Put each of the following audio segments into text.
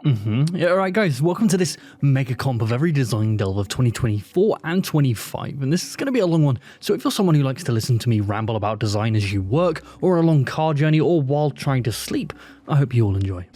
Yeah, alright guys, welcome to this mega comp of every design delve of 2024 and 25, and this is going to be a long one, so if you're someone who likes to listen to me ramble about design as you work, or a long car journey, or while trying to sleep, I hope you all enjoy.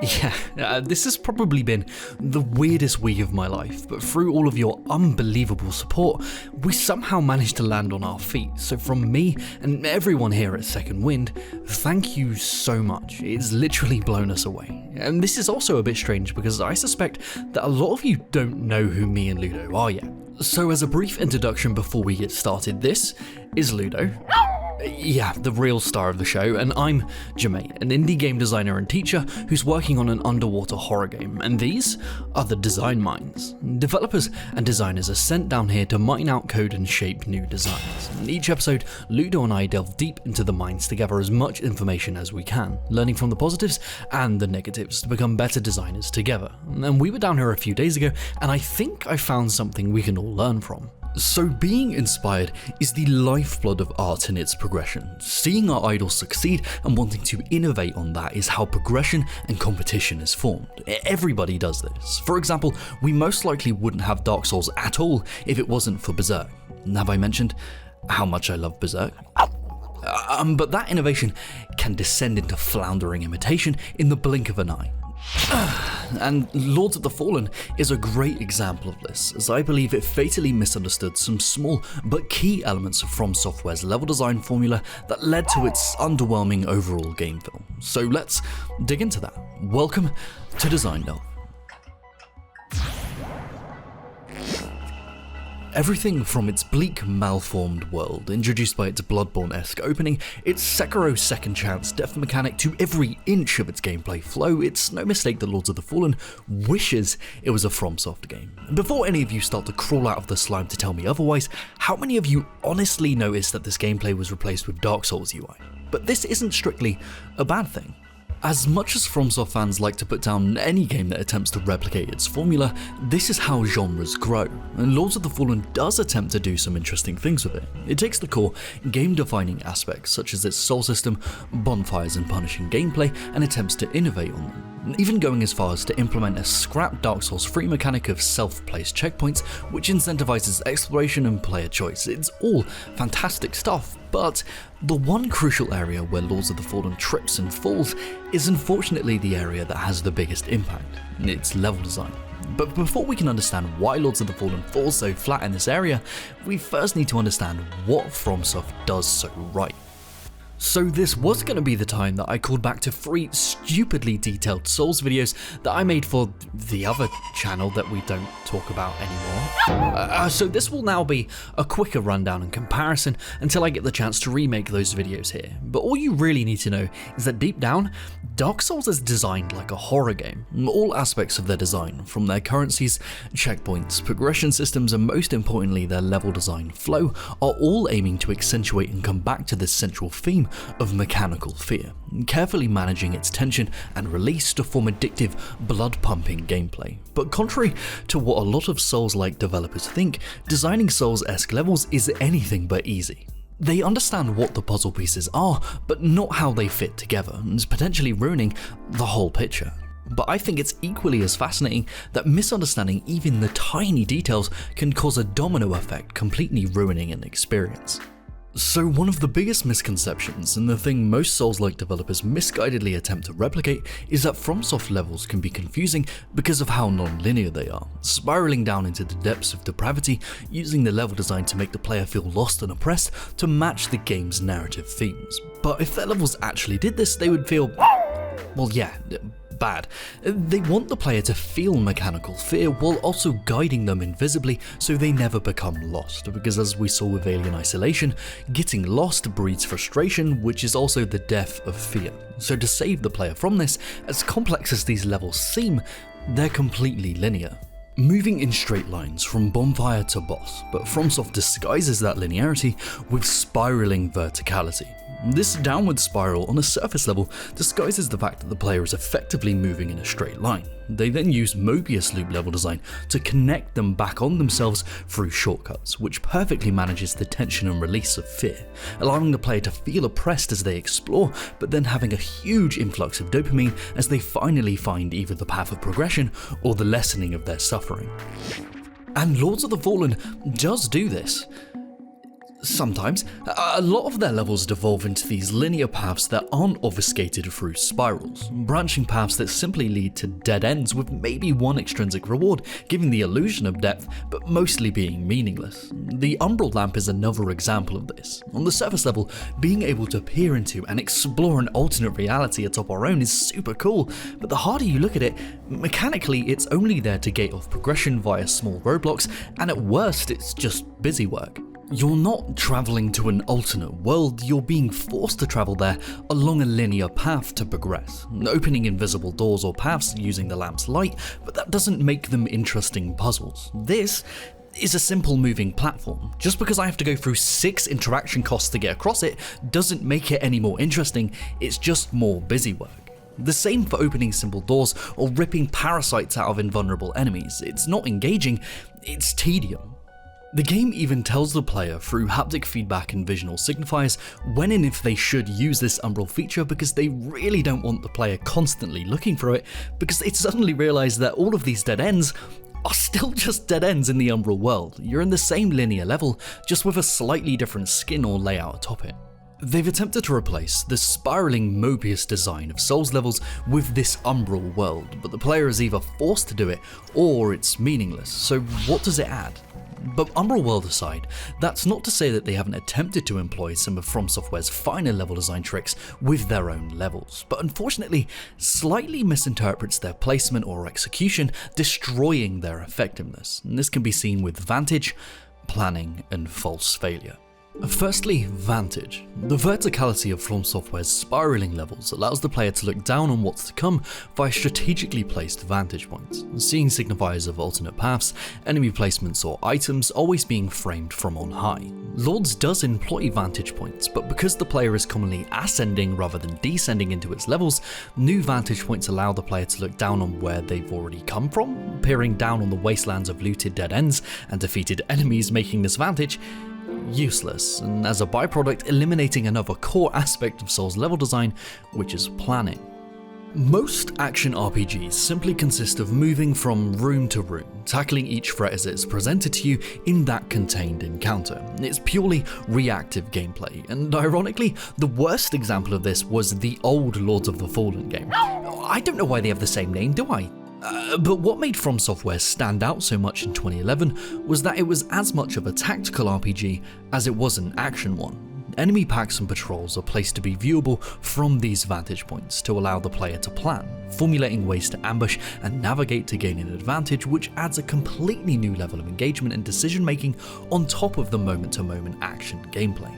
This has probably been the weirdest week of my life, but through all of your unbelievable support, we somehow managed to land on our feet. So from me and everyone here at Second Wind, thank you so much. It's literally blown us away. And this is also a bit strange because I suspect that a lot of you don't know who me and Ludo are yet. So as a brief introduction before we get started, this is Ludo. Yeah, the real star of the show, and I'm Jermaine, an indie game designer and teacher who's working on an underwater horror game, and these are the design mines. Developers and designers are sent down here to mine out code and shape new designs. In each episode, Ludo and I delve deep into the mines to gather as much information as we can, learning from the positives and the negatives to become better designers together. And we were down here a few days ago, and I think I found something we can all learn from. So being inspired is the lifeblood of art in its progression. Seeing our idols succeed and wanting to innovate on that is how progression and competition is formed. Everybody does this. For example, we most likely wouldn't have Dark Souls at all if it wasn't for Berserk. Have I mentioned how much I love Berserk? But that innovation can descend into floundering imitation in the blink of an eye. And Lords of the Fallen is a great example of this, as I believe it fatally misunderstood some small but key elements of FromSoftware's level design formula that led to its underwhelming overall game feel. So let's dig into that. Welcome to Design Delve. Everything from its bleak, malformed world, introduced by its Bloodborne-esque opening, its Sekiro second chance death mechanic, to every inch of its gameplay flow, it's no mistake that Lords of the Fallen wishes it was a FromSoft game. Before any of you start to crawl out of the slime to tell me otherwise, how many of you honestly noticed that this gameplay was replaced with Dark Souls UI? But this isn't strictly a bad thing. As much as FromSoft fans like to put down any game that attempts to replicate its formula, this is how genres grow, and Lords of the Fallen does attempt to do some interesting things with it. It takes the core, game-defining aspects such as its soul system, bonfires and punishing gameplay, and attempts to innovate on them, even going as far as to implement a scrap Dark Souls free mechanic of self-placed checkpoints, which incentivizes exploration and player choice. It's all fantastic stuff, but the one crucial area where Lords of the Fallen trips and falls is unfortunately the area that has the biggest impact, its level design. But before we can understand why Lords of the Fallen falls so flat in this area, we first need to understand what FromSoft does so right. So this was going to be the time that I called back to 3 stupidly detailed Souls videos that I made for the other channel that we don't talk about anymore. So this will now be a quicker rundown and comparison until I get the chance to remake those videos here. But all you really need to know is that deep down, Dark Souls is designed like a horror game. All aspects of their design, from their currencies, checkpoints, progression systems, and most importantly their level design flow, are all aiming to accentuate and come back to this central theme of mechanical fear, carefully managing its tension and release to form addictive, blood-pumping gameplay. But contrary to what a lot of Souls-like developers think, designing Souls-esque levels is anything but easy. They understand what the puzzle pieces are, but not how they fit together, and potentially ruining the whole picture. But I think it's equally as fascinating that misunderstanding even the tiny details can cause a domino effect, completely ruining an experience. So one of the biggest misconceptions, and the thing most Souls-like developers misguidedly attempt to replicate, is that FromSoft levels can be confusing because of how non-linear they are, spiraling down into the depths of depravity, using the level design to make the player feel lost and oppressed to match the game's narrative themes. But if their levels actually did this, they would feel, well yeah, bad. They want the player to feel mechanical fear while also guiding them invisibly so they never become lost, because as we saw with Alien Isolation, getting lost breeds frustration, which is also the death of fear. So to save the player from this, as complex as these levels seem, they're completely linear, moving in straight lines from bonfire to boss, but FromSoft disguises that linearity with spiraling verticality. This downward spiral on a surface level disguises the fact that the player is effectively moving in a straight line. They then use Mobius loop level design to connect them back on themselves through shortcuts, which perfectly manages the tension and release of fear, allowing the player to feel oppressed as they explore, but then having a huge influx of dopamine as they finally find either the path of progression or the lessening of their suffering. And Lords of the Fallen does do this. Sometimes, a lot of their levels devolve into these linear paths that aren't obfuscated through spirals, branching paths that simply lead to dead ends with maybe one extrinsic reward, giving the illusion of depth, but mostly being meaningless. The Umbral Lamp is another example of this. On the surface level, being able to peer into and explore an alternate reality atop our own is super cool, but the harder you look at it, mechanically it's only there to gate off progression via small roadblocks, and at worst it's just busy work. You're not travelling to an alternate world, you're being forced to travel there along a linear path to progress, opening invisible doors or paths using the lamp's light, but that doesn't make them interesting puzzles. This is a simple moving platform. Just because I have to go through 6 interaction costs to get across it doesn't make it any more interesting, it's just more busy work. The same for opening simple doors or ripping parasites out of invulnerable enemies. It's not engaging, it's tedium. The game even tells the player through haptic feedback and visual signifiers when and if they should use this umbral feature, because they really don't want the player constantly looking for it, because they suddenly realise that all of these dead ends are still just dead ends in the umbral world. You're in the same linear level, just with a slightly different skin or layout atop it. They've attempted to replace the spiraling Mobius design of Souls levels with this umbral world, but the player is either forced to do it or it's meaningless, so what does it add? But Umbral World aside, that's not to say that they haven't attempted to employ some of FromSoftware's finer level design tricks with their own levels, but unfortunately slightly misinterprets their placement or execution, destroying their effectiveness. And this can be seen with Vantage, Planning, and False Failure. Firstly, Vantage. The verticality of FromSoftware's spiraling levels allows the player to look down on what's to come via strategically placed vantage points, seeing signifiers of alternate paths, enemy placements or items always being framed from on high. Lords does employ vantage points, but because the player is commonly ascending rather than descending into its levels, new vantage points allow the player to look down on where they've already come from, peering down on the wastelands of looted dead ends and defeated enemies, making this vantage useless, and as a byproduct eliminating another core aspect of Souls level design, which is planning. Most action RPGs simply consist of moving from room to room, tackling each threat as it is presented to you in that contained encounter. It's purely reactive gameplay, and ironically, the worst example of this was the old Lords of the Fallen game. I don't know why they have the same name, do I? But what made FromSoftware stand out so much in 2011 was that it was as much of a tactical RPG as it was an action one. Enemy packs and patrols are placed to be viewable from these vantage points to allow the player to plan, formulating ways to ambush and navigate to gain an advantage, which adds a completely new level of engagement and decision making on top of the moment-to-moment action gameplay.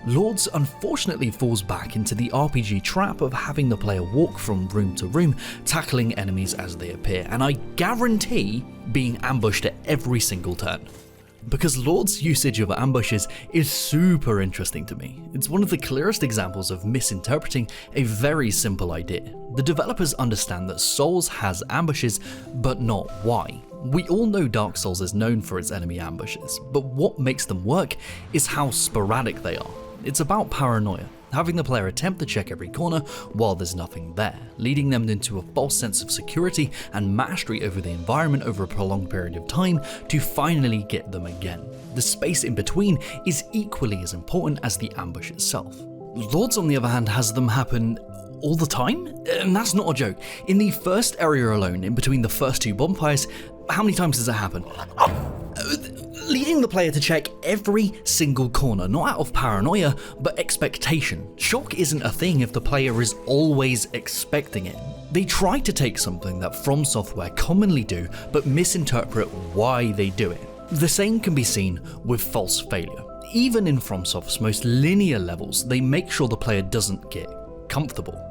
Lords unfortunately falls back into the RPG trap of having the player walk from room to room, tackling enemies as they appear, and I guarantee being ambushed at every single turn. Because Lord's usage of ambushes is super interesting to me. It's one of the clearest examples of misinterpreting a very simple idea. The developers understand that Souls has ambushes, but not why. We all know Dark Souls is known for its enemy ambushes, but what makes them work is how sporadic they are. It's about paranoia, having the player attempt to check every corner while there's nothing there, leading them into a false sense of security and mastery over the environment over a prolonged period of time to finally get them again. The space in between is equally as important as the ambush itself. Lords, on the other hand, has them happen all the time? And that's not a joke. In the first area alone, in between the first 2 bonfires, how many times does it happen? Leading the player to check every single corner, not out of paranoia, but expectation. Shock isn't a thing if the player is always expecting it. They try to take something that FromSoftware commonly do, but misinterpret why they do it. The same can be seen with False Failure. Even in FromSoft's most linear levels, they make sure the player doesn't get comfortable.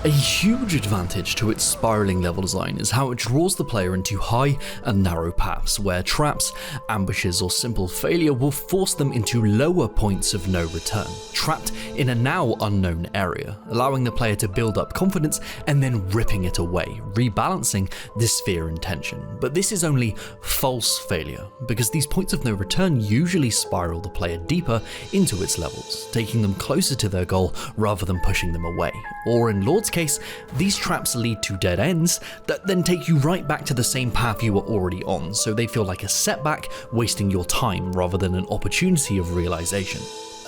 A huge advantage to its spiraling level design is how it draws the player into high and narrow paths where traps, ambushes or simple failure will force them into lower points of no return, trapped in a now unknown area, allowing the player to build up confidence and then ripping it away, rebalancing this fear and tension. But this is only false failure, because these points of no return usually spiral the player deeper into its levels, taking them closer to their goal rather than pushing them away. Or in Lord's case, these traps lead to dead ends that then take you right back to the same path you were already on, so they feel like a setback, wasting your time rather than an opportunity of realization.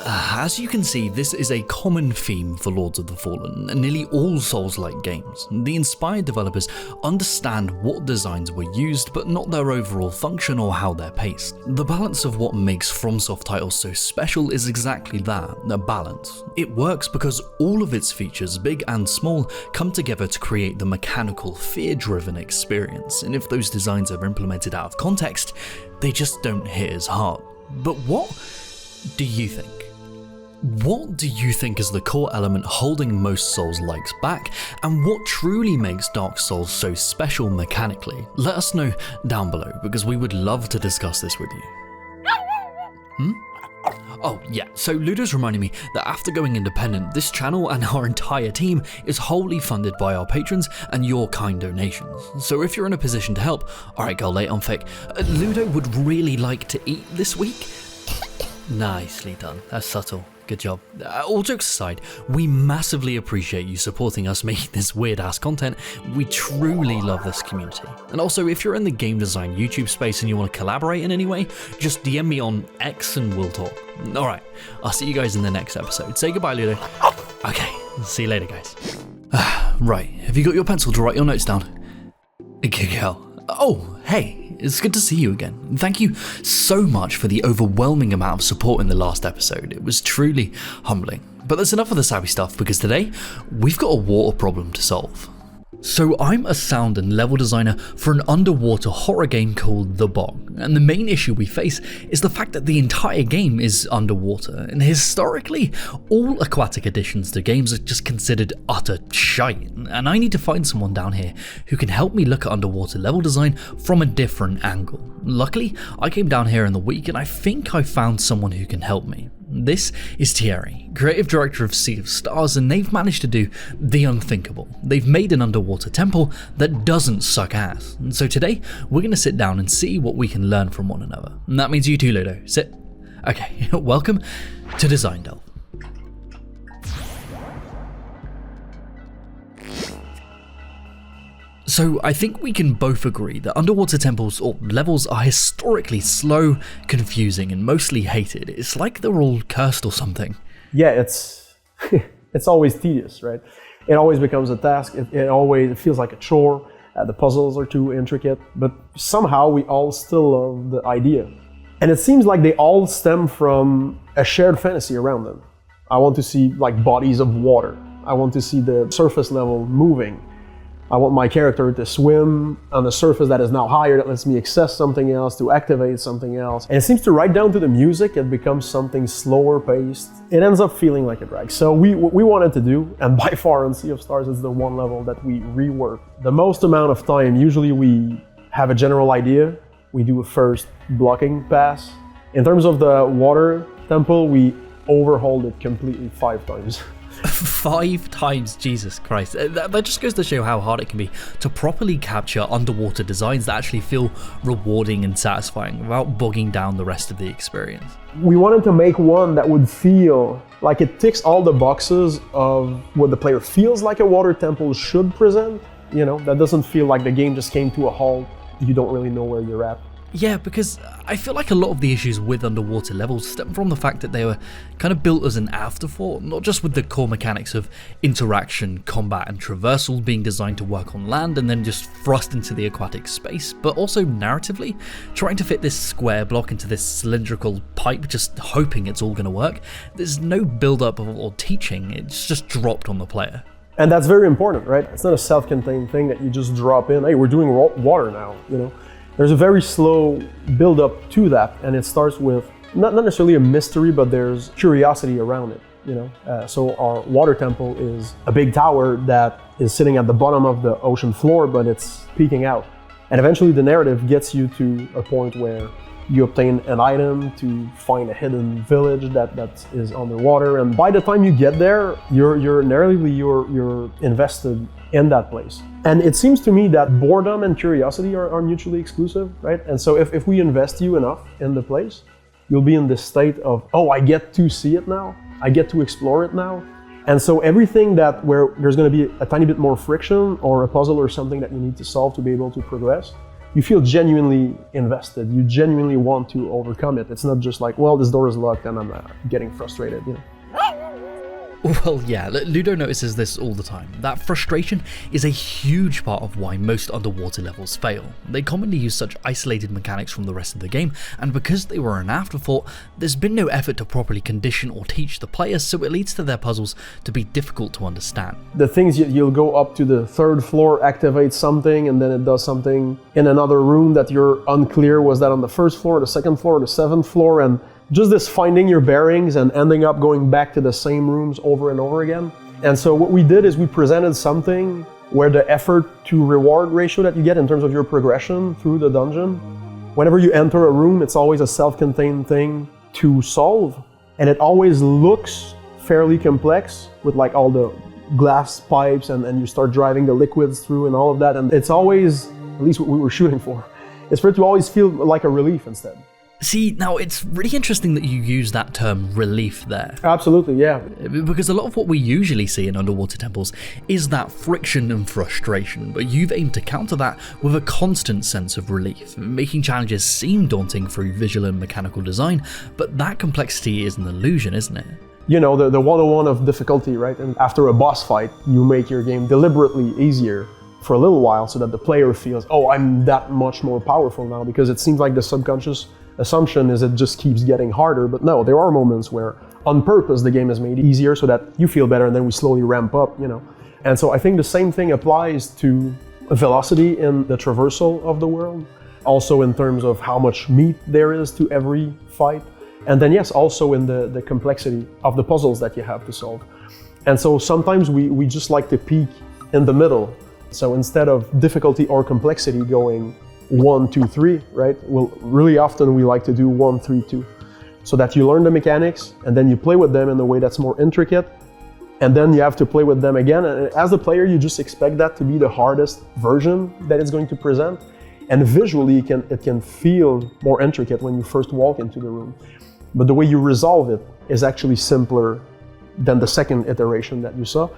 As you can see, this is a common theme for Lords of the Fallen and nearly all Souls-like games. The inspired developers understand what designs were used, but not their overall function or how they're paced. The balance of what makes FromSoft titles so special is exactly that, a balance. It works because all of its features, big and small, come together to create the mechanical, fear-driven experience, and if those designs are implemented out of context, they just don't hit as hard. But what do you think? What do you think is the core element holding most Souls-likes back, and what truly makes Dark Souls so special mechanically? Let us know down below, because we would love to discuss this with you. Oh yeah, so Ludo's reminding me that after going independent, this channel and our entire team is wholly funded by our patrons and your kind donations. So if you're in a position to help, alright go late on fake, Ludo would really like to eat this week. Nicely done, that's subtle. Good job. All jokes aside, we massively appreciate you supporting us making this weird ass content. We truly love this community. And also, if you're in the game design YouTube space and you want to collaborate in any way, just DM me on X and we'll talk. Alright, I'll see you guys in the next episode. Say goodbye, Ludo. Okay, see you later, guys. Right, have you got your pencil to write your notes down? Good girl. Oh, hey. It's good to see you again. Thank you so much for the overwhelming amount of support in the last episode. It was truly humbling. But that's enough of the savvy stuff, because today we've got a water problem to solve. So I'm a sound and level designer for an underwater horror game called The Bog, and the main issue we face is the fact that the entire game is underwater, and historically, all aquatic additions to games are just considered utter shite, and I need to find someone down here who can help me look at underwater level design from a different angle. Luckily, I came down here in the week and I think I found someone who can help me. This is Thierry, creative director of Sea of Stars, and they've managed to do the unthinkable. They've made an underwater temple that doesn't suck ass. And so today, we're going to sit down and see what we can learn from one another. And that means you too, Ludo. Sit. Okay, welcome to Design Delve. So I think we can both agree that underwater temples or levels are historically slow, confusing, and mostly hated. It's like they're all cursed or something. Yeah, it's always tedious, right? It always becomes a task. It feels like a chore. The puzzles are too intricate, but somehow we all still love the idea. And it seems like they all stem from a shared fantasy around them. I want to see like bodies of water. I want to see the surface level moving. I want my character to swim on a surface that is now higher, that lets me access something else, to activate something else. And it seems to right down to the music, it becomes something slower paced. It ends up feeling like a drag. So what we wanted to do, and by far on Sea of Stars, is the one level that we rework the most amount of time. Usually we have a general idea, we do a first blocking pass. In terms of the water temple, we overhauled it completely 5 times. 5 times, Jesus Christ. That just goes to show how hard it can be to properly capture underwater designs that actually feel rewarding and satisfying without bogging down the rest of the experience. We wanted to make one that would feel like it ticks all the boxes of what the player feels like a water temple should present. You know, that doesn't feel like the game just came to a halt. You don't really know where you're at. Yeah, because I feel like a lot of the issues with underwater levels stem from the fact that they were kind of built as an afterthought, not just with the core mechanics of interaction, combat, and traversal being designed to work on land and then just thrust into the aquatic space, but also narratively, trying to fit this square block into this cylindrical pipe, just hoping it's all going to work. There's no build-up or teaching, it's just dropped on the player. And that's very important, right? It's not a self-contained thing that you just drop in, hey, we're doing water now, you know? There's a very slow build-up to that, and it starts with not necessarily a mystery, but there's curiosity around it. So our water temple is a big tower that is sitting at the bottom of the ocean floor, but it's peeking out. And eventually the narrative gets you to a point where you obtain an item to find a hidden village that is underwater, and by the time you get there, you're narratively you're invested in that place. And it seems to me that boredom and curiosity are mutually exclusive, right? And so if we invest you enough in the place, you'll be in this state of, oh, I get to see it now, I get to explore it now. And so everything that where there's going to be a tiny bit more friction or a puzzle or something that you need to solve to be able to progress, you feel genuinely invested. You genuinely want to overcome it. It's not just like, well, this door is locked and I'm getting frustrated, Well, yeah, Ludo notices this all the time. That frustration is a huge part of why most underwater levels fail. They commonly use such isolated mechanics from the rest of the game, and because they were an afterthought, there's been no effort to properly condition or teach the players, so it leads to their puzzles to be difficult to understand. The things you'll go up to the third floor, activate something, and then it does something in another room that you're unclear, was that on the first floor, the second floor, the seventh floor, and just this finding your bearings and ending up going back to the same rooms over and over again. And so what we did is we presented something where the effort to reward ratio that you get in terms of your progression through the dungeon, whenever you enter a room, it's always a self-contained thing to solve. And it always looks fairly complex with like all the glass pipes and you start driving the liquids through and all of that. And it's always, at least what we were shooting for, is for it to always feel like a relief instead. See, now it's really interesting that you use that term relief there. Absolutely, yeah. Because a lot of what we usually see in underwater temples is that friction and frustration, but you've aimed to counter that with a constant sense of relief, making challenges seem daunting through visual and mechanical design, but that complexity is an illusion, isn't it? The 101 of difficulty, right? And after a boss fight, you make your game deliberately easier for a little while so that the player feels, oh, I'm that much more powerful now, because it seems like the subconscious assumption is it just keeps getting harder, but no, there are moments where on purpose the game is made easier so that you feel better, and then we slowly ramp up, And so I think the same thing applies to velocity in the traversal of the world, also in terms of how much meat there is to every fight, and then yes, also in the complexity of the puzzles that you have to solve. And so sometimes we just like to peak in the middle. So instead of difficulty or complexity going 1, 2, 3, right? Well, really often we like to do 1, 3, 2, so that you learn the mechanics and then you play with them in a way that's more intricate, and then you have to play with them again. And as a player, you just expect that to be the hardest version that it's going to present. And visually, it can feel more intricate when you first walk into the room. But the way you resolve it is actually simpler than the second iteration that you saw.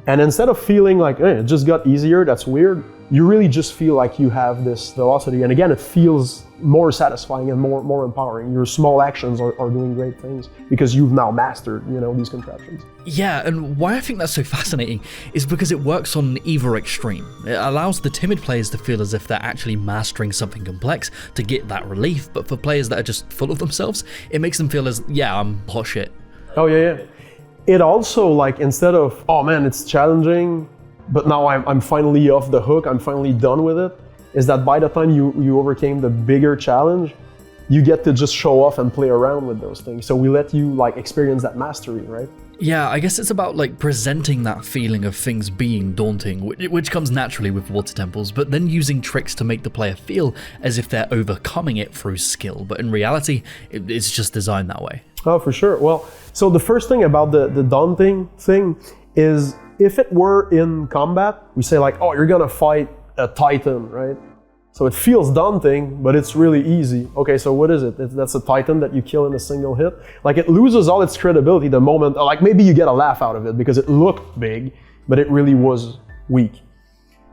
And instead of feeling like, it just got easier, that's weird, you really just feel like you have this velocity. And again, it feels more satisfying and more empowering. Your small actions are doing great things because you've now mastered, these contraptions. Yeah, and why I think that's so fascinating is because it works on either extreme. It allows the timid players to feel as if they're actually mastering something complex to get that relief, but for players that are just full of themselves, it makes them feel as, I'm hot shit. Oh, yeah. It also, like, instead of, oh man, it's challenging, but now I'm finally off the hook, I'm finally done with it, is that by the time you overcame the bigger challenge, you get to just show off and play around with those things. So we let you like experience that mastery, right? Yeah, I guess it's about like presenting that feeling of things being daunting, which comes naturally with water temples, but then using tricks to make the player feel as if they're overcoming it through skill. But in reality, it's just designed that way. Oh, for sure. Well, so the first thing about the daunting thing is, if it were in combat, we say like, oh, you're gonna fight a titan, right? So it feels daunting, but it's really easy. Okay, so what is it? That's a titan that you kill in a single hit. Like, it loses all its credibility the moment, like maybe you get a laugh out of it because it looked big, but it really was weak.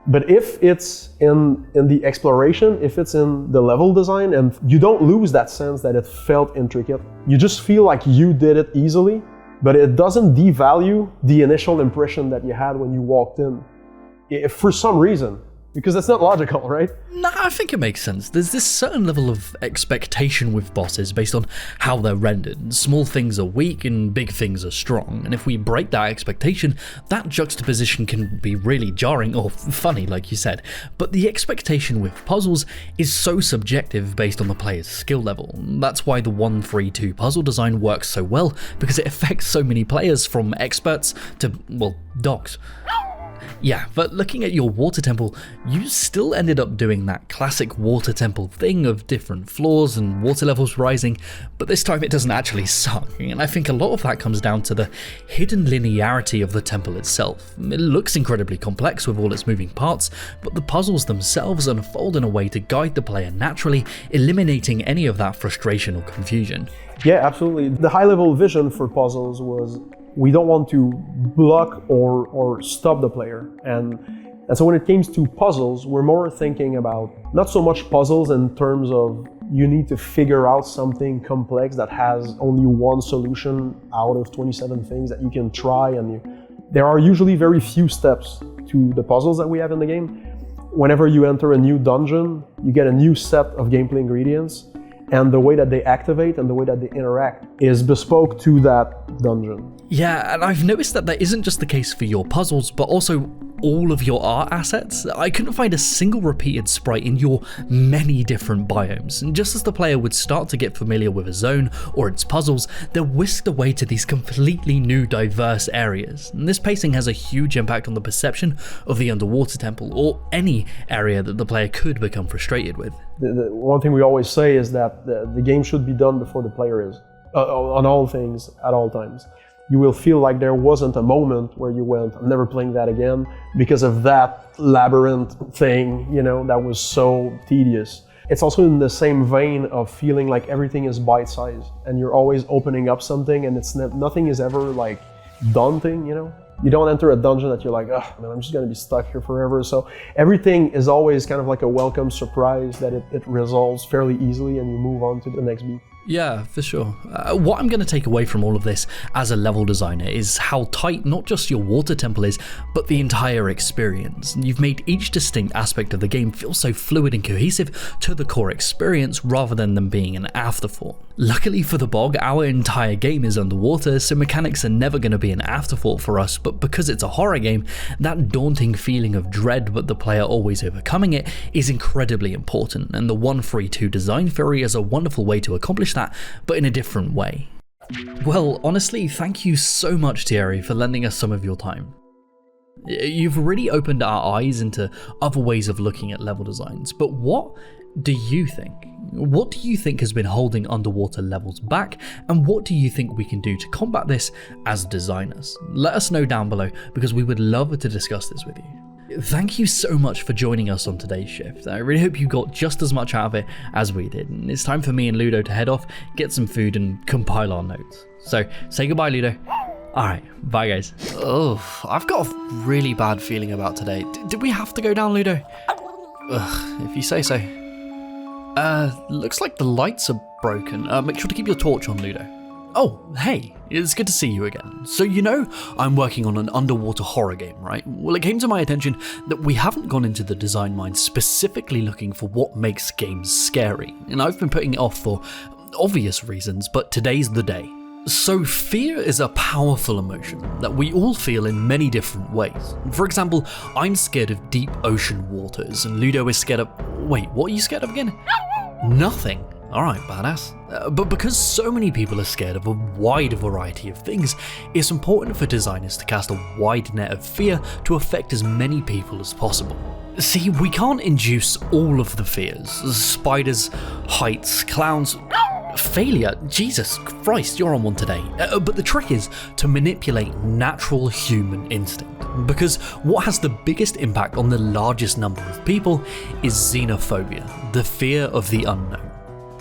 But if it's in the exploration, if it's in the level design, and you don't lose that sense that it felt intricate, you just feel like you did it easily, but it doesn't devalue the initial impression that you had when you walked in. If for some reason, Because that's not logical, right? Nah, I think it makes sense. There's this certain level of expectation with bosses based on how they're rendered. Small things are weak and big things are strong, and if we break that expectation, that juxtaposition can be really jarring or funny, like you said. But the expectation with puzzles is so subjective based on the player's skill level. That's why the 1-3-2 puzzle design works so well, because it affects so many players from experts to, well, dogs. Yeah, but looking at your water temple, you still ended up doing that classic water temple thing of different floors and water levels rising, but this time it doesn't actually suck, and I think a lot of that comes down to the hidden linearity of the temple itself. It looks incredibly complex with all its moving parts, but the puzzles themselves unfold in a way to guide the player naturally, eliminating any of that frustration or confusion. Yeah, absolutely. The high-level vision for puzzles was we don't want to block or stop the player. And so when it comes to puzzles, we're more thinking about not so much puzzles in terms of you need to figure out something complex that has only one solution out of 27 things that you can try. And there are usually very few steps to the puzzles that we have in the game. Whenever you enter a new dungeon, you get a new set of gameplay ingredients, and the way that they activate and the way that they interact is bespoke to that dungeon. Yeah, and I've noticed that that isn't just the case for your puzzles, but also all of your art assets. I couldn't find a single repeated sprite in your many different biomes, and just as the player would start to get familiar with a zone or its puzzles, they're whisked away to these completely new diverse areas. And this pacing has a huge impact on the perception of the underwater temple, or any area that the player could become frustrated with. The one thing we always say is that the game should be done before the player is, on all things, at all times. You will feel like there wasn't a moment where you went, I'm never playing that again, because of that labyrinth thing, that was so tedious. It's also in the same vein of feeling like everything is bite-sized, and you're always opening up something, and nothing is ever like daunting, You don't enter a dungeon that you're like, oh man, I'm just gonna be stuck here forever. So everything is always kind of like a welcome surprise that it resolves fairly easily and you move on to the next beat. Yeah, for sure. What I'm going to take away from all of this as a level designer is how tight not just your water temple is, but the entire experience. You've made each distinct aspect of the game feel so fluid and cohesive to the core experience rather than them being an afterthought. Luckily for the bog, our entire game is underwater, so mechanics are never going to be an afterthought for us, but because it's a horror game, that daunting feeling of dread but the player always overcoming it is incredibly important, and the 1-3-2 design theory is a wonderful way to accomplish that, but in a different way. Well, honestly, thank you so much, Thierry, for lending us some of your time. You've really opened our eyes into other ways of looking at level designs, but what do you think? What do you think has been holding underwater levels back, and what do you think we can do to combat this as designers? Let us know down below, because we would love to discuss this with you. Thank you so much for joining us on today's shift. I really hope you got just as much out of it as we did, and it's time for me and Ludo to head off, get some food and compile our notes. So say goodbye, Ludo. Alright, bye guys. Oh, I've got a really bad feeling about today. Did we have to go down, Ludo? Ugh, if you say so. Looks like the lights are broken. Make sure to keep your torch on, Ludo. Oh, hey, it's good to see you again. So I'm working on an underwater horror game, right? Well, it came to my attention that we haven't gone into the design mind specifically looking for what makes games scary, and I've been putting it off for obvious reasons, but today's the day. So fear is a powerful emotion that we all feel in many different ways. For example, I'm scared of deep ocean waters, and Ludo is scared of... Wait, what are you scared of again? Nothing. Alright, badass. But because so many people are scared of a wide variety of things, it's important for designers to cast a wide net of fear to affect as many people as possible. See, we can't induce all of the fears. Spiders, heights, clowns... Failure? Jesus Christ, you're on one today. But the trick is to manipulate natural human instinct, because what has the biggest impact on the largest number of people is xenophobia, the fear of the unknown.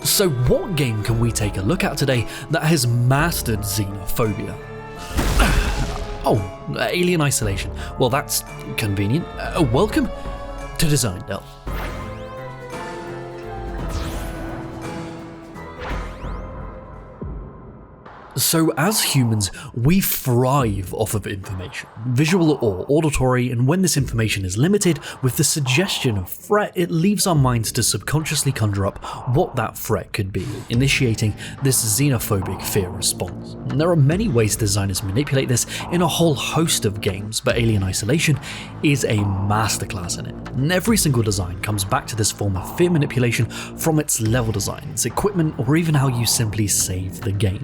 So what game can we take a look at today that has mastered xenophobia? Oh, Alien Isolation. Well, that's convenient. Welcome to Design Delve. So as humans, we thrive off of information, visual or auditory, and when this information is limited, with the suggestion of threat, it leaves our minds to subconsciously conjure up what that threat could be, initiating this xenophobic fear response. And there are many ways designers manipulate this in a whole host of games, but Alien Isolation is a masterclass in it. And every single design comes back to this form of fear manipulation from its level design, its equipment, or even how you simply save the game.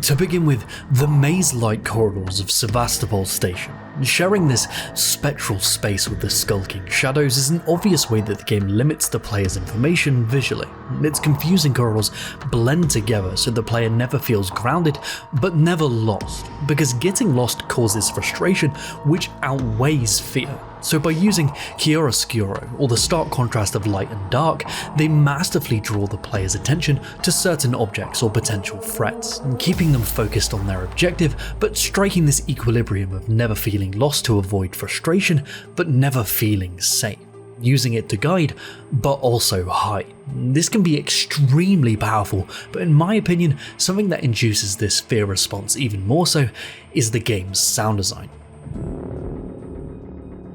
To begin with, the maze-like corridors of Sevastopol Station. Sharing this spectral space with the skulking shadows is an obvious way that the game limits the player's information visually. Its confusing corridors blend together so the player never feels grounded, but never lost, because getting lost causes frustration, which outweighs fear. So by using chiaroscuro, or the stark contrast of light and dark, they masterfully draw the player's attention to certain objects or potential threats, keeping them focused on their objective, but striking this equilibrium of never feeling lost to avoid frustration, but never feeling safe. Using it to guide, but also hide. This can be extremely powerful, but in my opinion, something that induces this fear response even more so is the game's sound design.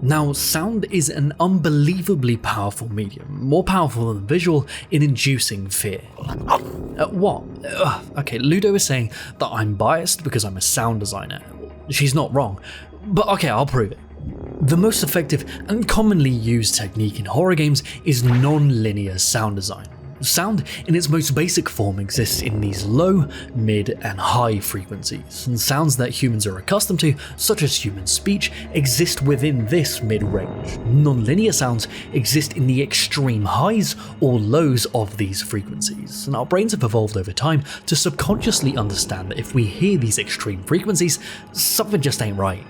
Now, sound is an unbelievably powerful medium, more powerful than visual in inducing fear. What? Okay, Ludo is saying that I'm biased because I'm a sound designer. She's not wrong, but okay, I'll prove it. The most effective and commonly used technique in horror games is non-linear sound design. Sound in its most basic form exists in these low, mid, and high frequencies, and sounds that humans are accustomed to, such as human speech, exist within this mid-range. Non-linear sounds exist in the extreme highs or lows of these frequencies, and our brains have evolved over time to subconsciously understand that if we hear these extreme frequencies, something just ain't right.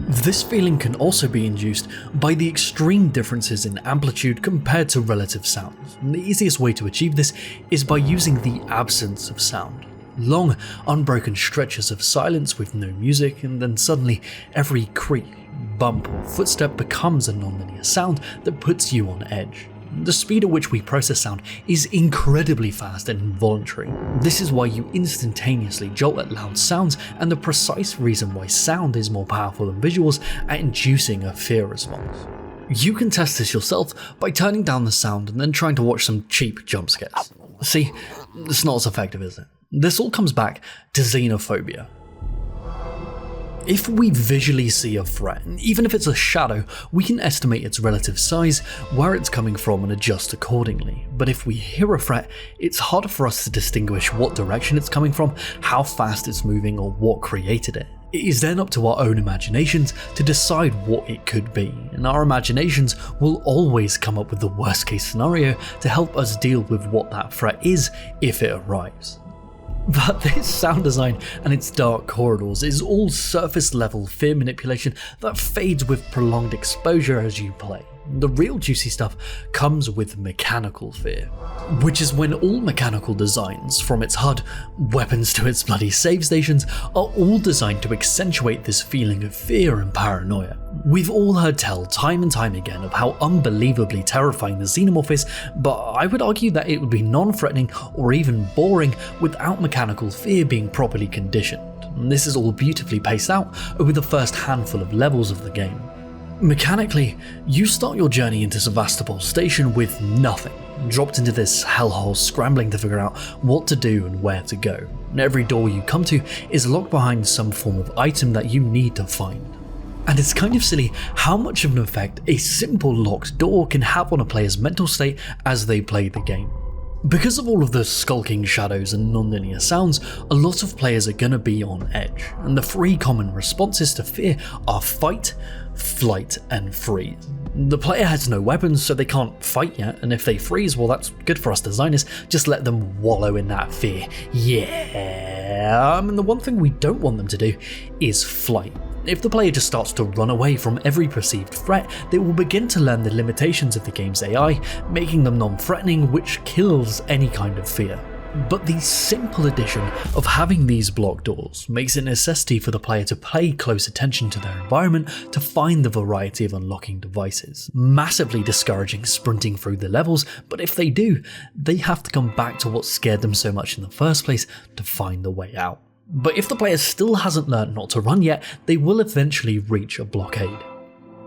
This feeling can also be induced by the extreme differences in amplitude compared to relative sounds, and the easiest way to achieve this is by using the absence of sound. Long, unbroken stretches of silence with no music, and then suddenly every creak, bump, or footstep becomes a nonlinear sound that puts you on edge. The speed at which we process sound is incredibly fast and involuntary. This is why you instantaneously jolt at loud sounds, and the precise reason why sound is more powerful than visuals at inducing a fear response. You can test this yourself by turning down the sound and then trying to watch some cheap jump scares. See, it's not as effective, is it? This all comes back to xenophobia. If we visually see a threat, even if it's a shadow, we can estimate its relative size, where it's coming from, and adjust accordingly. But if we hear a threat, it's harder for us to distinguish what direction it's coming from, how fast it's moving, or what created it. It is then up to our own imaginations to decide what it could be, and our imaginations will always come up with the worst case scenario to help us deal with what that threat is if it arrives. But this sound design and its dark corridors is all surface level fear manipulation that fades with prolonged exposure as you play. The real juicy stuff comes with mechanical fear, which is when all mechanical designs, from its HUD, weapons to its bloody save stations, are all designed to accentuate this feeling of fear and paranoia. We've all heard tell time and time again of how unbelievably terrifying the xenomorph is, but I would argue that it would be non-threatening or even boring without mechanical fear being properly conditioned. And this is all beautifully paced out over the first handful of levels of the game. Mechanically, you start your journey into Sevastopol Station with nothing, dropped into this hellhole scrambling to figure out what to do and where to go. And every door you come to is locked behind some form of item that you need to find. And it's kind of silly how much of an effect a simple locked door can have on a player's mental state as they play the game. Because of all of the skulking shadows and non-linear sounds, a lot of players are gonna be on edge, and the three common responses to fear are fight, flight, and freeze. The player has no weapons, so they can't fight yet, and if they freeze, well, that's good for us designers, just let them wallow in that fear. Yeah. And the one thing we don't want them to do is flight. If the player just starts to run away from every perceived threat, they will begin to learn the limitations of the game's AI, making them non-threatening, which kills any kind of fear. But the simple addition of having these blocked doors makes it a necessity for the player to pay close attention to their environment to find the variety of unlocking devices, massively discouraging sprinting through the levels, but if they do, they have to come back to what scared them so much in the first place to find the way out. But if the player still hasn't learned not to run yet, they will eventually reach a blockade.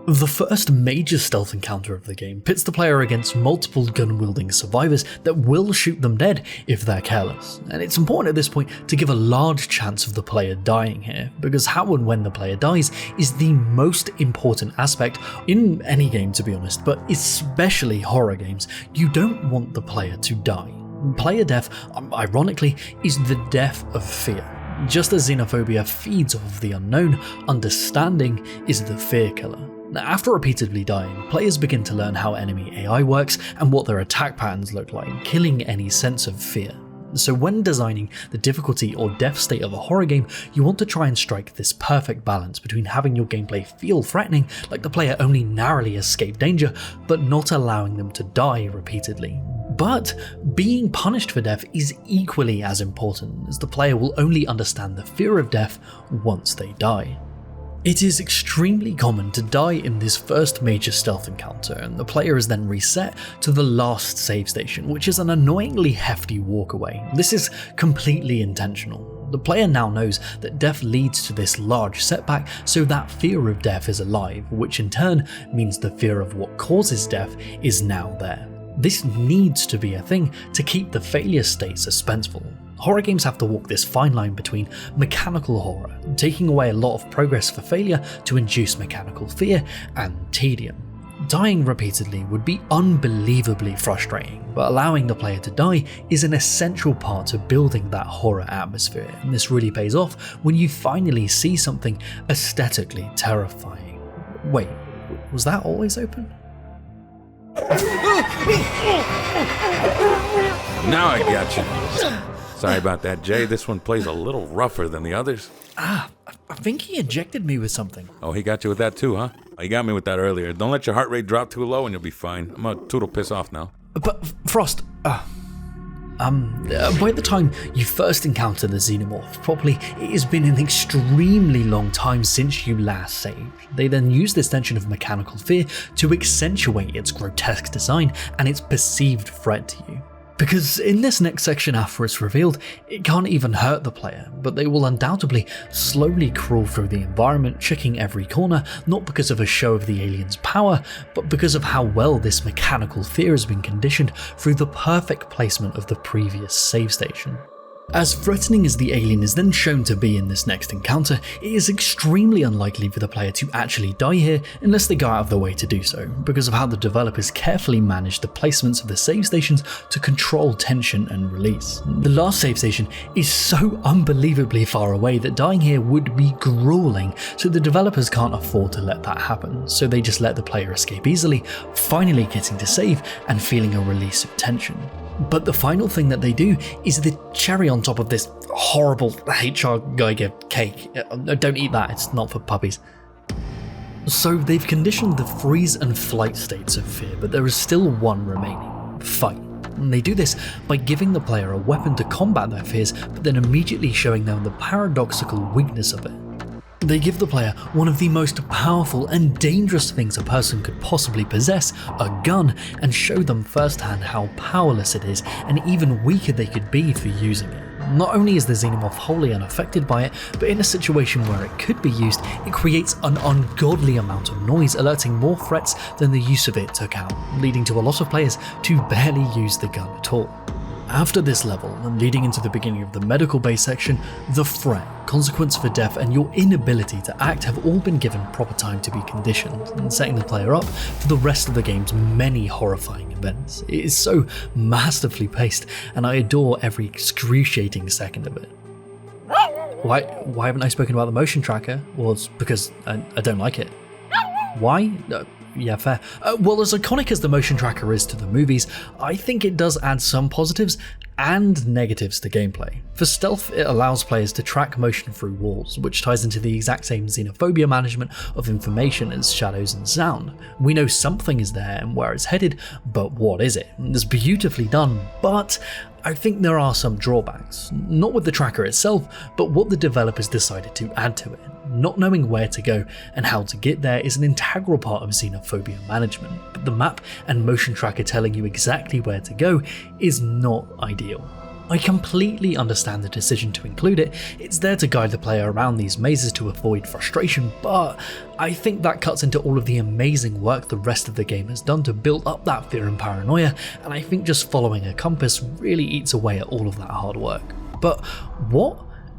The first major stealth encounter of the game pits the player against multiple gun-wielding survivors that will shoot them dead if they're careless, and it's important at this point to give a large chance of the player dying here, because how and when the player dies is the most important aspect in any game, to be honest, but especially horror games. You don't want the player to die. Player death, ironically, is the death of fear. Just as xenophobia feeds off of the unknown, understanding is the fear killer. After repeatedly dying, players begin to learn how enemy AI works and what their attack patterns look like, killing any sense of fear. So when designing the difficulty or death state of a horror game, you want to try and strike this perfect balance between having your gameplay feel threatening, like the player only narrowly escaped danger, but not allowing them to die repeatedly. But being punished for death is equally as important, as the player will only understand the fear of death once they die. It is extremely common to die in this first major stealth encounter, and the player is then reset to the last save station, which is an annoyingly hefty walk away. This is completely intentional. The player now knows that death leads to this large setback, so that fear of death is alive, which in turn means the fear of what causes death is now there. This needs to be a thing to keep the failure state suspenseful. Horror games have to walk this fine line between mechanical horror, taking away a lot of progress for failure to induce mechanical fear, and tedium. Dying repeatedly would be unbelievably frustrating, but allowing the player to die is an essential part to building that horror atmosphere, and this really pays off when you finally see something aesthetically terrifying. Wait, was that always open? Now I got you. Sorry about that, Jay. This one plays a little rougher than the others. I think he injected me with something. Oh, he got you with that too, huh? He got me with that earlier. Don't let your heart rate drop too low and you'll be fine. I'm gonna toodle piss off now. But, Frost, by the time you first encounter the Xenomorph properly, it has been an extremely long time since you last saved. They then use this tension of mechanical fear to accentuate its grotesque design and its perceived threat to you. Because in this next section after it's revealed, it can't even hurt the player, but they will undoubtedly slowly crawl through the environment, checking every corner, not because of a show of the alien's power, but because of how well this mechanical fear has been conditioned through the perfect placement of the previous save station. As threatening as the alien is then shown to be in this next encounter, it is extremely unlikely for the player to actually die here unless they go out of their way to do so, because of how the developers carefully managed the placements of the save stations to control tension and release. The last save station is so unbelievably far away that dying here would be grueling, so the developers can't afford to let that happen, so they just let the player escape easily, finally getting to save and feeling a release of tension. But the final thing that they do is the cherry on top of this horrible HR Geiger cake. Don't eat that, it's not for puppies. So they've conditioned the freeze and flight states of fear, but there is still one remaining: fight. And they do this by giving the player a weapon to combat their fears, but then immediately showing them the paradoxical weakness of it. They give the player one of the most powerful and dangerous things a person could possibly possess, a gun, and show them firsthand how powerless it is and even weaker they could be for using it. Not only is the Xenomorph wholly unaffected by it, but in a situation where it could be used, it creates an ungodly amount of noise, alerting more threats than the use of it took out, leading to a lot of players to barely use the gun at all. After this level, and leading into the beginning of the medical bay section, the threat, consequence for death, and your inability to act have all been given proper time to be conditioned, and setting the player up for the rest of the game's many horrifying events. It is so masterfully paced, and I adore every excruciating second of it. Why haven't I spoken about the motion tracker? Well, it's because I don't like it. Why? Yeah, fair. Well, as iconic as the motion tracker is to the movies, I think it does add some positives and negatives to gameplay. For stealth, it allows players to track motion through walls, which ties into the exact same xenophobia management of information as shadows and sound. We know something is there and where it's headed, but what is it? It's beautifully done, but I think there are some drawbacks. Not with the tracker itself, but what the developers decided to add to it. Not knowing where to go and how to get there is an integral part of xenophobia management, but the map and motion tracker telling you exactly where to go is not ideal. I completely understand the decision to include it. It's there to guide the player around these mazes to avoid frustration, but I think that cuts into all of the amazing work the rest of the game has done to build up that fear and paranoia, and I think just following a compass really eats away at all of that hard work. But what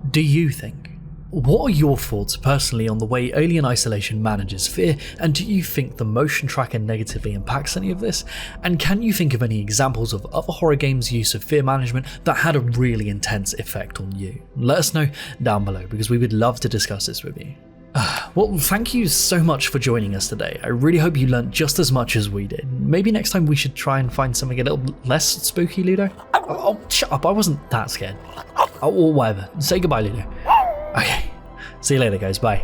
do you think? What are your thoughts personally on the way Alien Isolation manages fear, and do you think the motion tracker negatively impacts any of this? And can you think of any examples of other horror games' use of fear management that had a really intense effect on you? Let us know down below, because we would love to discuss this with you. Well, thank you so much for joining us today. I really hope you learnt just as much as we did. Maybe next time we should try and find something a little less spooky, Ludo? Oh, shut up, I wasn't that scared. Oh, whatever. Say goodbye, Ludo. Okay, see you later guys, bye.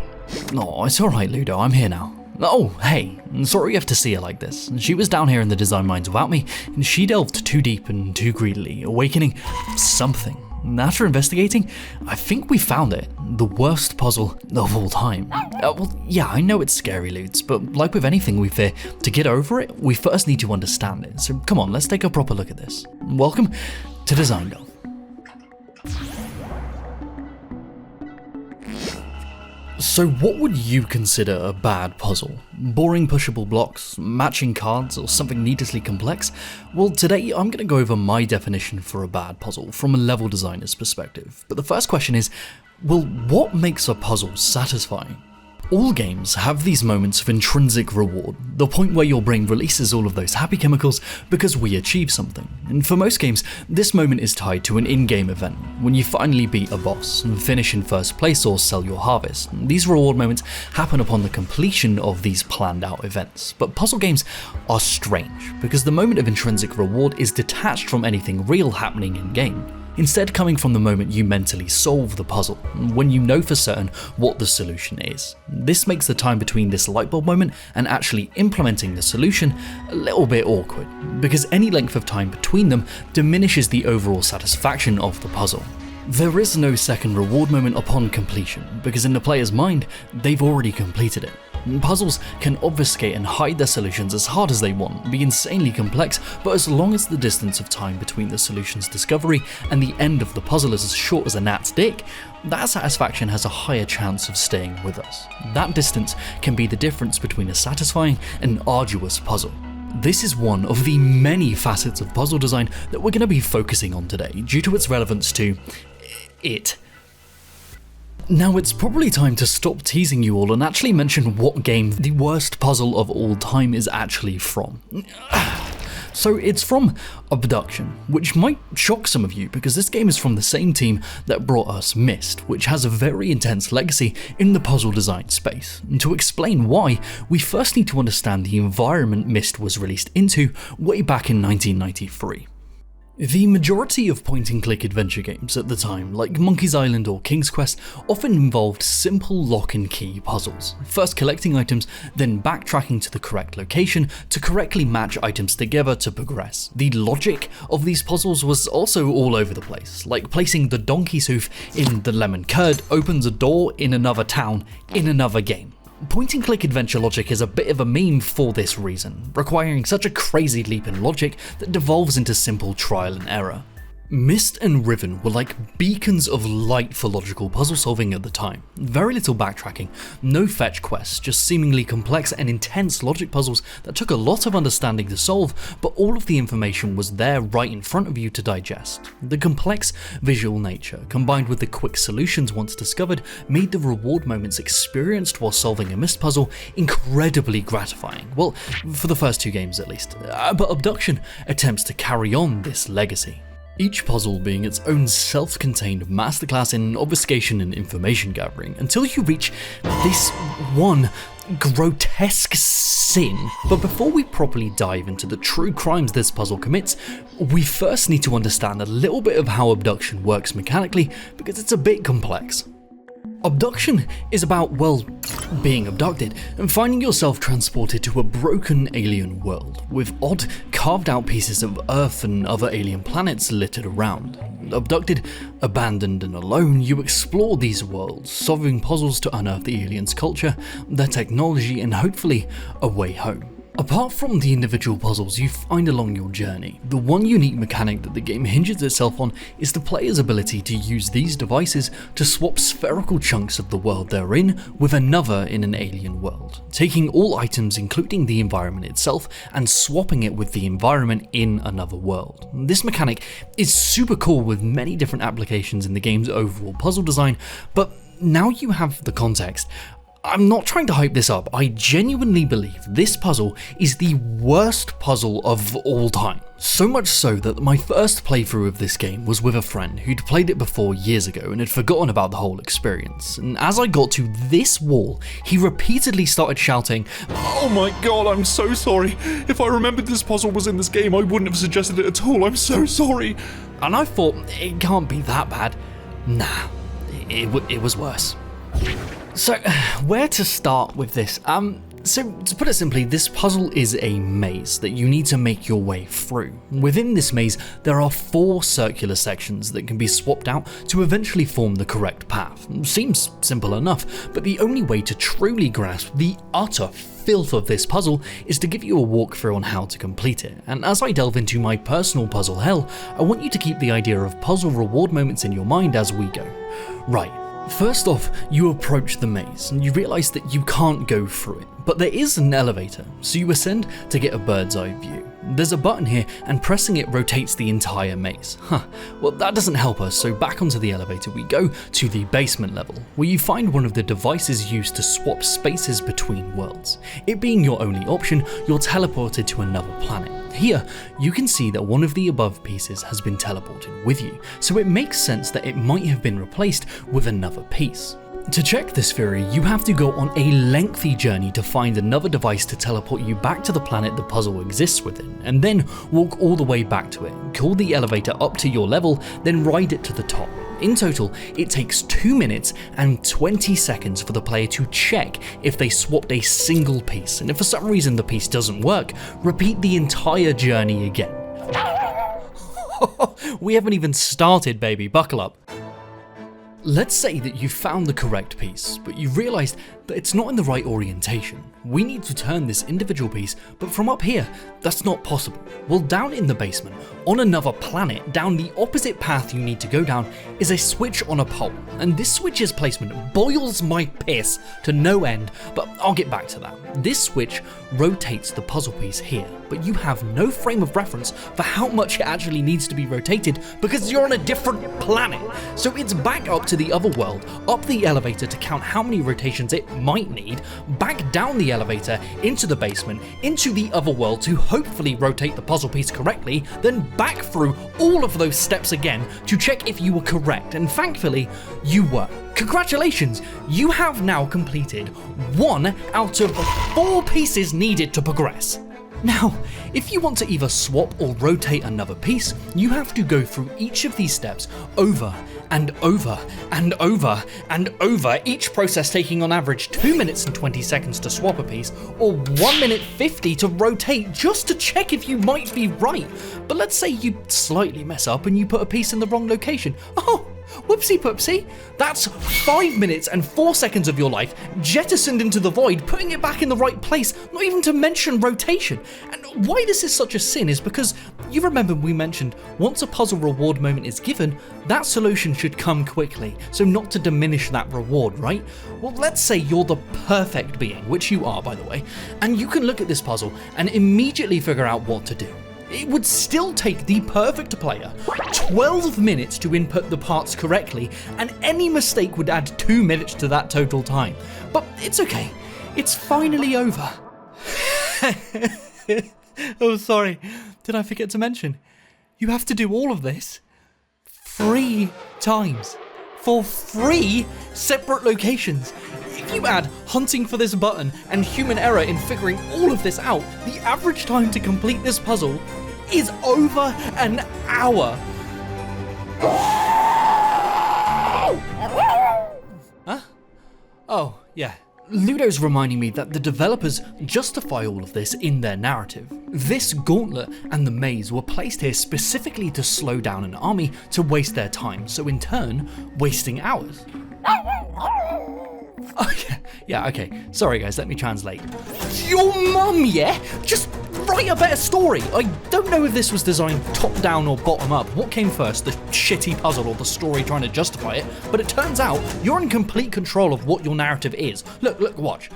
Oh, it's alright Ludo, I'm here now. Oh, hey, sorry you have to see her like this. She was down here in the design mines without me, and she delved too deep and too greedily, awakening something. After investigating, I think we found it. The worst puzzle of all time. Well, yeah, I know it's scary, Ludes, but like with anything we fear, to get over it, we first need to understand it. So come on, let's take a proper look at this. Welcome to Design Delve. So what would you consider a bad puzzle? Boring pushable blocks, matching cards, or something needlessly complex? Well, today I'm going to go over my definition for a bad puzzle from a level designer's perspective. But the first question is, well, what makes a puzzle satisfying? All games have these moments of intrinsic reward, the point where your brain releases all of those happy chemicals because we achieve something. And for most games, this moment is tied to an in-game event, when you finally beat a boss and finish in first place or sell your harvest. These reward moments happen upon the completion of these planned out events. But puzzle games are strange, because the moment of intrinsic reward is detached from anything real happening in-game. Instead coming from the moment you mentally solve the puzzle, when you know for certain what the solution is. This makes the time between this lightbulb moment and actually implementing the solution a little bit awkward, because any length of time between them diminishes the overall satisfaction of the puzzle. There is no second reward moment upon completion, because in the player's mind, they've already completed it. Puzzles can obfuscate and hide their solutions as hard as they want, be insanely complex, but as long as the distance of time between the solution's discovery and the end of the puzzle is as short as a gnat's dick, that satisfaction has a higher chance of staying with us. That distance can be the difference between a satisfying and arduous puzzle. This is one of the many facets of puzzle design that we're going to be focusing on today, due to its relevance to it. Now it's probably time to stop teasing you all and actually mention what game the worst puzzle of all time is actually from. So it's from Abduction, which might shock some of you because this game is from the same team that brought us Myst, which has a very intense legacy in the puzzle design space. And to explain why, we first need to understand the environment Myst was released into way back in 1993. The majority of point-and-click adventure games at the time, like Monkey's Island or King's Quest, often involved simple lock-and-key puzzles. First collecting items, then backtracking to the correct location to correctly match items together to progress. The logic of these puzzles was also all over the place, like placing the donkey's hoof in the lemon curd opens a door in another town in another game. Point-and-click adventure logic is a bit of a meme for this reason, requiring such a crazy leap in logic that devolves into simple trial and error. Myst and Riven were like beacons of light for logical puzzle solving at the time. Very little backtracking, no fetch quests, just seemingly complex and intense logic puzzles that took a lot of understanding to solve, but all of the information was there right in front of you to digest. The complex visual nature, combined with the quick solutions once discovered, made the reward moments experienced while solving a Myst puzzle incredibly gratifying. Well, for the first two games at least. But Abduction attempts to carry on this legacy. Each puzzle being its own self-contained masterclass in obfuscation and information gathering, until you reach this one grotesque sin. But before we properly dive into the true crimes this puzzle commits, we first need to understand a little bit of how Abduction works mechanically, because it's a bit complex. Abduction is about, well, being abducted and finding yourself transported to a broken alien world with odd carved out pieces of Earth and other alien planets littered around. Abducted, abandoned and alone, you explore these worlds, solving puzzles to unearth the aliens' culture, their technology and hopefully a way home. Apart from the individual puzzles you find along your journey, the one unique mechanic that the game hinges itself on is the player's ability to use these devices to swap spherical chunks of the world they're in with another in an alien world, taking all items including the environment itself and swapping it with the environment in another world. This mechanic is super cool with many different applications in the game's overall puzzle design, but now you have the context. I'm not trying to hype this up, I genuinely believe this puzzle is the worst puzzle of all time. So much so that my first playthrough of this game was with a friend who'd played it before years ago and had forgotten about the whole experience. And as I got to this wall, he repeatedly started shouting, "Oh my god, I'm so sorry. If I remembered this puzzle was in this game, I wouldn't have suggested it at all. I'm so sorry." And I thought, it can't be that bad. Nah, it was worse. So, where to start with this? So to put it simply, this puzzle is a maze that you need to make your way through. Within this maze, there are 4 circular sections that can be swapped out to eventually form the correct path. Seems simple enough, but the only way to truly grasp the utter filth of this puzzle is to give you a walkthrough on how to complete it. And as I delve into my personal puzzle hell, I want you to keep the idea of puzzle reward moments in your mind as we go. Right. First off, you approach the maze and you realise that you can't go through it, but there is an elevator, so you ascend to get a bird's eye view. There's a button here and pressing it rotates the entire maze. Well that doesn't help us, so back onto the elevator we go to the basement level, where you find one of the devices used to swap spaces between worlds. It being your only option, you're teleported to another planet. Here, you can see that one of the above pieces has been teleported with you, so it makes sense that it might have been replaced with another piece. To check this theory, you have to go on a lengthy journey to find another device to teleport you back to the planet the puzzle exists within, and then walk all the way back to it, call the elevator up to your level, then ride it to the top. In total, it takes 2 minutes and 20 seconds for the player to check if they swapped a single piece, and if for some reason the piece doesn't work, repeat the entire journey again. We haven't even started, baby, buckle up. Let's say that you found the correct piece, but you realised that it's not in the right orientation. We need to turn this individual piece, but from up here, that's not possible. Well, down in the basement, on another planet, down the opposite path you need to go down, is a switch on a pole, and this switch's placement boils my piss to no end, but I'll get back to that. This switch rotates the puzzle piece here, but you have no frame of reference for how much it actually needs to be rotated because you're on a different planet. So it's back up to the other world, up the elevator to count how many rotations it might need, back down the elevator, into the basement, into the other world to hopefully rotate the puzzle piece correctly, then back through all of those steps again to check if you were correct, and thankfully, you were. Congratulations, you have now completed 1 out of 4 pieces needed to progress. Now, if you want to either swap or rotate another piece, you have to go through each of these steps over and over and over and over, each process taking on average 2 minutes and 20 seconds to swap a piece, or 1 minute 50 to rotate just to check if you might be right. But let's say you slightly mess up and you put a piece in the wrong location. Oh, whoopsie poopsie. That's 5 minutes and 4 seconds of your life jettisoned into the void, putting it back in the right place, not even to mention rotation. And why this is such a sin is because you remember we mentioned once a puzzle reward moment is given, that solution should come quickly, so not to diminish that reward, right? Well, let's say you're the perfect being, which you are by the way, and you can look at this puzzle and immediately figure out what to do. It would still take the perfect player 12 minutes to input the parts correctly, and any mistake would add 2 minutes to that total time. But it's okay, it's finally over. Oh, sorry, did I forget to mention? You have to do all of this 3 times, for 3 separate locations. If you add hunting for this button and human error in figuring all of this out, the average time to complete this puzzle is over an hour. Huh? Oh, yeah. Ludo's reminding me that the developers justify all of this in their narrative. This gauntlet and the maze were placed here specifically to slow down an army to waste their time, so in turn, wasting hours. Oh yeah, okay. Sorry guys, let me translate. Your mum, yeah? Just write a better story. I don't know if this was designed top down or bottom up. What came first, the shitty puzzle or the story trying to justify it? But it turns out you're in complete control of what your narrative is. Look, watch.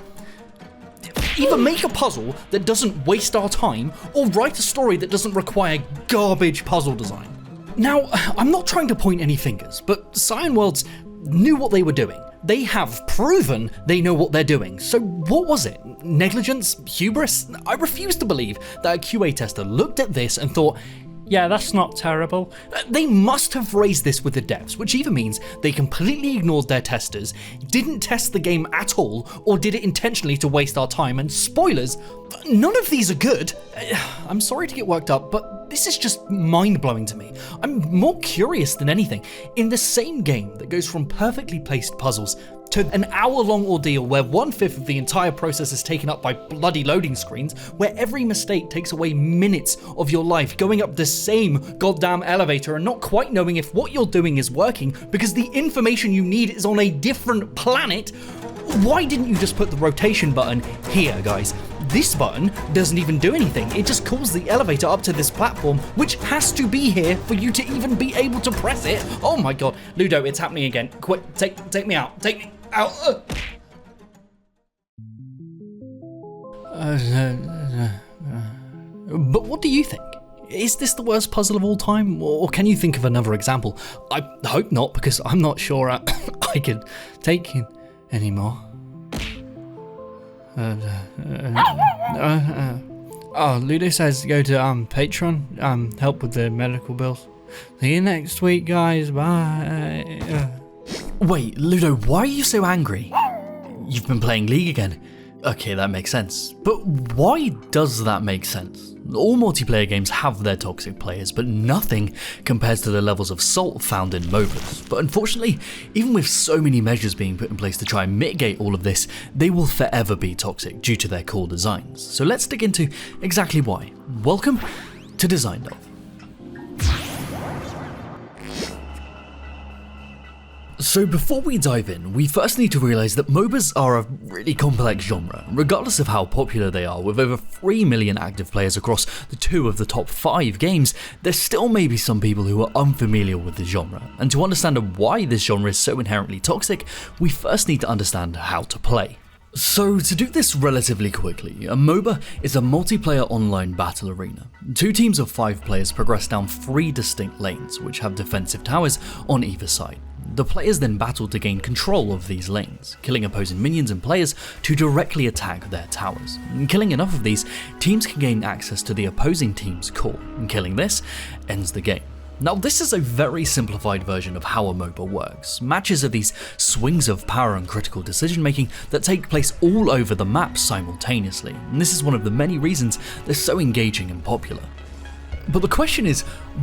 Either make a puzzle that doesn't waste our time, or write a story that doesn't require garbage puzzle design. Now, I'm not trying to point any fingers, but Cyan Worlds knew what they were doing. They have proven they know what they're doing. So what was it? Negligence? Hubris? I refuse to believe that a QA tester looked at this and thought, yeah, that's not terrible. They must have raised this with the devs, which either means they completely ignored their testers, didn't test the game at all, or did it intentionally to waste our time. And spoilers, none of these are good. I'm sorry to get worked up, but this is just mind-blowing to me. I'm more curious than anything. In the same game that goes from perfectly placed puzzles to an hour-long ordeal where 1/5 of the entire process is taken up by bloody loading screens, where every mistake takes away minutes of your life, going up the same goddamn elevator and not quite knowing if what you're doing is working because the information you need is on a different planet. Why didn't you just put the rotation button here, guys? This button doesn't even do anything. It just calls the elevator up to this platform, which has to be here for you to even be able to press it. Oh my god, Ludo, it's happening again. Quick, take me out. Take me out. But what do you think? Is this the worst puzzle of all time, or can you think of another example? I hope not, because I'm not sure I can take it anymore. Ludo says go to Patreon, help with the medical bills. See you next week, guys. Bye. Wait, Ludo, why are you so angry? You've been playing League again. Okay, that makes sense. But why does that make sense? All multiplayer games have their toxic players, but nothing compares to the levels of salt found in MOBAs. But unfortunately, even with so many measures being put in place to try and mitigate all of this, they will forever be toxic due to their core designs. So let's dig into exactly why. Welcome to Design Delve. So before we dive in, we first need to realise that MOBAs are a really complex genre, regardless of how popular they are. With over 3 million active players across the 2 of the top 5 games, there still may be some people who are unfamiliar with the genre, and to understand why this genre is so inherently toxic, we first need to understand how to play. So to do this relatively quickly, a MOBA is a multiplayer online battle arena. 2 teams of 5 players progress down 3 distinct lanes, which have defensive towers on either side. The players then battle to gain control of these lanes, killing opposing minions and players to directly attack their towers. And killing enough of these, teams can gain access to the opposing team's core, and killing this ends the game. Now this is a very simplified version of how a MOBA works. Matches are these swings of power and critical decision making that take place all over the map simultaneously, and this is one of the many reasons they're so engaging and popular. But the question is,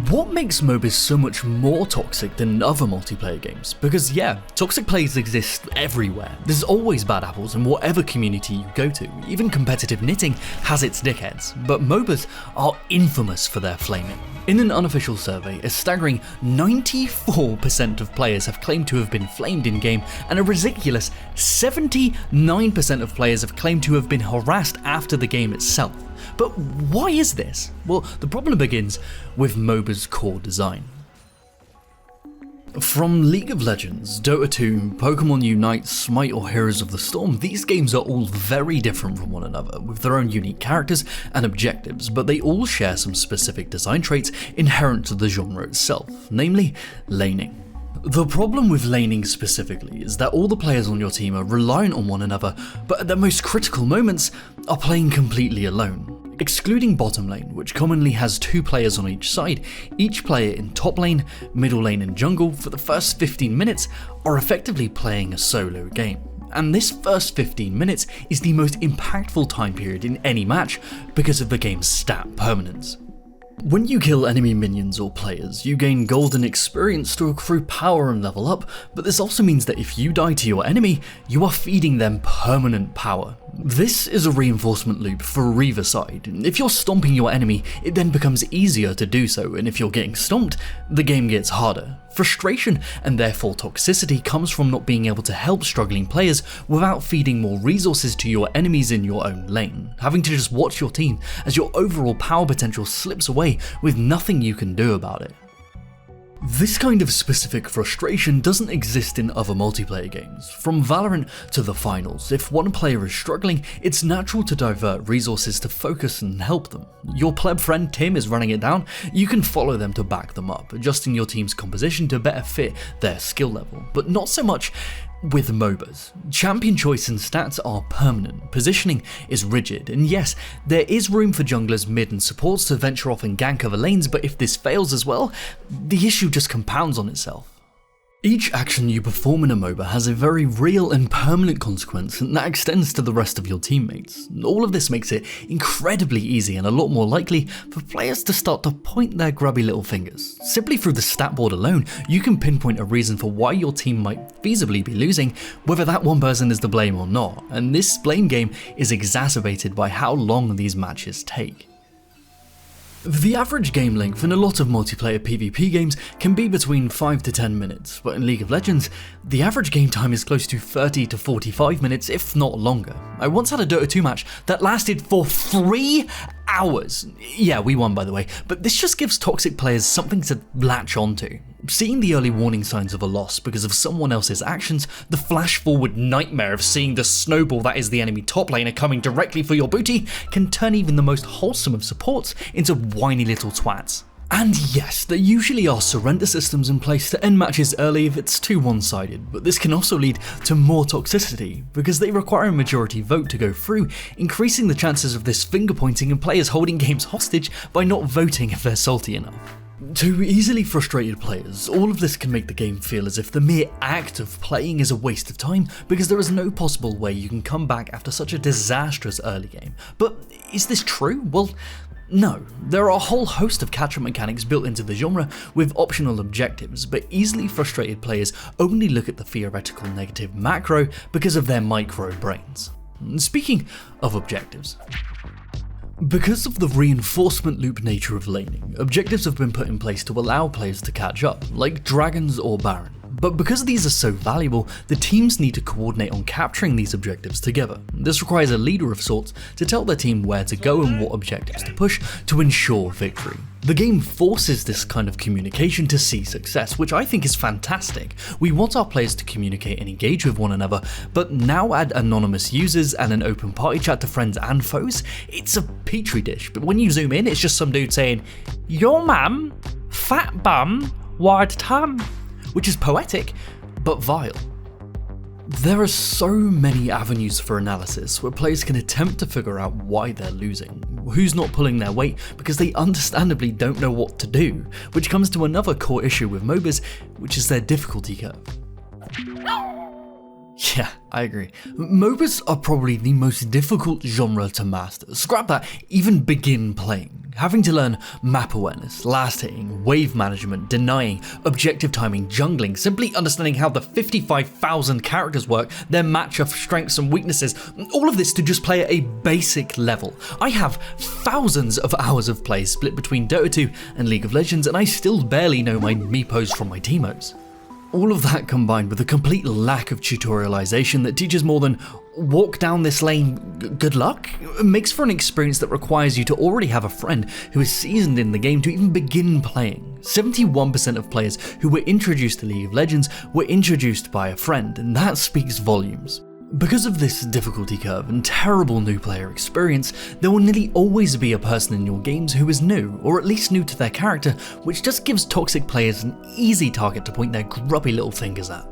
what makes MOBAs so much more toxic than other multiplayer games? Because yeah, toxic players exist everywhere. There's always bad apples in whatever community you go to. Even competitive knitting has its dickheads, but MOBAs are infamous for their flaming. In an unofficial survey, a staggering 94% of players have claimed to have been flamed in-game, and a ridiculous 79% of players have claimed to have been harassed after the game itself. But why is this? Well, the problem begins with MOBA's core design. From League of Legends, Dota 2, Pokémon Unite, Smite or Heroes of the Storm, these games are all very different from one another, with their own unique characters and objectives, but they all share some specific design traits inherent to the genre itself, namely laning. The problem with laning specifically is that all the players on your team are reliant on one another, but at their most critical moments are playing completely alone. Excluding bottom lane, which commonly has 2 players on each side, each player in top lane, middle lane and jungle for the first 15 minutes are effectively playing a solo game. And this first 15 minutes is the most impactful time period in any match because of the game's stat permanence. When you kill enemy minions or players, you gain golden experience to accrue power and level up, but this also means that if you die to your enemy, you are feeding them permanent power. This is a reinforcement loop for either side. If you're stomping your enemy, it then becomes easier to do so, and if you're getting stomped, the game gets harder. Frustration, and therefore toxicity, comes from not being able to help struggling players without feeding more resources to your enemies in your own lane, having to just watch your team as your overall power potential slips away with nothing you can do about it. This kind of specific frustration doesn't exist in other multiplayer games. From Valorant to the finals, if one player is struggling, it's natural to divert resources to focus and help them. Your pleb friend Tim is running it down, you can follow them to back them up, adjusting your team's composition to better fit their skill level, but not so much with MOBAs. Champion choice and stats are permanent, positioning is rigid, and yes, there is room for junglers, mid and supports to venture off and gank other lanes, but if this fails as well, the issue just compounds on itself. Each action you perform in a MOBA has a very real and permanent consequence, and that extends to the rest of your teammates. All of this makes it incredibly easy and a lot more likely for players to start to point their grubby little fingers. Simply through the stat board alone, you can pinpoint a reason for why your team might feasibly be losing, whether that one person is to blame or not, and this blame game is exacerbated by how long these matches take. The average game length in a lot of multiplayer PvP games can be between 5 to 10 minutes, but in League of Legends, the average game time is close to 30 to 45 minutes, if not longer. I once had a Dota 2 match that lasted for 3 hours. Yeah, we won by the way, but this just gives toxic players something to latch onto. Seeing the early warning signs of a loss because of someone else's actions, the flash forward nightmare of seeing the snowball that is the enemy top laner coming directly for your booty can turn even the most wholesome of supports into whiny little twats. And yes, there usually are surrender systems in place to end matches early if it's too one-sided, but this can also lead to more toxicity, because they require a majority vote to go through, increasing the chances of this finger pointing and players holding games hostage by not voting if they're salty enough. To easily frustrated players, all of this can make the game feel as if the mere act of playing is a waste of time, because there is no possible way you can come back after such a disastrous early game. But is this true? Well, no. There are a whole host of catch-up mechanics built into the genre with optional objectives, but easily frustrated players only look at the theoretical negative macro because of their micro brains. Speaking of objectives, because of the reinforcement loop nature of laning, objectives have been put in place to allow players to catch up, like Dragons or Baron. But because these are so valuable, the teams need to coordinate on capturing these objectives together. This requires a leader of sorts to tell their team where to go and what objectives to push to ensure victory. The game forces this kind of communication to see success, which I think is fantastic. We want our players to communicate and engage with one another, but now add anonymous users and an open party chat to friends and foes, it's a petri dish. But when you zoom in, it's just some dude saying, "Your mum, fat bum, wide tum," which is poetic, but vile. There are so many avenues for analysis where players can attempt to figure out why they're losing, who's not pulling their weight because they understandably don't know what to do, which comes to another core issue with MOBAs, which is their difficulty curve. Yeah, I agree. MOBAs are probably the most difficult genre to master. Scrap that, even begin playing. Having to learn map awareness, last hitting, wave management, denying, objective timing, jungling, simply understanding how the 55,000 characters work, their matchup strengths and weaknesses, all of this to just play at a basic level. I have thousands of hours of play split between Dota 2 and League of Legends, and I still barely know my meepos from my teamos. All of that combined with a complete lack of tutorialization that teaches more than walk down this lane, good luck, makes for an experience that requires you to already have a friend who is seasoned in the game to even begin playing. 71% of players who were introduced to League of Legends were introduced by a friend, and that speaks volumes. Because of this difficulty curve and terrible new player experience, there will nearly always be a person in your games who is new, or at least new to their character, which just gives toxic players an easy target to point their grubby little fingers at.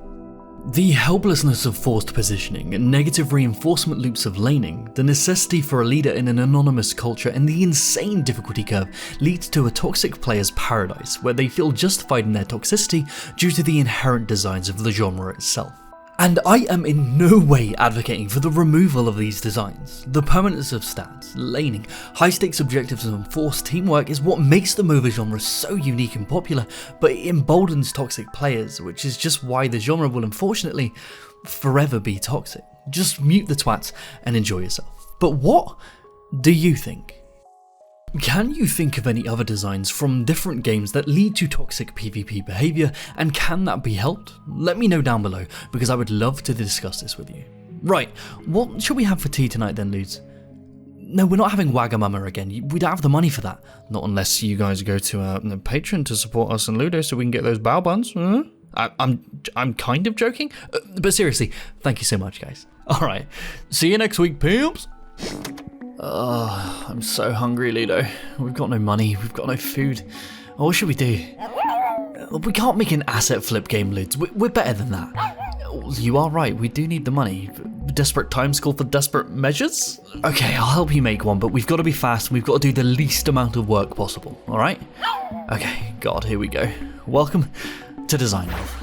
The helplessness of forced positioning and negative reinforcement loops of laning, the necessity for a leader in an anonymous culture, and the insane difficulty curve leads to a toxic player's paradise where they feel justified in their toxicity due to the inherent designs of the genre itself. And I am in no way advocating for the removal of these designs. The permanence of stats, laning, high-stakes objectives and enforced teamwork is what makes the MOBA genre so unique and popular, but it emboldens toxic players, which is just why the genre will unfortunately forever be toxic. Just mute the twats and enjoy yourself. But what do you think? Can you think of any other designs from different games that lead to toxic PvP behaviour, and can that be helped? Let me know down below, because I would love to discuss this with you. Right, what should we have for tea tonight then, Ludes? No, we're not having Wagamama again. We don't have the money for that. Not unless you guys go to Patreon to support us and Ludo so we can get those bao buns. I'm kind of joking, but seriously, thank you so much, guys. Alright, see you next week, pimps! I'm so hungry, Ludo. We've got no money, we've got no food. What should we do? We can't make an asset flip game, Ludes. We're better than that. You are right, we do need the money. Desperate times call for desperate measures? Okay, I'll help you make one, but we've got to be fast and we've got to do the least amount of work possible, alright? Okay, God, here we go. Welcome to Design Delve.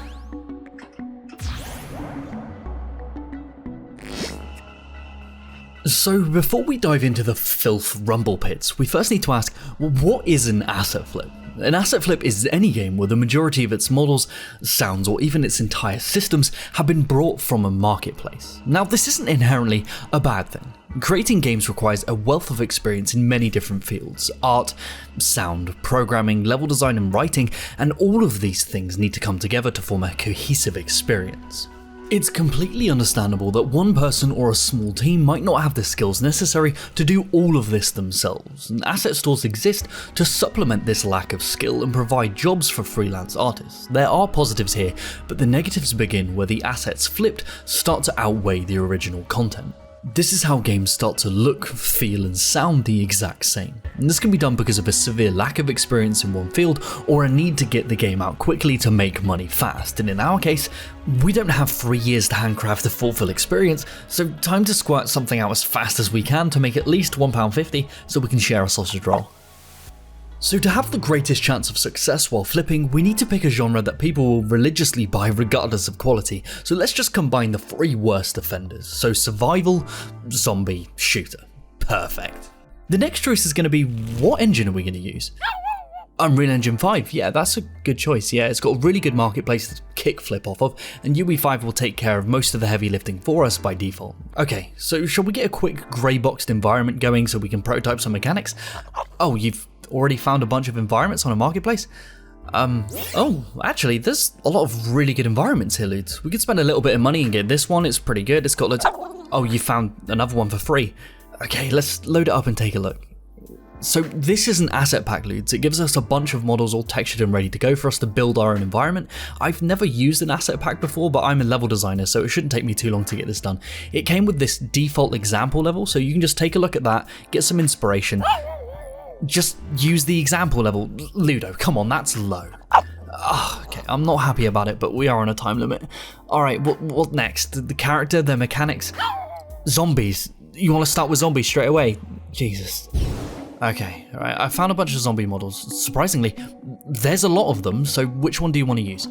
So before we dive into the filth rumble pits, we first need to ask, what is an asset flip? An asset flip is any game where the majority of its models, sounds, or even its entire systems have been brought from a marketplace. Now, this isn't inherently a bad thing. Creating games requires a wealth of experience in many different fields: art, sound, programming, level design, and writing, and all of these things need to come together to form a cohesive experience. It's completely understandable that one person or a small team might not have the skills necessary to do all of this themselves, and asset stores exist to supplement this lack of skill and provide jobs for freelance artists. There are positives here, but the negatives begin where the assets flipped start to outweigh the original content. This is how games start to look, feel, and sound the exact same. And this can be done because of a severe lack of experience in one field or a need to get the game out quickly to make money fast. And in our case, we don't have 3 years to handcraft a full experience, so time to squirt something out as fast as we can to make at least £1.50 so we can share a sausage roll. So to have the greatest chance of success while flipping, we need to pick a genre that people will religiously buy regardless of quality. So let's just combine the 3 worst offenders. So survival, zombie, shooter. Perfect. The next choice is going to be, what engine are we going to use? Unreal Engine 5, yeah, that's a good choice. Yeah, it's got a really good marketplace to kick flip off of, and UE5 will take care of most of the heavy lifting for us by default. Okay, so shall we get a quick grey boxed environment going so we can prototype some mechanics? Oh, you've already found a bunch of environments on a marketplace? Oh, actually, there's a lot of really good environments here, Ludes. We could spend a little bit of money and get this one. It's pretty good. It's got loads. Oh, you found another one for free. Okay, let's load it up and take a look. So this is an asset pack, Ludes. It gives us a bunch of models all textured and ready to go for us to build our own environment. I've never used an asset pack before, but I'm a level designer, so it shouldn't take me too long to get this done. It came with this default example level, so you can just take a look at that, get some inspiration. Just use the example level. Ludo, come on, that's low. Okay, I'm not happy about it, but we are on a time limit. Alright, what next? The character, the mechanics? Zombies. You want to start with zombies straight away? Jesus. Okay, alright, I found a bunch of zombie models. Surprisingly, there's a lot of them, so which one do you want to use?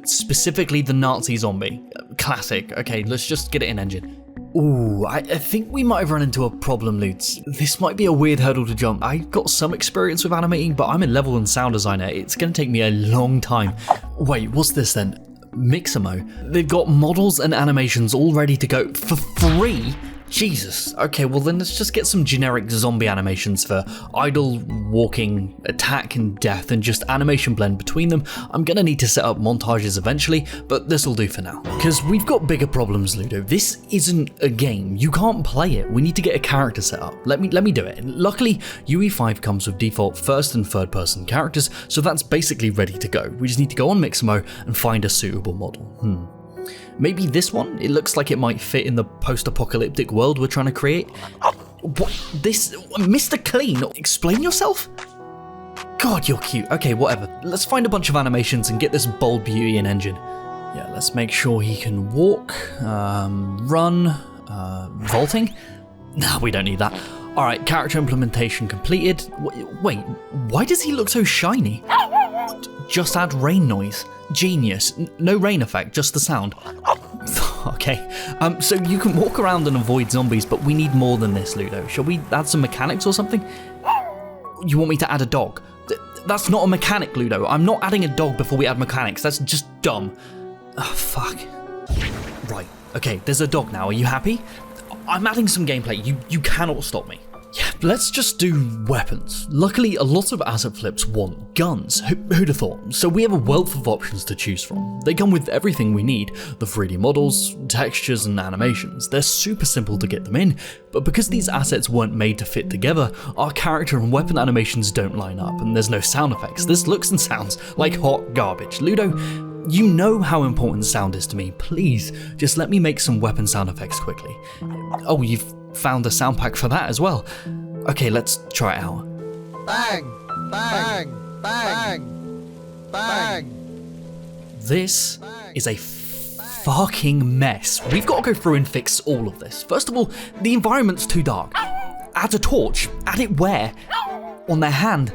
Specifically the Nazi zombie. Classic. Okay, let's just get it in engine. Ooh, I think we might have run into a problem, Ludes. This might be a weird hurdle to jump. I've got some experience with animating, but I'm a level and sound designer. It's going to take me a long time. Wait, what's this then? Mixamo. They've got models and animations all ready to go for free? Jesus. Okay, well then let's just get some generic zombie animations for idle, walking, attack, and death, and just animation blend between them. I'm gonna need to set up montages eventually, but this'll do for now. Because we've got bigger problems, Ludo. This isn't a game. You can't play it. We need to get a character set up. Let me do it. Luckily, UE5 comes with default first and third person characters, so that's basically ready to go. We just need to go on Mixamo and find a suitable model. Maybe this one? It looks like it might fit in the post-apocalyptic world we're trying to create. What? This? Mr. Clean? Explain yourself? God, you're cute. Okay, whatever. Let's find a bunch of animations and get this bold beauty in engine. Yeah, let's make sure he can walk, run, vaulting. Nah, we don't need that. Alright, character implementation completed. Wait, why does he look so shiny? Just add rain noise. Genius. No rain effect, just the sound. Okay, so you can walk around and avoid zombies, but we need more than this, Ludo. Shall we add some mechanics or something? You want me to add a dog? That's not a mechanic, Ludo. I'm not adding a dog before we add mechanics. That's just dumb. Oh, fuck. Right, okay, there's a dog now. Are you happy? I'm adding some gameplay. You cannot stop me. Yeah, let's just do weapons. Luckily, a lot of asset flips want guns. Who'd have thought? So we have a wealth of options to choose from. They come with everything we need, the 3D models, textures, and animations. They're super simple to get them in, but because these assets weren't made to fit together, our character and weapon animations don't line up, and there's no sound effects. This looks and sounds like hot garbage. Ludo, you know how important sound is to me. Please, just let me make some weapon sound effects quickly. Oh, you've found a sound pack for that as well. Okay, let's try it out. Bang! Bang! Bang! Bang! This is a fucking mess. We've got to go through and fix all of this. First of all, the environment's too dark. Add a torch. Add it where? On their hand.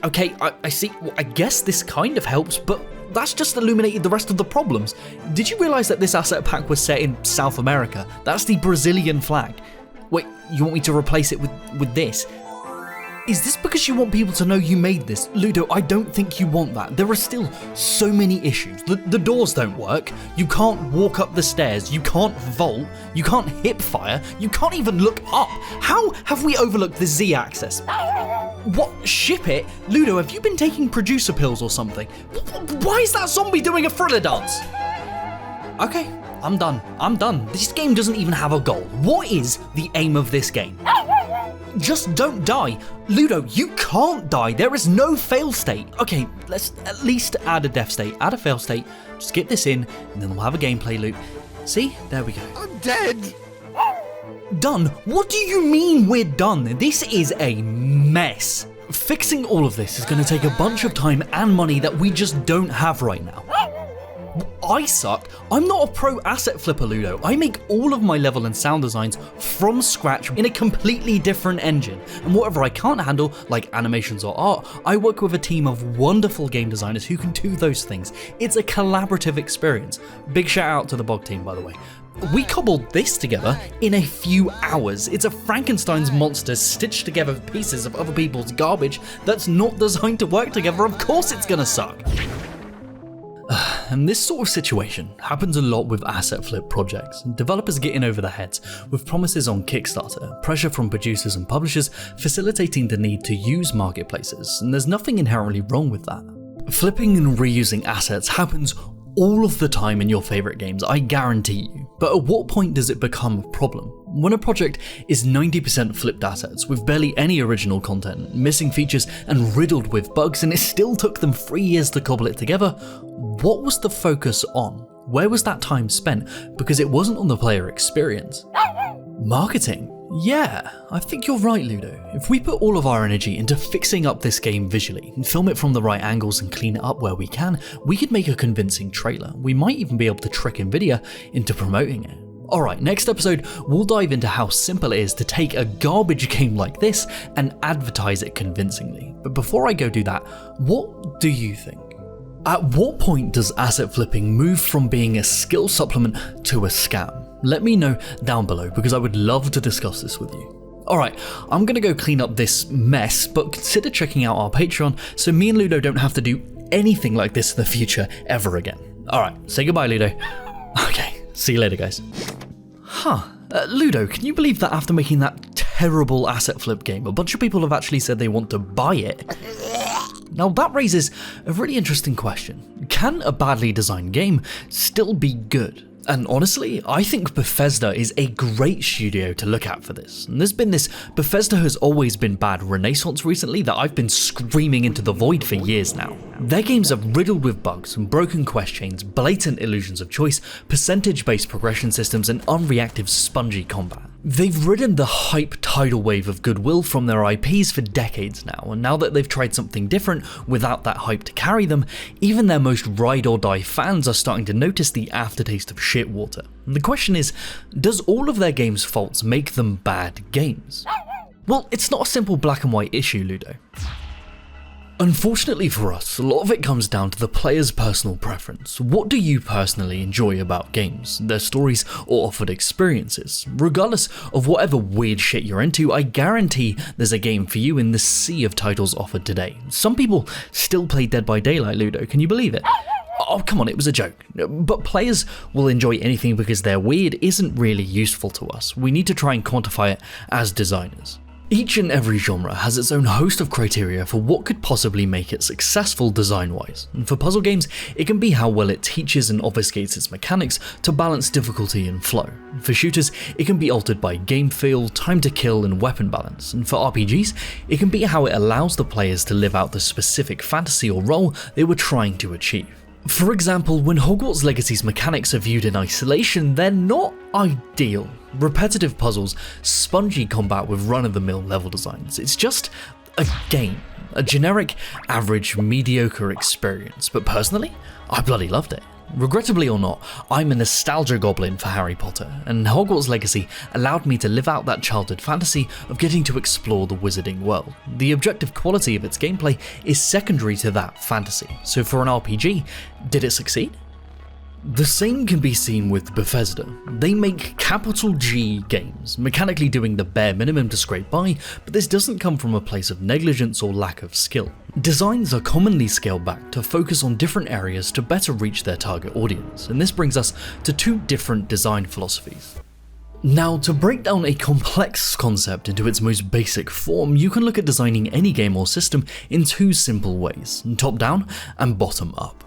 Okay, I see. Well, I guess this kind of helps, but that's just illuminated the rest of the problems. Did you realize that this asset pack was set in South America? That's the Brazilian flag. Wait, you want me to replace it with this? Is this because you want people to know you made this? Ludo, I don't think you want that. There are still so many issues. The doors don't work. You can't walk up the stairs. You can't vault. You can't hip fire. You can't even look up. How have we overlooked the Z-axis? What? Ship it? Ludo, have you been taking producer pills or something? Why is that zombie doing a thriller dance? Okay, I'm done. This game doesn't even have a goal. What is the aim of this game? Just don't die. Ludo, you can't die. There is no fail state. Okay, let's at least add a death state. Add a fail state. Just get this in, and then we'll have a gameplay loop. See? There we go. I'm dead! Done? What do you mean we're done? This is a mess. Fixing all of this is going to take a bunch of time and money that we just don't have right now. I suck. I'm not a pro asset flipper, Ludo. I make all of my level and sound designs from scratch in a completely different engine. And whatever I can't handle, like animations or art, I work with a team of wonderful game designers who can do those things. It's a collaborative experience. Big shout out to the Bog team, by the way. We cobbled this together in a few hours. It's a Frankenstein's monster stitched together pieces of other people's garbage that's not designed to work together. Of course it's gonna suck. And this sort of situation happens a lot with asset flip projects. Developers get in over their heads with promises on Kickstarter, pressure from producers and publishers facilitating the need to use marketplaces, and there's nothing inherently wrong with that. Flipping and reusing assets happens all of the time in your favorite games, I guarantee you. But at what point does it become a problem? When a project is 90% flipped assets with barely any original content, missing features and riddled with bugs, and it still took them 3 years to cobble it together, what was the focus on? Where was that time spent? Because it wasn't on the player experience. Marketing. Yeah, I think you're right, Ludo. If we put all of our energy into fixing up this game visually, and film it from the right angles and clean it up where we can, we could make a convincing trailer. We might even be able to trick Nvidia into promoting it. Alright, next episode, we'll dive into how simple it is to take a garbage game like this and advertise it convincingly. But before I go do that, what do you think? At what point does asset flipping move from being a skill supplement to a scam? Let me know down below because I would love to discuss this with you. Alright, I'm gonna go clean up this mess, but consider checking out our Patreon so me and Ludo don't have to do anything like this in the future ever again. Alright, say goodbye, Ludo. Okay, see you later, guys. Ludo, can you believe that after making that terrible asset flip game, a bunch of people have actually said they want to buy it? Now that raises a really interesting question. Can a badly designed game still be good? And honestly, I think Bethesda is a great studio to look at for this. And there's been this Bethesda has always been bad renaissance recently that I've been screaming into the void for years now. Their games are riddled with bugs and broken quest chains, blatant illusions of choice, percentage-based progression systems, and unreactive spongy combat. They've ridden the hype tidal wave of goodwill from their IPs for decades now, and now that they've tried something different without that hype to carry them, even their most ride or die fans are starting to notice the aftertaste of shit water. And the question is, does all of their games' faults make them bad games? Well, it's not a simple black and white issue, Ludo. Unfortunately for us, a lot of it comes down to the player's personal preference. What do you personally enjoy about games, their stories or offered experiences? Regardless of whatever weird shit you're into, I guarantee there's a game for you in the sea of titles offered today. Some people still play Dead by Daylight, Ludo, can you believe it? Oh, come on, it was a joke. But players will enjoy anything because their weird isn't really useful to us. We need to try and quantify it as designers. Each and every genre has its own host of criteria for what could possibly make it successful design-wise. And for puzzle games, it can be how well it teaches and obfuscates its mechanics to balance difficulty and flow. For shooters, it can be altered by game feel, time to kill, and weapon balance. And for RPGs, it can be how it allows the players to live out the specific fantasy or role they were trying to achieve. For example, when Hogwarts Legacy's mechanics are viewed in isolation, they're not ideal. Repetitive puzzles, spongy combat with run-of-the-mill level designs. It's just a game. A generic, average, mediocre experience. But personally, I bloody loved it. Regrettably or not, I'm a nostalgia goblin for Harry Potter, and Hogwarts Legacy allowed me to live out that childhood fantasy of getting to explore the wizarding world. The objective quality of its gameplay is secondary to that fantasy, so for an RPG, did it succeed? The same can be seen with Bethesda. They make capital G games, mechanically doing the bare minimum to scrape by, but this doesn't come from a place of negligence or lack of skill. Designs are commonly scaled back to focus on different areas to better reach their target audience, and this brings us to two different design philosophies. Now, to break down a complex concept into its most basic form, you can look at designing any game or system in two simple ways, top-down and bottom-up.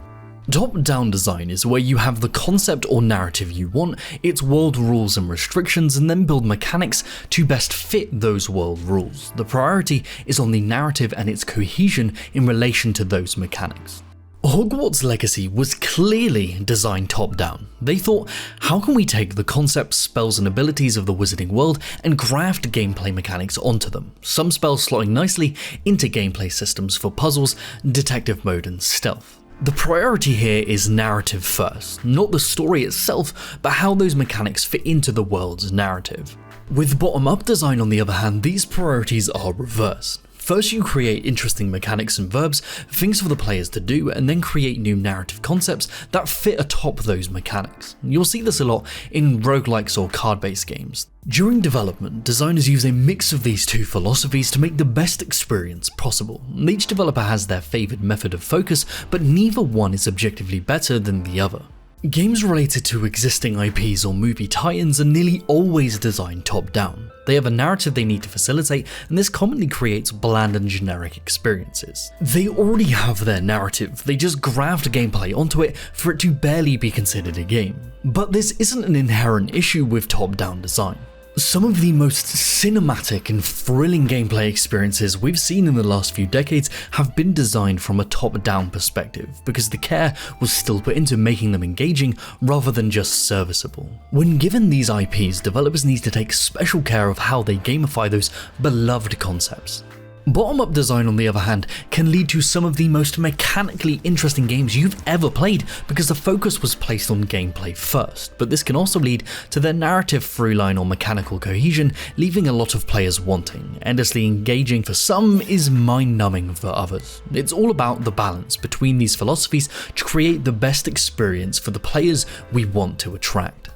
Top-down design is where you have the concept or narrative you want, its world rules and restrictions, and then build mechanics to best fit those world rules. The priority is on the narrative and its cohesion in relation to those mechanics. Hogwarts Legacy was clearly designed top-down. They thought, how can we take the concepts, spells and abilities of the wizarding world and graft gameplay mechanics onto them, some spells slotting nicely into gameplay systems for puzzles, detective mode and stealth. The priority here is narrative first, not the story itself, but how those mechanics fit into the world's narrative. With bottom-up design on the other hand, these priorities are reversed. First you create interesting mechanics and verbs, things for the players to do, and then create new narrative concepts that fit atop those mechanics. You'll see this a lot in roguelikes or card-based games. During development, designers use a mix of these two philosophies to make the best experience possible. Each developer has their favoured method of focus, but neither one is objectively better than the other. Games related to existing IPs or movie tie-ins are nearly always designed top-down. They have a narrative they need to facilitate, and this commonly creates bland and generic experiences. They already have their narrative, they just graft gameplay onto it for it to barely be considered a game. But this isn't an inherent issue with top-down design. Some of the most cinematic and thrilling gameplay experiences we've seen in the last few decades have been designed from a top-down perspective, because the care was still put into making them engaging rather than just serviceable. When given these IPs, developers need to take special care of how they gamify those beloved concepts. Bottom-up design, on the other hand, can lead to some of the most mechanically interesting games you've ever played because the focus was placed on gameplay first, but this can also lead to their narrative through-line or mechanical cohesion, leaving a lot of players wanting. Endlessly engaging for some is mind-numbing for others. It's all about the balance between these philosophies to create the best experience for the players we want to attract.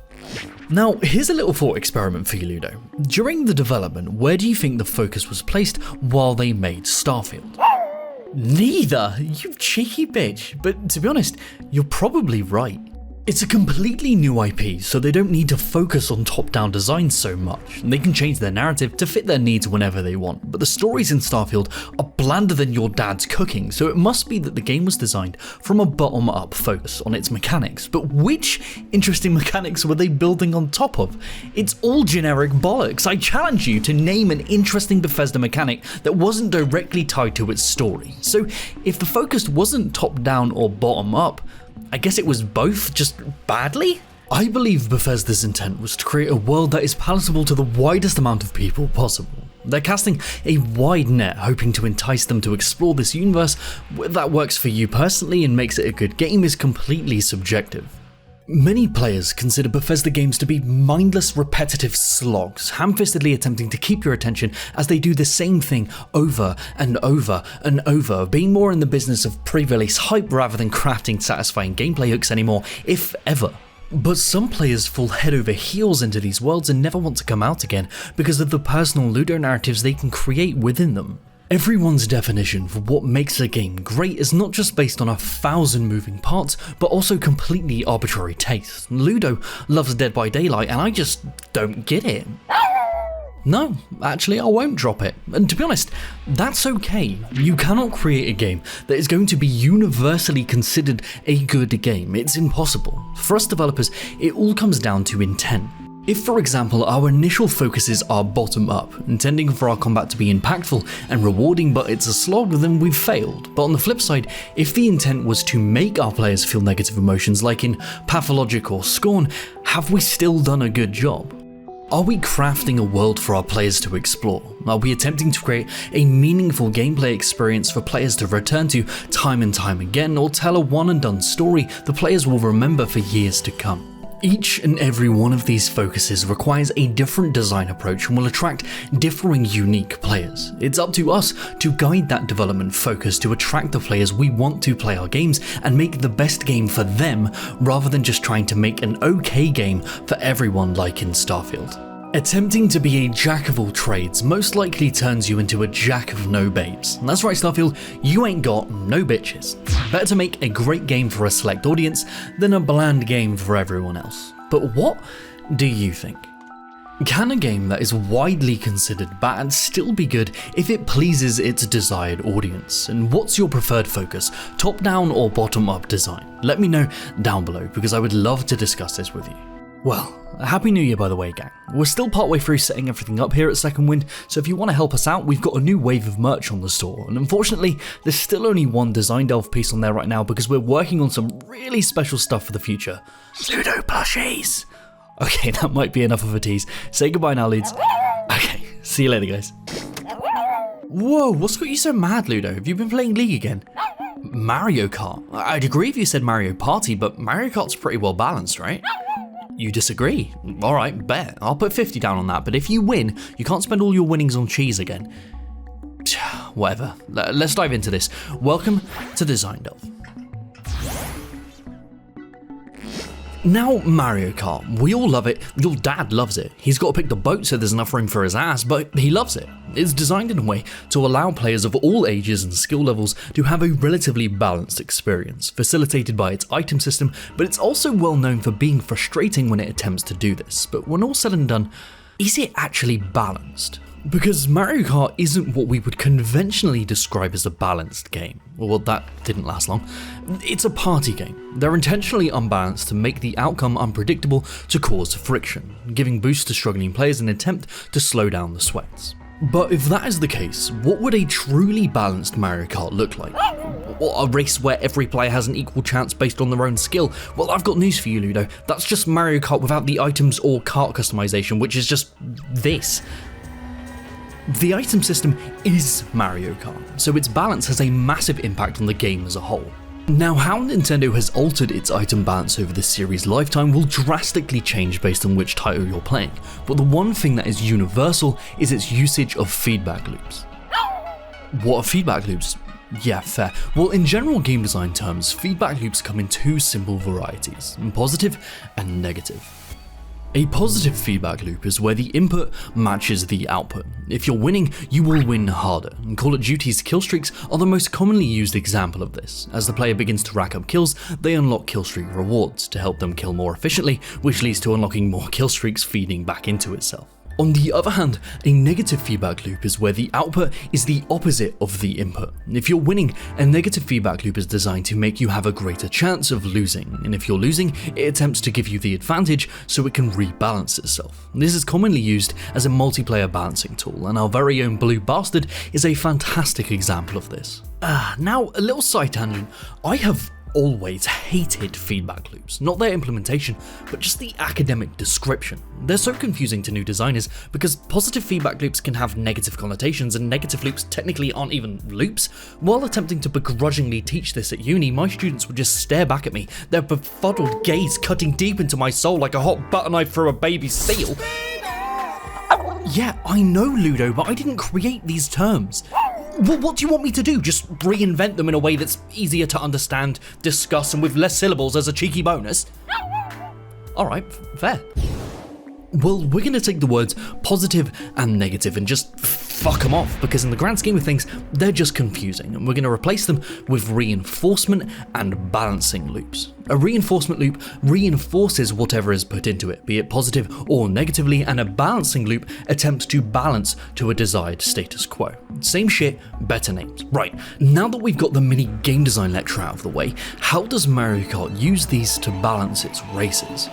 Now, here's a little thought experiment for you, Ludo. During the development, where do you think the focus was placed while they made Starfield? Neither, you cheeky bitch. But to be honest, you're probably right. It's a completely new IP, so they don't need to focus on top-down design so much. They can change their narrative to fit their needs whenever they want, but the stories in Starfield are blander than your dad's cooking, so it must be that the game was designed from a bottom-up focus on its mechanics. But which interesting mechanics were they building on top of? It's all generic bollocks. I challenge you to name an interesting Bethesda mechanic that wasn't directly tied to its story. So if the focus wasn't top-down or bottom-up, I guess it was both, just badly? I believe Bethesda's intent was to create a world that is palatable to the widest amount of people possible. They're casting a wide net, hoping to entice them to explore this universe. Whether that works for you personally and makes it a good game is completely subjective. Many players consider Bethesda games to be mindless, repetitive slogs, ham-fistedly attempting to keep your attention as they do the same thing over and over and over, being more in the business of pre-release hype rather than crafting satisfying gameplay hooks anymore, if ever. But some players fall head over heels into these worlds and never want to come out again because of the personal ludo narratives they can create within them. Everyone's definition for what makes a game great is not just based on 1,000 moving parts, but also completely arbitrary taste. Ludo loves Dead by Daylight and I just don't get it. No, actually I won't drop it. And to be honest, that's okay. You cannot create a game that is going to be universally considered a good game. It's impossible. For us developers, it all comes down to intent. If, for example, our initial focuses are bottom up, intending for our combat to be impactful and rewarding but it's a slog, then we've failed. But on the flip side, if the intent was to make our players feel negative emotions like in Pathologic or Scorn, have we still done a good job? Are we crafting a world for our players to explore? Are we attempting to create a meaningful gameplay experience for players to return to time and time again, or tell a one and done story the players will remember for years to come? Each and every one of these focuses requires a different design approach and will attract differing unique players. It's up to us to guide that development focus to attract the players we want to play our games and make the best game for them, rather than just trying to make an okay game for everyone like in Starfield. Attempting to be a jack of all trades most likely turns you into a jack of no babes. And that's right, Starfield, you ain't got no bitches. Better to make a great game for a select audience than a bland game for everyone else. But what do you think? Can a game that is widely considered bad still be good if it pleases its desired audience? And what's your preferred focus, top-down or bottom-up design? Let me know down below because I would love to discuss this with you. Well, Happy New Year by the way, gang. We're still partway through setting everything up here at Second Wind, so if you want to help us out, we've got a new wave of merch on the store, and unfortunately, there's still only one Design Delve piece on there right now because we're working on some really special stuff for the future. Ludo plushies! Okay, that might be enough of a tease. Say goodbye now, Ludes. Okay, see you later, guys. Whoa, what's got you so mad, Ludo? Have you been playing League again? Mario Kart? I'd agree if you said Mario Party, but Mario Kart's pretty well balanced, right? You disagree? Alright, bet. I'll put 50 down on that, but if you win, you can't spend all your winnings on cheese again. Whatever. Let's dive into this. Welcome to Design Delve. Now, Mario Kart. We all love it. Your dad loves it. He's got to pick the boat so there's enough room for his ass, but he loves it. It's designed in a way to allow players of all ages and skill levels to have a relatively balanced experience, facilitated by its item system, but it's also well known for being frustrating when it attempts to do this. But when all said and done, is it actually balanced? Because Mario Kart isn't what we would conventionally describe as a balanced game. Well, that didn't last long. It's a party game. They're intentionally unbalanced to make the outcome unpredictable to cause friction, giving boosts to struggling players in an attempt to slow down the sweats. But if that is the case, what would a truly balanced Mario Kart look like? A race where every player has an equal chance based on their own skill? Well, I've got news for you, Ludo. That's just Mario Kart without the items or kart customization, which is just this. The item system is Mario Kart, so its balance has a massive impact on the game as a whole. Now, how Nintendo has altered its item balance over the series' lifetime will drastically change based on which title you're playing, but the one thing that is universal is its usage of feedback loops. What are feedback loops? Yeah, fair. Well, in general game design terms, feedback loops come in two simple varieties, positive and negative. A positive feedback loop is where the input matches the output. If you're winning, you will win harder, and Call of Duty's kill streaks are the most commonly used example of this. As the player begins to rack up kills, they unlock kill streak rewards to help them kill more efficiently, which leads to unlocking more kill streaks feeding back into itself. On the other hand, a negative feedback loop is where the output is the opposite of the input. If you're winning, a negative feedback loop is designed to make you have a greater chance of losing, and if you're losing, it attempts to give you the advantage so it can rebalance itself. This is commonly used as a multiplayer balancing tool, and our very own Blue Bastard is a fantastic example of this. Now, a little side tangent. I have always hated feedback loops, not their implementation, but just the academic description. They're so confusing to new designers because positive feedback loops can have negative connotations and negative loops technically aren't even loops. While attempting to begrudgingly teach this at uni, my students would just stare back at me, their befuddled gaze cutting deep into my soul like a hot butter knife through a baby seal. Yeah, I know, Ludo, but I didn't create these terms. Well, what do you want me to do? Just reinvent them in a way that's easier to understand, discuss, and with less syllables as a cheeky bonus? Alright, fair. Well, we're going to take the words positive and negative and just fuck them off, because in the grand scheme of things, they're just confusing, and we're going to replace them with reinforcement and balancing loops. A reinforcement loop reinforces whatever is put into it, be it positive or negatively, and a balancing loop attempts to balance to a desired status quo. Same shit, better names. Right, now that we've got the mini game design lecture out of the way, how does Mario Kart use these to balance its races?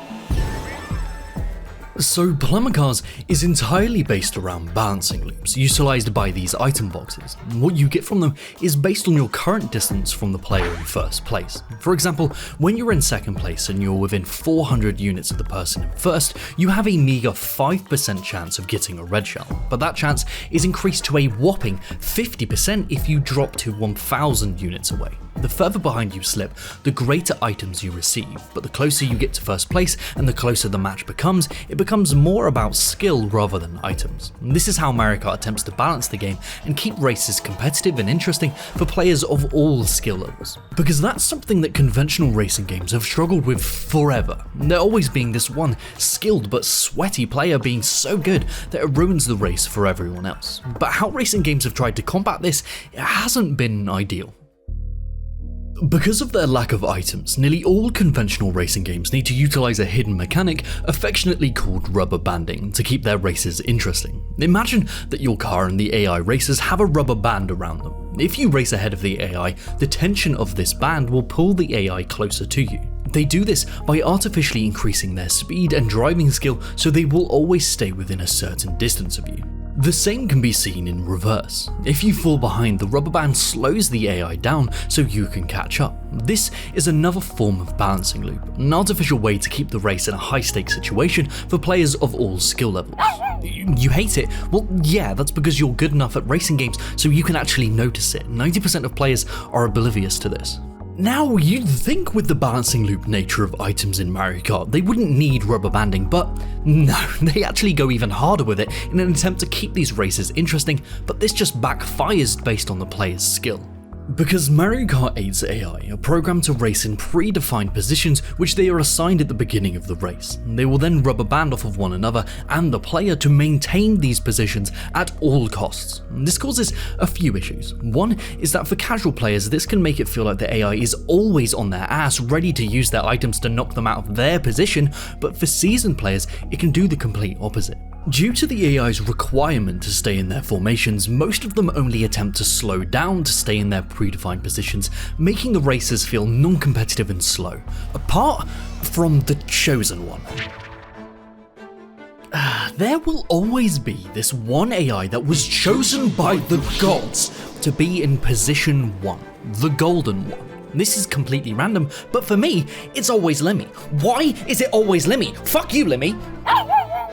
So Plumbercars is entirely based around balancing loops, utilised by these item boxes. What you get from them is based on your current distance from the player in first place. For example, when you're in second place and you're within 400 units of the person in first, you have a meager 5% chance of getting a red shell, but that chance is increased to a whopping 50% if you drop to 1000 units away. The further behind you slip, the greater items you receive, but the closer you get to first place and the closer the match becomes, it becomes more about skill rather than items. And this is how Mario Kart attempts to balance the game and keep races competitive and interesting for players of all skill levels. Because that's something that conventional racing games have struggled with forever. There always being this one skilled but sweaty player being so good that it ruins the race for everyone else. But how racing games have tried to combat this, it hasn't been ideal. Because of their lack of items, nearly all conventional racing games need to utilise a hidden mechanic affectionately called rubber banding to keep their races interesting. Imagine that your car and the AI racers have a rubber band around them. If you race ahead of the AI, the tension of this band will pull the AI closer to you. They do this by artificially increasing their speed and driving skill so they will always stay within a certain distance of you. The same can be seen in reverse. If you fall behind, the rubber band slows the AI down so you can catch up. This is another form of balancing loop, an artificial way to keep the race in a high-stakes situation for players of all skill levels. You hate it? Well, yeah, that's because you're good enough at racing games so you can actually notice it. 90% of players are oblivious to this. Now, you'd think with the balancing loop nature of items in Mario Kart, they wouldn't need rubber banding, but no, they actually go even harder with it in an attempt to keep these races interesting, but this just backfires based on the player's skill. Because Mario Kart 8's AI are programmed to race in predefined positions which they are assigned at the beginning of the race. They will then rubber band off of one another and the player to maintain these positions at all costs. This causes a few issues. One is that for casual players, this can make it feel like the AI is always on their ass, ready to use their items to knock them out of their position, but for seasoned players, it can do the complete opposite. Due to the AI's requirement to stay in their formations, most of them only attempt to slow down to stay in their predefined positions, making the racers feel non-competitive and slow, apart from the chosen one. There will always be this one AI that was chosen by the gods to be in position 1, the golden one. This is completely random, but for me, it's always Lemmy. Why is it always Lemmy? Fuck you, Lemmy!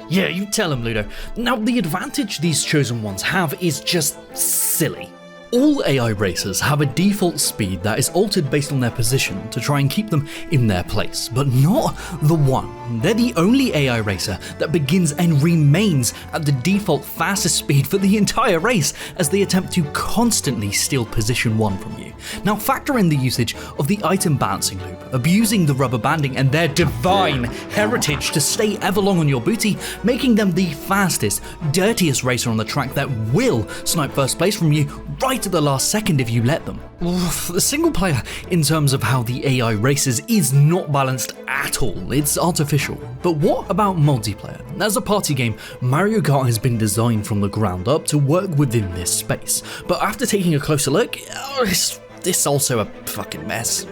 Yeah, you tell him, Ludo. Now, the advantage these chosen ones have is just silly. All AI racers have a default speed that is altered based on their position to try and keep them in their place, but not the one. They're the only AI racer that begins and remains at the default fastest speed for the entire race as they attempt to constantly steal position 1 from you. Now factor in the usage of the item balancing loop, abusing the rubber banding and their divine heritage to stay everlong on your booty, making them the fastest, dirtiest racer on the track that will snipe first place from you right at the last second if you let them. The single player, in terms of how the AI races, is not balanced at all, it's artificial. But what about multiplayer? As a party game, Mario Kart has been designed from the ground up to work within this space, but after taking a closer look, it's also a fucking mess.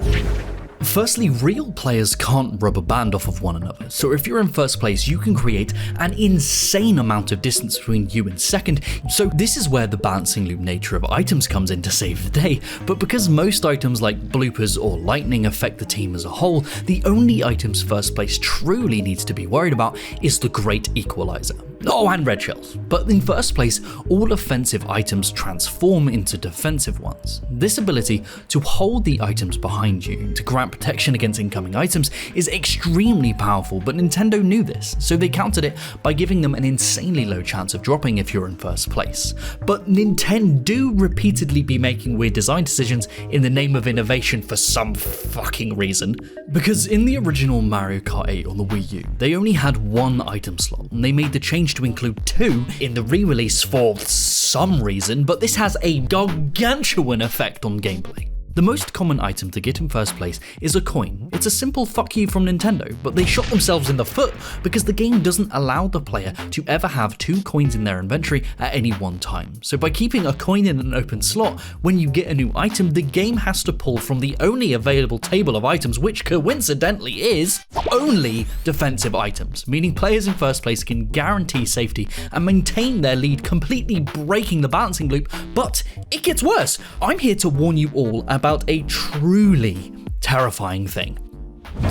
Firstly, real players can't rubber band off of one another, so if you're in first place, you can create an insane amount of distance between you and second, so this is where the balancing loop nature of items comes in to save the day, but because most items like bloopers or lightning affect the team as a whole, the only items first place truly needs to be worried about is the Great Equalizer. Oh, and red shells. But in first place, all offensive items transform into defensive ones. This ability to hold the items behind you to grant protection against incoming items is extremely powerful, but Nintendo knew this, so they countered it by giving them an insanely low chance of dropping if you're in first place. But Nintendo do repeatedly be making weird design decisions in the name of innovation for some fucking reason. Because in the original Mario Kart 8 on the Wii U, they only had one item slot, and they made the change to include two in the re-release for some reason, but this has a gargantuan effect on gameplay. The most common item to get in first place is a coin. It's a simple fuck you from Nintendo, but they shot themselves in the foot because the game doesn't allow the player to ever have 2 coins in their inventory at any one time. So by keeping a coin in an open slot, when you get a new item, the game has to pull from the only available table of items, which coincidentally is only defensive items, meaning players in first place can guarantee safety and maintain their lead, completely breaking the balancing loop. But it gets worse. I'm here to warn you all about a truly terrifying thing: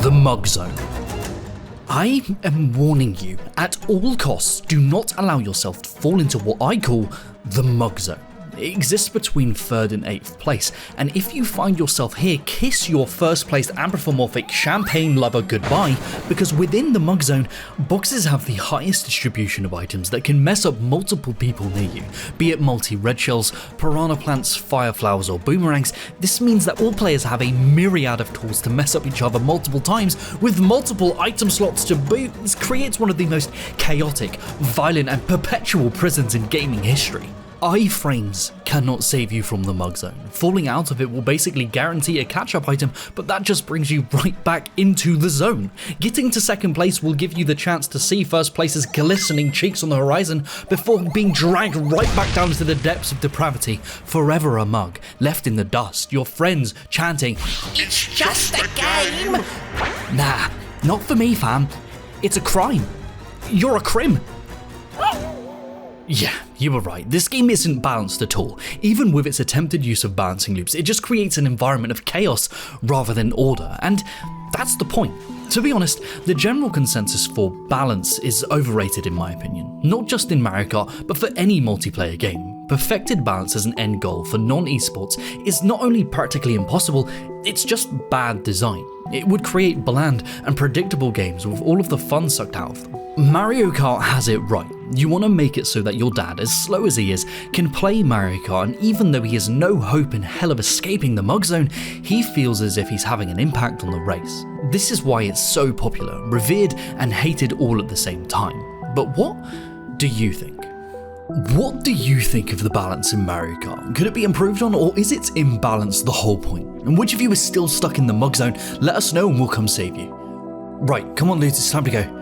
the mug zone. I am warning you, at all costs, do not allow yourself to fall into what I call the mug zone. It exists between 3rd and 8th place, and if you find yourself here, kiss your first place anthropomorphic champagne lover goodbye, because within the mug zone, boxes have the highest distribution of items that can mess up multiple people near you, be it multi-red shells, piranha plants, fire flowers, or boomerangs. This means that all players have a myriad of tools to mess up each other multiple times, with multiple item slots to boot. This creates one of the most chaotic, violent, and perpetual prisons in gaming history. Iframes cannot save you from the mug zone. Falling out of it will basically guarantee a catch-up item, but that just brings you right back into the zone. Getting to second place will give you the chance to see first place's glistening cheeks on the horizon before being dragged right back down to the depths of depravity, forever a mug, left in the dust, your friends chanting, "It's just a game!" Nah, not for me, fam. It's a crime. You're a crim. Yeah, you were right. This game isn't balanced at all. Even with its attempted use of balancing loops, it just creates an environment of chaos rather than order, and that's the point. To be honest, the general consensus for balance is overrated in my opinion. Not just in Mario Kart, but for any multiplayer game. Perfected balance as an end goal for non-esports is not only practically impossible, it's just bad design. It would create bland and predictable games with all of the fun sucked out of them. Mario Kart has it right. You want to make it so that your dad, as slow as he is, can play Mario Kart, and even though he has no hope in hell of escaping the mug zone, he feels as if he's having an impact on the race. This is why it's so popular, revered and hated all at the same time. But what do you think? What do you think of the balance in Mario Kart? Could it be improved on, or is its imbalance the whole point? And which of you is still stuck in the mug zone? Let us know and we'll come save you. Right, come on dudes, it's time to go.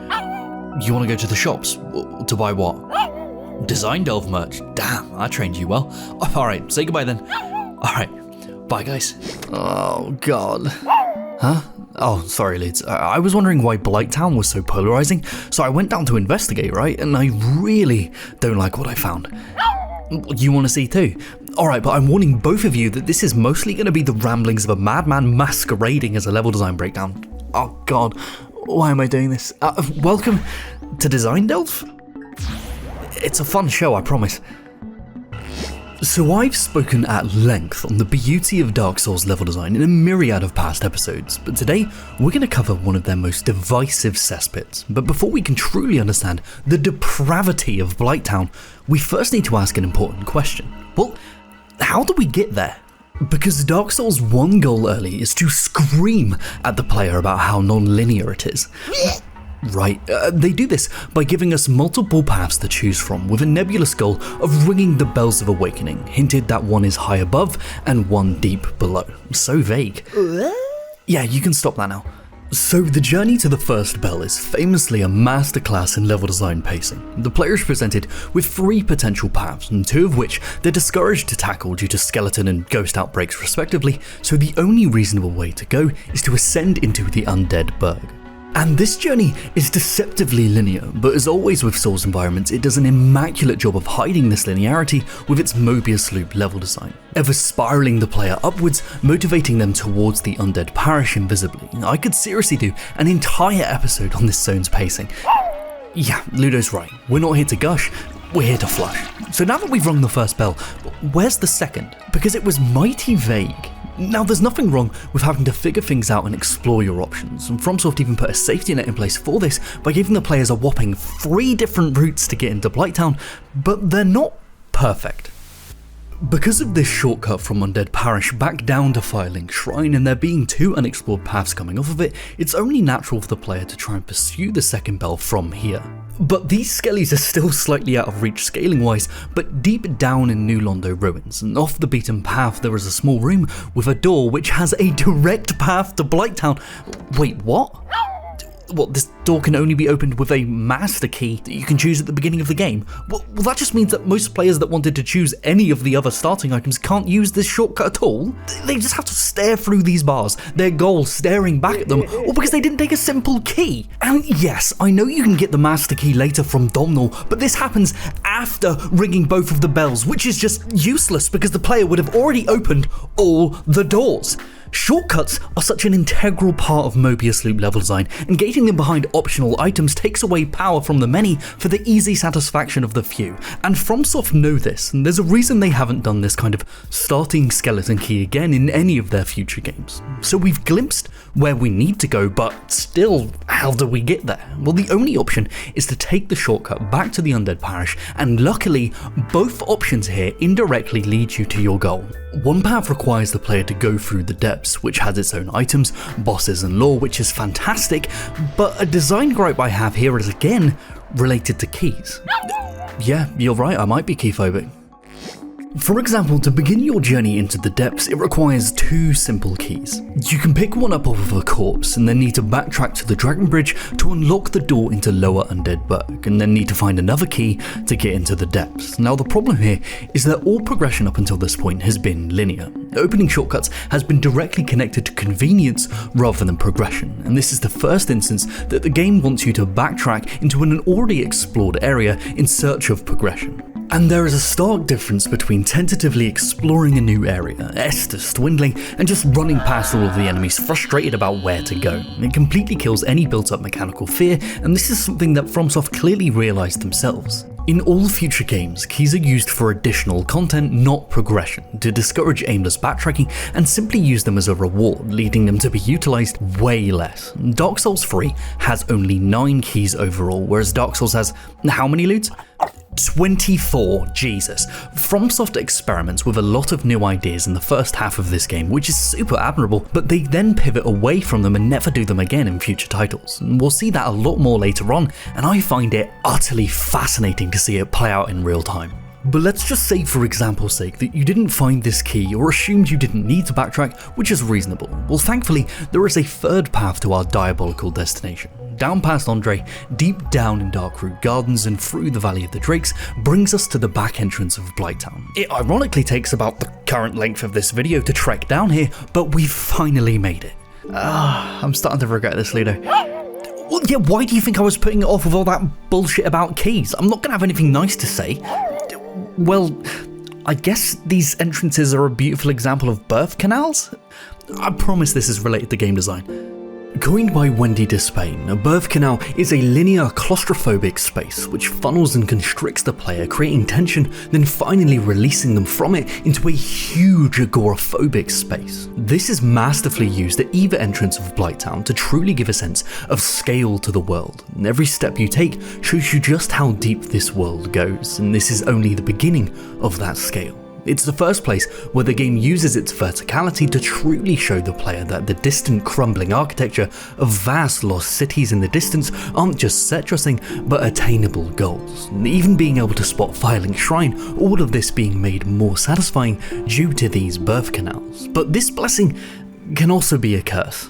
You want to go to the shops? To buy what? Design Delve merch. Damn, I trained you well. Alright, say goodbye then. Alright, bye guys. Oh god. Huh? Oh, sorry Lids. I was wondering why Blighttown was so polarizing, so I went down to investigate, right? And I really don't like what I found. You want to see too? Alright, but I'm warning both of you that this is mostly going to be the ramblings of a madman masquerading as a level design breakdown. Oh god, why am I doing this? Welcome to Design Delve? It's a fun show, I promise. So I've spoken at length on the beauty of Dark Souls level design in a myriad of past episodes, but today we're going to cover one of their most divisive cesspits. But before we can truly understand the depravity of Blighttown, we first need to ask an important question. Well, how do we get there? Because Dark Souls' one goal early is to scream at the player about how non-linear it is. Right, they do this by giving us multiple paths to choose from with a nebulous goal of ringing the bells of awakening, hinted that one is high above and one deep below. So vague. Yeah, you can stop that now. So the journey to the first bell is famously a masterclass in level design pacing. The player is presented with 3 potential paths, and 2 of which they're discouraged to tackle due to skeleton and ghost outbreaks respectively, so the only reasonable way to go is to ascend into the Undead Burg. And this journey is deceptively linear, but as always with Souls environments, it does an immaculate job of hiding this linearity with its Mobius loop level design, ever spiraling the player upwards, motivating them towards the Undead Parish invisibly. I could seriously do an entire episode on this zone's pacing. Yeah, Ludo's right, we're not here to gush, we're here to flush. So now that we've rung the first bell, where's the second? Because it was mighty vague. Now, there's nothing wrong with having to figure things out and explore your options, and FromSoft even put a safety net in place for this by giving the players a whopping 3 different routes to get into Blighttown, but they're not perfect. Because of this shortcut from Undead Parish back down to Firelink Shrine and there being 2 unexplored paths coming off of it, it's only natural for the player to try and pursue the second bell from here. But these skellies are still slightly out of reach scaling wise, but deep down in New Londo ruins and off the beaten path there is a small room with a door which has a direct path to Blighttown. Wait, what? What, this door can only be opened with a master key that you can choose at the beginning of the game? Well, that just means that most players that wanted to choose any of the other starting items can't use this shortcut at all. They just have to stare through these bars, their goal staring back at them, or because they didn't take a simple key. And yes, I know you can get the master key later from Domhnall, but this happens after ringing both of the bells, which is just useless because the player would have already opened all the doors. Shortcuts are such an integral part of Mobius loop level design, and gating them behind optional items takes away power from the many for the easy satisfaction of the few. And FromSoft know this, and there's a reason they haven't done this kind of starting skeleton key again in any of their future games. So we've glimpsed where we need to go, but still, how do we get there? Well, the only option is to take the shortcut back to the Undead Parish, and luckily, both options here indirectly lead you to your goal. One path requires the player to go through the depths, which has its own items, bosses and lore, which is fantastic, but a design gripe I have here is again related to keys. Yeah, you're right, I might be keyphobic. For example, to begin your journey into the depths, it requires 2 simple keys. You can pick one up off of a corpse and then need to backtrack to the Dragon Bridge to unlock the door into Lower Undead Burg, and then need to find another key to get into the depths. Now the problem here is that all progression up until this point has been linear. Opening shortcuts has been directly connected to convenience rather than progression, and this is the first instance that the game wants you to backtrack into an already explored area in search of progression. And there is a stark difference between tentatively exploring a new area, Estus dwindling, and just running past all of the enemies frustrated about where to go. It completely kills any built-up mechanical fear, and this is something that FromSoft clearly realised themselves. In all future games, keys are used for additional content, not progression, to discourage aimless backtracking and simply use them as a reward, leading them to be utilised way less. Dark Souls 3 has only 9 keys overall, whereas Dark Souls has how many loots? 24, Jesus. FromSoft experiments with a lot of new ideas in the first half of this game, which is super admirable, but they then pivot away from them and never do them again in future titles. And we'll see that a lot more later on, and I find it utterly fascinating to see it play out in real time. But let's just say for example's sake that you didn't find this key or assumed you didn't need to backtrack, which is reasonable. Well, thankfully, there is a third path to our diabolical destination. Down past Andre, deep down in Darkroot Gardens and through the Valley of the Drakes, brings us to the back entrance of Blighttown. It ironically takes about the current length of this video to trek down here, but we've finally made it. I'm starting to regret this, Ludo. Well, yeah, why do you think I was putting it off with all that bullshit about keys? I'm not gonna have anything nice to say. Well, I guess these entrances are a beautiful example of birth canals? I promise this is related to game design. Coined by Wendy Despain, a birth canal is a linear claustrophobic space which funnels and constricts the player, creating tension, then finally releasing them from it into a huge agoraphobic space. This is masterfully used at either entrance of Blighttown to truly give a sense of scale to the world, and every step you take shows you just how deep this world goes, and this is only the beginning of that scale. It's the first place where the game uses its verticality to truly show the player that the distant crumbling architecture of vast lost cities in the distance aren't just set dressing, but attainable goals. Even being able to spot Firelink Shrine, all of this being made more satisfying due to these birth canals. But this blessing can also be a curse.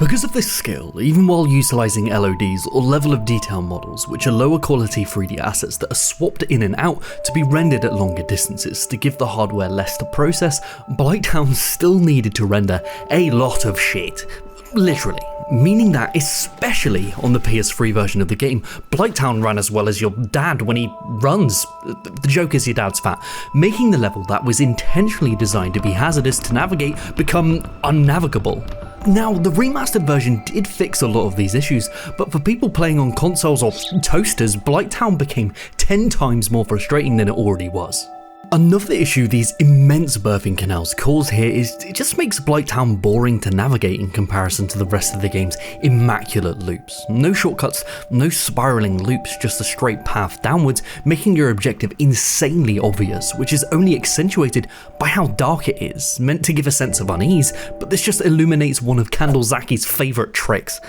Because of this skill, even while utilising LODs or level of detail models, which are lower quality 3D assets that are swapped in and out to be rendered at longer distances to give the hardware less to process, Blighttown still needed to render a lot of shit. Literally. Meaning that, especially on the PS3 version of the game, Blighttown ran as well as your dad when he runs. The joke is your dad's fat, making the level that was intentionally designed to be hazardous to navigate become unnavigable. Now, the remastered version did fix a lot of these issues, but for people playing on consoles or toasters, Blighttown became 10 times more frustrating than it already was. Another issue these immense birthing canals cause here is it just makes Blighttown boring to navigate in comparison to the rest of the game's immaculate loops. No shortcuts, no spiraling loops, just a straight path downwards, making your objective insanely obvious, which is only accentuated by how dark it is, meant to give a sense of unease, but this just illuminates one of Candlezaki's favourite tricks.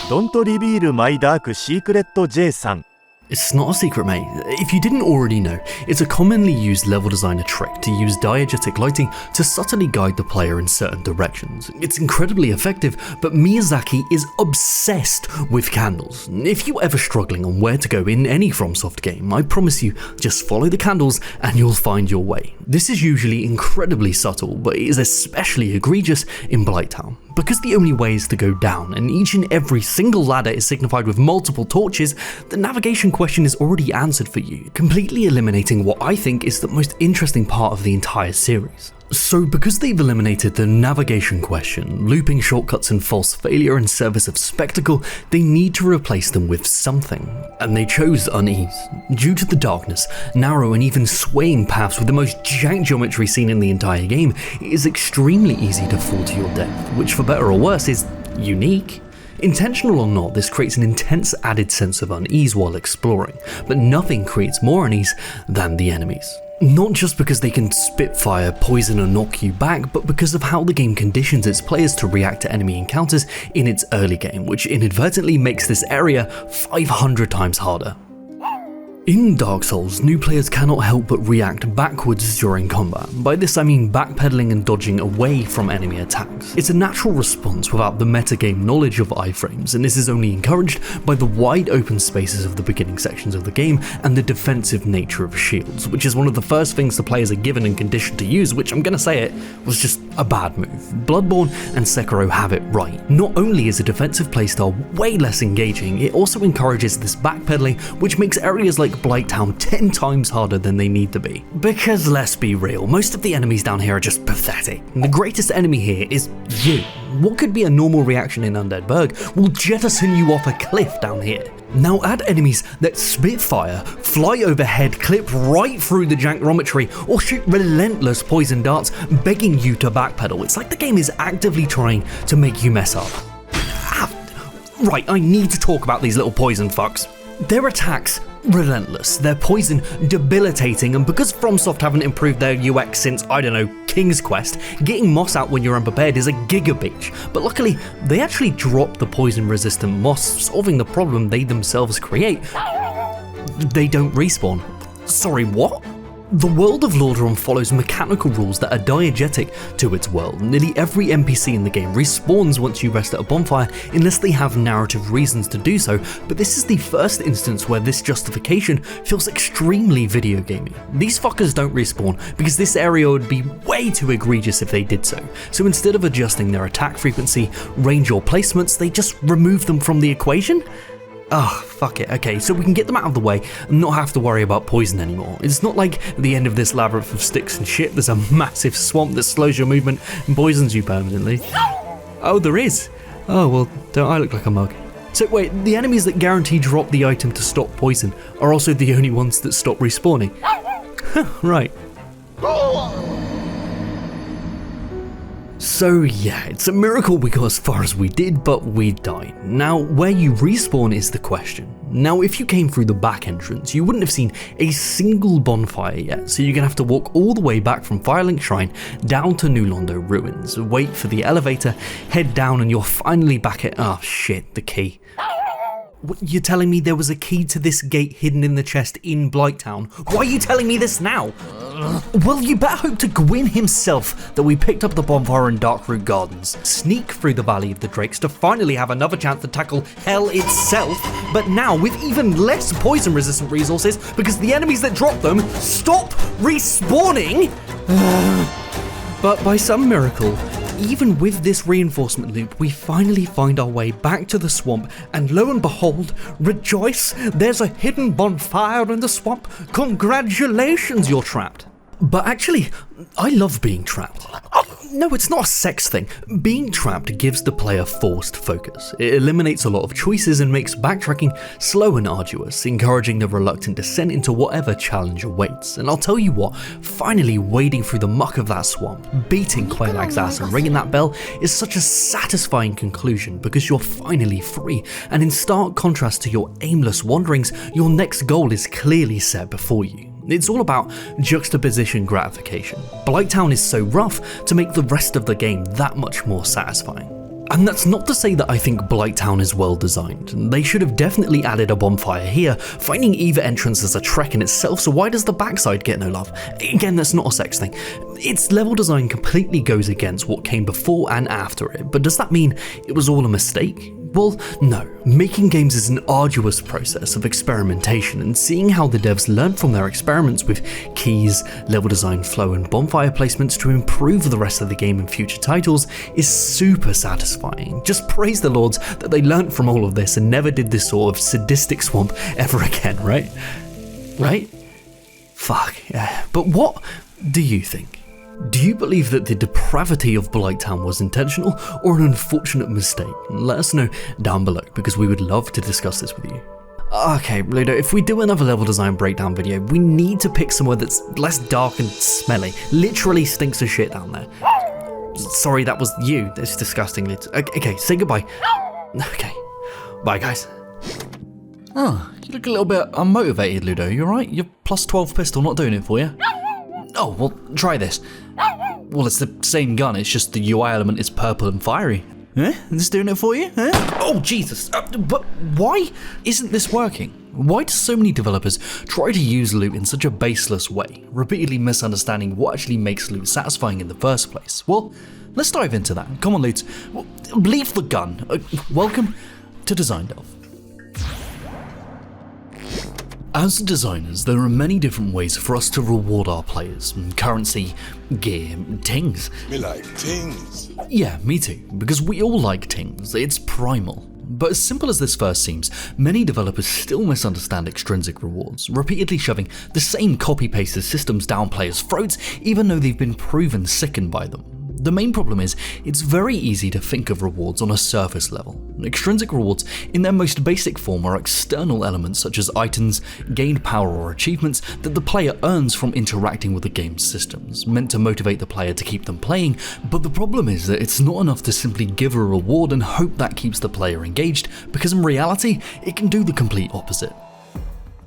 Don't reveal my dark secret, Jason. It's not a secret, mate. If you didn't already know, it's a commonly used level designer trick to use diegetic lighting to subtly guide the player in certain directions. It's incredibly effective, but Miyazaki is obsessed with candles. If you're ever struggling on where to go in any FromSoft game, I promise you, just follow the candles and you'll find your way. This is usually incredibly subtle, but it is especially egregious in Blighttown. Because the only way is to go down, and each and every single ladder is signified with multiple torches, the navigation question is already answered for you, completely eliminating what I think is the most interesting part of the entire series. So because they've eliminated the navigation question, looping shortcuts and false failure in service of spectacle, they need to replace them with something. And they chose unease. Due to the darkness, narrow and even swaying paths with the most jank geometry seen in the entire game, it is extremely easy to fall to your death, which for better or worse is unique. Intentional or not, this creates an intense added sense of unease while exploring, but nothing creates more unease than the enemies. Not just because they can spit fire, poison or knock you back, but because of how the game conditions its players to react to enemy encounters in its early game, which inadvertently makes this area 500 times harder. In Dark Souls, new players cannot help but react backwards during combat. By this I mean backpedaling and dodging away from enemy attacks. It's a natural response without the metagame knowledge of iframes, and this is only encouraged by the wide open spaces of the beginning sections of the game and the defensive nature of shields, which is one of the first things the players are given and conditioned to use, which I'm gonna say it, was just a bad move. Bloodborne and Sekiro have it right. Not only is a defensive playstyle way less engaging, it also encourages this backpedaling, which makes areas like Blighttown 10 times harder than they need to be. Because let's be real, most of the enemies down here are just pathetic. And the greatest enemy here is you. What could be a normal reaction in Undead Burg will jettison you off a cliff down here. Now add enemies that spit fire, fly overhead, clip right through the jankrometry, or shoot relentless poison darts begging you to backpedal. It's like the game is actively trying to make you mess up. Right, I need to talk about these little poison fucks. Their attacks, relentless, their poison debilitating, and because FromSoft haven't improved their UX since, I don't know, King's Quest, getting moss out when you're unprepared is a gigabitch. But luckily, they actually drop the poison resistant moss, solving the problem they themselves create. They don't respawn. Sorry, what? The world of Lordaeron follows mechanical rules that are diegetic to its world. Nearly every NPC in the game respawns once you rest at a bonfire unless they have narrative reasons to do so, but this is the first instance where this justification feels extremely video gamey. These fuckers don't respawn because this area would be way too egregious if they did so. So instead of adjusting their attack frequency, range or placements, they just remove them from the equation? Oh, fuck it. Okay, so we can get them out of the way and not have to worry about poison anymore. It's not like at the end of this labyrinth of sticks and shit, there's a massive swamp that slows your movement and poisons you permanently. Oh, there is? Oh, well, don't I look like a mug? So wait, the enemies that guarantee drop the item to stop poison are also the only ones that stop respawning? Right. So yeah, it's a miracle we got as far as we did, but we died. Now, where you respawn is the question. Now, if you came through the back entrance, you wouldn't have seen a single bonfire yet, so you're gonna have to walk all the way back from Firelink Shrine down to New Londo Ruins, wait for the elevator, head down, and you're finally back at— oh shit, the key. What, you're telling me there was a key to this gate hidden in the chest in Blighttown? Why are you telling me this now? Well, you better hope to Gwyn himself that we picked up the bonfire in Darkroot Gardens, sneak through the Valley of the Drakes to finally have another chance to tackle hell itself, but now with even less poison-resistant resources because the enemies that drop them stop respawning. But by some miracle, even with this reinforcement loop, we finally find our way back to the swamp, and lo and behold, rejoice, there's a hidden bonfire in the swamp. Congratulations, you're trapped. But actually, I love being trapped. No, it's not a sex thing. Being trapped gives the player forced focus. It eliminates a lot of choices and makes backtracking slow and arduous, encouraging the reluctant descent into whatever challenge awaits. And I'll tell you what, finally wading through the muck of that swamp, beating Quailag's ass and ringing that bell is such a satisfying conclusion because you're finally free, and in stark contrast to your aimless wanderings, your next goal is clearly set before you. It's all about juxtaposition gratification. Blighttown is so rough to make the rest of the game that much more satisfying. And that's not to say that I think Blighttown is well designed. They should have definitely added a bonfire here. Finding either entrance is a trek in itself, so why does the backside get no love? Again, that's not a sex thing. Its level design completely goes against what came before and after it, but does that mean it was all a mistake? Well, no. Making games is an arduous process of experimentation, and seeing how the devs learned from their experiments with keys, level design flow, and bonfire placements to improve the rest of the game in future titles is super satisfying. Just praise the lords that they learned from all of this and never did this sort of sadistic swamp ever again, right? Right? Fuck, yeah. But what do you think? Do you believe that the depravity of Blighttown was intentional or an unfortunate mistake? Let us know down below because we would love to discuss this with you. Okay, Ludo, if we do another level design breakdown video, we need to pick somewhere that's less dark and smelly. Literally stinks of shit down there. Sorry, that was you. That's disgusting. Okay, say goodbye. Okay, bye guys. Oh, you look a little bit unmotivated, Ludo. You alright? Your plus 12 pistol not doing it for you? Oh, well, try this. Well, it's the same gun, it's just the UI element is purple and fiery. Eh? This doing it for you? Eh? Oh, Jesus. But why isn't this working? Why do so many developers try to use loot in such a baseless way, repeatedly misunderstanding what actually makes loot satisfying in the first place? Well, let's dive into that. Come on, loot. Leave the gun. Welcome to Design Delve. As designers, there are many different ways for us to reward our players. Currency, gear, tings. Me like tings. Yeah, me too, because we all like tings, it's primal. But as simple as this first seems, many developers still misunderstand extrinsic rewards, repeatedly shoving the same copy-pasted systems down players' throats even though they've been proven sickened by them. The main problem is, it's very easy to think of rewards on a surface level. Extrinsic rewards, in their most basic form, are external elements such as items, gained power or achievements that the player earns from interacting with the game's systems, meant to motivate the player to keep them playing, but the problem is that it's not enough to simply give a reward and hope that keeps the player engaged, because in reality, it can do the complete opposite.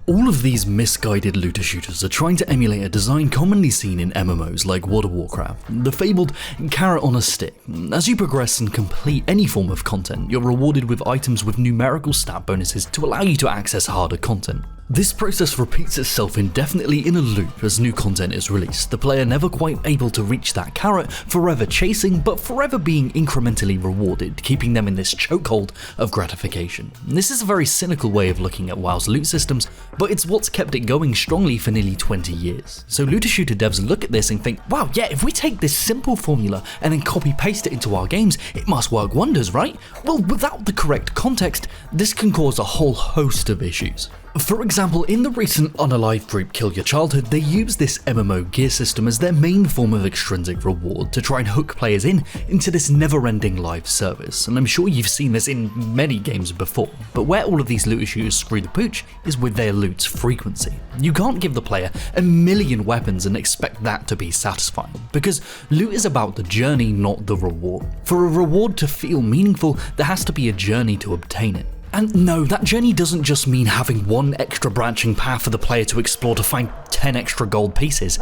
All of these misguided looter shooters are trying to emulate a design commonly seen in MMOs like World of Warcraft, the fabled carrot on a stick. As you progress and complete any form of content, you're rewarded with items with numerical stat bonuses to allow you to access harder content. This process repeats itself indefinitely in a loop as new content is released, the player never quite able to reach that carrot, forever chasing, but forever being incrementally rewarded, keeping them in this chokehold of gratification. This is a very cynical way of looking at WoW's loot systems, but it's what's kept it going strongly for nearly 20 years. So looter shooter devs look at this and think, wow, yeah, if we take this simple formula and then copy paste it into our games, it must work wonders, right? Well, without the correct context, this can cause a whole host of issues. For example, in the recent Unalive group Kill Your Childhood, they use this MMO gear system as their main form of extrinsic reward to try and hook players into this never-ending live service, and I'm sure you've seen this in many games before, but where all of these looter shooters screw the pooch is with their loot's frequency. You can't give the player a million weapons and expect that to be satisfying, because loot is about the journey, not the reward. For a reward to feel meaningful, there has to be a journey to obtain it. And no, that journey doesn't just mean having one extra branching path for the player to explore to find 10 extra gold pieces.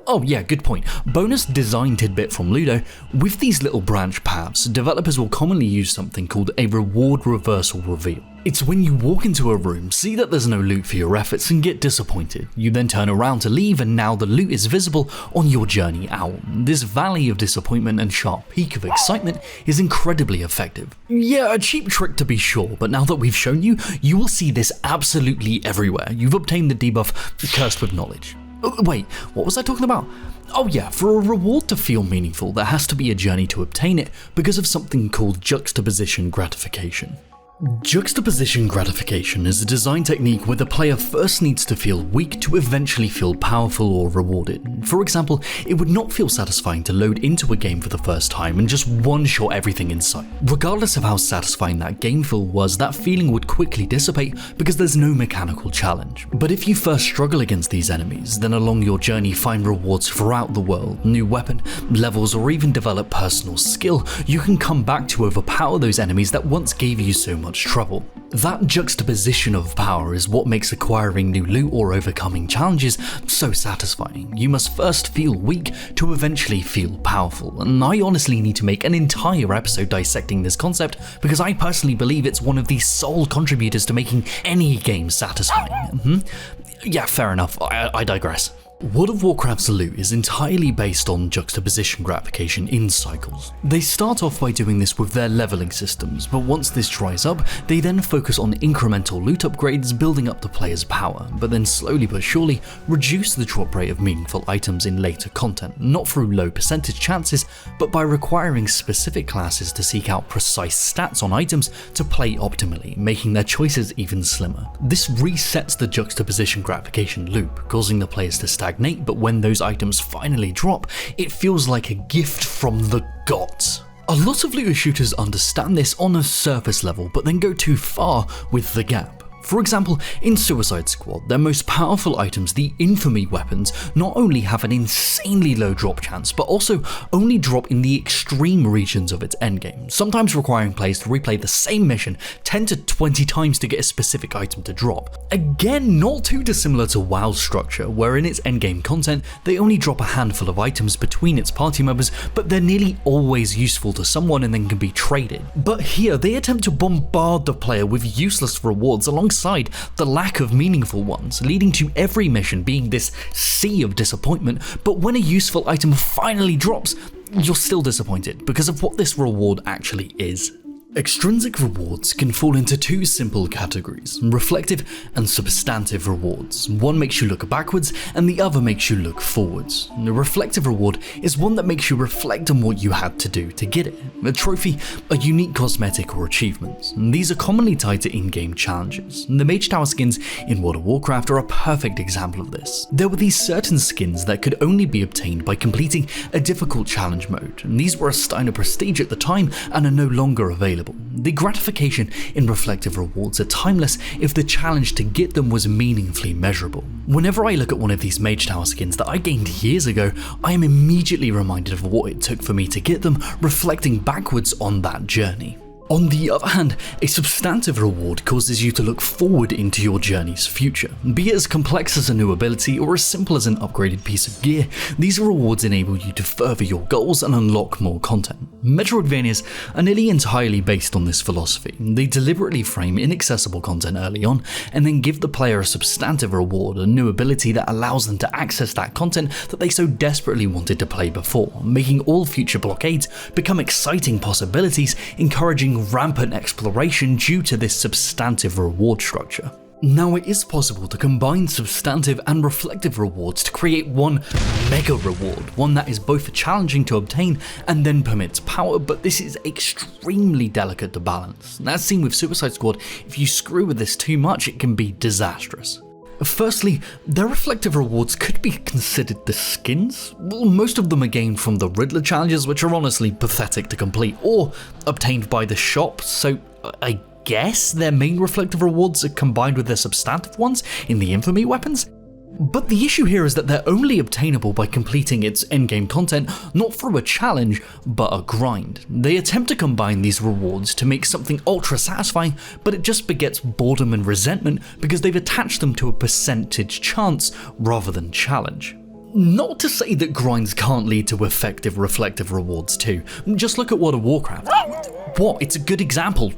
Oh yeah, good point. Bonus design tidbit from Ludo. With these little branch paths, developers will commonly use something called a reward reversal reveal. It's when you walk into a room, see that there's no loot for your efforts and get disappointed. You then turn around to leave and now the loot is visible on your journey out. This valley of disappointment and sharp peak of excitement is incredibly effective. Yeah, a cheap trick to be sure, but now that we've shown you, you will see this absolutely everywhere. You've obtained the debuff Cursed with Knowledge. Wait, what was I talking about? Oh yeah, for a reward to feel meaningful, there has to be a journey to obtain it because of something called juxtaposition gratification. Juxtaposition gratification is a design technique where the player first needs to feel weak to eventually feel powerful or rewarded. For example, it would not feel satisfying to load into a game for the first time and just one-shot everything in sight. Regardless of how satisfying that game feel was, that feeling would quickly dissipate because there's no mechanical challenge. But if you first struggle against these enemies, then along your journey find rewards throughout the world, new weapon, levels, or even develop personal skill, you can come back to overpower those enemies that once gave you so much trouble. That juxtaposition of power is what makes acquiring new loot or overcoming challenges so satisfying. You must first feel weak to eventually feel powerful, and I honestly need to make an entire episode dissecting this concept because I personally believe it's one of the sole contributors to making any game satisfying. Yeah, fair enough, I digress. World of Warcraft's loot is entirely based on juxtaposition gratification in cycles. They start off by doing this with their leveling systems, but once this dries up, they then focus on incremental loot upgrades building up the player's power, but then slowly but surely reduce the drop rate of meaningful items in later content, not through low percentage chances, but by requiring specific classes to seek out precise stats on items to play optimally, making their choices even slimmer. This resets the juxtaposition gratification loop, causing the players to stagnate, but when those items finally drop, it feels like a gift from the gods. A lot of looter shooters understand this on a surface level, but then go too far with the gap. For example, in Suicide Squad, their most powerful items, the infamy weapons, not only have an insanely low drop chance, but also only drop in the extreme regions of its endgame, sometimes requiring players to replay the same mission 10 to 20 times to get a specific item to drop. Again, not too dissimilar to WoW's structure, where in its endgame content, they only drop a handful of items between its party members, but they're nearly always useful to someone and then can be traded. But here, they attempt to bombard the player with useless rewards alongside the lack of meaningful ones, leading to every mission being this sea of disappointment, but when a useful item finally drops, you're still disappointed because of what this reward actually is. Extrinsic rewards can fall into two simple categories, reflective and substantive rewards. One makes you look backwards and the other makes you look forwards. The reflective reward is one that makes you reflect on what you had to do to get it. A trophy, a unique cosmetic or achievement. These are commonly tied to in-game challenges. The Mage Tower skins in World of Warcraft are a perfect example of this. There were these certain skins that could only be obtained by completing a difficult challenge mode. These were a sign of prestige at the time and are no longer available. The gratification in reflective rewards are timeless if the challenge to get them was meaningfully measurable. Whenever I look at one of these Mage Tower skins that I gained years ago, I am immediately reminded of what it took for me to get them, reflecting backwards on that journey. On the other hand, a substantive reward causes you to look forward into your journey's future. Be it as complex as a new ability or as simple as an upgraded piece of gear, these rewards enable you to further your goals and unlock more content. Metroidvanias are nearly entirely based on this philosophy. They deliberately frame inaccessible content early on and then give the player a substantive reward, a new ability that allows them to access that content that they so desperately wanted to play before, making all future blockades become exciting possibilities, encouraging rampant exploration due to this substantive reward structure. Now, it is possible to combine substantive and reflective rewards to create one mega reward, one that is both challenging to obtain and then permits power, but this is extremely delicate to balance. As seen with Suicide Squad, if you screw with this too much, it can be disastrous. Firstly, their reflective rewards could be considered the skins. Well, most of them are gained from the Riddler challenges, which are honestly pathetic to complete, or obtained by the shop, so I guess their main reflective rewards are combined with their substantive ones in the infamy weapons. But the issue here is that they're only obtainable by completing its endgame content, not through a challenge, but a grind. They attempt to combine these rewards to make something ultra satisfying, but it just begets boredom and resentment because they've attached them to a percentage chance rather than challenge. Not to say that grinds can't lead to effective reflective rewards too. Just look at World of Warcraft. What? It's a good example.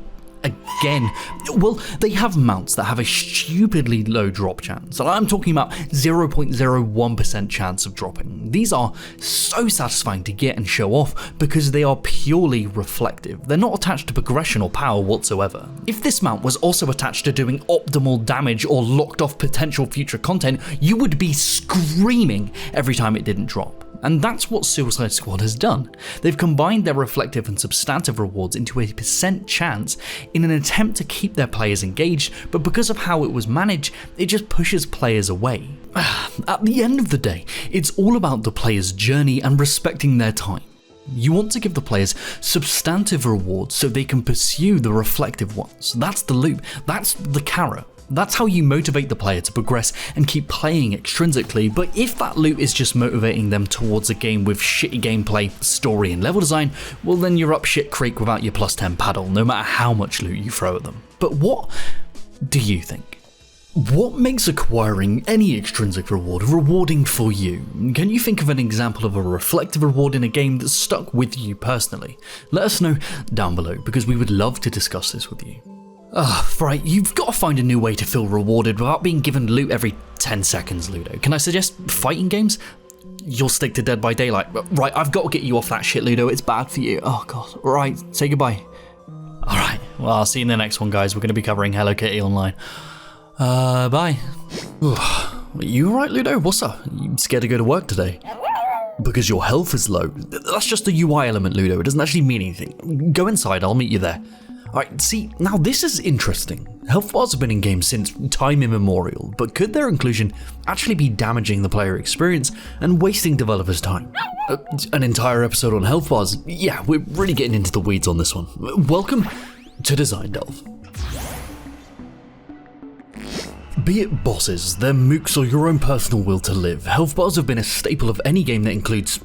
Again, well, they have mounts that have a stupidly low drop chance, and I'm talking about 0.01% chance of dropping. These are so satisfying to get and show off because they are purely reflective. They're not attached to progression or power whatsoever. If this mount was also attached to doing optimal damage or locked off potential future content, you would be screaming every time it didn't drop. And that's what Suicide Squad has done. They've combined their reflective and substantive rewards into a % chance in an attempt to keep their players engaged, but because of how it was managed, it just pushes players away. At the end of the day, it's all about the player's journey and respecting their time. You want to give the players substantive rewards so they can pursue the reflective ones. That's the loop, that's the carrot. That's how you motivate the player to progress and keep playing extrinsically, but if that loot is just motivating them towards a game with shitty gameplay, story and level design, well then you're up shit creek without your +10 paddle, no matter how much loot you throw at them. But what do you think? What makes acquiring any extrinsic reward rewarding for you? Can you think of an example of a reflective reward in a game that stuck with you personally? Let us know down below, because we would love to discuss this with you. Right, you've got to find a new way to feel rewarded without being given loot every 10 seconds, Ludo. Can I suggest fighting games? You'll stick to Dead by Daylight. Right, I've got to get you off that shit, Ludo. It's bad for you. Oh, God. Right, say goodbye. Alright, well, I'll see you in the next one, guys. We're going to be covering Hello Kitty Online. Bye. You alright, Ludo? What's up? You scared to go to work today? Because your health is low. That's just a UI element, Ludo. It doesn't actually mean anything. Go inside, I'll meet you there. Alright, see, now this is interesting. Health bars have been in games since time immemorial, but could their inclusion actually be damaging the player experience and wasting developers' time? An entire episode on health bars? Yeah, we're really getting into the weeds on this one. Welcome to Design Delve. Be it bosses, their mooks, or your own personal will to live, health bars have been a staple of any game that includes,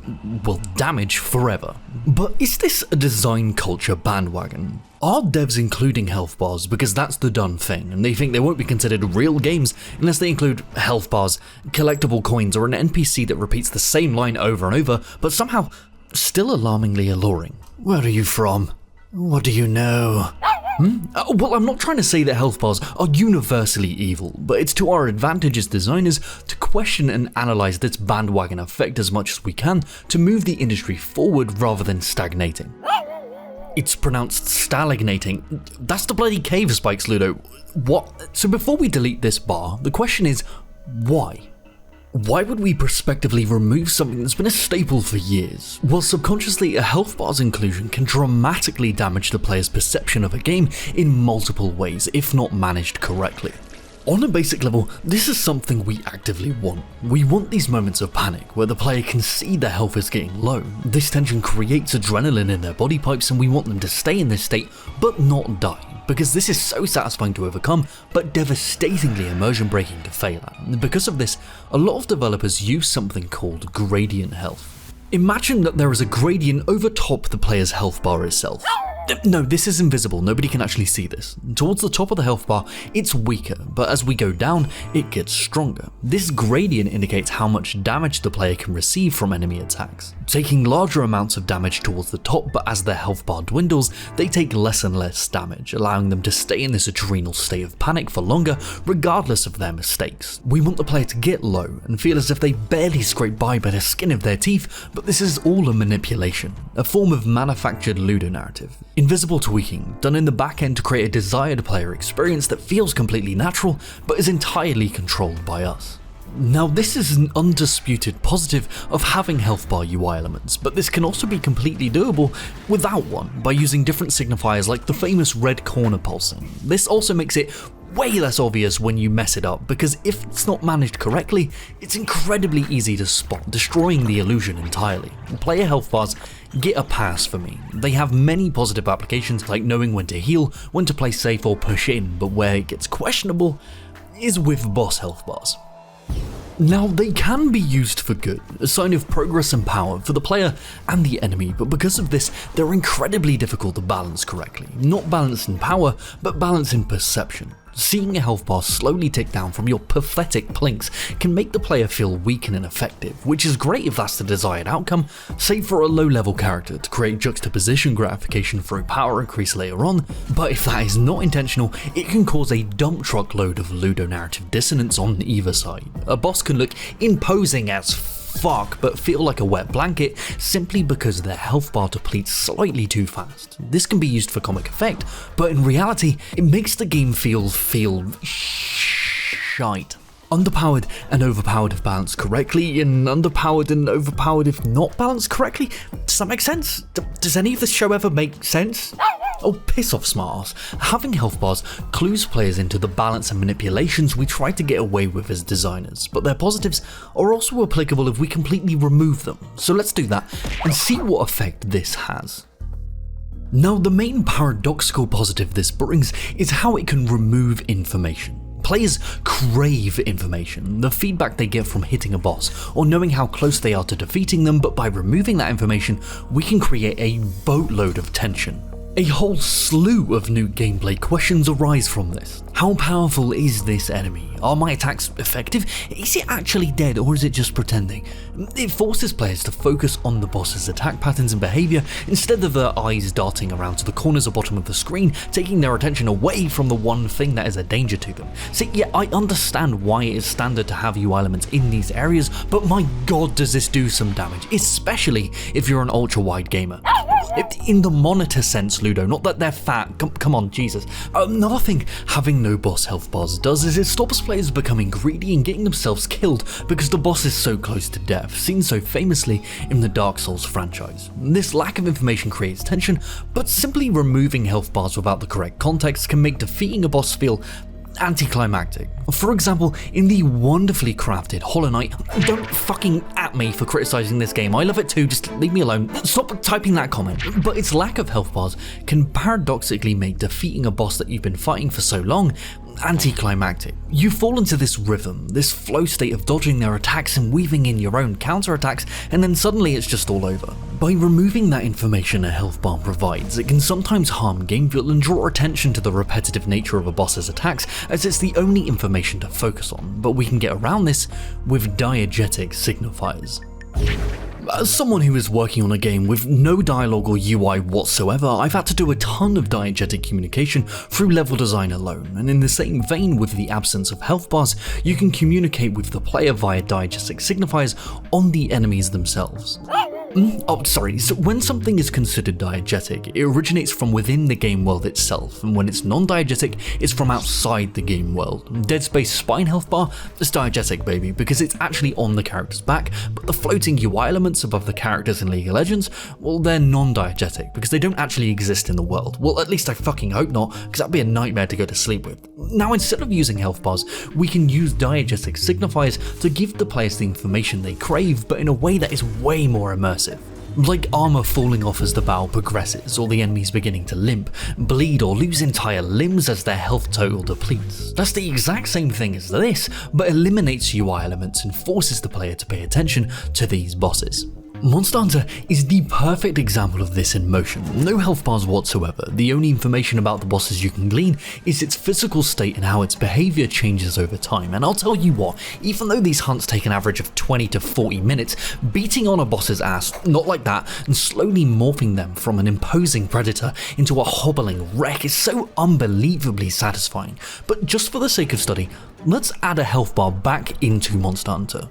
well, damage forever. But is this a design culture bandwagon? Are devs including health bars because that's the done thing, and they think they won't be considered real games unless they include health bars, collectible coins, or an NPC that repeats the same line over and over, but somehow still alarmingly alluring? Where are you from? What do you know? Well, I'm not trying to say that health bars are universally evil, but it's to our advantage as designers to question and analyze this bandwagon effect as much as we can to move the industry forward rather than stagnating. It's pronounced stalagnating. That's the bloody cave spikes, Ludo. What? So before we delete this bar, the question is, why? Why would we prospectively remove something that's been a staple for years? Well, subconsciously, a health bar's inclusion can dramatically damage the player's perception of a game in multiple ways, if not managed correctly. On a basic level, this is something we actively want. We want these moments of panic where the player can see their health is getting low. This tension creates adrenaline in their body pipes, and we want them to stay in this state but not die, because this is so satisfying to overcome but devastatingly immersion breaking to fail at. And because of this, a lot of developers use something called gradient health. Imagine that there is a gradient over top the player's health bar itself. No, this is invisible, nobody can actually see this. Towards the top of the health bar, it's weaker, but as we go down, it gets stronger. This gradient indicates how much damage the player can receive from enemy attacks, taking larger amounts of damage towards the top, but as their health bar dwindles, they take less and less damage, allowing them to stay in this adrenal state of panic for longer, regardless of their mistakes. We want the player to get low and feel as if they barely scrape by the skin of their teeth, but this is all a manipulation, a form of manufactured ludonarrative. Invisible tweaking, done in the back end to create a desired player experience that feels completely natural, but is entirely controlled by us. Now, this is an undisputed positive of having health bar UI elements, but this can also be completely doable without one by using different signifiers like the famous red corner pulsing. This also makes it way less obvious when you mess it up, because if it's not managed correctly, it's incredibly easy to spot, destroying the illusion entirely. Player health bars get a pass for me. They have many positive applications like knowing when to heal, when to play safe or push in, but where it gets questionable is with boss health bars. Now, they can be used for good, a sign of progress and power for the player and the enemy, but because of this, they're incredibly difficult to balance correctly. Not balance in power, but balance in perception. Seeing a health bar slowly tick down from your pathetic plinks can make the player feel weak and ineffective, which is great if that's the desired outcome, save for a low-level character to create juxtaposition gratification through power increase later on, but if that is not intentional, it can cause a dump truck load of ludonarrative dissonance on either side. A boss can look imposing as fuck but feel like a wet blanket simply because their health bar depletes slightly too fast. This can be used for comic effect, but in reality, it makes the game feel shite. Underpowered and overpowered if balanced correctly, and underpowered and overpowered if not balanced correctly? Does that make sense? Does any of this show ever make sense? Oh, piss off, smartass. Having health bars clues players into the balance and manipulations we try to get away with as designers, but their positives are also applicable if we completely remove them. So let's do that and see what effect this has. Now, the main paradoxical positive this brings is how it can remove information. Players crave information, the feedback they get from hitting a boss, or knowing how close they are to defeating them, but by removing that information, we can create a boatload of tension. A whole slew of new gameplay questions arise from this. How powerful is this enemy? Are my attacks effective? Is it actually dead, or is it just pretending? It forces players to focus on the boss's attack patterns and behaviour instead of their eyes darting around to the corners or bottom of the screen, taking their attention away from the one thing that is a danger to them. See, yeah, I understand why it is standard to have UI elements in these areas, but my god does this do some damage, especially if you're an ultra-wide gamer. In the monitor sense, Ludo, not that they're fat, come on, Jesus. Another thing having no boss health bars does is it stops players becoming greedy and getting themselves killed because the boss is so close to death, seen so famously in the Dark Souls franchise. This lack of information creates tension, but simply removing health bars without the correct context can make defeating a boss feel anticlimactic. For example, in the wonderfully crafted Hollow Knight, don't fucking at me for criticizing this game, I love it too, just leave me alone, stop typing that comment, but its lack of health bars can paradoxically make defeating a boss that you've been fighting for so long anticlimactic. You fall into this rhythm, this flow state of dodging their attacks and weaving in your own counterattacks, and then suddenly it's just all over. By removing that information a health bar provides, it can sometimes harm game feel and draw attention to the repetitive nature of a boss's attacks, as it's the only information to focus on, but we can get around this with diegetic signifiers. As someone who is working on a game with no dialogue or UI whatsoever, I've had to do a ton of diegetic communication through level design alone, and in the same vein with the absence of health bars, you can communicate with the player via diegetic signifiers on the enemies themselves. So when something is considered diegetic, it originates from within the game world itself, and when it's non-diegetic, it's from outside the game world. Dead Space Spine health bar is diegetic, baby, because it's actually on the character's back, but the floating UI elements above the characters in League of Legends, well, they're non-diegetic, because they don't actually exist in the world. Well, at least I fucking hope not, because that'd be a nightmare to go to sleep with. Now, instead of using health bars, we can use diegetic signifiers to give the players the information they crave, but in a way that is way more immersive. Like armor falling off as the battle progresses, or the enemies beginning to limp, bleed, or lose entire limbs as their health total depletes. That's the exact same thing as this, but eliminates UI elements and forces the player to pay attention to these bosses. Monster Hunter is the perfect example of this in motion. No health bars whatsoever, the only information about the bosses you can glean is its physical state and how its behaviour changes over time, and I'll tell you what, even though these hunts take an average of 20 to 40 minutes, beating on a boss's ass, not like that, and slowly morphing them from an imposing predator into a hobbling wreck is so unbelievably satisfying. But just for the sake of study, let's add a health bar back into Monster Hunter.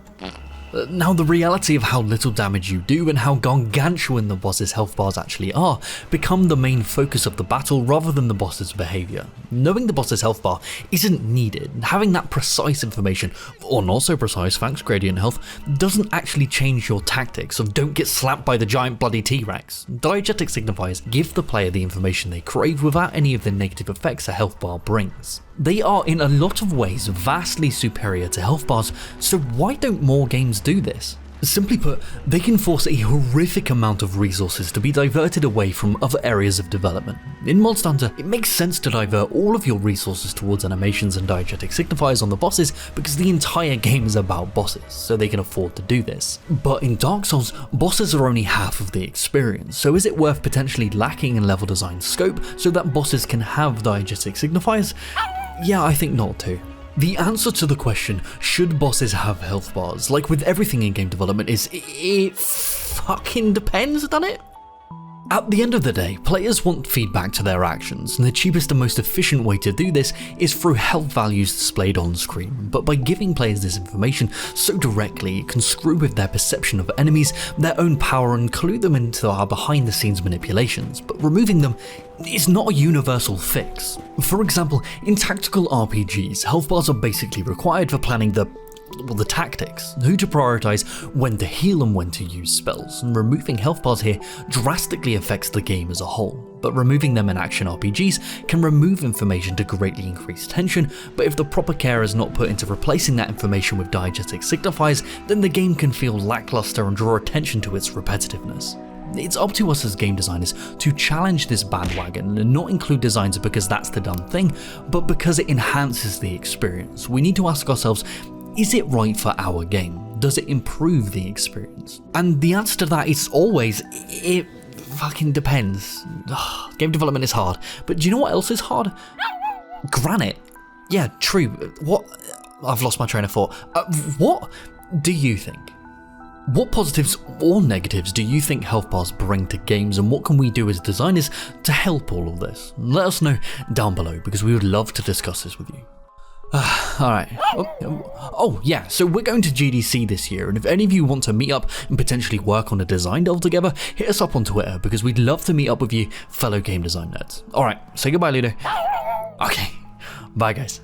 Now, the reality of how little damage you do and how gargantuan the boss's health bars actually are become the main focus of the battle rather than the boss's behaviour. Knowing the boss's health bar isn't needed, having that precise information, or not so precise thanks gradient health, doesn't actually change your tactics of don't get slapped by the giant bloody T-Rex. Diegetic signifiers give the player the information they crave without any of the negative effects a health bar brings. They are in a lot of ways vastly superior to health bars, so why don't more games do this? Simply put, they can force a horrific amount of resources to be diverted away from other areas of development. In Monster Hunter, it makes sense to divert all of your resources towards animations and diegetic signifiers on the bosses because the entire game is about bosses, so they can afford to do this. But in Dark Souls, bosses are only half of the experience, so is it worth potentially lacking in level design scope so that bosses can have diegetic signifiers? Yeah, I think not too. The answer to the question, should bosses have health bars, like with everything in game development, is it fucking depends, doesn't it? At the end of the day, players want feedback to their actions, and the cheapest and most efficient way to do this is through health values displayed on screen. But by giving players this information so directly, it can screw with their perception of enemies, their own power, and clue them into our behind-the-scenes manipulations. But removing them is not a universal fix. For example, in tactical RPGs, health bars are basically required for planning the tactics, who to prioritize, when to heal and when to use spells, and removing health bars here drastically affects the game as a whole. But removing them in action RPGs can remove information to greatly increase tension, but if the proper care is not put into replacing that information with diegetic signifiers, then the game can feel lackluster and draw attention to its repetitiveness. It's up to us as game designers to challenge this bandwagon and not include designs because that's the done thing, but because it enhances the experience. We need to ask ourselves, is it right for our game? Does it improve the experience? And the answer to that is always, it fucking depends. Ugh, game development is hard, but do you know what else is hard? Granite. Yeah, true. What? I've lost my train of thought. What do you think? What positives or negatives do you think health bars bring to games, and what can we do as designers to help all of this? Let us know down below, because we would love to discuss this with you. Alright. Oh yeah, so we're going to GDC this year, and if any of you want to meet up and potentially work on a design delve together, hit us up on Twitter, because we'd love to meet up with you fellow game design nerds. Alright, say goodbye, Ludo. Okay, bye guys.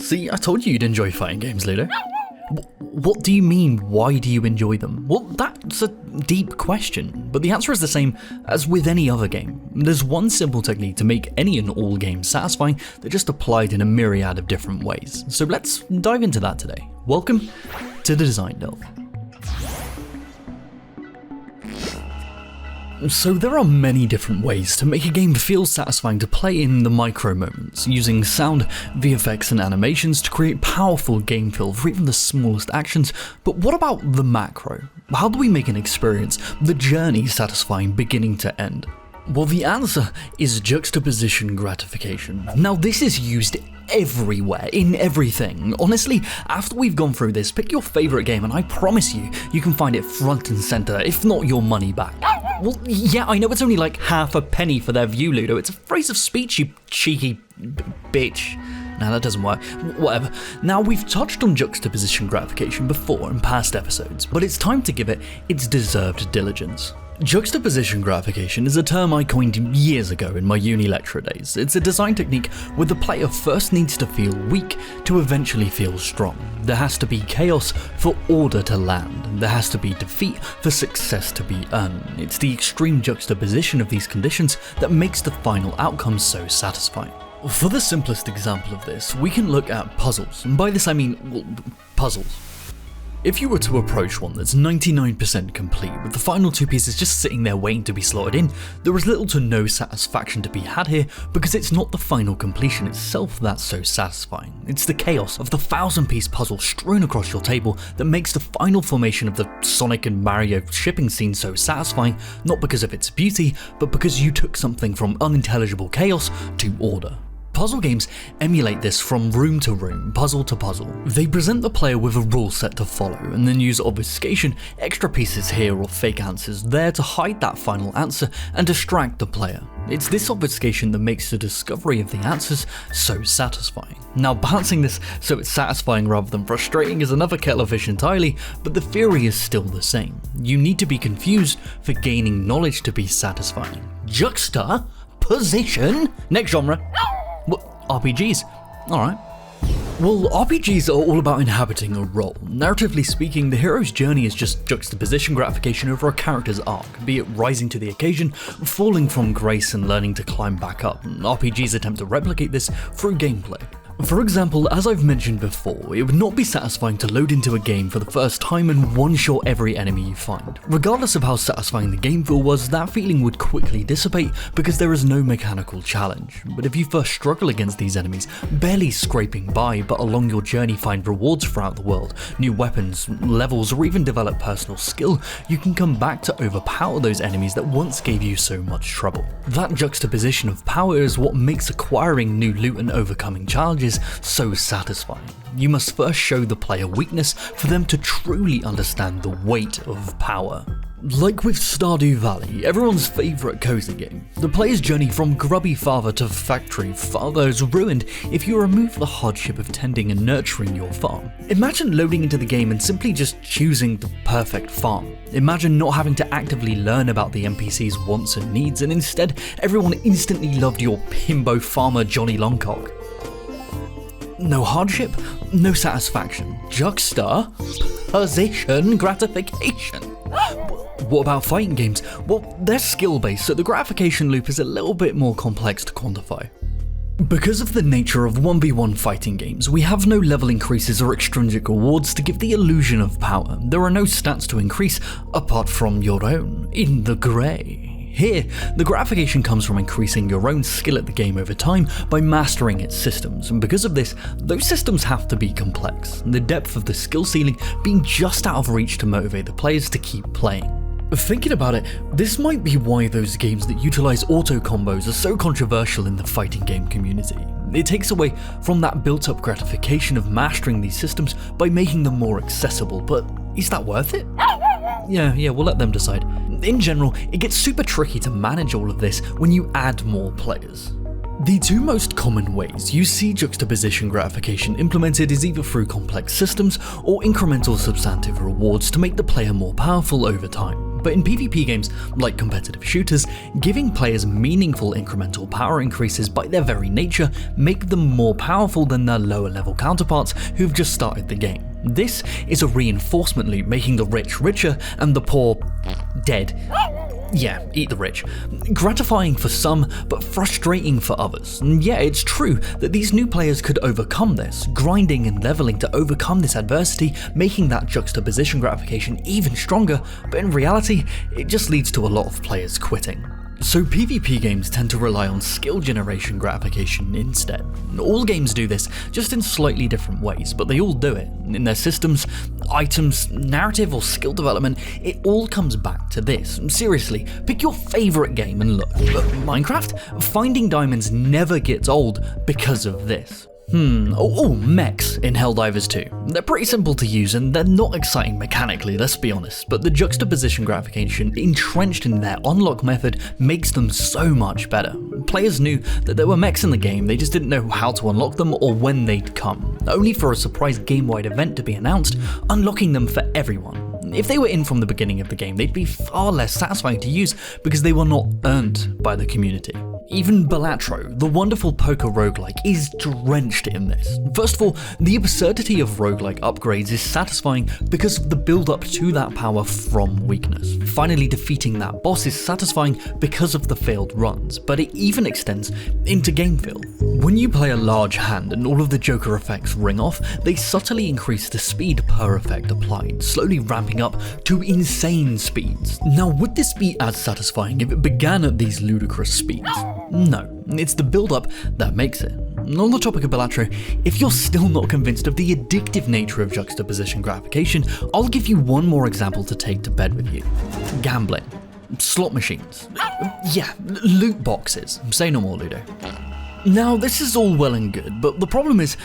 See, I told you you'd enjoy fighting games, Ludo. What do you mean, why do you enjoy them? Well, that's a deep question, but the answer is the same as with any other game. There's one simple technique to make any and all games satisfying that just applied in a myriad of different ways. So let's dive into that today. Welcome to the Design Delve. So there are many different ways to make a game feel satisfying to play in the micro moments, using sound, VFX and animations to create powerful game feel for even the smallest actions. But what about the macro? How do we make an experience, the journey, satisfying beginning to end? Well, the answer is juxtaposition gratification. Now this is used everywhere, in everything. Honestly, after we've gone through this, pick your favourite game and I promise you, you can find it front and centre, if not your money back. Well, yeah, I know it's only like half a penny for their view, Ludo. It's a phrase of speech, you cheeky bitch. Nah, that doesn't work. Whatever. Now, we've touched on juxtaposition gratification before in past episodes, but it's time to give it its deserved diligence. Juxtaposition gratification is a term I coined years ago in my uni lecturer days. It's a design technique where the player first needs to feel weak to eventually feel strong. There has to be chaos for order to land. There has to be defeat for success to be earned. It's the extreme juxtaposition of these conditions that makes the final outcome so satisfying. For the simplest example of this, we can look at puzzles, and by this I mean, well, puzzles. If you were to approach one that's 99% complete, with the final two pieces just sitting there waiting to be slotted in, there is little to no satisfaction to be had here, because it's not the final completion itself that's so satisfying. It's the chaos of the 1,000-piece puzzle strewn across your table that makes the final formation of the Sonic and Mario shipping scene so satisfying, not because of its beauty, but because you took something from unintelligible chaos to order. Puzzle games emulate this from room to room, puzzle to puzzle. They present the player with a rule set to follow, and then use obfuscation, extra pieces here or fake answers there to hide that final answer and distract the player. It's this obfuscation that makes the discovery of the answers so satisfying. Now, balancing this so it's satisfying rather than frustrating is another kettle of fish entirely, but the theory is still the same. You need to be confused for gaining knowledge to be satisfying. Juxtaposition? Next genre. RPGs. Alright. Well, RPGs are all about inhabiting a role. Narratively speaking, the hero's journey is just juxtaposition gratification over a character's arc, be it rising to the occasion, falling from grace and learning to climb back up. RPGs attempt to replicate this through gameplay. For example, as I've mentioned before, it would not be satisfying to load into a game for the first time and one-shot every enemy you find. Regardless of how satisfying the game feel was, that feeling would quickly dissipate because there is no mechanical challenge. But if you first struggle against these enemies, barely scraping by, but along your journey find rewards throughout the world, new weapons, levels, or even develop personal skill, you can come back to overpower those enemies that once gave you so much trouble. That juxtaposition of power is what makes acquiring new loot and overcoming challenges so satisfying. You must first show the player weakness for them to truly understand the weight of power. Like with Stardew Valley, everyone's favourite cozy game, the player's journey from grubby father to factory father is ruined if you remove the hardship of tending and nurturing your farm. Imagine loading into the game and simply just choosing the perfect farm. Imagine not having to actively learn about the NPC's wants and needs, and instead everyone instantly loved your himbo farmer Johnny Longcock. No hardship, no satisfaction, juxtaposition gratification. What about fighting games? Well, they're skill-based, so the gratification loop is a little bit more complex to quantify. Because of the nature of 1v1 fighting games, we have no level increases or extrinsic rewards to give the illusion of power. There are no stats to increase apart from your own, in the grey. Here, the gratification comes from increasing your own skill at the game over time by mastering its systems, and because of this, those systems have to be complex, the depth of the skill ceiling being just out of reach to motivate the players to keep playing. Thinking about it, this might be why those games that utilize auto combos are so controversial in the fighting game community. It takes away from that built-up gratification of mastering these systems by making them more accessible, but is that worth it? Yeah, we'll let them decide. In general, it gets super tricky to manage all of this when you add more players. The two most common ways you see juxtaposition gratification implemented is either through complex systems or incremental substantive rewards to make the player more powerful over time. But in PvP games, like competitive shooters, giving players meaningful incremental power increases by their very nature make them more powerful than their lower level counterparts who've just started the game. This is a reinforcement loop, making the rich richer and the poor dead. Yeah, eat the rich. Gratifying for some, but frustrating for others. And yeah, it's true that these new players could overcome this, grinding and leveling to overcome this adversity, making that juxtaposition gratification even stronger, but in reality, it just leads to a lot of players quitting. So PvP games tend to rely on skill generation gratification instead. All games do this, just in slightly different ways, but they all do it. In their systems, items, narrative, or skill development, it all comes back to this. Seriously, pick your favourite game and look. Minecraft? Finding diamonds never gets old because of this. Mechs in Helldivers 2. They're pretty simple to use and they're not exciting mechanically, let's be honest, but the juxtaposition gratification entrenched in their unlock method makes them so much better. Players knew that there were mechs in the game, they just didn't know how to unlock them or when they'd come, only for a surprise game-wide event to be announced, unlocking them for everyone. If they were in from the beginning of the game, they'd be far less satisfying to use because they were not earned by the community. Even Blighttown, the wonderful poker roguelike, is drenched in this. First of all, the absurdity of roguelike upgrades is satisfying because of the build-up to that power from weakness. Finally defeating that boss is satisfying because of the failed runs, but it even extends into game feel. When you play a large hand and all of the Joker effects ring off, they subtly increase the speed per effect applied, slowly ramping up to insane speeds. Now, would this be as satisfying if it began at these ludicrous speeds? No, it's the build-up that makes it. On the topic of Blighttown, if you're still not convinced of the addictive nature of juxtaposition gratification, I'll give you one more example to take to bed with you. Gambling. Slot machines. Yeah, loot boxes. Say no more, Ludo. Now, this is all well and good, but the problem is,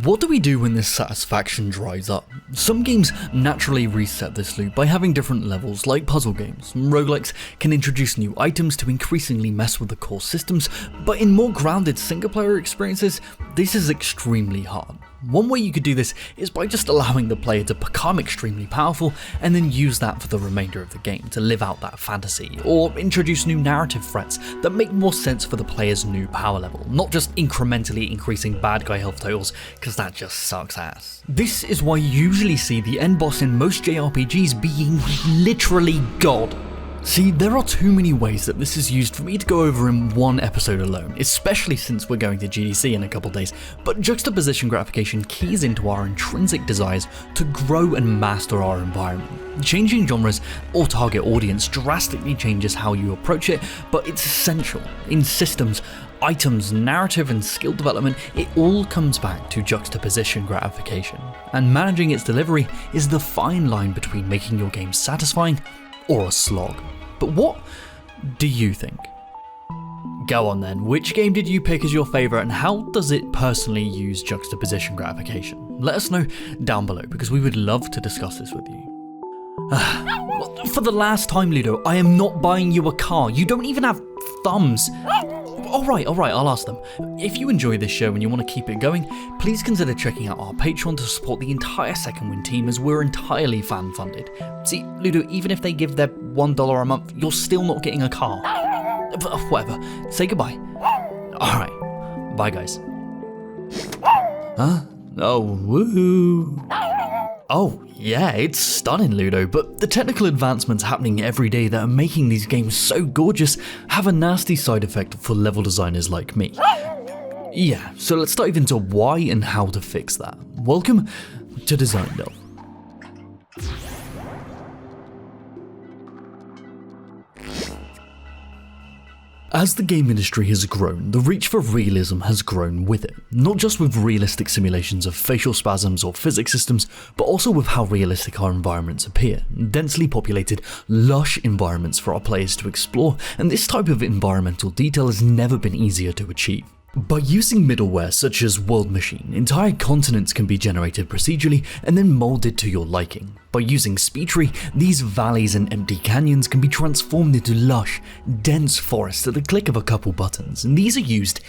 what do we do when this satisfaction dries up? Some games naturally reset this loop by having different levels, like puzzle games. Roguelikes can introduce new items to increasingly mess with the core systems, but in more grounded single-player experiences, this is extremely hard. One way you could do this is by just allowing the player to become extremely powerful and then use that for the remainder of the game to live out that fantasy, or introduce new narrative threats that make more sense for the player's new power level, not just incrementally increasing bad guy health totals, because that just sucks ass. This is why you usually see the end boss in most JRPGs being literally God. See, there are too many ways that this is used for me to go over in one episode alone, especially since we're going to GDC in a couple days, but juxtaposition gratification keys into our intrinsic desires to grow and master our environment. Changing genres or target audience drastically changes how you approach it, but it's essential. In systems, items, narrative, and skill development, it all comes back to juxtaposition gratification, and managing its delivery is the fine line between making your game satisfying or a slog. But what do you think? Go on then, which game did you pick as your favourite and how does it personally use juxtaposition gratification? Let us know down below because we would love to discuss this with you. For the last time, Ludo, I am not buying you a car. You don't even have thumbs. Alright, I'll ask them. If you enjoy this show and you want to keep it going, please consider checking out our Patreon to support the entire Second Wind team as we're entirely fan funded. See, Ludo, even if they give their $1 a month, you're still not getting a car. Whatever, say goodbye. Alright, bye guys. Huh? Oh, woohoo. Oh, yeah, it's stunning, Ludo, but the technical advancements happening every day that are making these games so gorgeous have a nasty side effect for level designers like me. Yeah, so let's dive into why and how to fix that. Welcome to Design Delve. As the game industry has grown, the reach for realism has grown with it. Not just with realistic simulations of facial spasms or physics systems, but also with how realistic our environments appear. Densely populated, lush environments for our players to explore, and this type of environmental detail has never been easier to achieve. By using middleware such as World Machine, entire continents can be generated procedurally and then molded to your liking. By using Speedtree, these valleys and empty canyons can be transformed into lush, dense forests at the click of a couple buttons, and these are used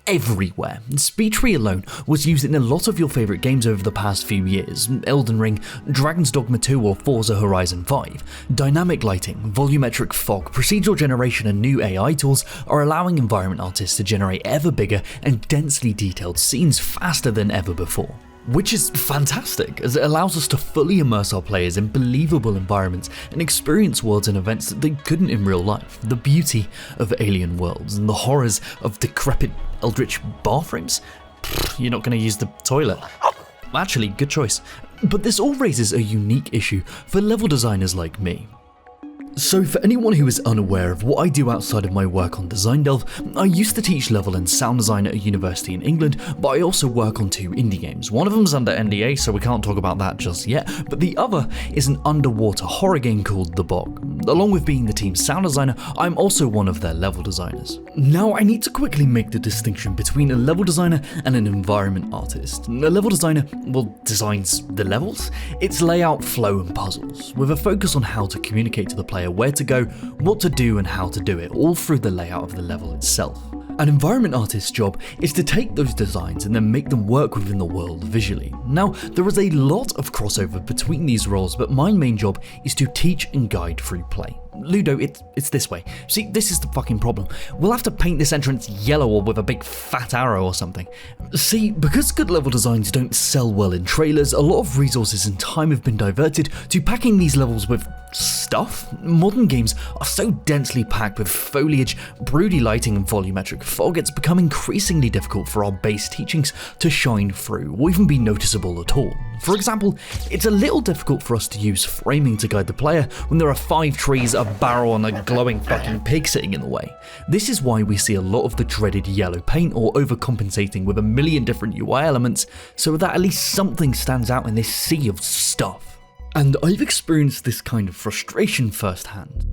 everywhere. Speedtree alone was used in a lot of your favourite games over the past few years: Elden Ring, Dragon's Dogma 2 or Forza Horizon 5. Dynamic lighting, volumetric fog, procedural generation and new AI tools are allowing environment artists to generate ever bigger and densely detailed scenes faster than ever before. Which is fantastic, as it allows us to fully immerse our players in believable environments and experience worlds and events that they couldn't in real life. The beauty of alien worlds and the horrors of decrepit eldritch bathrooms. You're not going to use the toilet. Actually, good choice. But this all raises a unique issue for level designers like me. So for anyone who is unaware of what I do outside of my work on Design Delve, I used to teach level and sound design at a university in England, but I also work on 2 indie games. One of them's under NDA, so we can't talk about that just yet, but the other is an underwater horror game called The Bog. Along with being the team's sound designer, I'm also one of their level designers. Now I need to quickly make the distinction between a level designer and an environment artist. A level designer, well, designs the levels, its layout, flow and puzzles, with a focus on how to communicate to the player where to go, what to do and how to do it, all through the layout of the level itself. An environment artist's job is to take those designs and then make them work within the world visually. Now, there is a lot of crossover between these roles, but my main job is to teach and guide through play. Ludo, it's this way. See, this is the fucking problem. We'll have to paint this entrance yellow or with a big fat arrow or something. See, because good level designs don't sell well in trailers, a lot of resources and time have been diverted to packing these levels with stuff. Modern games are so densely packed with foliage, broody lighting and volumetric fog, it's become increasingly difficult for our base teachings to shine through or even be noticeable at all. For example, it's a little difficult for us to use framing to guide the player when there are 5 trees, a barrel and a glowing fucking pig sitting in the way. This is why we see a lot of the dreaded yellow paint or overcompensating with a million different UI elements so that at least something stands out in this sea of stuff. And I've experienced this kind of frustration firsthand.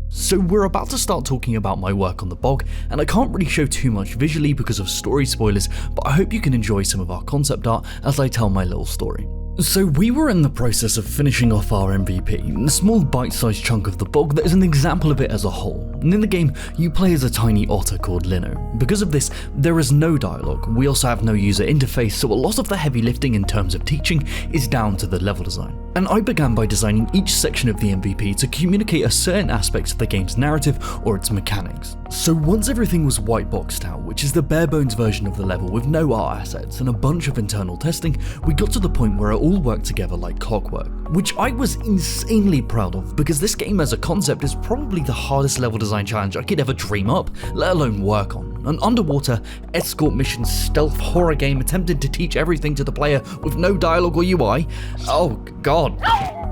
So we're about to start talking about my work on the Bog, and I can't really show too much visually because of story spoilers, but I hope you can enjoy some of our concept art as I tell my little story. So we were in the process of finishing off our MVP, a small bite-sized chunk of the Bog that is an example of it as a whole. And in the game, you play as a tiny otter called Lino. Because of this, there is no dialogue. We also have no user interface, so a lot of the heavy lifting in terms of teaching is down to the level design. And I began by designing each section of the MVP to communicate a certain aspect of the game's narrative or its mechanics. So once everything was white boxed out, which is the bare bones version of the level with no art assets and a bunch of internal testing, we got to the point where it all worked together like clockwork, which I was insanely proud of because this game as a concept is probably the hardest level design challenge I could ever dream up, let alone work on. An underwater escort mission stealth horror game attempted to teach everything to the player with no dialogue or UI. Oh god.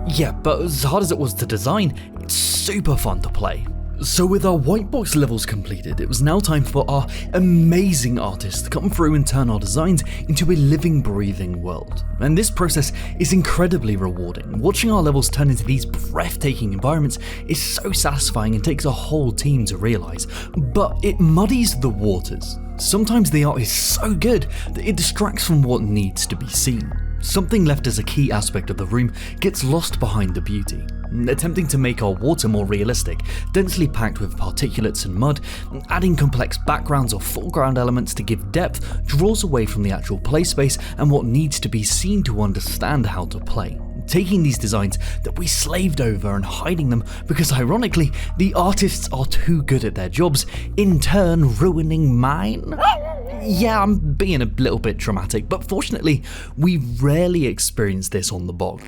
Yeah, but as hard as it was to design, it's super fun to play. So with our white box levels completed, it was now time for our amazing artists to come through and turn our designs into a living, breathing world. And this process is incredibly rewarding. Watching our levels turn into these breathtaking environments is so satisfying and takes a whole team to realize, but it muddies the waters. Sometimes the art is so good that it distracts from what needs to be seen. Something left as a key aspect of the room gets lost behind the beauty. Attempting to make our water more realistic, densely packed with particulates and mud, adding complex backgrounds or foreground elements to give depth draws away from the actual play space and what needs to be seen to understand how to play. Taking these designs that we slaved over and hiding them because ironically, the artists are too good at their jobs, in turn ruining mine? Yeah, I'm being a little bit dramatic, but fortunately, we rarely experience this on the bog.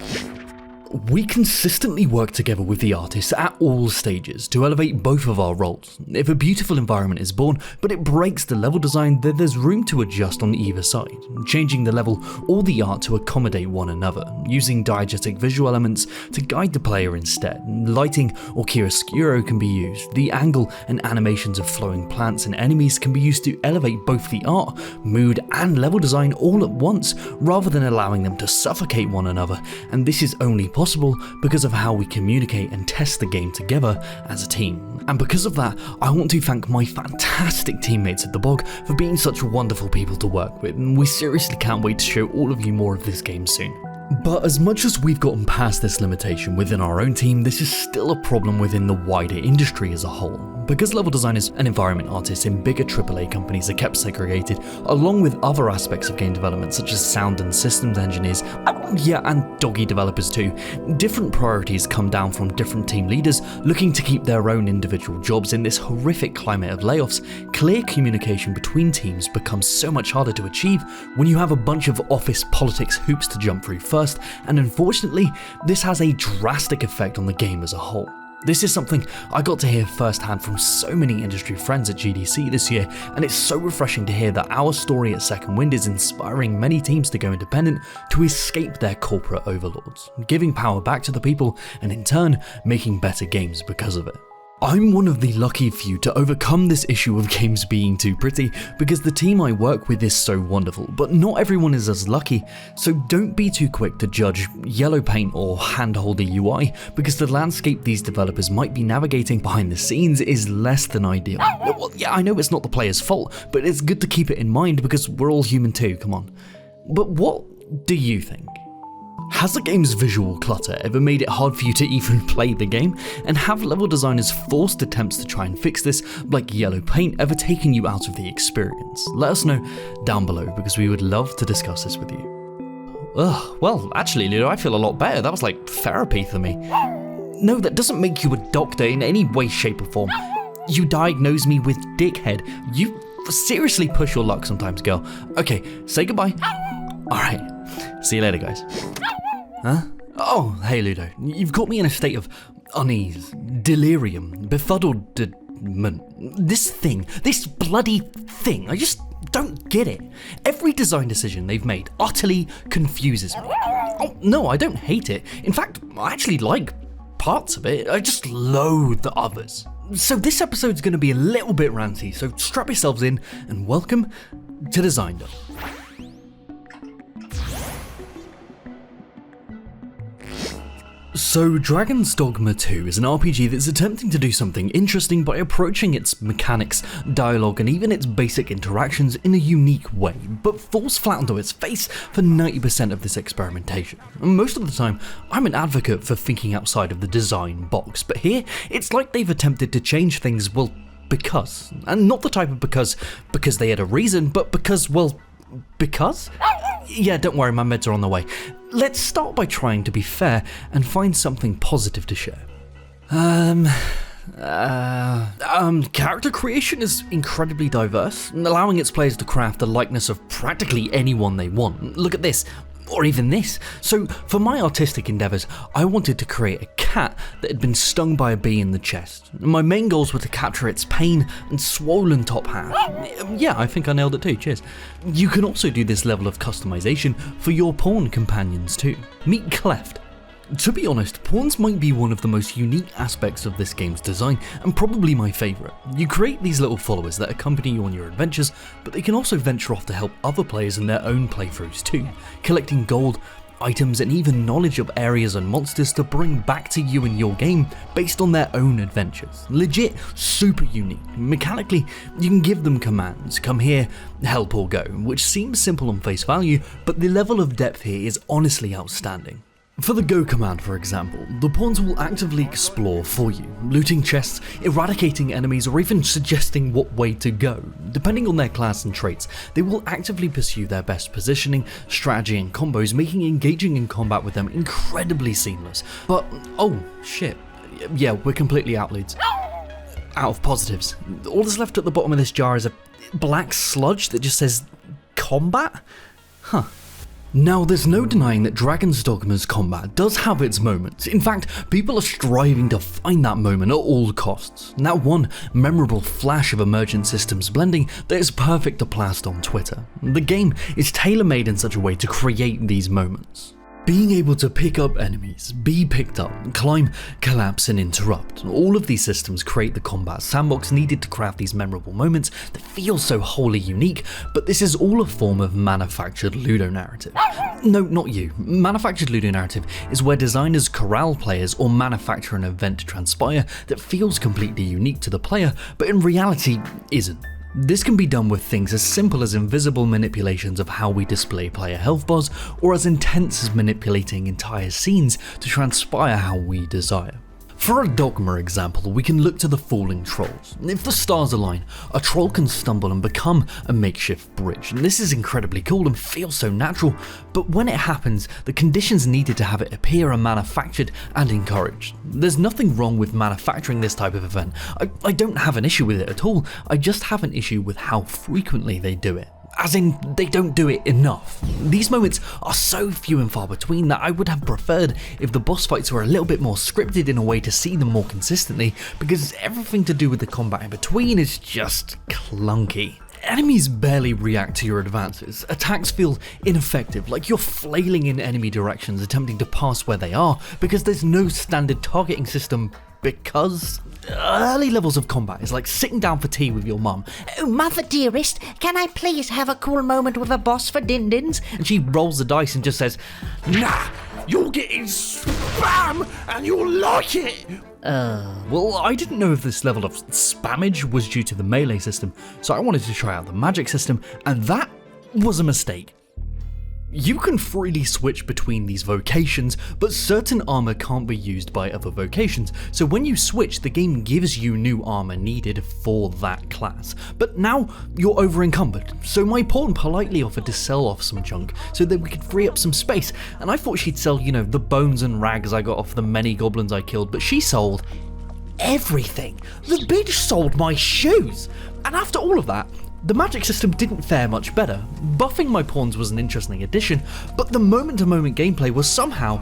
We consistently work together with the artists at all stages to elevate both of our roles. If a beautiful environment is born, but it breaks the level design, then there's room to adjust on either side, changing the level or the art to accommodate one another, using diegetic visual elements to guide the player instead. Lighting or chiaroscuro can be used. The angle and animations of flowing plants and enemies can be used to elevate both the art, mood, and level design all at once, rather than allowing them to suffocate one another, and this is only possible because of how we communicate and test the game together as a team. And because of that, I want to thank my fantastic teammates at the bog for being such wonderful people to work with, and we seriously can't wait to show all of you more of this game soon. But as much as we've gotten past this limitation within our own team, this is still a problem within the wider industry as a whole. Because level designers and environment artists in bigger AAA companies are kept segregated, along with other aspects of game development such as sound and systems engineers, and doggy developers too, different priorities come down from different team leaders looking to keep their own individual jobs in this horrific climate of layoffs. Clear communication between teams becomes so much harder to achieve when you have a bunch of office politics hoops to jump through first, and unfortunately, this has a drastic effect on the game as a whole. This is something I got to hear firsthand from so many industry friends at GDC this year, and it's so refreshing to hear that our story at Second Wind is inspiring many teams to go independent to escape their corporate overlords, giving power back to the people and in turn making better games because of it. I'm one of the lucky few to overcome this issue of games being too pretty because the team I work with is so wonderful, but not everyone is as lucky, so don't be too quick to judge yellow paint or hand-holdy UI because the landscape these developers might be navigating behind the scenes is less than ideal. Well, yeah, I know it's not the player's fault, but it's good to keep it in mind because we're all human too, come on. But what do you think? Has the game's visual clutter ever made it hard for you to even play the game? And have level designers' forced attempts to try and fix this, like yellow paint, ever taken you out of the experience? Let us know down below because we would love to discuss this with you. Ugh, well, actually, Ludo, I feel a lot better. That was like therapy for me. No, that doesn't make you a doctor in any way, shape, or form. You diagnose me with dickhead. You seriously push your luck sometimes, girl. Okay, say goodbye. Alright, see you later, guys. Huh? Oh, hey Ludo, you've got me in a state of unease, delirium, befuddlement. This bloody thing, I just don't get it. Every design decision they've made utterly confuses me. Oh, no, I don't hate it. In fact, I actually like parts of it. I just loathe the others. So this episode's going to be a little bit ranty, so strap yourselves in and welcome to Design Dump. So Dragon's Dogma 2 is an RPG that's attempting to do something interesting by approaching its mechanics, dialogue, and even its basic interactions in a unique way, but falls flat onto its face for 90% of this experimentation. And most of the time, I'm an advocate for thinking outside of the design box, but here, it's like they've attempted to change things, well, because. And not the type of because they had a reason, but because, well, because? Yeah, don't worry, my meds are on the way. Let's start by trying to be fair and find something positive to share. Character creation is incredibly diverse, allowing its players to craft the likeness of practically anyone they want. Look at this, or even this. So, for my artistic endeavours, I wanted to create a cat that had been stung by a bee in the chest. My main goals were to capture its pain and swollen top half. Yeah, I think I nailed it too, cheers. You can also do this level of customization for your pawn companions too. Meet Cleft. To be honest, pawns might be one of the most unique aspects of this game's design, and probably my favourite. You create these little followers that accompany you on your adventures, but they can also venture off to help other players in their own playthroughs too, collecting gold, items, and even knowledge of areas and monsters to bring back to you in your game based on their own adventures. Legit, super unique. Mechanically, you can give them commands, come here, help or go, which seems simple on face value, but the level of depth here is honestly outstanding. For the go command, for example, the pawns will actively explore for you, looting chests, eradicating enemies, or even suggesting what way to go. Depending on their class and traits, they will actively pursue their best positioning, strategy, and combos, making engaging in combat with them incredibly seamless. But, oh shit, yeah, we're completely out leads. Out of positives. All that's left at the bottom of this jar is a black sludge that just says combat? Huh. Now, there's no denying that Dragon's Dogma's combat does have its moments. In fact, people are striving to find that moment at all costs. That one memorable flash of emergent systems blending that is perfect to blast on Twitter. The game is tailor-made in such a way to create these moments. Being able to pick up enemies, be picked up, climb, collapse, and interrupt. All of these systems create the combat sandbox needed to craft these memorable moments that feel so wholly unique, but this is all a form of manufactured ludonarrative. No, not you. Manufactured ludonarrative is where designers corral players or manufacture an event to transpire that feels completely unique to the player, but in reality isn't. This can be done with things as simple as invisible manipulations of how we display player health bars, or as intense as manipulating entire scenes to transpire how we desire. For a Dogma example, we can look to the falling trolls. If the stars align, a troll can stumble and become a makeshift bridge, and this is incredibly cool and feels so natural, but when it happens, the conditions needed to have it appear are manufactured and encouraged. There's nothing wrong with manufacturing this type of event. I don't have an issue with it at all, I just have an issue with how frequently they do it. As in, they don't do it enough. These moments are so few and far between that I would have preferred if the boss fights were a little bit more scripted in a way to see them more consistently, because everything to do with the combat in between is just clunky. Enemies barely react to your advances, attacks feel ineffective, like you're flailing in enemy directions attempting to pass where they are, because there's no standard targeting system, because early levels of combat is like sitting down for tea with your mum. Oh, mother dearest, can I please have a cool moment with a boss for Dindins? And she rolls the dice and just says, Nah, you're getting spam and you'll like it. well, I didn't know if this level of spammage was due to the melee system, so I wanted to try out the magic system, and that was a mistake. You can freely switch between these vocations, but certain armor can't be used by other vocations, so when you switch, the game gives you new armor needed for that class. But now, you're over encumbered, so my pawn politely offered to sell off some junk so that we could free up some space, and I thought she'd sell, the bones and rags I got off the many goblins I killed, but she sold everything. The bitch sold my shoes! And after all of that, the magic system didn't fare much better. Buffing my pawns was an interesting addition, but the moment-to-moment gameplay was somehow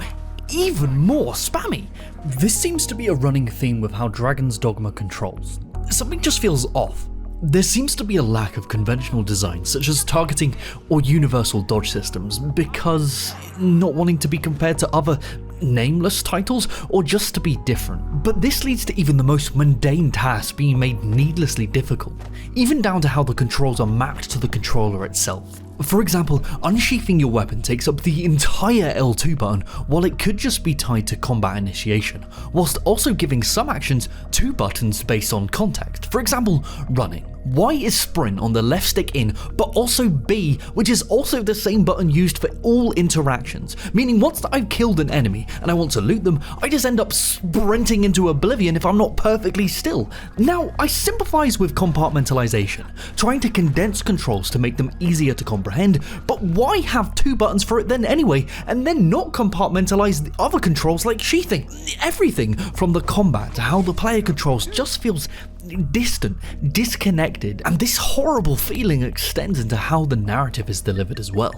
even more spammy. This seems to be a running theme with how Dragon's Dogma controls. Something just feels off. There seems to be a lack of conventional design, such as targeting or universal dodge systems, because not wanting to be compared to other nameless titles, or just to be different. But this leads to even the most mundane tasks being made needlessly difficult, even down to how the controls are mapped to the controller itself. For example, unsheathing your weapon takes up the entire L2 button, while it could just be tied to combat initiation, whilst also giving some actions 2 buttons based on context. For example, running, Y is sprint on the left stick in, but also B, which is also the same button used for all interactions, meaning once I've killed an enemy and I want to loot them, I just end up sprinting into Oblivion if I'm not perfectly still. Now, I sympathize with compartmentalization, trying to condense controls to make them easier to comprehend, but why have 2 buttons for it then anyway, and then not compartmentalize the other controls like sheathing? Everything from the combat to how the player controls just feels distant, disconnected, and this horrible feeling extends into how the narrative is delivered as well.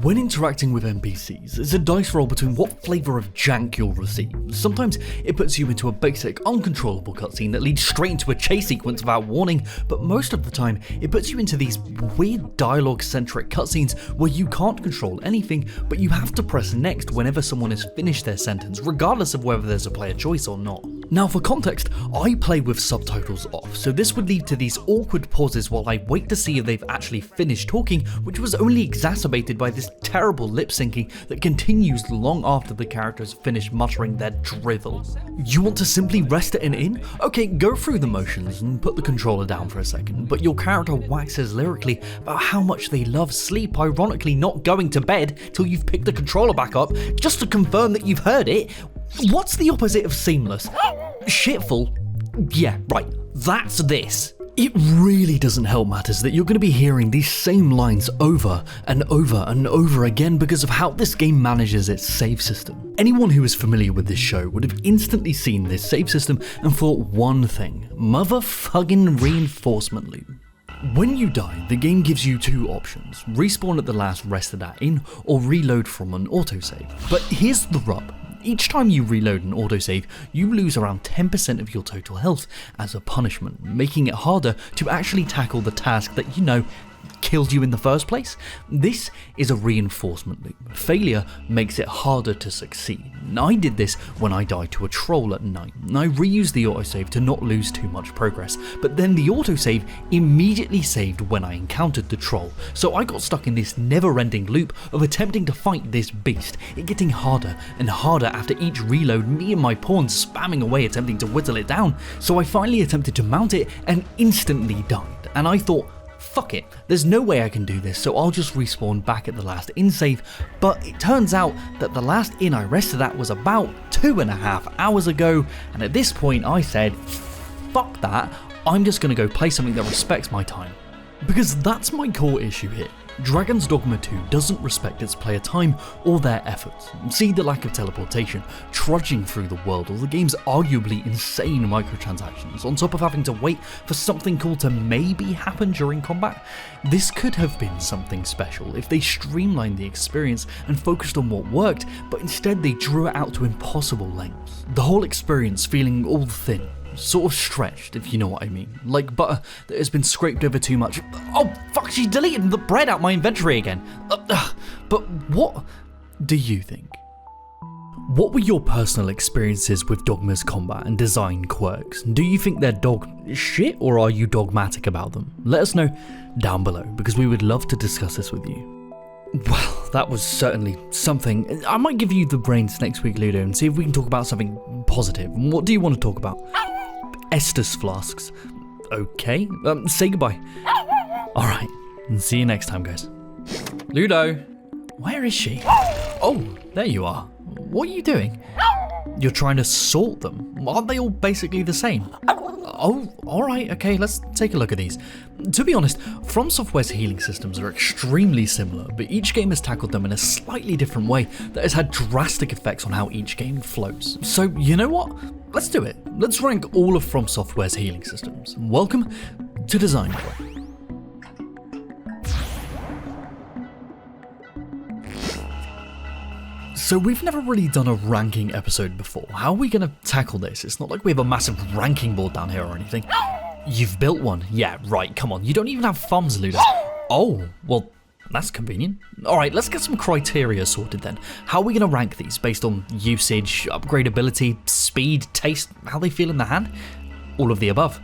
When interacting with NPCs, it's a dice roll between what flavour of jank you'll receive. Sometimes it puts you into a basic, uncontrollable cutscene that leads straight into a chase sequence without warning, but most of the time it puts you into these weird dialogue-centric cutscenes where you can't control anything, but you have to press next whenever someone has finished their sentence, regardless of whether there's a player choice or not. Now for context, I play with subtitles off, so this would lead to these awkward pauses while I wait to see if they've actually finished talking, which was only exacerbated by this terrible lip syncing that continues long after the characters finish muttering their drivel. You want to simply rest it in? Okay, go through the motions and put the controller down for a second, but your character waxes lyrically about how much they love sleep, ironically not going to bed till you've picked the controller back up, just to confirm that you've heard it. What's the opposite of seamless? Shitful? Yeah, right, that's this. It really doesn't help matters that you're going to be hearing these same lines over and over and over again because of how this game manages its save system. Anyone who is familiar with this show would have instantly seen this save system and thought one thing: motherfucking reinforcement loop. When you die, the game gives you 2 options: respawn at the last rested at inn, or reload from an autosave. But here's the rub. Each time you reload an autosave, you lose around 10% of your total health as a punishment, making it harder to actually tackle the task that killed you in the first place. This is a reinforcement loop. Failure makes it harder to succeed. I did this when I died to a troll at night. I reused the autosave to not lose too much progress, but then the autosave immediately saved when I encountered the troll, so I got stuck in this never-ending loop of attempting to fight this beast, it getting harder and harder after each reload, me and my pawns spamming away attempting to whittle it down. So I finally attempted to mount it and instantly died, and I thought, fuck it, there's no way I can do this, so I'll just respawn back at the last inn save. But it turns out that the last inn I rested at was about 2.5 hours ago, and at this point I said, fuck that, I'm just gonna go play something that respects my time. Because that's my core issue here. Dragon's Dogma 2 doesn't respect its player time or their efforts. See the lack of teleportation, trudging through the world, or the game's arguably insane microtransactions, on top of having to wait for something cool to maybe happen during combat. This could have been something special if they streamlined the experience and focused on what worked, but instead they drew it out to impossible lengths. The whole experience feeling all thin, sort of stretched, if you know what I mean. Like butter that has been scraped over too much. Oh fuck, she deleted the bread out my inventory again. But what do you think? What were your personal experiences with Dogma's combat and design quirks? Do you think they're dog shit, or are you dogmatic about them? Let us know down below, because we would love to discuss this with you. Well, that was certainly something. I might give you the brains next week, Ludo, and see if we can talk about something positive. What do you want to talk about? Estus flasks. Okay, say goodbye. Alright, and see you next time, guys. Ludo, where is she? Oh, there you are. What are you doing? You're trying to sort them. Aren't they all basically the same? Oh, alright, okay, let's take a look at these. To be honest, FromSoftware's healing systems are extremely similar, but each game has tackled them in a slightly different way that has had drastic effects on how each game flows. So, you know what? Let's do it. Let's rank all of FromSoftware's healing systems. Welcome to Design Boy. So we've never really done a ranking episode before. How are we going to tackle this? It's not like we have a massive ranking board down here or anything. You've built one? Yeah, right, come on. You don't even have thumbs, Ludo. Oh, well, that's convenient. Alright, let's get some criteria sorted then. How are we going to rank these? Based on usage, upgradability, speed, taste, how they feel in the hand? All of the above.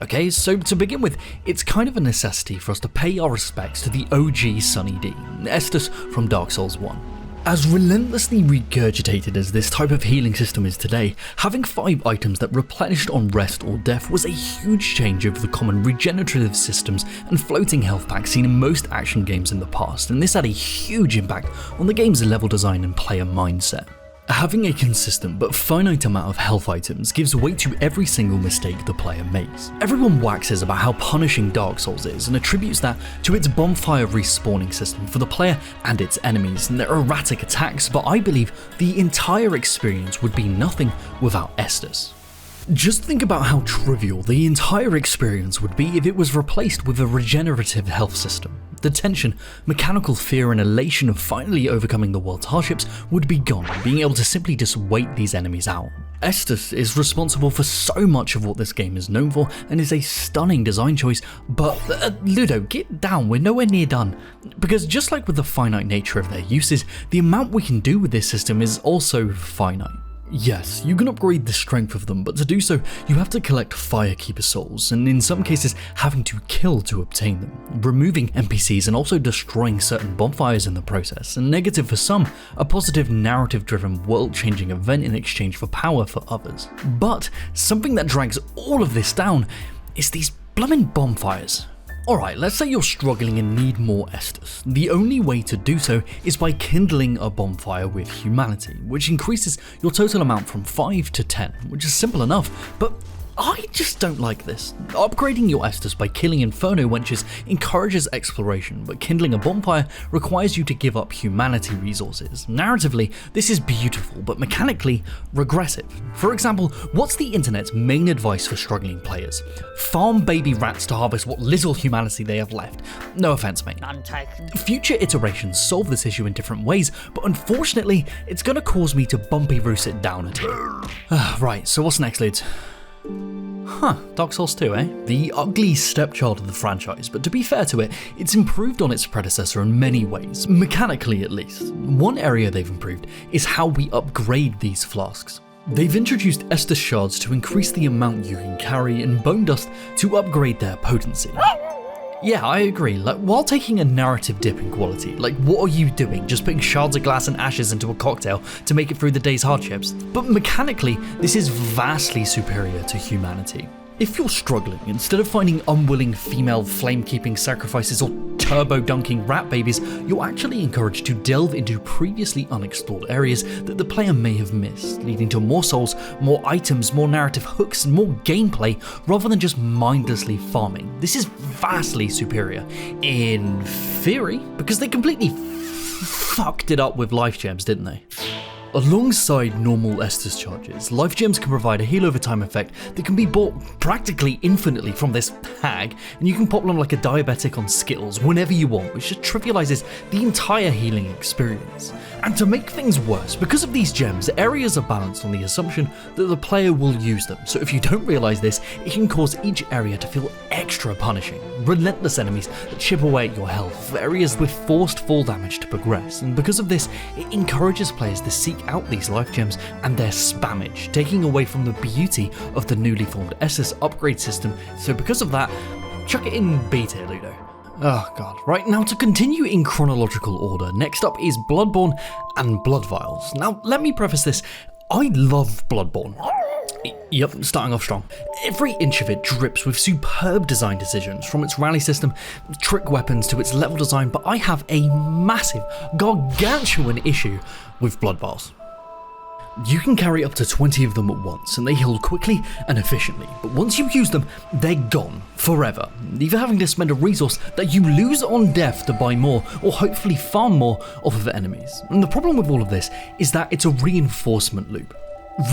Okay, so to begin with, it's kind of a necessity for us to pay our respects to the OG Sunny D, Estus from Dark Souls 1. As relentlessly regurgitated as this type of healing system is today, having 5 items that replenished on rest or death was a huge change over the common regenerative systems and floating health packs seen in most action games in the past, and this had a huge impact on the game's level design and player mindset. Having a consistent but finite amount of health items gives weight to every single mistake the player makes. Everyone waxes about how punishing Dark Souls is and attributes that to its bonfire respawning system for the player and its enemies and their erratic attacks, but I believe the entire experience would be nothing without Estus. Just think about how trivial the entire experience would be if it was replaced with a regenerative health system. The tension, mechanical fear and elation of finally overcoming the world's hardships would be gone, being able to simply just wait these enemies out. Estus is responsible for so much of what this game is known for and is a stunning design choice, but Ludo, get down, we're nowhere near done. Because just like with the finite nature of their uses, the amount we can do with this system is also finite. Yes, you can upgrade the strength of them, but to do so, you have to collect Firekeeper souls, and in some cases, having to kill to obtain them, removing NPCs and also destroying certain bonfires in the process, and negative for some, a positive narrative-driven world-changing event in exchange for power for others. But something that drags all of this down is these blooming bonfires. Alright, let's say you're struggling and need more Estus. The only way to do so is by kindling a bonfire with humanity, which increases your total amount from 5 to 10, which is simple enough, but I just don't like this. Upgrading your Estus by killing Inferno wenches encourages exploration, but kindling a bonfire requires you to give up humanity resources. Narratively, this is beautiful, but mechanically, regressive. For example, what's the internet's main advice for struggling players? Farm baby rats to harvest what little humanity they have left. No offense, mate. Future iterations solve this issue in different ways, but unfortunately, it's gonna cause me to bumpy roost it down a tier. Right, so what's next, Lids? Dark Souls 2, eh? The ugly stepchild of the franchise, but to be fair to it, it's improved on its predecessor in many ways, mechanically at least. One area they've improved is how we upgrade these flasks. They've introduced Estus shards to increase the amount you can carry and bone dust to upgrade their potency. Yeah, I agree, like while taking a narrative dip in quality, like what are you doing, just putting shards of glass and ashes into a cocktail to make it through the day's hardships? But mechanically, this is vastly superior to humanity. If you're struggling, instead of finding unwilling female flame-keeping sacrifices or turbo-dunking rat babies, you're actually encouraged to delve into previously unexplored areas that the player may have missed, leading to more souls, more items, more narrative hooks, and more gameplay, rather than just mindlessly farming. This is vastly superior, in theory, because they completely fucked it up with life gems, didn't they? Alongside normal Estus charges, life gems can provide a heal over time effect that can be bought practically infinitely from this hag, and you can pop them like a diabetic on Skittles whenever you want, which just trivializes the entire healing experience. And to make things worse, because of these gems, areas are balanced on the assumption that the player will use them, so if you don't realize this, it can cause each area to feel extra punishing. Relentless enemies that chip away at your health, areas with forced fall damage to progress, and because of this, it encourages players to seek out these life gems and their spammage, taking away from the beauty of the newly formed Estus upgrade system. So because of that, chuck it in B tier, Ludo. Oh god. Right, now to continue in chronological order, next up is Bloodborne and Blood Vials. Now let me preface this, I love Bloodborne. Yep, starting off strong. Every inch of it drips with superb design decisions, from its rally system, trick weapons to its level design, but I have a massive, gargantuan issue with Blood Vials. You can carry up to 20 of them at once, and they heal quickly and efficiently, but once you use them, they're gone forever, either having to spend a resource that you lose on death to buy more, or hopefully farm more off of enemies. And the problem with all of this is that it's a reinforcement loop.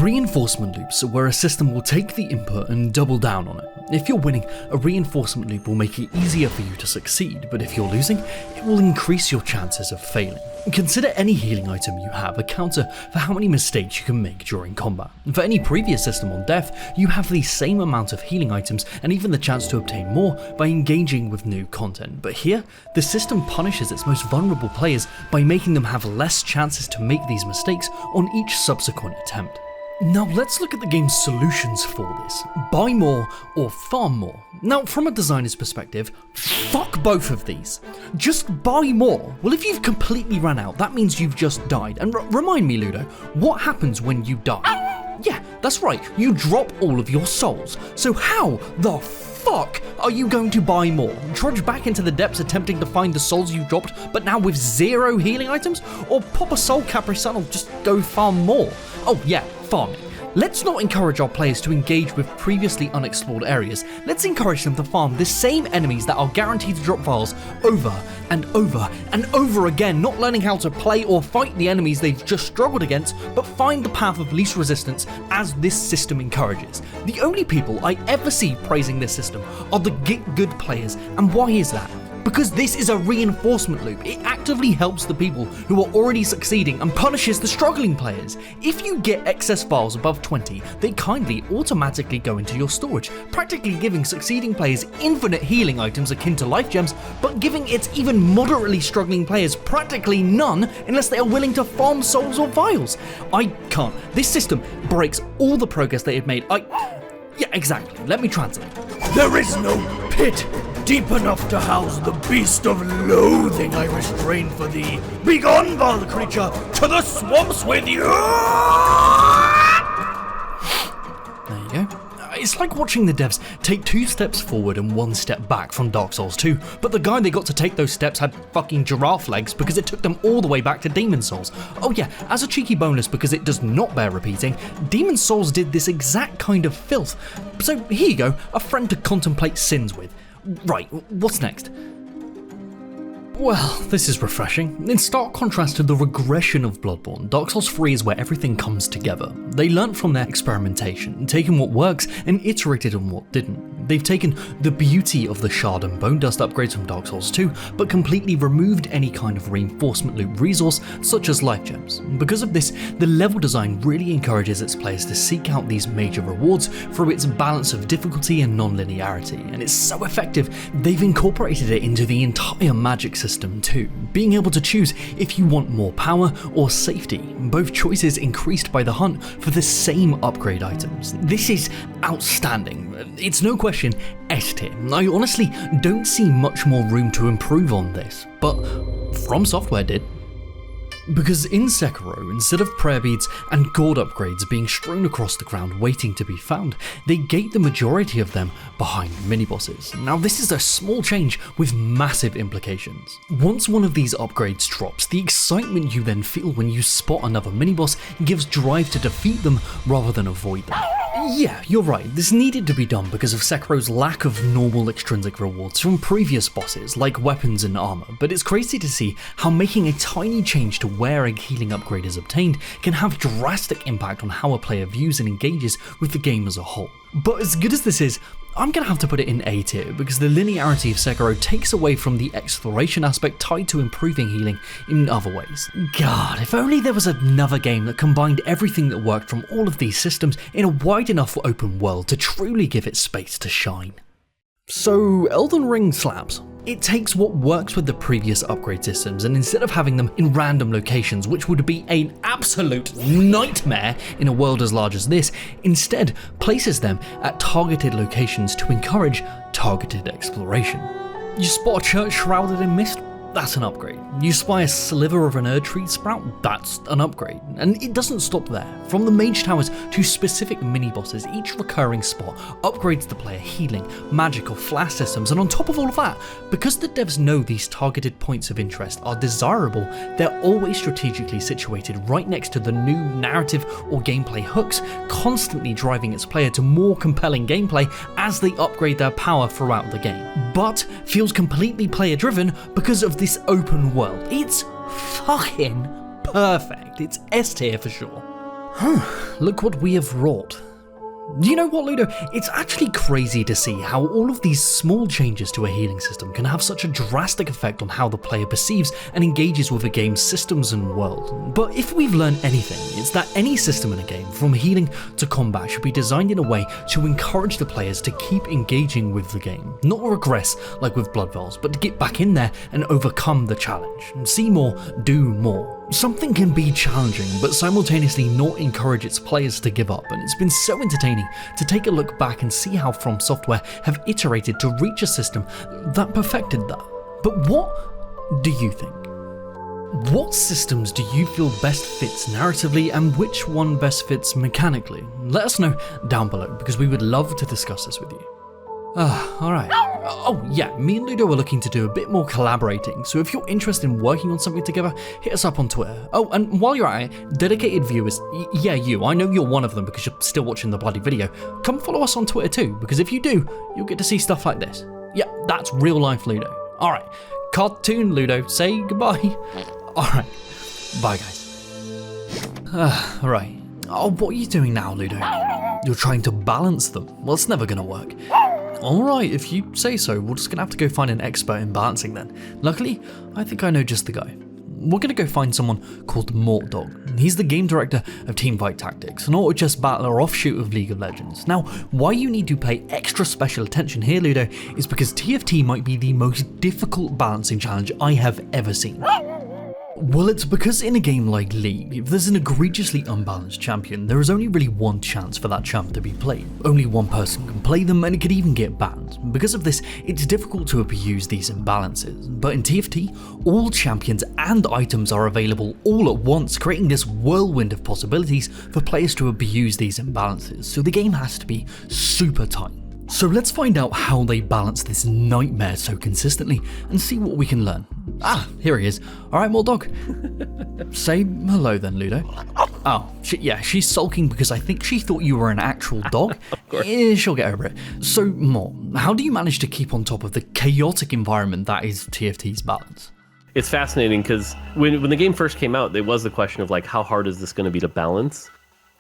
Reinforcement loops are where a system will take the input and double down on it. If you're winning, a reinforcement loop will make it easier for you to succeed, but if you're losing, it will increase your chances of failing. Consider any healing item you have a counter for how many mistakes you can make during combat. For any previous system on death, you have the same amount of healing items and even the chance to obtain more by engaging with new content. But here, the system punishes its most vulnerable players by making them have less chances to make these mistakes on each subsequent attempt. Now let's look at the game's solutions for this. Buy more or farm more. Now from a designer's perspective, fuck both of these. Just buy more. Well, if you've completely run out, that means you've just died. And remind me, Ludo, what happens when you die? Yeah, that's right, you drop all of your souls. So how the fuck are you going to buy more? Trudge back into the depths attempting to find the souls you dropped, but now with 0 healing items? Or pop a soul Capri-Sun or just go farm more? Oh yeah, farming. Let's not encourage our players to engage with previously unexplored areas. Let's encourage them to farm the same enemies that are guaranteed to drop files over and over and over again, not learning how to play or fight the enemies they've just struggled against, but find the path of least resistance as this system encourages. The only people I ever see praising this system are the get good players, and why is that? Because this is a reinforcement loop. It actively helps the people who are already succeeding and punishes the struggling players. If you get excess files above 20, they kindly automatically go into your storage, practically giving succeeding players infinite healing items akin to life gems, but giving its even moderately struggling players practically none unless they are willing to farm souls or vials. I can't. This system breaks all the progress they have made. Yeah, exactly. Let me translate. There is no pit deep enough to house the beast of loathing I restrain for thee. Begone, vile creature, to the swamps with you! There you go. It's like watching the devs take 2 steps forward and 1 step back from Dark Souls 2, but the guy they got to take those steps had fucking giraffe legs because it took them all the way back to Demon Souls. Oh yeah, as a cheeky bonus because it does not bear repeating, Demon Souls did this exact kind of filth. So here you go, a friend to contemplate sins with. Right, what's next? Well, this is refreshing. In stark contrast to the regression of Bloodborne, Dark Souls 3 is where everything comes together. They learnt from their experimentation, taken what works and iterated on what didn't. They've taken the beauty of the Shard and Bone Dust upgrades from Dark Souls 2, but completely removed any kind of reinforcement loop resource such as life gems. Because of this, the level design really encourages its players to seek out these major rewards through its balance of difficulty and non-linearity, and it's so effective they've incorporated it into the entire magic system too, being able to choose if you want more power or safety, both choices increased by the hunt for the same upgrade items. This is outstanding. It's no question S tier. I honestly don't see much more room to improve on this, but FromSoftware did. Because in Sekiro, instead of prayer beads and gourd upgrades being strewn across the ground waiting to be found, they gate the majority of them behind mini-bosses. Now this is a small change with massive implications. Once one of these upgrades drops, the excitement you then feel when you spot another mini-boss gives drive to defeat them rather than avoid them. Yeah, you're right, this needed to be done because of Sekiro's lack of normal extrinsic rewards from previous bosses like weapons and armor, but it's crazy to see how making a tiny change to where a healing upgrade is obtained can have drastic impact on how a player views and engages with the game as a whole. But as good as this is, I'm gonna have to put it in A tier because the linearity of Sekiro takes away from the exploration aspect tied to improving healing in other ways. God, if only there was another game that combined everything that worked from all of these systems in a wide enough open world to truly give it space to shine. So Elden Ring slaps. It takes what works with the previous upgrade systems and instead of having them in random locations, which would be an absolute nightmare in a world as large as this, instead places them at targeted locations to encourage targeted exploration. You spot a church shrouded in mist? That's an upgrade. You spy a sliver of an Erdtree sprout? That's an upgrade. And it doesn't stop there. From the mage towers to specific mini-bosses, each recurring spot upgrades the player healing, magic or flash systems, and on top of all of that, because the devs know these targeted points of interest are desirable, they're always strategically situated right next to the new narrative or gameplay hooks, constantly driving its player to more compelling gameplay as they upgrade their power throughout the game. But feels completely player-driven because of this open world. It's fucking perfect. It's S tier for sure. Look what we have wrought. You know what, Ludo? It's actually crazy to see how all of these small changes to a healing system can have such a drastic effect on how the player perceives and engages with a game's systems and world. But if we've learned anything, it's that any system in a game, from healing to combat, should be designed in a way to encourage the players to keep engaging with the game. Not regress like with Blood Vials, but to get back in there and overcome the challenge. See more, do more. Something can be challenging, but simultaneously not encourage its players to give up, and it's been so entertaining to take a look back and see how FromSoftware have iterated to reach a system that perfected that. But what do you think? What systems do you feel best fits narratively, and which one best fits mechanically? Let us know down below, because we would love to discuss this with you. Alright. Oh yeah, me and Ludo are looking to do a bit more collaborating, so if you're interested in working on something together, hit us up on Twitter. Oh, and while you're at it, dedicated viewers, yeah you, I know you're one of them because you're still watching the bloody video, come follow us on Twitter too, because if you do, you'll get to see stuff like this. Yeah, that's real life Ludo. Alright, cartoon Ludo, say goodbye. Alright, bye guys. Right. Oh, what are you doing now, Ludo? You're trying to balance them. Well, it's never gonna work. Alright, if you say so, we're just gonna have to go find an expert in balancing then. Luckily, I think I know just the guy. We're gonna go find someone called Mortdog. He's the game director of Teamfight Tactics, an auto-chess battler offshoot of League of Legends. Now, why you need to pay extra special attention here, Ludo, is because TFT might be the most difficult balancing challenge I have ever seen. Well, it's because in a game like League, if there's an egregiously unbalanced champion, there is only really one chance for that champ to be played. Only one person can play them, and it could even get banned. Because of this, it's difficult to abuse these imbalances. But in TFT, all champions and items are available all at once, creating this whirlwind of possibilities for players to abuse these imbalances, so the game has to be super tight. So let's find out how they balance this nightmare so consistently and see what we can learn. Ah, here he is. Alright, Mortdog. Say hello then, Ludo. Oh, she's sulking because I think she thought you were an actual dog. She'll get over it. So, Mort, how do you manage to keep on top of the chaotic environment that is TFT's balance? It's fascinating because when the game first came out, there was the question of like, how hard is this going to be to balance?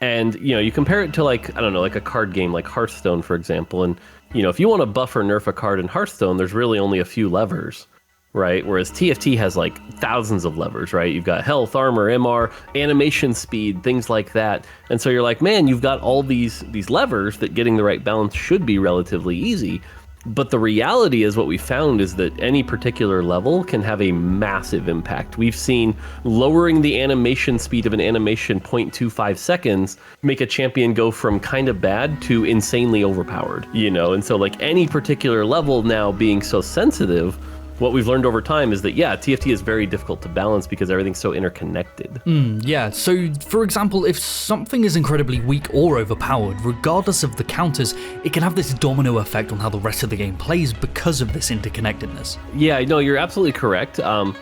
And, you know, you compare it to like, I don't know, like a card game like Hearthstone, for example. And, you know, if you want to buff or nerf a card in Hearthstone, there's really only a few levers, right? Whereas TFT has like thousands of levers, right? You've got health, armor, MR, animation speed, things like that. And so you're like, man, you've got all these levers that getting the right balance should be relatively easy. But the reality is what we found is that any particular level can have a massive impact. We've seen lowering the animation speed of an animation 0.25 seconds make a champion go from kind of bad to insanely overpowered, you know? And so like any particular level now being so sensitive, what we've learned over time is that, yeah, TFT is very difficult to balance because everything's so interconnected. Yeah, so for example, if something is incredibly weak or overpowered, regardless of the counters, it can have this domino effect on how the rest of the game plays because of this interconnectedness. Yeah, no, you're absolutely correct.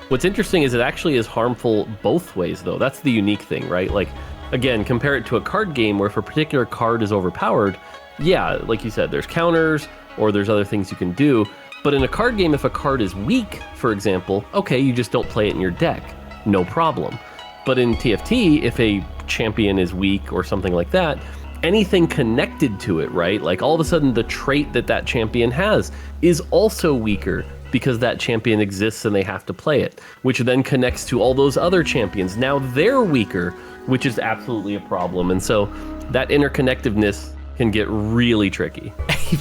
What's interesting is it actually is harmful both ways, though. That's the unique thing, right? Like, again, compare it to a card game where if a particular card is overpowered, yeah, like you said, there's counters or there's other things you can do. But in a card game, if a card is weak, for example, okay, you just don't play it in your deck, no problem. But in TFT, if a champion is weak or something like that, anything connected to it, right? Like all of a sudden the trait that champion has is also weaker because that champion exists and they have to play it, which then connects to all those other champions. Now they're weaker, which is absolutely a problem. And so that interconnectedness can get really tricky.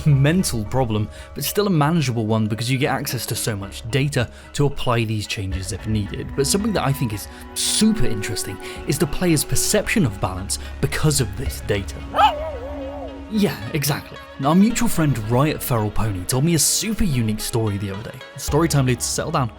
A mental problem, but still a manageable one because you get access to so much data to apply these changes if needed. But something that I think is super interesting is the player's perception of balance because of this data. Yeah, exactly. Our mutual friend Riot Feral Pony told me a super unique story the other day. Storytime leads, settle down.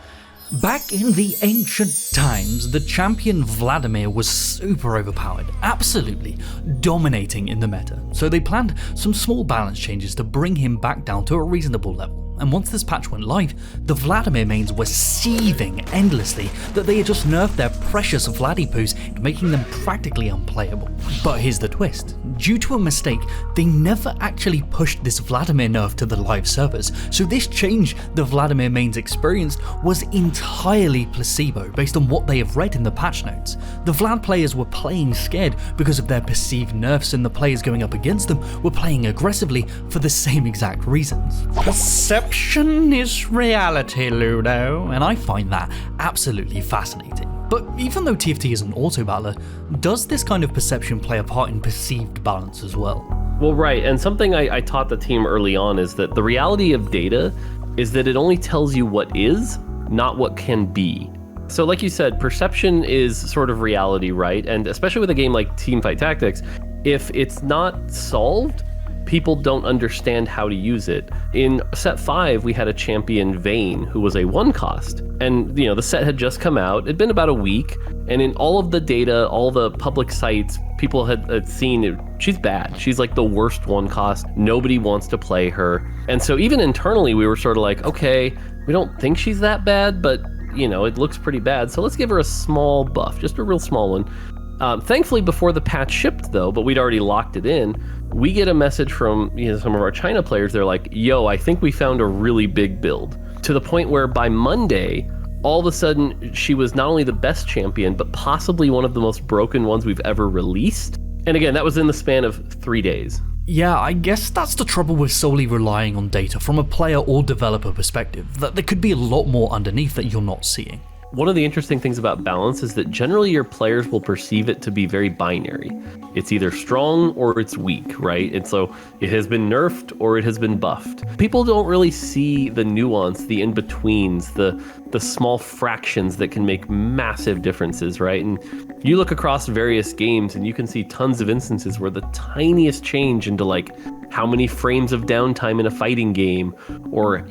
Back in the ancient times, the champion Vladimir was super overpowered, absolutely dominating in the meta, so they planned some small balance changes to bring him back down to a reasonable level. And once this patch went live, the Vladimir mains were seething endlessly that they had just nerfed their precious Vladipoos, making them practically unplayable. But here's the twist. Due to a mistake, they never actually pushed this Vladimir nerf to the live servers, so this change the Vladimir mains experienced was entirely placebo based on what they have read in the patch notes. The Vlad players were playing scared because of their perceived nerfs, and the players going up against them were playing aggressively for the same exact reasons. Perception is reality, Ludo, and I find that absolutely fascinating. But even though TFT is an auto-battler, does this kind of perception play a part in perceived balance as well? Well, right, and something I taught the team early on is that the reality of data is that it only tells you what is, not what can be. So like you said, perception is sort of reality, right? And especially with a game like Teamfight Tactics, if it's not solved, people don't understand how to use it. In set 5, we had a champion, Vayne, who was a 1-cost. And, the set had just come out. It'd been about a week. And in all of the data, all the public sites, people had seen it. She's bad. She's like the worst 1-cost. Nobody wants to play her. And so even internally, we were sort of like, okay, we don't think she's that bad, but, it looks pretty bad. So let's give her a small buff, just a real small one. Thankfully, before the patch shipped, though, but we'd already locked it in, we get a message from some of our China players. They're like, yo, I think we found a really big build. To the point where by Monday, all of a sudden, she was not only the best champion, but possibly one of the most broken ones we've ever released. And again, that was in the span of 3 days. Yeah, I guess that's the trouble with solely relying on data from a player or developer perspective, that there could be a lot more underneath that you're not seeing. One of the interesting things about balance is that generally your players will perceive it to be very binary. It's either strong or it's weak, right? And so it has been nerfed or it has been buffed. People don't really see the nuance, the in-betweens, the small fractions that can make massive differences, right? And you look across various games and you can see tons of instances where the tiniest change into like how many frames of downtime in a fighting game or,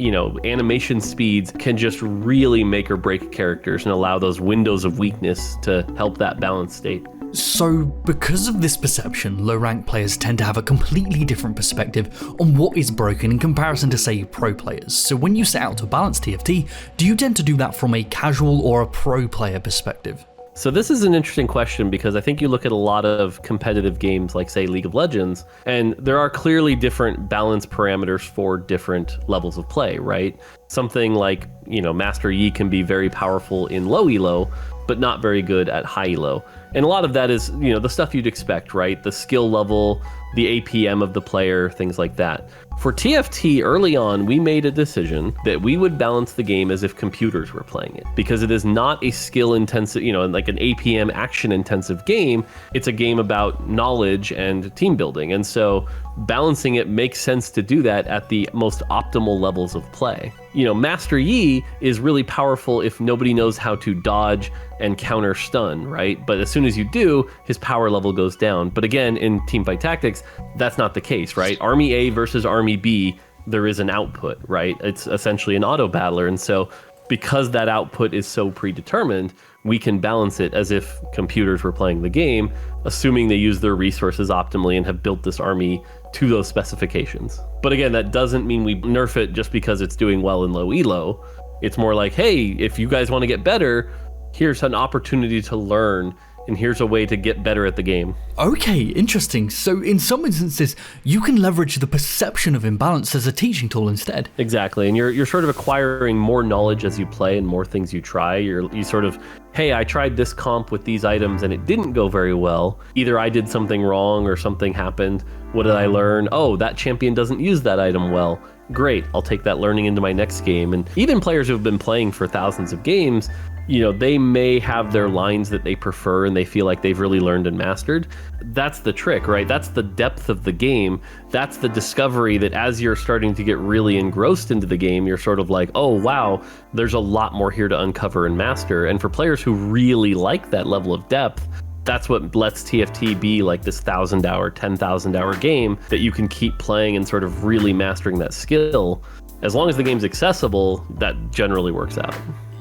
animation speeds can just really make or break characters and allow those windows of weakness to help that balance state. So, because of this perception, low-rank players tend to have a completely different perspective on what is broken in comparison to, say, pro players. So when you set out to balance TFT, do you tend to do that from a casual or a pro player perspective? So this is an interesting question because I think you look at a lot of competitive games like, say, League of Legends, and there are clearly different balance parameters for different levels of play, right? Something like, Master Yi can be very powerful in low elo, but not very good at high elo. And a lot of that is, the stuff you'd expect, right? The skill level, the APM of the player, things like that. For TFT, early on, we made a decision that we would balance the game as if computers were playing it, because it is not a skill-intensive, like an APM action-intensive game. It's a game about knowledge and team building. And so balancing it makes sense to do that at the most optimal levels of play. Master Yi is really powerful if nobody knows how to dodge and counter stun, right? But as soon as you do, his power level goes down. But again, in Teamfight Tactics, that's not the case, right? Army A versus Army B, there is an output, right? It's essentially an auto battler. And so because that output is so predetermined, we can balance it as if computers were playing the game, assuming they use their resources optimally and have built this army to those specifications. But again, that doesn't mean we nerf it just because it's doing well in low elo. It's more like, hey, if you guys want to get better, here's an opportunity to learn, and here's a way to get better at the game. Okay, interesting. So in some instances, you can leverage the perception of imbalance as a teaching tool instead. Exactly, and you're sort of acquiring more knowledge as you play and more things you try. You sort of, hey, I tried this comp with these items and it didn't go very well. Either I did something wrong or something happened. What did I learn? Oh, that champion doesn't use that item well. Great, I'll take that learning into my next game. And even players who have been playing for thousands of games, they may have their lines that they prefer and they feel like they've really learned and mastered. That's the trick, right? That's the depth of the game. That's the discovery that as you're starting to get really engrossed into the game, you're sort of like, oh, wow, there's a lot more here to uncover and master. And for players who really like that level of depth, that's what lets TFT be like this 1,000-hour, 10,000-hour game that you can keep playing and sort of really mastering that skill. As long as the game's accessible, that generally works out.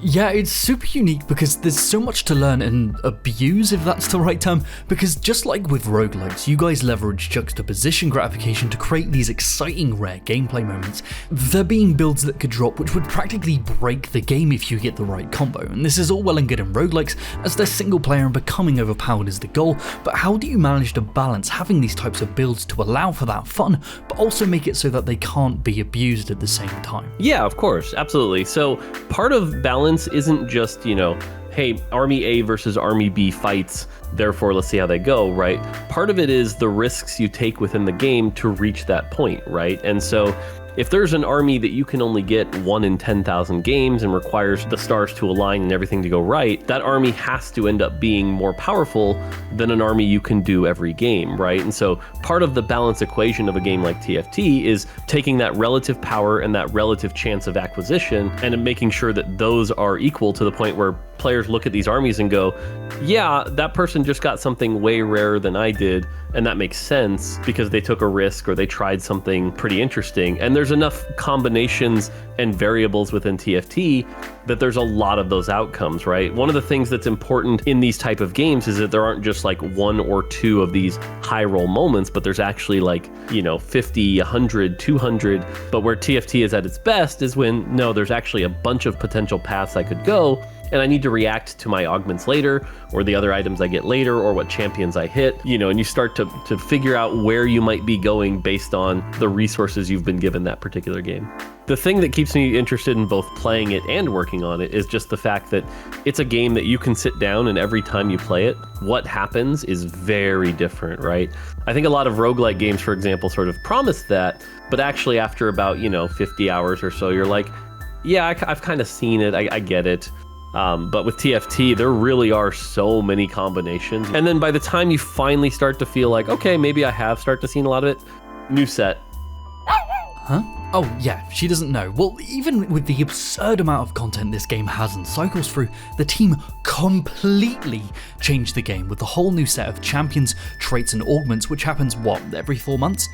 Yeah, it's super unique because there's so much to learn and abuse, if that's the right term, because just like with roguelikes, you guys leverage juxtaposition gratification to create these exciting rare gameplay moments. There being builds that could drop which would practically break the game if you get the right combo, and this is all well and good in roguelikes as they're single player and becoming overpowered is the goal, but how do you manage to balance having these types of builds to allow for that fun, but also make it so that they can't be abused at the same time? Yeah, of course, absolutely. So part of balance isn't just, hey, Army A versus Army B fights, therefore let's see how they go, right? Part of it is the risks you take within the game to reach that point, right? And so if there's an army that you can only get 1 in 10,000 games and requires the stars to align and everything to go right, that army has to end up being more powerful than an army you can do every game, right? And so part of the balance equation of a game like TFT is taking that relative power and that relative chance of acquisition and making sure that those are equal to the point where players look at these armies and go, yeah, that person just got something way rarer than I did, and that makes sense because they took a risk or they tried something pretty interesting. And there's enough combinations and variables within TFT that there's a lot of those outcomes, right? One of the things that's important in these type of games is that there aren't just like 1 or 2 of these high roll moments, but there's actually like, 50, 100, 200. But where TFT is at its best is when, no, there's actually a bunch of potential paths I could go, and I need to react to my augments later, or the other items I get later, or what champions I hit, and you start to figure out where you might be going based on the resources you've been given that particular game. The thing that keeps me interested in both playing it and working on it is just the fact that it's a game that you can sit down and every time you play it, what happens is very different, right? I think a lot of roguelike games, for example, sort of promise that, but actually after about, 50 hours or so, you're like, yeah, I've kind of seen it, I get it. But with TFT, there really are so many combinations. And then by the time you finally start to feel like, okay, maybe I have started to see a lot of it, new set. Huh? Oh yeah, she doesn't know. Well, even with the absurd amount of content this game has and cycles through, the team completely changed the game with the whole new set of champions, traits and augments, which happens, every 4 months?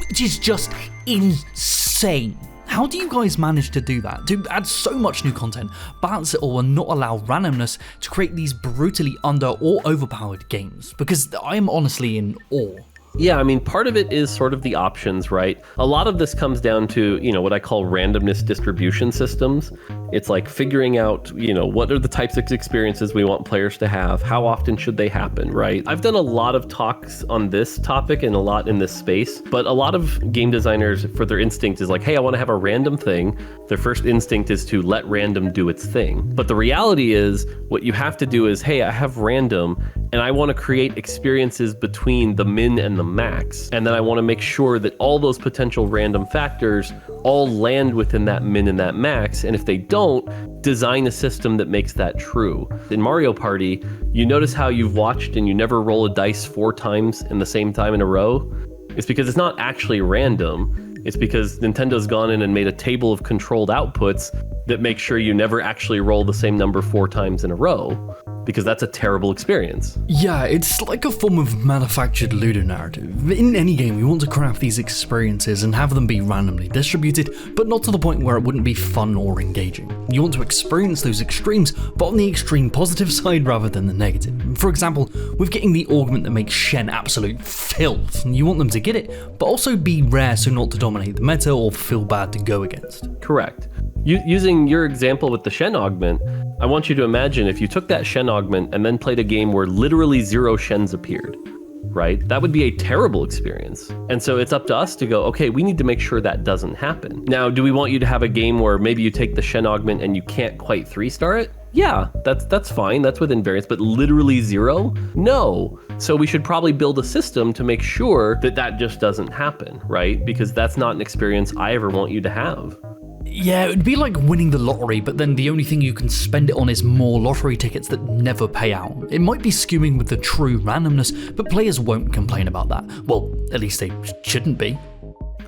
Which is just insane. How do you guys manage to do that? To add so much new content, balance it all and not allow randomness to create these brutally under or overpowered games? Because I am honestly in awe. Yeah, I mean, part of it is sort of the options, right? A lot of this comes down to, what I call randomness distribution systems. It's like figuring out, what are the types of experiences we want players to have? How often should they happen, right? I've done a lot of talks on this topic and a lot in this space, but a lot of game designers, for their instinct is like, hey, I want to have a random thing. Their first instinct is to let random do its thing. But the reality is, what you have to do is, hey, I have random, and I want to create experiences between the min and the max. And then I want to make sure that all those potential random factors all land within that min and that max. And if they don't, design a system that makes that true. In Mario Party, you notice how you've watched and you never roll a dice 4 times in the same time in a row? It's because it's not actually random. It's because Nintendo's gone in and made a table of controlled outputs that make sure you never actually roll the same number 4 times in a row, because that's a terrible experience. Yeah, it's like a form of manufactured ludonarrative. In any game, you want to craft these experiences and have them be randomly distributed, but not to the point where it wouldn't be fun or engaging. You want to experience those extremes, but on the extreme positive side rather than the negative. For example, with getting the augment that makes Shen absolute filth, you want them to get it, but also be rare so not to dominate the meta or feel bad to go against. Correct. Using your example with the Shen augment, I want you to imagine if you took that Shen augment and then played a game where literally 0 Shens appeared, right? That would be a terrible experience. And so it's up to us to go, okay, we need to make sure that doesn't happen. Now, do we want you to have a game where maybe you take the Shen augment and you can't quite 3-star it? Yeah, that's fine, that's within variance, but literally 0? No. So we should probably build a system to make sure that that just doesn't happen, right? Because that's not an experience I ever want you to have. Yeah, it would be like winning the lottery, but then the only thing you can spend it on is more lottery tickets that never pay out. It might be skewing with the true randomness, but players won't complain about that. Well, at least they shouldn't be.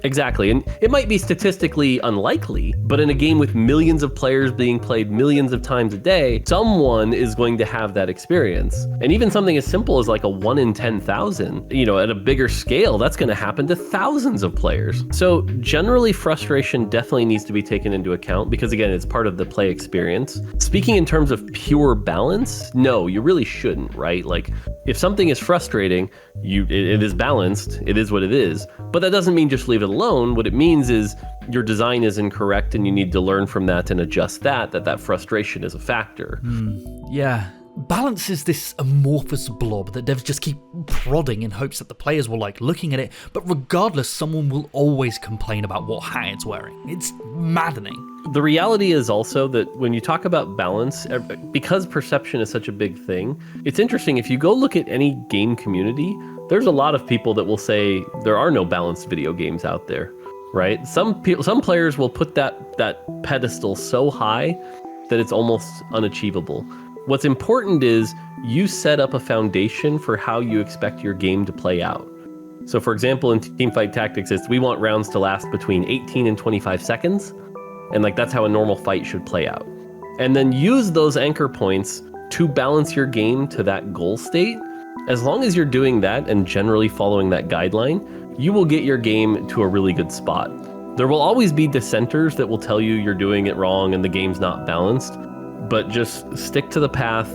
Exactly, and it might be statistically unlikely, but in a game with millions of players being played millions of times a day, someone is going to have that experience. And even something as simple as like a 1 in 10,000, at a bigger scale, that's going to happen to thousands of players. So generally, frustration definitely needs to be taken into account because, again, it's part of the play experience. Speaking in terms of pure balance, no, you really shouldn't, right? Like, if something is frustrating, it is balanced, it is what it is, but that doesn't mean just leave it alone. What it means is your design is incorrect and you need to learn from that and adjust that frustration is a factor. Yeah. Balance is this amorphous blob that devs just keep prodding in hopes that the players will like looking at it, but regardless, someone will always complain about what hat it's wearing. It's maddening. The reality is also that when you talk about balance, because perception is such a big thing, it's interesting. If you go look at any game community, there's a lot of people that will say there are no balanced video games out there, right? Some players will put that pedestal so high that it's almost unachievable. What's important is you set up a foundation for how you expect your game to play out. So for example, in Teamfight Tactics, we want rounds to last between 18 and 25 seconds. And like that's how a normal fight should play out. And then use those anchor points to balance your game to that goal state. As long as you're doing that and generally following that guideline, you will get your game to a really good spot. There will always be dissenters that will tell you you're doing it wrong and the game's not balanced, but just stick to the path,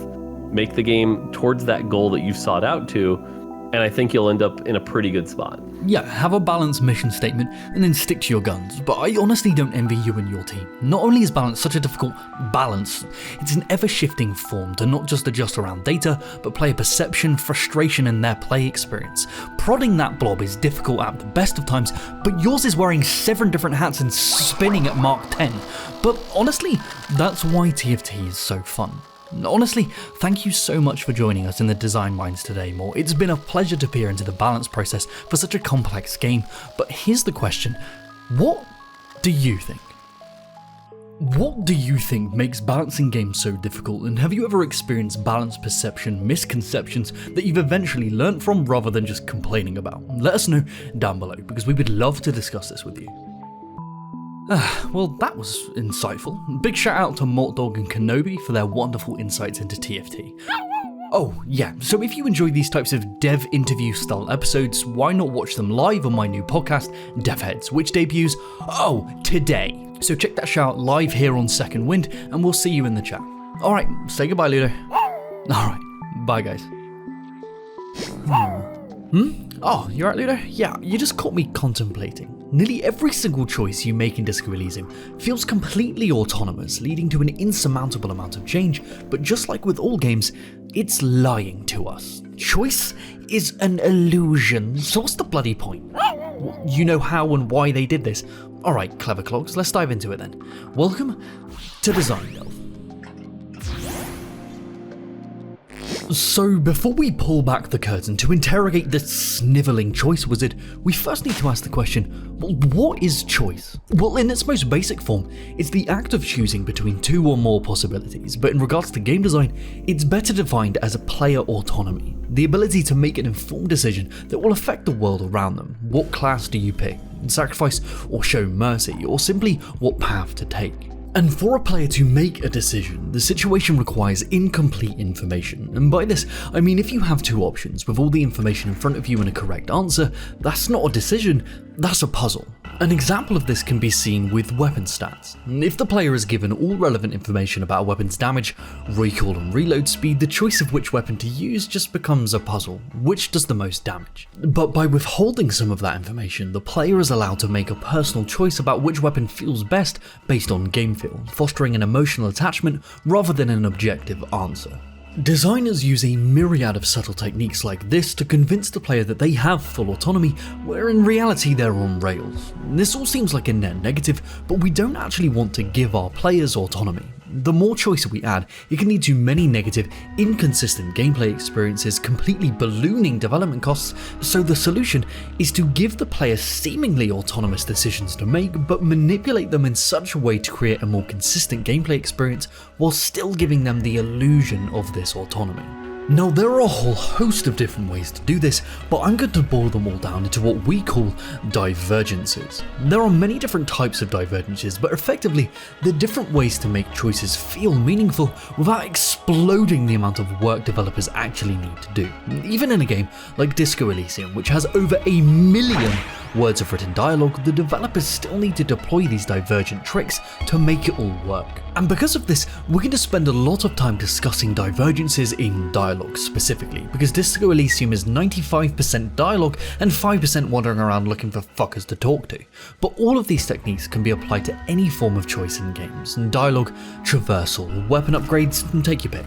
make the game towards that goal that you've sought out to, and I think you'll end up in a pretty good spot. Yeah, have a balanced mission statement and then stick to your guns, but I honestly don't envy you and your team. Not only is balance such a difficult balance, it's an ever-shifting form to not just adjust around data, but player perception, frustration, and their play experience. Prodding that blob is difficult at the best of times, but yours is wearing 7 different hats and spinning at Mark 10. But honestly, that's why TFT is so fun. Honestly, thank you so much for joining us in the Design Minds today, Mort. It's been a pleasure to peer into the balance process for such a complex game, but here's the question: what do you think? What do you think makes balancing games so difficult, and have you ever experienced balance perception misconceptions that you've eventually learnt from rather than just complaining about? Let us know down below, because we would love to discuss this with you. Well, that was insightful. Big shout out to Mortdog and Kenobi for their wonderful insights into TFT. Oh, yeah, so if you enjoy these types of dev interview style episodes, why not watch them live on my new podcast, DevHeads, which debuts, today. So check that shout out live here on Second Wind, and we'll see you in the chat. Alright, say goodbye, Ludo. Alright, bye guys. Oh, you're right, Ludo? Yeah, you just caught me contemplating. Nearly every single choice you make in Disco Elysium feels completely autonomous, leading to an insurmountable amount of change, but just like with all games, it's lying to us. Choice is an illusion, so what's the bloody point? You know how and why they did this. Alright, clever clogs, let's dive into it then. Welcome to Design Delve. So before we pull back the curtain to interrogate this snivelling choice wizard, we first need to ask the question, well, what is choice? Well, in its most basic form, it's the act of choosing between 2 or more possibilities, but in regards to game design, it's better defined as a player autonomy, the ability to make an informed decision that will affect the world around them. What class do you pick? Sacrifice or show mercy, or simply what path to take? And for a player to make a decision, the situation requires incomplete information. And by this, I mean if you have 2 options with all the information in front of you and a correct answer, that's not a decision, that's a puzzle. An example of this can be seen with weapon stats. If the player is given all relevant information about a weapon's damage, recoil and reload speed, the choice of which weapon to use just becomes a puzzle. Which does the most damage? But by withholding some of that information, the player is allowed to make a personal choice about which weapon feels best based on game feel, fostering an emotional attachment rather than an objective answer. Designers use a myriad of subtle techniques like this to convince the player that they have full autonomy, where in reality they're on rails. This all seems like a net negative, but we don't actually want to give our players autonomy. The more choice we add, it can lead to many negative, inconsistent gameplay experiences, completely ballooning development costs, so the solution is to give the player seemingly autonomous decisions to make, but manipulate them in such a way to create a more consistent gameplay experience while still giving them the illusion of this autonomy. Now, there are a whole host of different ways to do this, but I'm going to boil them all down into what we call divergences. There are many different types of divergences, but effectively, they're different ways to make choices feel meaningful without exploding the amount of work developers actually need to do. Even in a game like Disco Elysium, which has over 1 million words of written dialogue, the developers still need to deploy these divergent tricks to make it all work. And because of this, we're going to spend a lot of time discussing divergences in dialogue specifically, because Disco Elysium is 95% dialogue and 5% wandering around looking for fuckers to talk to. But all of these techniques can be applied to any form of choice in games, and dialogue, traversal, weapon upgrades, take your pick.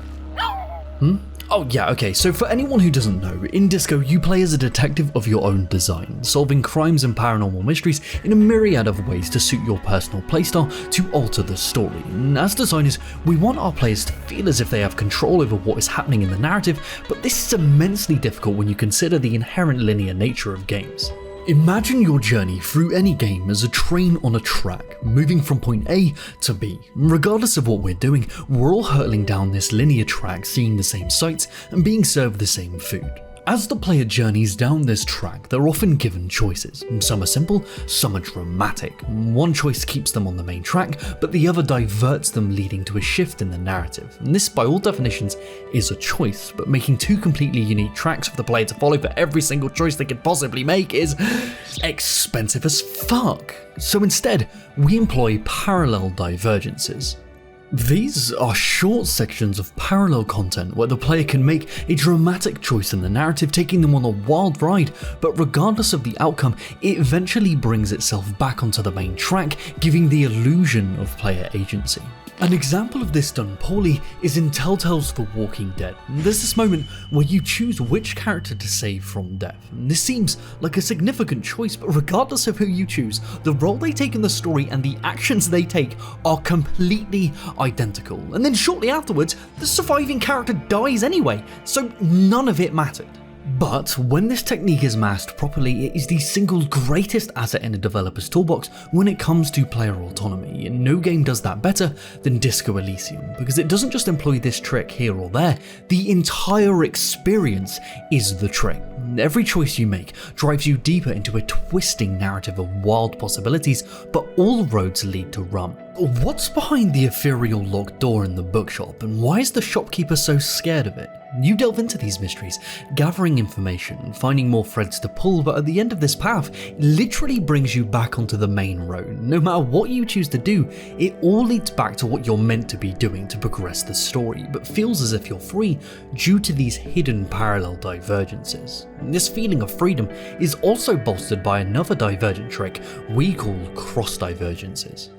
Oh yeah, okay, so for anyone who doesn't know, in Disco you play as a detective of your own design, solving crimes and paranormal mysteries in a myriad of ways to suit your personal playstyle to alter the story. And as designers, we want our players to feel as if they have control over what is happening in the narrative, but this is immensely difficult when you consider the inherent linear nature of games. Imagine your journey through any game as a train on a track, moving from point A to B. Regardless of what we're doing, we're all hurtling down this linear track, seeing the same sights and being served the same food. As the player journeys down this track, they're often given choices. Some are simple, some are dramatic. One choice keeps them on the main track, but the other diverts them, leading to a shift in the narrative. And this, by all definitions, is a choice, but making two completely unique tracks for the player to follow for every single choice they could possibly make is expensive as fuck. So instead, we employ parallel divergences. These are short sections of parallel content where the player can make a dramatic choice in the narrative, taking them on a wild ride, but regardless of the outcome, it eventually brings itself back onto the main track, giving the illusion of player agency. An example of this done poorly is in Telltale's The Walking Dead. There's this moment where you choose which character to save from death. This seems like a significant choice, but regardless of who you choose, the role they take in the story and the actions they take are completely identical. And then shortly afterwards, the surviving character dies anyway, so none of it mattered. But when this technique is masked properly, it is the single greatest asset in a developer's toolbox when it comes to player autonomy, and no game does that better than Disco Elysium, because it doesn't just employ this trick here or there, the entire experience is the trick. Every choice you make drives you deeper into a twisting narrative of wild possibilities, but all roads lead to Rum. What's behind the ethereal locked door in the bookshop, and why is the shopkeeper so scared of it? You delve into these mysteries, gathering information, finding more threads to pull, but at the end of this path, it literally brings you back onto the main road. No matter what you choose to do, it all leads back to what you're meant to be doing to progress the story, but feels as if you're free due to these hidden parallel divergences. This feeling of freedom is also bolstered by another divergent trick we call cross divergences.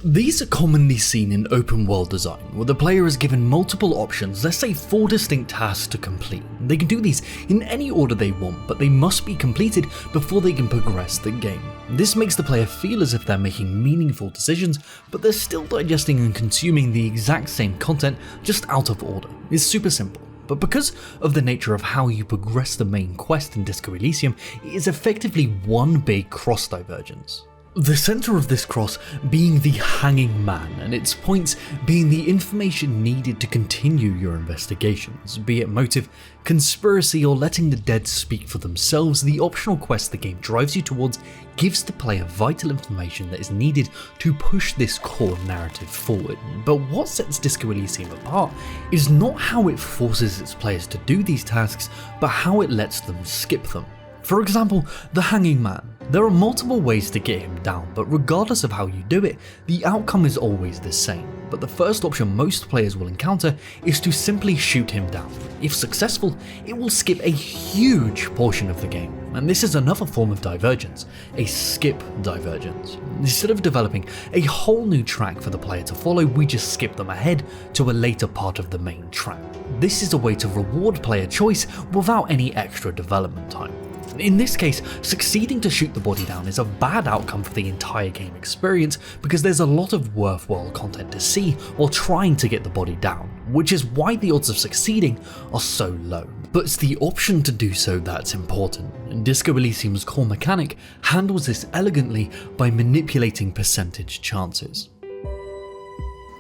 These are commonly seen in open world design, where the player is given multiple options, let's say 4 distinct tasks to complete. They can do these in any order they want, but they must be completed before they can progress the game. This makes the player feel as if they're making meaningful decisions, but they're still digesting and consuming the exact same content, just out of order. It's super simple. But because of the nature of how you progress the main quest in Disco Elysium, it is effectively one big cross divergence. The centre of this cross being the hanging man, and its points being the information needed to continue your investigations, be it motive, conspiracy, or letting the dead speak for themselves. The optional quest the game drives you towards gives the player vital information that is needed to push this core narrative forward. But what sets Disco Elysium apart is not how it forces its players to do these tasks, but how it lets them skip them. For example, the hanging man. There are multiple ways to get him down, but regardless of how you do it, the outcome is always the same. But the first option most players will encounter is to simply shoot him down. If successful, it will skip a huge portion of the game. And this is another form of divergence, a skip divergence. Instead of developing a whole new track for the player to follow, we just skip them ahead to a later part of the main track. This is a way to reward player choice without any extra development time. In this case, succeeding to shoot the body down is a bad outcome for the entire game experience because there's a lot of worthwhile content to see while trying to get the body down, which is why the odds of succeeding are so low. But it's the option to do so that's important, and Disco Elysium's core mechanic handles this elegantly by manipulating percentage chances.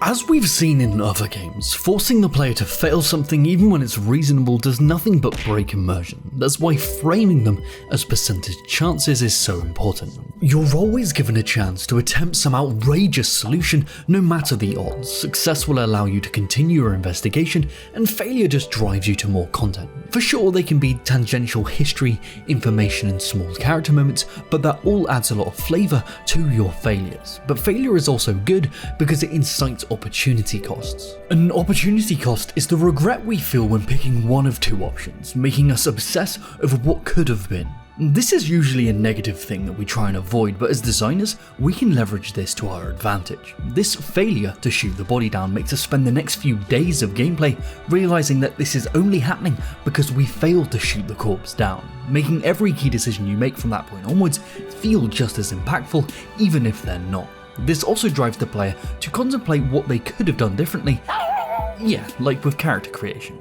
As we've seen in other games, forcing the player to fail something even when it's reasonable does nothing but break immersion. That's why framing them as percentage chances is so important. You're always given a chance to attempt some outrageous solution no matter the odds. Success will allow you to continue your investigation, and failure just drives you to more content. For sure, they can be tangential history, information, and small character moments, but that all adds a lot of flavour to your failures. But failure is also good because it incites opportunity costs. An opportunity cost is the regret we feel when picking one of two options, making us obsess over what could have been. This is usually a negative thing that we try and avoid, but as designers, we can leverage this to our advantage. This failure to shoot the body down makes us spend the next few days of gameplay realizing that this is only happening because we failed to shoot the corpse down, making every key decision you make from that point onwards feel just as impactful, even if they're not. This also drives the player to contemplate what they could have done differently. Yeah, like with character creation.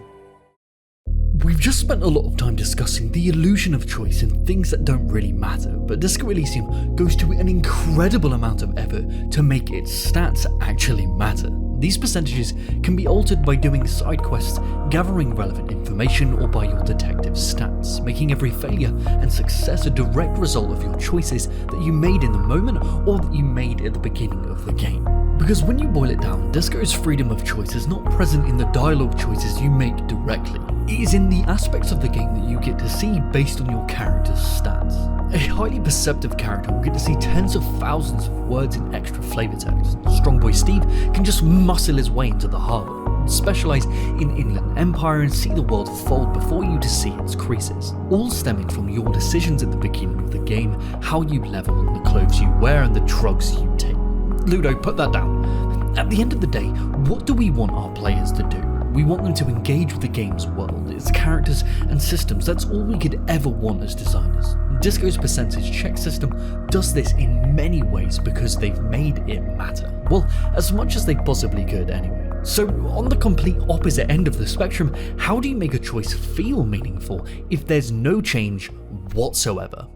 We've just spent a lot of time discussing the illusion of choice and things that don't really matter, but Disco Elysium goes to an incredible amount of effort to make its stats actually matter. These percentages can be altered by doing side quests, gathering relevant information, or by your detective stats, making every failure and success a direct result of your choices that you made in the moment or that you made at the beginning of the game. Because when you boil it down, Disco's freedom of choice is not present in the dialogue choices you make directly. It is in the aspects of the game that you get to see based on your character's stats. A highly perceptive character will get to see tens of thousands of words in extra flavor text. Strongboy Steve can just muscle his way into the harbour, specialise in Inland Empire and see the world fold before you to see its creases, all stemming from your decisions at the beginning of the game, how you level and the clothes you wear and the drugs you take. Ludo, put that down. At the end of the day, what do we want our players to do? We want them to engage with the game's world, its characters and systems. That's all we could ever want as designers. Disco's percentage check system does this in many ways because they've made it matter. Well, as much as they possibly could anyway. So on the complete opposite end of the spectrum, how do you make a choice feel meaningful if there's no change whatsoever?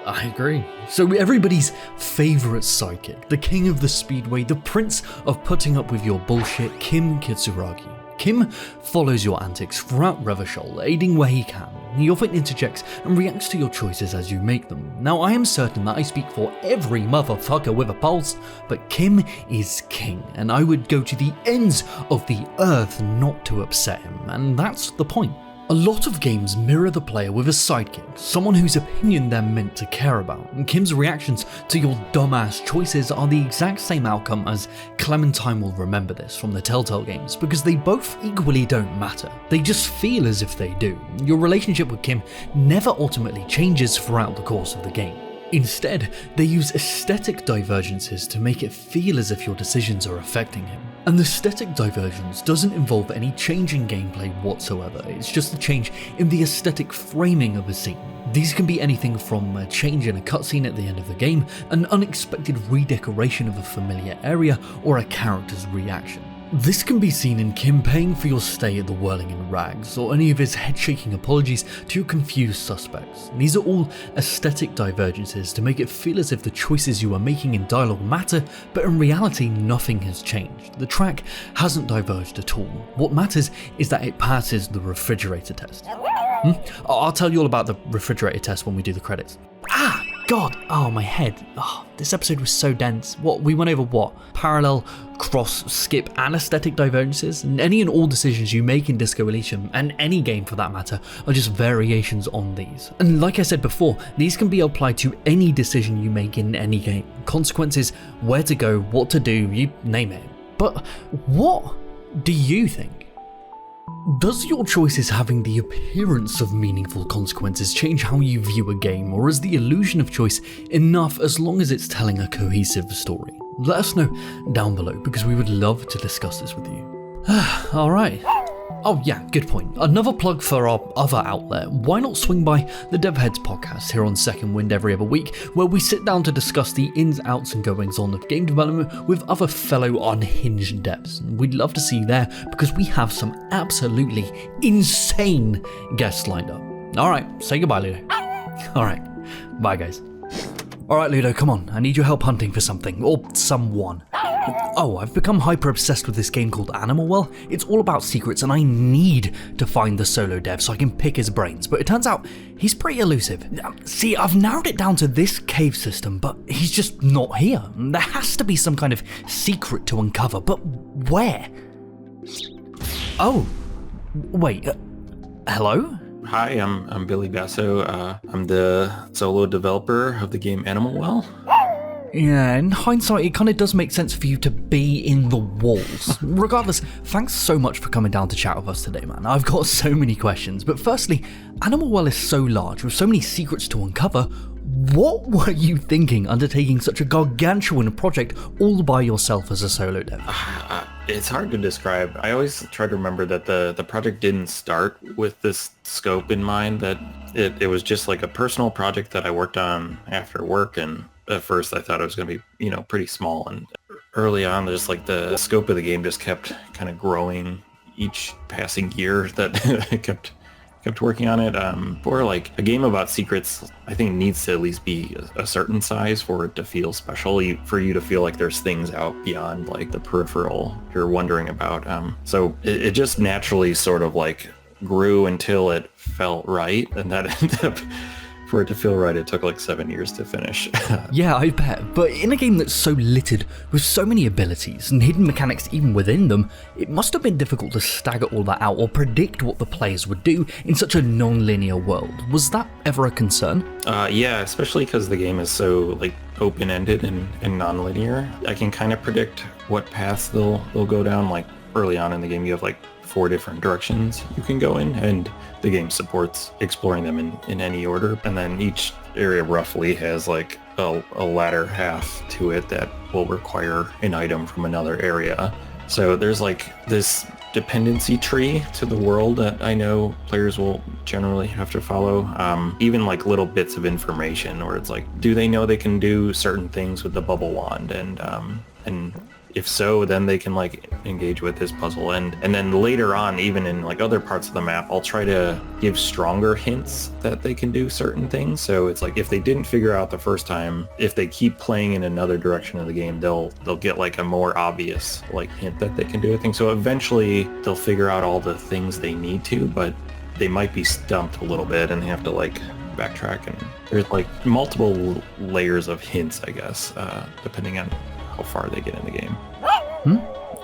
I agree. So everybody's favourite sidekick, the king of the speedway, the prince of putting up with your bullshit, Kim Kitsuragi. Kim follows your antics throughout Revachol, aiding where he can. He often interjects and reacts to your choices as you make them. Now I am certain that I speak for every motherfucker with a pulse, but Kim is king, and I would go to the ends of the earth not to upset him, and that's the point. A lot of games mirror the player with a sidekick, someone whose opinion they're meant to care about, and Kim's reactions to your dumbass choices are the exact same outcome as Clementine will remember this from the Telltale games, because they both equally don't matter. They just feel as if they do. Your relationship with Kim never ultimately changes throughout the course of the game. Instead, they use aesthetic divergences to make it feel as if your decisions are affecting him. And the aesthetic divergence doesn't involve any change in gameplay whatsoever, it's just a change in the aesthetic framing of a scene. These can be anything from a change in a cutscene at the end of the game, an unexpected redecoration of a familiar area, or a character's reaction. This can be seen in Kim paying for your stay at the Whirling in Rags, or any of his head-shaking apologies to your confused suspects. These are all aesthetic divergences to make it feel as if the choices you are making in dialogue matter, but in reality nothing has changed. The track hasn't diverged at all. What matters is that it passes the refrigerator test. I'll tell you all about the refrigerator test when we do the credits. God, my head. This episode was so dense. We went over what? Parallel, cross, skip, and aesthetic divergences? And any and all decisions you make in Disco Elysium, and any game for that matter, are just variations on these. And like I said before, these can be applied to any decision you make in any game. Consequences, where to go, what to do, you name it. But what do you think? Does your choices having the appearance of meaningful consequences change how you view a game, or is the illusion of choice enough as long as it's telling a cohesive story? Let us know down below, because we would love to discuss this with you. Alright. Oh yeah, good point. Another plug for our other outlet. Why not swing by the DevHeads podcast here on Second Wind every other week, where we sit down to discuss the ins, outs and goings on of game development with other fellow unhinged devs. We'd love to see you there because we have some absolutely insane guests lined up. Alright, say goodbye, Ludo. Alright, bye guys. Alright Ludo, come on, I need your help hunting for something, or someone. I've become hyper obsessed with this game called Animal Well. It's all about secrets and I need to find the solo dev so I can pick his brains, but it turns out he's pretty elusive. See, I've narrowed it down to this cave system, but he's just not here. There has to be some kind of secret to uncover, but where? Oh, wait, hello? Hi, I'm Billy Basso. I'm the solo developer of the game Animal Well. Yeah, in hindsight, it kind of does make sense for you to be in the walls. Regardless, thanks so much for coming down to chat with us today, man. I've got so many questions, but firstly, Animal Well is so large, with so many secrets to uncover. What were you thinking undertaking such a gargantuan project all by yourself as a solo dev? It's hard to describe. I always try to remember that the project didn't start with this scope in mind, that it was just like a personal project that I worked on after work, and at first I thought it was going to be, pretty small, and early on just like the scope of the game just kept kind of growing each passing year that I kept working on it. For like a game about secrets, I think needs to at least be a certain size for it to feel special, for you to feel like there's things out beyond like the peripheral you're wondering about. So it just naturally sort of like grew until it felt right, and that ended up, for it to feel right, it took like 7 years to finish. Yeah, I bet. But in a game that's so littered with so many abilities and hidden mechanics even within them, it must have been difficult to stagger all that out or predict what the players would do in such a non-linear world. Was that ever a concern? Yeah, especially because the game is so like open-ended and non-linear. I can kind of predict what paths they'll go down. Like early on in the game, you have like 4 different directions you can go in, and the game supports exploring them in any order, and then each area roughly has like a latter half to it that will require an item from another area. So there's like this dependency tree to the world that I know players will generally have to follow. Even like little bits of information where it's like, do they know they can do certain things with the bubble wand, and if so, then they can like engage with this puzzle. And then later on, even in like other parts of the map, I'll try to give stronger hints that they can do certain things. So it's like if they didn't figure out the first time, if they keep playing in another direction of the game, they'll get like a more obvious like hint that they can do a thing. So eventually they'll figure out all the things they need to, but they might be stumped a little bit and have to like backtrack. And there's like multiple layers of hints, I guess, depending on how far they get in the game.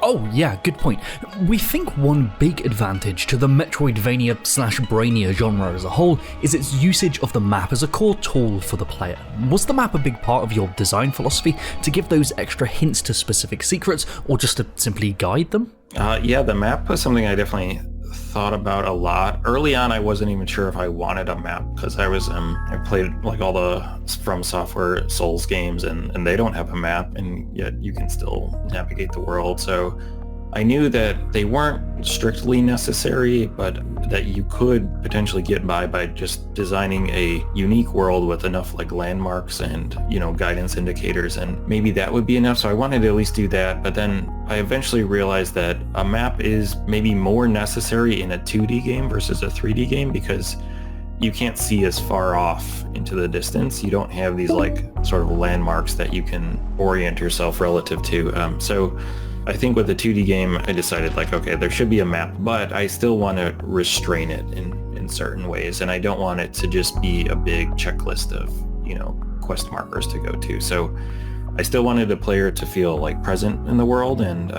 Oh yeah, good point. We think one big advantage to the Metroidvania/Brainia genre as a whole is its usage of the map as a core tool for the player. Was the map a big part of your design philosophy to give those extra hints to specific secrets, or just to simply guide them? Yeah, the map was something I definitely thought about a lot. Early on, I wasn't even sure if I wanted a map, because I played like all the FromSoftware Souls games, and they don't have a map, and yet you can still navigate the world. So I knew that they weren't strictly necessary, but that you could potentially get by just designing a unique world with enough like landmarks and, guidance indicators, and maybe that would be enough. So I wanted to at least do that, but then I eventually realized that a map is maybe more necessary in a 2D game versus a 3D game, because you can't see as far off into the distance. You don't have these like sort of landmarks that you can orient yourself relative to. So I think with the 2D game, I decided like, okay, there should be a map, but I still want to restrain it in certain ways. And I don't want it to just be a big checklist of, quest markers to go to. So I still wanted the player to feel like present in the world and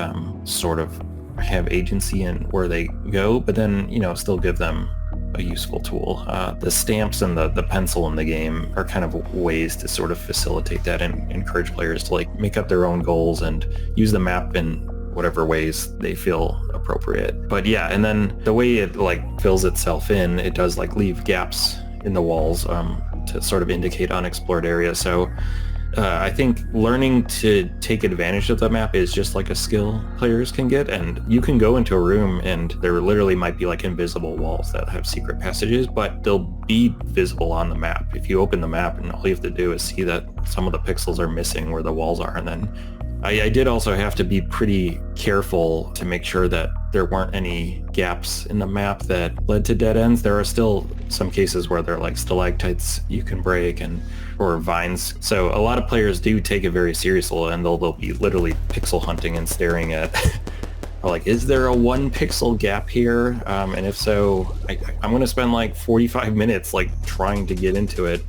sort of have agency in where they go, but then, still give them a useful tool. The stamps and the pencil in the game are kind of ways to sort of facilitate that and encourage players to like make up their own goals and use the map in whatever ways they feel appropriate. But yeah, and then the way it like fills itself in, it does like leave gaps in the walls to sort of indicate unexplored areas. So I think learning to take advantage of the map is just like a skill players can get, and you can go into a room and there literally might be like invisible walls that have secret passages, but they'll be visible on the map. If you open the map and all you have to do is see that some of the pixels are missing where the walls are, and then I did also have to be pretty careful to make sure that there weren't any gaps in the map that led to dead ends. There are still some cases where there are like stalactites you can break or vines. So a lot of players do take it very seriously, and they'll be literally pixel hunting and staring at like, is there a 1 pixel gap here? And if so, I'm going to spend like 45 minutes like trying to get into it.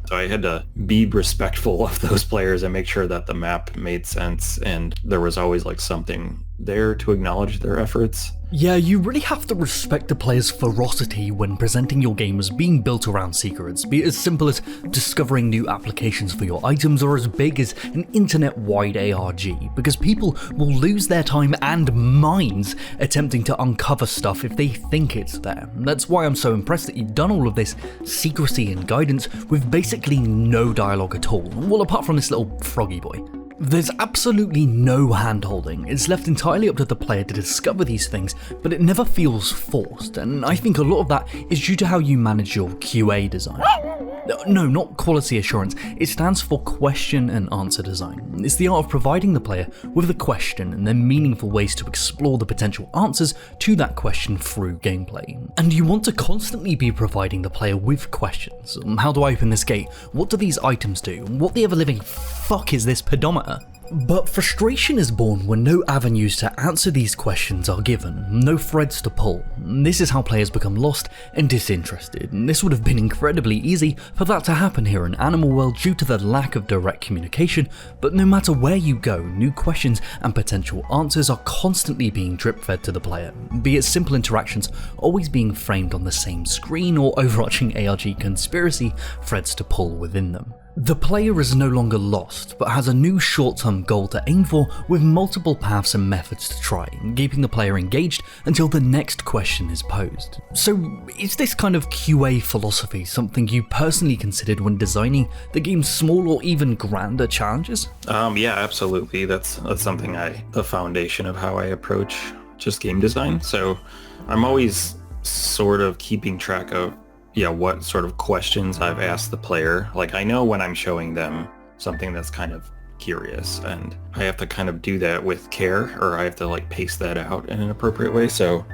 So I had to be respectful of those players and make sure that the map made sense, and there was always like something there to acknowledge their efforts. Yeah, you really have to respect the player's ferocity when presenting your game as being built around secrets, be it as simple as discovering new applications for your items or as big as an internet-wide ARG, because people will lose their time and minds attempting to uncover stuff if they think it's there. That's why I'm so impressed that you've done all of this secrecy and guidance with basically no dialogue at all, well apart from this little froggy boy. There's absolutely no hand-holding. It's left entirely up to the player to discover these things, but it never feels forced, and I think a lot of that is due to how you manage your QA design. No, not quality assurance. It stands for question and answer design. It's the art of providing the player with a question and then meaningful ways to explore the potential answers to that question through gameplay. And you want to constantly be providing the player with questions. How do I open this gate? What do these items do? What the ever-living fuck is this pedometer? But frustration is born when no avenues to answer these questions are given, no threads to pull. This is how players become lost and disinterested. This would have been incredibly easy for that to happen here in Animal World due to the lack of direct communication, but no matter where you go, new questions and potential answers are constantly being drip-fed to the player, be it simple interactions always being framed on the same screen or overarching ARG conspiracy threads to pull within them. The player is no longer lost, but has a new short-term goal to aim for with multiple paths and methods to try, keeping the player engaged until the next question is posed. So is this kind of QA philosophy something you personally considered when designing the game's small or even grander challenges? Yeah, absolutely. That's something the foundation of how I approach just game design. So I'm always sort of keeping track of what sort of questions I've asked the player. Like I know when I'm showing them something that's kind of curious, and I have to kind of do that with care, or I have to like pace that out in an appropriate way. So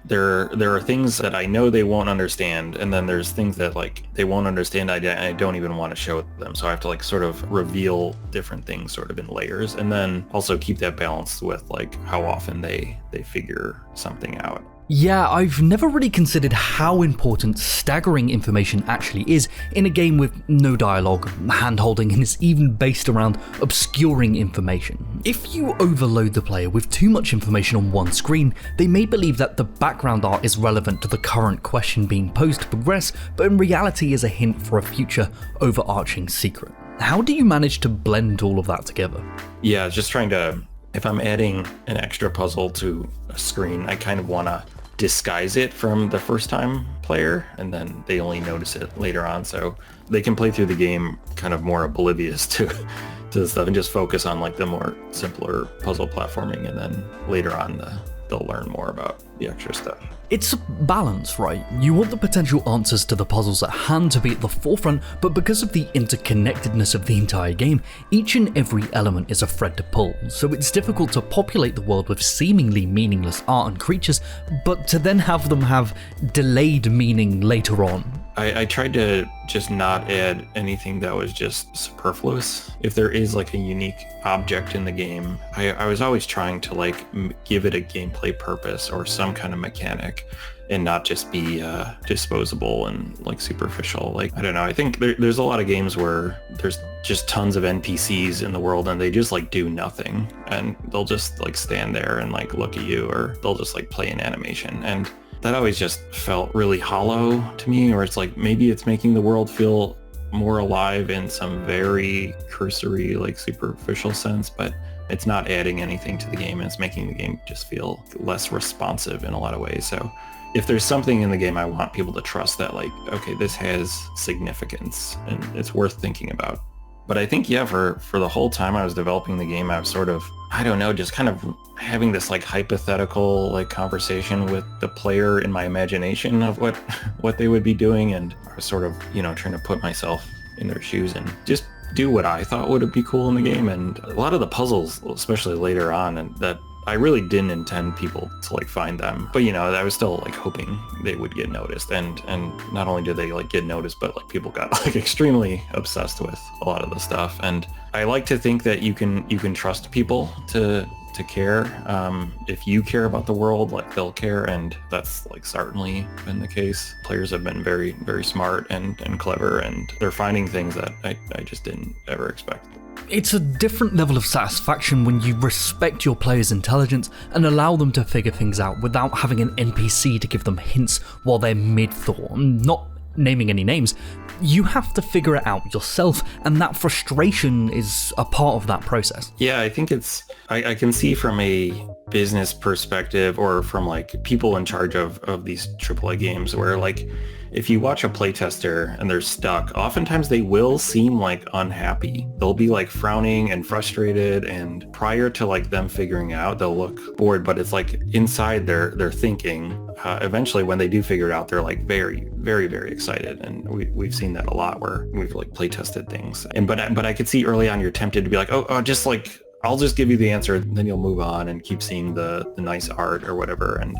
there are things that I know they won't understand, and then there's things that like they won't understand I don't even want to show them. So I have to like sort of reveal different things sort of in layers, and then also keep that balanced with like how often they figure something out. Yeah, I've never really considered how important staggering information actually is in a game with no dialogue, hand-holding, and is even based around obscuring information. If you overload the player with too much information on one screen, they may believe that the background art is relevant to the current question being posed to progress, but in reality is a hint for a future overarching secret. How do you manage to blend all of that together? Yeah, just trying to, if I'm adding an extra puzzle to a screen, I kind of want to disguise it from the first time player, and then they only notice it later on, so they can play through the game kind of more oblivious to the stuff and just focus on like the more simpler puzzle platforming, and then later on they'll learn more about the extra stuff. It's a balance, right? You want the potential answers to the puzzles at hand to be at the forefront, but because of the interconnectedness of the entire game, each and every element is a thread to pull, so it's difficult to populate the world with seemingly meaningless art and creatures, but to then have them have delayed meaning later on. I tried to just not add anything that was just superfluous. If there is like a unique object in the game, I was always trying to like give it a gameplay purpose or some kind of mechanic, and not just be disposable and like superficial. Like, I don't know, I think there's a lot of games where there's just tons of NPCs in the world and they just like do nothing, and they'll just like stand there and like look at you, or they'll just like play an animation, and that always just felt really hollow to me. Or it's like maybe it's making the world feel more alive in some very cursory, like superficial sense, but it's not adding anything to the game, and it's making the game just feel less responsive in a lot of ways. So if there's something in the game, I want people to trust that like, okay, this has significance and it's worth thinking about. But I think, yeah, for the whole time I was developing the game, I was sort of, I don't know, just kind of having this like hypothetical like conversation with the player in my imagination of what they would be doing. And I was sort of, trying to put myself in their shoes and just do what I thought would be cool in the game. And a lot of the puzzles, especially later on, and that I really didn't intend people to like find them, but I was still like hoping they would get noticed, and not only did they like get noticed, but like people got like extremely obsessed with a lot of the stuff. And I like to think that you can trust people to care. If you care about the world, like they'll care, and that's like certainly been the case. Players have been very, very smart and clever, and they're finding things that I just didn't ever expect. It's a different level of satisfaction when you respect your player's intelligence and allow them to figure things out without having an NPC to give them hints while they're mid-thought. Not naming any names, you have to figure it out yourself, and that frustration is a part of that process. Yeah, I think I can see from a business perspective, or from like people in charge of these AAA games, where like if you watch a playtester and they're stuck, oftentimes they will seem like unhappy. They'll be like frowning and frustrated, and prior to like them figuring out, they'll look bored, but it's like inside they're thinking. Eventually when they do figure it out, they're like very, very, very excited. And we've seen that a lot where we've like playtested things. But I could see early on you're tempted to be like, oh, just like, I'll just give you the answer, and then you'll move on and keep seeing the nice art or whatever, and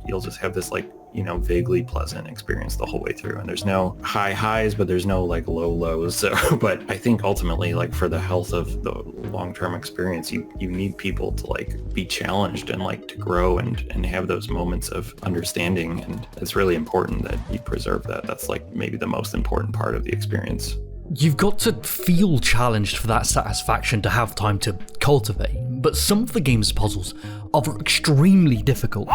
you'll just have this like, you know, vaguely pleasant experience the whole way through. And there's no high highs, but there's no like low lows. So, but I think ultimately, like for the health of the long-term experience, you need people to like be challenged and like to grow and have those moments of understanding. And it's really important that you preserve that. That's like maybe the most important part of the experience. You've got to feel challenged for that satisfaction to have time to cultivate, but some of the game's puzzles are extremely difficult.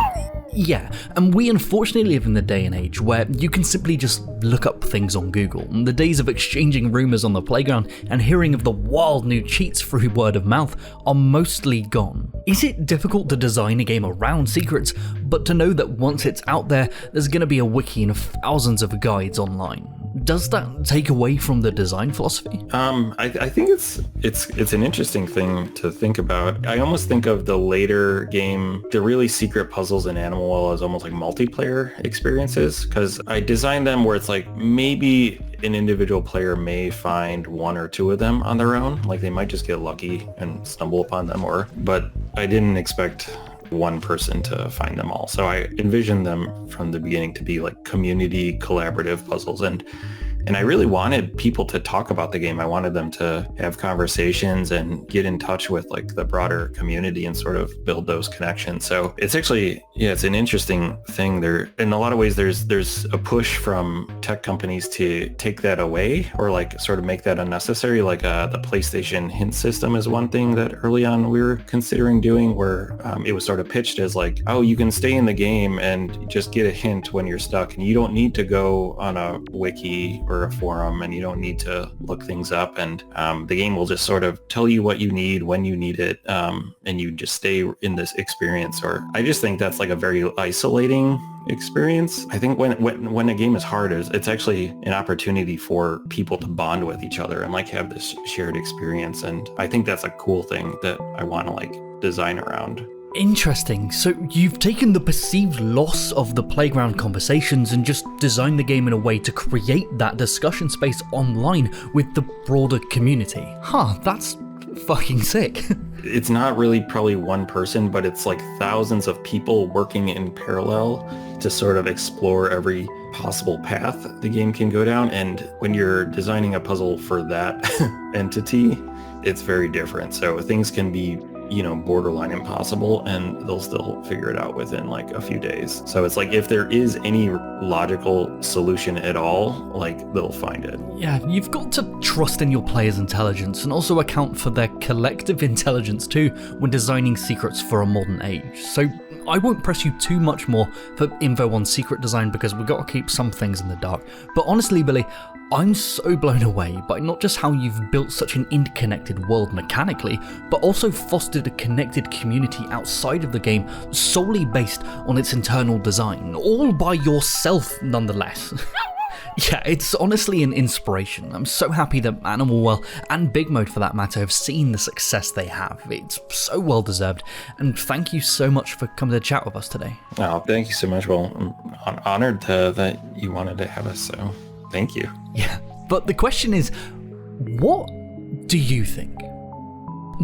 Yeah, and we unfortunately live in the day and age where you can simply just look up things on Google. The days of exchanging rumors on the playground and hearing of the wild new cheats through word of mouth are mostly gone. Is it difficult to design a game around secrets, but to know that once it's out there, there's going to be a wiki and thousands of guides online? Does that take away from the design philosophy? I think it's an interesting thing to think about. I almost think of the later game, the really secret puzzles in Animal Well as almost like multiplayer experiences, because I designed them where it's like maybe an individual player may find one or two of them on their own, like they might just get lucky and stumble upon them, but I didn't expect one person to find them all. So I envisioned them from the beginning to be like community collaborative puzzles, and I really wanted people to talk about the game. I wanted them to have conversations and get in touch with like the broader community and sort of build those connections. So it's actually, yeah, it's an interesting thing there. In a lot of ways, there's a push from tech companies to take that away or like sort of make that unnecessary. Like the PlayStation hint system is one thing that early on we were considering doing, where it was sort of pitched as like, oh, you can stay in the game and just get a hint when you're stuck, and you don't need to go on a wiki or a forum, and you don't need to look things up, and the game will just sort of tell you what you need when you need it, and you just stay in this experience. Or I just think that's like a very isolating experience. I think when a game is hard, it's actually an opportunity for people to bond with each other and like have this shared experience, and I think that's a cool thing that I want to like design around. Interesting. So you've taken the perceived loss of the playground conversations and just designed the game in a way to create that discussion space online with the broader community. Huh, that's fucking sick. It's not really probably one person, but it's like thousands of people working in parallel to sort of explore every possible path the game can go down. And when you're designing a puzzle for that entity, it's very different. So things can be, you know, borderline impossible, and they'll still figure it out within like a few days. So it's like if there is any logical solution at all, like they'll find it. Yeah, you've got to trust in your players' intelligence and also account for their collective intelligence too when designing secrets for a modern age. So I won't press you too much more for info on secret design because we've got to keep some things in the dark. But honestly, Billy, I'm so blown away by not just how you've built such an interconnected world mechanically, but also fostered a connected community outside of the game solely based on its internal design, all by yourself nonetheless. Yeah, it's honestly an inspiration. I'm so happy that Animal Well and Big Mode for that matter have seen the success they have. It's so well deserved, and thank you so much for coming to chat with us today. Oh, thank you so much. Well, I'm honored that you wanted to have us, so thank you. Yeah, but the question is, what do you think?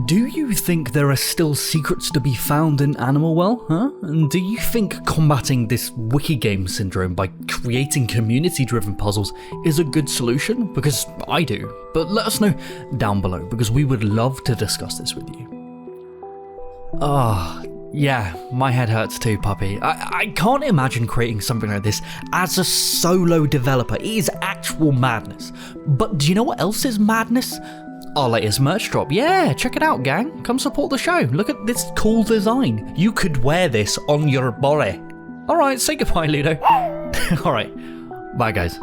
Do you think there are still secrets to be found in Animal Well, huh? And do you think combating this wiki game syndrome by creating community-driven puzzles is a good solution? Because I do. But let us know down below, because we would love to discuss this with you. Yeah, my head hurts too, puppy. I can't imagine creating something like this as a solo developer. It is actual madness. But do you know what else is madness? our latest merch drop. Yeah, check it out, gang. Come support the show. Look at this cool design. You could wear this on your body. Alright, say goodbye, Ludo. Alright, bye guys.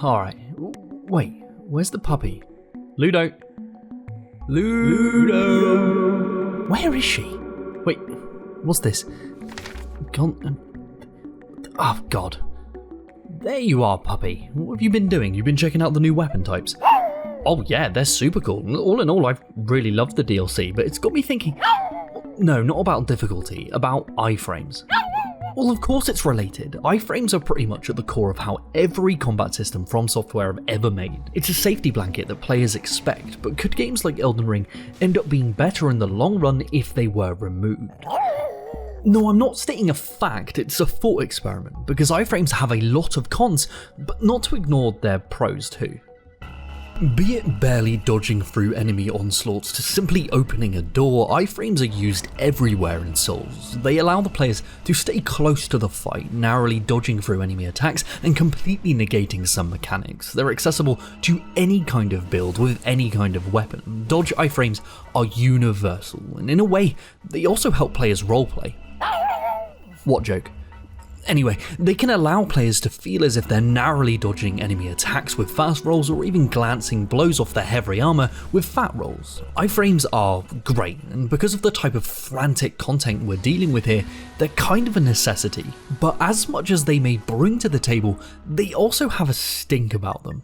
Alright, wait, where's the puppy? Ludo. Where is she? Wait, what's this? Oh god. There you are, puppy. What have you been doing? You've been checking out the new weapon types? Oh yeah, they're super cool. All in all, I've really loved the DLC, but it's got me thinking... No, not about difficulty, about iframes. Well, of course it's related. Iframes are pretty much at the core of how every combat system FromSoftware have ever made. It's a safety blanket that players expect, but could games like Elden Ring end up being better in the long run if they were removed? No, I'm not stating a fact, it's a thought experiment, because iframes have a lot of cons, but not to ignore their pros too. Be it barely dodging through enemy onslaughts to simply opening a door, iframes are used everywhere in Souls. They allow the players to stay close to the fight, narrowly dodging through enemy attacks and completely negating some mechanics. They're accessible to any kind of build with any kind of weapon. Dodge iframes are universal, and in a way, they also help players roleplay. What joke? Anyway, they can allow players to feel as if they're narrowly dodging enemy attacks with fast rolls or even glancing blows off their heavy armor with fat rolls. Iframes are great, and because of the type of frantic content we're dealing with here, they're kind of a necessity. But as much as they may bring to the table, they also have a stink about them.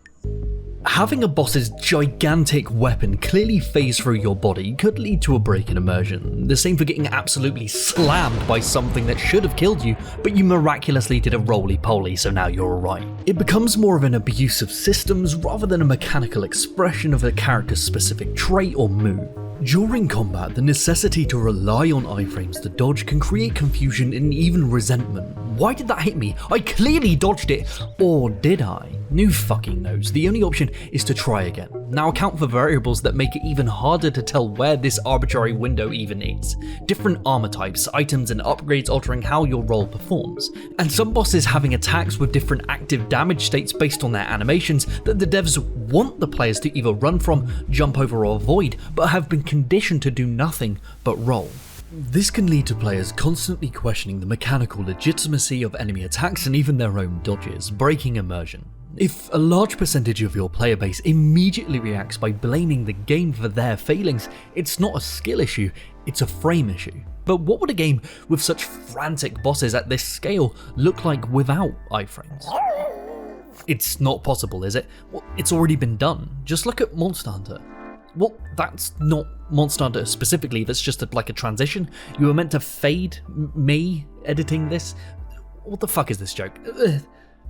Having a boss's gigantic weapon clearly phase through your body could lead to a break in immersion. The same for getting absolutely slammed by something that should have killed you, but you miraculously did a roly-poly, so now you're alright. It becomes more of an abuse of systems rather than a mechanical expression of a character's specific trait or move. During combat, the necessity to rely on iframes to dodge can create confusion and even resentment. Why did that hit me? I clearly dodged it! Or did I? Who fucking knows? The only option is to try again. Now account for variables that make it even harder to tell where this arbitrary window even is. Different armor types, items and upgrades altering how your role performs. And some bosses having attacks with different active damage states based on their animations that the devs want the players to either run from, jump over or avoid, but have been conditioned to do nothing but roll. This can lead to players constantly questioning the mechanical legitimacy of enemy attacks and even their own dodges, breaking immersion. If a large percentage of your player base immediately reacts by blaming the game for their failings, it's not a skill issue, it's a frame issue. But what would a game with such frantic bosses at this scale look like without iframes? It's not possible, is it? Well, it's already been done. Just look at Monster Hunter. Well, that's not Monster Hunter specifically, that's just like a transition. You were meant to fade me editing this? What the fuck is this joke?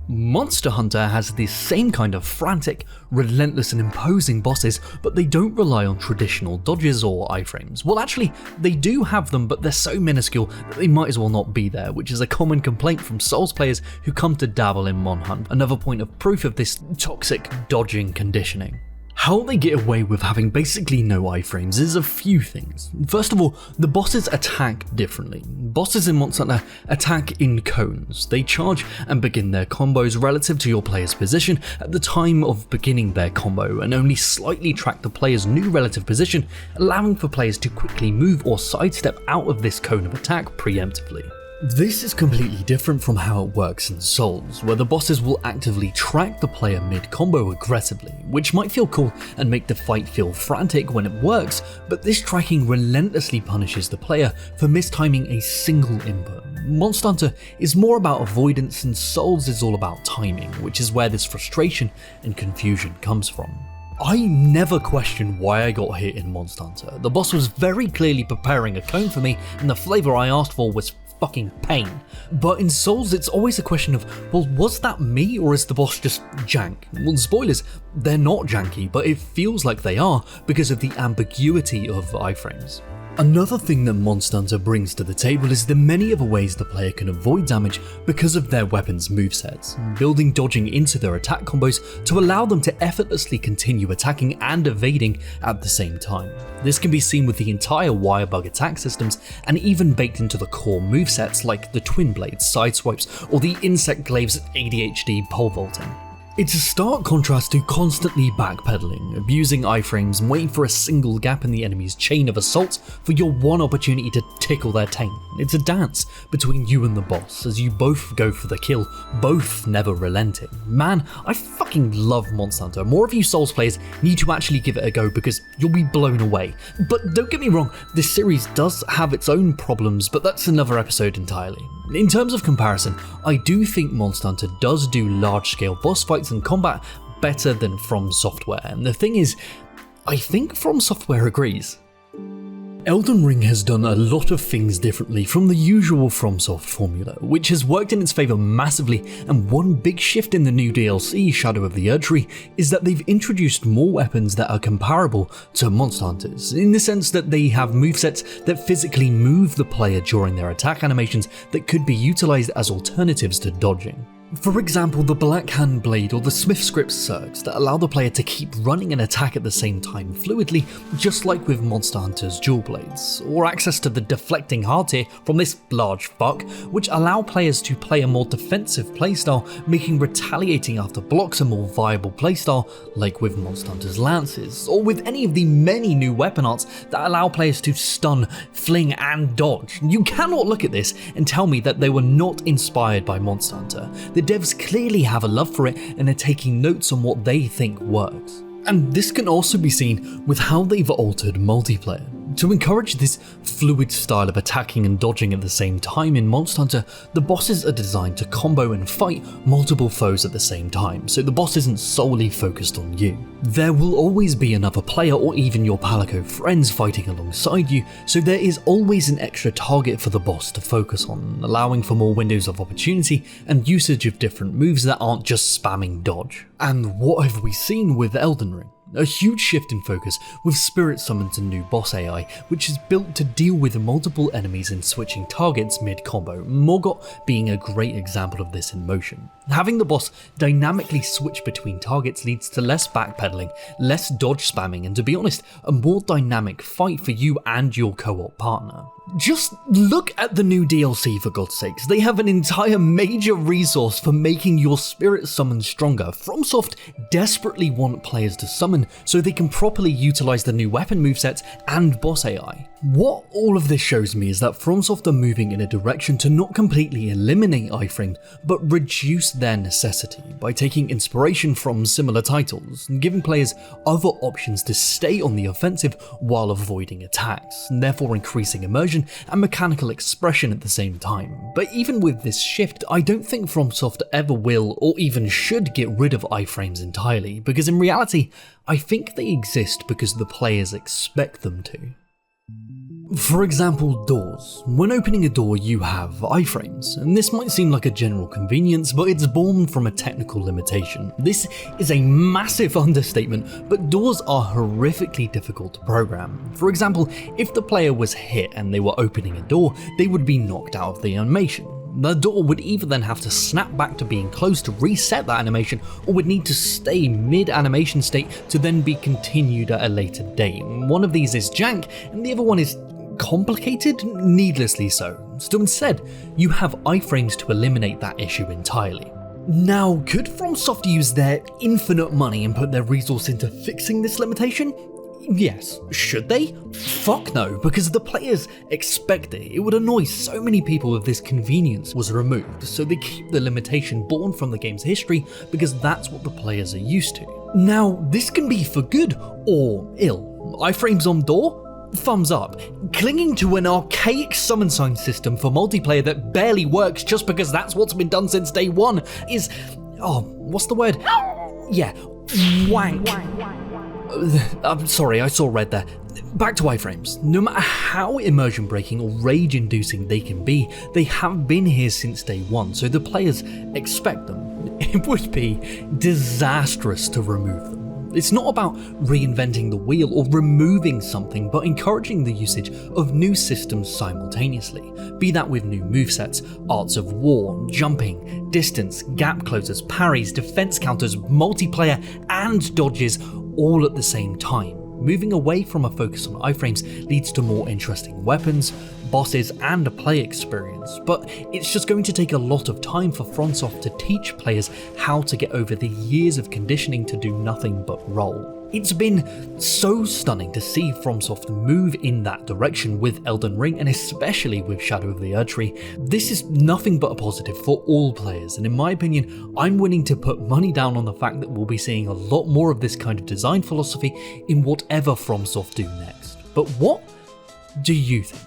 Monster Hunter has the same kind of frantic, relentless and imposing bosses, but they don't rely on traditional dodges or iframes. Well, actually, they do have them, but they're so minuscule that they might as well not be there, which is a common complaint from Souls players who come to dabble in Mon Hunt. Another point of proof of this toxic dodging conditioning. How they get away with having basically no iframes is a few things. First of all, the bosses attack differently. Bosses in Monster Hunter attack in cones. They charge and begin their combos relative to your player's position at the time of beginning their combo, and only slightly track the player's new relative position, allowing for players to quickly move or sidestep out of this cone of attack preemptively. This is completely different from how it works in Souls, where the bosses will actively track the player mid-combo aggressively, which might feel cool and make the fight feel frantic when it works, but this tracking relentlessly punishes the player for mistiming a single input. Monster Hunter is more about avoidance and Souls is all about timing, which is where this frustration and confusion comes from. I never questioned why I got hit in Monster Hunter. The boss was very clearly preparing a cone for me, and the flavor I asked for was fucking pain. But in Souls, it's always a question of, well, was that me or is the boss just jank? Well, spoilers, they're not janky, but it feels like they are because of the ambiguity of iframes. Another thing that Monster Hunter brings to the table is the many other ways the player can avoid damage because of their weapons' movesets, building dodging into their attack combos to allow them to effortlessly continue attacking and evading at the same time. This can be seen with the entire Wirebug attack systems and even baked into the core movesets like the Twin Blades side swipes or the Insect Glaive's ADHD pole vaulting. It's a stark contrast to constantly backpedaling, abusing iframes and waiting for a single gap in the enemy's chain of assault for your one opportunity to tickle their taint. It's a dance between you and the boss as you both go for the kill, both never relenting. Man, I fucking love Monster Hunter. More of you Souls players need to actually give it a go because you'll be blown away. But don't get me wrong, this series does have its own problems, but that's another episode entirely. In terms of comparison, I do think Monster Hunter does do large-scale boss fights and combat better than FromSoftware, and the thing is, I think FromSoftware agrees. Elden Ring has done a lot of things differently from the usual FromSoft formula, which has worked in its favour massively, and one big shift in the new DLC, Shadow of the Erdtree, is that they've introduced more weapons that are comparable to Monster Hunters, in the sense that they have movesets that physically move the player during their attack animations that could be utilised as alternatives to dodging. For example, the Black Hand Blade or the Smith Script Circs that allow the player to keep running an attack at the same time fluidly, just like with Monster Hunter's Dual Blades, or access to the Deflecting Hardtail from this large fuck, which allow players to play a more defensive playstyle, making retaliating after blocks a more viable playstyle, like with Monster Hunter's Lances, or with any of the many new weapon arts that allow players to stun, fling, and dodge. You cannot look at this and tell me that they were not inspired by Monster Hunter. The devs clearly have a love for it and are taking notes on what they think works. And this can also be seen with how they've altered multiplayer. To encourage this fluid style of attacking and dodging at the same time in Monster Hunter, the bosses are designed to combo and fight multiple foes at the same time, so the boss isn't solely focused on you. There will always be another player or even your Palico friends fighting alongside you, so there is always an extra target for the boss to focus on, allowing for more windows of opportunity and usage of different moves that aren't just spamming dodge. And what have we seen with Elden Ring? A huge shift in focus with Spirit Summons and new boss AI, which is built to deal with multiple enemies and switching targets mid-combo, Mortdog being a great example of this in motion. Having the boss dynamically switch between targets leads to less backpedaling, less dodge spamming, and to be honest, a more dynamic fight for you and your co-op partner. Just look at the new DLC for God's sakes. They have an entire major resource for making your spirit summon stronger. FromSoft desperately want players to summon so they can properly utilize the new weapon movesets and boss AI. What all of this shows me is that FromSoft are moving in a direction to not completely eliminate iframes, but reduce their necessity by taking inspiration from similar titles and giving players other options to stay on the offensive while avoiding attacks, and therefore increasing immersion and mechanical expression at the same time. But even with this shift, I don't think FromSoft ever will or even should get rid of iframes entirely, because in reality, I think they exist because the players expect them to. For example, doors. When opening a door, you have iframes, and this might seem like a general convenience, but it's born from a technical limitation. This is a massive understatement, but doors are horrifically difficult to program. For example, if the player was hit and they were opening a door, they would be knocked out of the animation. The door would either then have to snap back to being closed to reset that animation, or would need to stay mid-animation state to then be continued at a later date. One of these is jank, and the other one is complicated, needlessly so. So instead, you have iframes to eliminate that issue entirely. Now, could FromSoft use their infinite money and put their resource into fixing this limitation? Yes. Should they? Fuck no, because the players expect it. It would annoy so many people if this convenience was removed, so they keep the limitation born from the game's history because that's what the players are used to. Now, this can be for good or ill. Iframes on door? Thumbs up. Clinging to an archaic summon sign system for multiplayer that barely works just because that's what's been done since day one is... oh, what's the word? Yeah, wank. I'm sorry, I saw red there. Back to iframes. No matter how immersion breaking or rage inducing they can be, they have been here since day one, so the players expect them. It would be disastrous to remove them. It's not about reinventing the wheel or removing something, but encouraging the usage of new systems simultaneously, be that with new movesets, arts of war, jumping, distance, gap closers, parries, defense counters, multiplayer, and dodges all at the same time. Moving away from a focus on iframes leads to more interesting weapons, bosses, and a play experience, but it's just going to take a lot of time for FromSoft to teach players how to get over the years of conditioning to do nothing but roll. It's been so stunning to see FromSoft move in that direction with Elden Ring, and especially with Shadow of the Erdtree. This is nothing but a positive for all players, and in my opinion, I'm willing to put money down on the fact that we'll be seeing a lot more of this kind of design philosophy in whatever FromSoft do next. But what do you think?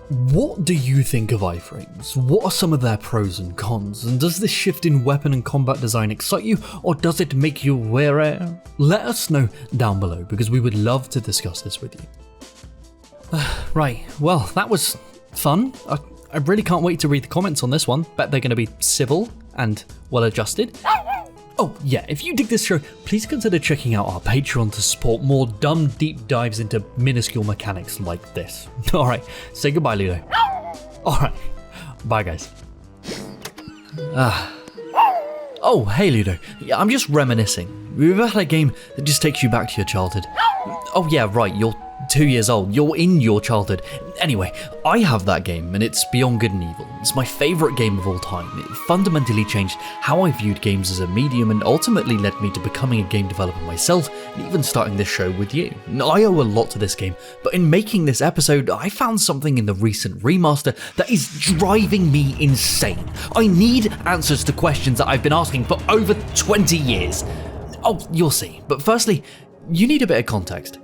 What do you think of iframes? What are some of their pros and cons? And does this shift in weapon and combat design excite you, or does it make you wary? Let us know down below, because we would love to discuss this with you. Right, well, that was fun. I really can't wait to read the comments on this one. Bet they're going to be civil and well adjusted. Oh yeah, if you dig this show, please consider checking out our Patreon to support more dumb deep dives into minuscule mechanics like this. Alright, say goodbye, Ludo. Alright, bye guys. Oh, hey Ludo. Yeah, I'm just reminiscing. We've had a game that just takes you back to your childhood. Oh yeah, right, you're 2 years old. You're in your childhood. Anyway, I have that game, and it's Beyond Good and Evil. It's my favourite game of all time. It fundamentally changed how I viewed games as a medium, and ultimately led me to becoming a game developer myself, and even starting this show with you. I owe a lot to this game, but in making this episode, I found something in the recent remaster that is driving me insane. I need answers to questions that I've been asking for over 20 years. Oh, you'll see. But firstly, you need a bit of context.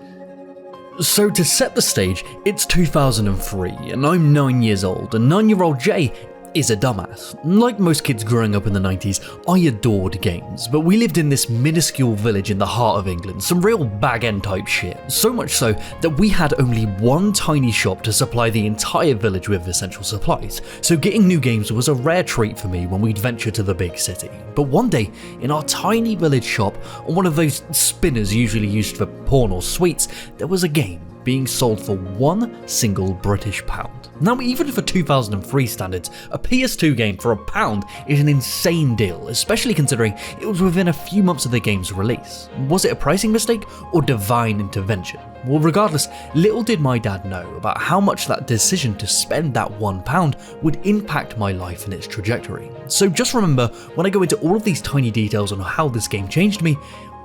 So to set the stage, it's 2003 and I'm 9 years old, and 9-year-old Jay is a dumbass. Like most kids growing up in the 90s, I adored games, but we lived in this minuscule village in the heart of England, some real bag-end type shit, so much so that we had only one tiny shop to supply the entire village with essential supplies, so getting new games was a rare treat for me when we'd venture to the big city. But one day, in our tiny village shop, on one of those spinners usually used for porn or sweets, there was a game being sold for one single British pound. Now, even for 2003 standards, a PS2 game for £1 is an insane deal, especially considering it was within a few months of the game's release. Was it a pricing mistake or divine intervention? Well, regardless, little did my dad know about how much that decision to spend that £1 would impact my life and its trajectory. So just remember, when I go into all of these tiny details on how this game changed me,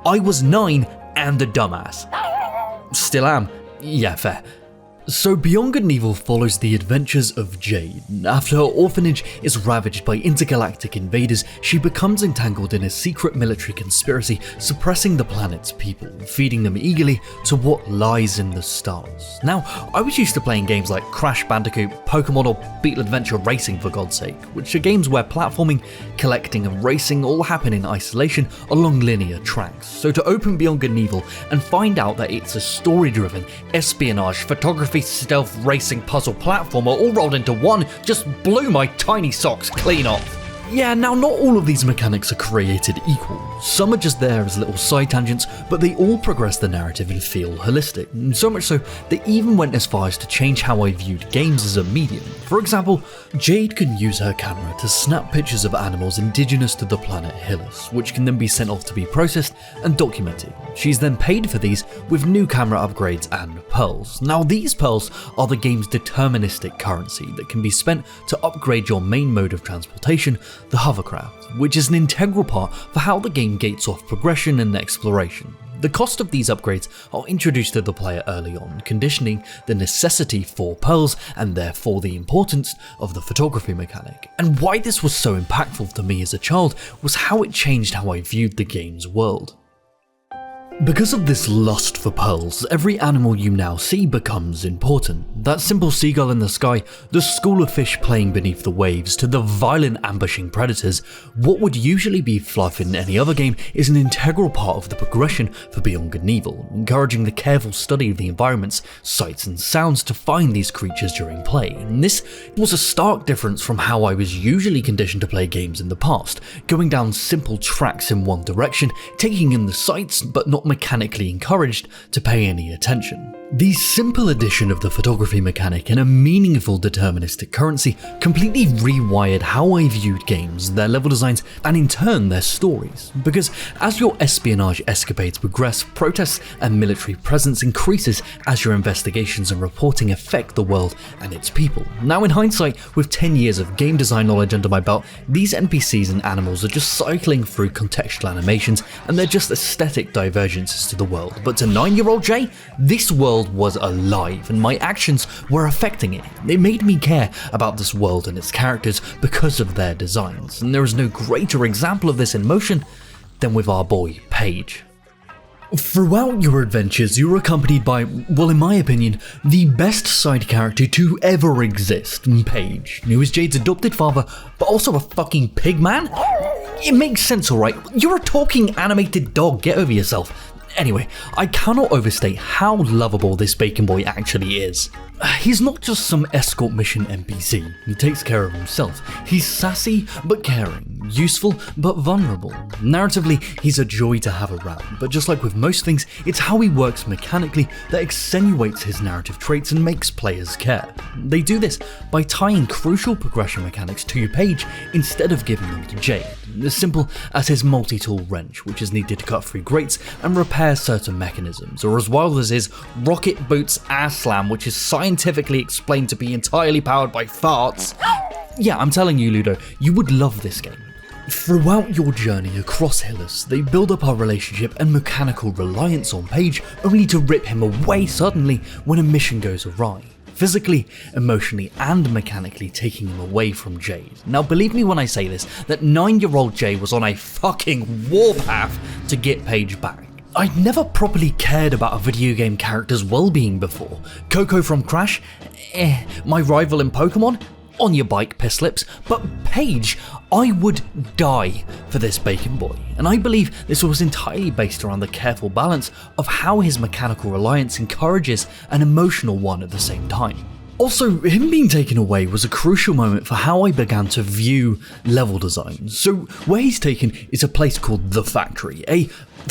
I was 9 and a dumbass. Still am. Yeah, fair. So Beyond Good and Evil follows the adventures of Jade. After her orphanage is ravaged by intergalactic invaders, she becomes entangled in a secret military conspiracy suppressing the planet's people, feeding them eagerly to what lies in the stars. Now, I was used to playing games like Crash Bandicoot, Pokémon, or Beetle Adventure Racing for God's sake, which are games where platforming, collecting and racing all happen in isolation along linear tracks. So to open Beyond Good and Evil and find out that it's a story-driven, espionage, photography, stealth, racing, puzzle, platformer all rolled into one just blew my tiny socks clean off. Yeah, now not all of these mechanics are created equal. Some are just there as little side tangents, but they all progress the narrative and feel holistic. So much so, they even went as far as to change how I viewed games as a medium. For example, Jade can use her camera to snap pictures of animals indigenous to the planet Hylas, which can then be sent off to be processed and documented. She's then paid for these with new camera upgrades and pearls. Now these pearls are the game's deterministic currency that can be spent to upgrade your main mode of transportation, the hovercraft, which is an integral part for how the game gates off progression and exploration. The cost of these upgrades are introduced to the player early on, conditioning the necessity for pearls and therefore the importance of the photography mechanic. And why this was so impactful to me as a child was how it changed how I viewed the game's world. Because of this lust for pearls, every animal you now see becomes important. That simple seagull in the sky, the school of fish playing beneath the waves, to the violent ambushing predators, what would usually be fluff in any other game is an integral part of the progression for Beyond Good and Evil, encouraging the careful study of the environments, sights and sounds to find these creatures during play. And this was a stark difference from how I was usually conditioned to play games in the past, going down simple tracks in one direction, taking in the sights but not mechanically encouraged to pay any attention. The simple addition of the photography mechanic and a meaningful deterministic currency completely rewired how I viewed games, their level designs, and in turn their stories. Because as your espionage escapades progress, protests and military presence increases as your investigations and reporting affect the world and its people. Now in hindsight, with 10 years of game design knowledge under my belt, these NPCs and animals are just cycling through contextual animations and they're just aesthetic divergences to the world. But to 9-year-old Jay, this world was alive and my actions were affecting it. It made me care about this world and its characters because of their designs, and there is no greater example of this in motion than with our boy Paige. Throughout your adventures, you're accompanied by, well, in my opinion, the best side character to ever exist, Paige, who is Jade's adopted father, but also a fucking pig man? It makes sense, alright? You're a talking animated dog, get over yourself. Anyway, I cannot overstate how lovable this bacon boy actually is. He's not just some escort mission NPC, he takes care of himself. He's sassy but caring, useful but vulnerable. Narratively, he's a joy to have around, but just like with most things, it's how he works mechanically that accentuates his narrative traits and makes players care. They do this by tying crucial progression mechanics to your page instead of giving them to Jade. As simple as his multi-tool wrench, which is needed to cut through grates and repair certain mechanisms, or as wild as his rocket boots ass slam, which is scientifically explained to be entirely powered by farts. Yeah, I'm telling you, Ludo, you would love this game. Throughout your journey across Hillis, they build up our relationship and mechanical reliance on Paige, only to rip him away suddenly when a mission goes awry. Physically, emotionally, and mechanically taking him away from Jade. Now believe me when I say this, that 9-year-old Jade was on a fucking warpath to get Paige back. I'd never properly cared about a video game character's well-being before. Coco from Crash? My rival in Pokémon? On your bike, piss lips. But Paige, I would die for this bacon boy. And I believe this was entirely based around the careful balance of how his mechanical reliance encourages an emotional one at the same time. Also, him being taken away was a crucial moment for how I began to view level design. So where he's taken is a place called The Factory, a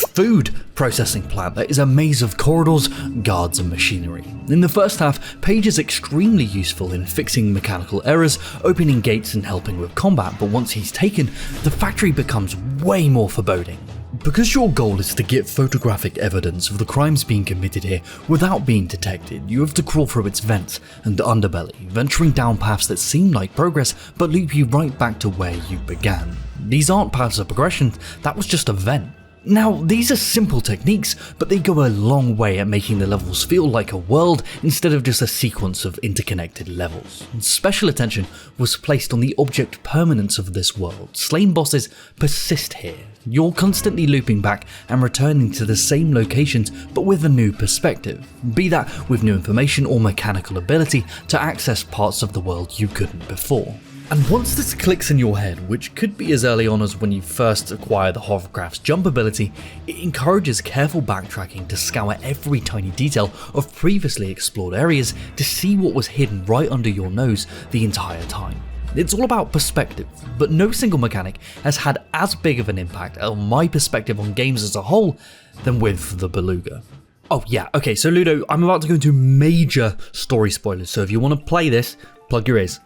food processing plant that is a maze of corridors, guards and machinery. In the first half, Paige is extremely useful in fixing mechanical errors, opening gates and helping with combat, but once he's taken, the factory becomes way more foreboding. Because your goal is to get photographic evidence of the crimes being committed here without being detected, you have to crawl through its vents and underbelly, venturing down paths that seem like progress but loop you right back to where you began. These aren't paths of progression, that was just a vent. Now, these are simple techniques, but they go a long way at making the levels feel like a world instead of just a sequence of interconnected levels. Special attention was placed on the object permanence of this world. Slain bosses persist here. You're constantly looping back and returning to the same locations, but with a new perspective, be that with new information or mechanical ability to access parts of the world you couldn't before. And once this clicks in your head, which could be as early on as when you first acquire the hovercraft's jump ability, it encourages careful backtracking to scour every tiny detail of previously explored areas to see what was hidden right under your nose the entire time. It's all about perspective, but no single mechanic has had as big of an impact on my perspective on games as a whole than with the Beluga. Oh yeah, okay, so Ludo, I'm about to go into major story spoilers, so if you want to play this, plug your ears.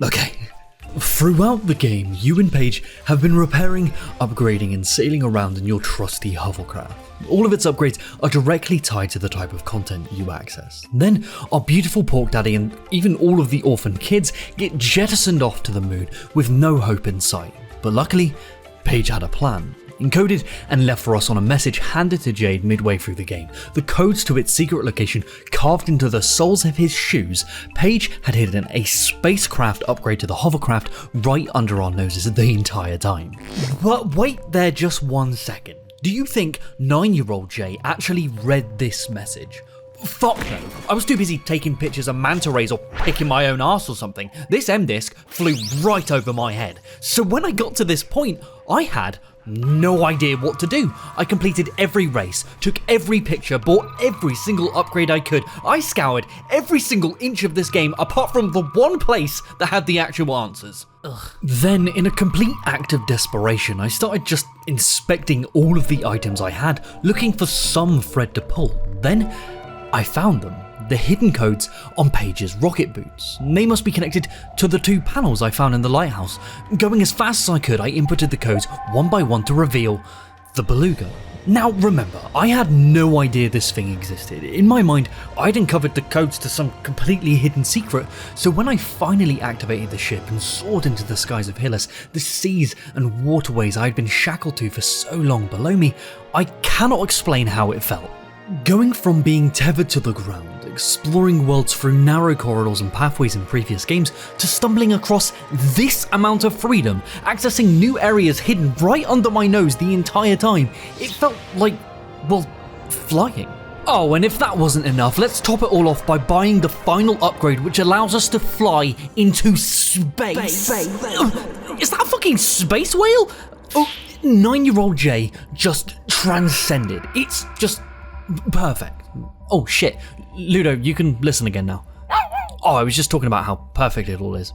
Okay. Throughout the game, you and Paige have been repairing, upgrading and sailing around in your trusty hovercraft. All of its upgrades are directly tied to the type of content you access. Then, our beautiful pork daddy and even all of the orphan kids get jettisoned off to the moon with no hope in sight. But luckily, Paige had a plan. Encoded and left for us on a message handed to Jade midway through the game. The codes to its secret location carved into the soles of his shoes. Paige had hidden a spacecraft upgrade to the hovercraft right under our noses the entire time. But wait there just 1 second. Do you think 9-year-old Jay actually read this message? Fuck no. I was too busy taking pictures of manta rays or picking my own arse or something. This M-disc flew right over my head. So when I got to this point, I had no idea what to do. I completed every race, took every picture, bought every single upgrade I could. I scoured every single inch of this game apart from the one place that had the actual answers. Ugh. Then, in a complete act of desperation, I started just inspecting all of the items I had, looking for some thread to pull. Then, I found them. The hidden codes on Paige's rocket boots. They must be connected to the 2 panels I found in the lighthouse. Going as fast as I could, I inputted the codes one by one to reveal the Beluga. Now remember, I had no idea this thing existed. In my mind, I'd uncovered the codes to some completely hidden secret, so when I finally activated the ship and soared into the skies of Hylas, the seas and waterways I'd been shackled to for so long below me, I cannot explain how it felt. Going from being tethered to the ground, exploring worlds through narrow corridors and pathways in previous games, to stumbling across this amount of freedom, accessing new areas hidden right under my nose the entire time, it felt like, well, flying. Oh, and if that wasn't enough, let's top it all off by buying the final upgrade which allows us to fly into space. Is that a fucking space whale? Oh, 9-year-old Jay just transcended. It's just perfect. Oh shit, Ludo, you can listen again now. Oh, I was just talking about how perfect it all is.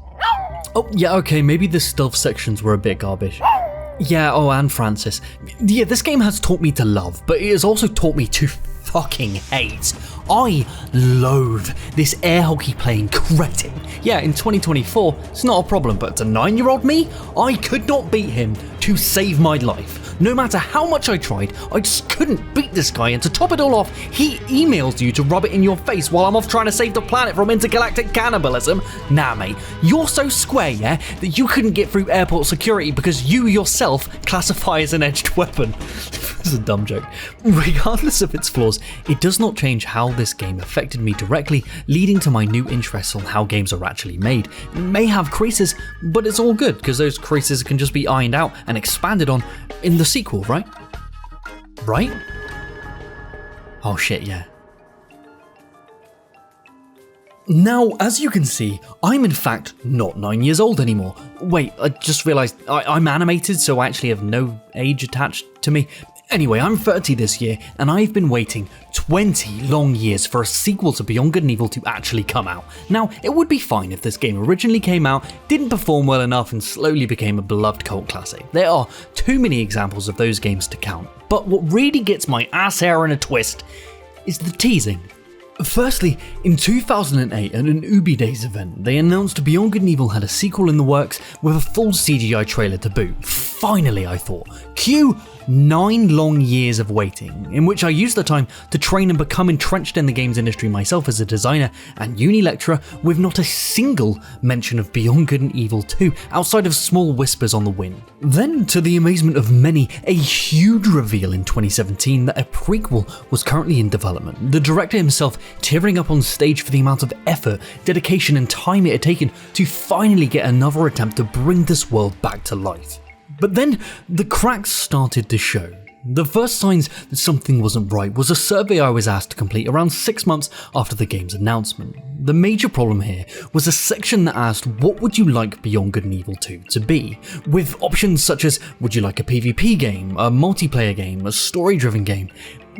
Oh yeah, okay, maybe the stealth sections were a bit garbage. Yeah, oh, and Francis. Yeah, this game has taught me to love, but it has also taught me to fucking hate. I loathe this air hockey playing cretin. Yeah, in 2024, it's not a problem, but to 9-year-old me, I could not beat him to save my life. No matter how much I tried, I just couldn't beat this guy, and to top it all off, he emails you to rub it in your face while I'm off trying to save the planet from intergalactic cannibalism. Nah mate, you're so square, yeah, that you couldn't get through airport security because you yourself classify as an edged weapon. This is a dumb joke. Regardless of its flaws, it does not change how this game affected me directly, leading to my new interest on how games are actually made. It may have creases, but it's all good, because those creases can just be ironed out and expanded on in the sequel, right? Right? Oh shit, yeah. Now, as you can see, I'm in fact not 9 years old anymore. Wait, I just realised I'm animated, so I actually have no age attached to me. Anyway, I'm 30 this year, and I've been waiting 20 long years for a sequel to Beyond Good and Evil to actually come out. Now, it would be fine if this game originally came out, didn't perform well enough, and slowly became a beloved cult classic. There are too many examples of those games to count. But what really gets my ass hair in a twist is the teasing. Firstly, in 2008 at an Ubi Days event, they announced Beyond Good and Evil had a sequel in the works with a full CGI trailer to boot. Finally, I thought. Cue 9 long years of waiting, in which I used the time to train and become entrenched in the games industry myself as a designer and uni lecturer, with not a single mention of Beyond Good and Evil 2 outside of small whispers on the wind. Then, to the amazement of many, a huge reveal in 2017 that a prequel was currently in development. The director himself tearing up on stage for the amount of effort, dedication and time it had taken to finally get another attempt to bring this world back to life. But then the cracks started to show. The first signs that something wasn't right was a survey I was asked to complete around 6 months after the game's announcement. The major problem here was a section that asked what would you like Beyond Good and Evil 2 to be, with options such as would you like a PvP game, a multiplayer game, a story-driven game.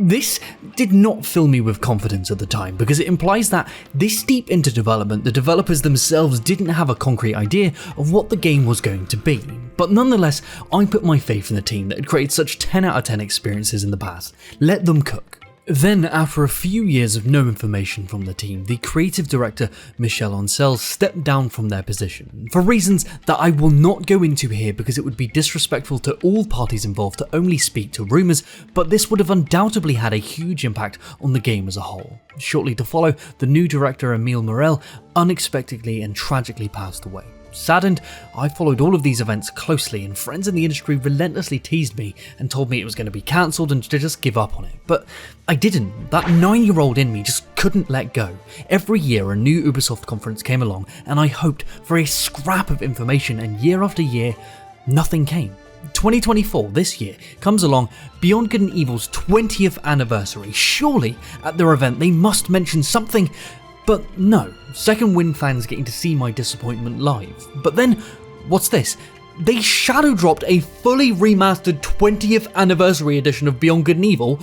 This did not fill me with confidence at the time, because it implies that this deep into development, the developers themselves didn't have a concrete idea of what the game was going to be. But nonetheless, I put my faith in the team that had created such 10 out of 10 experiences in the past. Let them cook. Then, after a few years of no information from the team, the creative director Michel Ancel stepped down from their position, for reasons that I will not go into here because it would be disrespectful to all parties involved to only speak to rumours, but this would have undoubtedly had a huge impact on the game as a whole. Shortly to follow, the new director Emile Morel unexpectedly and tragically passed away. Saddened, I followed all of these events closely, and friends in the industry relentlessly teased me and told me it was going to be cancelled and to just give up on it. But I didn't. That 9-year-old in me just couldn't let go. Every year a new Ubisoft conference came along, and I hoped for a scrap of information, and year after year, nothing came. 2024, this year, comes along, Beyond Good and Evil's 20th anniversary. Surely, at their event, they must mention something. But no, Second Wind fans getting to see my disappointment live. But then, what's this? They shadow dropped a fully remastered 20th anniversary edition of Beyond Good and Evil.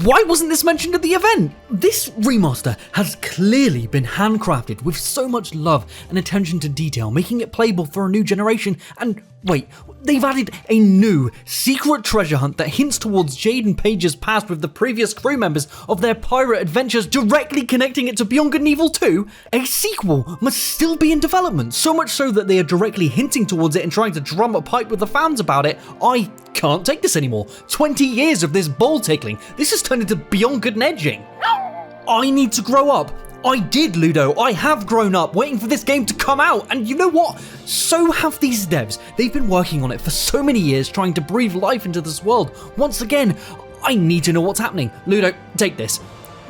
Why wasn't this mentioned at the event? This remaster has clearly been handcrafted with so much love and attention to detail, making it playable for a new generation, and Wait, they've added a new secret treasure hunt that hints towards Jade and Paige's past with the previous crew members of their pirate adventures, directly connecting it to Beyond Good and Evil 2? A sequel must still be in development, so much so that they are directly hinting towards it and trying to drum a pipe with the fans about it. I can't take this anymore. 20 years of this ball tickling. This has turned into Beyond Good and Edging. I need to grow up. I did, Ludo. I have grown up waiting for this game to come out, and you know what? So have these devs. They've been working on it for so many years, trying to breathe life into this world. Once again, I need to know what's happening. Ludo, take this.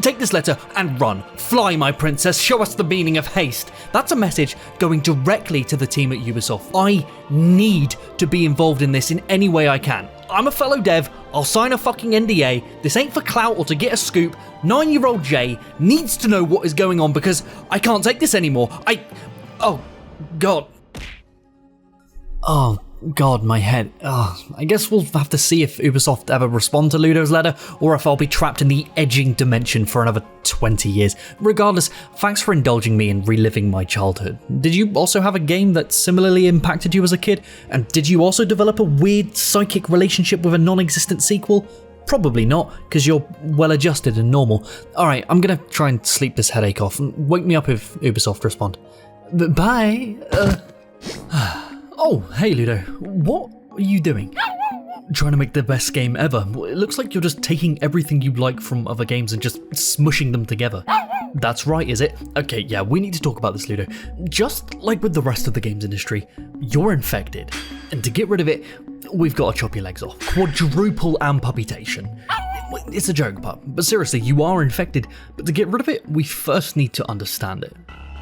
Take this letter and run. Fly, my princess. Show us the meaning of haste. That's a message going directly to the team at Ubisoft. I need to be involved in this in any way I can. I'm a fellow dev. I'll sign a fucking NDA. This ain't for clout or to get a scoop. 9-year-old Jay needs to know what is going on because I can't take this anymore. Oh, God. Oh, God, my head. I guess we'll have to see if Ubisoft ever respond to Ludo's letter, or if I'll be trapped in the edging dimension for another 20 years. Regardless, thanks for indulging me in reliving my childhood. Did you also have a game that similarly impacted you as a kid? And did you also develop a weird psychic relationship with a non-existent sequel? Probably not, because you're well-adjusted and normal. Alright, I'm gonna try and sleep this headache off. Wake me up if Ubisoft respond. Bye! Oh, hey Ludo, what are you doing? Trying to make the best game ever. It looks like you're just taking everything you like from other games and just smushing them together. That's right, is it? Okay, yeah, we need to talk about this, Ludo. Just like with the rest of the games industry, you're infected. And to get rid of it, we've got to chop your legs off. Quadruple amputation. It's a joke, pup, but seriously, you are infected. But to get rid of it, we first need to understand it.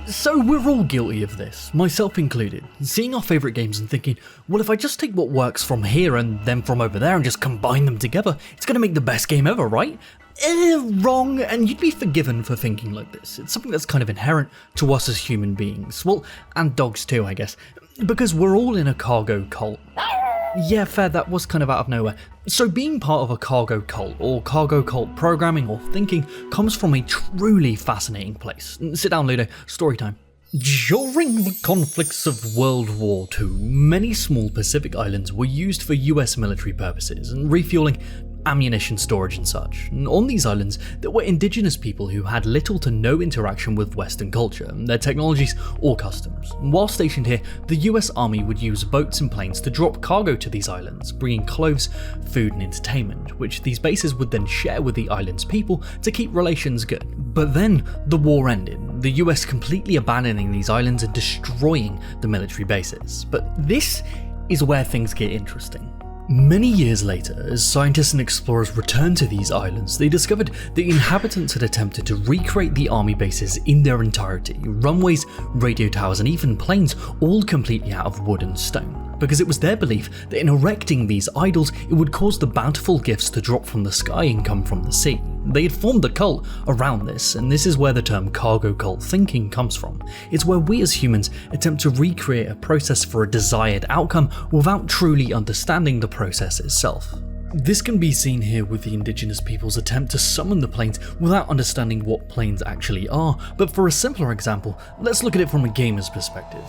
So we're all guilty of this, myself included, seeing our favourite games and thinking, well, if I just take what works from here and then from over there and just combine them together, it's going to make the best game ever, right? Wrong, and you'd be forgiven for thinking like this. It's something that's kind of inherent to us as human beings. Well, and dogs too, I guess, because we're all in a cargo cult. Yeah, fair, that was kind of out of nowhere. So being part of a cargo cult, or cargo cult programming or thinking, comes from a truly fascinating place. Sit down, Ludo, story time. During the conflicts of World War II, many small Pacific islands were used for US military purposes and refueling ammunition storage and such. And on these islands, there were indigenous people who had little to no interaction with Western culture, their technologies or customs. While stationed here, the US Army would use boats and planes to drop cargo to these islands, bringing clothes, food and entertainment, which these bases would then share with the island's people to keep relations good. But then the war ended, the US completely abandoning these islands and destroying the military bases. But this is where things get interesting. Many years later, as scientists and explorers returned to these islands, they discovered the inhabitants had attempted to recreate the army bases in their entirety, runways, radio towers and even planes, all completely out of wood and stone, because it was their belief that in erecting these idols it would cause the bountiful gifts to drop from the sky and come from the sea. They had formed a cult around this, and this is where the term cargo cult thinking comes from. It's where we as humans attempt to recreate a process for a desired outcome without truly understanding the process itself. This can be seen here with the indigenous people's attempt to summon the planes without understanding what planes actually are, but for a simpler example, let's look at it from a gamer's perspective.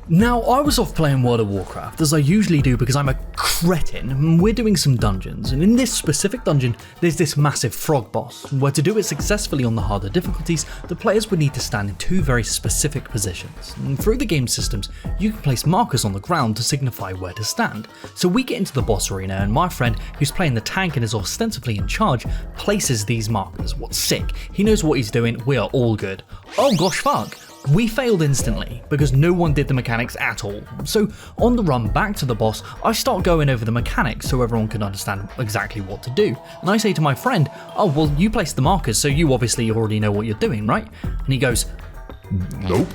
Now, I was off playing World of Warcraft, as I usually do because I'm a cretin, and we're doing some dungeons, and in this specific dungeon, there's this massive frog boss, where to do it successfully on the harder difficulties, the players would need to stand in two very specific positions, and through the game systems, you can place markers on the ground to signify where to stand. So we get into the boss arena, and my friend, who's playing the tank and is ostensibly in charge, places these markers. What's sick? He knows what he's doing, we are all good. Oh gosh fuck! We failed instantly, because no one did the mechanics at all. So on the run back to the boss, I start going over the mechanics so everyone can understand exactly what to do. And I say to my friend, oh well, you placed the markers, so you obviously already know what you're doing, right? And he goes, nope.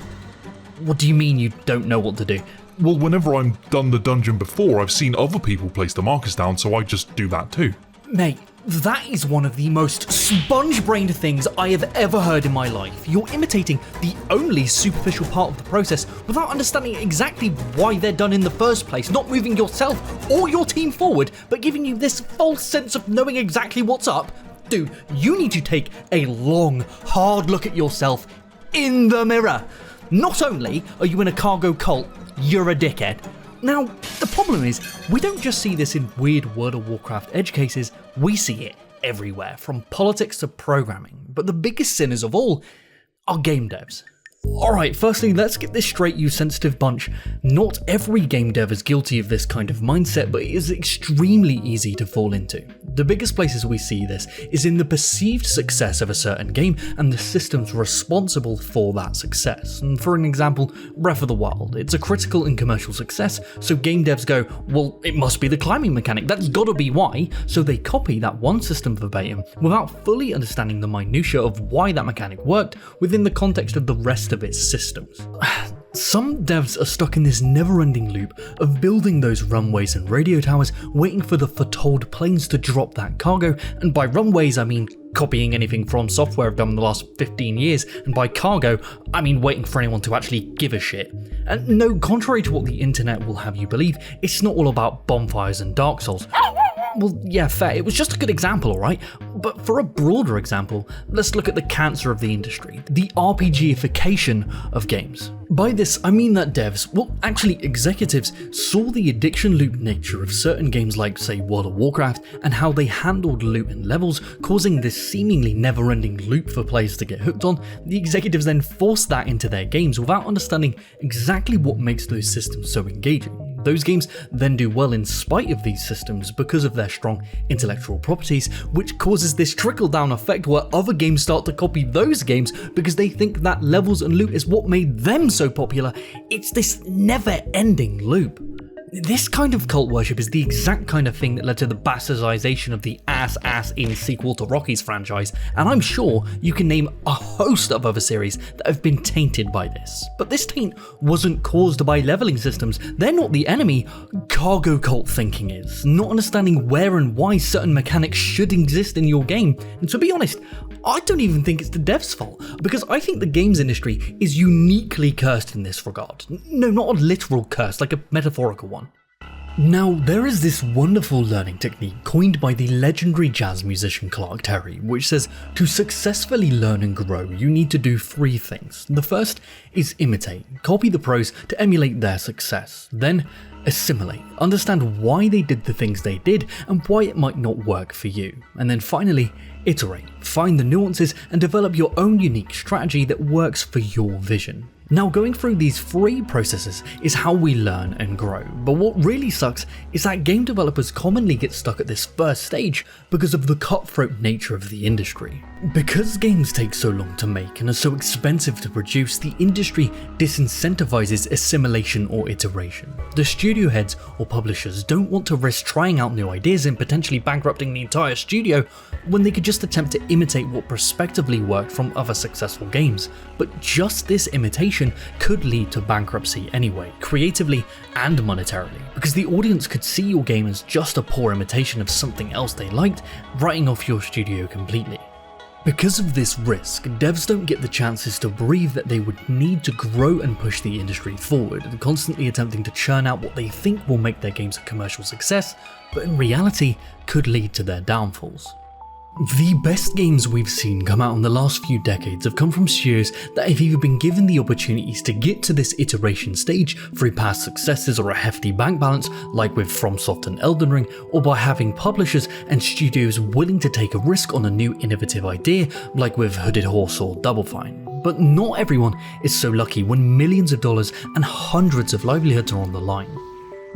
What do you mean you don't know what to do? Well, whenever I've done the dungeon before, I've seen other people place the markers down, so I just do that too. Mate, that is one of the most sponge-brained things I have ever heard in my life. You're imitating the only superficial part of the process without understanding exactly why they're done in the first place, not moving yourself or your team forward, but giving you this false sense of knowing exactly what's up. Dude, you need to take a long, hard look at yourself in the mirror. Not only are you in a cargo cult, you're a dickhead. Now, the problem is, we don't just see this in weird World of Warcraft edge cases, we see it everywhere, from politics to programming. But the biggest sinners of all are game devs. Alright, firstly, let's get this straight, you sensitive bunch. Not every game dev is guilty of this kind of mindset, but it is extremely easy to fall into. The biggest places we see this is in the perceived success of a certain game and the systems responsible for that success. And for an example, Breath of the Wild. It's a critical and commercial success, so game devs go, well, it must be the climbing mechanic, that's gotta be why, so they copy that one system verbatim without fully understanding the minutiae of why that mechanic worked within the context of the rest of its systems. Some devs are stuck in this never-ending loop of building those runways and radio towers, waiting for the foretold planes to drop that cargo, and by runways I mean copying anything FromSoftware have done in the last 15 years, and by cargo, I mean waiting for anyone to actually give a shit. And no, contrary to what the internet will have you believe, it's not all about bonfires and Dark Souls. Well, yeah, fair, it was just a good example, alright? But for a broader example, let's look at the cancer of the industry, the RPGification of games. By this, I mean that devs, well, actually executives, saw the addiction loop nature of certain games like, say, World of Warcraft, and how they handled loot and levels, causing this seemingly never-ending loop for players to get hooked on. The executives then forced that into their games without understanding exactly what makes those systems so engaging. Those games then do well in spite of these systems because of their strong intellectual properties, which causes this trickle-down effect where other games start to copy those games because they think that levels and loot is what made them so popular. It's this never-ending loop. This kind of cult worship is the exact kind of thing that led to the bastardization of the ass-in sequel to Rocky's franchise, and I'm sure you can name a host of other series that have been tainted by this. But this taint wasn't caused by leveling systems, they're not the enemy. Cargo cult thinking is, not understanding where and why certain mechanics should exist in your game, and to be honest, I don't even think it's the devs' fault, because I think the games industry is uniquely cursed in this regard. No, not a literal curse, like a metaphorical one. Now, there is this wonderful learning technique coined by the legendary jazz musician Thierry, which says to successfully learn and grow, you need to do 3 things. The first is imitate, copy the pros to emulate their success. Then, assimilate, understand why they did the things they did and why it might not work for you. And then finally, iterate, find the nuances and develop your own unique strategy that works for your vision. Now, going through these 3 processes is how we learn and grow, but what really sucks is that game developers commonly get stuck at this first stage because of the cutthroat nature of the industry. Because games take so long to make and are so expensive to produce, the industry disincentivizes assimilation or iteration. The studio heads or publishers don't want to risk trying out new ideas and potentially bankrupting the entire studio when they could just attempt to imitate what prospectively worked from other successful games. But just this imitation could lead to bankruptcy anyway, creatively and monetarily, because the audience could see your game as just a poor imitation of something else they liked, writing off your studio completely. Because of this risk, devs don't get the chances to breathe that they would need to grow and push the industry forward, and constantly attempting to churn out what they think will make their games a commercial success, but in reality could lead to their downfalls. The best games we've seen come out in the last few decades have come from studios that have either been given the opportunities to get to this iteration stage through past successes or a hefty bank balance, like with FromSoft and Elden Ring, or by having publishers and studios willing to take a risk on a new innovative idea, like with Hooded Horse or Double Fine. But not everyone is so lucky when millions of dollars and hundreds of livelihoods are on the line.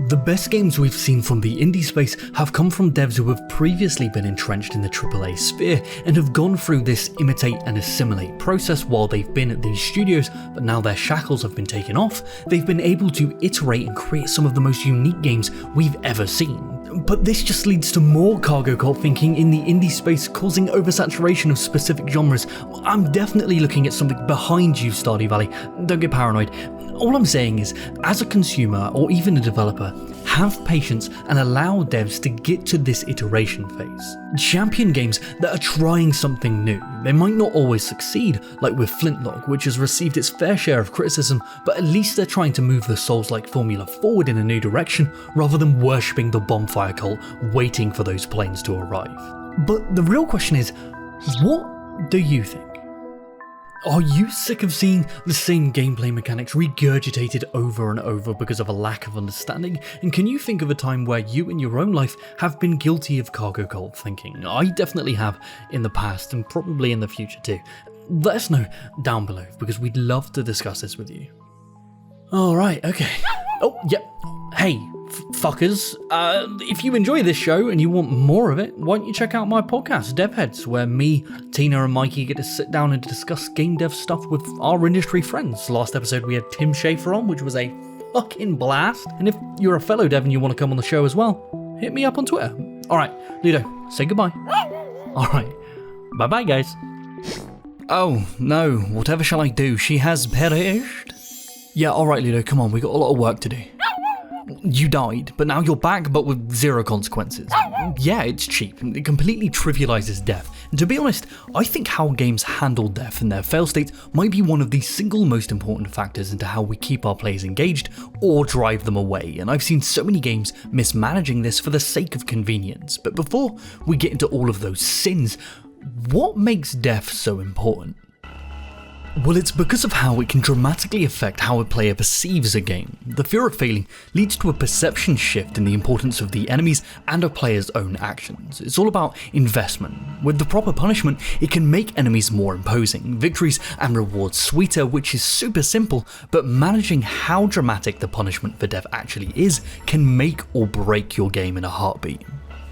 The best games we've seen from the indie space have come from devs who have previously been entrenched in the AAA sphere and have gone through this imitate and assimilate process while they've been at these studios, but now their shackles have been taken off, they've been able to iterate and create some of the most unique games we've ever seen. But this just leads to more cargo cult thinking in the indie space, causing oversaturation of specific genres. I'm definitely looking at something behind you, Stardew Valley, don't get paranoid. All I'm saying is, as a consumer or even a developer, have patience and allow devs to get to this iteration phase. Champion games that are trying something new. They might not always succeed, like with Flintlock, which has received its fair share of criticism, but at least they're trying to move the Souls-like formula forward in a new direction, rather than worshipping the bonfire cult, waiting for those planes to arrive. But the real question is, what do you think? Are you sick of seeing the same gameplay mechanics regurgitated over and over because of a lack of understanding? And can you think of a time where you in your own life have been guilty of cargo cult thinking? I definitely have in the past and probably in the future too. Let us know down below because we'd love to discuss this with you. Alright, okay. Oh, yeah. Hey, fuckers. If you enjoy this show and you want more of it, why don't you check out my podcast, DevHeads, where me, Tina, and Mikey get to sit down and discuss game dev stuff with our industry friends. Last episode we had Tim Schafer on, which was a fucking blast. And if you're a fellow dev and you want to come on the show as well, hit me up on Twitter. Alright, Ludo, say goodbye. Alright, bye-bye, guys. Oh, no, whatever shall I do? She has perished? Yeah, alright, Ludo, come on, we got a lot of work to do. You died, but now you're back, but with zero consequences. Yeah, it's cheap, and it completely trivializes death. And to be honest, I think how games handle death and their fail states might be one of the single most important factors into how we keep our players engaged or drive them away, and I've seen so many games mismanaging this for the sake of convenience. But before we get into all of those sins, what makes death so important? Well, it's because of how it can dramatically affect how a player perceives a game. The fear of failing leads to a perception shift in the importance of the enemies and a player's own actions. It's all about investment. With the proper punishment, it can make enemies more imposing, victories and rewards sweeter, which is super simple, but managing how dramatic the punishment for death actually is can make or break your game in a heartbeat.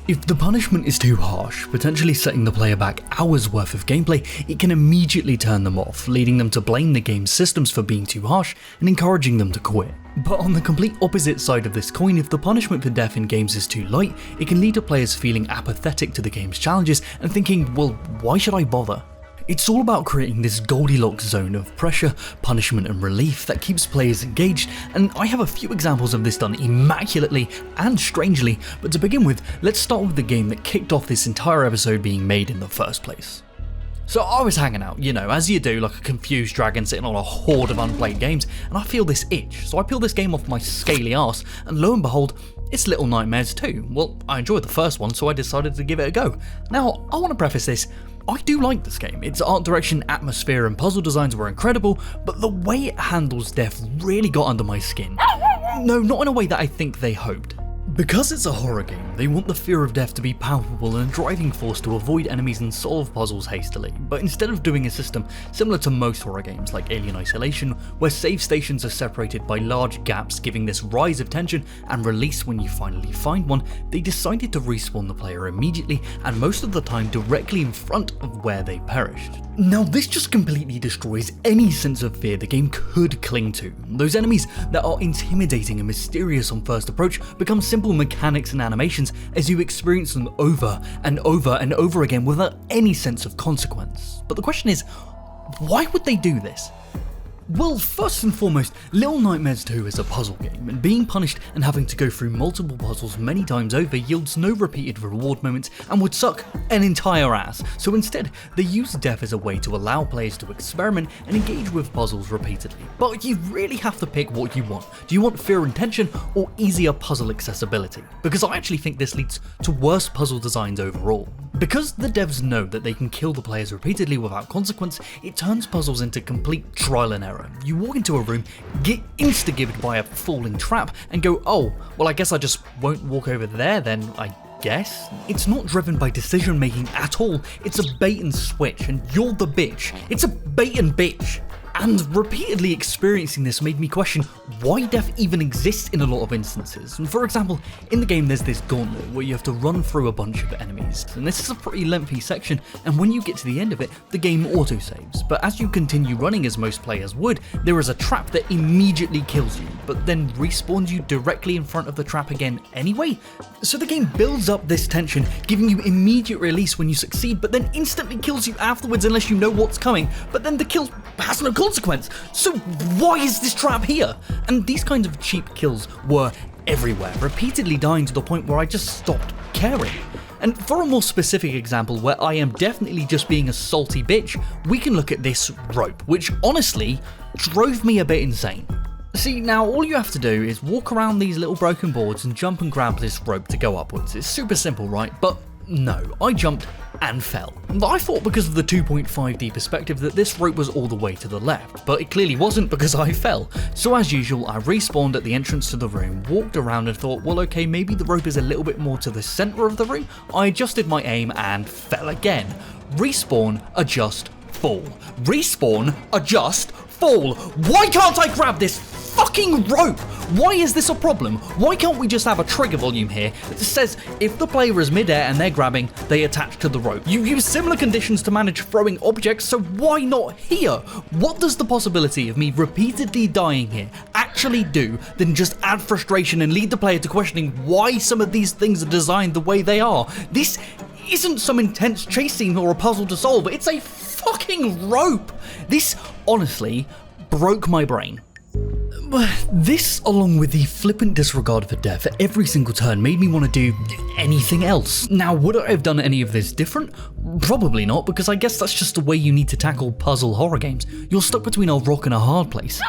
If the punishment is too harsh, potentially setting the player back hours worth of gameplay, it can immediately turn them off, leading them to blame the game's systems for being too harsh and encouraging them to quit. But on the complete opposite side of this coin, if the punishment for death in games is too light, it can lead to players feeling apathetic to the game's challenges and thinking, well, why should I bother? It's all about creating this Goldilocks zone of pressure, punishment and relief that keeps players engaged, and I have a few examples of this done immaculately and strangely, but to begin with, let's start with the game that kicked off this entire episode being made in the first place. So I was hanging out, you know, as you do, like a confused dragon sitting on a horde of unplayed games, and I feel this itch, so I peel this game off my scaly arse, and lo and behold, it's Little Nightmares 2. Well, I enjoyed the first one, so I decided to give it a go. Now, I want to preface this, I do like this game. Its art direction, atmosphere and puzzle designs were incredible, but the way it handles death really got under my skin. No, not in a way that I think they hoped. Because it's a horror game, they want the fear of death to be palpable and a driving force to avoid enemies and solve puzzles hastily, but instead of doing a system similar to most horror games like Alien Isolation, where save stations are separated by large gaps giving this rise of tension and release when you finally find one, they decided to respawn the player immediately and most of the time directly in front of where they perished. Now this just completely destroys any sense of fear the game could cling to. Those enemies that are intimidating and mysterious on first approach become simple mechanics and animations as you experience them over and over and over again without any sense of consequence. But the question is, why would they do this? Well, first and foremost, Little Nightmares 2 is a puzzle game, and being punished and having to go through multiple puzzles many times over yields no repeated reward moments and would suck an entire ass. So instead, they use death as a way to allow players to experiment and engage with puzzles repeatedly. But you really have to pick what you want. Do you want fear and tension or easier puzzle accessibility? Because I actually think this leads to worse puzzle designs overall. Because the devs know that they can kill the players repeatedly without consequence, it turns puzzles into complete trial and error. You walk into a room, get insta-gibbed by a falling trap, and go, oh, well I guess I just won't walk over there then, I guess? It's not driven by decision making at all, it's a bait and switch, and you're the bitch. It's a bait and bitch. And repeatedly experiencing this made me question why death even exists in a lot of instances. And for example, in the game there's this gauntlet where you have to run through a bunch of enemies, and this is a pretty lengthy section, and when you get to the end of it, the game autosaves. But as you continue running as most players would, there is a trap that immediately kills you, but then respawns you directly in front of the trap again anyway. So the game builds up this tension, giving you immediate release when you succeed, but then instantly kills you afterwards unless you know what's coming, but then the kill has no consequence. So why is this trap here? And these kinds of cheap kills were everywhere, repeatedly dying to the point where I just stopped caring. And for a more specific example where I am definitely just being a salty bitch, we can look at this rope, which honestly drove me a bit insane. See, now all you have to do is walk around these little broken boards and jump and grab this rope to go upwards. It's super simple, right? But no, I jumped and fell. I thought because of the 2.5D perspective that this rope was all the way to the left, but it clearly wasn't because I fell. So as usual, I respawned at the entrance to the room, walked around and thought, well okay, maybe the rope is a little bit more to the center of the room. I adjusted my aim and fell again. Respawn, adjust, fall. Respawn, adjust, fall. Why can't I grab this fucking rope? Why is this a problem? Why can't we just have a trigger volume here that says if the player is midair and they're grabbing, they attach to the rope? You use similar conditions to manage throwing objects, so why not here? What does the possibility of me repeatedly dying here actually do than just add frustration and lead the player to questioning why some of these things are designed the way they are? This isn't some intense chase scene or a puzzle to solve, it's a fucking rope! This honestly broke my brain. This, along with the flippant disregard for death at every single turn, made me want to do anything else. Now, would I have done any of this different? Probably not, because I guess that's just the way you need to tackle puzzle horror games. You're stuck between a rock and a hard place.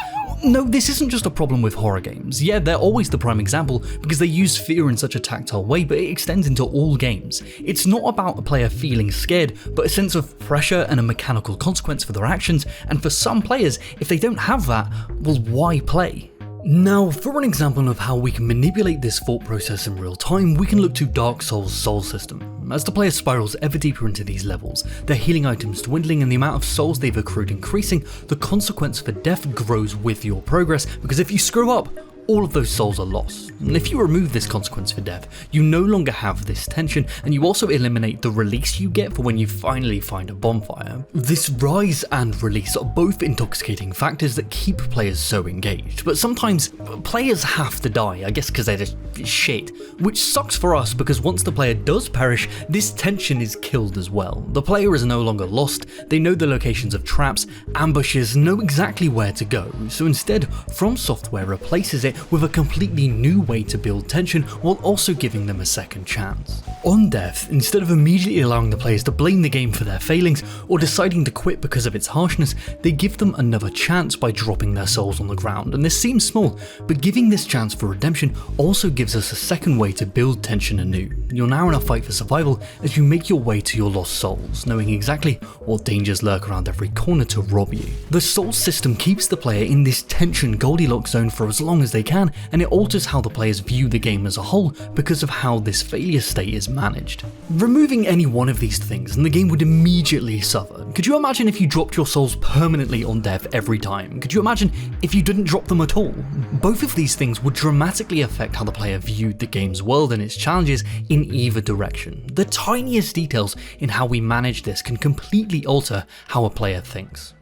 No, this isn't just a problem with horror games. Yeah, they're always the prime example because they use fear in such a tactile way, but it extends into all games. It's not about a player feeling scared, but a sense of pressure and a mechanical consequence for their actions, and for some players, if they don't have that, well, why play? Now, for an example of how we can manipulate this thought process in real time, we can look to Dark Souls' soul system. As the player spirals ever deeper into these levels, their healing items dwindling and the amount of souls they've accrued increasing, the consequence for death grows with your progress, because if you screw up, all of those souls are lost. And if you remove this consequence for death, you no longer have this tension, and you also eliminate the release you get for when you finally find a bonfire. This rise and release are both intoxicating factors that keep players so engaged, but sometimes players have to die, I guess because they're just shit, which sucks for us because once the player does perish, this tension is killed as well. The player is no longer lost, they know the locations of traps, ambushes, know exactly where to go, so instead, FromSoftware replaces it with a completely new way to build tension while also giving them a second chance. On death, instead of immediately allowing the players to blame the game for their failings or deciding to quit because of its harshness, they give them another chance by dropping their souls on the ground. And this seems small, but giving this chance for redemption also gives us a second way to build tension anew. You're now in a fight for survival as you make your way to your lost souls, knowing exactly what dangers lurk around every corner to rob you. The soul system keeps the player in this tension Goldilocks zone for as long as they can, and it alters how the players view the game as a whole because of how this failure state is managed. Removing any one of these things and the game would immediately suffer. Could you imagine if you dropped your souls permanently on death every time? Could you imagine if you didn't drop them at all? Both of these things would dramatically affect how the player viewed the game's world and its challenges in either direction. The tiniest details in how we manage this can completely alter how a player thinks.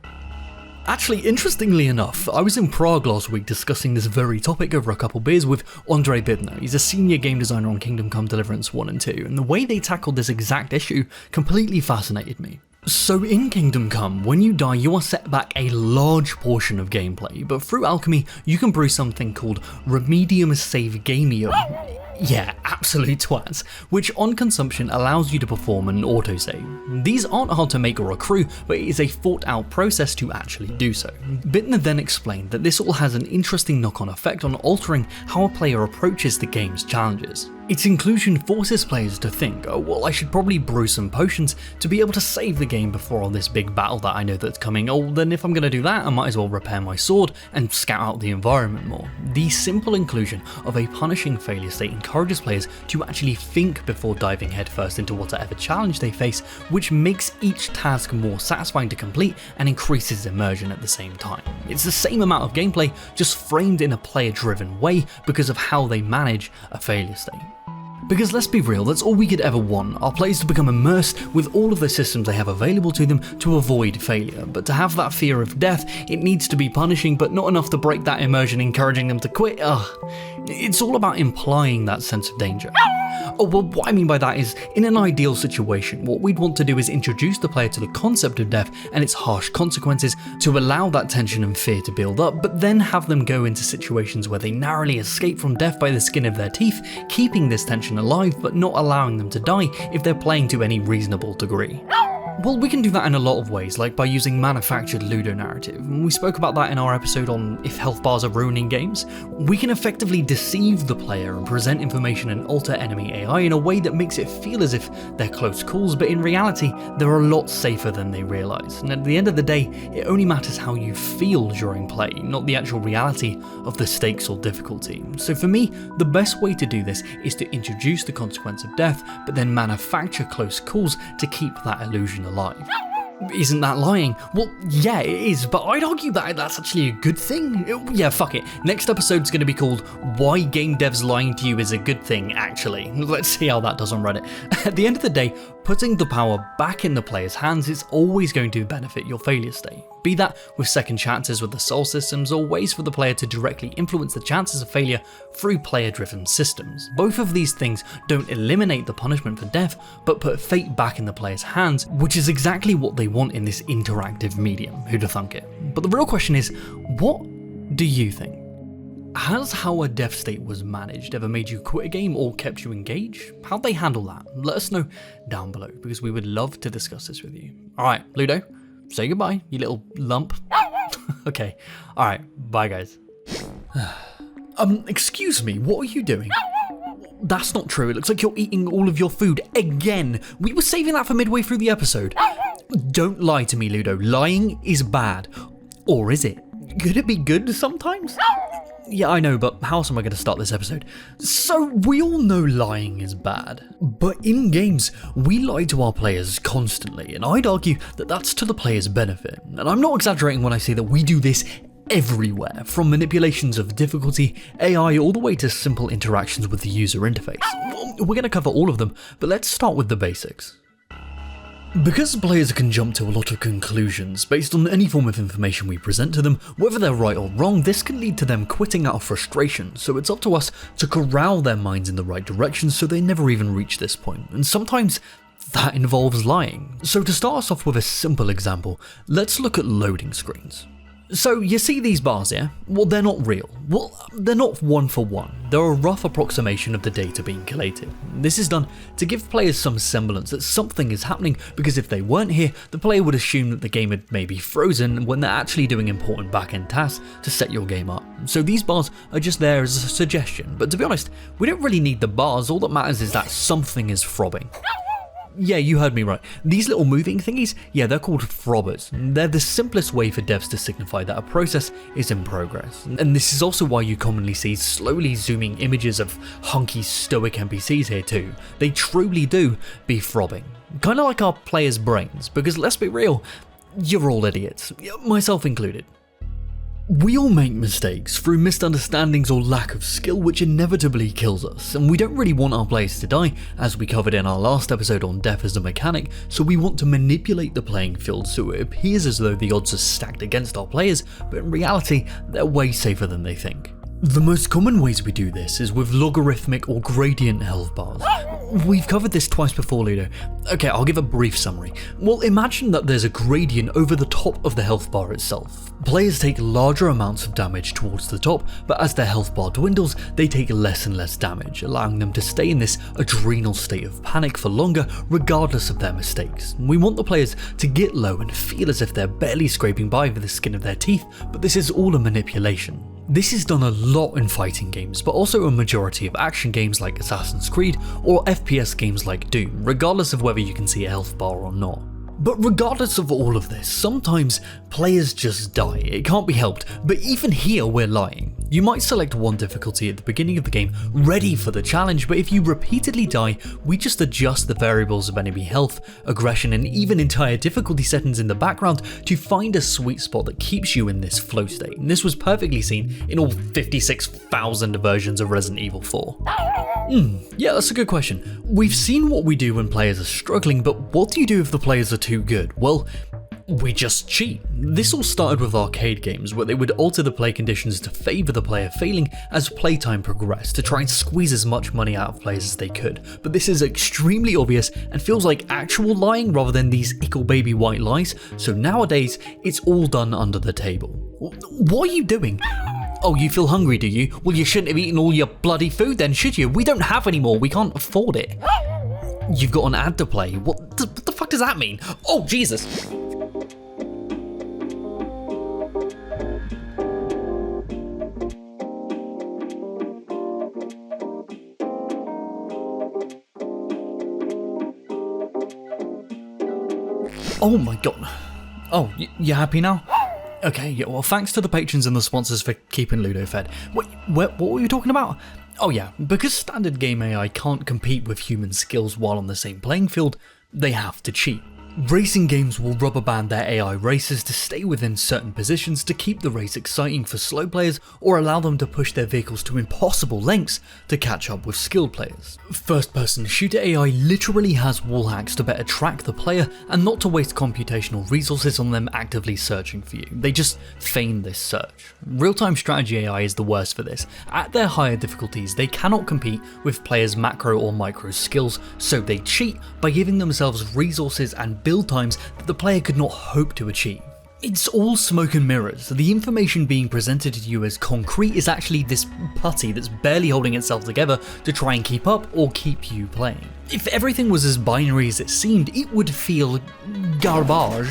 Actually, interestingly enough, I was in Prague last week discussing this very topic over a couple beers with Andrei Bidner. He's a senior game designer on Kingdom Come Deliverance 1 and 2, and the way they tackled this exact issue completely fascinated me. So in Kingdom Come, when you die, you are set back a large portion of gameplay, but through alchemy, you can brew something called Remedium Save Gamium. Yeah, absolute twats, which on consumption allows you to perform an autosave. These aren't hard to make or accrue, but it is a thought out process to actually do so. Bittner then explained that this all has an interesting knock-on effect on altering how a player approaches the game's challenges. Its inclusion forces players to think, oh well, I should probably brew some potions to be able to save the game before this big battle that I know that's coming. Oh, then if I'm going to do that, I might as well repair my sword and scout out the environment more. The simple inclusion of a punishing failure state encourages players to actually think before diving headfirst into whatever challenge they face, which makes each task more satisfying to complete and increases immersion at the same time. It's the same amount of gameplay, just framed in a player-driven way because of how they manage a failure state. Because let's be real, that's all we could ever want, our players to become immersed with all of the systems they have available to them to avoid failure, but to have that fear of death, it needs to be punishing but not enough to break that immersion, encouraging them to quit. It's all about implying that sense of danger. Oh, well, what I mean by that is, in an ideal situation, what we'd want to do is introduce the player to the concept of death and its harsh consequences to allow that tension and fear to build up, but then have them go into situations where they narrowly escape from death by the skin of their teeth, keeping this tension alive but not allowing them to die if they're playing to any reasonable degree. Well, we can do that in a lot of ways, like by using manufactured ludonarrative. We spoke about that in our episode on if health bars are ruining games. We can effectively deceive the player and present information and alter enemy AI in a way that makes it feel as if they're close calls, but in reality, they're a lot safer than they realize. And at the end of the day, it only matters how you feel during play, not the actual reality of the stakes or difficulty. So for me, the best way to do this is to introduce the consequence of death, but then manufacture close calls to keep that illusion alive. Isn't that lying? Well, yeah, it is, but I'd argue that that's actually a good thing. Yeah, fuck it. Next episode's going to be called Why Game Devs Lying to You is a Good Thing, actually. Let's see how that does on Reddit. At the end of the day, putting the power back in the player's hands is always going to benefit your failure state. Be that with second chances with the soul systems or ways for the player to directly influence the chances of failure through player-driven systems. Both of these things don't eliminate the punishment for death, but put fate back in the player's hands, which is exactly what they want in this interactive medium. Who'da thunk it? But the real question is, what do you think? Has how a death state was managed ever made you quit a game or kept you engaged? How'd they handle that? Let us know down below, because we would love to discuss this with you. Alright, Ludo, say goodbye, you little lump. Okay, alright, bye guys. Excuse me, what are you doing? That's not true, it looks like you're eating all of your food again. We were saving that for midway through the episode. Don't lie to me, Ludo, lying is bad. Or is it? Could it be good sometimes? Yeah, I know, but how else am I going to start this episode? So, we all know lying is bad, but in games, we lie to our players constantly, and I'd argue that that's to the player's benefit. And I'm not exaggerating when I say that we do this everywhere, from manipulations of difficulty, AI, all the way to simple interactions with the user interface. We're going to cover all of them, but let's start with the basics. Because players can jump to a lot of conclusions based on any form of information we present to them, whether they're right or wrong, this can lead to them quitting out of frustration, so it's up to us to corral their minds in the right direction so they never even reach this point, and sometimes that involves lying. So to start us off with a simple example, let's look at loading screens. So you see these bars here? Well, they're not real. Well, they're not one for one. They're a rough approximation of the data being collated. This is done to give players some semblance that something is happening, because if they weren't here, the player would assume that the game had maybe frozen when they're actually doing important back-end tasks to set your game up. So these bars are just there as a suggestion, but to be honest, we don't really need the bars, all that matters is that something is throbbing. Yeah, you heard me right. These little moving thingies, yeah, they're called throbbers. They're the simplest way for devs to signify that a process is in progress. And this is also why you commonly see slowly zooming images of hunky, stoic NPCs here too. They truly do be throbbing. Kind of like our players' brains, because let's be real, you're all idiots, myself included. We all make mistakes through misunderstandings or lack of skill, which inevitably kills us, and we don't really want our players to die, as we covered in our last episode on death as a mechanic, so we want to manipulate the playing field so it appears as though the odds are stacked against our players, but in reality, they're way safer than they think. The most common ways we do this is with logarithmic or gradient health bars. We've covered this twice before, Ludo. Okay, I'll give a brief summary. Well, imagine that there's a gradient over the top of the health bar itself. Players take larger amounts of damage towards the top, but as their health bar dwindles, they take less and less damage, allowing them to stay in this adrenal state of panic for longer, regardless of their mistakes. We want the players to get low and feel as if they're barely scraping by with the skin of their teeth, but this is all a manipulation. This is done a lot in fighting games, but also a majority of action games like Assassin's Creed or FPS games like Dune, regardless of whether you can see a health bar or not. But regardless of all of this, sometimes players just die, it can't be helped, but even here we're lying. You might select one difficulty at the beginning of the game, ready for the challenge, but if you repeatedly die, we just adjust the variables of enemy health, aggression, and even entire difficulty settings in the background to find a sweet spot that keeps you in this flow state. And this was perfectly seen in all 56,000 versions of Resident Evil 4. Yeah, that's a good question. We've seen what we do when players are struggling, but what do you do if the players are too good? Well, we just cheat. This all started with arcade games, where they would alter the play conditions to favour the player failing as playtime progressed to try and squeeze as much money out of players as they could. But this is extremely obvious and feels like actual lying rather than these ickle baby white lies, so nowadays it's all done under the table. What are you doing? Oh, you feel hungry, do you? Well, you shouldn't have eaten all your bloody food then, should you? We don't have any more, we can't afford it. You've got an ad to play. What the fuck does that mean? Oh, Jesus. Oh my god. Oh, you happy now? Okay, yeah, well, thanks to the patrons and the sponsors for keeping Ludo fed. Wait, what were you talking about? Oh yeah, because standard game AI can't compete with human skills while on the same playing field, they have to cheat. Racing games will rubber band their AI racers to stay within certain positions to keep the race exciting for slow players or allow them to push their vehicles to impossible lengths to catch up with skilled players. First-person shooter AI literally has wall hacks to better track the player and not to waste computational resources on them actively searching for you. They just feign this search. Real-time strategy AI is the worst for this. At their higher difficulties, they cannot compete with players' macro or micro skills, so they cheat by giving themselves resources and build times that the player could not hope to achieve. It's all smoke and mirrors. The information being presented to you as concrete is actually this putty that's barely holding itself together to try and keep up or keep you playing. If everything was as binary as it seemed, it would feel garbage.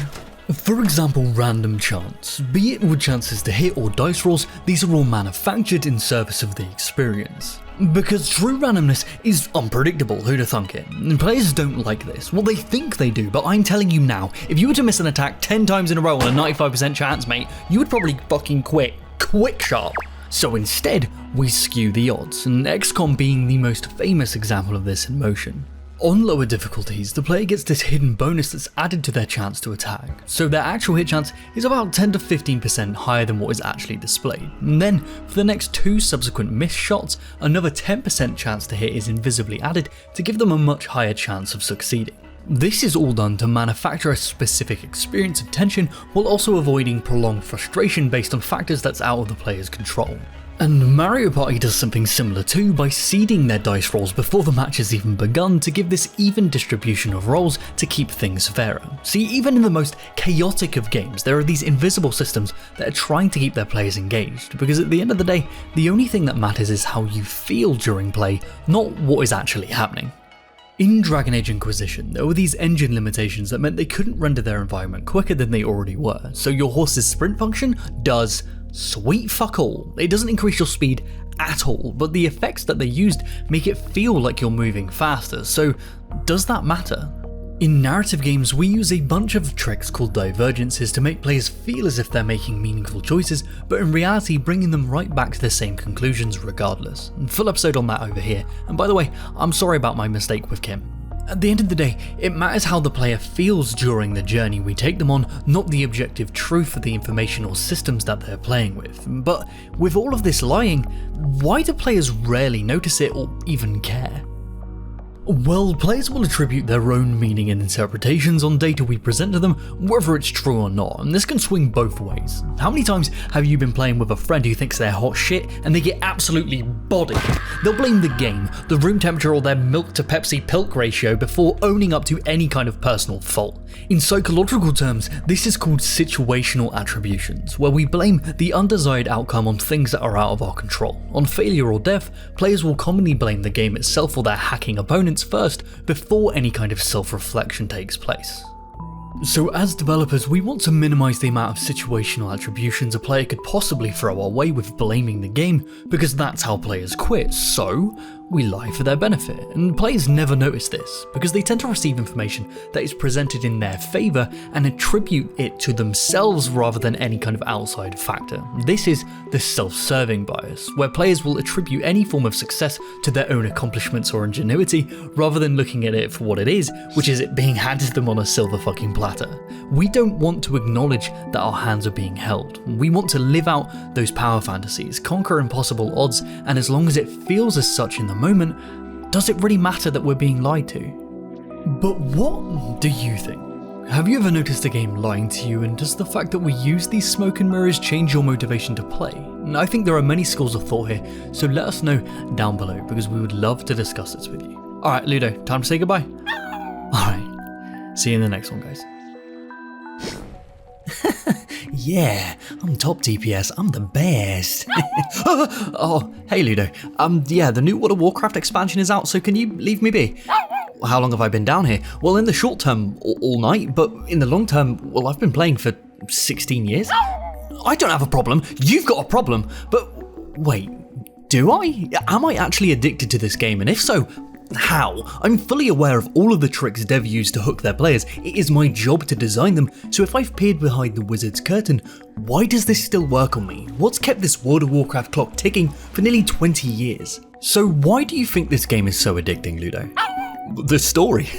For example, random chance. Be it with chances to hit or dice rolls, these are all manufactured in service of the experience. Because true randomness is unpredictable, who'da thunk it? And players don't like this. Well, they think they do, but I'm telling you now, if you were to miss an attack 10 times in a row on a 95% chance, mate, you would probably fucking quit. Quick sharp. So instead, we skew the odds, and XCOM being the most famous example of this in motion. On lower difficulties, the player gets this hidden bonus that's added to their chance to attack, so their actual hit chance is about 10 to 15% higher than what is actually displayed. And then, for the next 2 subsequent missed shots, another 10% chance to hit is invisibly added to give them a much higher chance of succeeding. This is all done to manufacture a specific experience of tension while also avoiding prolonged frustration based on factors that's out of the player's control. And Mario Party does something similar too by seeding their dice rolls before the match has even begun to give this even distribution of rolls to keep things fairer. See, even in the most chaotic of games, there are these invisible systems that are trying to keep their players engaged, because at the end of the day, the only thing that matters is how you feel during play, not what is actually happening. In Dragon Age Inquisition, there were these engine limitations that meant they couldn't render their environment quicker than they already were, so your horse's sprint function does sweet fuck all. It doesn't increase your speed at all, but the effects that they used make it feel like you're moving faster, so does that matter? In narrative games, we use a bunch of tricks called divergences to make players feel as if they're making meaningful choices, but in reality bringing them right back to the same conclusions regardless. Full episode on that over here, and by the way, I'm sorry about my mistake with Kim. At the end of the day, it matters how the player feels during the journey we take them on, not the objective truth of the information or systems that they're playing with. But with all of this lying, why do players rarely notice it or even care? Well, players will attribute their own meaning and interpretations on data we present to them, whether it's true or not, and this can swing both ways. How many times have you been playing with a friend who thinks they're hot shit and they get absolutely bodied? They'll blame the game, the room temperature, or their milk to Pepsi pilk ratio before owning up to any kind of personal fault. In psychological terms, this is called situational attributions, where we blame the undesired outcome on things that are out of our control. On failure or death, players will commonly blame the game itself or their hacking opponents first before any kind of self-reflection takes place. So as developers, we want to minimize the amount of situational attributions a player could possibly throw our way with blaming the game, because that's how players quit, so we lie for their benefit, and players never notice this, because they tend to receive information that is presented in their favour and attribute it to themselves rather than any kind of outside factor. This is the self-serving bias, where players will attribute any form of success to their own accomplishments or ingenuity, rather than looking at it for what it is, which is it being handed to them on a silver fucking platter. We don't want to acknowledge that our hands are being held. We want to live out those power fantasies, conquer impossible odds, and as long as it feels as such in the moment, does it really matter that we're being lied to? But what do you think? Have you ever noticed a game lying to you, and does the fact that we use these smoke and mirrors change your motivation to play? I think there are many schools of thought here, so let us know down below because we would love to discuss this with you. Alright Ludo, time to say goodbye. Alright, see you in the next one guys. Yeah, I'm top DPS, I'm the best. Oh, hey Ludo. Yeah, the new World of Warcraft expansion is out, so can you leave me be? how long have I been down here? Well, in the short term, all night, but in the long term, well, I've been playing for 16 years. I don't have a problem. You've got a problem. But wait, do I? Am I actually addicted to this game? And if so, how? I'm fully aware of all of the tricks dev use to hook their players. It is my job to design them. So if I've peered behind the wizard's curtain, why does this still work on me? What's kept this World of Warcraft clock ticking for nearly 20 years? So why do you think this game is so addicting, Ludo? The story.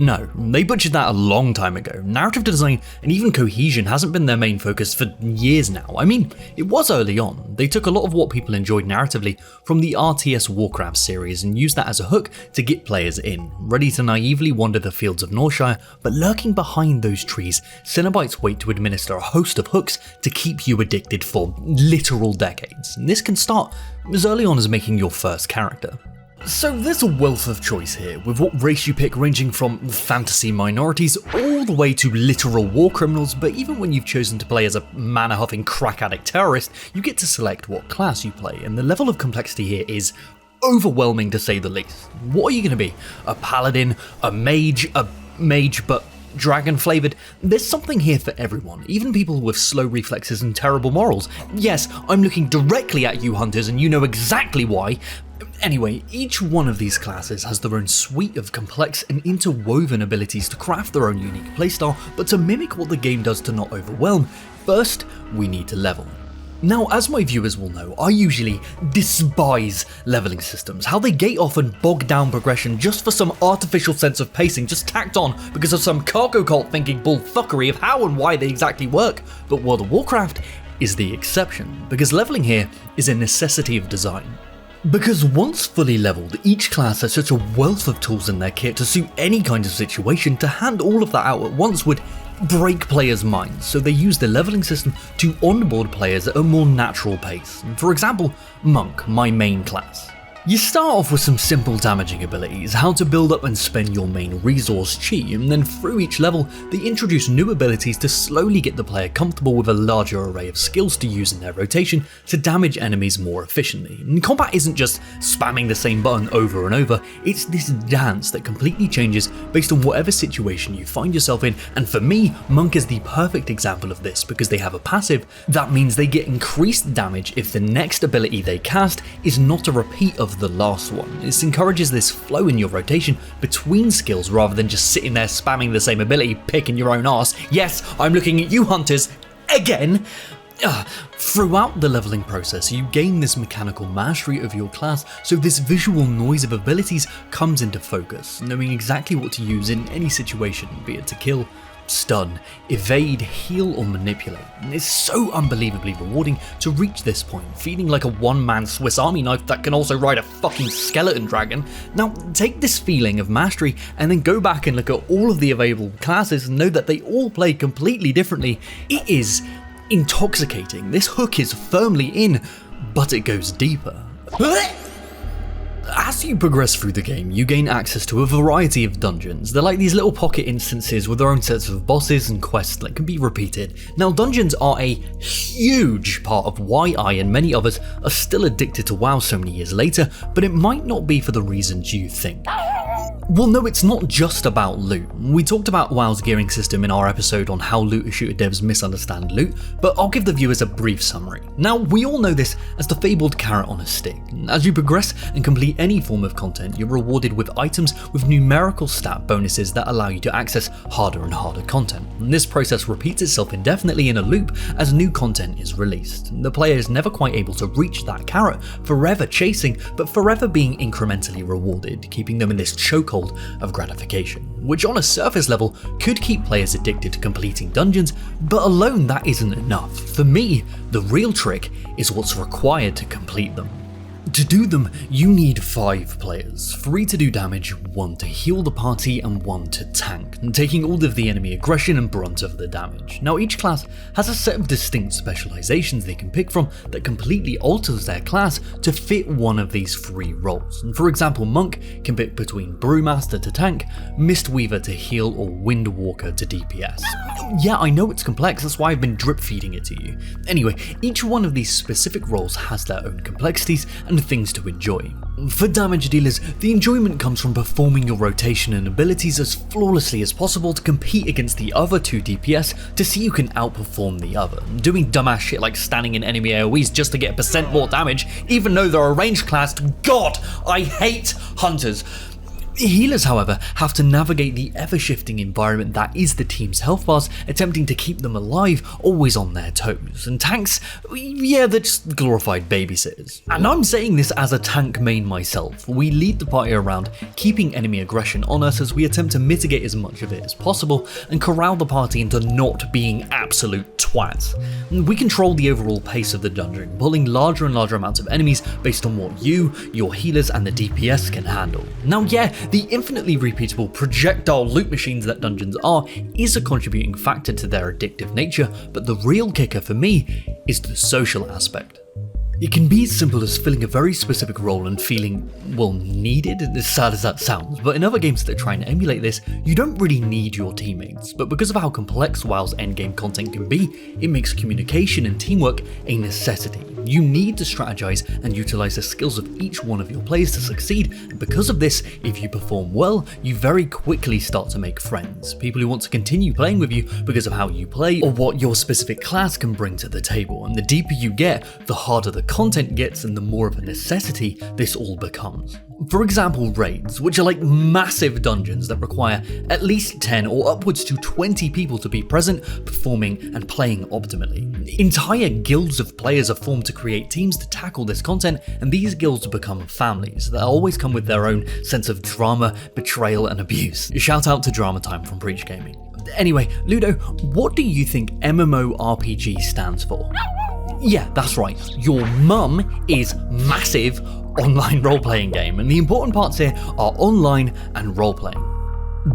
No, they butchered that a long time ago. Narrative design and even cohesion hasn't been their main focus for years now. I mean, it was early on. They took a lot of what people enjoyed narratively from the RTS Warcraft series and used that as a hook to get players in, ready to naively wander the fields of Northshire, but lurking behind those trees, Cenobites wait to administer a host of hooks to keep you addicted for literal decades. And this can start as early on as making your first character. So there's a wealth of choice here, with what race you pick ranging from fantasy minorities all the way to literal war criminals, but even when you've chosen to play as a mana-huffing crack addict terrorist, you get to select what class you play, and the level of complexity here is overwhelming to say the least. What are you going to be? A paladin? A mage but dragon flavoured? There's something here for everyone, even people with slow reflexes and terrible morals. Yes, I'm looking directly at you, hunters, and you know exactly why. Anyway, each one of these classes has their own suite of complex and interwoven abilities to craft their own unique playstyle, but to mimic what the game does to not overwhelm, first we need to level. Now, as my viewers will know, I usually despise leveling systems, how they gate off and bog down progression just for some artificial sense of pacing just tacked on because of some cargo cult thinking bullfuckery of how and why they exactly work. But World of Warcraft is the exception, because leveling here is a necessity of design. Because once fully leveled, each class has such a wealth of tools in their kit to suit any kind of situation. To hand all of that out at once would break players' minds, so they use the leveling system to onboard players at a more natural pace. For example, Monk, my main class. You start off with some simple damaging abilities, how to build up and spend your main resource chi, and then through each level they introduce new abilities to slowly get the player comfortable with a larger array of skills to use in their rotation to damage enemies more efficiently. And combat isn't just spamming the same button over and over, it's this dance that completely changes based on whatever situation you find yourself in, and for me, Monk is the perfect example of this because they have a passive that means they get increased damage if the next ability they cast is not a repeat of the last one. This encourages this flow in your rotation between skills rather than just sitting there spamming the same ability, picking your own arse. Yes, I'm looking at you, hunters, again. Throughout the leveling process, you gain this mechanical mastery of your class, so this visual noise of abilities comes into focus, knowing exactly what to use in any situation, be it to kill, stun, evade, heal, or manipulate. And it's so unbelievably rewarding to reach this point, feeling like a one-man Swiss Army knife that can also ride a fucking skeleton dragon. Now, take this feeling of mastery and then go back and look at all of the available classes and know that they all play completely differently. It is intoxicating. This hook is firmly in, but it goes deeper. As you progress through the game, you gain access to a variety of dungeons. They're like these little pocket instances with their own sets of bosses and quests that can be repeated. Now, dungeons are a huge part of why I and many others are still addicted to WoW so many years later, but it might not be for the reasons you think. Well, no, it's not just about loot. We talked about WoW's gearing system in our episode on how looter shooter devs misunderstand loot, but I'll give the viewers a brief summary. Now, we all know this as the fabled carrot on a stick. As you progress and complete any form of content, you're rewarded with items with numerical stat bonuses that allow you to access harder and harder content. And this process repeats itself indefinitely in a loop as new content is released. The player is never quite able to reach that carrot, forever chasing, but forever being incrementally rewarded, keeping them in this chokehold of gratification, which on a surface level could keep players addicted to completing dungeons, but alone that isn't enough. For me, the real trick is what's required to complete them. To do them, you need 5 players, 3 to do damage, 1 to heal the party, and 1 to tank, and taking all of the enemy aggression and brunt of the damage. Now, each class has a set of distinct specializations they can pick from that completely alters their class to fit one of these 3 roles. And for example, Monk can pick between Brewmaster to tank, Mistweaver to heal, or Windwalker to DPS. Yeah, I know it's complex, that's why I've been drip feeding it to you. Anyway, each one of these specific roles has their own complexities and and things to enjoy. For damage dealers, the enjoyment comes from performing your rotation and abilities as flawlessly as possible to compete against the other 2 DPS to see who can outperform the other. Doing dumbass shit like standing in enemy AoEs just to get a % more damage, even though they're a ranged class. God, I hate hunters. Healers, however, have to navigate the ever-shifting environment that is the team's health bars, attempting to keep them alive, always on their toes. And tanks, yeah, they're just glorified babysitters. And I'm saying this as a tank main myself. We lead the party around, keeping enemy aggression on us as we attempt to mitigate as much of it as possible and corral the party into not being absolute twats. We control the overall pace of the dungeon, pulling larger and larger amounts of enemies based on what you, your healers, and the DPS can handle. Now, yeah, the infinitely repeatable projectile loot machines that dungeons are is a contributing factor to their addictive nature, but the real kicker for me is the social aspect. It can be as simple as filling a very specific role and feeling, well, needed, as sad as that sounds, but in other games that try and emulate this, you don't really need your teammates, but because of how complex WoW's endgame content can be, it makes communication and teamwork a necessity. You need to strategize and utilize the skills of each one of your players to succeed, and because of this, if you perform well, you very quickly start to make friends, people who want to continue playing with you because of how you play or what your specific class can bring to the table, and the deeper you get, the harder the content gets and the more of a necessity this all becomes. For example, raids, which are like massive dungeons that require at least 10 or upwards to 20 people to be present, performing and playing optimally. Entire guilds of players are formed to create teams to tackle this content, and these guilds become families that always come with their own sense of drama, betrayal, and abuse. Shout out to Drama Time from Breach Gaming. Anyway, Ludo, what do you think MMORPG stands for? Yeah, that's right. Your mum is massive online role-playing game, and the important parts here are online and role-playing.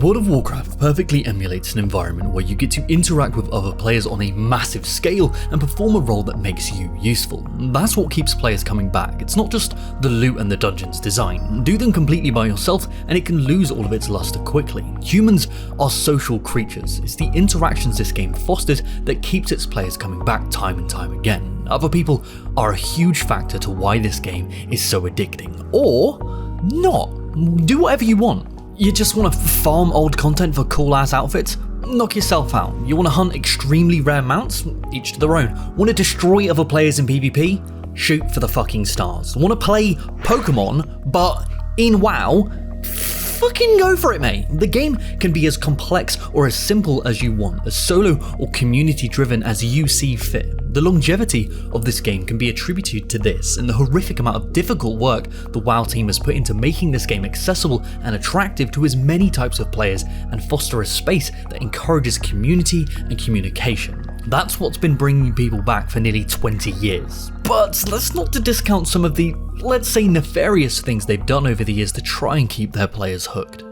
World of Warcraft perfectly emulates an environment where you get to interact with other players on a massive scale and perform a role that makes you useful. That's what keeps players coming back. It's not just the loot and the dungeons design. Do them completely by yourself and it can lose all of its luster quickly. Humans are social creatures. It's the interactions this game fosters that keeps its players coming back time and time again. Other people are a huge factor to why this game is so addicting. Or not. Do whatever you want. You just want to farm old content for cool ass outfits? Knock yourself out. You want to hunt extremely rare mounts? Each to their own. Want to destroy other players in PvP? Shoot for the fucking stars. Want to play Pokémon, but in WoW? Fucking go for it, mate. The game can be as complex or as simple as you want, as solo or community driven as you see fit. The longevity of this game can be attributed to this and the horrific amount of difficult work the WoW team has put into making this game accessible and attractive to as many types of players and foster a space that encourages community and communication. That's what's been bringing people back for nearly 20 years. But let's not discount some of the, let's say, nefarious things they've done over the years to try and keep their players hooked.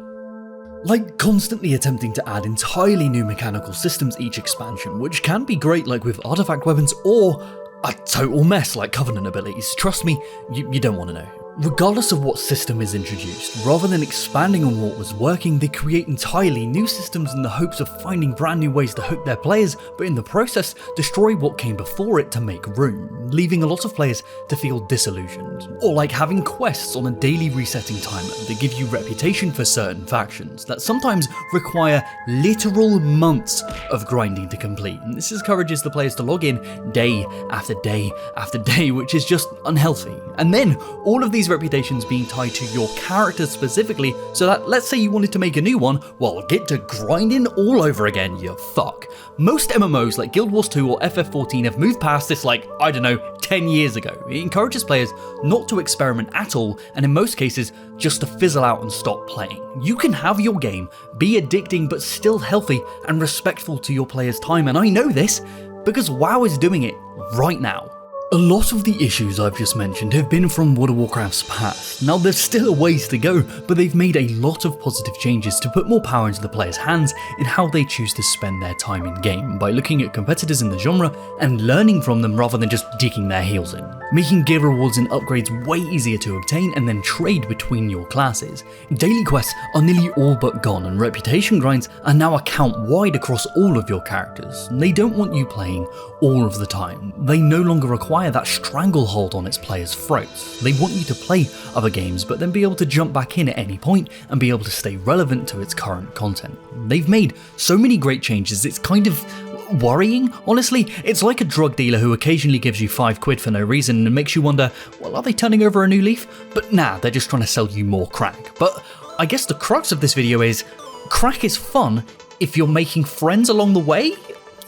Like constantly attempting to add entirely new mechanical systems each expansion, which can be great like with artifact weapons, or a total mess like Covenant abilities. Trust me, you don't want to know. Regardless of what system is introduced, rather than expanding on what was working, they create entirely new systems in the hopes of finding brand new ways to hook their players, but in the process, destroy what came before it to make room, leaving a lot of players to feel disillusioned. Or like having quests on a daily resetting timer that give you reputation for certain factions, that sometimes require literal months of grinding to complete. And this encourages the players to log in day after day after day, which is just unhealthy. And then, all of these reputations being tied to your character specifically, so that let's say you wanted to make a new one, well, get to grinding all over again, you fuck. Most MMOs like Guild Wars 2 or FF14 have moved past this like, I don't know, 10 years ago. It encourages players not to experiment at all, and in most cases, just to fizzle out and stop playing. You can have your game be addicting but still healthy and respectful to your players' time, and I know this because WoW is doing it right now. A lot of the issues I've just mentioned have been from World of Warcraft's past. Now there's still a ways to go, but they've made a lot of positive changes to put more power into the players' hands in how they choose to spend their time in game, by looking at competitors in the genre and learning from them rather than just digging their heels in. Making gear rewards and upgrades way easier to obtain and then trade between your classes. Daily quests are nearly all but gone, and reputation grinds are now account-wide across all of your characters. They don't want you playing all of the time. They no longer require require that stranglehold on its players' throats. They want you to play other games, but then be able to jump back in at any point and be able to stay relevant to its current content. They've made so many great changes, it's kind of worrying, honestly. It's like a drug dealer who occasionally gives you £5 for no reason and makes you wonder, well, are they turning over a new leaf? But nah, they're just trying to sell you more crack. But I guess the crux of this video is, crack is fun if you're making friends along the way?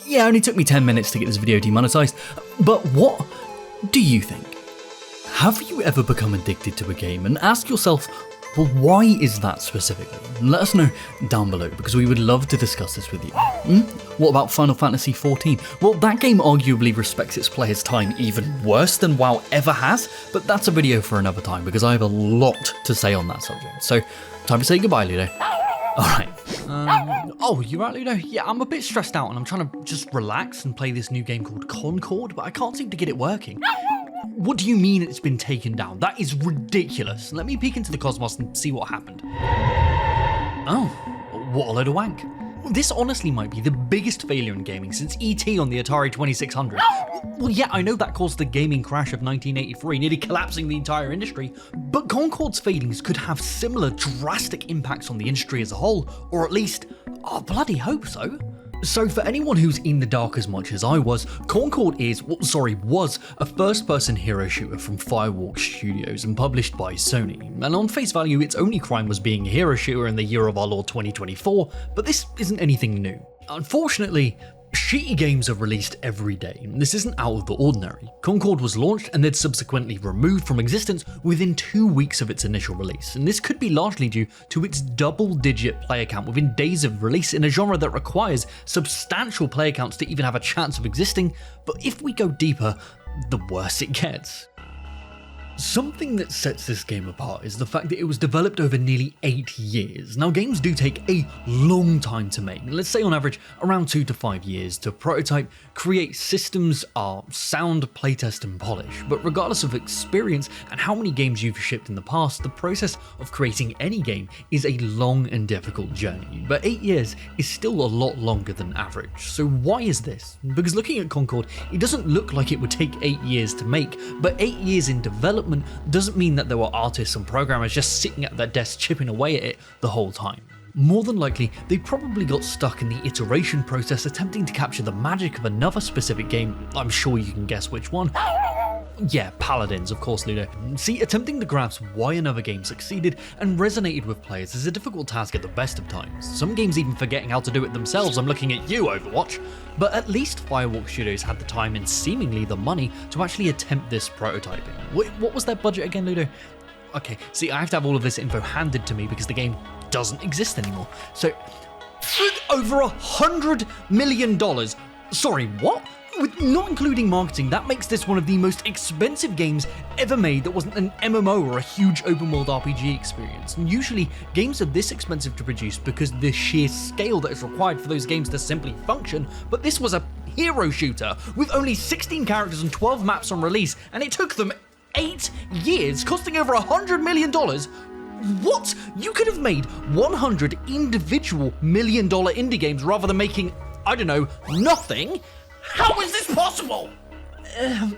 Yeah, it only took me 10 minutes to get this video demonetized, but what do you think? Have you ever become addicted to a game and ask yourself, well, why is that specifically? Let us know down below, because we would love to discuss this with you. What about Final Fantasy XIV? Well, that game arguably respects its players' time even worse than WoW ever has, but that's a video for another time, because I have a lot to say on that subject. So, time to say goodbye, Ludo. Alright. Oh, you right, Ludo? Yeah, I'm a bit stressed out and I'm trying to just relax and play this new game called Concord, but I can't seem to get it working. What do you mean it's been taken down? That is ridiculous. Let me peek into the cosmos and see what happened. Oh, what a load of wank. This honestly might be the biggest failure in gaming since E.T. on the Atari 2600. Well, yeah, I know that caused the gaming crash of 1983, nearly collapsing the entire industry, but Concord's failings could have similar drastic impacts on the industry as a whole, or at least, I bloody hope so. So for anyone who's in the dark as much as I was, Concord was a first-person hero shooter from Firewalk Studios and published by Sony. And on face value, its only crime was being a hero shooter in the year of our Lord 2024, but this isn't anything new. Unfortunately, shitty games are released every day, and this isn't out of the ordinary. Concord was launched and then subsequently removed from existence within 2 weeks of its initial release, and this could be largely due to its double-digit player count within days of release in a genre that requires substantial player counts to even have a chance of existing, but if we go deeper, the worse it gets. Something that sets this game apart is the fact that it was developed over nearly 8 years. Now, games do take a long time to make, let's say on average around 2 to 5 years to prototype, create systems, art, sound, playtest and polish. But regardless of experience and how many games you've shipped in the past, the process of creating any game is a long and difficult journey. But 8 years is still a lot longer than average. So why is this? Because looking at Concord, it doesn't look like it would take 8 years to make, but 8 years in development doesn't mean that there were artists and programmers just sitting at their desks chipping away at it the whole time. More than likely, they probably got stuck in the iteration process attempting to capture the magic of another specific game. I'm sure you can guess which one. Yeah, Paladins, of course, Ludo. See, attempting to grasp why another game succeeded and resonated with players is a difficult task at the best of times. Some games even forgetting how to do it themselves. I'm looking at you, Overwatch. But at least Firewalk Studios had the time and seemingly the money to actually attempt this prototyping. What was their budget again, Ludo? Okay, see, I have to have all of this info handed to me because the game doesn't exist anymore. So, over $100 million. Sorry, what? With not including marketing, that makes this one of the most expensive games ever made that wasn't an MMO or a huge open world RPG experience. And usually, games are this expensive to produce because the sheer scale that is required for those games to simply function, but this was a hero shooter with only 16 characters and 12 maps on release, and it took them 8 years, costing over $100 million. What? You could have made 100 individual $1 million indie games rather than making, I don't know, nothing? How is this possible?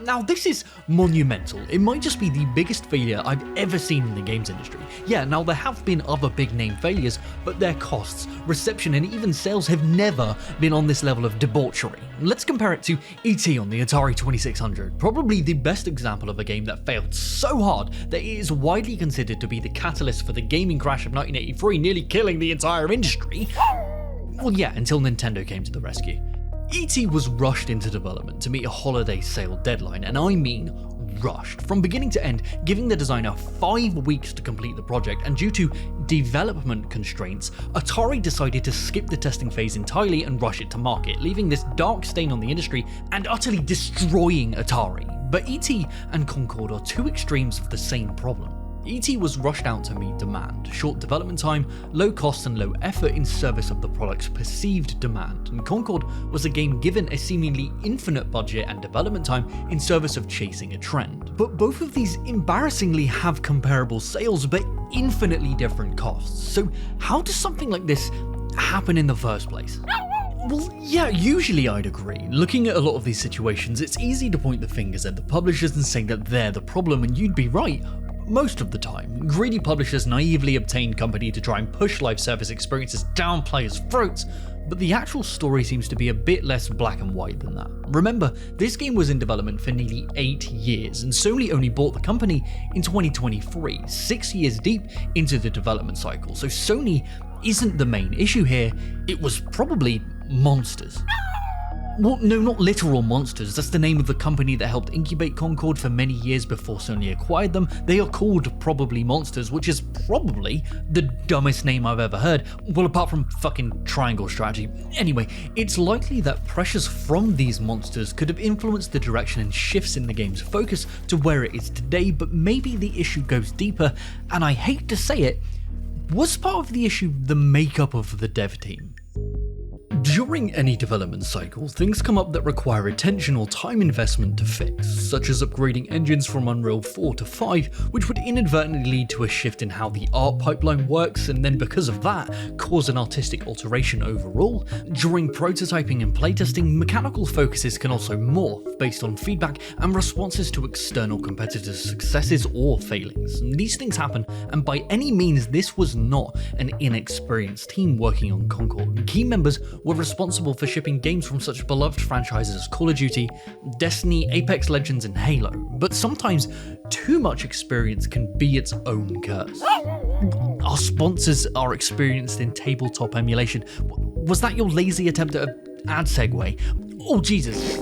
Now, this is monumental. It might just be the biggest failure I've ever seen in the games industry. Yeah, now there have been other big name failures, but their costs, reception, and even sales have never been on this level of debauchery. Let's compare it to E.T. on the Atari 2600, probably the best example of a game that failed so hard that it is widely considered to be the catalyst for the gaming crash of 1983, nearly killing the entire industry. Well, yeah, until Nintendo came to the rescue. E.T. was rushed into development to meet a holiday sale deadline, and I mean rushed. From beginning to end, giving the designer 5 weeks to complete the project, and due to development constraints, Atari decided to skip the testing phase entirely and rush it to market, leaving this dark stain on the industry and utterly destroying Atari. But E.T. and Concord are two extremes of the same problem. E.T. was rushed out to meet demand, short development time, low cost and low effort in service of the product's perceived demand, and Concord was a game given a seemingly infinite budget and development time in service of chasing a trend. But both of these embarrassingly have comparable sales but infinitely different costs, so how does something like this happen in the first place? Well, yeah, usually I'd agree. Looking at a lot of these situations, it's easy to point the fingers at the publishers and say that they're the problem, and you'd be right. Most of the time, greedy publishers naively obtain company to try and push live service experiences down players' throats, but the actual story seems to be a bit less black and white than that. Remember, this game was in development for nearly 8 years, and Sony only bought the company in 2023, 6 years deep into the development cycle, so Sony isn't the main issue here, it was probably monsters. Well, no, not literal monsters, that's the name of the company that helped incubate Concord for many years before Sony acquired them. They are called Probably Monsters, which is probably the dumbest name I've ever heard, well apart from fucking Triangle Strategy. Anyway, it's likely that pressures from these monsters could have influenced the direction and shifts in the game's focus to where it is today, but maybe the issue goes deeper, and I hate to say it, was part of the issue the makeup of the dev team? During any development cycle, things come up that require attention or time investment to fix, such as upgrading engines from Unreal 4 to 5, which would inadvertently lead to a shift in how the art pipeline works, and then because of that, cause an artistic alteration overall. During prototyping and playtesting, mechanical focuses can also morph based on feedback and responses to external competitors' successes or failings. These things happen, and by any means this was not an inexperienced team working on Concord. Key members were responsible for shipping games from such beloved franchises as Call of Duty, Destiny, Apex Legends, and Halo, but sometimes too much experience can be its own curse. Our sponsors are experienced in tabletop emulation. Was that your lazy attempt at an ad segue? Oh Jesus.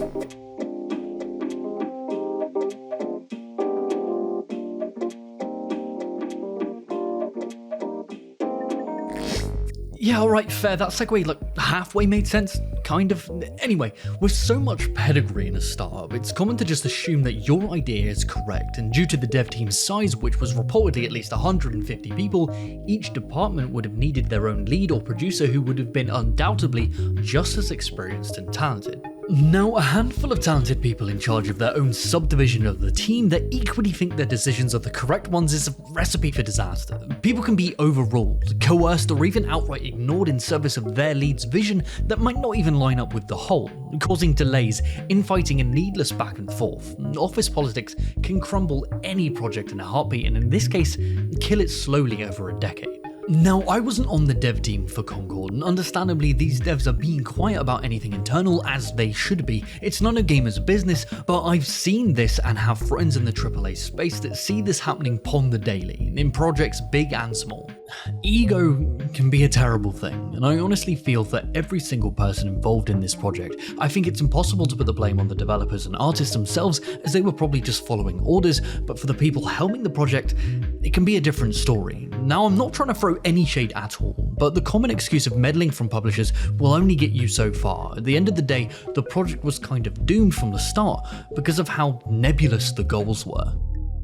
Yeah, alright, fair. That segue, like, halfway made sense, kind of. Anyway, with so much pedigree in a startup, it's common to just assume that your idea is correct, and due to the dev team's size, which was reportedly at least 150 people, each department would have needed their own lead or producer who would have been undoubtedly just as experienced and talented. Now, a handful of talented people in charge of their own subdivision of the team that equally think their decisions are the correct ones is a recipe for disaster. People can be overruled, coerced, or even outright ignored in service of their lead's vision that might not even line up with the whole, causing delays, infighting, and needless back and forth. Office politics can crumble any project in a heartbeat, and in this case, kill it slowly over a decade. Now, I wasn't on the dev team for Concord, and understandably these devs are being quiet about anything internal, as they should be. It's none of gamers' business, but I've seen this and have friends in the AAA space that see this happening upon the daily, in projects big and small. Ego can be a terrible thing, and I honestly feel that every single person involved in this project, I think it's impossible to put the blame on the developers and artists themselves, as they were probably just following orders, but for the people helming the project, it can be a different story. Now, I'm not trying to throw any shade at all, but the common excuse of meddling from publishers will only get you so far. At the end of the day, the project was kind of doomed from the start because of how nebulous the goals were.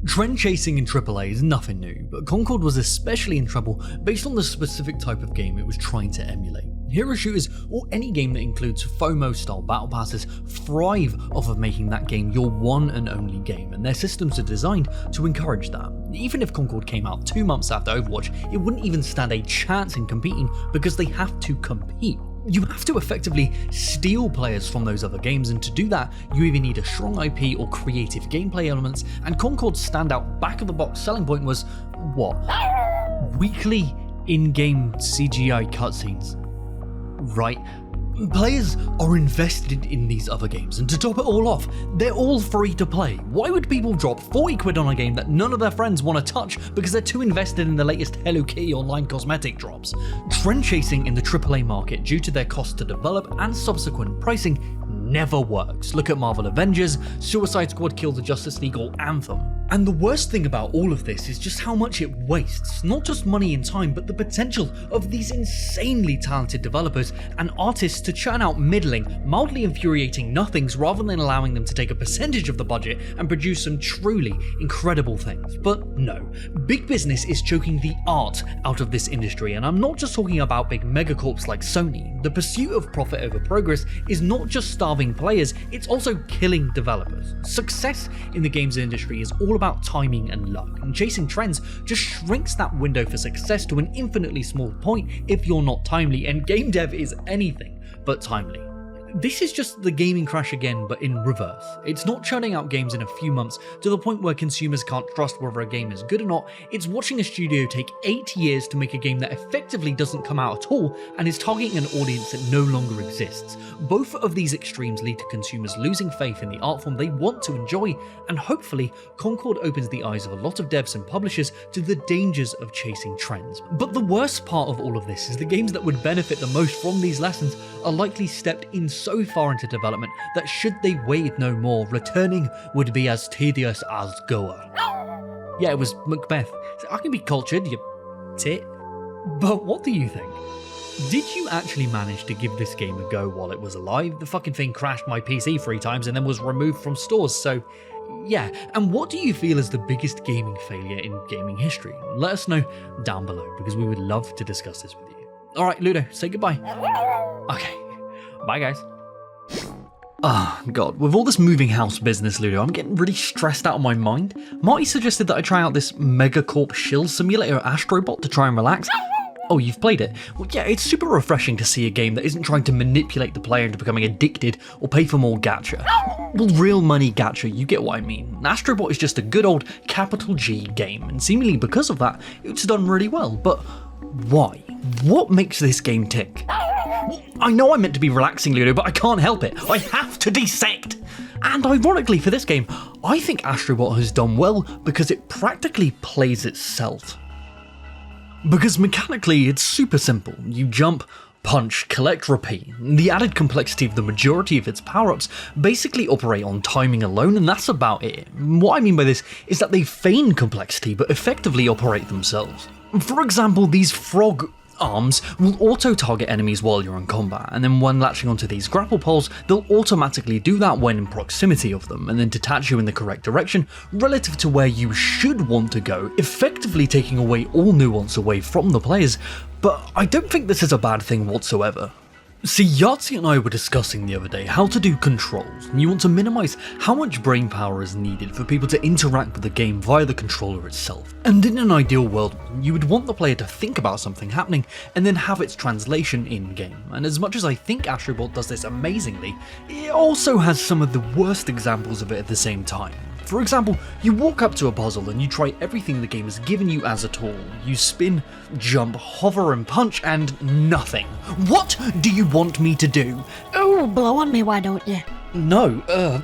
Trend chasing in AAA is nothing new, but Concord was especially in trouble based on the specific type of game it was trying to emulate. Hero shooters, or any game that includes FOMO-style battle passes, thrive off of making that game your one and only game, and their systems are designed to encourage that. Even if Concord came out 2 months after Overwatch, it wouldn't even stand a chance in competing because they have to compete. You have to effectively steal players from those other games, and to do that, you either need a strong IP or creative gameplay elements, and Concord's standout back-of-the-box selling point was, what? Weekly in-game CGI cutscenes. Right? Players are invested in these other games, and to top it all off, they're all free to play. Why would people drop 40 quid on a game that none of their friends want to touch because they're too invested in the latest Hello Kitty online cosmetic drops? Trend chasing in the AAA market due to their cost to develop and subsequent pricing never works. Look at Marvel Avengers, Suicide Squad Kill the Justice League, or Anthem. And the worst thing about all of this is just how much it wastes, not just money and time, but the potential of these insanely talented developers and artists to churn out middling, mildly infuriating nothings rather than allowing them to take a percentage of the budget and produce some truly incredible things. But no, big business is choking the art out of this industry, and I'm not just talking about big megacorps like Sony. The pursuit of profit over progress is not just starving players, it's also killing developers. Success in the games industry is all about timing and luck, and chasing trends just shrinks that window for success to an infinitely small point if you're not timely, and game dev is anything but timely. This is just the gaming crash again, but in reverse. It's not churning out games in a few months to the point where consumers can't trust whether a game is good or not. It's watching a studio take 8 years to make a game that effectively doesn't come out at all and is targeting an audience that no longer exists. Both of these extremes lead to consumers losing faith in the art form they want to enjoy, and hopefully Concord opens the eyes of a lot of devs and publishers to the dangers of chasing trends. But the worst part of all of this is the games that would benefit the most from these lessons are likely stepped in so far into development that should they wait no more, returning would be as tedious as goer. Yeah, it was Macbeth. I can be cultured, you tit. But what do you think? Did you actually manage to give this game a go while it was alive? The fucking thing crashed my PC 3 times and then was removed from stores, so yeah. And what do you feel is the biggest gaming failure in gaming history? Let us know down below, because we would love to discuss this with you. Alright, Ludo, say goodbye. Okay, bye guys. Ah, God, with all this moving house business, Ludo, I'm getting really stressed out of my mind. Marty suggested that I try out this Megacorp shill simulator Astrobot to try and relax. Oh, you've played it? Well, yeah, it's super refreshing to see a game that isn't trying to manipulate the player into becoming addicted or pay for more gacha. Well, real money gacha, you get what I mean. Astrobot is just a good old capital G game, and seemingly because of that, it's done really well. But why? What makes this game tick? I know I'm meant to be relaxing, Ludo, but I can't help it. I have to dissect. And ironically for this game, I think Astrobot has done well because it practically plays itself. Because mechanically, it's super simple. You jump, punch, collect, repeat. The added complexity of the majority of its power-ups basically operate on timing alone, and that's about it. What I mean by this is that they feign complexity but effectively operate themselves. For example, these frog arms will auto-target enemies while you're in combat, and then when latching onto these grapple poles, they'll automatically do that when in proximity of them, and then detach you in the correct direction relative to where you should want to go, effectively taking away all nuance away from the players. But I don't think this is a bad thing whatsoever. See, Yahtzee and I were discussing the other day how to do controls, and you want to minimize how much brain power is needed for people to interact with the game via the controller itself. And in an ideal world, you would want the player to think about something happening and then have its translation in-game. And as much as I think Astrobot does this amazingly, it also has some of the worst examples of it at the same time. For example, you walk up to a puzzle and you try everything the game has given you as a tool. You spin, jump, hover and punch, and nothing. What do you want me to do? Oh, blow on me, why don't you? No,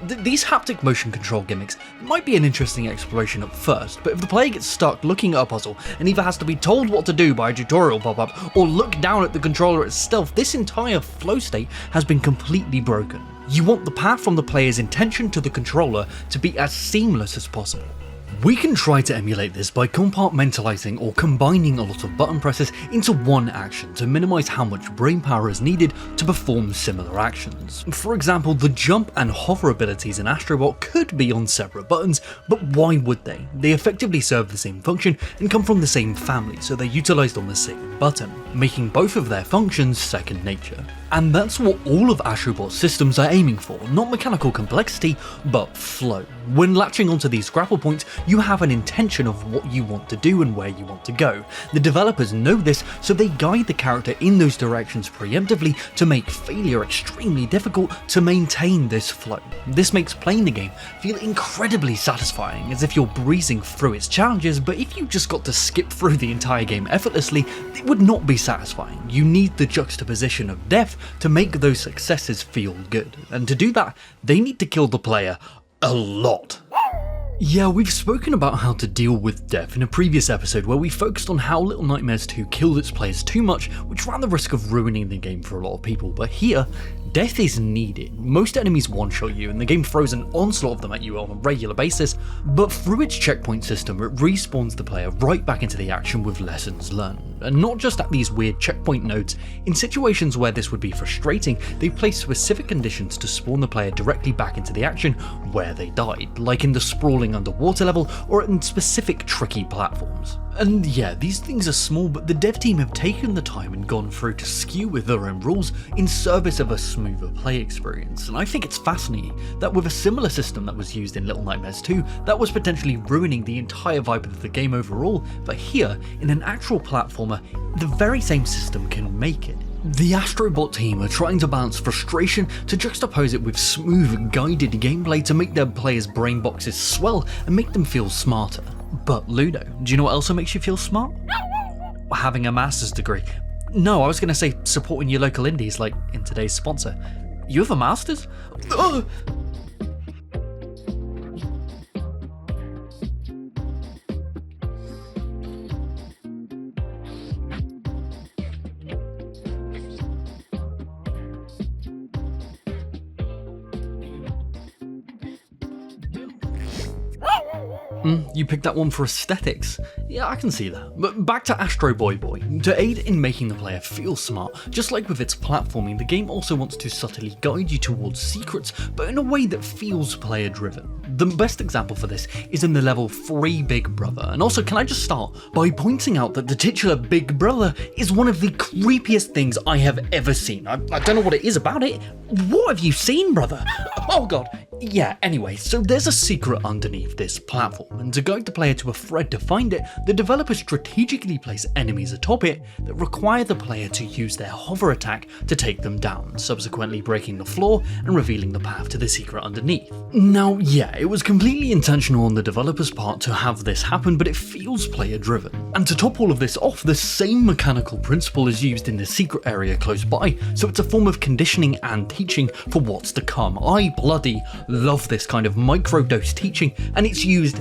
these haptic motion control gimmicks might be an interesting exploration at first, but if the player gets stuck looking at a puzzle and either has to be told what to do by a tutorial pop-up or look down at the controller itself, this entire flow state has been completely broken. You want the path from the player's intention to the controller to be as seamless as possible. We can try to emulate this by compartmentalizing or combining a lot of button presses into one action to minimize how much brain power is needed to perform similar actions. For example, the jump and hover abilities in Astrobot could be on separate buttons, but why would they? They effectively serve the same function and come from the same family, so they're utilized on the same button, making both of their functions second nature. And that's what all of Astrobot's systems are aiming for, not mechanical complexity, but flow. When latching onto these grapple points, you have an intention of what you want to do and where you want to go. The developers know this, so they guide the character in those directions preemptively to make failure extremely difficult to maintain this flow. This makes playing the game feel incredibly satisfying, as if you're breezing through its challenges, but if you just got to skip through the entire game effortlessly, it would not be satisfying. You need the juxtaposition of death to make those successes feel good, and to do that, they need to kill the player a lot. Yeah, we've spoken about how to deal with death in a previous episode where we focused on how Little Nightmares 2 killed its players too much, which ran the risk of ruining the game for a lot of people, but here, death is needed. Most enemies one-shot you, and the game throws an onslaught of them at you on a regular basis, but through its checkpoint system, it respawns the player right back into the action with lessons learned. And not just at these weird checkpoint nodes, in situations where this would be frustrating, they place specific conditions to spawn the player directly back into the action where they died, like in the sprawling underwater level or in specific tricky platforms. And yeah, these things are small, but the dev team have taken the time and gone through to skew with their own rules in service of a smoother play experience, and I think it's fascinating that with a similar system that was used in Little Nightmares 2, that was potentially ruining the entire vibe of the game overall, but here, in an actual platformer, the very same system can make it. The Astrobot team are trying to balance frustration to juxtapose it with smooth, guided gameplay to make their players' brain boxes swell and make them feel smarter. But Ludo, do you know what also makes you feel smart? Having a master's degree. No, I was going to say supporting your local indies, like in today's sponsor. You have a master's? Ugh! You picked that one for aesthetics. Yeah, I can see that. But back to Astro Boy. To aid in making the player feel smart, just like with its platforming, the game also wants to subtly guide you towards secrets, but in a way that feels player driven. The best example for this is in the level Free Big Brother, and also can I just start by pointing out that the titular Big Brother is one of the creepiest things I have ever seen. I don't know what it is about it. What have you seen, brother? Oh god. Yeah, anyway, so there's a secret underneath this platform, and to guide the player to a thread to find it, the developers strategically place enemies atop it that require the player to use their hover attack to take them down, subsequently breaking the floor and revealing the path to the secret underneath. Now, yeah, it was completely intentional on the developer's part to have this happen, but it feels player driven. And to top all of this off, the same mechanical principle is used in the secret area close by, so it's a form of conditioning and teaching for what's to come. I bloody love this kind of microdose teaching, and it's used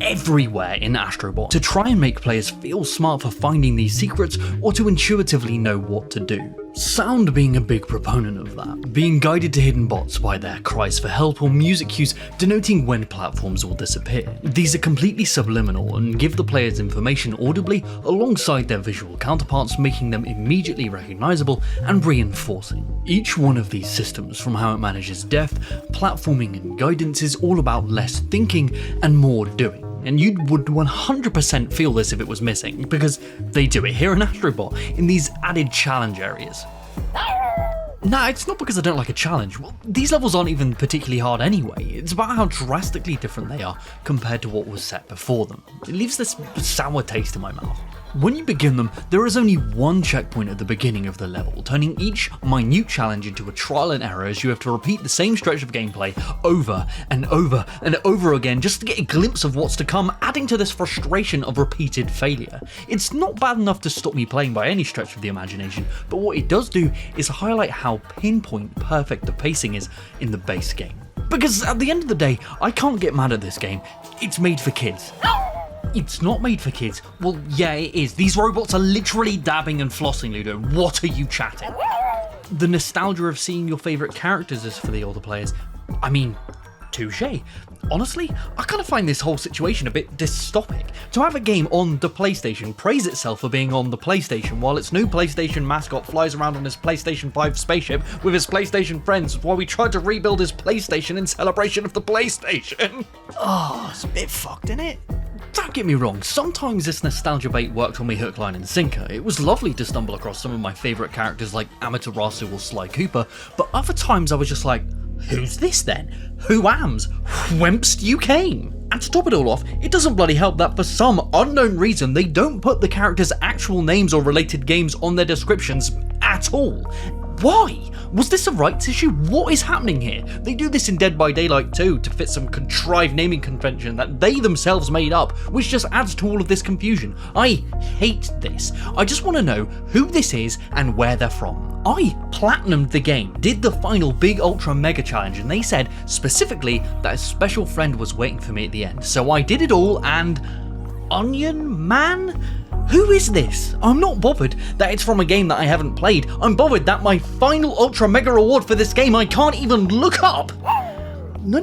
everywhere in Astrobot to try and make players feel smart for finding these secrets or to intuitively know what to do. Sound being a big proponent of that, being guided to hidden bots by their cries for help or music cues denoting when platforms will disappear. These are completely subliminal and give the players information audibly alongside their visual counterparts, making them immediately recognizable and reinforcing. Each one of these systems, from how it manages depth, platforming and guidance, is all about less thinking and more doing. And you would 100% feel this if it was missing, because they do it here in Astrobot, in these added challenge areas. Nah, it's not because I don't like a challenge. Well, these levels aren't even particularly hard anyway. It's about how drastically different they are compared to what was set before them. It leaves this sour taste in my mouth. When you begin them, there is only one checkpoint at the beginning of the level, turning each minute challenge into a trial and error as you have to repeat the same stretch of gameplay over and over and over again just to get a glimpse of what's to come, adding to this frustration of repeated failure. It's not bad enough to stop me playing by any stretch of the imagination, but what it does do is highlight how pinpoint perfect the pacing is in the base game. Because at the end of the day, I can't get mad at this game. It's made for kids. It's not made for kids. Well, yeah, it is. These robots are literally dabbing and flossing, Ludo. What are you chatting? The nostalgia of seeing your favourite characters is for the older players. I mean, touche. Honestly, I kind of find this whole situation a bit dystopic. To have a game on the PlayStation praise itself for being on the PlayStation while its new PlayStation mascot flies around on his PlayStation 5 spaceship with his PlayStation friends while we tried to rebuild his PlayStation in celebration of the PlayStation. Oh, it's a bit fucked, isn't it? Don't get me wrong, sometimes this nostalgia bait worked on me hook, line and sinker. It was lovely to stumble across some of my favourite characters like Amaterasu or Sly Cooper, but other times I was just like, who's this then? Who ams? Whence you came? And to top it all off, it doesn't bloody help that for some unknown reason they don't put the characters' actual names or related games on their descriptions at all. Why? Was this a rights issue? What is happening here? They do this in Dead by Daylight too, to fit some contrived naming convention that they themselves made up, which just adds to all of this confusion. I hate this. I just want to know who this is and where they're from. I platinumed the game, did the final big ultra mega challenge, and they said specifically that a special friend was waiting for me at the end. So I did it all, and Onion Man? Who is this? I'm not bothered that it's from a game that I haven't played. I'm bothered that my final ultra mega reward for this game I can't even look up. No,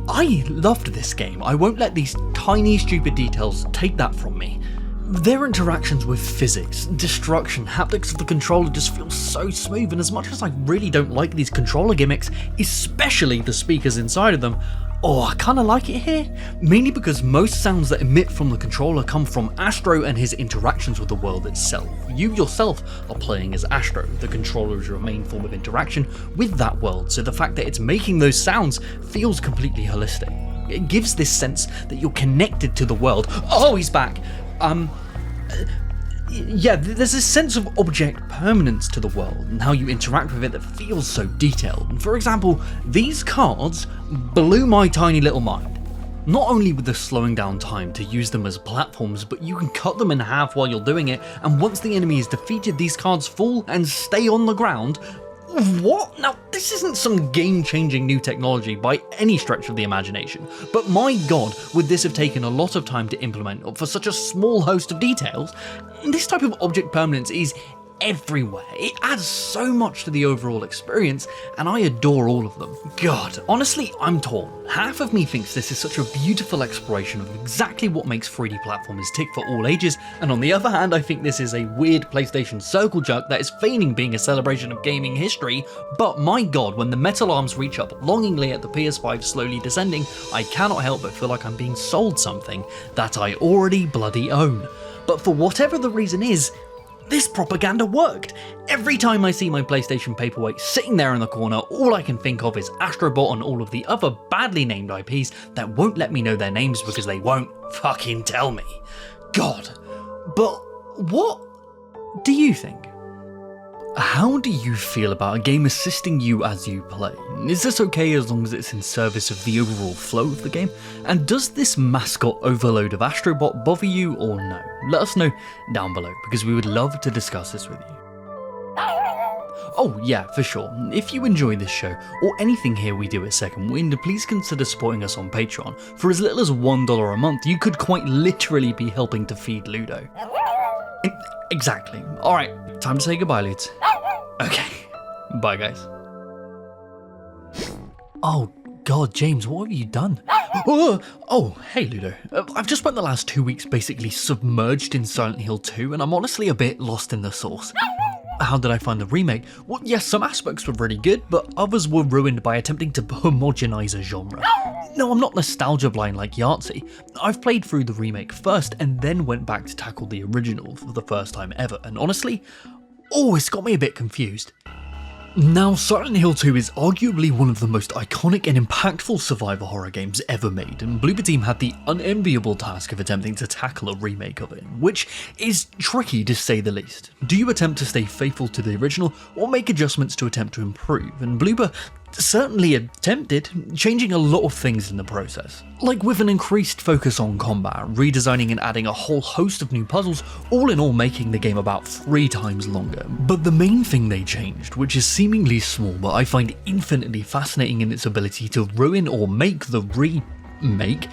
I loved this game. I won't let these tiny stupid details take that from me. Their interactions with physics, destruction, haptics of the controller just feel so smooth, and as much as I really don't like these controller gimmicks, especially the speakers inside of them, I kinda like it here, mainly because most sounds that emit from the controller come from Astro and his interactions with the world itself. You yourself are playing as Astro, the controller is your main form of interaction with that world, so the fact that it's making those sounds feels completely holistic. It gives this sense that you're connected to the world. Oh, he's back! Yeah, there's this sense of object permanence to the world and how you interact with it that feels so detailed. And for example, these cards blew my tiny little mind. Not only with the slowing down time to use them as platforms, but you can cut them in half while you're doing it, and once the enemy is defeated, these cards fall and stay on the ground. What? Now, this isn't some game-changing new technology by any stretch of the imagination, but my god, would this have taken a lot of time to implement for such a small host of details? This type of object permanence is everywhere. It adds so much to the overall experience, and I adore all of them. God, honestly, I'm torn. Half of me thinks this is such a beautiful exploration of exactly what makes 3D platformers tick for all ages, and on the other hand, I think this is a weird PlayStation circle jerk that is feigning being a celebration of gaming history, but my god, when the metal arms reach up longingly at the PS5 slowly descending, I cannot help but feel like I'm being sold something that I already bloody own. But for whatever the reason is, this propaganda worked. Every time I see my PlayStation paperweight sitting there in the corner, all I can think of is Astrobot and all of the other badly named IPs that won't let me know their names because they won't fucking tell me. God. But what do you think? How do you feel about a game assisting you as you play? Is this okay as long as it's in service of the overall flow of the game? And does this mascot overload of Astrobot bother you or no? Let us know down below, because we would love to discuss this with you. Oh yeah, for sure. If you enjoy this show, or anything here we do at Second Wind, please consider supporting us on Patreon. For as little as $1 a month, you could quite literally be helping to feed Ludo. Exactly. Alright, time to say goodbye, Ludes. Okay, bye guys. Oh god, James, what have you done? Oh, hey Ludo. I've just spent the last 2 weeks basically submerged in Silent Hill 2, and I'm honestly a bit lost in the sauce. How did I find the remake? Well, yes, some aspects were really good, but others were ruined by attempting to homogenize a genre. No, I'm not nostalgia blind like Yahtzee. I've played through the remake first and then went back to tackle the original for the first time ever, and honestly, it's got me a bit confused. Now, Silent Hill 2 is arguably one of the most iconic and impactful survivor horror games ever made, and Bloober Team had the unenviable task of attempting to tackle a remake of it, which is tricky to say the least. Do you attempt to stay faithful to the original, or make adjustments to attempt to improve? And Bloober certainly attempted, changing a lot of things in the process. Like with an increased focus on combat, redesigning and adding a whole host of new puzzles, all in all making the game about 3 times longer. But the main thing they changed, which is seemingly small but I find infinitely fascinating in its ability to ruin or make the remake,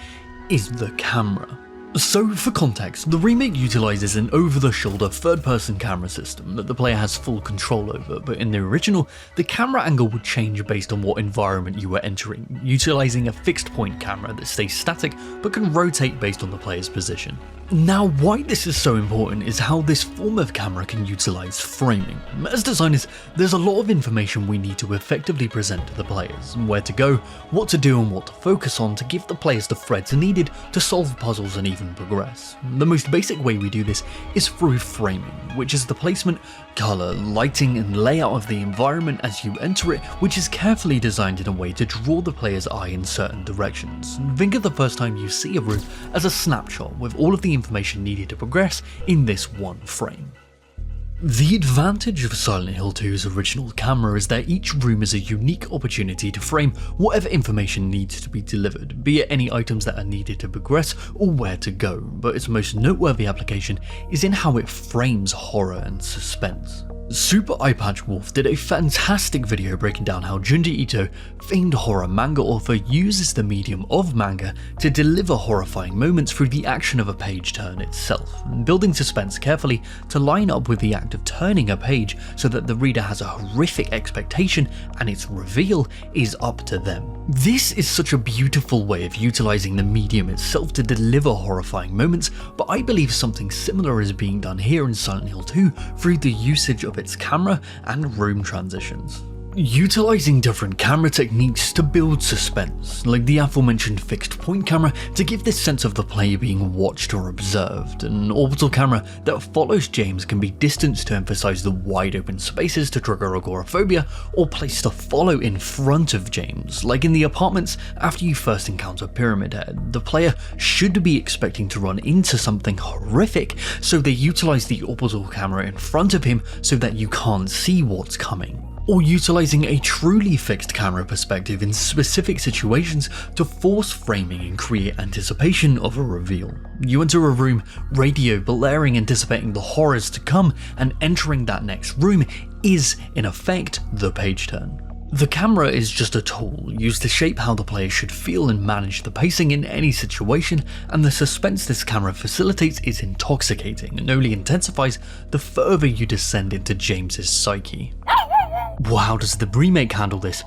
is the camera. So, for context, the remake utilises an over-the-shoulder third-person camera system that the player has full control over, but in the original, the camera angle would change based on what environment you were entering, utilising a fixed-point camera that stays static but can rotate based on the player's position. Now, why this is so important is how this form of camera can utilise framing. As designers, there's a lot of information we need to effectively present to the players, where to go, what to do and what to focus on to give the players the threads needed to solve puzzles and even progress. The most basic way we do this is through framing, which is the placement, colour, lighting and layout of the environment as you enter it, which is carefully designed in a way to draw the player's eye in certain directions. Think of the first time you see a room as a snapshot with all of the information needed to progress in this one frame. The advantage of Silent Hill 2's original camera is that each room is a unique opportunity to frame whatever information needs to be delivered, be it any items that are needed to progress or where to go, but its most noteworthy application is in how it frames horror and suspense. Super Eyepatch Wolf did a fantastic video breaking down how Junji Ito, famed horror manga author, uses the medium of manga to deliver horrifying moments through the action of a page turn itself, building suspense carefully to line up with the act of turning a page so that the reader has a horrific expectation and its reveal is up to them. This is such a beautiful way of utilizing the medium itself to deliver horrifying moments, but I believe something similar is being done here in Silent Hill 2 through the usage of its camera and room transitions. Utilising different camera techniques to build suspense, like the aforementioned fixed point camera to give this sense of the player being watched or observed. An orbital camera that follows James can be distanced to emphasise the wide open spaces to trigger agoraphobia, or placed to follow in front of James, like in the apartments after you first encounter Pyramid Head. The player should be expecting to run into something horrific, so they utilise the orbital camera in front of him so that you can't see what's coming. Or utilising a truly fixed camera perspective in specific situations to force framing and create anticipation of a reveal. You enter a room, radio blaring anticipating the horrors to come, and entering that next room is, in effect, the page turn. The camera is just a tool used to shape how the player should feel and manage the pacing in any situation, and the suspense this camera facilitates is intoxicating and only intensifies the further you descend into James's psyche. Well, how does the remake handle this?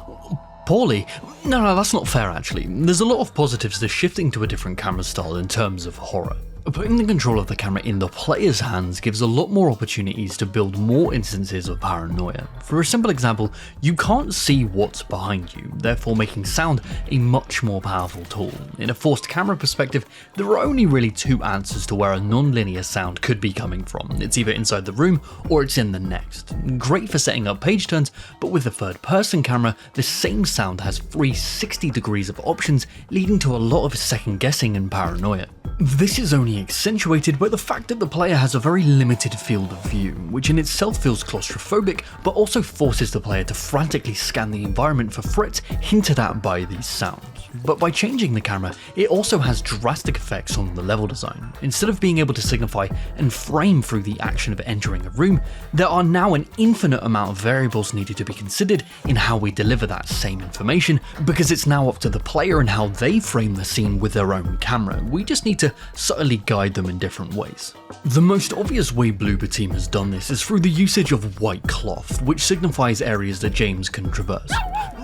Poorly? No, that's not fair actually. There's a lot of positives to shifting to a different camera style in terms of horror. Putting the control of the camera in the player's hands gives a lot more opportunities to build more instances of paranoia. For a simple example, you can't see what's behind you, therefore making sound a much more powerful tool. In a forced camera perspective, there are only really two answers to where a non-linear sound could be coming from. It's either inside the room or it's in the next. Great for setting up page turns, but with a third-person camera, the same sound has 360 degrees of options, leading to a lot of second guessing and paranoia. This is only accentuated by the fact that the player has a very limited field of view, which in itself feels claustrophobic, but also forces the player to frantically scan the environment for threats hinted at by these sounds. But by changing the camera, it also has drastic effects on the level design. Instead of being able to signify and frame through the action of entering a room, there are now an infinite amount of variables needed to be considered in how we deliver that same information, because it's now up to the player and how they frame the scene with their own camera. We just need to subtly guide them in different ways. The most obvious way Bloober Team has done this is through the usage of white cloth, which signifies areas that James can traverse.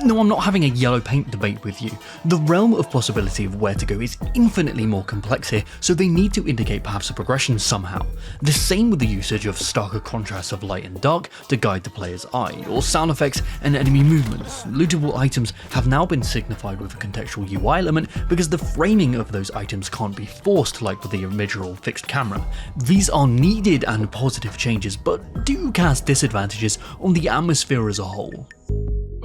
No, I'm not having a yellow paint debate with you. The realm of possibility of where to go is infinitely more complex here, so they need to indicate paths of progression somehow. The same with the usage of starker contrasts of light and dark to guide the player's eye, or sound effects and enemy movements. Lootable items have now been signified with a contextual UI element because the framing of those items can't be forced like with the original fixed camera. These are needed and positive changes, but do cast disadvantages on the atmosphere as a whole.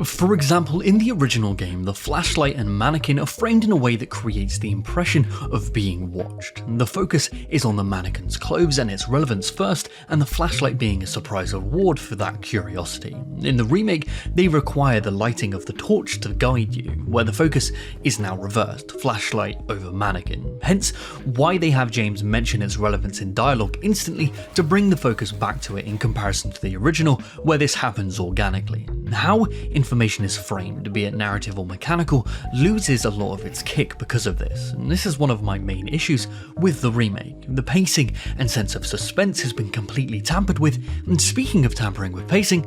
For example, in the original game, the flashlight and mannequin are framed in a way that creates the impression of being watched. The focus is on the mannequin's clothes and its relevance first, and the flashlight being a surprise reward for that curiosity. In the remake, they require the lighting of the torch to guide you, where the focus is now reversed, flashlight over mannequin. Hence, why they have James mention its relevance in dialogue instantly to bring the focus back to it in comparison to the original, where this happens organically. How information is framed, be it narrative or mechanical, loses a lot of its kick because of this, and this is one of my main issues with the remake. The pacing and sense of suspense has been completely tampered with, and speaking of tampering with pacing,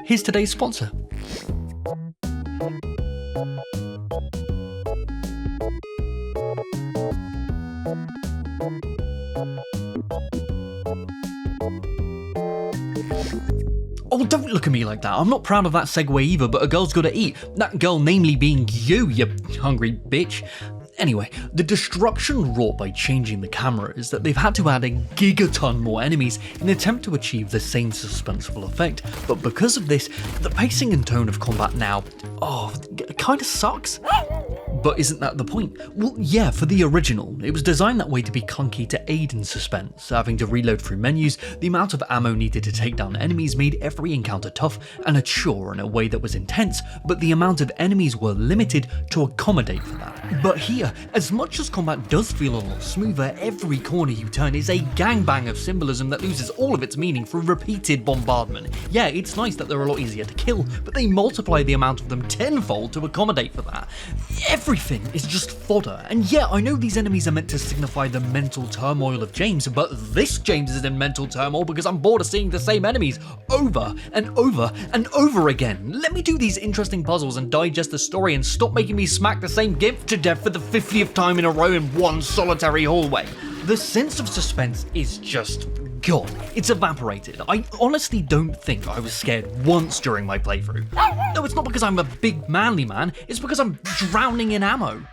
here's today's sponsor. Oh, don't look at me like that. I'm not proud of that segue either, but a girl's gotta eat. That girl namely being you hungry bitch. Anyway, the destruction wrought by changing the camera is that they've had to add a gigaton more enemies in an attempt to achieve the same suspenseful effect, but because of this, the pacing and tone of combat now, kinda sucks. But isn't that the point? Well, yeah, for the original, it was designed that way to be clunky to aid in suspense. Having to reload through menus, the amount of ammo needed to take down enemies made every encounter tough and a chore in a way that was intense, but the amount of enemies were limited to accommodate for that. But here, as much as combat does feel a lot smoother, every corner you turn is a gangbang of symbolism that loses all of its meaning through repeated bombardment. Yeah, it's nice that they're a lot easier to kill, but they multiply the amount of them tenfold to accommodate for that. Everything is just fodder, and yeah, I know these enemies are meant to signify the mental turmoil of James, but this James is in mental turmoil because I'm bored of seeing the same enemies over and over and over again. Let me do these interesting puzzles and digest the story and stop making me smack the same gimp to death for the 50th time in a row in one solitary hallway. The sense of suspense is just gone. It's evaporated. I honestly don't think I was scared once during my playthrough. No, it's not because I'm a big manly man, it's because I'm drowning in ammo.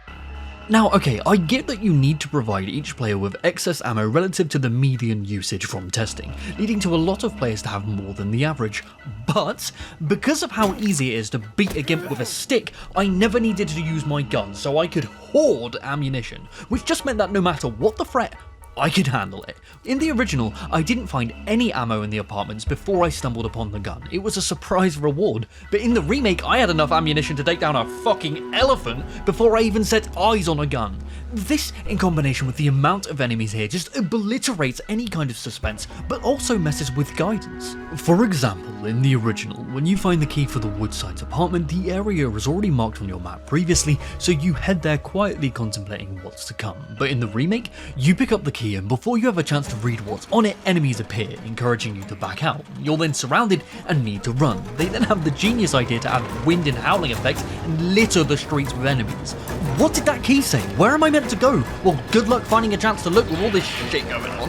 Now, okay, I get that you need to provide each player with excess ammo relative to the median usage from testing, leading to a lot of players to have more than the average. But, because of how easy it is to beat a gimp with a stick, I never needed to use my gun, so I could hoard ammunition, which just meant that no matter what the threat, I could handle it. In the original, I didn't find any ammo in the apartments before I stumbled upon the gun. It was a surprise reward. But in the remake, I had enough ammunition to take down a fucking elephant before I even set eyes on a gun. This, in combination with the amount of enemies here, just obliterates any kind of suspense, but also messes with guidance. For example, in the original, when you find the key for the Woodside's apartment, the area is already marked on your map previously, so you head there quietly contemplating what's to come. But in the remake, you pick up the key and before you have a chance to read what's on it, enemies appear, encouraging you to back out. You're then surrounded and need to run. They then have the genius idea to add wind and howling effects and litter the streets with enemies. What did that key say? Where am I meant to go? Well, good luck finding a chance to look with all this shit going on.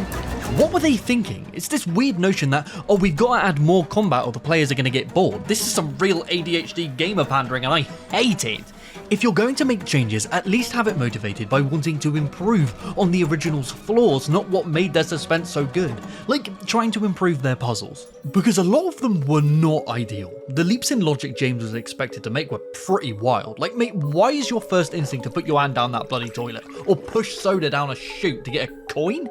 What were they thinking? It's this weird notion that, oh, we've got to add more combat or the players are going to get bored. This is some real ADHD gamer pandering and I hate it. If you're going to make changes, at least have it motivated by wanting to improve on the original's flaws, not what made their suspense so good. Like trying to improve their puzzles. Because a lot of them were not ideal. The leaps in logic James was expected to make were pretty wild. Like, mate, why is your first instinct to put your hand down that bloody toilet? Or push soda down a chute to get a coin?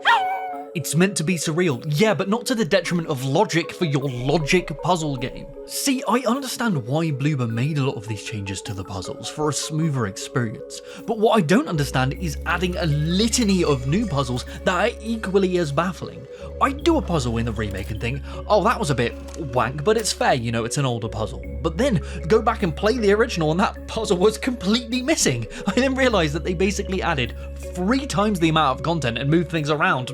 It's meant to be surreal, yeah, but not to the detriment of logic for your logic puzzle game. See, I understand why Bloober made a lot of these changes to the puzzles for a smoother experience, but what I don't understand is adding a litany of new puzzles that are equally as baffling. I'd do a puzzle in the remake and think, oh, that was a bit wank, but it's fair, you know, it's an older puzzle. But then go back and play the original and that puzzle was completely missing. I then realised that they basically added 3 times the amount of content and moved things around.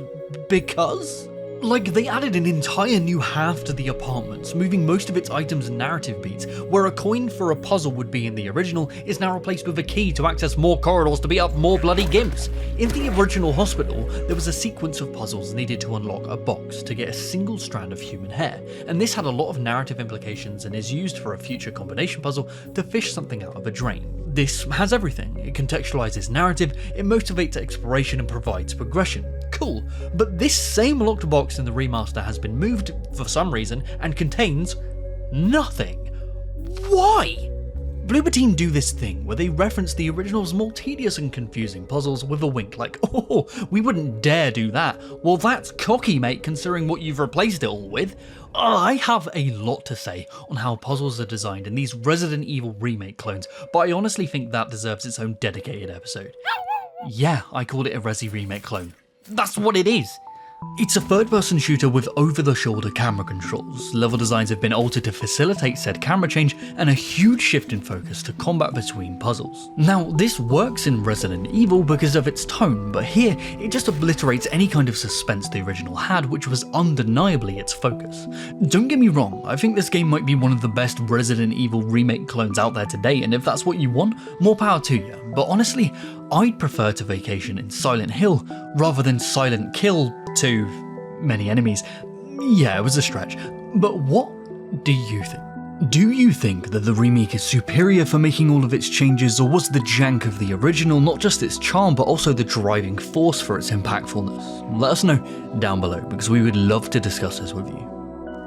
Because? Like, they added an entire new half to the apartments, moving most of its items and narrative beats, where a coin for a puzzle would be in the original is now replaced with a key to access more corridors to beat up more bloody gimps. In the original hospital, there was a sequence of puzzles needed to unlock a box to get a single strand of human hair, and this had a lot of narrative implications and is used for a future combination puzzle to fish something out of a drain. This has everything. It contextualizes narrative, it motivates exploration and provides progression. Cool, but this same locked box in the remaster has been moved for some reason and contains nothing. Why? Bloober Team do this thing where they reference the original's more tedious and confusing puzzles with a wink like, oh, we wouldn't dare do that. Well, that's cocky, mate, considering what you've replaced it all with. I have a lot to say on how puzzles are designed in these Resident Evil remake clones, but I honestly think that deserves its own dedicated episode. Yeah, I called it a Resi remake clone. That's what it is. It's a third-person shooter with over-the-shoulder camera controls. Level designs have been altered to facilitate said camera change and a huge shift in focus to combat between puzzles. Now, this works in Resident Evil because of its tone, but here it just obliterates any kind of suspense the original had, which was undeniably its focus. Don't get me wrong, I think this game might be one of the best Resident Evil remake clones out there today, and if that's what you want, more power to you. But honestly, I'd prefer to vacation in Silent Hill rather than Silent Kill to many enemies. Yeah, it was a stretch. But what do you think? Do you think that the remake is superior for making all of its changes, or was the jank of the original not just its charm but also the driving force for its impactfulness? Let us know down below because we would love to discuss this with you.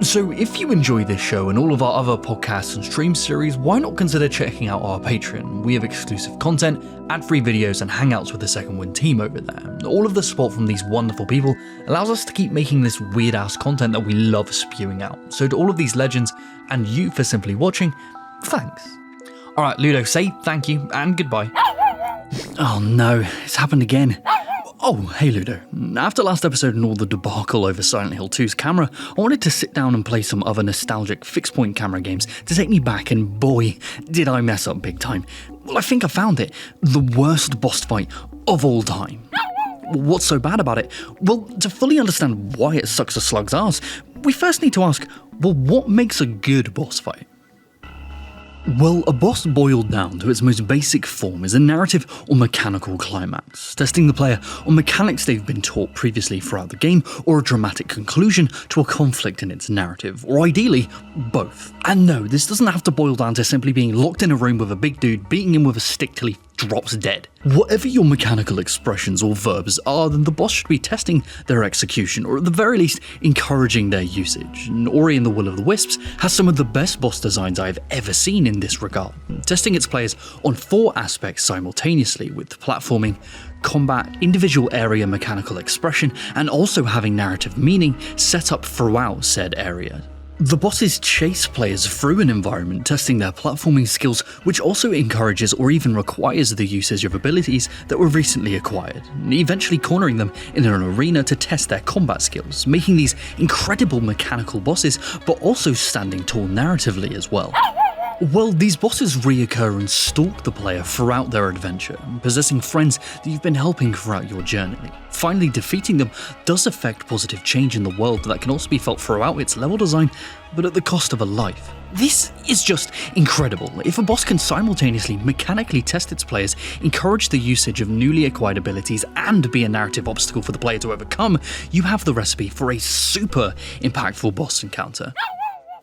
So if you enjoy this show and all of our other podcasts and stream series, why not consider checking out our Patreon? We have exclusive content, ad-free videos and hangouts with the Second Wind team over there. All of the support from these wonderful people allows us to keep making this weird ass content that we love spewing out. So to all of these legends and you for simply watching, thanks. Alright Ludo, say thank you and goodbye. Oh no, it's happened again. Oh, hey Ludo. After last episode and all the debacle over Silent Hill 2's camera, I wanted to sit down and play some other nostalgic fixed-point camera games to take me back, and boy, did I mess up big time. Well, I think I found it. The worst boss fight of all time. What's so bad about it? Well, to fully understand why it sucks a slug's ass, we first need to ask, well, what makes a good boss fight? Well, a boss boiled down to its most basic form is a narrative or mechanical climax, testing the player on mechanics they've been taught previously throughout the game, or a dramatic conclusion to a conflict in its narrative, or ideally, both. And no, this doesn't have to boil down to simply being locked in a room with a big dude beating him with a stick till he drops dead. Whatever your mechanical expressions or verbs are, then the boss should be testing their execution, or at the very least, encouraging their usage. And Ori and the Will of the Wisps has some of the best boss designs I've ever seen in this regard, testing its players on 4 aspects simultaneously, with platforming, combat, individual area mechanical expression, and also having narrative meaning set up throughout said area. The bosses chase players through an environment, testing their platforming skills, which also encourages or even requires the usage of abilities that were recently acquired, eventually cornering them in an arena to test their combat skills, making these incredible mechanical bosses, but also standing tall narratively as well. Well, these bosses reoccur and stalk the player throughout their adventure, possessing friends that you've been helping throughout your journey. Finally, defeating them does affect positive change in the world that can also be felt throughout its level design, but at the cost of a life. This is just incredible. If a boss can simultaneously mechanically test its players, encourage the usage of newly acquired abilities, and be a narrative obstacle for the player to overcome, you have the recipe for a super impactful boss encounter.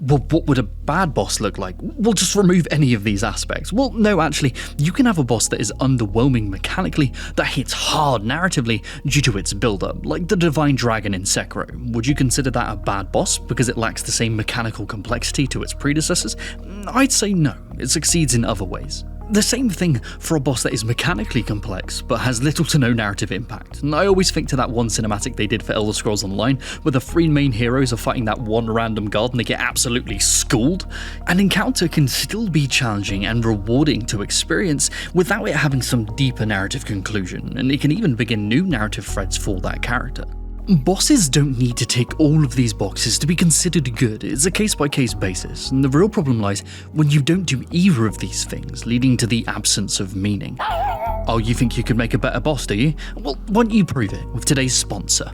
Well, what would a bad boss look like? Well, just remove any of these aspects. Well, no, actually, you can have a boss that is underwhelming mechanically, that hits hard narratively due to its build-up, like the Divine Dragon in Sekiro. Would you consider that a bad boss because it lacks the same mechanical complexity to its predecessors? I'd say no, it succeeds in other ways. The same thing for a boss that is mechanically complex, but has little to no narrative impact. And I always think to that one cinematic they did for Elder Scrolls Online, where the 3 main heroes are fighting that one random guard and they get absolutely schooled. An encounter can still be challenging and rewarding to experience without it having some deeper narrative conclusion, and it can even begin new narrative threads for that character. Bosses don't need to tick all of these boxes to be considered good. It's a case-by-case basis, and the real problem lies when you don't do either of these things, leading to the absence of meaning. Oh, you think you could make a better boss, do you? Well, why don't you prove it with today's sponsor?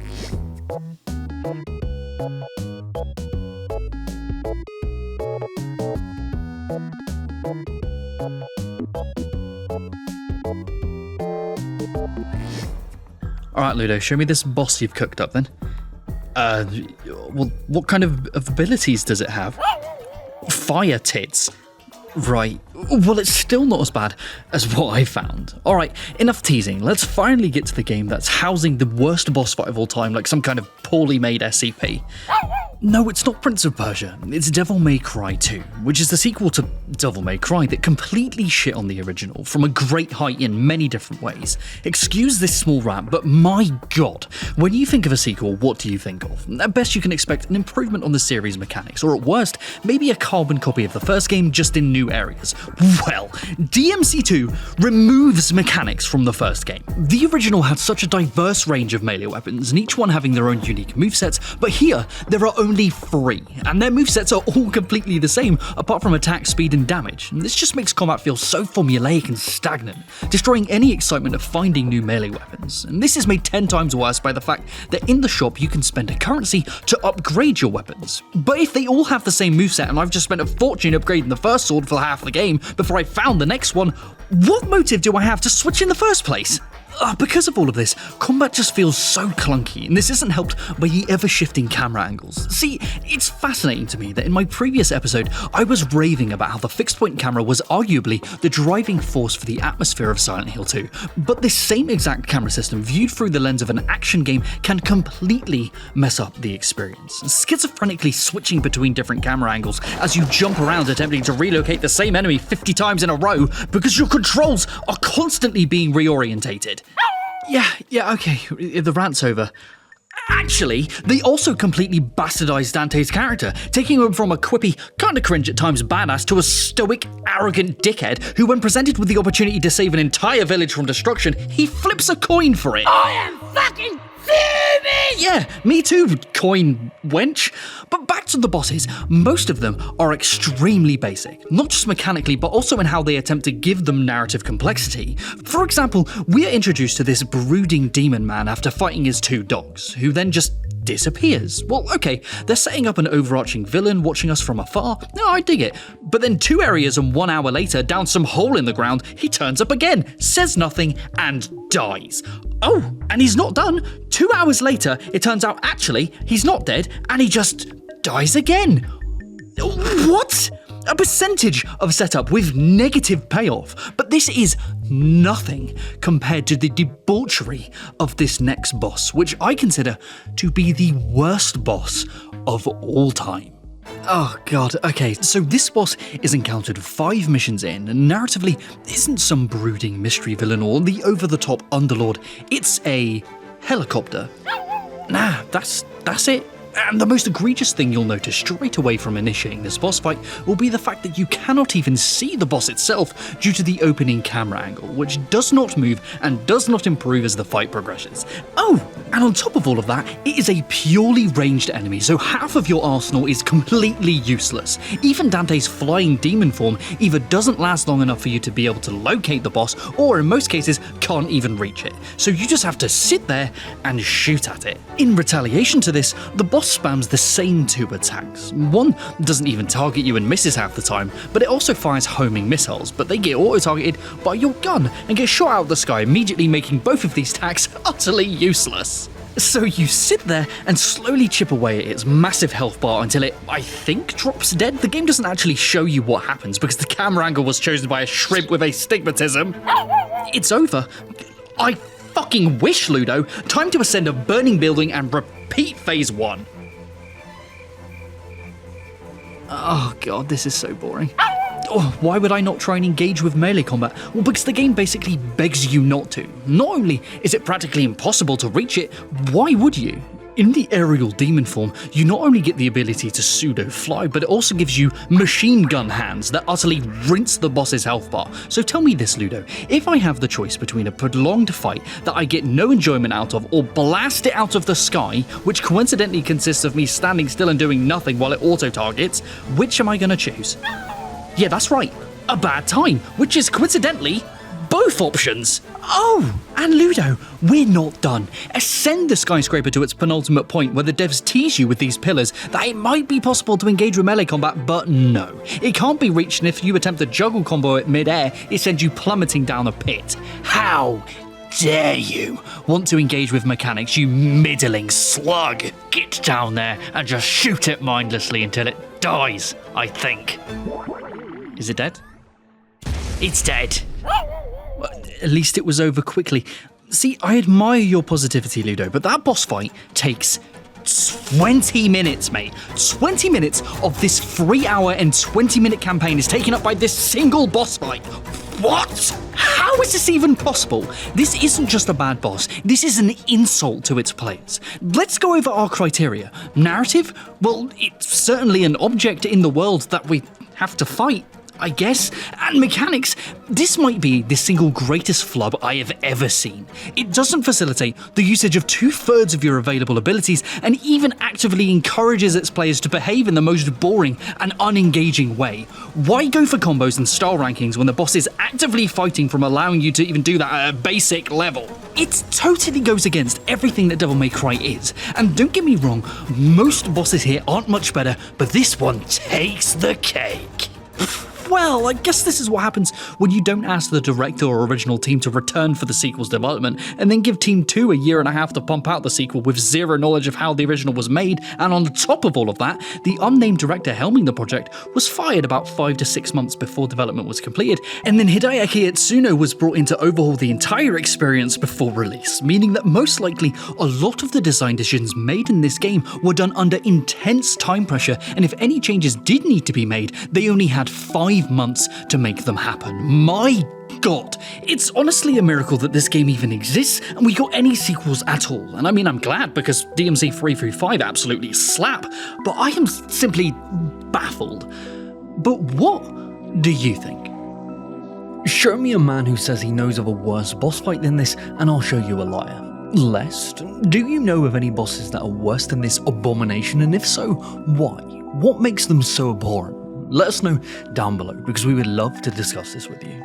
Alright, Ludo, show me this boss you've cooked up then. Well, what kind of abilities does it have? Fire tits. Right. Well, it's still not as bad as what I found. Alright, enough teasing. Let's finally get to the game that's housing the worst boss fight of all time, like some kind of poorly made SCP. No, it's not Prince of Persia, it's Devil May Cry 2, which is the sequel to Devil May Cry that completely shit on the original from a great height in many different ways. Excuse this small rant, but my god, when you think of a sequel, what do you think of? At best you can expect an improvement on the series' mechanics, or at worst, maybe a carbon copy of the first game just in new areas. Well, DMC2 removes mechanics from the first game. The original had such a diverse range of melee weapons, and each one having their own unique movesets, but here, there are only 3, and their movesets are all completely the same, apart from attack, speed, and damage. And this just makes combat feel so formulaic and stagnant, destroying any excitement of finding new melee weapons. And this is made 10 times worse by the fact that in the shop you can spend a currency to upgrade your weapons. But if they all have the same moveset and I've just spent a fortune upgrading the first sword for half the game before I found the next one, what motive do I have to switch in the first place? Because of all of this, combat just feels so clunky, and this isn't helped by the ever-shifting camera angles. See, it's fascinating to me that in my previous episode, I was raving about how the fixed-point camera was arguably the driving force for the atmosphere of Silent Hill 2, but this same exact camera system viewed through the lens of an action game can completely mess up the experience. Schizophrenically switching between different camera angles as you jump around attempting to relocate the same enemy 50 times in a row because your controls are constantly being reorientated. Yeah, okay, the rant's over. Actually, they also completely bastardized Dante's character, taking him from a quippy, kinda cringe at times badass to a stoic, arrogant dickhead who, when presented with the opportunity to save an entire village from destruction, he flips a coin for it. I am fucking Yeah, me too, coin wench. But back to the bosses, most of them are extremely basic, not just mechanically, but also in how they attempt to give them narrative complexity. For example, we are introduced to this brooding demon man after fighting his 2 dogs, who then just disappears. Well, okay, they're setting up an overarching villain watching us from afar. No, I dig it. But then 2 areas and 1 hour later, down some hole in the ground, he turns up again, says nothing, and dies. Oh, and he's not done. 2 hours later, it turns out actually he's not dead, and he just dies again. What? A percentage of setup with negative payoff, but this is nothing compared to the debauchery of this next boss, which I consider to be the worst boss of all time. Oh god, okay, so this boss is encountered 5 missions in, and narratively isn't some brooding mystery villain or the over-the-top underlord, it's a helicopter. Nah, that's it. And the most egregious thing you'll notice straight away from initiating this boss fight will be the fact that you cannot even see the boss itself due to the opening camera angle, which does not move and does not improve as the fight progresses. Oh, and on top of all of that, it is a purely ranged enemy, so half of your arsenal is completely useless. Even Dante's flying demon form either doesn't last long enough for you to be able to locate the boss, or in most cases, can't even reach it. So you just have to sit there and shoot at it. In retaliation to this, the boss spams the same 2 attacks. One doesn't even target you and misses half the time, but it also fires homing missiles, but they get auto-targeted by your gun and get shot out of the sky, immediately making both of these attacks utterly useless. So you sit there and slowly chip away at its massive health bar until it, I think, drops dead. The game doesn't actually show you what happens because the camera angle was chosen by a shrimp with astigmatism. It's over. I fucking wish, Ludo. Time to ascend a burning building and repeat phase 1. Oh god, this is so boring. Oh, why would I not try and engage with melee combat? Well, because the game basically begs you not to. Not only is it practically impossible to reach it, why would you? In the aerial demon form, you not only get the ability to pseudo-fly, but it also gives you machine gun hands that utterly rinse the boss's health bar. So tell me this, Ludo, if I have the choice between a prolonged fight that I get no enjoyment out of, or blast it out of the sky, which coincidentally consists of me standing still and doing nothing while it auto-targets, which am I going to choose? Yeah, that's right, a bad time, which is coincidentally both options. Oh, and Ludo, we're not done. Ascend the skyscraper to its penultimate point where the devs tease you with these pillars that it might be possible to engage with melee combat, but no. It can't be reached, and if you attempt to juggle combo it mid-air, it sends you plummeting down a pit. How dare you want to engage with mechanics, you middling slug? Get down there and just shoot it mindlessly until it dies, I think. Is it dead? It's dead. At least it was over quickly. See, I admire your positivity, Ludo, but that boss fight takes 20 minutes, mate. 20 minutes of this 3-hour and 20-minute campaign is taken up by this single boss fight. What? How is this even possible? This isn't just a bad boss. This is an insult to its players. Let's go over our criteria. Narrative? Well, it's certainly an object in the world that we have to fight, I guess. And mechanics, this might be the single greatest flub I have ever seen. It doesn't facilitate the usage of 2/3 of your available abilities and even actively encourages its players to behave in the most boring and unengaging way. Why go for combos and star rankings when the boss is actively fighting from allowing you to even do that at a basic level? It totally goes against everything that Devil May Cry is. And don't get me wrong, most bosses here aren't much better, but this one takes the cake. Well, I guess this is what happens when you don't ask the director or original team to return for the sequel's development, and then give Team 2 a year and a half to pump out the sequel with zero knowledge of how the original was made, and on top of all of that, the unnamed director helming the project was fired about 5 to 6 months before development was completed, and then Hideaki Itsuno was brought in to overhaul the entire experience before release, meaning that most likely a lot of the design decisions made in this game were done under intense time pressure, and if any changes did need to be made, they only had 5 months to make them happen. My God, it's honestly a miracle that this game even exists and we got any sequels at all. And I mean, I'm glad because DMC 3 through 5 absolutely slap, but I am simply baffled. But what do you think? Show me a man who says he knows of a worse boss fight than this and I'll show you a liar. Lest, do you know of any bosses that are worse than this abomination, and if so, why? What makes them so abhorrent? Let us know down below, because we would love to discuss this with you.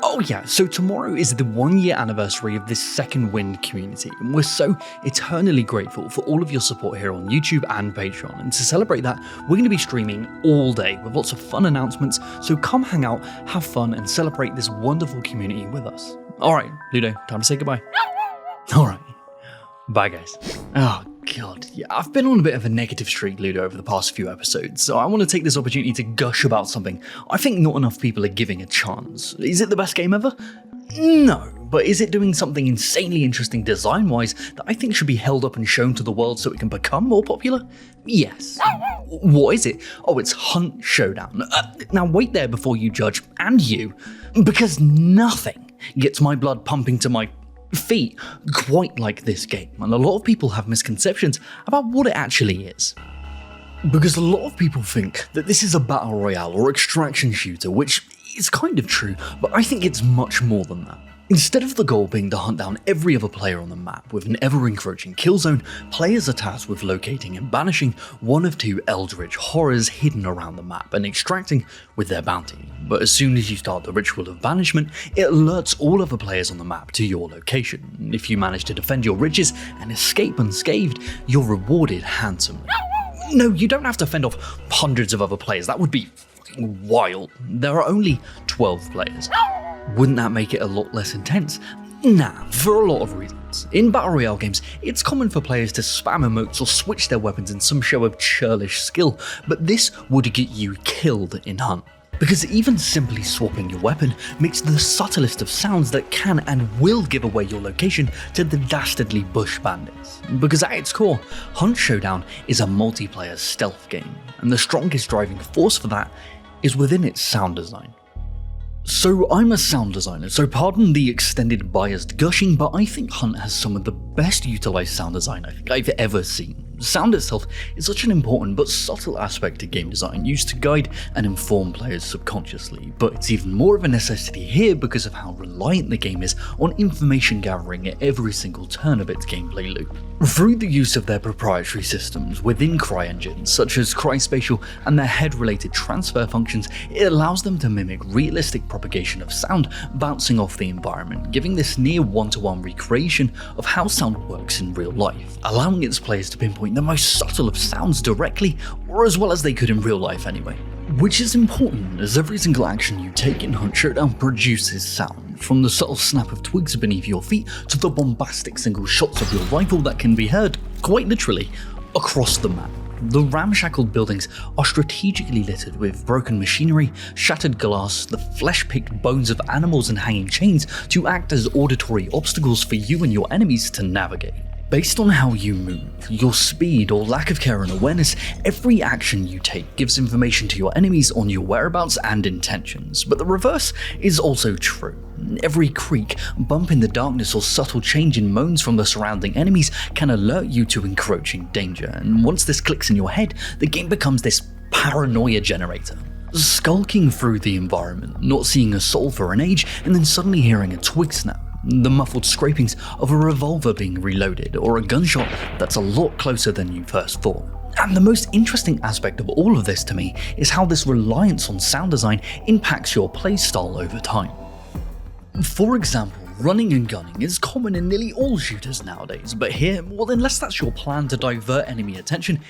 Oh yeah, so tomorrow is the 1-year anniversary of this Second Wind community, and we're so eternally grateful for all of your support here on YouTube and Patreon, and to celebrate that, we're going to be streaming all day with lots of fun announcements, so come hang out, have fun, and celebrate this wonderful community with us. Alright, Ludo, time to say goodbye. Alright, bye guys. Oh god, yeah, I've been on a bit of a negative streak, Ludo, over the past few episodes, so I want to take this opportunity to gush about something I think not enough people are giving a chance. Is it the best game ever? No, but is it doing something insanely interesting design-wise that I think should be held up and shown to the world so it can become more popular? Yes. What is it? Oh, it's Hunt Showdown. Now wait there before you judge, and you, because nothing gets my blood pumping to my feet quite like this game, and a lot of people have misconceptions about what it actually is. Because a lot of people think that this is a battle royale or extraction shooter, which is kind of true, but I think it's much more than that. Instead of the goal being to hunt down every other player on the map with an ever-encroaching kill zone, players are tasked with locating and banishing one of 2 eldritch horrors hidden around the map and extracting with their bounty. But as soon as you start the ritual of banishment, it alerts all other players on the map to your location. If you manage to defend your riches and escape unscathed, you're rewarded handsomely. No, you don't have to fend off hundreds of other players, that would be fucking wild. There are only 12 players. Wouldn't that make it a lot less intense? Nah, for a lot of reasons. In Battle Royale games, it's common for players to spam emotes or switch their weapons in some show of churlish skill, but this would get you killed in Hunt. Because even simply swapping your weapon makes the subtlest of sounds that can and will give away your location to the dastardly bush bandits. Because at its core, Hunt Showdown is a multiplayer stealth game, and the strongest driving force for that is within its sound design. So I'm a sound designer, so pardon the extended biased gushing, but I think Hunt has some of the best utilised sound design I think I've ever seen. Sound itself is such an important but subtle aspect to game design used to guide and inform players subconsciously, but it's even more of a necessity here because of how reliant the game is on information gathering at every single turn of its gameplay loop. Through the use of their proprietary systems within CryEngines, such as CrySpatial and their head-related transfer functions, it allows them to mimic realistic propagation of sound bouncing off the environment, giving this near one-to-one recreation of how sound works in real life, allowing its players to pinpoint the most subtle of sounds directly, or as well as they could in real life anyway. Which is important, as every single action you take in Hunt Showdown produces sound, from the subtle snap of twigs beneath your feet to the bombastic single shots of your rifle that can be heard, quite literally, across the map. The ramshackled buildings are strategically littered with broken machinery, shattered glass, the flesh-picked bones of animals and hanging chains to act as auditory obstacles for you and your enemies to navigate. Based on how you move, your speed or lack of care and awareness, every action you take gives information to your enemies on your whereabouts and intentions, but the reverse is also true. Every creak, bump in the darkness or subtle change in moans from the surrounding enemies can alert you to encroaching danger, and once this clicks in your head, the game becomes this paranoia generator. Skulking through the environment, not seeing a soul for an age, and then suddenly hearing a twig snap, the muffled scrapings of a revolver being reloaded, or a gunshot that's a lot closer than you first thought. And the most interesting aspect of all of this to me is how this reliance on sound design impacts your playstyle over time. For example, running and gunning is common in nearly all shooters nowadays, but here, well, unless that's your plan to divert enemy attention,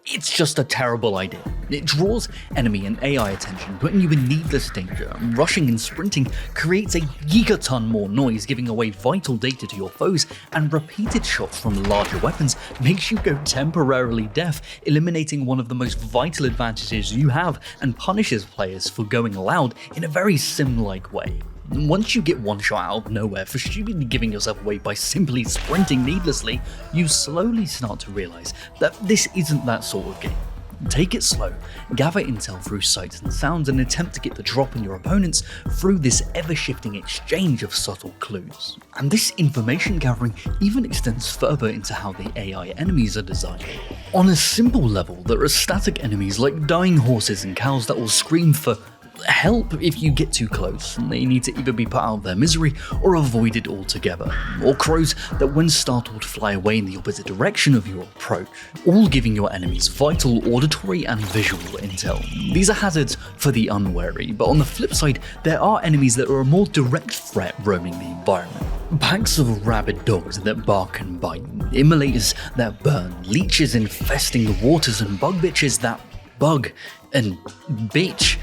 it's just a terrible idea. It draws enemy and AI attention, putting you in needless danger. Rushing and sprinting creates a gigaton more noise, giving away vital data to your foes, and repeated shots from larger weapons makes you go temporarily deaf, eliminating one of the most vital advantages you have and punishes players for going loud in a very sim-like way. Once you get one shot out of nowhere for stupidly giving yourself away by simply sprinting needlessly, you slowly start to realize that this isn't that sort of game. Take it slow, gather intel through sights and sounds, and attempt to get the drop on your opponents through this ever-shifting exchange of subtle clues. And this information gathering even extends further into how the AI enemies are designed. On a simple level, there are static enemies like dying horses and cows that will scream for help if you get too close, and they need to either be put out of their misery or avoided altogether. Or crows that when startled fly away in the opposite direction of your approach, all giving your enemies vital auditory and visual intel. These are hazards for the unwary, but on the flip side, there are enemies that are a more direct threat roaming the environment. Packs of rabid dogs that bark and bite, immolators that burn, leeches infesting the waters, and bug bitches that bug and bitch.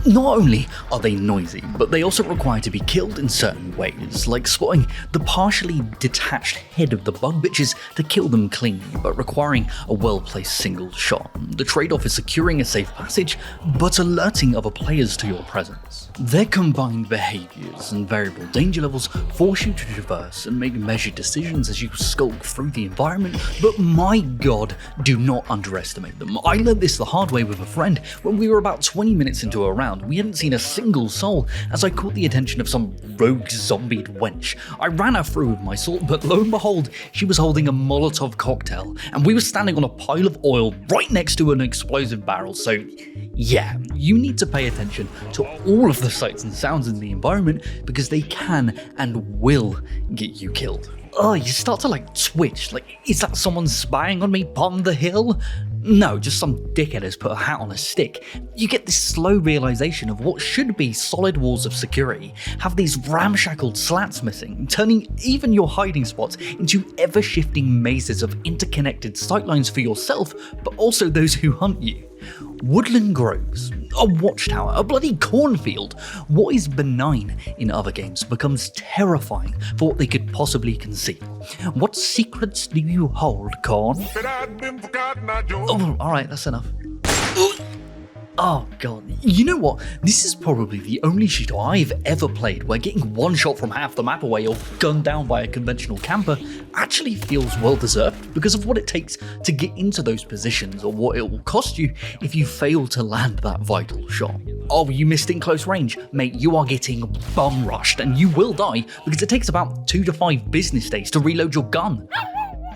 Not only are they noisy, but they also require to be killed in certain ways, like spotting the partially detached head of the bug bitches to kill them cleanly, but requiring a well-placed single shot. The trade-off is securing a safe passage, but alerting other players to your presence. Their combined behaviors and variable danger levels force you to traverse and make measured decisions as you skulk through the environment, but my god, do not underestimate them. I learned this the hard way with a friend when we were about 20 minutes into a round. We hadn't seen a single soul as I caught the attention of some rogue zombied wench. I ran her through with my sword, but lo and behold, she was holding a Molotov cocktail, and we were standing on a pile of oil right next to an explosive barrel, so yeah, you need to pay attention to all of the sights and sounds in the environment because they can and will get you killed. You start to twitch, is that someone spying on me on the hill? No, just some dickhead has put a hat on a stick. You get this slow realization of what should be solid walls of security have these ramshackled slats missing, turning even your hiding spots into ever-shifting mazes of interconnected sightlines for yourself, but also those who hunt you. Woodland groves, a watchtower, a bloody cornfield. What is benign in other games becomes terrifying for what they could possibly conceal. What secrets do you hold, Corn? Oh, alright, that's enough. Oh god, you know what? This is probably the only shooter I've ever played where getting one shot from half the map away or gunned down by a conventional camper actually feels well deserved because of what it takes to get into those positions or what it will cost you if you fail to land that vital shot. Oh, you missed in close range? Mate, you are getting bum rushed and you will die because it takes about 2 to 5 business days to reload your gun.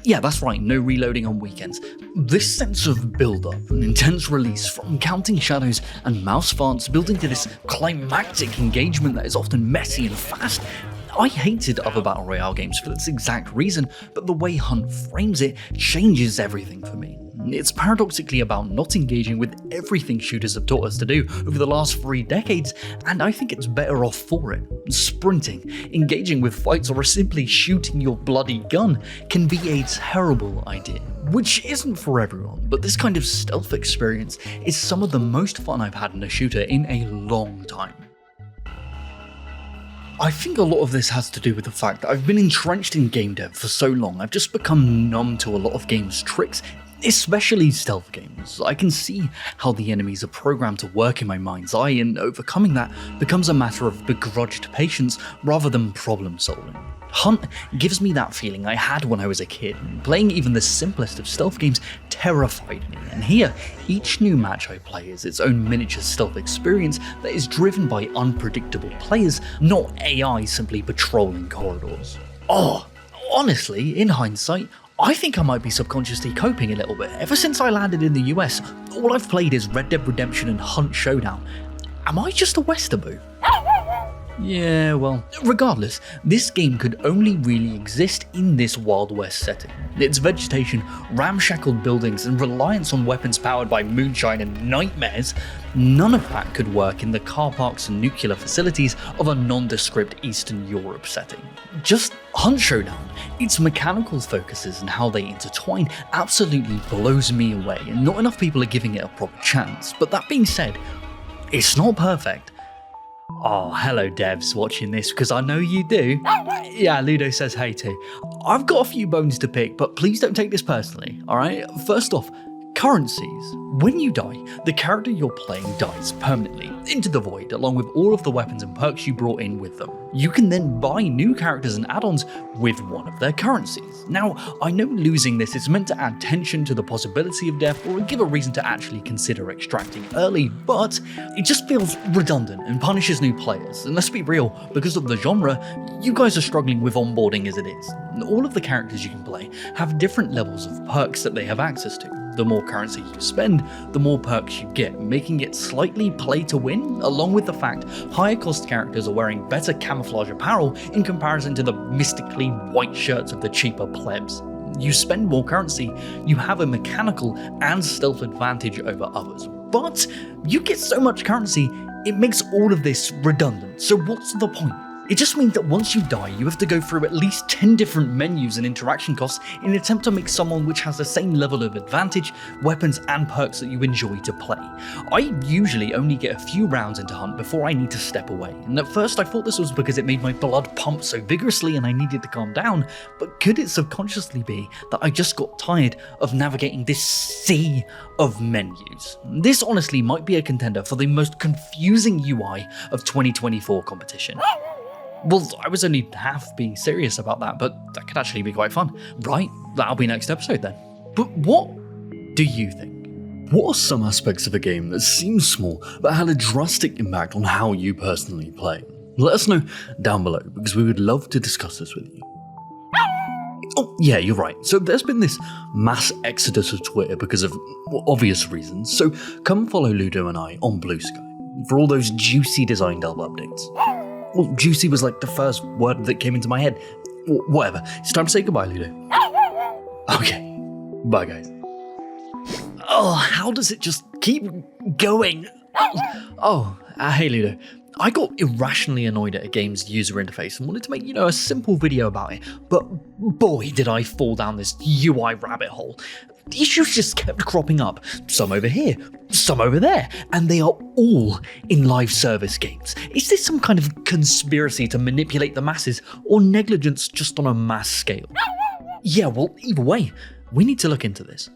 Yeah, that's right, no reloading on weekends. This sense of build-up and intense release from counting shadows and mouse farts building to this climactic engagement that is often messy and fast. I hated other Battle Royale games for this exact reason, but the way Hunt frames it changes everything for me. It's paradoxically about not engaging with everything shooters have taught us to do over the last 3 decades, and I think it's better off for it. Sprinting, engaging with fights, or simply shooting your bloody gun can be a terrible idea. Which isn't for everyone, but this kind of stealth experience is some of the most fun I've had in a shooter in a long time. I think a lot of this has to do with the fact that I've been entrenched in game dev for so long, I've just become numb to a lot of games' tricks, especially stealth games. I can see how the enemies are programmed to work in my mind's eye, and overcoming that becomes a matter of begrudged patience rather than problem solving. Hunt gives me that feeling I had when I was a kid. Playing even the simplest of stealth games terrified me, and here, each new match I play is its own miniature stealth experience that is driven by unpredictable players, not AI simply patrolling corridors. Honestly, in hindsight, I think I might be subconsciously coping a little bit. Ever since I landed in the US, all I've played is Red Dead Redemption and Hunt Showdown. Am I just a Westerboo? Yeah, well, regardless, this game could only really exist in this Wild West setting. Its vegetation, ramshackled buildings, and reliance on weapons powered by moonshine and nightmares, none of that could work in the car parks and nuclear facilities of a nondescript Eastern Europe setting. Just Hunt Showdown, its mechanical focuses and how they intertwine absolutely blows me away, and not enough people are giving it a proper chance. But that being said, it's not perfect. Oh, hello devs watching this, because I know you do. Yeah, Ludo says hey too. I've got a few bones to pick, but please don't take this personally, alright? First off, currencies. When you die, the character you're playing dies permanently into the void, along with all of the weapons and perks you brought in with them. You can then buy new characters and add-ons with one of their currencies. Now, I know losing this is meant to add tension to the possibility of death or give a reason to actually consider extracting early, but it just feels redundant and punishes new players. And let's be real, because of the genre, you guys are struggling with onboarding as it is. All of the characters you can play have different levels of perks that they have access to. the more currency you spend, the more perks you get, making it slightly play to win, along with the fact higher cost characters are wearing better camouflage apparel in comparison to the mystically white shirts of the cheaper plebs. You spend more currency, you have a mechanical and stealth advantage over others. But you get so much currency, it makes all of this redundant. So what's the point? It just means that once you die, you have to go through at least 10 different menus and interaction costs in an attempt to make someone which has the same level of advantage, weapons and perks that you enjoy to play. I usually only get a few rounds into Hunt before I need to step away, and at first I thought this was because it made my blood pump so vigorously and I needed to calm down, but could it subconsciously be that I just got tired of navigating this sea of menus? This honestly might be a contender for the most confusing UI of 2024 competition. Well, I was only half being serious about that, but that could actually be quite fun. Right, that'll be next episode then. But what do you think? What are some aspects of a game that seem small but had a drastic impact on how you personally play? Let us know down below, because we would love to discuss this with you. Oh, yeah, you're right. So there's been this mass exodus of Twitter because of obvious reasons, so come follow Ludo and I on Blue Sky for all those juicy design delve updates. Well, juicy was like the first word that came into my head. Whatever. It's time to say goodbye, Ludo. Okay. Bye, guys. Oh, how does it just keep going? Hey, Ludo. I got irrationally annoyed at a game's user interface and wanted to make, a simple video about it. But boy, did I fall down this UI rabbit hole. The issues just kept cropping up, some over here, some over there, and they are all in live service games. Is this some kind of conspiracy to manipulate the masses, or negligence just on a mass scale? Yeah, well, either way, we need to look into this.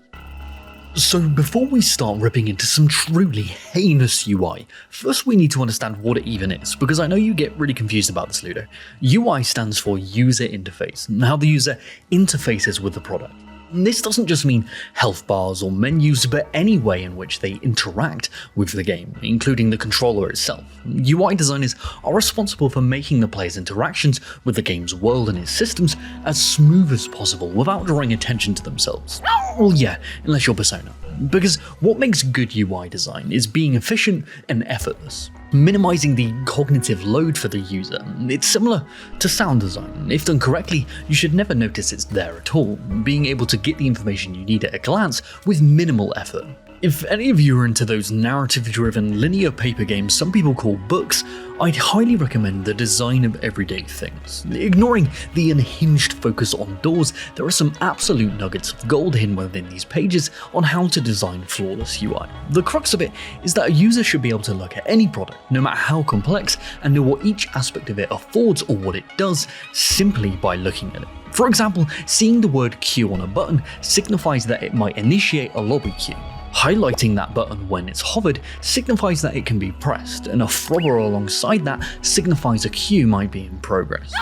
So before we start ripping into some truly heinous UI, first we need to understand what it even is, because I know you get really confused about this, Ludo. UI stands for user interface, and how the user interfaces with the product. This doesn't just mean health bars or menus, but any way in which they interact with the game, including the controller itself. UI designers are responsible for making the player's interactions with the game's world and its systems as smooth as possible without drawing attention to themselves. Well, yeah, unless you're Persona. Because what makes good UI design is being efficient and effortless, minimizing the cognitive load for the user. It's similar to sound design. If done correctly, you should never notice it's there at all, being able to get the information you need at a glance with minimal effort. If any of you are into those narrative-driven linear paper games some people call books, I'd highly recommend The Design of Everyday Things. Ignoring the unhinged focus on doors, there are some absolute nuggets of gold hidden within these pages on how to design flawless UI. The crux of it is that a user should be able to look at any product, no matter how complex, and know what each aspect of it affords or what it does, simply by looking at it. For example, seeing the word queue on a button signifies that it might initiate a lobby queue. Highlighting that button when it's hovered signifies that it can be pressed, and a throbber alongside that signifies a queue might be in progress.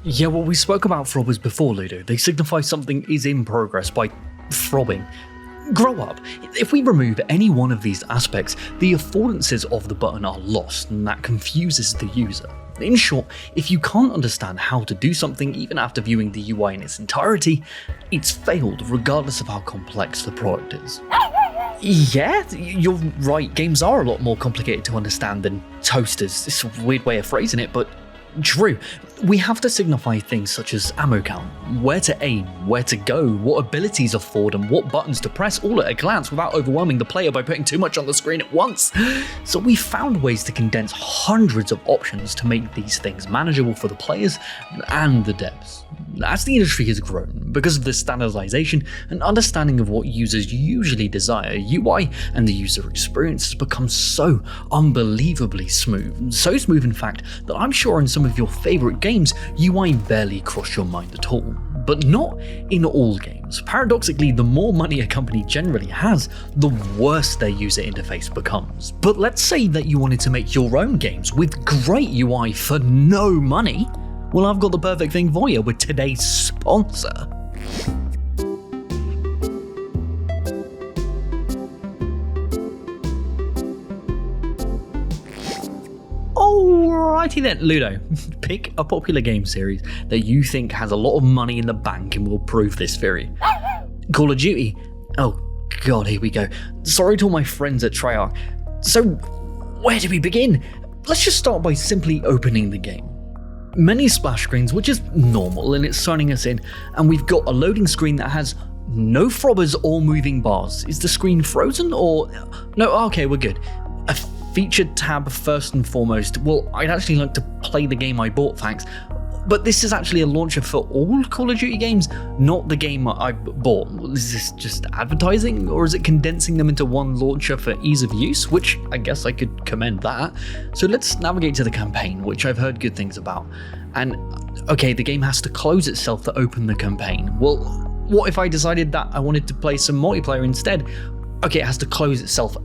Yeah, well, we spoke about throbbers before, Ludo. They signify something is in progress by throbbing. Grow up. If we remove any one of these aspects, the affordances of the button are lost, and that confuses the user. In short, if you can't understand how to do something even after viewing the UI in its entirety, it's failed regardless of how complex the product is. Yeah, you're right, games are a lot more complicated to understand than toasters. It's a weird way of phrasing it, but true. We have to signify things such as ammo count, where to aim, where to go, what abilities afford, and what buttons to press all at a glance without overwhelming the player by putting too much on the screen at once. So we found ways to condense hundreds of options to make these things manageable for the players and the devs. As the industry has grown, because of the standardization and understanding of what users usually desire, UI and the user experience has become so unbelievably smooth. So smooth, in fact, that I'm sure in some of your favorite games, UI barely crossed your mind at all. But not in all games. Paradoxically, the more money a company generally has, the worse their user interface becomes. But let's say that you wanted to make your own games with great UI for no money. Well, I've got the perfect thing for you with today's sponsor. Alrighty then, Ludo. Pick a popular game series that you think has a lot of money in the bank and will prove this theory. Call of Duty? Oh god, here we go. Sorry to all my friends at Treyarch. So, where do we begin? Let's just start by simply opening the game. Many splash screens, which is normal, and it's signing us in, and we've got a loading screen that has no throbbers or moving bars. Is the screen frozen or... No, okay, we're good. A featured tab first and foremost. Well, I'd actually like to play the game I bought, thanks. But this is actually a launcher for all Call of Duty games, not the game I bought. Is this just advertising, or is it condensing them into one launcher for ease of use? Which I guess I could commend that. So let's navigate to the campaign, which I've heard good things about. And okay, the game has to close itself to open the campaign. Well, what if I decided that I wanted to play some multiplayer instead? Okay, it has to close itself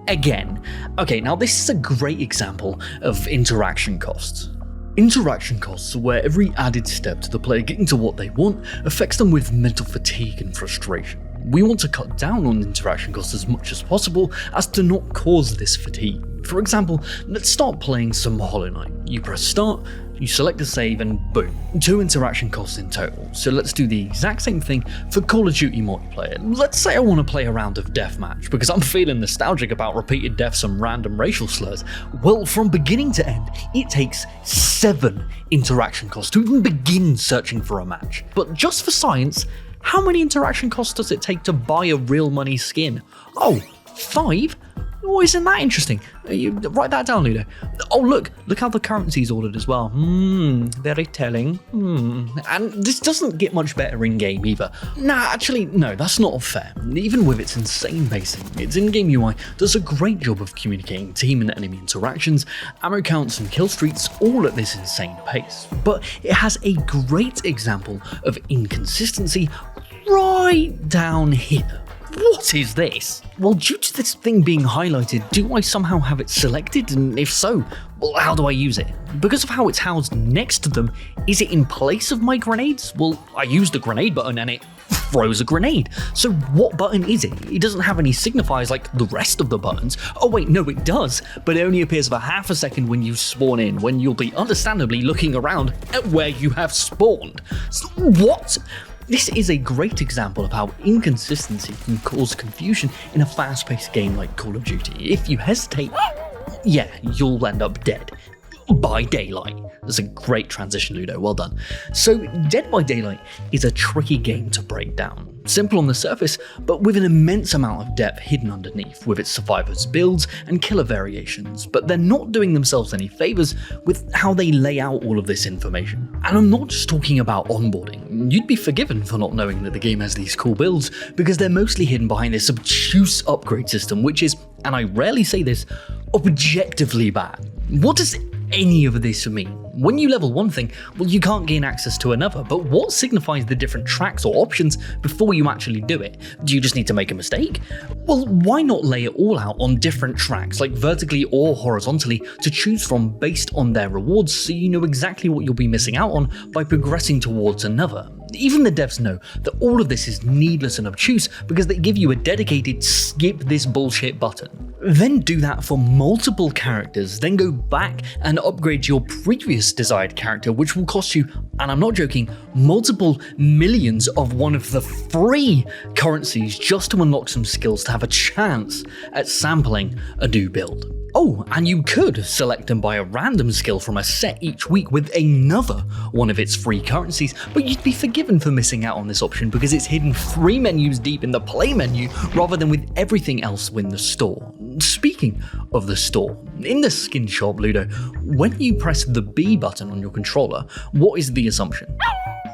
again. Okay, now this is a great example of interaction costs. Interaction costs are where every added step to the player getting to what they want affects them with mental fatigue and frustration. We want to cut down on interaction costs as much as possible as to not cause this fatigue. For example, let's start playing some Hollow Knight. You press start, you select a save, and boom, 2 interaction costs in total. So let's do the exact same thing for Call of Duty multiplayer. Let's say I want to play a round of deathmatch because I'm feeling nostalgic about repeated deaths and random racial slurs. Well, from beginning to end, it takes 7 interaction costs to even begin searching for a match. But just for science, how many interaction costs does it take to buy a real money skin? Oh, 5? Oh, isn't that interesting? You write that down, Ludo. Oh, look how the currency's ordered as well. Very telling. And this doesn't get much better in-game either. Nah, actually, no, that's not fair. Even with its insane pacing, its in-game UI does a great job of communicating team and enemy interactions, ammo counts and kill streaks, all at this insane pace. But it has a great example of inconsistency right down here. What is this? Well, due to this thing being highlighted, do I somehow have it selected? And if so, well, how do I use it? Because of how it's housed next to them, is it in place of my grenades? Well, I use the grenade button and it throws a grenade. So what button is it? It doesn't have any signifiers like the rest of the buttons. Oh wait, no it does, but it only appears for half a second when you spawn in, when you'll be understandably looking around at where you have spawned. So what? This is a great example of how inconsistency can cause confusion in a fast-paced game like Call of Duty. If you hesitate, yeah, you'll end up dead. By Daylight. That's a great transition, Ludo, well done. So, Dead by Daylight is a tricky game to break down. Simple on the surface, but with an immense amount of depth hidden underneath, with its survivors' builds and killer variations, but they're not doing themselves any favours with how they lay out all of this information. And I'm not just talking about onboarding. You'd be forgiven for not knowing that the game has these cool builds, because they're mostly hidden behind this obtuse upgrade system, which is, and I rarely say this, objectively bad. What does any of this mean? When you level one thing, well, you can't gain access to another, but what signifies the different tracks or options before you actually do it? Do you just need to make a mistake? Well, why not lay it all out on different tracks, like vertically or horizontally, to choose from based on their rewards, so you know exactly what you'll be missing out on by progressing towards another? Even the devs know that all of this is needless and obtuse because they give you a dedicated skip this bullshit button. Then do that for multiple characters, then go back and upgrade your previous desired character, which will cost you, and I'm not joking, multiple millions of one of the free currencies just to unlock some skills to have a chance at sampling a new build. Oh, and you could select and buy a random skill from a set each week with another one of its free currencies, but you'd be forgiven for missing out on this option because it's hidden 3 menus deep in the play menu rather than with everything else in the store. Speaking of the store, in the skin shop, Ludo, when you press the B button on your controller, what is the assumption?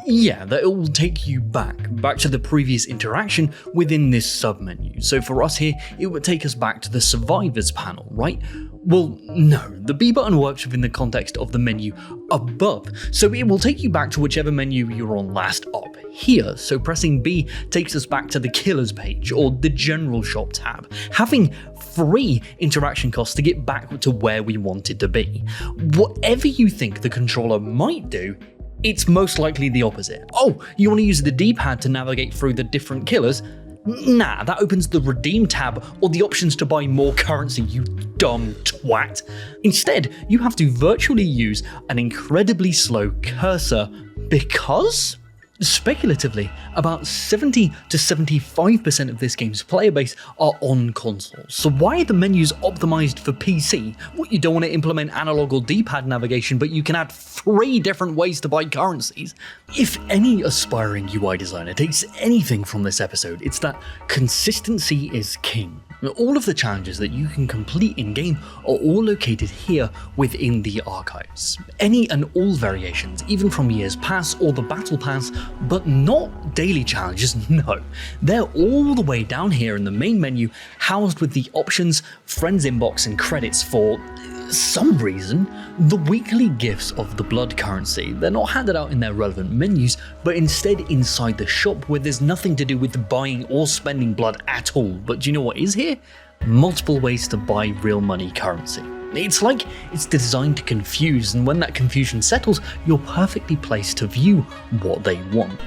Yeah, that it will take you back to the previous interaction within this submenu. So for us here, it would take us back to the survivors panel, right? Well, no, the B button works within the context of the menu above, so it will take you back to whichever menu you were on last up here. So pressing B takes us back to the killers page or the general shop tab, having free interaction costs to get back to where we wanted to be. Whatever you think the controller might do, it's most likely the opposite. Oh, you want to use the D-pad to navigate through the different killers? Nah, that opens the redeem tab or the options to buy more currency, you dumb twat. Instead, you have to virtually use an incredibly slow cursor because? Speculatively, about 70 to 75% of this game's player base are on consoles. So why are the menus optimized for PC? What, you don't want to implement analog or D-pad navigation, but you can add 3 different ways to buy currencies? If any aspiring UI designer takes anything from this episode, it's that consistency is king. All of the challenges that you can complete in-game are all located here within the archives. Any and all variations, even from years past or the battle pass, but not daily challenges, no. They're all the way down here in the main menu, housed with the options, friends inbox and credits for some reason, the weekly gifts of the blood currency. They're not handed out in their relevant menus, but instead inside the shop where there's nothing to do with buying or spending blood at all. But do you know what is here? Multiple ways to buy real money currency. It's like it's designed to confuse, and when that confusion settles, you're perfectly placed to view what they want.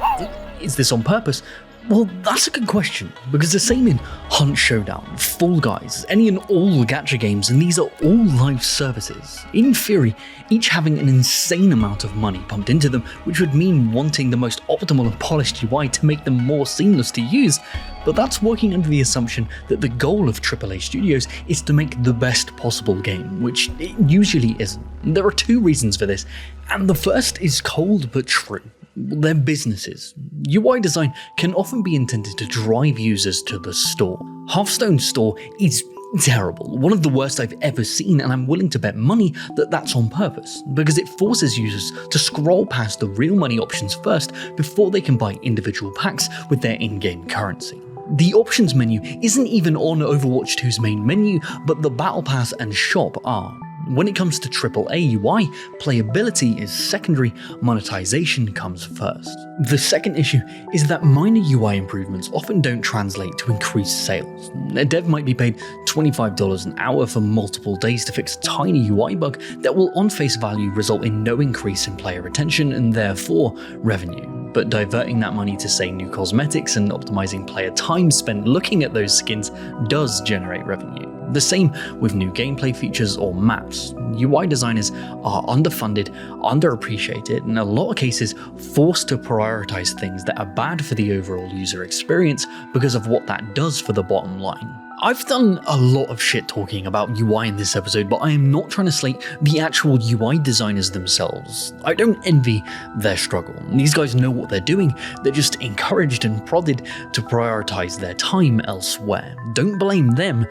Is this on purpose? Well, that's a good question, because the same in Hunt Showdown, Fall Guys, any and all gacha games, and these are all live services. In theory, each having an insane amount of money pumped into them, which would mean wanting the most optimal and polished UI to make them more seamless to use. But that's working under the assumption that the goal of AAA studios is to make the best possible game, which it usually isn't. There are 2 reasons for this, and the first is cold but true. They're businesses. UI design can often be intended to drive users to the store. Hearthstone's store is terrible, one of the worst I've ever seen, and I'm willing to bet money that that's on purpose, because it forces users to scroll past the real money options first before they can buy individual packs with their in-game currency. The options menu isn't even on Overwatch 2's main menu, but the Battle Pass and shop are. When it comes to AAA UI, playability is secondary, monetization comes first. The second issue is that minor UI improvements often don't translate to increased sales. A dev might be paid $25 an hour for multiple days to fix a tiny UI bug that will on face value result in no increase in player retention and therefore revenue. But diverting that money to say new cosmetics and optimizing player time spent looking at those skins does generate revenue. The same with new gameplay features or maps. UI designers are underfunded, underappreciated, and in a lot of cases forced to prioritize things that are bad for the overall user experience because of what that does for the bottom line. I've done a lot of shit talking about UI in this episode, but I am not trying to slate the actual UI designers themselves. I don't envy their struggle. These guys know what they're doing, they're just encouraged and prodded to prioritize their time elsewhere. Don't blame them,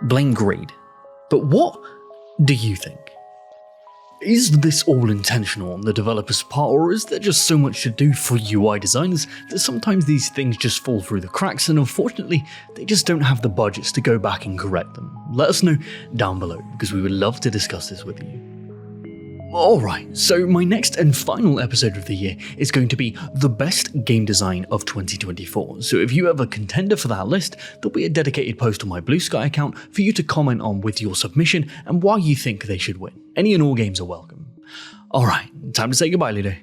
blame greed. But what do you think? Is this all intentional on the developer's part, or is there just so much to do for UI designers that sometimes these things just fall through the cracks and unfortunately they just don't have the budgets to go back and correct them? Let us know down below, because we would love to discuss this with you. Alright, so my next and final episode of the year is going to be the best game design of 2024. So if you have a contender for that list, there'll be a dedicated post on my Blue Sky account for you to comment on with your submission and why you think they should win. Any and all games are welcome. Alright, time to say goodbye, Ludo.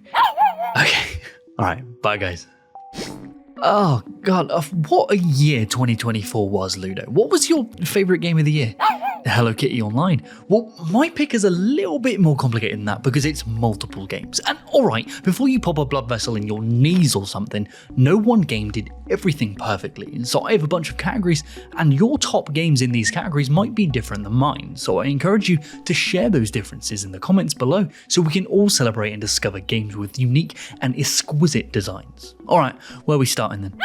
Okay, alright, bye guys. Oh god, what a year 2024 was, Ludo. What was your favourite game of the year? Hello Kitty Online. Well, my pick is a little bit more complicated than that because it's multiple games. And alright, before you pop a blood vessel in your knees or something, no one game did everything perfectly. So I have a bunch of categories, and your top games in these categories might be different than mine. So I encourage you to share those differences in the comments below so we can all celebrate and discover games with unique and exquisite designs. Alright, where are we starting then?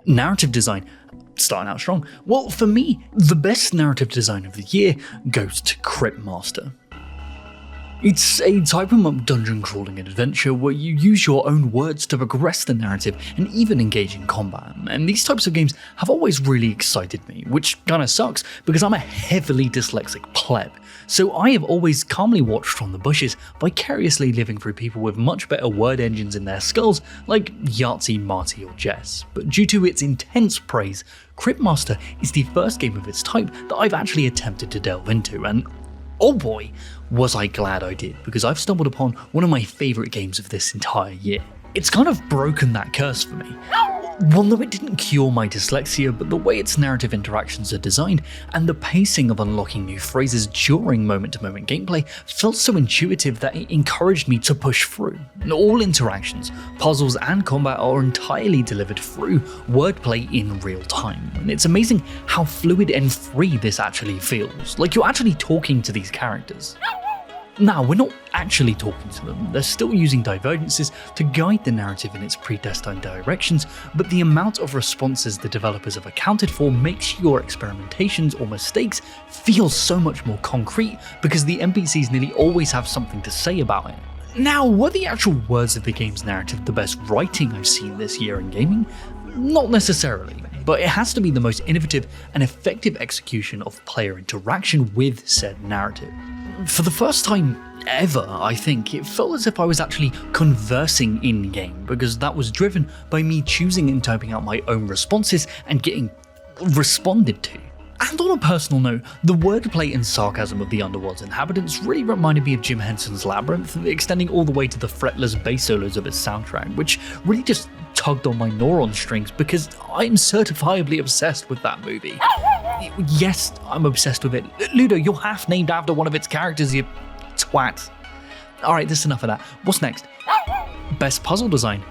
Narrative design. Starting out strong. Well, for me, the best narrative design of the year goes to Cryptmaster. It's a type of dungeon crawling adventure where you use your own words to progress the narrative and even engage in combat. And these types of games have always really excited me, which kinda sucks because I'm a heavily dyslexic pleb. So I have always calmly watched from the bushes, vicariously living through people with much better word engines in their skulls, like Yahtzee, Marty, or Jess. But due to its intense praise, Cryptmaster is the first game of its type that I've actually attempted to delve into, and oh boy, was I glad I did, because I've stumbled upon one of my favourite games of this entire year. It's kind of broken that curse for me. Well, no, it didn't cure my dyslexia, but the way its narrative interactions are designed and the pacing of unlocking new phrases during moment-to-moment gameplay felt so intuitive that it encouraged me to push through. All interactions, puzzles, and combat are entirely delivered through wordplay in real time, and it's amazing how fluid and free this actually feels, like you're actually talking to these characters. Now, we're not actually talking to them, they're still using divergences to guide the narrative in its predestined directions, but the amount of responses the developers have accounted for makes your experimentations or mistakes feel so much more concrete because the NPCs nearly always have something to say about it. Now, were the actual words of the game's narrative the best writing I've seen this year in gaming? Not necessarily, but it has to be the most innovative and effective execution of player interaction with said narrative. For the first time ever, I think, it felt as if I was actually conversing in-game, because that was driven by me choosing and typing out my own responses and getting responded to. And on a personal note, the wordplay and sarcasm of the Underworld's inhabitants really reminded me of Jim Henson's Labyrinth, extending all the way to the fretless bass solos of its soundtrack, which really just tugged on my neuron strings because I'm certifiably obsessed with that movie. Yes, I'm obsessed with it. Ludo, you're half named after one of its characters, you twat. Alright, that's enough of that. What's next? Best puzzle design.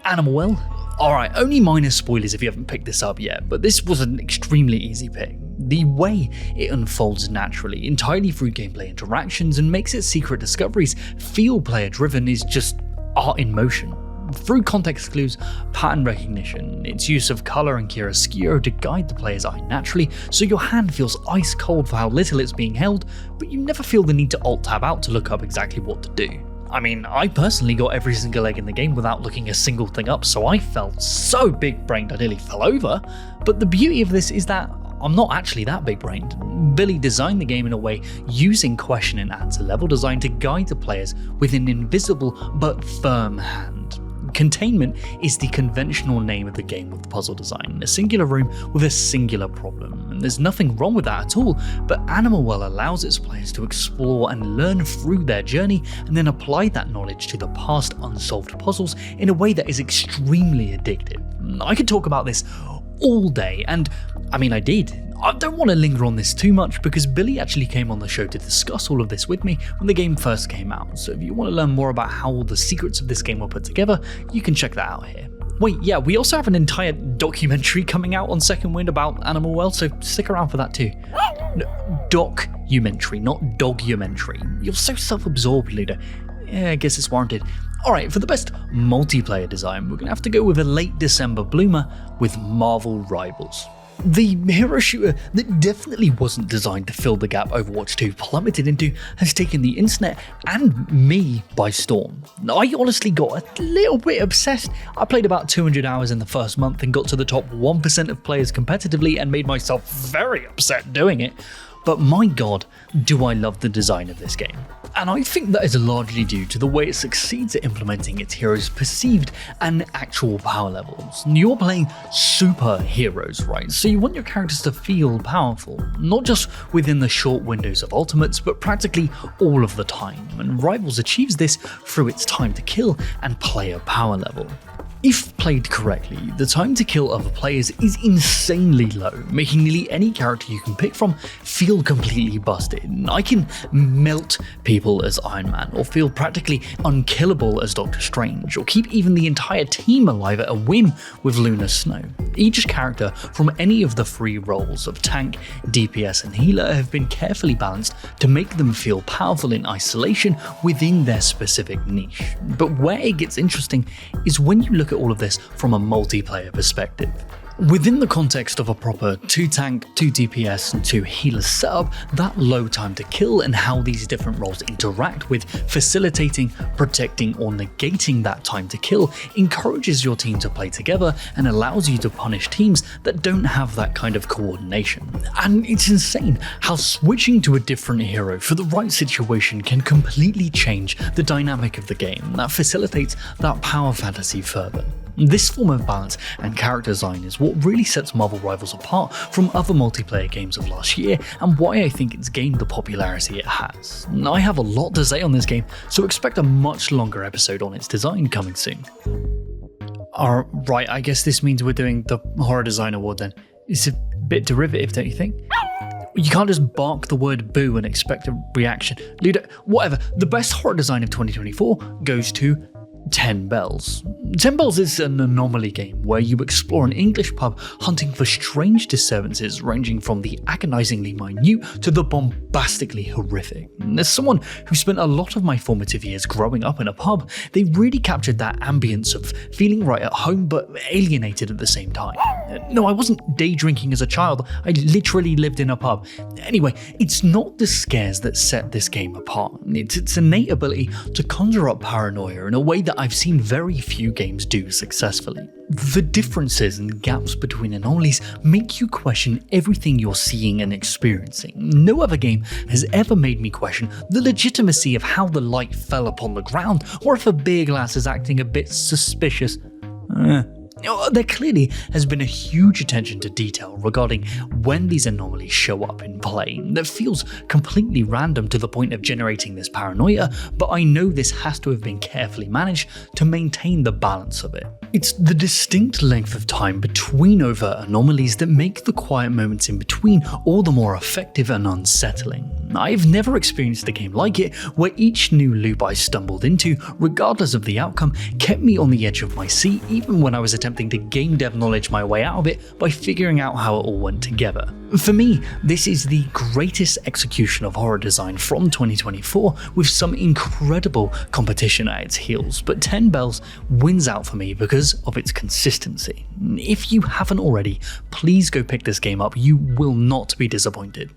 Animal Well? Alright, only minor spoilers if you haven't picked this up yet, but this was an extremely easy pick. The way it unfolds naturally, entirely through gameplay interactions, and makes its secret discoveries feel player-driven is just art in motion. Through context clues, pattern recognition, its use of colour and chiaroscuro to guide the player's eye naturally, so your hand feels ice cold for how little it's being held, but you never feel the need to alt-tab out to look up exactly what to do. I mean, I personally got every single egg in the game without looking a single thing up, so I felt so big-brained I nearly fell over, but the beauty of this is that I'm not actually that big-brained. Billy designed the game in a way using question and answer level design to guide the players with an invisible but firm hand. Containment is the conventional name of the game with puzzle design, a singular room with a singular problem, and there's nothing wrong with that at all, but Animal Well allows its players to explore and learn through their journey and then apply that knowledge to the past unsolved puzzles in a way that is extremely addictive. I could talk about this all day, and I mean I did. I don't want to linger on this too much because Billy actually came on the show to discuss all of this with me when the game first came out, so if you want to learn more about how all the secrets of this game were put together, you can check that out here. Wait, yeah, we also have an entire documentary coming out on Second Wind about Animal Well, so stick around for that too. No, documentary, not dogumentary. You're so self-absorbed, Luda. Yeah, I guess it's warranted. Alright, for the best multiplayer design, we're going to have to go with a late December bloomer with Marvel Rivals. The hero shooter that definitely wasn't designed to fill the gap Overwatch 2 plummeted into has taken the internet and me by storm. I honestly got a little bit obsessed. I played about 200 hours in the first month and got to the top 1% of players competitively and made myself very upset doing it. But my god, do I love the design of this game. And I think that is largely due to the way it succeeds at implementing its heroes' perceived and actual power levels. You're playing superheroes, right? So you want your characters to feel powerful, not just within the short windows of ultimates, but practically all of the time. And Rivals achieves this through its time to kill and player power level. If played correctly, the time to kill other players is insanely low, making nearly any character you can pick from feel completely busted. I can melt people as Iron Man, or feel practically unkillable as Doctor Strange, or keep even the entire team alive at a whim with Lunar Snow. Each character from any of the three roles of tank, DPS and healer have been carefully balanced to make them feel powerful in isolation within their specific niche. But where it gets interesting is when you look at all of this from a multiplayer perspective. Within the context of a proper 2 tank, 2 DPS and 2 healer setup, that low time to kill and how these different roles interact with facilitating, protecting or negating that time to kill encourages your team to play together and allows you to punish teams that don't have that kind of coordination. And it's insane how switching to a different hero for the right situation can completely change the dynamic of the game that facilitates that power fantasy further. This form of balance and character design is what really sets Marvel Rivals apart from other multiplayer games of last year and why I think it's gained the popularity it has. I have a lot to say on this game, so expect a much longer episode on its design coming soon. Right, I guess this means we're doing the Horror Design Award then. It's a bit derivative, don't you think? You can't just bark the word boo and expect a reaction. Ludo, whatever. The best horror design of 2024 goes to 10 Bells. 10 Bells is an Anomaly game where you explore an English pub hunting for strange disturbances ranging from the agonizingly minute to the bombastically horrific. As someone who spent a lot of my formative years growing up in a pub, they really captured that ambience of feeling right at home but alienated at the same time. No, I wasn't day drinking as a child, I literally lived in a pub. Anyway, it's not the scares that set this game apart. It's its innate ability to conjure up paranoia in a way that I've seen very few games do successfully. The differences and gaps between anomalies make you question everything you're seeing and experiencing. No other game has ever made me question the legitimacy of how the light fell upon the ground, or if a beer glass is acting a bit suspicious. There clearly has been a huge attention to detail regarding when these anomalies show up in play that feels completely random to the point of generating this paranoia, but I know this has to have been carefully managed to maintain the balance of it. It's the distinct length of time between overt anomalies that make the quiet moments in between all the more effective and unsettling. I've never experienced a game like it, where each new loop I stumbled into, regardless of the outcome, kept me on the edge of my seat even when I was attempting to game dev knowledge my way out of it by figuring out how it all went together. For me, this is the greatest execution of horror design from 2024, with some incredible competition at its heels, but 10 Bells wins out for me because of its consistency. If you haven't already, please go pick this game up, you will not be disappointed.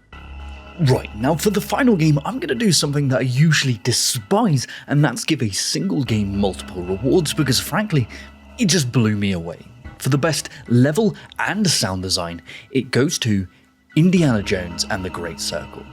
Right, now for the final game, I'm going to do something that I usually despise, and that's give a single game multiple rewards, because frankly, it just blew me away. For the best level and sound design, it goes to Indiana Jones and the Great Circle.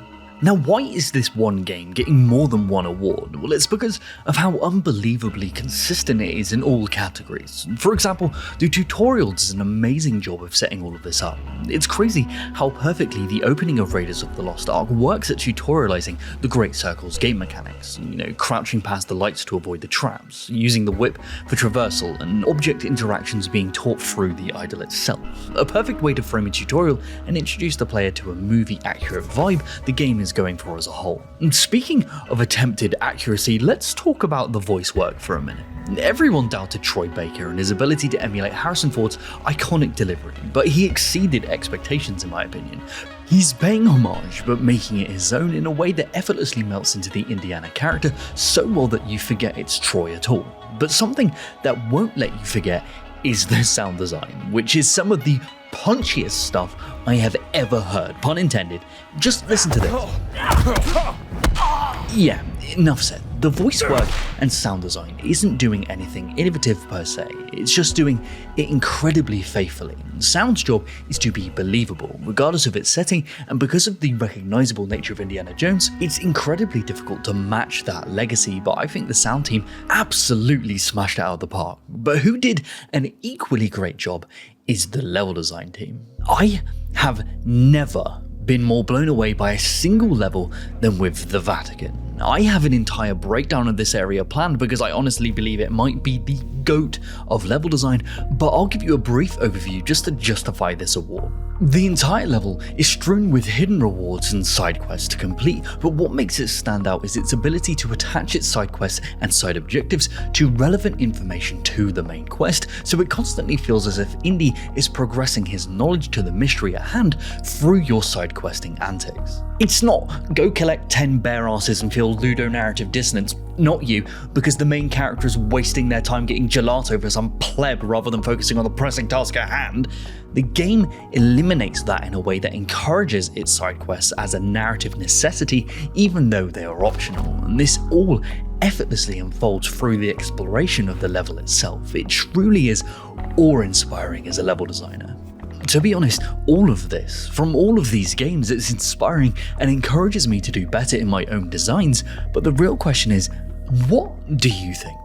Now, why is this one game getting more than one award? Well, it's because of how unbelievably consistent it is in all categories. For example, the tutorial does an amazing job of setting all of this up. It's crazy how perfectly the opening of Raiders of the Lost Ark works at tutorializing the Great Circle's game mechanics. Crouching past the lights to avoid the traps, using the whip for traversal, and object interactions being taught through the idol itself. A perfect way to frame a tutorial and introduce the player to a movie-accurate vibe the game is going for as a whole. And speaking of attempted accuracy, let's talk about the voice work for a minute. Everyone doubted Troy Baker and his ability to emulate Harrison Ford's iconic delivery, but he exceeded expectations in my opinion. He's paying homage, but making it his own in a way that effortlessly melts into the Indiana character so well that you forget it's Troy at all. But something that won't let you forget is the sound design, which is some of the punchiest stuff I have ever heard, pun intended. Just listen to this. Yeah, enough said. The voice work and sound design isn't doing anything innovative per se, it's just doing it incredibly faithfully. Sound's job is to be believable, regardless of its setting, and because of the recognizable nature of Indiana Jones, it's incredibly difficult to match that legacy, but I think the sound team absolutely smashed it out of the park. But who did an equally great job is the level design team. I have never been more blown away by a single level than with the Vatican. I have an entire breakdown of this area planned because I honestly believe it might be the GOAT of level design, but I'll give you a brief overview just to justify this award. The entire level is strewn with hidden rewards and side quests to complete, but what makes it stand out is its ability to attach its side quests and side objectives to relevant information to the main quest, so it constantly feels as if Indy is progressing his knowledge to the mystery at hand through your side questing antics. It's not go collect 10 bear asses and feel ludonarrative dissonance, not you, because the main character is wasting their time getting gelato for some pleb rather than focusing on the pressing task at hand. The game eliminates that in a way that encourages its side quests as a narrative necessity, even though they are optional, and this all effortlessly unfolds through the exploration of the level itself. It truly is awe-inspiring as a level designer. To be honest, all of this, from all of these games, it's inspiring and encourages me to do better in my own designs, but the real question is, what do you think?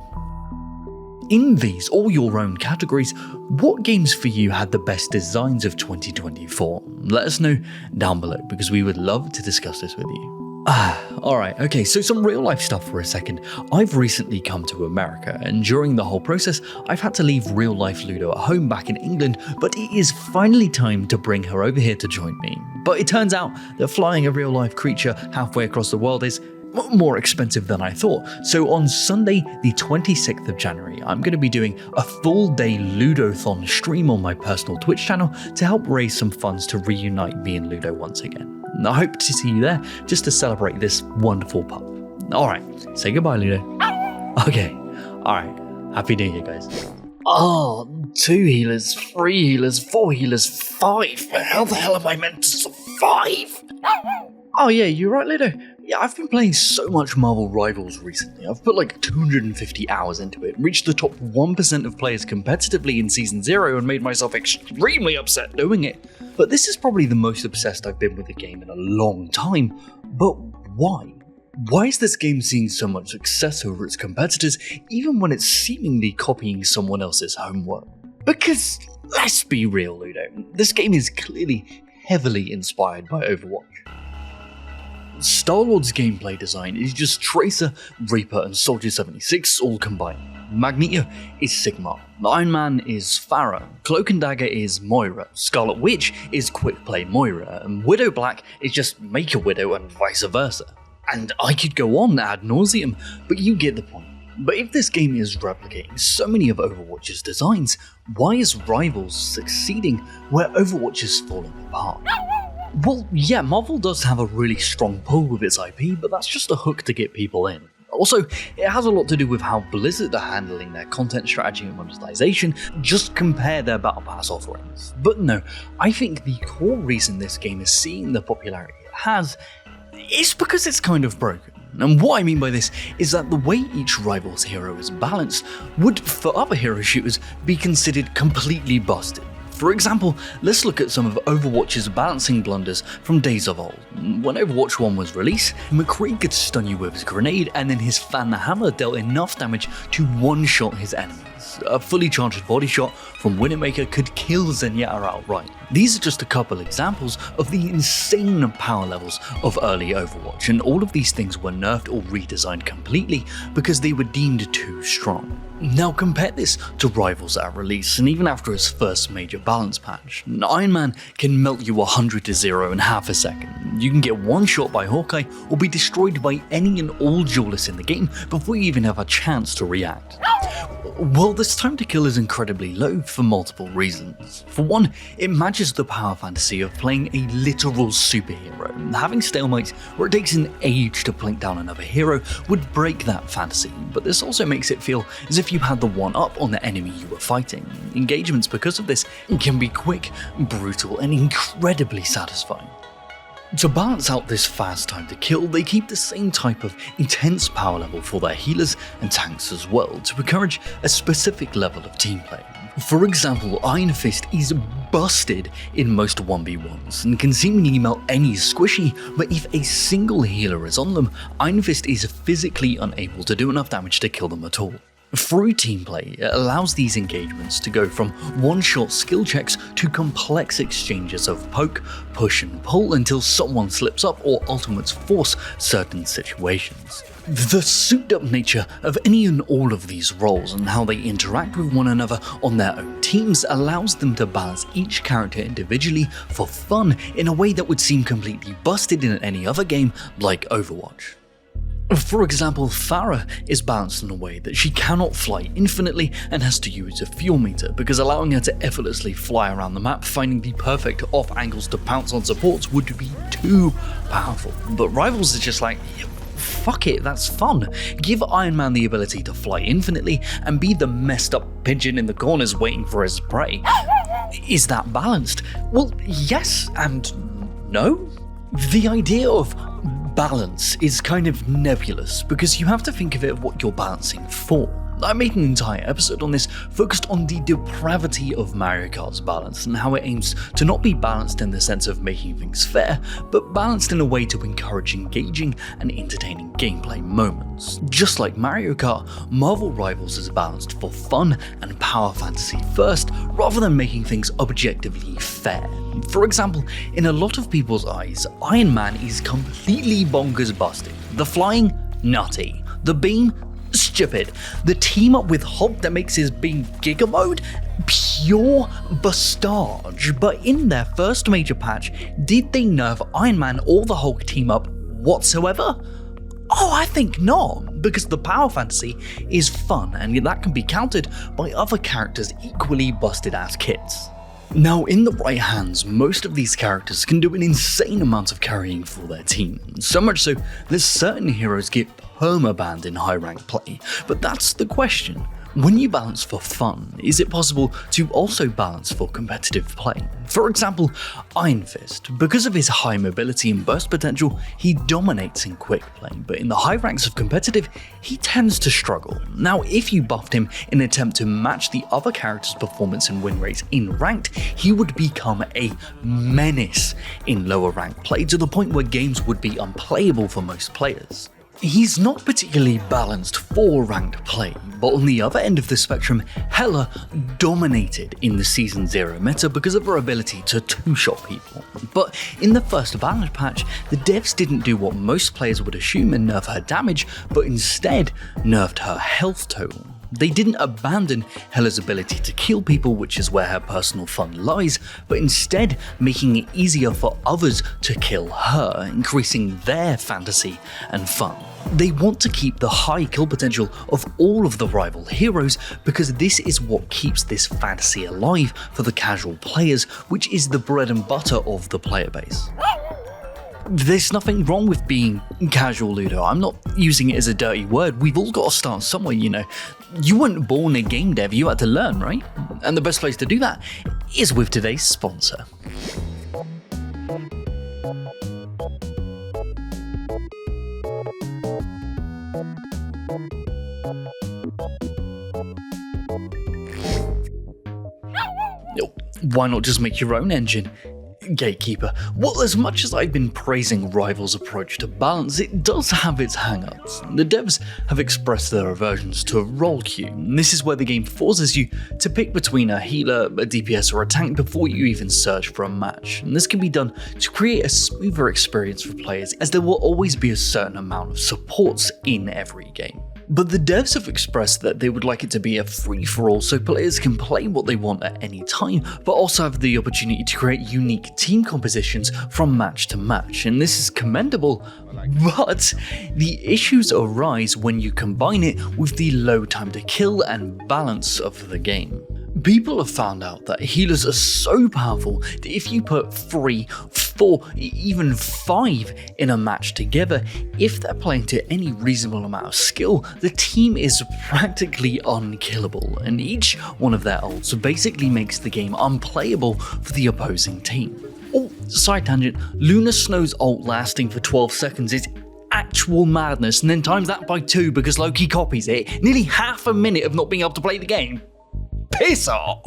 In these, all your own categories, what games for you had the best designs of 2024? Let us know down below because we would love to discuss this with you. Alright, okay, so some real life stuff for a second. I've recently come to America, and during the whole process, I've had to leave real life Ludo at home back in England, but it is finally time to bring her over here to join me. But it turns out that flying a real life creature halfway across the world is more expensive than I thought. So on Sunday, the 26th of January, I'm going to be doing a full day Ludothon stream on my personal Twitch channel to help raise some funds to reunite me and Ludo once again. I hope to see you there just to celebrate this wonderful pup. Alright, say goodbye, Ludo. Okay, alright, happy new year, guys. Oh, 2 healers, 3 healers, 4 healers, 5. How the hell am I meant to survive? Oh yeah, you're right, Ludo. Yeah, I've been playing so much Marvel Rivals recently. I've put like 250 hours into it, reached the top 1% of players competitively in Season 0 and made myself extremely upset doing it. But this is probably the most obsessed I've been with the game in a long time. But why? Why is this game seeing so much success over its competitors, even when it's seemingly copying someone else's homework? Because, let's be real, Ludo, this game is clearly heavily inspired by Overwatch. Star-Lord's gameplay design is just Tracer, Reaper, and Soldier 76 all combined. Magneto is Sigma, Iron Man is Farah, Cloak and Dagger is Moira, Scarlet Witch is Quick Play Moira, and Widow Black is just Make a Widow and vice versa. And I could go on ad nauseum, but you get the point. But if this game is replicating so many of Overwatch's designs, why is Rivals succeeding where Overwatch is falling apart? Well, yeah, Marvel does have a really strong pull with its IP, but that's just a hook to get people in. Also, it has a lot to do with how Blizzard are handling their content strategy and monetization. Just compare their Battle Pass offerings. But no, I think the core reason this game is seeing the popularity it has is because it's kind of broken. And what I mean by this is that the way each Rivals hero is balanced would, for other hero shooters, be considered completely busted. For example, let's look at some of Overwatch's balancing blunders from days of old. When Overwatch 1 was released, McCree could stun you with his grenade, and then his Fan the Hammer dealt enough damage to one-shot his enemies. A fully charged body shot from Widowmaker could kill Zenyatta outright. These are just a couple examples of the insane power levels of early Overwatch, and all of these things were nerfed or redesigned completely because they were deemed too strong. Now compare this to Rivals at release, and even after its first major balance patch. Iron Man can melt you 100 to 0 in half a second. You can get one shot by Hawkeye or be destroyed by any and all duelists in the game before you even have a chance to react. Well, this time to kill is incredibly low for multiple reasons. For one, it matches the power fantasy of playing a literal superhero. Having stalemates where it takes an age to plink down another hero would break that fantasy, but this also makes it feel as if you had the one-up on the enemy you were fighting. Engagements because of this can be quick, brutal, and incredibly satisfying. To balance out this fast time to kill, they keep the same type of intense power level for their healers and tanks as well, to encourage a specific level of team play. For example, Iron Fist is busted in most 1v1s and can seemingly melt any squishy, but if a single healer is on them, Iron Fist is physically unable to do enough damage to kill them at all. Through team play, it allows these engagements to go from one-shot skill checks to complex exchanges of poke, push and pull until someone slips up or ultimates force certain situations. The souped-up nature of any and all of these roles and how they interact with one another on their own teams allows them to balance each character individually for fun in a way that would seem completely busted in any other game like Overwatch. For example, Farah is balanced in a way that she cannot fly infinitely and has to use a fuel meter, because allowing her to effortlessly fly around the map finding the perfect off angles to pounce on supports would be too powerful. But Rivals is just like, fuck it, that's fun. Give Iron Man the ability to fly infinitely and be the messed up pigeon in the corners waiting for his prey. Is that balanced? Well, yes and no. The idea of balance is kind of nebulous because you have to think of it of what you're balancing for. I made an entire episode on this focused on the depravity of Mario Kart's balance and how it aims to not be balanced in the sense of making things fair, but balanced in a way to encourage engaging and entertaining gameplay moments. Just like Mario Kart, Marvel Rivals is balanced for fun and power fantasy first, rather than making things objectively fair. For example, in a lot of people's eyes, Iron Man is completely bonkers busted. The flying, nutty. The beam, stupid. The team up with Hulk that makes his beam Giga Mode, pure bastarge. But in their first major patch, did they nerf Iron Man or the Hulk team up whatsoever? Oh, I think not, because the power fantasy is fun and that can be countered by other characters equally busted ass kits. Now, in the right hands, most of these characters can do an insane amount of carrying for their team, so much so that certain heroes get perma-banned in high rank play. But that's the question. When you balance for fun, is it possible to also balance for competitive play? For example, Iron Fist. Because of his high mobility and burst potential, he dominates in quick play, but in the high ranks of competitive, he tends to struggle. Now, if you buffed him in an attempt to match the other character's performance and win rates in ranked, he would become a menace in lower rank play, to the point where games would be unplayable for most players. He's not particularly balanced for ranked play, but on the other end of the spectrum, Hela dominated in the Season 0 meta because of her ability to two-shot people. But in the first balance patch, the devs didn't do what most players would assume and nerf her damage, but instead nerfed her health total. They didn't abandon Hela's ability to kill people, which is where her personal fun lies, but instead making it easier for others to kill her, increasing their fantasy and fun. They want to keep the high kill potential of all of the rival heroes because this is what keeps this fantasy alive for the casual players, which is the bread and butter of the player base. There's nothing wrong with being casual, Ludo. I'm not using it as a dirty word. We've all got to start somewhere, you know. You weren't born a game dev, you had to learn, right? And the best place to do that is with today's sponsor. Why not just make your own engine? Gatekeeper. Well, as much as I've been praising Rival's approach to balance, it does have its hang-ups. The devs have expressed their aversions to roll queue, and this is where the game forces you to pick between a healer, a DPS, or a tank before you even search for a match. And this can be done to create a smoother experience for players, as there will always be a certain amount of supports in every game. But the devs have expressed that they would like it to be a free-for-all so players can play what they want at any time, but also have the opportunity to create unique team compositions from match to match, and this is commendable, but the issues arise when you combine it with the low time to kill and balance of the game. People have found out that healers are so powerful that if you put 3, 4, even 5 in a match together, if they're playing to any reasonable amount of skill, the team is practically unkillable, and each one of their ults basically makes the game unplayable for the opposing team. Oh, side tangent, Luna Snow's ult lasting for 12 seconds is actual madness, and then times that by 2 because Loki copies it, nearly half a minute of not being able to play the game. Piss off!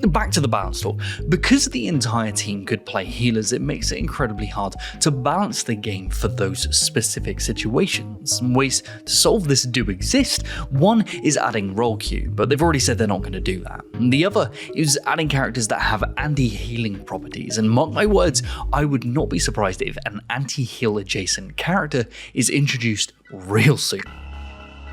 Back to the balance talk. Because the entire team could play healers, it makes it incredibly hard to balance the game for those specific situations. Ways to solve this do exist. One is adding role queue, but they've already said they're not going to do that. And the other is adding characters that have anti-healing properties, and mark my words, I would not be surprised if an anti-heal adjacent character is introduced real soon.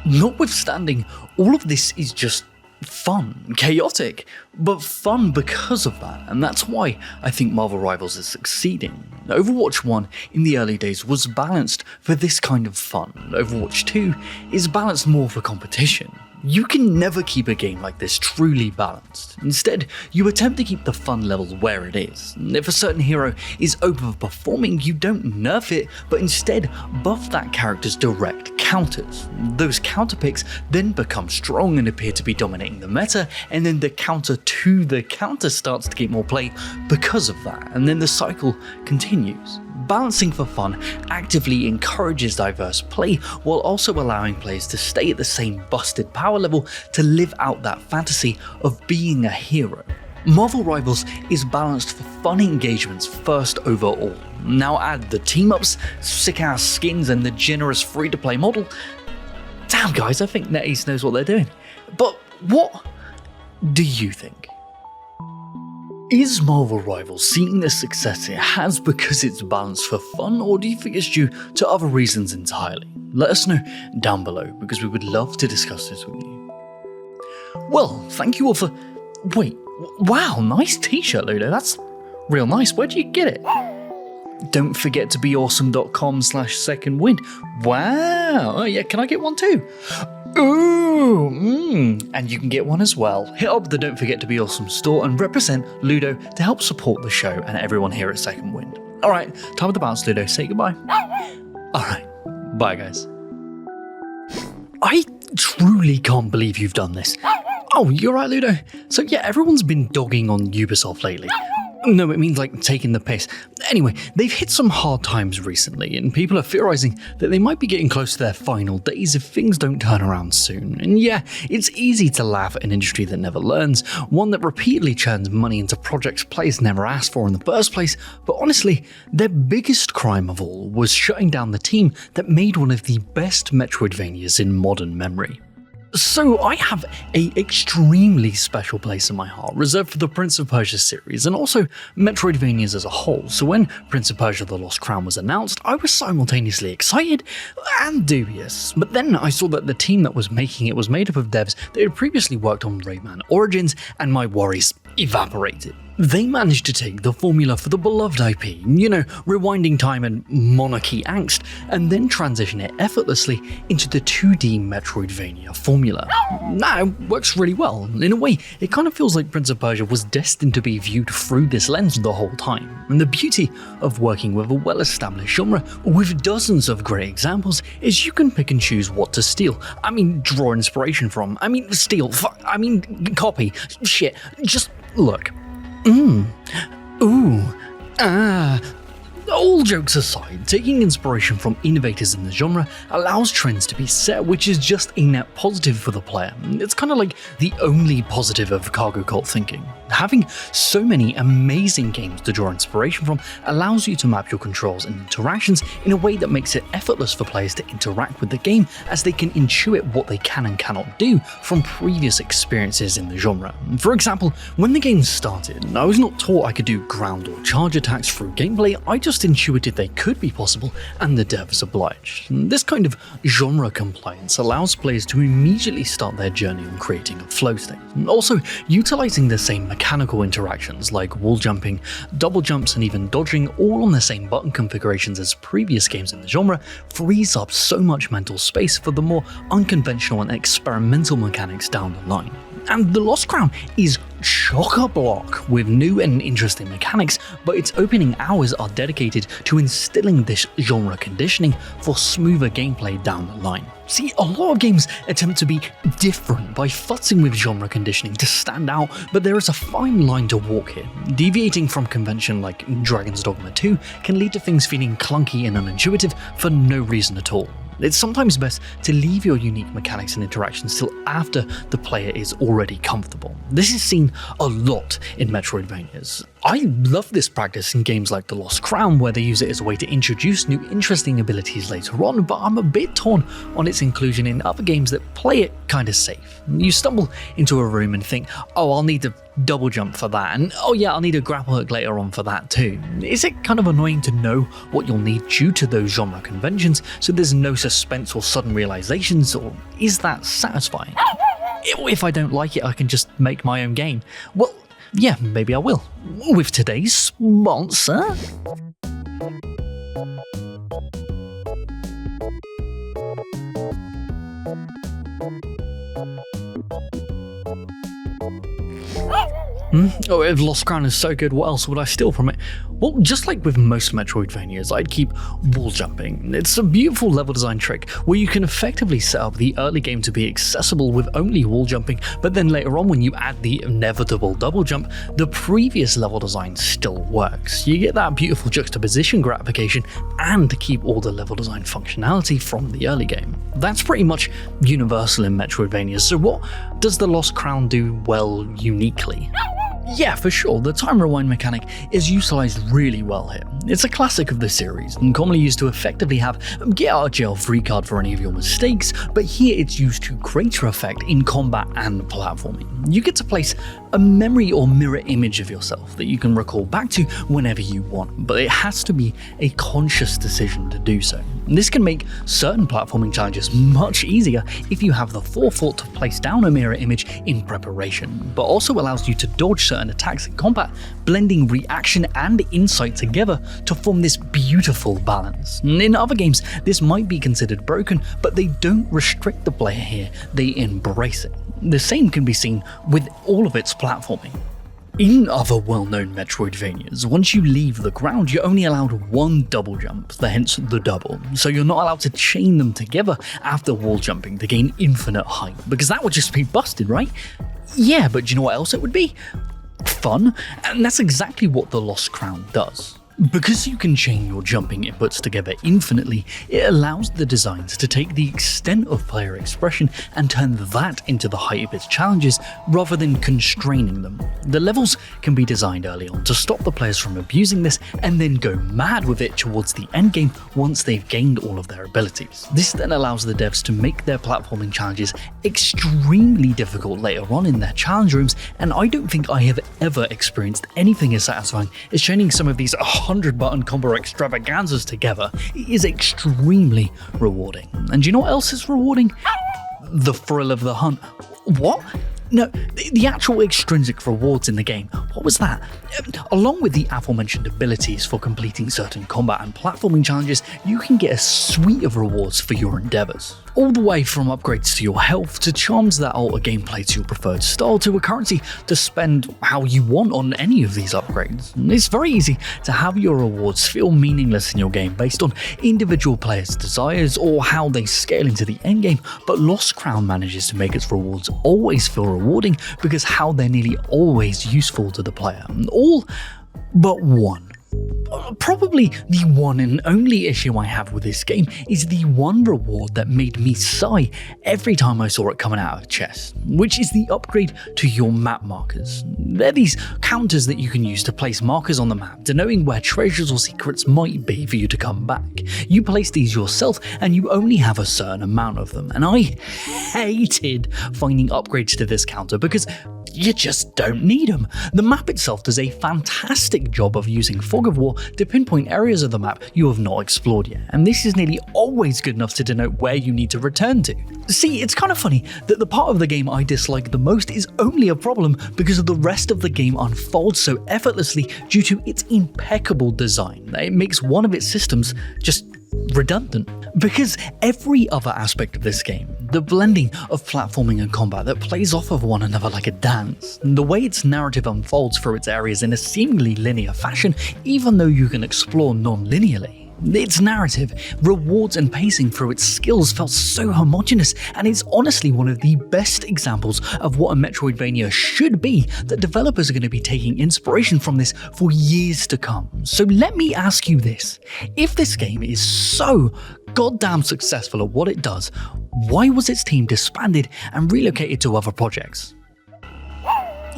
Notwithstanding, all of this is just fun, chaotic, but fun because of that, and that's why I think Marvel Rivals is succeeding. Overwatch 1 in the early days was balanced for this kind of fun. Overwatch 2 is balanced more for competition. You can never keep a game like this truly balanced. Instead, you attempt to keep the fun level where it is. If a certain hero is overperforming, you don't nerf it, but instead buff that character's direct counters. Those counter picks then become strong and appear to be dominating the meta, and then the counter to the counter starts to get more play because of that, and then the cycle continues. balancing for fun actively encourages diverse play while also allowing players to stay at the same busted power level to live out that fantasy of being a hero. Marvel Rivals is balanced for fun engagements first overall. Now add the team-ups, sick-ass skins, and the generous free-to-play model. Damn guys, I think NetEase knows what they're doing. But what do you think? Is Marvel Rivals seeing the success it has because it's balanced for fun, or do you think it's due to other reasons entirely? Let us know down below, because we would love to discuss this with you. Well, thank you all for... Wait, wow, nice t-shirt, Ludo. That's real nice. Where'd you get it? Don't forget to be awesome.com/secondwind. Wow, oh yeah, can I get one too? Ooh, and you can get one as well. Hit up the Don't Forget to Be Awesome store and represent Ludo to help support the show and everyone here at Second Wind. Alright, time with the bounce, Ludo. Say goodbye. Alright, bye guys. I truly can't believe you've done this. Oh, you're right, Ludo. So yeah, everyone's been dogging on Ubisoft lately. No, it means like taking the piss. Anyway, they've hit some hard times recently, and people are theorizing that they might be getting close to their final days if things don't turn around soon. And yeah, it's easy to laugh at an industry that never learns, one that repeatedly churns money into projects players never asked for in the first place, but honestly, their biggest crime of all was shutting down the team that made one of the best Metroidvanias in modern memory. So I have an extremely special place in my heart reserved for the Prince of Persia series and also Metroidvanias as a whole. So when Prince of Persia The Lost Crown was announced, I was simultaneously excited and dubious. But then I saw that the team that was making it was made up of devs that had previously worked on Rayman Origins, and my worries evaporated. They managed to take the formula for the beloved IP, you know, rewinding time and monarchy angst, and then transition it effortlessly into the 2D Metroidvania formula. Now, it works really well. In a way, it kind of feels like Prince of Persia was destined to be viewed through this lens the whole time. And the beauty of working with a well-established genre with dozens of great examples is you can pick and choose what to steal. I mean, draw inspiration from. I mean, steal. Copy. Shit. Just look. All jokes aside, taking inspiration from innovators in the genre allows trends to be set, which is just a net positive for the player. It's kind of like the only positive of cargo cult thinking. Having so many amazing games to draw inspiration from allows you to map your controls and interactions in a way that makes it effortless for players to interact with the game, as they can intuit what they can and cannot do from previous experiences in the genre. For example, when the game started, I was not taught I could do ground or charge attacks through gameplay, I just intuited they could be possible, and the devs obliged. This kind of genre compliance allows players to immediately start their journey on creating a flow state. Also, utilizing the same mechanical interactions like wall jumping, double jumps, and even dodging all on the same button configurations as previous games in the genre frees up so much mental space for the more unconventional and experimental mechanics down the line. And The Lost Crown is chock-a-block with new and interesting mechanics, but its opening hours are dedicated to instilling this genre conditioning for smoother gameplay down the line. See, a lot of games attempt to be different by futzing with genre conditioning to stand out, but there is a fine line to walk here. Deviating from convention like Dragon's Dogma 2 can lead to things feeling clunky and unintuitive for no reason at all. It's sometimes best to leave your unique mechanics and interactions till after the player is already comfortable. This is seen a lot in Metroidvanias. I love this practice in games like The Lost Crown, where they use it as a way to introduce new interesting abilities later on, but I'm a bit torn on its inclusion in other games that play it kinda safe. You stumble into a room and think, oh, I'll need to double jump for that, and oh yeah, I'll need a grapple hook later on for that too. Is it kind of annoying to know what you'll need due to those genre conventions, so there's no suspense or sudden realizations, or is that satisfying? If I don't like it, I can just make my own game. Well, yeah, maybe I will. With today's sponsor. Oh, if Lost Crown is so good, what else would I steal from it? Well, just like with most Metroidvanias, I'd keep wall jumping. It's a beautiful level design trick where you can effectively set up the early game to be accessible with only wall jumping, but then later on when you add the inevitable double jump, the previous level design still works. You get that beautiful juxtaposition gratification and keep all the level design functionality from the early game. That's pretty much universal in Metroidvanias, so what does the Lost Crown do well uniquely? Yeah, for sure, the time rewind mechanic is utilised really well here. It's a classic of the series, and commonly used to effectively have a get out of jail free card for any of your mistakes, but here it's used to greater effect in combat and platforming. You get to place a memory or mirror image of yourself that you can recall back to whenever you want, but it has to be a conscious decision to do so. This can make certain platforming challenges much easier if you have the forethought to place down a mirror image in preparation, but also allows you to dodge certain attacks in combat, blending reaction and insight together to form this beautiful balance. In other games, this might be considered broken, but they don't restrict the player here, they embrace it. The same can be seen with all of its platforming. In other well-known Metroidvanias, once you leave the ground, you're only allowed one double jump, hence the double, so you're not allowed to chain them together after wall jumping to gain infinite height, because that would just be busted, right? Yeah, but do you know what else it would be? Fun, and that's exactly what the Lost Crown does. Because you can chain your jumping inputs together infinitely, it allows the designs to take the extent of player expression and turn that into the height of its challenges rather than constraining them. The levels can be designed early on to stop the players from abusing this and then go mad with it towards the endgame once they've gained all of their abilities. This then allows the devs to make their platforming challenges extremely difficult later on in their challenge rooms, and I don't think I have ever experienced anything as satisfying as chaining some of these 100-button combo extravaganzas together. It is extremely rewarding. And do you know what else is rewarding? The thrill of the hunt. What? No, the actual extrinsic rewards in the game. What was that? Along with the aforementioned abilities for completing certain combat and platforming challenges, you can get a suite of rewards for your endeavours. All the way from upgrades to your health, to charms that alter gameplay to your preferred style, to a currency to spend how you want on any of these upgrades. It's very easy to have your rewards feel meaningless in your game based on individual players' desires or how they scale into the endgame, but Lost Crown manages to make its rewards always feel rewarding because how they're nearly always useful to the player. All but one. Probably the one and only issue I have with this game is the one reward that made me sigh every time I saw it coming out of a chest, which is the upgrade to your map markers. They're these counters that you can use to place markers on the map, denoting where treasures or secrets might be for you to come back. You place these yourself and you only have a certain amount of them, and I hated finding upgrades to this counter because you just don't need them. The map itself does a fantastic job of using Fog of War to pinpoint areas of the map you have not explored yet, and this is nearly always good enough to denote where you need to return to. See, it's kind of funny that the part of the game I dislike the most is only a problem because of the rest of the game unfolds so effortlessly due to its impeccable design that it makes one of its systems just redundant. Because every other aspect of this game, the blending of platforming and combat that plays off of one another like a dance, the way its narrative unfolds through its areas in a seemingly linear fashion, even though you can explore non-linearly. Its narrative, rewards and pacing through its skills felt so homogeneous, and it's honestly one of the best examples of what a Metroidvania should be that developers are going to be taking inspiration from this for years to come. So let me ask you this, if this game is so goddamn successful at what it does, why was its team disbanded and relocated to other projects?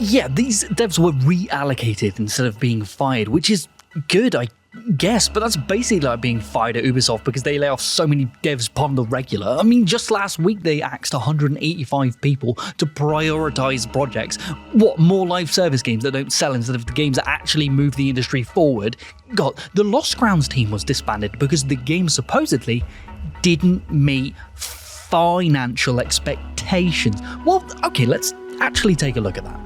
Yeah, these devs were reallocated instead of being fired, which is good, I guess, but that's basically like being fired at Ubisoft because they lay off so many devs upon the regular. I mean, just last week they axed 185 people to prioritize projects. What, more live service games that don't sell instead of the games that actually move the industry forward? God, the Lost Crowns team was disbanded because the game supposedly didn't meet financial expectations. Well, okay, let's actually take a look at that.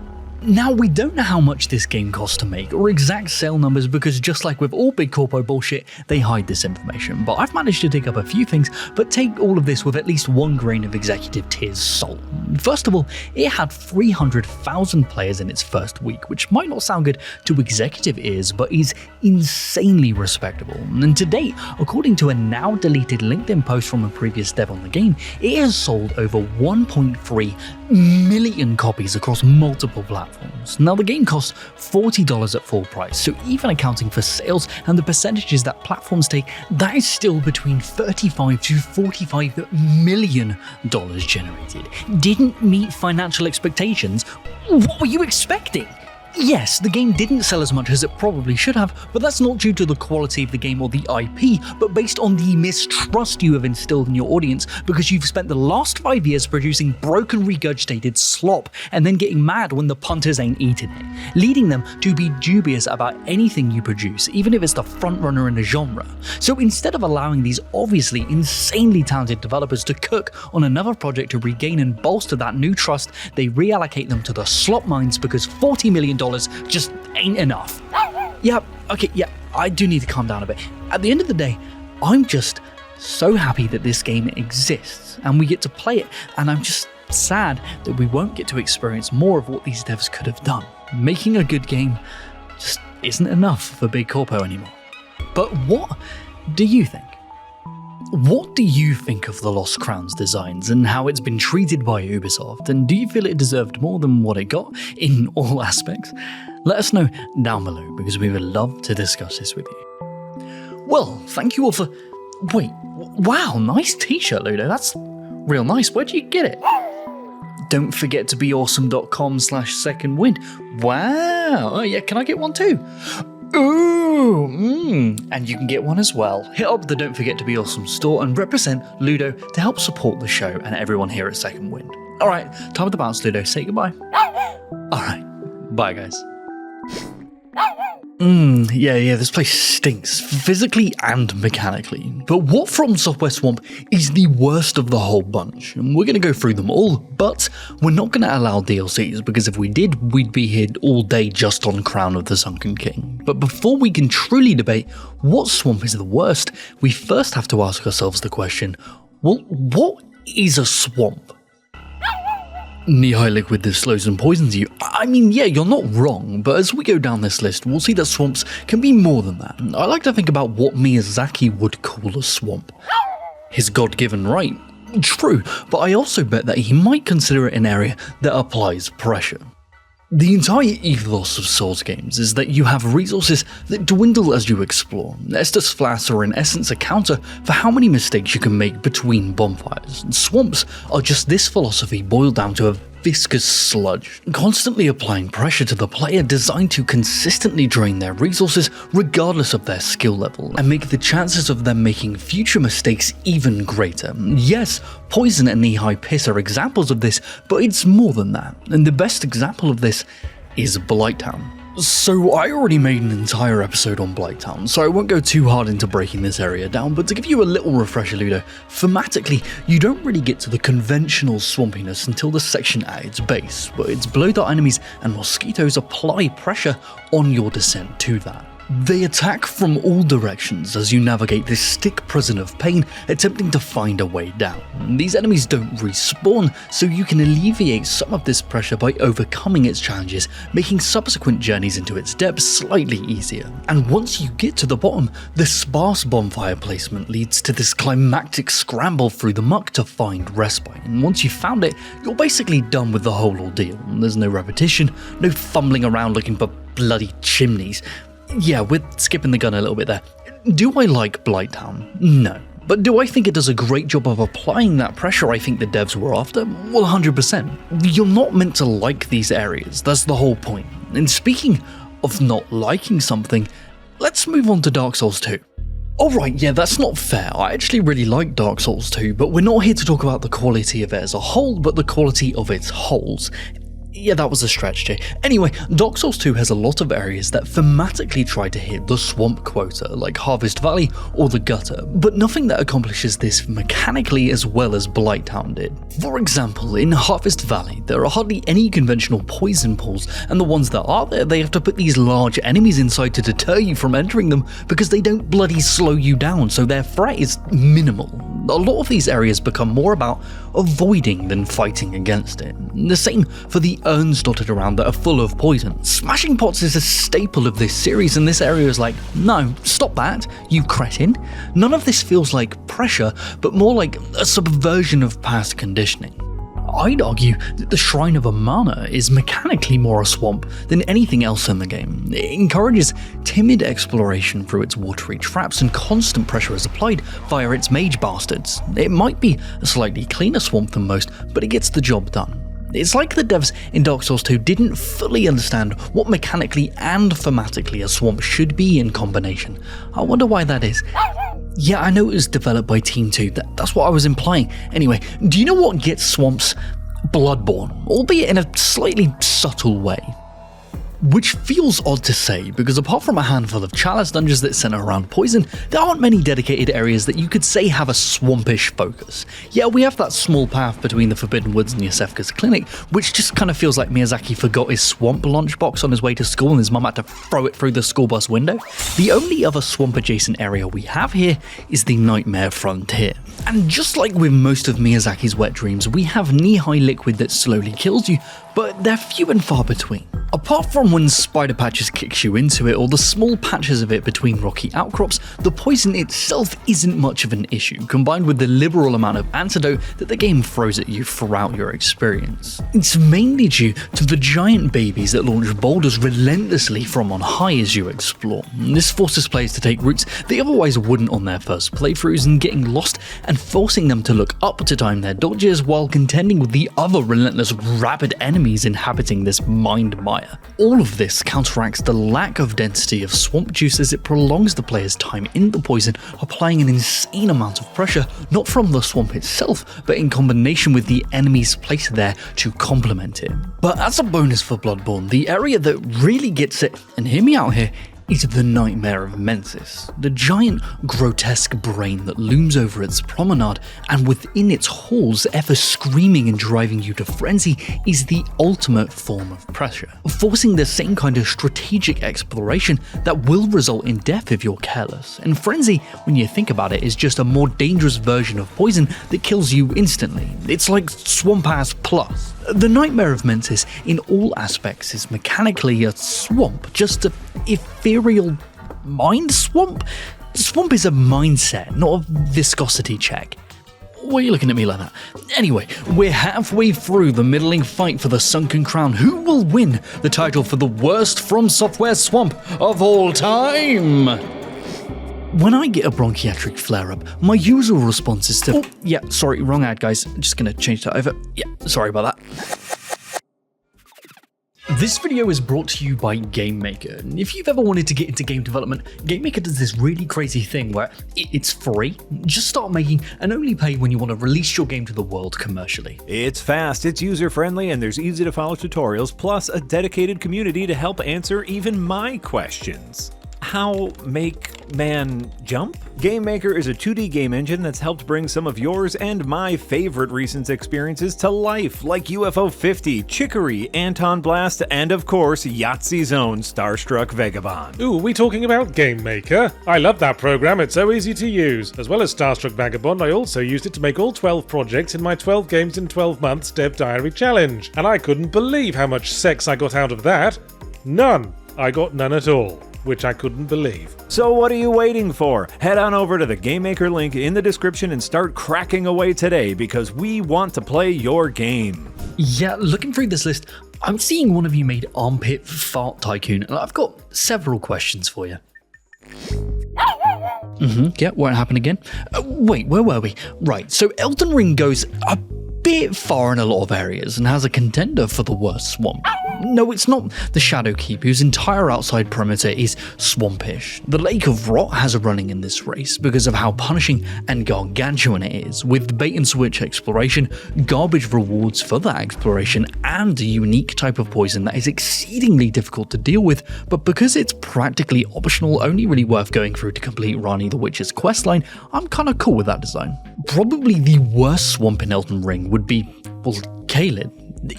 Now, we don't know how much this game cost to make, or exact sale numbers, because just like with all big corpo bullshit, they hide this information, but I've managed to dig up a few things, but take all of this with at least one grain of executive tiers salt. First of all, it had 300,000 players in its first week, which might not sound good to executive ears, but is insanely respectable. And to date, according to a now deleted LinkedIn post from a previous dev on the game, it has sold over 1.3 million copies across multiple platforms. Now, the game costs $40 at full price, so even accounting for sales and the percentages that platforms take, that is still between $35 to $45 million generated. Didn't meet financial expectations? What were you expecting? Yes, the game didn't sell as much as it probably should have, but that's not due to the quality of the game or the IP, but based on the mistrust you have instilled in your audience because you've spent the last 5 years producing broken, regurgitated slop and then getting mad when the punters ain't eating it, leading them to be dubious about anything you produce, even if it's the frontrunner in the genre. So instead of allowing these obviously insanely talented developers to cook on another project to regain and bolster that new trust, they reallocate them to the slop mines because $40 million just ain't enough. Yeah, I do need to calm down a bit. At the end of the day, I'm just so happy that this game exists and we get to play it, and I'm just sad that we won't get to experience more of what these devs could have done. Making a good game just isn't enough for Big Corpo anymore. But what do you think? What do you think of the Lost Crowns designs and how it's been treated by Ubisoft, and do you feel it deserved more than what it got in all aspects? Let us know down below because we would love to discuss this with you. Well, thank you all for... Wait, wow, nice t-shirt, Ludo, that's real nice. Where'd you get it? Don't forget to be awesome.com/second wind. Wow, oh yeah, can I get one too? Ooh, and you can get one as well. Hit up the Don't Forget to Be Awesome store and represent Ludo to help support the show and everyone here at Second Wind. Alright, time to bounce, Ludo. Say goodbye. Alright, bye guys. Yeah, this place stinks, physically and mechanically. But what FromSoftware Swamp is the worst of the whole bunch? And we're going to go through them all, but we're not going to allow DLCs, because if we did, we'd be here all day just on Crown of the Sunken King. But before we can truly debate what swamp is the worst, we first have to ask ourselves the question, well, what is a swamp? Knee-high liquid that slows and poisons you. I mean, yeah, you're not wrong, but as we go down this list, we'll see that swamps can be more than that. I like to think about what Miyazaki would call a swamp. His God-given right. True, but I also bet that he might consider it an area that applies pressure. The entire ethos of Souls games is that you have resources that dwindle as you explore. Estus Flasks are in essence a counter for how many mistakes you can make between bonfires. And swamps are just this philosophy boiled down to a viscous sludge, constantly applying pressure to the player, designed to consistently drain their resources regardless of their skill level, and make the chances of them making future mistakes even greater. Yes, poison and knee-high piss are examples of this, but it's more than that, and the best example of this is Blighttown. So I already made an entire episode on Blighttown, so I won't go too hard into breaking this area down, but to give you a little refresher, Ludo, thematically, you don't really get to the conventional swampiness until the section at its base, where its blow-dart enemies and mosquitoes apply pressure on your descent to that. They attack from all directions as you navigate this stick prison of pain, attempting to find a way down. These enemies don't respawn, so you can alleviate some of this pressure by overcoming its challenges, making subsequent journeys into its depths slightly easier. And once you get to the bottom, the sparse bonfire placement leads to this climactic scramble through the muck to find respite, and once you've found it, you're basically done with the whole ordeal. There's no repetition, no fumbling around looking for bloody chimneys. Yeah, we're skipping the gun a little bit there. Do I like Blighttown? No. But do I think it does a great job of applying that pressure I think the devs were after? Well, 100%. You're not meant to like these areas, that's the whole point. And speaking of not liking something, let's move on to Dark Souls 2. Alright, yeah, that's not fair. I actually really like Dark Souls 2, but we're not here to talk about the quality of it as a whole, but the quality of its holes. Yeah, that was a stretch, Jay. Anyway, Dark Souls 2 has a lot of areas that thematically try to hit the swamp quota, like Harvest Valley or the Gutter, but nothing that accomplishes this mechanically as well as Blighttown did. For example, in Harvest Valley, there are hardly any conventional poison pools, and the ones that are there, they have to put these large enemies inside to deter you from entering them because they don't bloody slow you down, so their threat is minimal. A lot of these areas become more about avoiding than fighting against it. The same for the urns dotted around that are full of poison. Smashing pots is a staple of this series, and this area is like, no, stop that, you cretin. None of this feels like pressure, but more like a subversion of past conditioning. I'd argue that the Shrine of Amana is mechanically more a swamp than anything else in the game. It encourages timid exploration through its watery traps, and constant pressure is applied via its mage bastards. It might be a slightly cleaner swamp than most, but it gets the job done. It's like the devs in Dark Souls 2 didn't fully understand what mechanically and thematically a swamp should be in combination. I wonder why that is. Yeah, I know it was developed by Team 2, that's what I was implying. Anyway, do you know what gets swamps? Bloodborne, albeit in a slightly subtle way. Which feels odd to say, because apart from a handful of chalice dungeons that center around poison, there aren't many dedicated areas that you could say have a swampish focus. Yeah, we have that small path between the Forbidden Woods and Yosefka's clinic, which just kind of feels like Miyazaki forgot his swamp lunchbox on his way to school and his mum had to throw it through the school bus window. The only other swamp-adjacent area we have here is the Nightmare Frontier. And just like with most of Miyazaki's wet dreams, we have knee-high liquid that slowly kills you, but they're few and far between. Apart from when Spider Patches kicks you into it, or the small patches of it between rocky outcrops, the poison itself isn't much of an issue, combined with the liberal amount of antidote that the game throws at you throughout your experience. It's mainly due to the giant babies that launch boulders relentlessly from on high as you explore. This forces players to take routes they otherwise wouldn't on their first playthroughs, and getting lost and forcing them to look up to time their dodges while contending with the other relentless rabid enemies inhabiting this mind mire. All of this counteracts the lack of density of swamp juice as it prolongs the player's time in the poison, applying an insane amount of pressure, not from the swamp itself, but in combination with the enemies placed there to complement it. But as a bonus for Bloodborne, the area that really gets it, and hear me out here, is the Nightmare of Mensis, the giant, grotesque brain that looms over its promenade, and within its halls, ever screaming and driving you to frenzy, is the ultimate form of pressure, forcing the same kind of strategic exploration that will result in death if you're careless. And frenzy, when you think about it, is just a more dangerous version of poison that kills you instantly. It's like Swamp Ass Plus. The Nightmare of Mensis, in all aspects, is mechanically a swamp, just an ethereal mind swamp? Swamp is a mindset, not a viscosity check. Why are you looking at me like that? Anyway, we're halfway through the middling fight for the Sunken Crown. Who will win the title for the worst FromSoftware swamp of all time? When I get a bronchiatric flare-up, my usual response is to... Oh, yeah, sorry, wrong ad, guys. I'm just gonna change that over. Yeah, sorry about that. This video is brought to you by GameMaker. If you've ever wanted to get into game development, GameMaker does this really crazy thing where it's free. Just start making and only pay when you want to release your game to the world commercially. It's fast, it's user-friendly, and there's easy-to-follow tutorials, plus a dedicated community to help answer even my questions. How make man jump? GameMaker is a 2D game engine that's helped bring some of yours and my favorite recent experiences to life, like UFO 50, Chicory, Anton Blast, and of course, Yahtzee's own Starstruck Vagabond. Ooh, we talking about GameMaker? I love that program, it's so easy to use. As well as Starstruck Vagabond, I also used it to make all 12 projects in my 12 games in 12 months Dev Diary challenge. And I couldn't believe how much sex I got out of that. None. I got none at all. Which I couldn't believe. So what are you waiting for? Head on over to the GameMaker link in the description and start cracking away today, because we want to play your game. Yeah, looking through this list, I'm seeing one of you made Armpit Fart Tycoon, and I've got several questions for you. Yeah, won't happen again. Wait, where were we? Right, so Elden Ring goes a bit far in a lot of areas and has a contender for the worst swamp. No, it's not the Shadowkeep, whose entire outside perimeter is swampish. The Lake of Rot has a running in this race because of how punishing and gargantuan it is, with bait-and-switch exploration, garbage rewards for that exploration, and a unique type of poison that is exceedingly difficult to deal with, but because it's practically optional, only really worth going through to complete Rani the Witch's questline, I'm kinda cool with that design. Probably the worst swamp in Elden Ring would be, well, Caelid.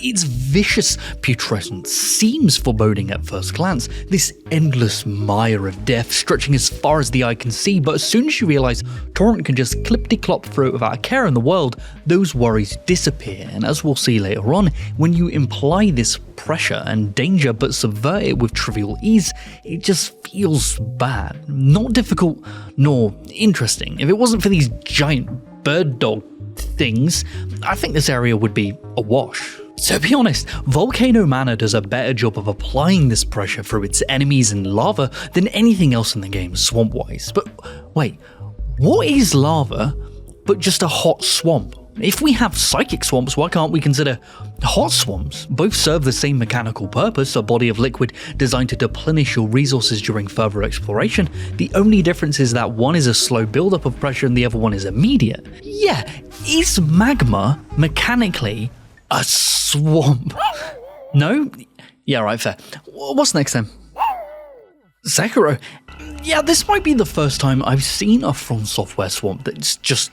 Its vicious putrescence seems foreboding at first glance, this endless mire of death stretching as far as the eye can see, but as soon as you realise Torrent can just clip-de-clop through it without a care in the world, those worries disappear, and as we'll see later on, when you imply this pressure and danger but subvert it with trivial ease, it just feels bad. Not difficult, nor interesting. If it wasn't for these giant bird dog things, I think this area would be awash. So be honest, Volcano Manor does a better job of applying this pressure through its enemies and lava than anything else in the game swamp-wise. But wait, what is lava but just a hot swamp? If we have psychic swamps, why can't we consider hot swamps? Both serve the same mechanical purpose, a body of liquid designed to deplenish your resources during further exploration. The only difference is that one is a slow buildup of pressure and the other one is immediate. Yeah, is magma mechanically a swamp? No? Yeah, right, fair. What's next then? Sekiro. Yeah, this might be the first time I've seen a FromSoftware swamp that's just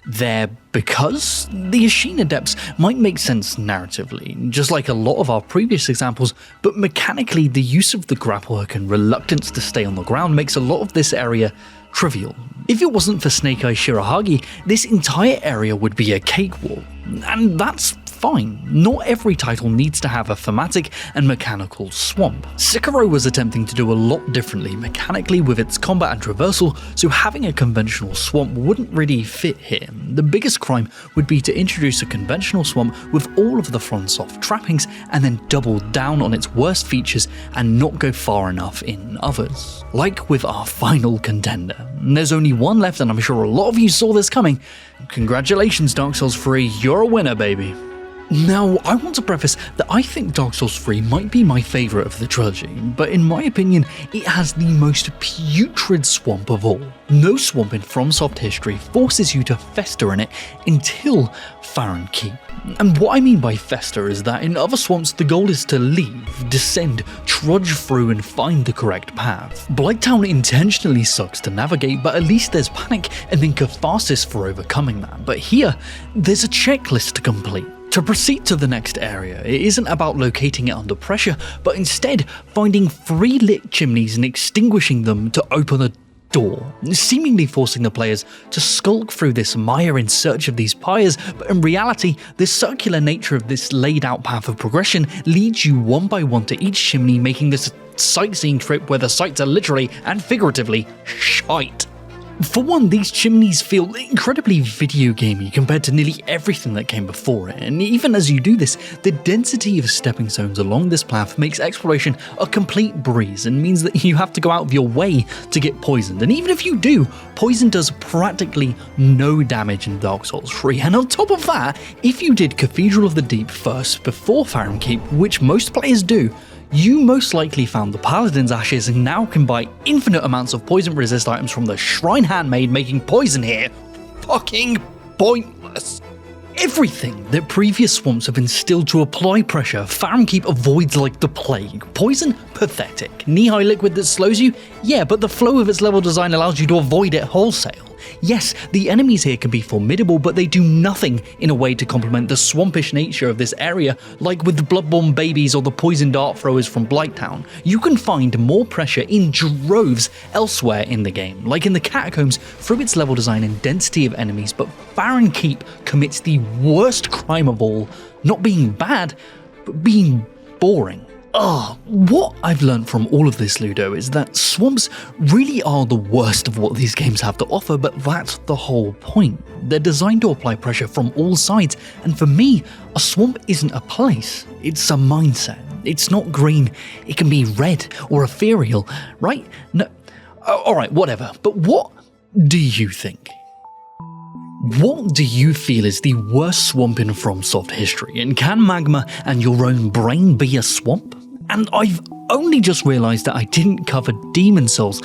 there because the Ashina depths might make sense narratively, just like a lot of our previous examples, but mechanically the use of the grapple hook and reluctance to stay on the ground makes a lot of this area trivial. If it wasn't for Snake Eye Shirahagi, this entire area would be a cakewalk, and that's fine. Not every title needs to have a thematic and mechanical swamp. Sekiro was attempting to do a lot differently mechanically with its combat and traversal, so having a conventional swamp wouldn't really fit here. The biggest crime would be to introduce a conventional swamp with all of the FromSoft trappings and then double down on its worst features and not go far enough in others. Like with our final contender. There's only one left and I'm sure a lot of you saw this coming. Congratulations Dark Souls 3, you're a winner, baby. Now, I want to preface that I think Dark Souls 3 might be my favourite of the trilogy, but in my opinion, it has the most putrid swamp of all. No swamp in FromSoft history forces you to fester in it until Farron Keep. And what I mean by fester is that in other swamps the goal is to leave, descend, trudge through and find the correct path. Blighttown intentionally sucks to navigate, but at least there's panic and then catharsis for overcoming that. But here, there's a checklist to complete. To proceed to the next area, it isn't about locating it under pressure, but instead finding 3 lit chimneys and extinguishing them to open a door, seemingly forcing the players to skulk through this mire in search of these pyres, but in reality, the circular nature of this laid out path of progression leads you one by one to each chimney, making this a sightseeing trip where the sights are literally and figuratively shite. For one, these chimneys feel incredibly video gamey compared to nearly everything that came before it, and even as you do this, the density of stepping stones along this path makes exploration a complete breeze and means that you have to go out of your way to get poisoned, and even if you do, poison does practically no damage in Dark Souls 3, and on top of that, if you did Cathedral of the Deep first before Farron Keep, which most players do, you most likely found the Paladin's Ashes and now can buy infinite amounts of poison resist items from the Shrine Handmaid, making poison here fucking pointless. Everything that previous swamps have instilled to apply pressure, Farron Keep avoids like the plague. Poison? Pathetic. Knee-high liquid that slows you? Yeah, but the flow of its level design allows you to avoid it wholesale. Yes, the enemies here can be formidable, but they do nothing in a way to complement the swampish nature of this area, like with the Bloodborne babies or the poison dart throwers from Blighttown. You can find more pressure in droves elsewhere in the game, like in the Catacombs, through its level design and density of enemies, but Farron Keep commits the worst crime of all, not being bad, but being boring. What I've learned from all of this, Ludo, is that swamps really are the worst of what these games have to offer, but that's the whole point. They're designed to apply pressure from all sides, and for me, a swamp isn't a place, it's a mindset. It's not green, it can be red or ethereal, right? No, alright, whatever, but what do you think? What do you feel is the worst swamp in FromSoft history? And can magma and your own brain be a swamp? And I've only just realised that I didn't cover Demon Souls.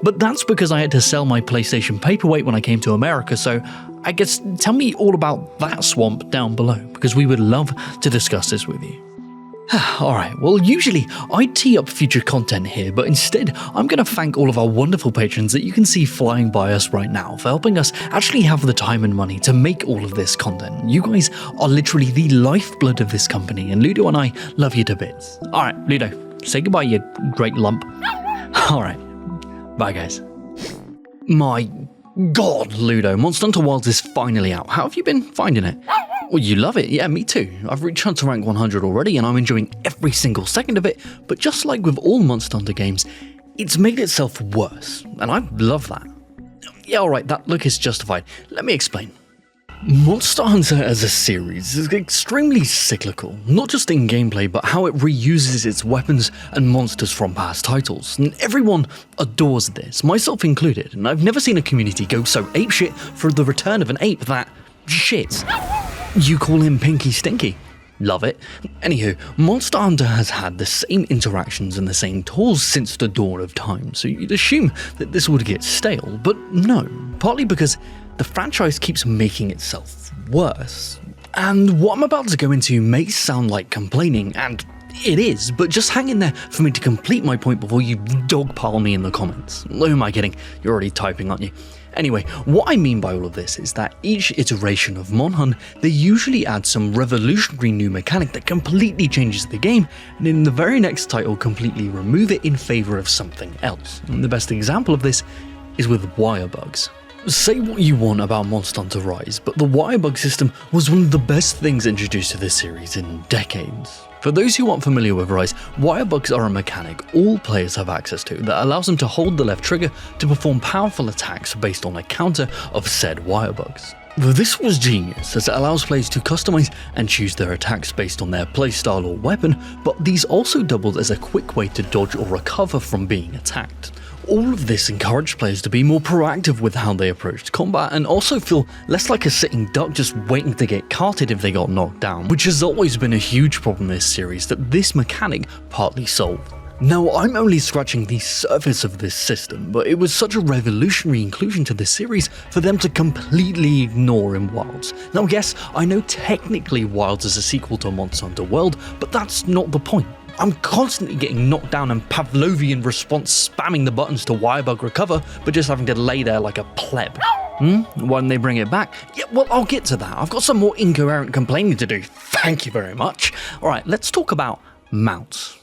But that's because I had to sell my PlayStation paperweight when I came to America, so I guess tell me all about that swamp down below, because we would love to discuss this with you. Alright, well usually I tee up future content here, but instead I'm going to thank all of our wonderful patrons that you can see flying by us right now for helping us actually have the time and money to make all of this content. You guys are literally the lifeblood of this company, and Ludo and I love you to bits. Alright, Ludo, say goodbye, you great lump. Alright, bye guys. My God, Ludo, Monster Hunter Wilds is finally out. How have you been finding it? Well, you love it. Yeah, me too. I've reached Hunter rank 100 already, and I'm enjoying every single second of it, but just like with all Monster Hunter games, it's made itself worse, and I love that. Yeah, alright, that look is justified. Let me explain. Monster Hunter as a series is extremely cyclical, not just in gameplay, but how it reuses its weapons and monsters from past titles. And everyone adores this, myself included, and I've never seen a community go so apeshit for the return of an ape that shits. You call him Pinky Stinky. Love it. Anywho, Monster Hunter has had the same interactions and the same tools since the dawn of time, so you'd assume that this would get stale, but no, partly because the franchise keeps making itself worse. And what I'm about to go into may sound like complaining, and it is, but just hang in there for me to complete my point before you dogpile me in the comments. Who am I kidding? You're already typing, aren't you? Anyway, what I mean by all of this is that each iteration of Monhun, they usually add some revolutionary new mechanic that completely changes the game, and in the very next title completely remove it in favour of something else. And the best example of this is with wire bugs. Say what you want about Monster Hunter Rise, but the wire bug system was one of the best things introduced to this series in decades. For those who aren't familiar with Rise, wire bugs are a mechanic all players have access to that allows them to hold the left trigger to perform powerful attacks based on a counter of said wire bugs. This was genius, as it allows players to customize and choose their attacks based on their playstyle or weapon, but these also doubled as a quick way to dodge or recover from being attacked. All of this encouraged players to be more proactive with how they approached combat and also feel less like a sitting duck just waiting to get carted if they got knocked down, which has always been a huge problem in this series that this mechanic partly solved. Now, I'm only scratching the surface of this system, but it was such a revolutionary inclusion to this series for them to completely ignore in Wilds. Now yes, I know technically Wilds is a sequel to Monster Hunter World, but that's not the point. I'm constantly getting knocked down and Pavlovian response spamming the buttons to wirebug recover, but just having to lay there like a pleb. Why didn't they bring it back? Yeah, well, I'll get to that. I've got some more incoherent complaining to do. Thank you very much. Alright, let's talk about mounts.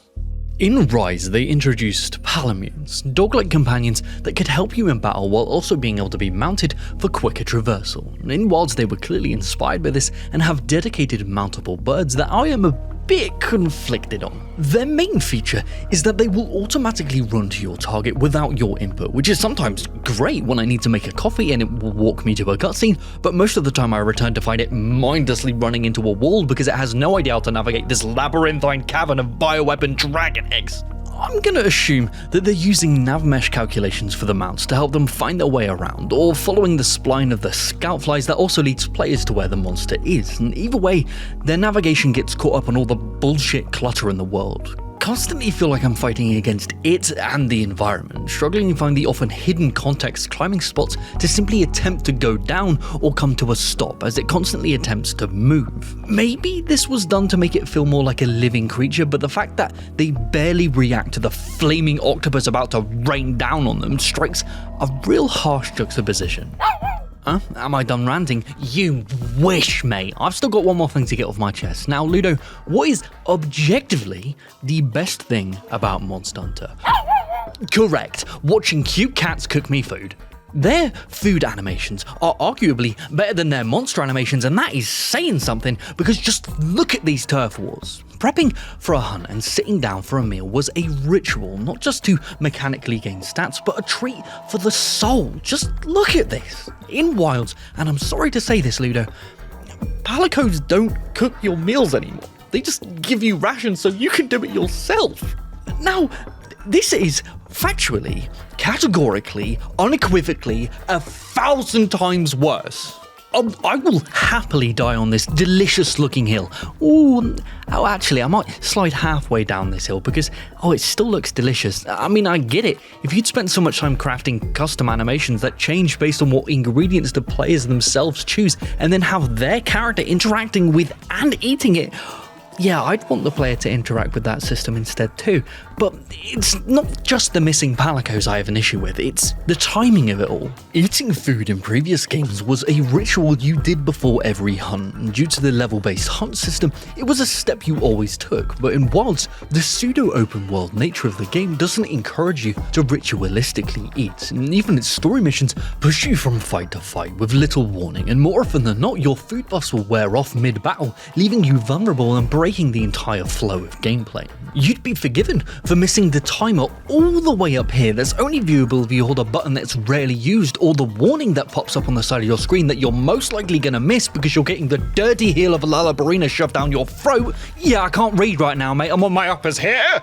In Rise, they introduced Palamutes, dog-like companions that could help you in battle while also being able to be mounted for quicker traversal. In Wilds, they were clearly inspired by this and have dedicated mountable birds that I am a bit conflicted on. Their main feature is that they will automatically run to your target without your input, which is sometimes great when I need to make a coffee and it will walk me to a cutscene, but most of the time I return to find it mindlessly running into a wall because it has no idea how to navigate this labyrinthine cavern of bioweapon dragon eggs. I'm gonna assume that they're using nav mesh calculations for the mounts to help them find their way around, or following the spline of the scout flies that also leads players to where the monster is, and either way, their navigation gets caught up on all the bullshit clutter in the world. Constantly feel like I'm fighting against it and the environment, struggling to find the often hidden context climbing spots to simply attempt to go down or come to a stop as it constantly attempts to move. Maybe this was done to make it feel more like a living creature, but the fact that they barely react to the flaming octopus about to rain down on them strikes a real harsh juxtaposition. Am I done ranting? You wish, mate. I've still got one more thing to get off my chest. Now, Ludo, what is objectively the best thing about Monster Hunter? Correct. Watching cute cats cook me food. Their food animations are arguably better than their monster animations, and that is saying something because just look at these turf wars. Prepping for a hunt and sitting down for a meal was a ritual, not just to mechanically gain stats, but a treat for the soul. Just look at this. In Wilds, and I'm sorry to say this, Ludo, Palicos don't cook your meals anymore. They just give you rations so you can do it yourself. Now, this is factually, categorically, unequivocally, 1,000 times worse I will happily die on this delicious looking hill. Ooh, oh, actually, I might slide halfway down this hill because, it still looks delicious. I mean, I get it. If you'd spent so much time crafting custom animations that change based on what ingredients the players themselves choose, and then have their character interacting with and eating it, yeah, I'd want the player to interact with that system instead too. But it's not just the missing palicos I have an issue with, it's the timing of it all. Eating food in previous games was a ritual you did before every hunt, and due to the level-based hunt system, it was a step you always took. But in Wilds, the pseudo-open world nature of the game doesn't encourage you to ritualistically eat, and even its story missions push you from fight to fight with little warning, and more often than not, your food buffs will wear off mid-battle, leaving you vulnerable and breaking the entire flow of gameplay. You'd be forgiven for missing the timer all the way up here that's only viewable if you hold a button that's rarely used, or the warning that pops up on the side of your screen that you're most likely gonna miss because you're getting the dirty heel of a Lalabarina shoved down your throat. Yeah, I can't read right now, mate. I'm on my uppers here.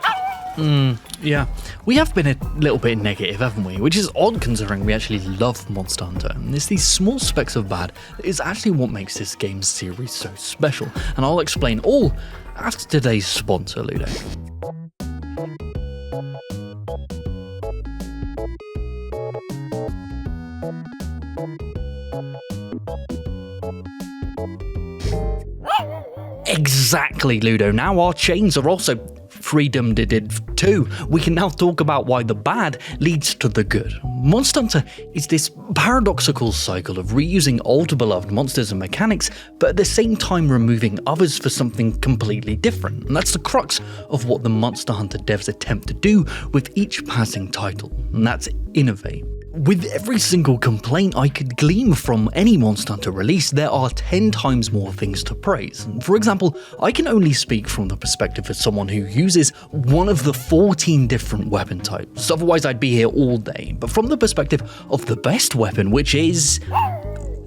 Yeah, we have been a little bit negative, haven't we? Which is odd considering we actually love Monster Hunter. And it's these small specks of bad that is actually what makes this game series so special. And I'll explain all after today's sponsor, Ludo. Exactly, Ludo. Now our chains are also freedom did too. We can now talk about why the bad leads to the good. Monster Hunter is this paradoxical cycle of reusing old beloved monsters and mechanics, but at the same time removing others for something completely different. And that's the crux of what the Monster Hunter devs attempt to do with each passing title, and that's innovate. With every single complaint I could glean from any Monster Hunter release, there are 10 times more things to praise. For example, I can only speak from the perspective of someone who uses one of the 14 different weapon types, otherwise I'd be here all day. But from the perspective of the best weapon, which is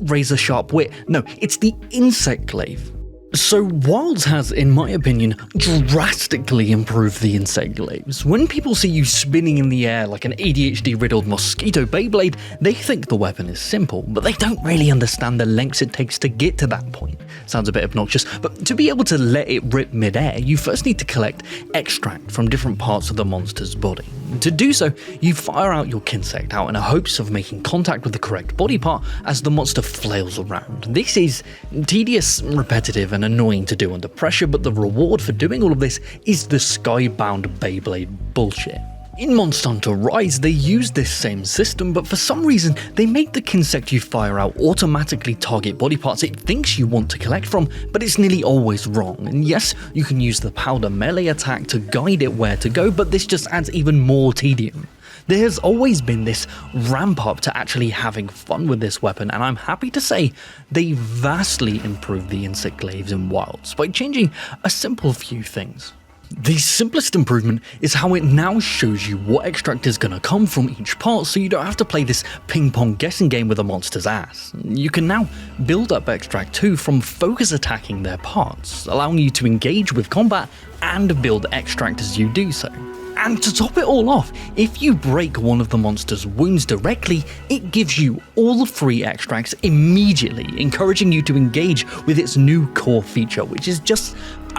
razor sharp wit. No, it's the insect glaive. So Wilds has, in my opinion, drastically improved the insect glaives. When people see you spinning in the air like an ADHD-riddled mosquito Beyblade, they think the weapon is simple, but they don't really understand the lengths it takes to get to that point. Sounds a bit obnoxious, but to be able to let it rip mid-air, you first need to collect extract from different parts of the monster's body. To do so, you fire out your Kinsect out in hopes of making contact with the correct body part as the monster flails around. This is tedious, repetitive, and annoying to do under pressure, but the reward for doing all of this is the skybound Beyblade bullshit. In Monster Hunter Rise, they used this same system, but for some reason, they made the Kinsect you fire out automatically target body parts it thinks you want to collect from, but it's nearly always wrong. And yes, you can use the powder melee attack to guide it where to go, but this just adds even more tedium. There has always been this ramp up to actually having fun with this weapon, and I'm happy to say they vastly improved the insect glaives in Wilds by changing a simple few things. The simplest improvement is how it now shows you what extract is going to come from each part, so you don't have to play this ping-pong guessing game with a monster's ass. You can now build up extract too from focus attacking their parts, allowing you to engage with combat and build extract as you do so. And to top it all off, if you break one of the monster's wounds directly, it gives you all free extracts immediately, encouraging you to engage with its new core feature, which is just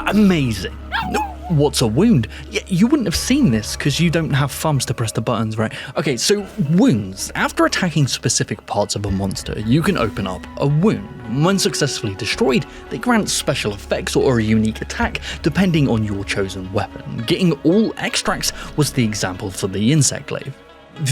amazing. What's a wound? Yeah, you wouldn't have seen this because you don't have thumbs to press the buttons, right? Okay, so wounds. After attacking specific parts of a monster, you can open up a wound. When successfully destroyed, they grant special effects or a unique attack depending on your chosen weapon. Getting all extracts was the example for the insect glaive.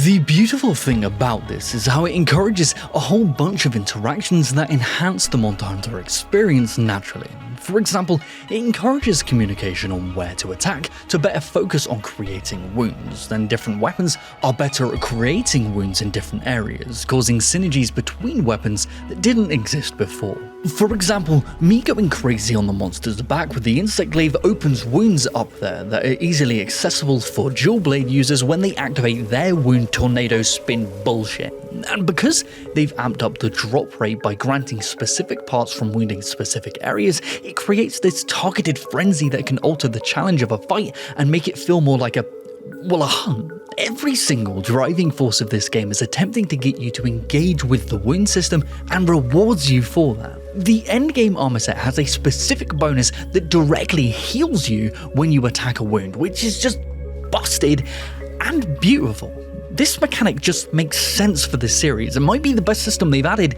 The beautiful thing about this is how it encourages a whole bunch of interactions that enhance the Monster Hunter experience naturally. For example, it encourages communication on where to attack to better focus on creating wounds, then different weapons are better at creating wounds in different areas, causing synergies between weapons that didn't exist before. For example, me going crazy on the monster's back with the insect glaive opens wounds up there that are easily accessible for dual blade users when they activate their wound tornado spin bullshit. And because they've amped up the drop rate by granting specific parts from wounding specific areas, it creates this targeted frenzy that can alter the challenge of a fight and make it feel more like a hunt. Every single driving force of this game is attempting to get you to engage with the wound system and rewards you for that. The endgame armor set has a specific bonus that directly heals you when you attack a wound, which is just busted and beautiful. This mechanic just makes sense for this series. It might be the best system they've added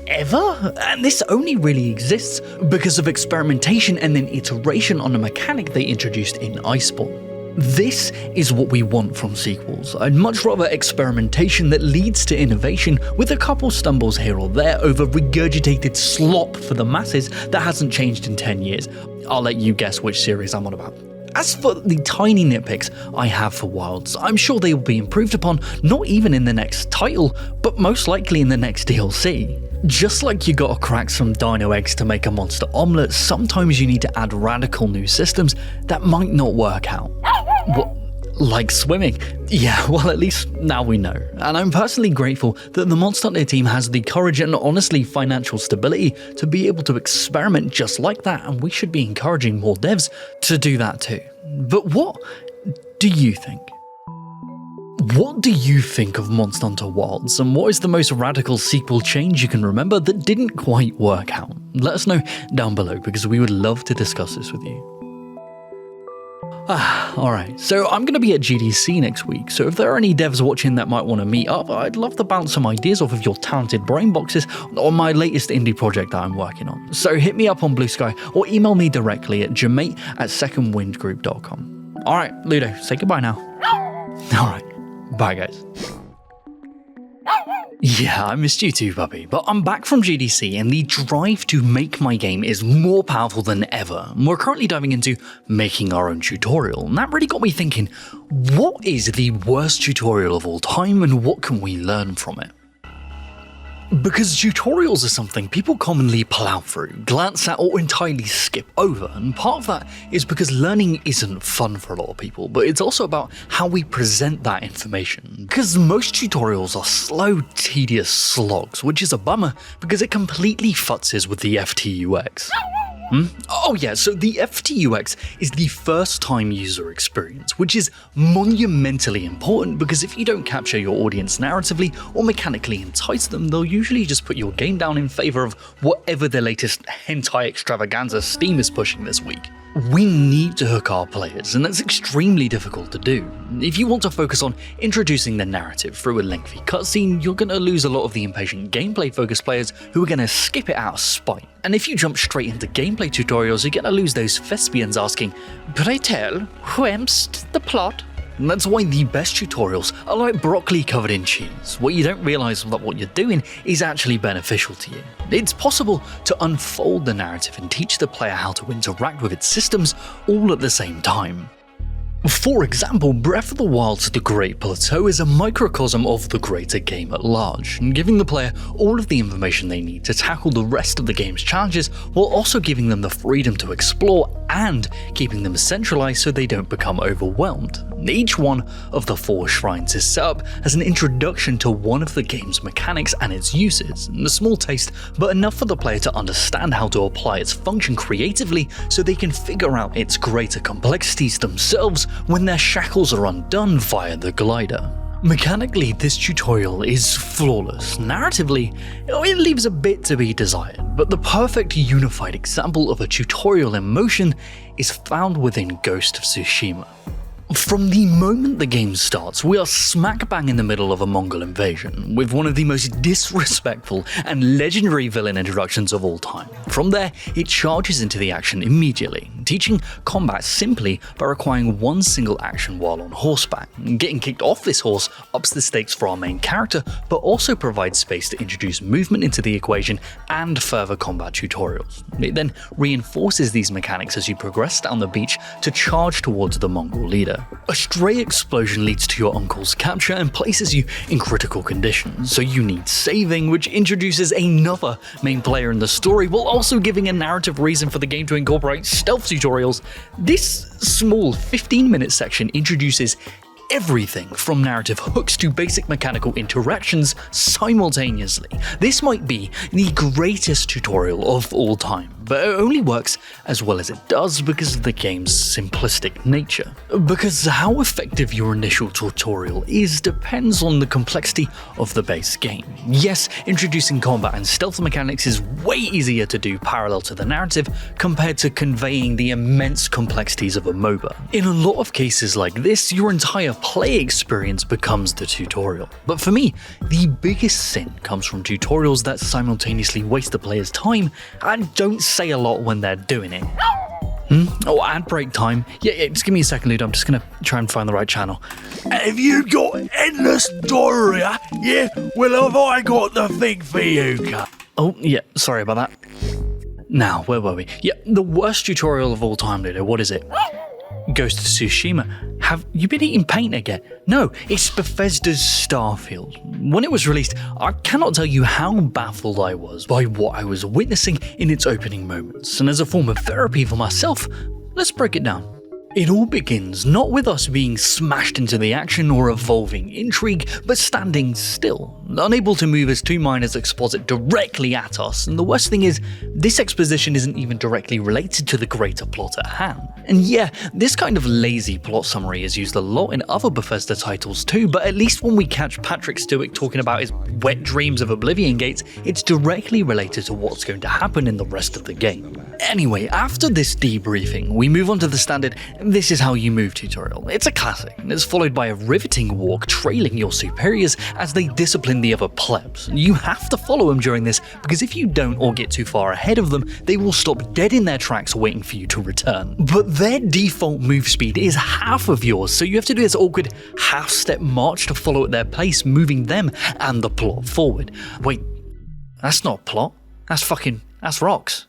ever, and this only really exists because of experimentation and then iteration on a mechanic they introduced in Iceborne. This is what we want from sequels. I'd much rather experimentation that leads to innovation with a couple stumbles here or there over regurgitated slop for the masses that hasn't changed in 10 years. I'll let you guess which series I'm on about. As for the tiny nitpicks I have for Wilds, I'm sure they will be improved upon, not even in the next title, but most likely in the next DLC. Just like you gotta crack some dino eggs to make a monster omelette, sometimes you need to add radical new systems that might not work out. What? Like swimming? Yeah, well at least now we know. And I'm personally grateful that the Monster Hunter team has the courage and honestly financial stability to be able to experiment just like that, and we should be encouraging more devs to do that too. But what do you think? What do you think of Monster Hunter Wilds, and what is the most radical sequel change you can remember that didn't quite work out? Let us know down below because we would love to discuss this with you. Alright, so I'm going to be at GDC next week, so if there are any devs watching that might want to meet up, I'd love to bounce some ideas off of your talented brain boxes on my latest indie project that I'm working on. So hit me up on Blue Sky or email me directly at jamate@secondwindgroup.com. Alright, Ludo, say goodbye now. Alright, bye guys. Yeah, I missed you too, puppy, but I'm back from GDC and the drive to make my game is more powerful than ever. We're currently diving into making our own tutorial, and that really got me thinking, what is the worst tutorial of all time and what can we learn from it? Because tutorials are something people commonly plow through, glance at, or entirely skip over, and part of that is because learning isn't fun for a lot of people, but it's also about how we present that information. Because most tutorials are slow, tedious slogs, which is a bummer because it completely futzes with the FTUX. Oh yeah, so the FTUX is the first time user experience, which is monumentally important because if you don't capture your audience narratively or mechanically entice them, they'll usually just put your game down in favor of whatever the latest hentai extravaganza Steam is pushing this week. We need to hook our players, and that's extremely difficult to do. If you want to focus on introducing the narrative through a lengthy cutscene, you're going to lose a lot of the impatient gameplay-focused players who are going to skip it out of spite. And if you jump straight into gameplay tutorials, you're going to lose those thespians asking, "Pray tell, whence the plot?" And that's why the best tutorials are like broccoli covered in cheese, where you don't realise that what you're doing is actually beneficial to you. It's possible to unfold the narrative and teach the player how to interact with its systems all at the same time. For example, Breath of the Wild's The Great Plateau is a microcosm of the greater game at large, giving the player all of the information they need to tackle the rest of the game's challenges while also giving them the freedom to explore and keeping them centralized so they don't become overwhelmed. Each one of the 4 shrines is set up as an introduction to one of the game's mechanics and its uses, a small taste, but enough for the player to understand how to apply its function creatively so they can figure out its greater complexities themselves when their shackles are undone via the glider. Mechanically, this tutorial is flawless. Narratively, it leaves a bit to be desired, but the perfect unified example of a tutorial in motion is found within Ghost of Tsushima. From the moment the game starts, we are smack bang in the middle of a Mongol invasion, with one of the most disrespectful and legendary villain introductions of all time. From there, it charges into the action immediately, teaching combat simply by requiring one single action while on horseback. Getting kicked off this horse ups the stakes for our main character, but also provides space to introduce movement into the equation and further combat tutorials. It then reinforces these mechanics as you progress down the beach to charge towards the Mongol leader. A stray explosion leads to your uncle's capture and places you in critical condition, so you need saving, which introduces another main player in the story while also giving a narrative reason for the game to incorporate stealth tutorials. This small 15-minute section introduces everything from narrative hooks to basic mechanical interactions simultaneously. This might be the greatest tutorial of all time. but it only works as well as it does because of the game's simplistic nature. Because how effective your initial tutorial is depends on the complexity of the base game. Yes, introducing combat and stealth mechanics is way easier to do parallel to the narrative compared to conveying the immense complexities of a MOBA. In a lot of cases like this, your entire play experience becomes the tutorial. But for me, the biggest sin comes from tutorials that simultaneously waste the player's time and don't say a lot when they're doing it. Oh, ad break time. Yeah, just give me a second, Ludo. I'm just gonna try and find the right channel. Have you got endless diarrhea? Yeah, well, have I got the thing for you, Kart? Oh, yeah, sorry about that. Now, where were we? Yeah, the worst tutorial of all time, Ludo. What is it? Ghost of Tsushima. Have you been eating paint again? No, it's Bethesda's Starfield. When it was released, I cannot tell you how baffled I was by what I was witnessing in its opening moments, and as a form of therapy for myself, let's break it down. It all begins not with us being smashed into the action or evolving intrigue, but standing still, unable to move as two miners exposit directly at us, and the worst thing is, this exposition isn't even directly related to the greater plot at hand. And yeah, this kind of lazy plot summary is used a lot in other Bethesda titles too, but at least when we catch Patrick Stewart talking about his wet dreams of Oblivion gates, it's directly related to what's going to happen in the rest of the game. Anyway, after this debriefing, we move on to the standard "this is how you move" tutorial. It's a classic, and it's followed by a riveting walk trailing your superiors as they discipline the other plebs. You have to follow them during this, because if you don't or get too far ahead of them, they will stop dead in their tracks waiting for you to return. But their default move speed is half of yours, so you have to do this awkward half-step march to follow at their pace, moving them and the plot forward. Wait, that's not plot, that's rocks.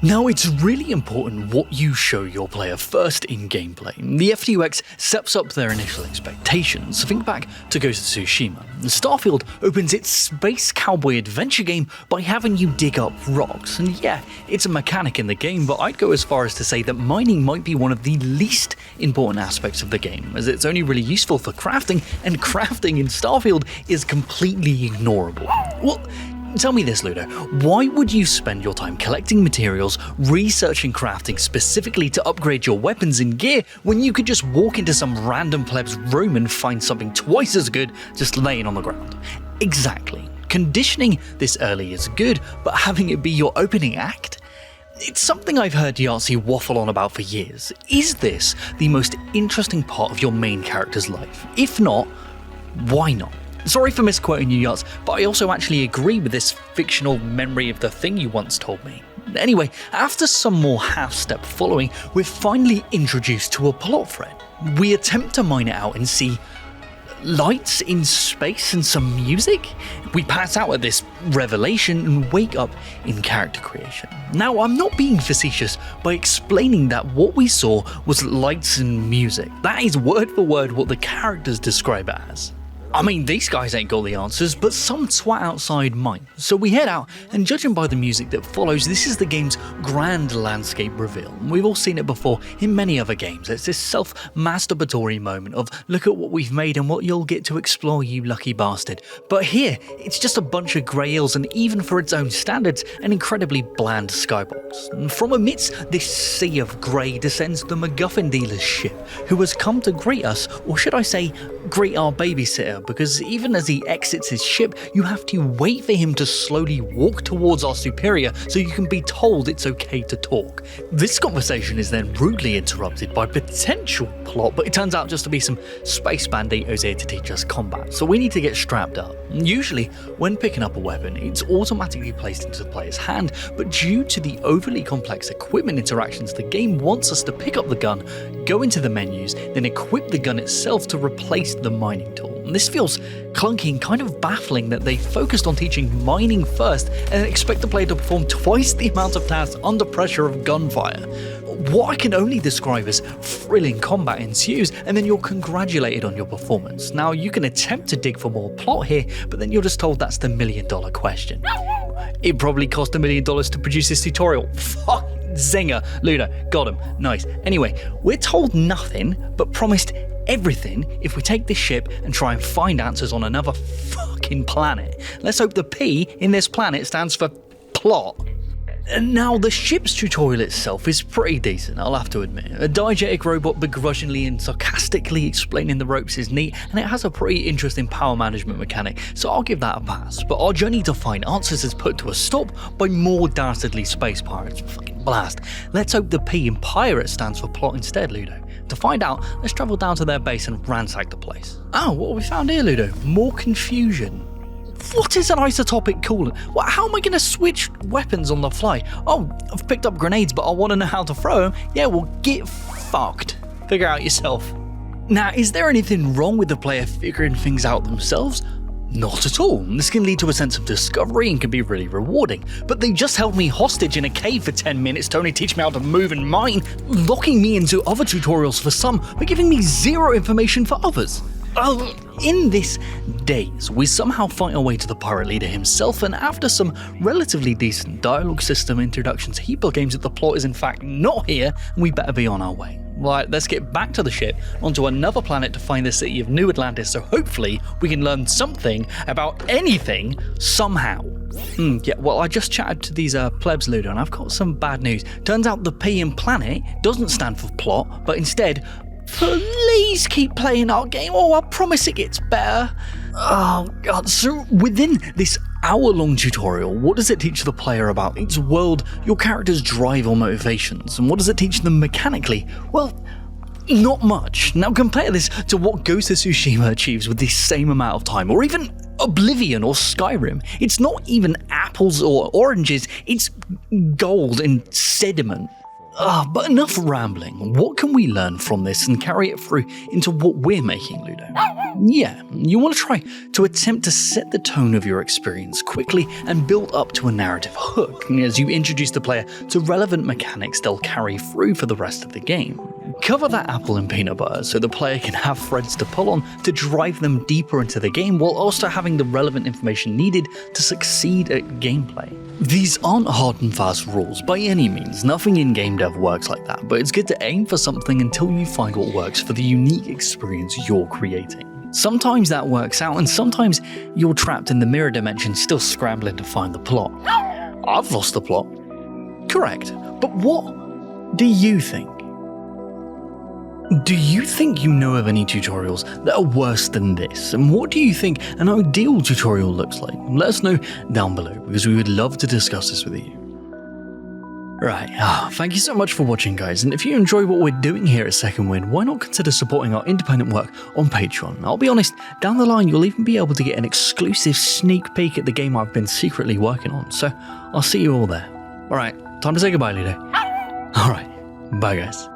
Now, it's really important what you show your player first in gameplay. The FTUX sets up their initial expectations. Think back to Ghost of Tsushima. Starfield opens its space cowboy adventure game by having you dig up rocks. And yeah, it's a mechanic in the game, but I'd go as far as to say that mining might be one of the least important aspects of the game, as it's only really useful for crafting, and crafting in Starfield is completely ignorable. Well, tell me this, Ludo, why would you spend your time collecting materials, researching crafting specifically to upgrade your weapons and gear, when you could just walk into some random pleb's room and find something twice as good just laying on the ground? Exactly. Conditioning this early is good, but having it be your opening act? It's something I've heard Yahtzee waffle on about for years. Is this the most interesting part of your main character's life? If not, why not? Sorry for misquoting you, Yachts, but I also actually agree with this fictional memory of the thing you once told me. Anyway, after some more half-step following, we're finally introduced to a plot thread. We attempt to mine it out and see lights in space and some music. We pass out at this revelation and wake up in character creation. Now, I'm not being facetious by explaining that what we saw was lights and music. That is word for word what the characters describe it as. I mean, these guys ain't got the answers, but some twat outside might. So we head out, and judging by the music that follows, this is the game's grand landscape reveal. We've all seen it before in many other games. It's this self-masturbatory moment of, look at what we've made and what you'll get to explore, you lucky bastard. But here, it's just a bunch of grey hills and, even for its own standards, an incredibly bland skybox. And from amidst this sea of grey descends the MacGuffin dealer's ship, who has come to greet us, or should I say, greet our babysitter, because even as he exits his ship, you have to wait for him to slowly walk towards our superior so you can be told it's okay to talk. This conversation is then rudely interrupted by potential plot, but it turns out just to be some space banditos here to teach us combat, so we need to get strapped up. Usually, when picking up a weapon, it's automatically placed into the player's hand, but due to the overly complex equipment interactions, the game wants us to pick up the gun, go into the menus, then equip the gun itself to replace the mining tool. And this feels clunky and kind of baffling that they focused on teaching mining first and expect the player to perform twice the amount of tasks under pressure of gunfire. What I can only describe as thrilling combat ensues, and then you're congratulated on your performance. Now, you can attempt to dig for more plot here, but then you're just told that's the $1 million question. It probably cost $1 million to produce this tutorial. Fuck, zinger. Luna, got him. Nice. Anyway, we're told nothing, but promised everything if we take this ship and try and find answers on another fucking planet. Let's hope the P in this planet stands for plot. Now, the ship's tutorial itself is pretty decent, I'll have to admit. A diegetic robot begrudgingly and sarcastically explaining the ropes is neat, and it has a pretty interesting power management mechanic, so I'll give that a pass. But our journey to find answers is put to a stop by more dastardly space pirates. Fucking blast. Let's hope the P in pirate stands for plot instead, Ludo. To find out, let's travel down to their base and ransack the place. Oh, what have we found here, Ludo? More confusion. What is an isotopic coolant? How am I going to switch weapons on the fly? Oh, I've picked up grenades, but I want to know how to throw them. Yeah, well, get fucked. Figure out yourself. Now, is there anything wrong with the player figuring things out themselves? Not at all. This can lead to a sense of discovery and can be really rewarding. But they just held me hostage in a cave for 10 minutes to only teach me how to move and mine, locking me into other tutorials for some, but giving me zero information for others. In this daze, we somehow fight our way to the pirate leader himself, and after some relatively decent dialogue system introductions, he proclaims that the plot is in fact not here, and we better be on our way. Right, let's get back to the ship, onto another planet to find the city of New Atlantis, so hopefully we can learn something about anything somehow. Yeah, well, I just chatted to these plebs, Ludo, and I've got some bad news. Turns out the P in planet doesn't stand for plot, but instead, please keep playing our game. Oh, I promise it gets better. Oh god, so within this hour-long tutorial, what does it teach the player about its world, your character's drive or motivations, and what does it teach them mechanically? Well, not much. Now compare this to what Ghost of Tsushima achieves with the same amount of time, or even Oblivion or Skyrim. It's not even apples or oranges, it's gold and sediment. But enough rambling. What can we learn from this and carry it through into what we're making, Ludo? Yeah, you want to try to attempt to set the tone of your experience quickly and build up to a narrative hook as you introduce the player to relevant mechanics they'll carry through for the rest of the game. Cover that apple in peanut butter so the player can have threads to pull on to drive them deeper into the game while also having the relevant information needed to succeed at gameplay. These aren't hard and fast rules by any means, nothing in game dev works like that, but it's good to aim for something until you find what works for the unique experience you're creating. Sometimes that works out, and sometimes you're trapped in the mirror dimension still scrambling to find the plot. I've lost the plot. Correct, but what do you think? Do you think you know of any tutorials that are worse than this? And what do you think an ideal tutorial looks like? Let us know down below, because we would love to discuss this with you. Right, thank you so much for watching, guys, and if you enjoy what we're doing here at Second Wind, why not consider supporting our independent work on Patreon? I'll be honest, down the line you'll even be able to get an exclusive sneak peek at the game I've been secretly working on, so I'll see you all there. Alright, time to say goodbye, Ludo. Alright, bye guys.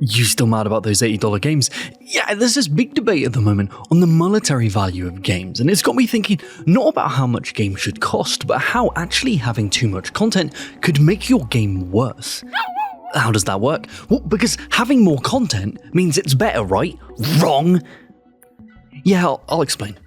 You still mad about those $80 games? Yeah, there's this big debate at the moment on the monetary value of games, and it's got me thinking not about how much games should cost, but how actually having too much content could make your game worse. How does that work? Well, because having more content means it's better, right? Wrong! Yeah, I'll explain.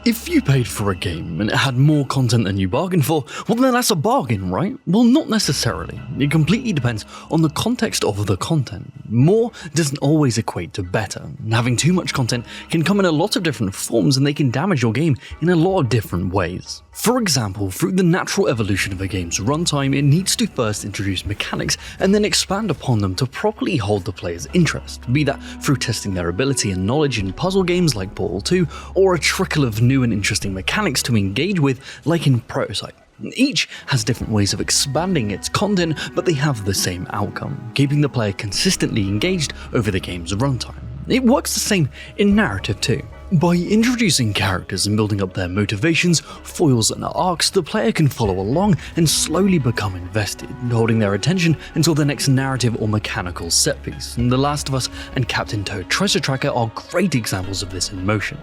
If you paid for a game and it had more content than you bargained for, well then that's a bargain, right? Well, not necessarily. It completely depends on the context of the content. More doesn't always equate to better. Having too much content can come in a lot of different forms, and they can damage your game in a lot of different ways. For example, through the natural evolution of a game's runtime, it needs to first introduce mechanics and then expand upon them to properly hold the player's interest, be that through testing their ability and knowledge in puzzle games like Portal 2, or a trickle of new and interesting mechanics to engage with like in Prototype. Each has different ways of expanding its content, but they have the same outcome, keeping the player consistently engaged over the game's runtime. It works the same in narrative too. By introducing characters and building up their motivations, foils and arcs, the player can follow along and slowly become invested, holding their attention until the next narrative or mechanical set piece. And The Last of Us and Captain Toad Treasure Tracker are great examples of this in motion.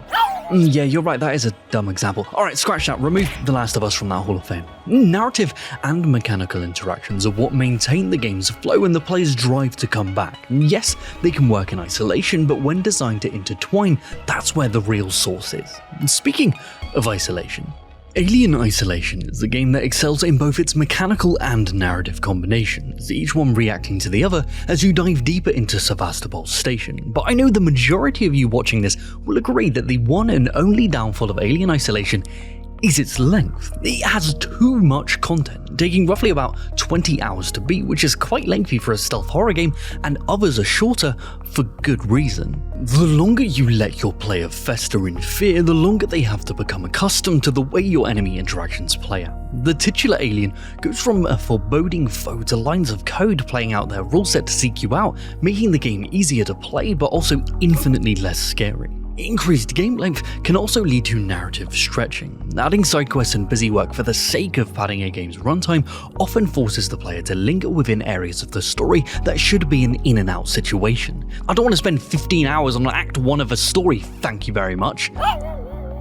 Yeah, you're right, that is a dumb example. Alright, scratch that, remove The Last of Us from that Hall of Fame. Narrative and mechanical interactions are what maintain the game's flow and the player's drive to come back. Yes, they can work in isolation, but when designed to intertwine, that's where the real source is. Speaking of isolation, Alien Isolation is a game that excels in both its mechanical and narrative combinations, each one reacting to the other as you dive deeper into Sevastopol Station. But I know the majority of you watching this will agree that the one and only downfall of Alien Isolation is its length. It has too much content, taking roughly about 20 hours to beat, which is quite lengthy for a stealth horror game, and others are shorter for good reason. The longer you let your player fester in fear, the longer they have to become accustomed to the way your enemy interactions play out. The titular alien goes from a foreboding foe to lines of code playing out their rule set to seek you out, making the game easier to play but also infinitely less scary. Increased game length can also lead to narrative stretching. Adding side quests and busy work for the sake of padding a game's runtime often forces the player to linger within areas of the story that should be an in and out situation. I don't want to spend 15 hours on Act 1 of a story, thank you very much.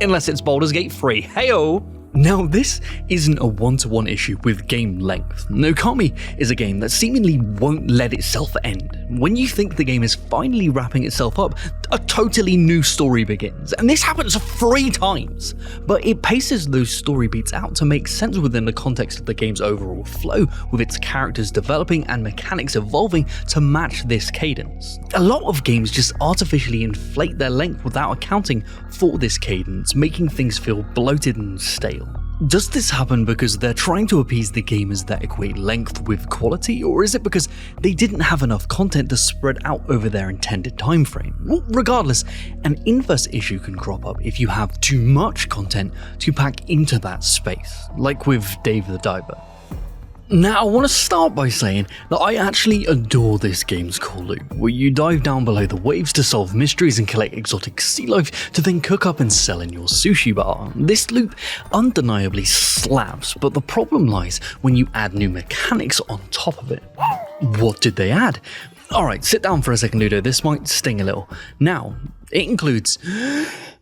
Unless it's Baldur's Gate 3, heyo! Now, this isn't a one-to-one issue with game length. Okami is a game that seemingly won't let itself end. When you think the game is finally wrapping itself up, a totally new story begins, and this happens 3 times. But it paces those story beats out to make sense within the context of the game's overall flow, with its characters developing and mechanics evolving to match this cadence. A lot of games just artificially inflate their length without accounting for this cadence, making things feel bloated and stale. Does this happen because they're trying to appease the gamers that equate length with quality, or is it because they didn't have enough content to spread out over their intended time frame? Well, regardless, an inverse issue can crop up if you have too much content to pack into that space, like with Dave the Diver. Now, I want to start by saying that I actually adore this game's core loop, where you dive down below the waves to solve mysteries and collect exotic sea life to then cook up and sell in your sushi bar. This loop undeniably slaps, but the problem lies when you add new mechanics on top of it. What did they add? Alright, sit down for a second, Ludo, this might sting a little. Now, it includes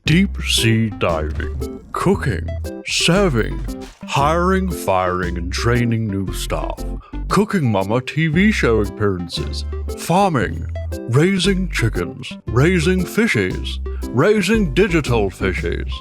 deep sea diving, cooking, serving, hiring, firing and training new staff, Cooking Mama TV show appearances, farming, raising chickens, raising fishies, raising digital fishies,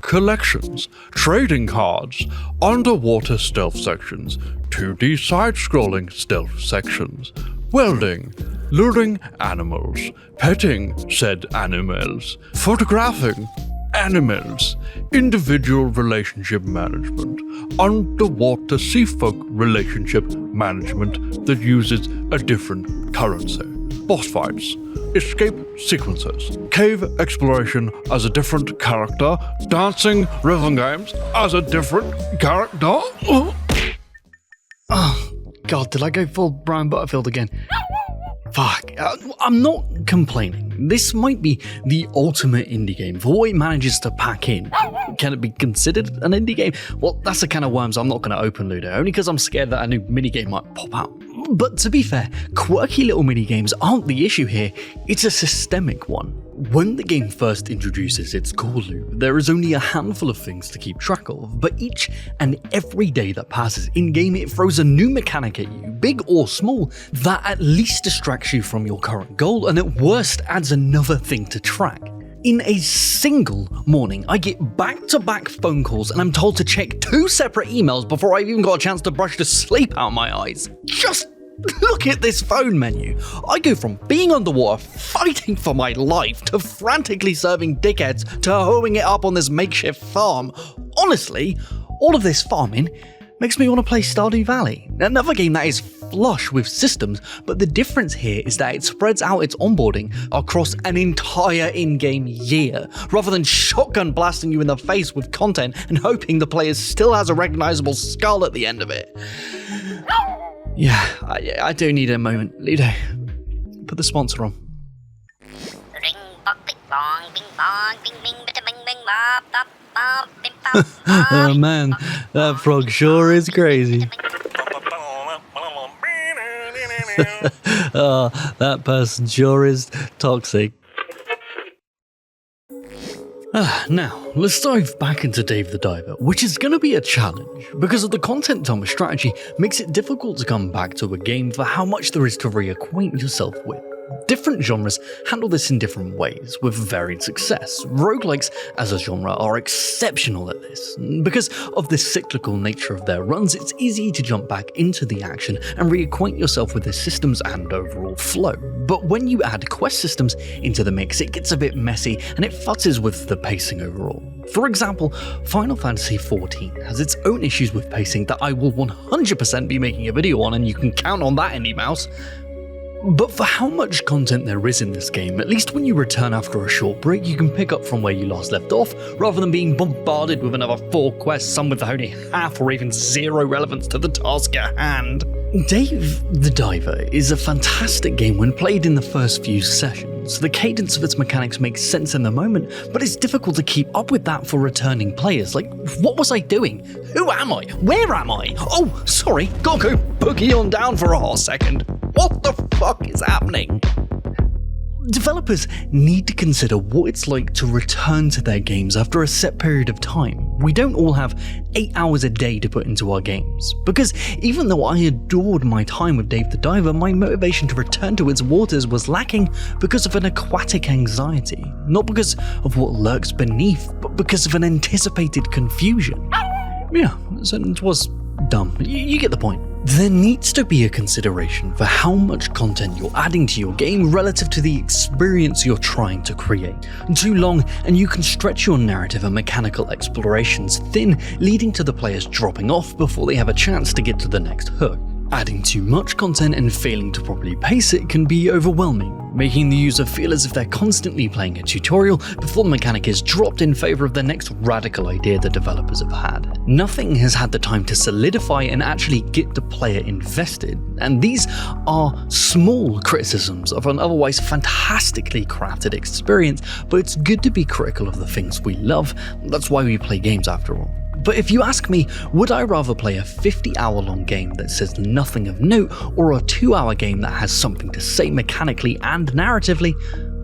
collections, trading cards, underwater stealth sections, 2D side-scrolling stealth sections, welding, luring animals, petting said animals, photographing animals, individual relationship management, underwater seafolk relationship management that uses a different currency, boss fights, escape sequences, cave exploration as a different character, dancing rhythm games as a different character. Oh, God, did I go full Brian Butterfield again? Fuck, I'm not complaining. This might be the ultimate indie game for what it manages to pack in. Can it be considered an indie game? Well, that's the kind of worms I'm not going to open, Ludo, only because I'm scared that a new minigame might pop out. But to be fair, quirky little minigames aren't the issue here, it's a systemic one. When the game first introduces its core loop, there is only a handful of things to keep track of, but each and every day that passes in-game, it throws a new mechanic at you, big or small, that at least distracts you from your current goal, and at worst adds another thing to track. In a single morning, I get back-to-back phone calls and I'm told to check 2 separate emails before I've even got a chance to brush the sleep out of my eyes. Just look at this phone menu. I go from being underwater, fighting for my life, to frantically serving dickheads, to hoeing it up on this makeshift farm. Honestly, all of this farming makes me want to play Stardew Valley, another game that is flush with systems, but the difference here is that it spreads out its onboarding across an entire in-game year, rather than shotgun blasting you in the face with content and hoping the player still has a recognizable skull at the end of it. Yeah, I do need a moment. Ludo, put the sponsor on. Ring bong bing bong bing bong bing bing bing bing bing bop bop bop bing bop. Oh man, that frog sure is crazy. Oh, that person sure is toxic. Now, let's dive back into Dave the Diver, which is going to be a challenge, because of the content dump strategy makes it difficult to come back to a game for how much there is to reacquaint yourself with. Different genres handle this in different ways, with varied success. Roguelikes as a genre are exceptional at this. Because of the cyclical nature of their runs, it's easy to jump back into the action and reacquaint yourself with the systems and overall flow. But when you add quest systems into the mix, it gets a bit messy and it futzes with the pacing overall. For example, Final Fantasy XIV has its own issues with pacing that I will 100% be making a video on, and you can count on that, Indie Mouse. But for how much content there is in this game, at least when you return after a short break, you can pick up from where you last left off, rather than being bombarded with another 4 quests, some with only half or even zero relevance to the task at hand. Dave the Diver is a fantastic game when played in the first few sessions. The cadence of its mechanics makes sense in the moment, but it's difficult to keep up with that for returning players. Like, what was I doing? Who am I? Where am I? Oh, sorry, gotta go boogie on down for a hot second. What the fuck is happening? Developers need to consider what it's like to return to their games after a set period of time. We don't all have 8 hours a day to put into our games. Because even though I adored my time with Dave the Diver, my motivation to return to its waters was lacking because of an aquatic anxiety. Not because of what lurks beneath, but because of an anticipated confusion. Yeah, so it was dumb. You get the point. There needs to be a consideration for how much content you're adding to your game relative to the experience you're trying to create. Too long, and you can stretch your narrative and mechanical explorations thin, leading to the players dropping off before they have a chance to get to the next hook. Adding too much content and failing to properly pace it can be overwhelming, making the user feel as if they're constantly playing a tutorial before the mechanic is dropped in favor of the next radical idea the developers have had. Nothing has had the time to solidify and actually get the player invested, and these are small criticisms of an otherwise fantastically crafted experience, but it's good to be critical of the things we love. That's why we play games after all. But if you ask me, would I rather play a 50-hour-long game that says nothing of note, or a 2-hour game that has something to say mechanically and narratively?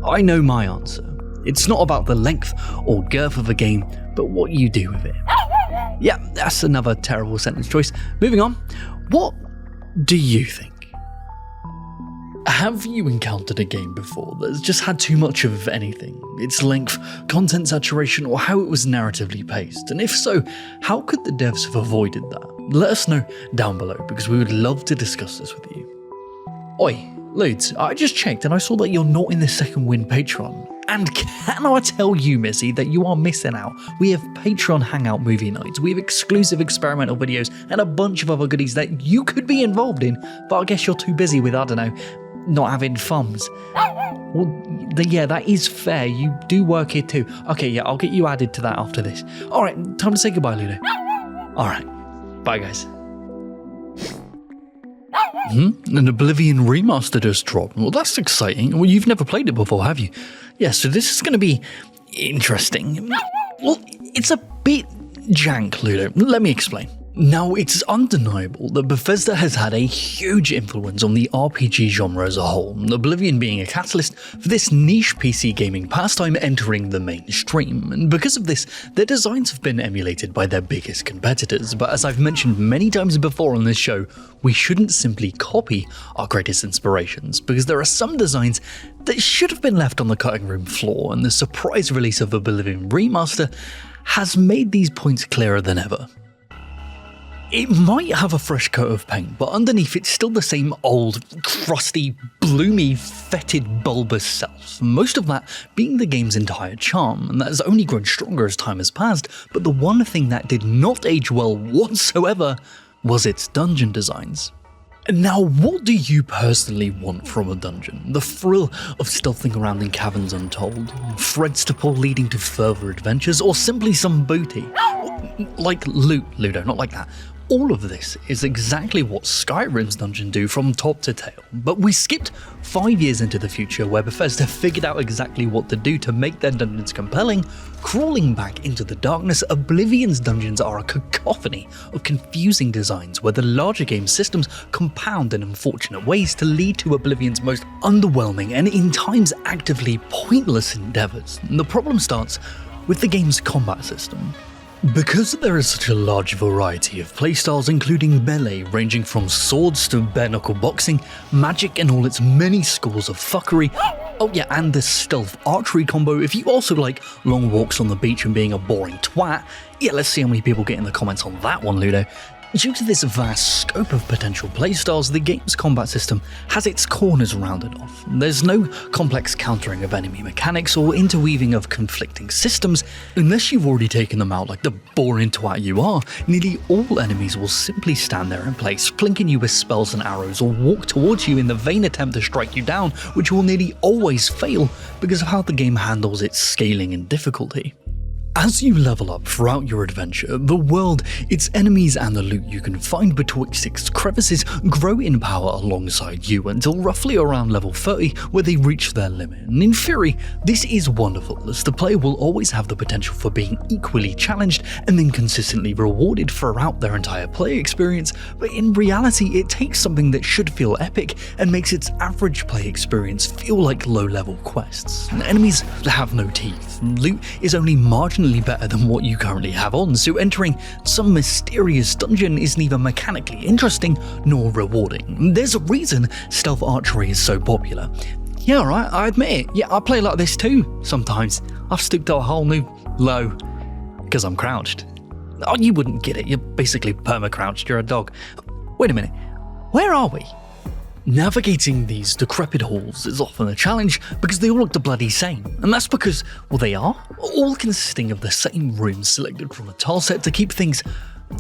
I know my answer. It's not about the length or girth of a game, but what you do with it. Yeah, that's another terrible sentence choice. Moving on. What do you think? Have you encountered a game before that's just had too much of anything? Its length, content saturation, or how it was narratively paced? And if so, how could the devs have avoided that? Let us know down below, because we would love to discuss this with you. Oi, Ludes, I just checked and I saw that you're not in the Second Wind Patreon. And can I tell you, Missy, that you are missing out. We have Patreon Hangout movie nights, we have exclusive experimental videos, and a bunch of other goodies that you could be involved in, but I guess you're too busy with, I don't know, not having thumbs. Well, yeah, that is fair. You do work here too. Okay, yeah, I'll get you added to that after this. Alright, time to say goodbye, Ludo. Alright, bye guys. An Oblivion remaster just dropped. Well, that's exciting. Well, you've never played it before, have you? Yeah, so this is going to be interesting. Well, it's a bit jank, Ludo. Let me explain. Now, it's undeniable that Bethesda has had a huge influence on the RPG genre as a whole, Oblivion being a catalyst for this niche PC gaming pastime entering the mainstream, and because of this, their designs have been emulated by their biggest competitors, but as I've mentioned many times before on this show, we shouldn't simply copy our greatest inspirations, because there are some designs that should have been left on the cutting room floor, and the surprise release of Oblivion Remaster has made these points clearer than ever. It might have a fresh coat of paint, but underneath it's still the same old, crusty, bloomy, fetid, bulbous self. Most of that being the game's entire charm, and that has only grown stronger as time has passed, but the one thing that did not age well whatsoever was its dungeon designs. Now, what do you personally want from a dungeon? The thrill of stealthing around in caverns untold, threads to pull leading to further adventures, or simply some booty? Like loot, Ludo, not like that. All of this is exactly what Skyrim's dungeon do from top to tail, but we skipped 5 years into the future where Bethesda figured out exactly what to do to make their dungeons compelling. Crawling back into the darkness, Oblivion's dungeons are a cacophony of confusing designs where the larger game systems compound in unfortunate ways to lead to Oblivion's most underwhelming and in times actively pointless endeavors. And the problem starts with the game's combat system. Because there is such a large variety of playstyles, including melee ranging from swords to bare-knuckle boxing, magic and all its many schools of fuckery, oh yeah, and the stealth archery combo, if you also like long walks on the beach and being a boring twat, yeah, let's see how many people get in the comments on that one, Ludo. Due to this vast scope of potential playstyles, the game's combat system has its corners rounded off. There's no complex countering of enemy mechanics or interweaving of conflicting systems. Unless you've already taken them out like the boring twat you are, nearly all enemies will simply stand there in place, plinking you with spells and arrows, or walk towards you in the vain attempt to strike you down, which will nearly always fail because of how the game handles its scaling and difficulty. As you level up throughout your adventure, the world, its enemies and the loot you can find betwixt its crevices grow in power alongside you until roughly around level 30 where they reach their limit. And in theory, this is wonderful as the player will always have the potential for being equally challenged and then consistently rewarded throughout their entire play experience, but in reality it takes something that should feel epic and makes its average play experience feel like low-level quests. Enemies have no teeth, loot is only marginally better than what you currently have on, so entering some mysterious dungeon is neither mechanically interesting nor rewarding. There's a reason stealth archery is so popular. Yeah, right, I admit it. Yeah, I play like this too, sometimes. I've stooped to a whole new low, because I'm crouched. Oh, you wouldn't get it, you're basically perma-crouched, you're a dog. Wait a minute, where are we? Navigating these decrepit halls is often a challenge because they all look the bloody same, and that's because, well, they are, all consisting of the same rooms selected from a tile set to keep things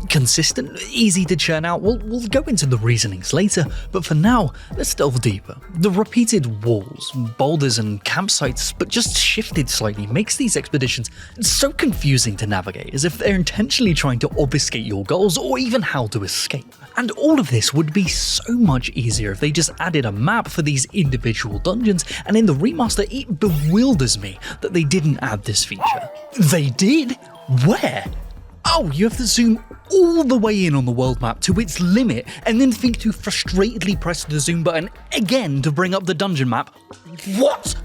consistent, easy to churn out. We'll go into the reasonings later, but for now, let's delve deeper. The repeated walls, boulders and campsites, but just shifted slightly, makes these expeditions so confusing to navigate, as if they're intentionally trying to obfuscate your goals or even how to escape. And all of this would be so much easier if they just added a map for these individual dungeons, and in the remaster it bewilders me that they didn't add this feature. They did? Where? Oh, you have to zoom all the way in on the world map to its limit and then think to frustratedly press the zoom button again to bring up the dungeon map. What?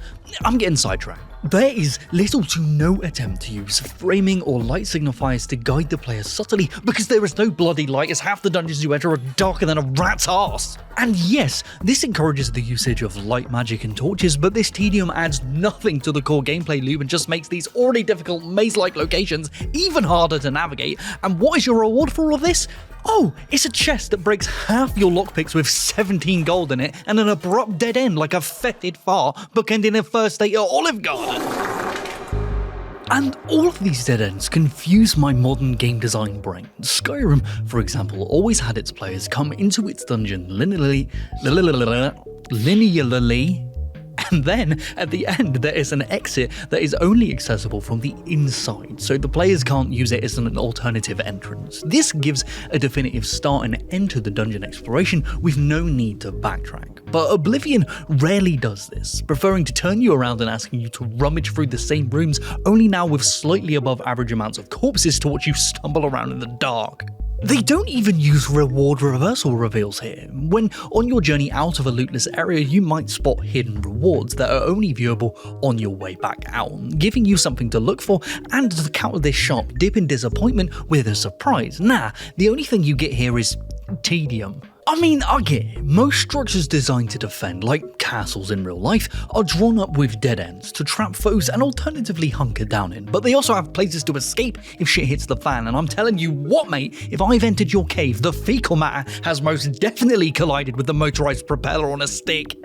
I'm getting sidetracked. There is little to no attempt to use framing or light signifiers to guide the player subtly because there is no bloody light as half the dungeons you enter are darker than a rat's arse. And yes, this encourages the usage of light magic and torches, but this tedium adds nothing to the core gameplay loop and just makes these already difficult maze-like locations even harder to navigate. And what is your reward for all of this? Oh, it's a chest that breaks half your lockpicks with 17 gold in it and an abrupt dead end like a fetid fart bookending a first date at Olive Garden. And all of these dead ends confuse my modern game design brain. Skyrim, for example, always had its players come into its dungeon linearly, and then at the end there is an exit that is only accessible from the inside, so the players can't use it as an alternative entrance. This gives a definitive start and end to the dungeon exploration with no need to backtrack. But Oblivion rarely does this, preferring to turn you around and asking you to rummage through the same rooms, only now with slightly above average amounts of corpses to watch you stumble around in the dark. They don't even use reward reversal reveals here. When on your journey out of a lootless area, you might spot hidden rewards that are only viewable on your way back out, giving you something to look for and to counter this sharp dip in disappointment with a surprise. Nah, the only thing you get here is tedium. I mean, I get it. Most structures designed to defend, like castles in real life, are drawn up with dead ends to trap foes and alternatively hunker down in, but they also have places to escape if shit hits the fan, and I'm telling you what, mate, if I've entered your cave, the fecal matter has most definitely collided with the motorized propeller on a stick.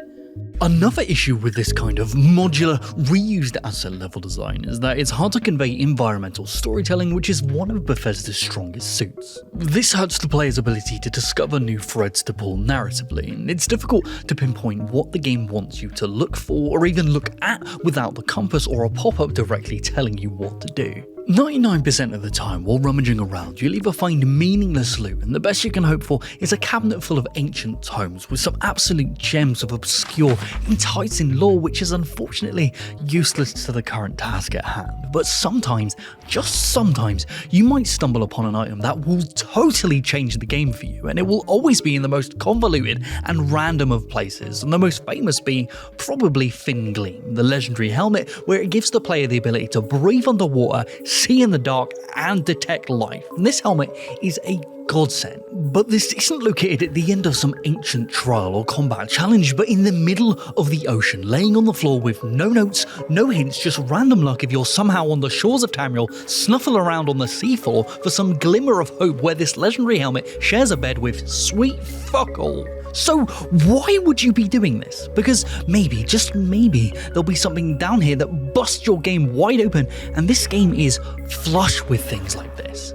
Another issue with this kind of modular, reused asset level design is that it's hard to convey environmental storytelling, which is one of Bethesda's strongest suits. This hurts the player's ability to discover new threads to pull narratively, and it's difficult to pinpoint what the game wants you to look for or even look at without the compass or a pop-up directly telling you what to do. 99% of the time while rummaging around, you'll either find meaningless loot, and the best you can hope for is a cabinet full of ancient tomes with some absolute gems of obscure enticing lore which is unfortunately useless to the current task at hand. But sometimes, just sometimes, you might stumble upon an item that will totally change the game for you, and it will always be in the most convoluted and random of places, and the most famous being probably Fin Gleam, the legendary helmet where it gives the player the ability to breathe underwater, see in the dark, and detect life. And this helmet is a godsend. But this isn't located at the end of some ancient trial or combat challenge, but in the middle of the ocean, laying on the floor with no notes, no hints, just random luck if you're somehow on the shores of Tamriel, snuffle around on the seafloor for some glimmer of hope where this legendary helmet shares a bed with sweet fuck all. So why would you be doing this? Because maybe, just maybe, there'll be something down here that busts your game wide open, and this game is flush with things like this.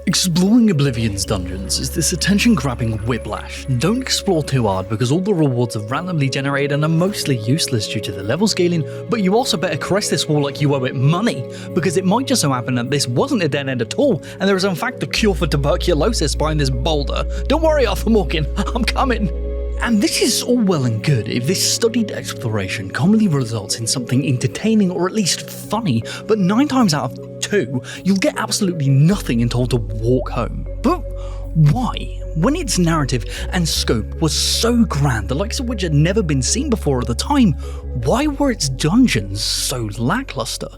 Exploring Oblivion's dungeons is this attention-grabbing whiplash. Don't explore too hard because all the rewards are randomly generated and are mostly useless due to the level scaling, but you also better crest this wall like you owe it money, because it might just so happen that this wasn't a dead end at all, and there is in fact a cure for tuberculosis behind this boulder. Don't worry, Arthur Morgan, I'm coming. And this is all well and good if this studied exploration commonly results in something entertaining or at least funny, but 9 times out of 2, you'll get absolutely nothing and told to walk home. But why? When its narrative and scope was so grand, the likes of which had never been seen before at the time, why were its dungeons so lackluster?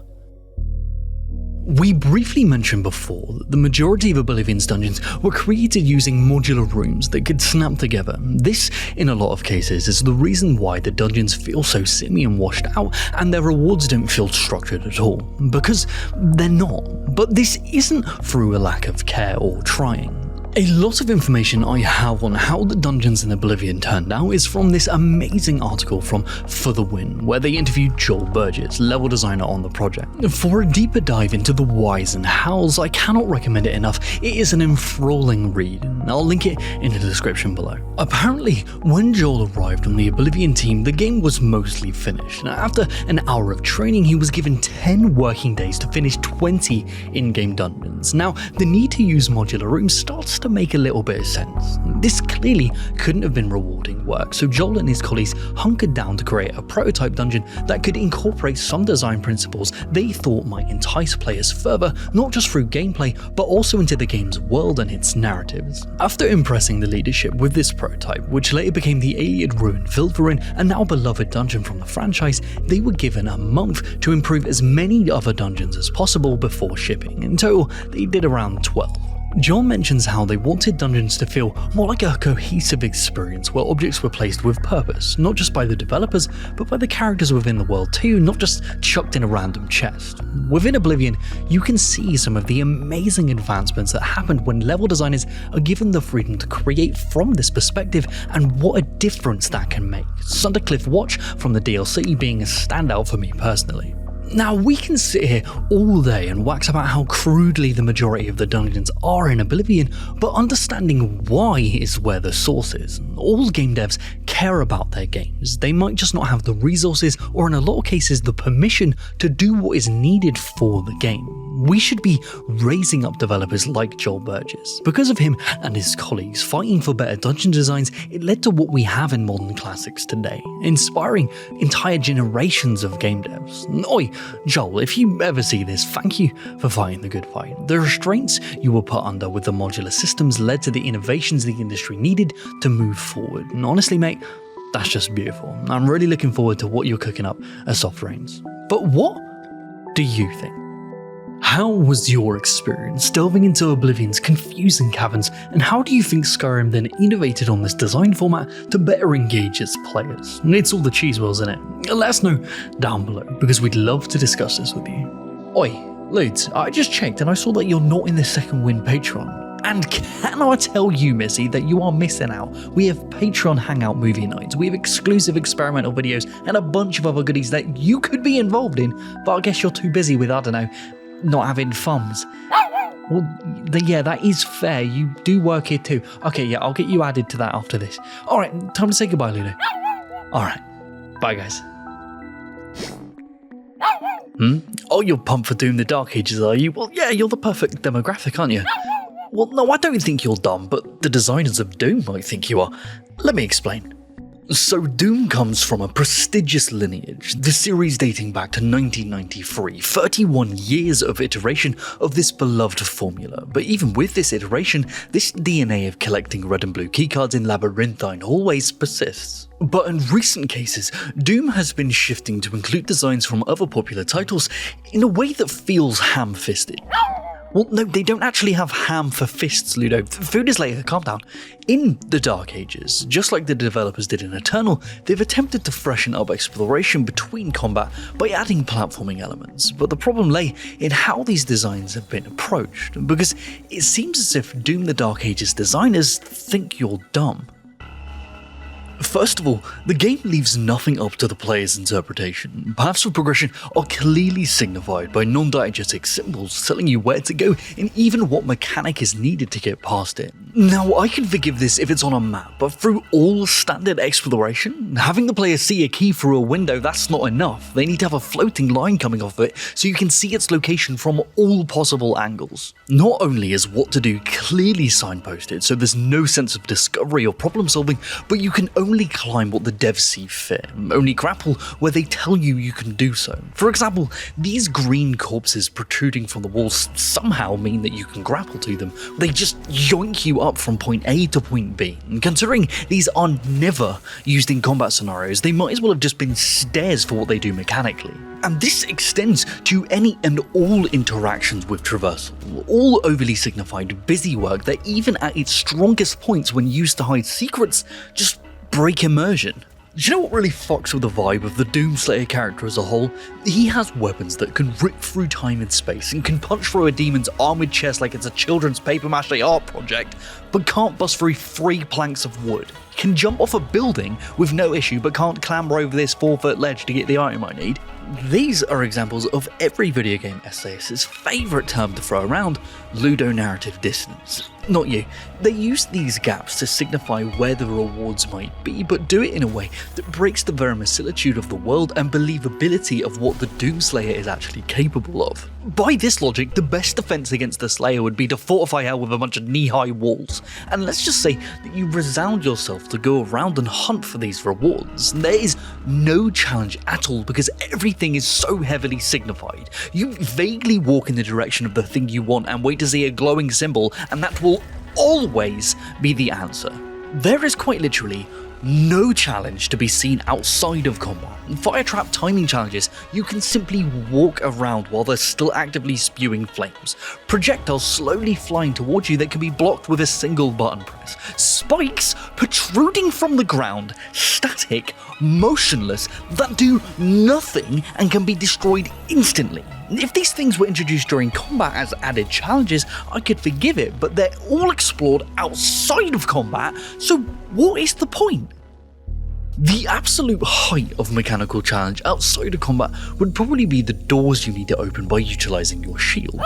We briefly mentioned before that the majority of Oblivion's dungeons were created using modular rooms that could snap together. This, in a lot of cases, is the reason why the dungeons feel so simmy and washed out, and their rewards don't feel structured at all, because they're not. But this isn't through a lack of care or trying. A lot of information I have on how the dungeons in Oblivion turned out is from this amazing article from For the Win, where they interviewed Joel Burgess, level designer on the project. For a deeper dive into the whys and hows, I cannot recommend it enough. It is an enthralling read, and I'll link it in the description below. Apparently, when Joel arrived on the Oblivion team, the game was mostly finished. After an hour of training, he was given 10 working days to finish 20 in-game dungeons. Now, the need to use modular rooms starts to make a little bit of sense. This clearly couldn't have been rewarding work, so Joel and his colleagues hunkered down to create a prototype dungeon that could incorporate some design principles they thought might entice players further, not just through gameplay, but also into the game's world and its narratives. After impressing the leadership with this prototype, which later became the Iliad Ruin Filth Ruin, a now beloved dungeon from the franchise, they were given a month to improve as many other dungeons as possible before shipping. In total, they did around 12. John mentions how they wanted dungeons to feel more like a cohesive experience where objects were placed with purpose, not just by the developers, but by the characters within the world too, not just chucked in a random chest. Within Oblivion, you can see some of the amazing advancements that happened when level designers are given the freedom to create from this perspective, and what a difference that can make. Sundercliff Watch from the DLC being a standout for me personally. Now, we can sit here all day and wax about how crudely the majority of the dungeons are in Oblivion, but understanding why is where the source is. All game devs care about their games. They might just not have the resources, or in a lot of cases the permission, to do what is needed for the game. We should be raising up developers like Joel Burgess. Because of him and his colleagues fighting for better dungeon designs, it led to what we have in modern classics today, inspiring entire generations of game devs. Oi, Joel, if you ever see this, thank you for fighting the good fight. The restraints you were put under with the modular systems led to the innovations the industry needed to move forward. And honestly, mate, that's just beautiful. I'm really looking forward to what you're cooking up at Soft Rains. But what do you think? How was your experience delving into Oblivion's confusing caverns, and how do you think Skyrim then innovated on this design format to better engage its players? It's all the cheese wheels, isn't it? Let us know down below, because we'd love to discuss this with you. Oi, Ludes, I just checked and I saw that you're not in the Second Wind Patreon. And can I tell you, Missy, that you are missing out. We have Patreon Hangout movie nights, we have exclusive experimental videos, and a bunch of other goodies that you could be involved in, but I guess you're too busy with, I don't know, not having thumbs. Well, yeah, that is fair. You do work here too. Okay, yeah, I'll get you added to that after this. Alright, time to say goodbye, Ludo. Alright, bye guys. Oh, you're pumped for Doom the Dark Ages, are you? Well, yeah, you're the perfect demographic, aren't you? Well, no, I don't think you're dumb, but the designers of Doom might think you are. Let me explain. So Doom comes from a prestigious lineage, the series dating back to 1993, 31 years of iteration of this beloved formula. But even with this iteration, this DNA of collecting red and blue keycards in labyrinthine hallways persists. But in recent cases, Doom has been shifting to include designs from other popular titles in a way that feels ham-fisted. Well, no, they don't actually have ham for fists, Ludo. Food is later, calm down. In the Dark Ages, just like the developers did in Eternal, they've attempted to freshen up exploration between combat by adding platforming elements, but the problem lay in how these designs have been approached, because it seems as if Doom the Dark Ages designers think you're dumb. First of all, the game leaves nothing up to the player's interpretation. Paths of progression are clearly signified by non-diegetic symbols telling you where to go and even what mechanic is needed to get past it. Now, I can forgive this if it's on a map, but through all standard exploration, having the player see a key through a window, that's not enough. They need to have a floating line coming off it so you can see its location from all possible angles. Not only is what to do clearly signposted, so there's no sense of discovery or problem solving, but you can only climb what the devs see fit, only grapple where they tell you can do so. For example, these green corpses protruding from the walls somehow mean that you can grapple to them. They just yoink you up from point A to point B, and considering these are never used in combat scenarios, they might as well have just been stairs for what they do mechanically. And this extends to any and all interactions with traversal, all overly signified busy work that even at its strongest points when used to hide secrets, just break immersion. Do you know what really fucks with the vibe of the Doomslayer character as a whole? He has weapons that can rip through time and space and can punch through a demon's armored chest like it's a children's papier-mâché art project, but can't bust through 3 planks of wood. Can jump off a building with no issue, but can't clamber over this 4-foot ledge to get the item I need. These are examples of every video game essayist's favourite term to throw around, ludonarrative dissonance. Not you. They use these gaps to signify where the rewards might be, but do it in a way that breaks the verisimilitude of the world and believability of what the Doomslayer is actually capable of. By this logic, the best defense against the Slayer would be to fortify hell with a bunch of knee-high walls. And let's just say that you resound yourself to go around and hunt for these rewards. There is no challenge at all because everything is so heavily signified. You vaguely walk in the direction of the thing you want and wait to see a glowing symbol, and that will always be the answer. There is quite literally no challenge to be seen outside of combat. In fire trap timing challenges, you can simply walk around while they're still actively spewing flames. Projectiles slowly flying towards you that can be blocked with a single button press. Spikes protruding from the ground, static, motionless, that do nothing and can be destroyed instantly. If these things were introduced during combat as added challenges, I could forgive it, but they're all explored outside of combat, so what is the point? The absolute height of mechanical challenge outside of combat would probably be the doors you need to open by utilising your shield.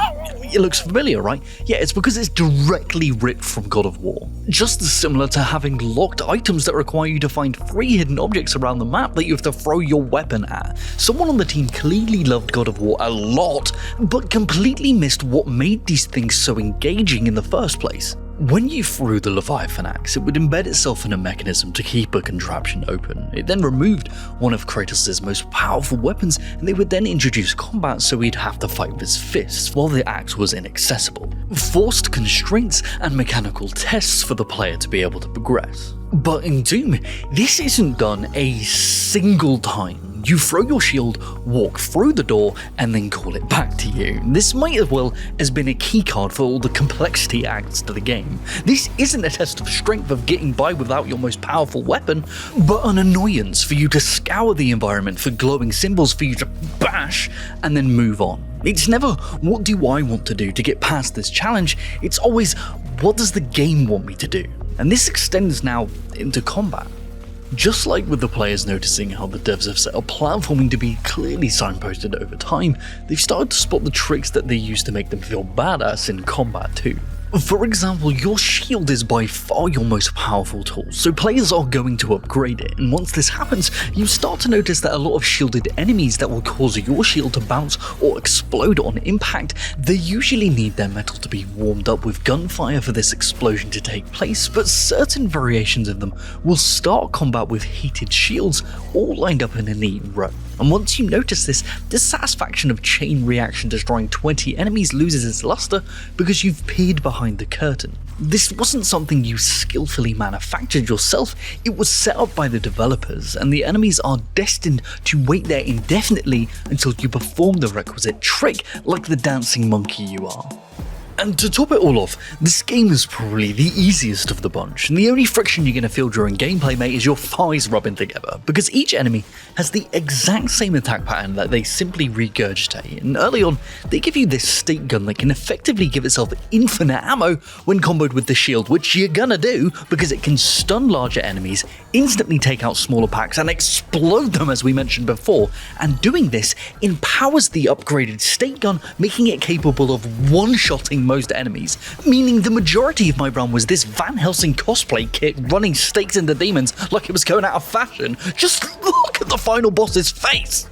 It looks familiar, right? Yeah, it's because it's directly ripped from God of War. Just as similar to having locked items that require you to find 3 hidden objects around the map that you have to throw your weapon at. Someone on the team clearly loved God of War a lot, but completely missed what made these things so engaging in the first place. When you threw the Leviathan axe, it would embed itself in a mechanism to keep a contraption open. It then removed one of Kratos' most powerful weapons, and they would then introduce combat so he'd have to fight with his fists while the axe was inaccessible. Forced constraints and mechanical tests for the player to be able to progress. But in Doom, this isn't done a single time. You throw your shield, walk through the door, and then call it back to you. This might as well has been a keycard for all the complexity adds to the game. This isn't a test of strength of getting by without your most powerful weapon, but an annoyance for you to scour the environment for glowing symbols for you to bash and then move on. It's never, what do I want to do to get past this challenge? It's always, what does the game want me to do? And this extends now into combat. Just like with the players noticing how the devs have set up platforming to be clearly signposted over time, they've started to spot the tricks that they use to make them feel badass in combat too. For example, your shield is by far your most powerful tool, so players are going to upgrade it, and once this happens, you start to notice that a lot of shielded enemies that will cause your shield to bounce or explode on impact, they usually need their metal to be warmed up with gunfire for this explosion to take place, but certain variations of them will start combat with heated shields all lined up in a neat row. And once you notice this, the satisfaction of chain reaction destroying 20 enemies loses its luster because you've peered behind the curtain. This wasn't something you skillfully manufactured yourself, it was set up by the developers, and the enemies are destined to wait there indefinitely until you perform the requisite trick like the dancing monkey you are. And to top it all off, this game is probably the easiest of the bunch, and the only friction you're going to feel during gameplay, mate, is your thighs rubbing together, because each enemy has the exact same attack pattern that they simply regurgitate, and early on, they give you this stake gun that can effectively give itself infinite ammo when comboed with the shield, which you're gonna do because it can stun larger enemies, instantly take out smaller packs, and explode them as we mentioned before, and doing this empowers the upgraded stake gun, making it capable of one-shotting most enemies, meaning the majority of my run was this Van Helsing cosplay kit running stakes into demons like it was going out of fashion. Just look at the final boss's face!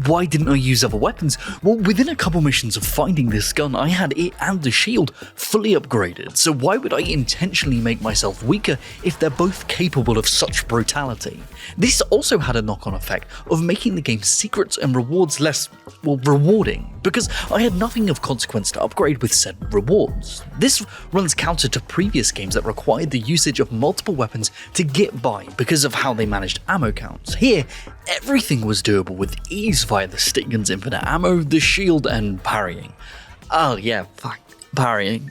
Why didn't I use other weapons? Well, within a couple missions of finding this gun, I had it and the shield fully upgraded, so why would I intentionally make myself weaker if they're both capable of such brutality? This also had a knock-on effect of making the game's secrets and rewards less, well, rewarding, because I had nothing of consequence to upgrade with said rewards. This runs counter to previous games that required the usage of multiple weapons to get by because of how they managed ammo counts. Here, everything was doable with ease via the stick gun's infinite ammo, the shield, and parrying. Oh yeah, fuck, parrying.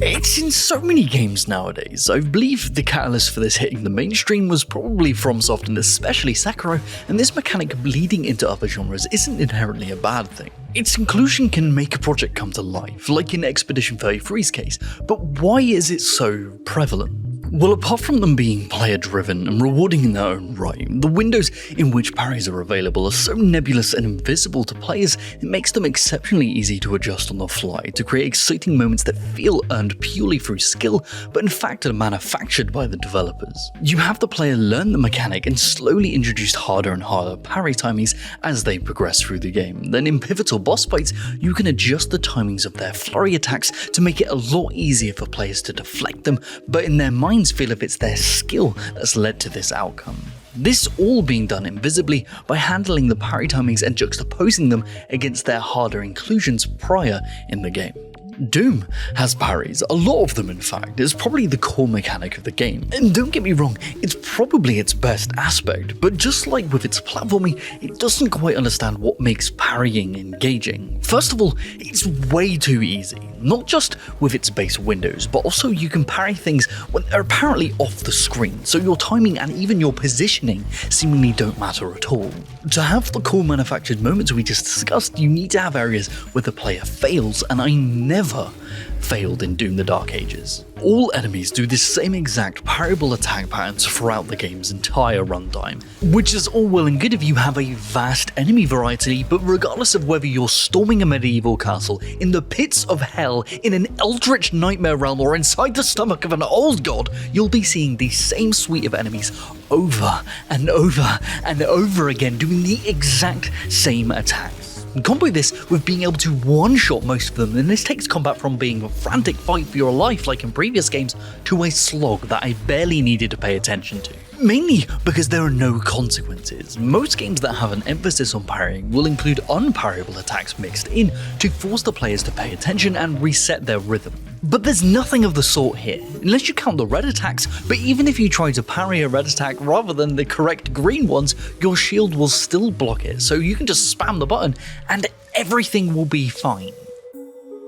It's in so many games nowadays. I believe the catalyst for this hitting the mainstream was probably FromSoft and especially Sekiro, and this mechanic bleeding into other genres isn't inherently a bad thing. Its inclusion can make a project come to life, like in Expedition 33's case, but why is it so prevalent? Well, apart from them being player-driven and rewarding in their own right, the windows in which parries are available are so nebulous and invisible to players, it makes them exceptionally easy to adjust on the fly to create exciting moments that feel earned purely through skill, but in fact are manufactured by the developers. You have the player learn the mechanic and slowly introduce harder and harder parry timings as they progress through the game. Then in pivotal boss fights, you can adjust the timings of their flurry attacks to make it a lot easier for players to deflect them, but in their minds feel if it's their skill that's led to this outcome. This all being done invisibly by handling the parry timings and juxtaposing them against their harder inclusions prior in the game. Doom has parries, a lot of them in fact. It's probably the core mechanic of the game. And don't get me wrong, it's probably its best aspect, but just like with its platforming, it doesn't quite understand what makes parrying engaging. First of all, it's way too easy. Not just with its base windows, but also you can parry things when they're apparently off the screen, so your timing and even your positioning seemingly don't matter at all. To have the core manufactured moments we just discussed, you need to have areas where the player fails, and I never failed in Doom the Dark Ages. All enemies do the same exact parryable attack patterns throughout the game's entire runtime, which is all well and good if you have a vast enemy variety, but regardless of whether you're storming a medieval castle, in the pits of hell, in an eldritch nightmare realm, or inside the stomach of an old god, you'll be seeing the same suite of enemies over and over and over again doing the exact same attacks. Combo this with being able to one-shot most of them, and this takes combat from being a frantic fight for your life like in previous games to a slog that I barely needed to pay attention to. Mainly because there are no consequences. Most games that have an emphasis on parrying will include unparryable attacks mixed in to force the players to pay attention and reset their rhythm. But there's nothing of the sort here, unless you count the red attacks, but even if you try to parry a red attack rather than the correct green ones, your shield will still block it, so you can just spam the button and everything will be fine.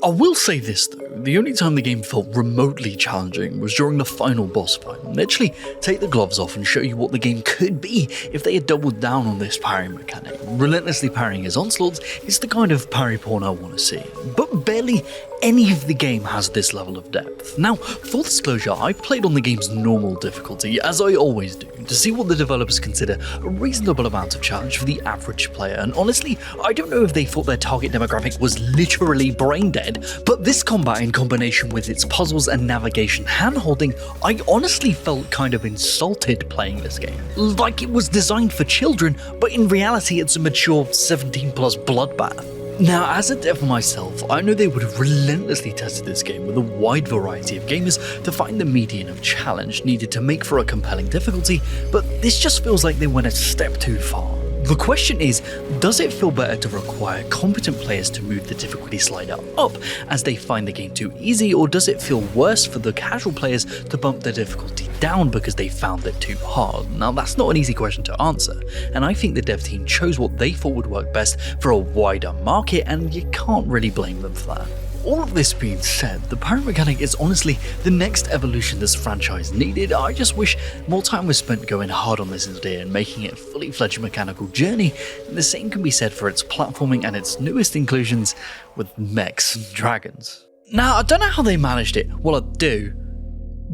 I will say this though, the only time the game felt remotely challenging was during the final boss fight. Literally take the gloves off and show you what the game could be if they had doubled down on this parry mechanic. Relentlessly parrying his onslaughts is the kind of parry porn I want to see. But but barely any of the game has this level of depth. Now, full disclosure, I played on the game's normal difficulty, as I always do, to see what the developers consider a reasonable amount of challenge for the average player, and honestly, I don't know if they thought their target demographic was literally brain dead, but this combat in combination with its puzzles and navigation hand-holding, I honestly felt kind of insulted playing this game. Like it was designed for children, but in reality it's a mature 17+ bloodbath. Now, as a dev myself, I know they would have relentlessly tested this game with a wide variety of gamers to find the median of challenge needed to make for a compelling difficulty, but this just feels like they went a step too far. The question is, does it feel better to require competent players to move the difficulty slider up as they find the game too easy, or does it feel worse for the casual players to bump the difficulty down because they found it too hard? Now, that's not an easy question to answer, and I think the dev team chose what they thought would work best for a wider market, and you can't really blame them for that. All of this being said, the pirate mechanic is honestly the next evolution this franchise needed. I just wish more time was spent going hard on this idea and making it a fully fledged mechanical journey, and the same can be said for its platforming and its newest inclusions with mechs and dragons. Now, I don't know how they managed it, well I do,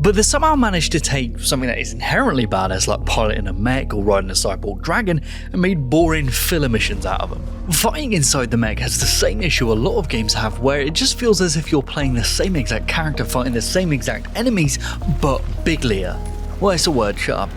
but they somehow managed to take something that is inherently badass like piloting a mech or riding a cyborg dragon and made boring filler missions out of them. Fighting inside the mech has the same issue a lot of games have, where it just feels as if you're playing the same exact character fighting the same exact enemies, but biglier. Well, it's a word, shut up.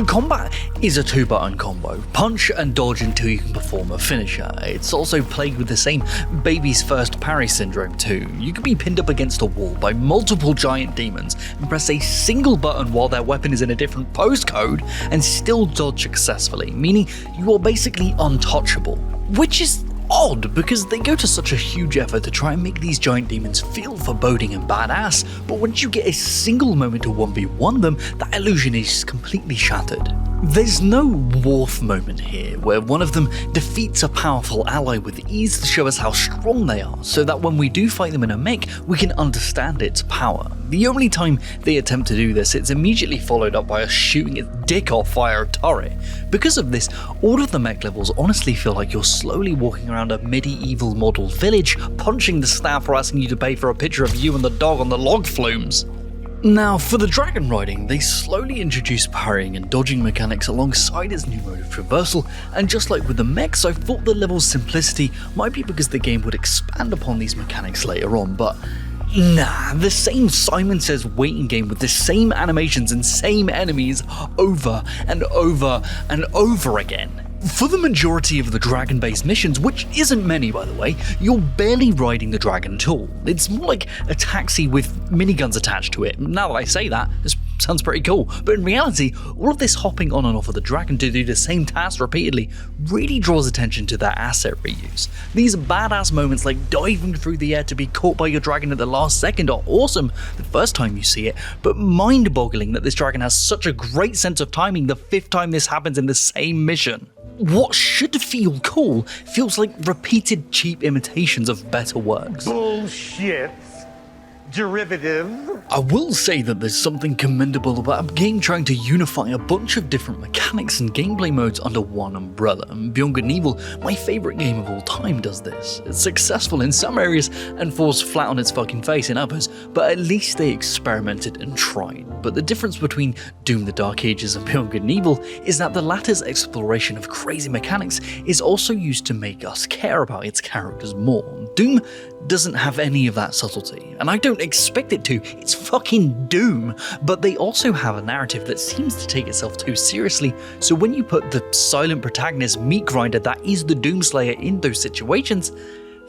Combat is a 2-button combo, punch and dodge until you can perform a finisher. It's also plagued with the same baby's first parry syndrome too. You can be pinned up against a wall by multiple giant demons and press a single button while their weapon is in a different postcode and still dodge successfully, meaning you are basically untouchable. Which is odd, because they go to such a huge effort to try and make these giant demons feel foreboding and badass, but once you get a single moment to 1v1 them, that illusion is completely shattered. There's no Worf moment here, where one of them defeats a powerful ally with ease to show us how strong they are, so that when we do fight them in a mech, we can understand its power. The only time they attempt to do this, it's immediately followed up by us shooting its dick off via a turret. Because of this, all of the mech levels honestly feel like you're slowly walking around a medieval model village, punching the staff or asking you to pay for a picture of you and the dog on the log flumes. Now, for the dragon riding, they slowly introduced parrying and dodging mechanics alongside its new mode of traversal, and just like with the mechs, I thought the level's simplicity might be because the game would expand upon these mechanics later on, but nah, the same Simon Says waiting game with the same animations and same enemies over and over and over again. For the majority of the dragon-based missions, which isn't many by the way, you're barely riding the dragon at all. It's more like a taxi with miniguns attached to it. Now that I say that, this sounds pretty cool, but in reality, all of this hopping on and off of the dragon to do the same task repeatedly really draws attention to that asset reuse. These badass moments like diving through the air to be caught by your dragon at the last second are awesome the first time you see it, but mind-boggling that this dragon has such a great sense of timing the 5th time this happens in the same mission. What should feel cool feels like repeated cheap imitations of better works. Bullshit. Derivative. I will say that there's something commendable about a game trying to unify a bunch of different mechanics and gameplay modes under one umbrella, and Beyond Good and Evil, my favourite game of all time, does this. It's successful in some areas and falls flat on its fucking face in others, but at least they experimented and tried. But the difference between Doom the Dark Ages and Beyond Good and Evil is that the latter's exploration of crazy mechanics is also used to make us care about its characters more. Doom doesn't have any of that subtlety, and I don't expect it to. It's fucking Doom. But they also have a narrative that seems to take itself too seriously, so when you put the silent protagonist meat grinder that is the Doomslayer in those situations,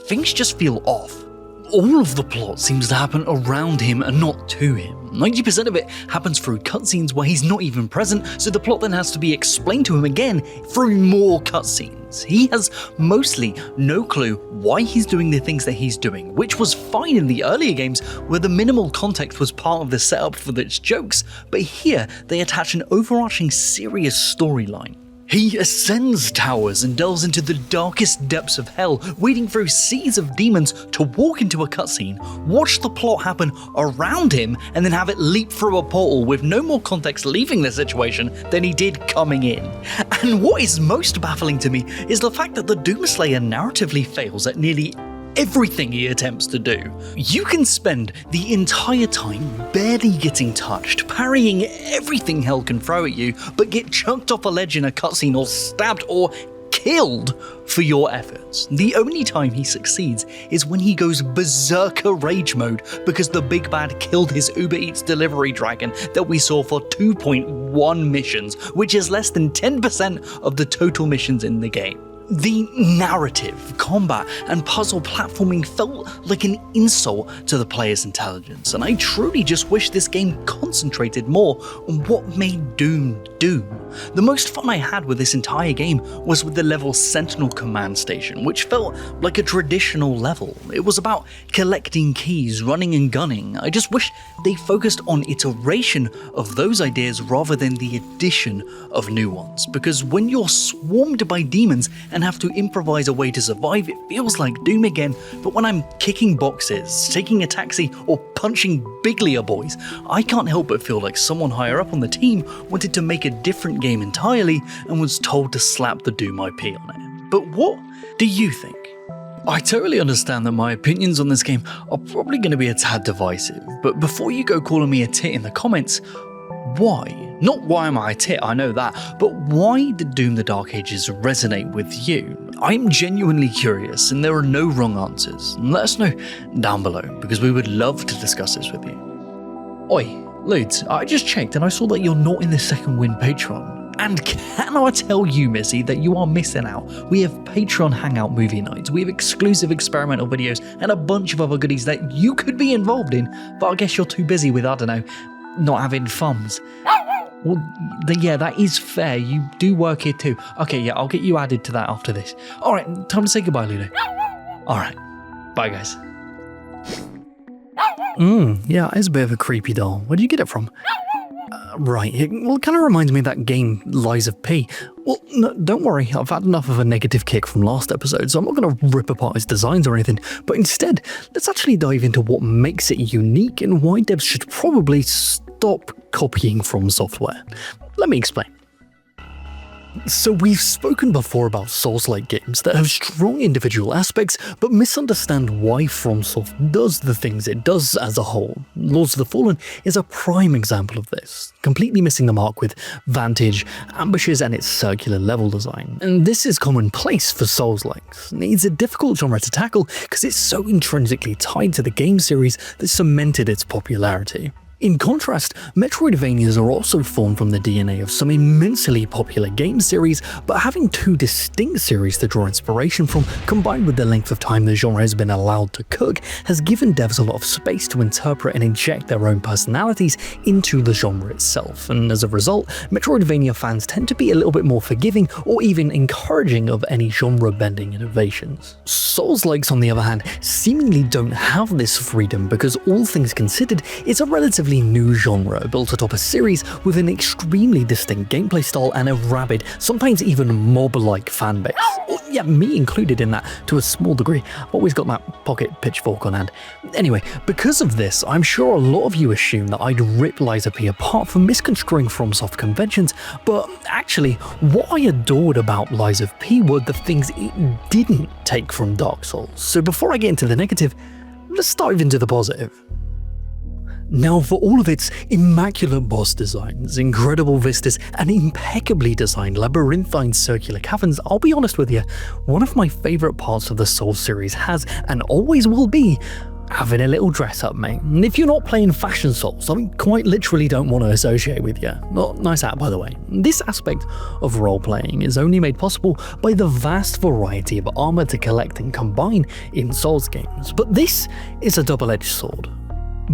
things just feel off. All of the plot seems to happen around him and not to him. 90% of it happens through cutscenes where he's not even present, so the plot then has to be explained to him again through more cutscenes. He has mostly no clue why he's doing the things that he's doing, which was fine in the earlier games where the minimal context was part of the setup for its jokes, but here they attach an overarching serious storyline. He ascends towers and delves into the darkest depths of hell, wading through seas of demons to walk into a cutscene, watch the plot happen around him, and then have it leap through a portal with no more context leaving the situation than he did coming in. And what is most baffling to me is the fact that the Doomslayer narratively fails at nearly everything he attempts to do. You can spend the entire time barely getting touched, parrying everything hell can throw at you, but get chucked off a ledge in a cutscene or stabbed or killed for your efforts. The only time he succeeds is when he goes berserker rage mode because the big bad killed his Uber Eats delivery dragon that we saw for 2.1 missions, which is less than 10% of the total missions in the game. The narrative, combat, and puzzle platforming felt like an insult to the player's intelligence, and I truly just wish this game concentrated more on what made Dune Dune. The most fun I had with this entire game was with the level Sentinel Command Station, which felt like a traditional level. It was about collecting keys, running and gunning. I just wish they focused on iteration of those ideas rather than the addition of new ones, because when you're swarmed by demons and have to improvise a way to survive, it feels like Doom again. But when I'm kicking boxes, taking a taxi, or punching biglia boys, I can't help but feel like someone higher up on the team wanted to make a different game entirely and was told to slap the Doom IP on it. But what do you think? I totally understand that my opinions on this game are probably going to be a tad divisive, but before you go calling me a tit in the comments, why? Not why am I a tit, I know that, but why did Doom the Dark Ages resonate with you? I'm genuinely curious, and there are no wrong answers. Let us know down below, because we would love to discuss this with you. Oi, Ludes, I just checked and I saw that you're not in the Second Wind Patreon. And can I tell you, Missy, that you are missing out. We have Patreon Hangout movie nights, we have exclusive experimental videos, and a bunch of other goodies that you could be involved in, but I guess you're too busy with, I don't know, not having thumbs. Well, yeah, that is fair. You do work here too. Okay, yeah, I'll get you added to that after this. Alright, time to say goodbye, Ludo. Alright, bye guys. Yeah, it's a bit of a creepy doll. Where did you get it from? Right, it kind of reminds me of that game, Lies of P. Well, no, don't worry, I've had enough of a negative kick from last episode, so I'm not going to rip apart its designs or anything, but instead, let's actually dive into what makes it unique and why devs should probably stop copying FromSoftware. Let me explain. So we've spoken before about Souls-like games that have strong individual aspects, but misunderstand why FromSoft does the things it does as a whole. Lords of the Fallen is a prime example of this, completely missing the mark with Vantage, ambushes, and its circular level design. And this is commonplace for Souls-likes. It's a difficult genre to tackle because it's so intrinsically tied to the game series that cemented its popularity. In contrast, Metroidvanias are also formed from the DNA of some immensely popular game series, but having two distinct series to draw inspiration from, combined with the length of time the genre has been allowed to cook, has given devs a lot of space to interpret and inject their own personalities into the genre itself, and as a result, Metroidvania fans tend to be a little bit more forgiving or even encouraging of any genre-bending innovations. Souls-likes, on the other hand, seemingly don't have this freedom because, all things considered, it's a relatively new genre built atop a series with an extremely distinct gameplay style and a rabid, sometimes even mob-like fanbase. Well, yeah, me included in that to a small degree. I've always got that pocket pitchfork on hand. Anyway, because of this, I'm sure a lot of you assume that I'd rip Lies of P apart for misconstruing FromSoft conventions, but actually, what I adored about Lies of P were the things it didn't take from Dark Souls. So before I get into the negative, let's dive into the positive. Now, for all of its immaculate boss designs, incredible vistas, and impeccably designed labyrinthine circular caverns, I'll be honest with you, one of my favourite parts of the Souls series has, and always will be, having a little dress up, mate. And if you're not playing Fashion Souls, I quite literally don't want to associate with you. Not nice hat, by the way. This aspect of role-playing is only made possible by the vast variety of armour to collect and combine in Souls games, but this is a double-edged sword.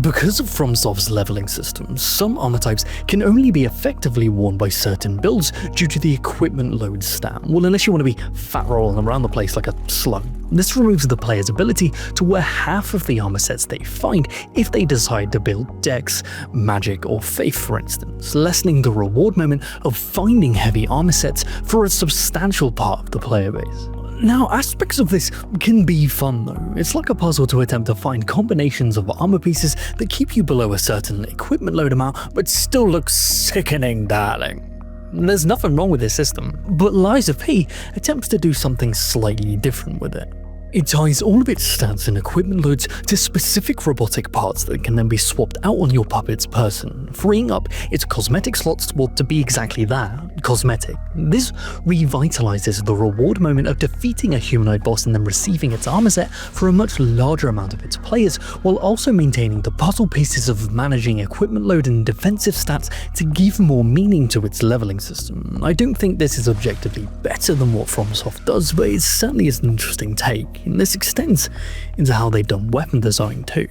Because of FromSoft's leveling system, some armor types can only be effectively worn by certain builds due to the equipment load stat. Well, unless you want to be fat rolling around the place like a slug. This removes the player's ability to wear half of the armor sets they find if they decide to build Dex, Magic, or Faith, for instance, lessening the reward moment of finding heavy armor sets for a substantial part of the player base. Now, aspects of this can be fun though. It's like a puzzle to attempt to find combinations of armor pieces that keep you below a certain equipment load amount, but still look sickening darling. There's nothing wrong with this system, but Lies of P attempts to do something slightly different with it. It ties all of its stats and equipment loads to specific robotic parts that can then be swapped out on your puppet's person, freeing up its cosmetic slots to be exactly that, cosmetic. This revitalizes the reward moment of defeating a humanoid boss and then receiving its armor set for a much larger amount of its players, while also maintaining the puzzle pieces of managing equipment load and defensive stats to give more meaning to its leveling system. I don't think this is objectively better than what FromSoft does, but it certainly is an interesting take. And this extends into how they've done weapon design too.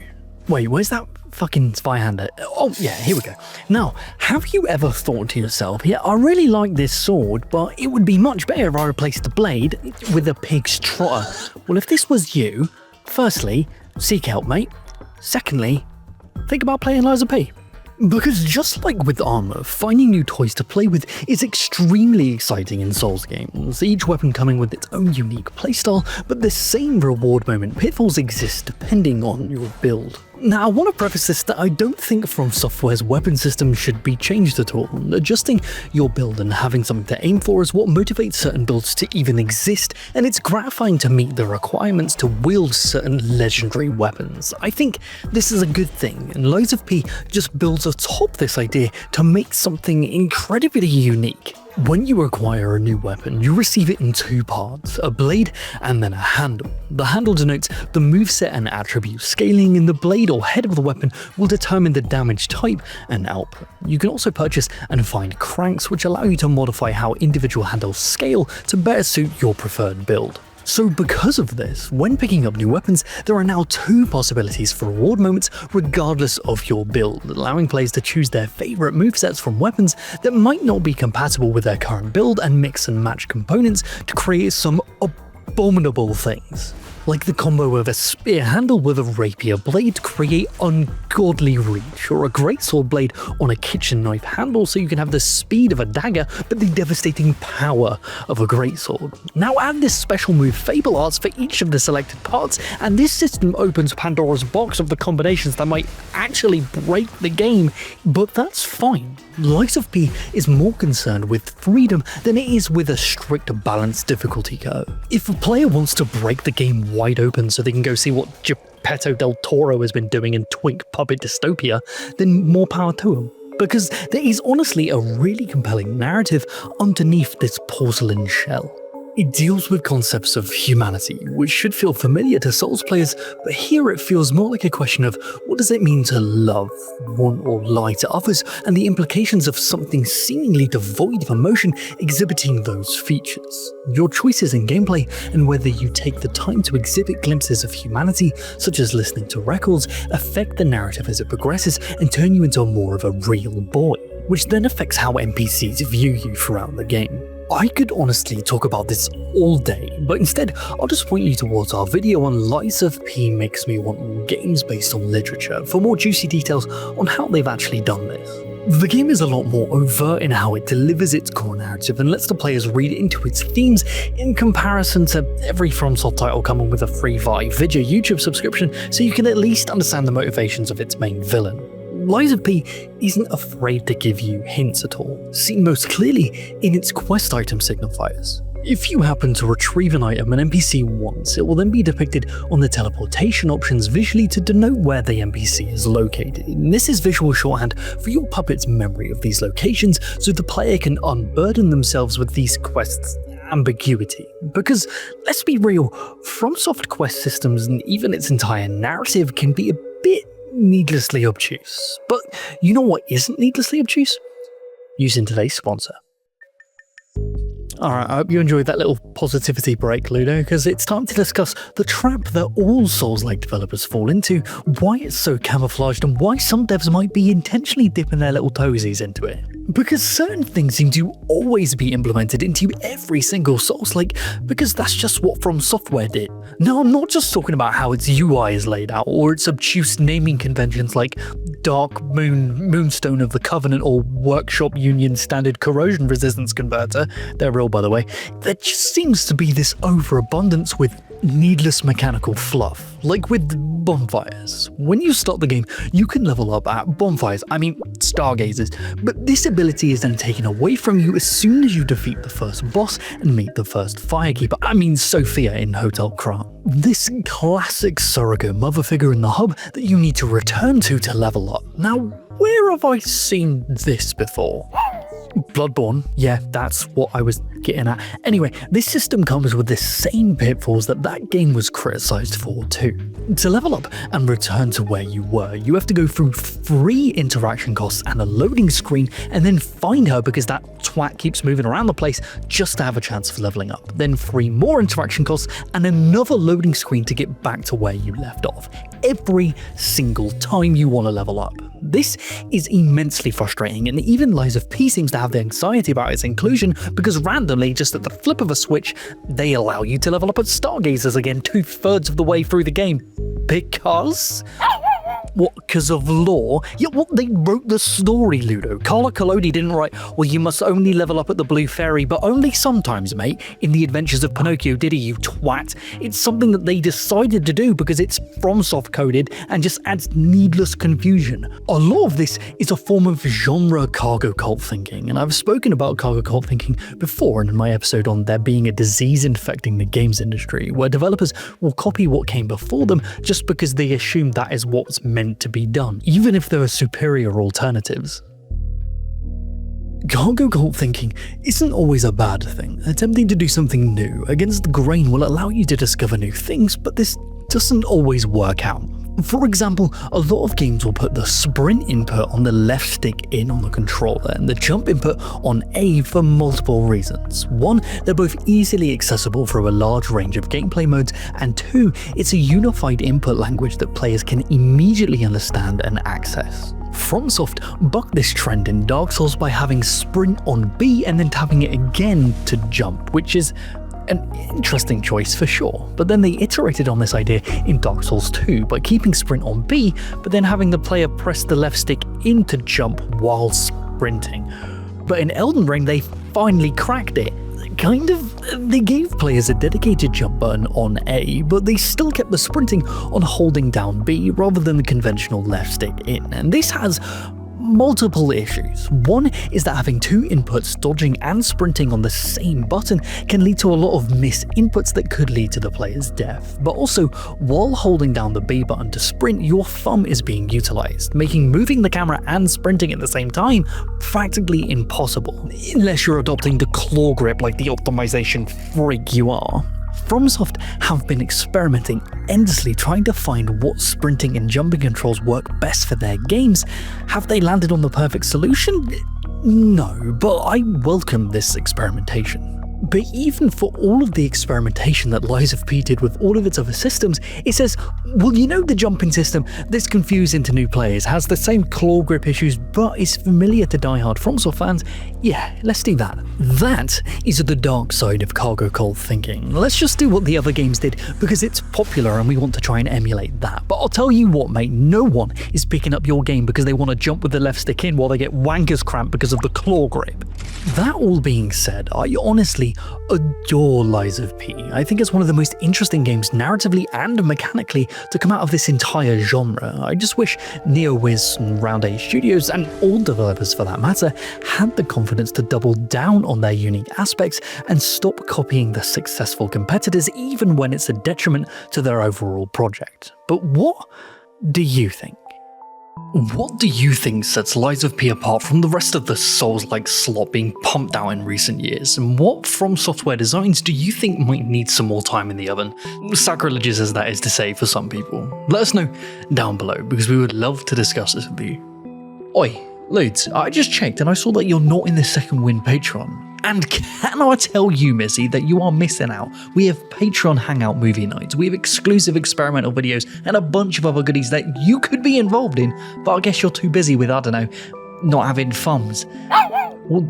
Wait, where's that fucking Zweihander? Oh yeah, here we go. Now, have you ever thought to yourself, yeah, I really like this sword, but it would be much better if I replaced the blade with a pig's trotter? Well, if this was you, firstly, seek help, mate. Secondly, think about playing Liza P. Because just like with armor, finding new toys to play with is extremely exciting in Souls games, each weapon coming with its own unique playstyle, but the same reward moment pitfalls exist depending on your build. Now, I want to preface this that I don't think FromSoftware's weapon system should be changed at all. Adjusting your build and having something to aim for is what motivates certain builds to even exist, and it's gratifying to meet the requirements to wield certain legendary weapons. I think this is a good thing, and Liza P just builds atop this idea to make something incredibly unique. When you acquire a new weapon, you receive it in two parts, a blade and then a handle. The handle denotes the moveset and attribute scaling, and the blade or head of the weapon will determine the damage type and output. You can also purchase and find cranks, which allow you to modify how individual handles scale to better suit your preferred build. So because of this, when picking up new weapons, there are now two possibilities for reward moments regardless of your build, allowing players to choose their favourite movesets from weapons that might not be compatible with their current build and mix and match components to create some abominable things. Like the combo of a spear handle with a rapier blade to create ungodly reach, or a greatsword blade on a kitchen knife handle so you can have the speed of a dagger but the devastating power of a greatsword. Now add this special move Fable Arts for each of the selected parts, and this system opens Pandora's box of the combinations that might actually break the game, but that's fine. Liza P is more concerned with freedom than it is with a strict balanced difficulty curve. If a player wants to break the game wide open so they can go see what Geppetto del Toro has been doing in Twink Puppet Dystopia, then more power to them. Because there is honestly a really compelling narrative underneath this porcelain shell. It deals with concepts of humanity, which should feel familiar to Souls players, but here it feels more like a question of what does it mean to love, want or lie to others, and the implications of something seemingly devoid of emotion exhibiting those features. Your choices in gameplay and whether you take the time to exhibit glimpses of humanity, such as listening to records, affect the narrative as it progresses and turn you into more of a real boy, which then affects how NPCs view you throughout the game. I could honestly talk about this all day, but instead I'll just point you towards our video on Liza P Makes Me Want More Games based on literature for more juicy details on how they've actually done this. The game is a lot more overt in how it delivers its core narrative and lets the players read into its themes in comparison to every FromSoft title coming with a free Vive video YouTube subscription, so you can at least understand the motivations of its main villain. Liza P isn't afraid to give you hints at all, seen most clearly in its quest item signifiers. If you happen to retrieve an item an NPC wants, it will then be depicted on the teleportation options visually to denote where the NPC is located. And this is visual shorthand for your puppet's memory of these locations, so the player can unburden themselves with these quests' ambiguity. Because, let's be real, FromSoft quest systems and even its entire narrative can be a bit needlessly obtuse. But you know what isn't needlessly obtuse? Using today's sponsor. Alright, I hope you enjoyed that little positivity break, Ludo, because it's time to discuss the trap that all Souls-like developers fall into, why it's so camouflaged, and why some devs might be intentionally dipping their little toesies into it. Because certain things seem to always be implemented into every single Souls-like, because that's just what FromSoftware did. Now, I'm not just talking about how its UI is laid out, or its obtuse naming conventions like Dark Moonstone of the Covenant or Workshop Union standard corrosion resistance converter. They're real, by the way. There just seems to be this overabundance with needless mechanical fluff, like with bonfires. When you start the game, you can level up at bonfires, stargazers, but this ability is then taken away from you as soon as you defeat the first boss and meet the first firekeeper, Sophia in Hotel Krat. This classic surrogate mother figure in the hub that you need to return to level up. Now, where have I seen this before? Bloodborne, yeah, that's what I was getting at. Anyway, this system comes with the same pitfalls that game was criticized for too. To level up and return to where you were, you have to go through 3 interaction costs and a loading screen and then find her because that twat keeps moving around the place just to have a chance of leveling up. Then 3 more interaction costs and another loading screen to get back to where you left off. Every single time you want to level up. This is immensely frustrating, and even Lies of P seems to have the anxiety about its inclusion because randomly, just at the flip of a switch, they allow you to level up at Stargazers again 2/3 of the way through the game. Because? What, because of lore? Yeah, they wrote the story, Ludo. Carla Collodi didn't write, well, you must only level up at the Blue Fairy, but only sometimes, mate, in the Adventures of Pinocchio, did he, you twat? It's something that they decided to do because it's FromSoft coded and just adds needless confusion. A lot of this is a form of genre cargo cult thinking, and I've spoken about cargo cult thinking before in my episode on there being a disease infecting the games industry, where developers will copy what came before them just because they assume that is what's meant to be done, even if there are superior alternatives. Cargo cult thinking isn't always a bad thing. Attempting to do something new against the grain will allow you to discover new things, but this doesn't always work out. For example, a lot of games will put the sprint input on the left stick in on the controller and the jump input on A for multiple reasons. 1, they're both easily accessible through a large range of gameplay modes, and 2, it's a unified input language that players can immediately understand and access. FromSoft bucked this trend in Dark Souls by having sprint on B and then tapping it again to jump, which is an interesting choice for sure, but then they iterated on this idea in Dark Souls 2 by keeping sprint on B, but then having the player press the left stick in to jump while sprinting. But in Elden Ring, they finally cracked it. They gave players a dedicated jump button on A, but they still kept the sprinting on holding down B rather than the conventional left stick in, and this has multiple issues. 1 is that having 2 inputs, dodging and sprinting on the same button, can lead to a lot of misinputs that could lead to the player's death. But also, while holding down the B button to sprint, your thumb is being utilized, making moving the camera and sprinting at the same time practically impossible, unless you're adopting the claw grip like the optimization freak you are. FromSoft have been experimenting endlessly trying to find what sprinting and jumping controls work best for their games. Have they landed on the perfect solution? No, but I welcome this experimentation. But even for all of the experimentation that Lies of P did with all of its other systems, it says, well, you know, the jumping system that's confusing to new players, has the same claw grip issues, but is familiar to diehard FromSoft fans. Yeah, let's do that. That is the dark side of cargo cult thinking. Let's just do what the other games did because it's popular and we want to try and emulate that. But I'll tell you what, mate, no one is picking up your game because they want to jump with the left stick in while they get wanker's cramp because of the claw grip. That all being said, I honestly adore Lies of P. I think it's one of the most interesting games narratively and mechanically to come out of this entire genre. I just wish NeoWiz and Round 8 Studios, and all developers for that matter, had the confidence to double down on their unique aspects and stop copying the successful competitors even when it's a detriment to their overall project. But what do you think? What do you think sets Lies of P apart from the rest of the Souls-like slot being pumped out in recent years, and what FromSoftware designs do you think might need some more time in the oven? Sacrilegious as that is to say for some people. Let us know down below because we would love to discuss this with you. Oi, Ludes, I just checked and I saw that you're not in the Second Wind Patreon. And can I tell you, Missy, that you are missing out. We have Patreon Hangout movie nights, we have exclusive experimental videos, and a bunch of other goodies that you could be involved in, but I guess you're too busy with, I don't know, not having thumbs. Well,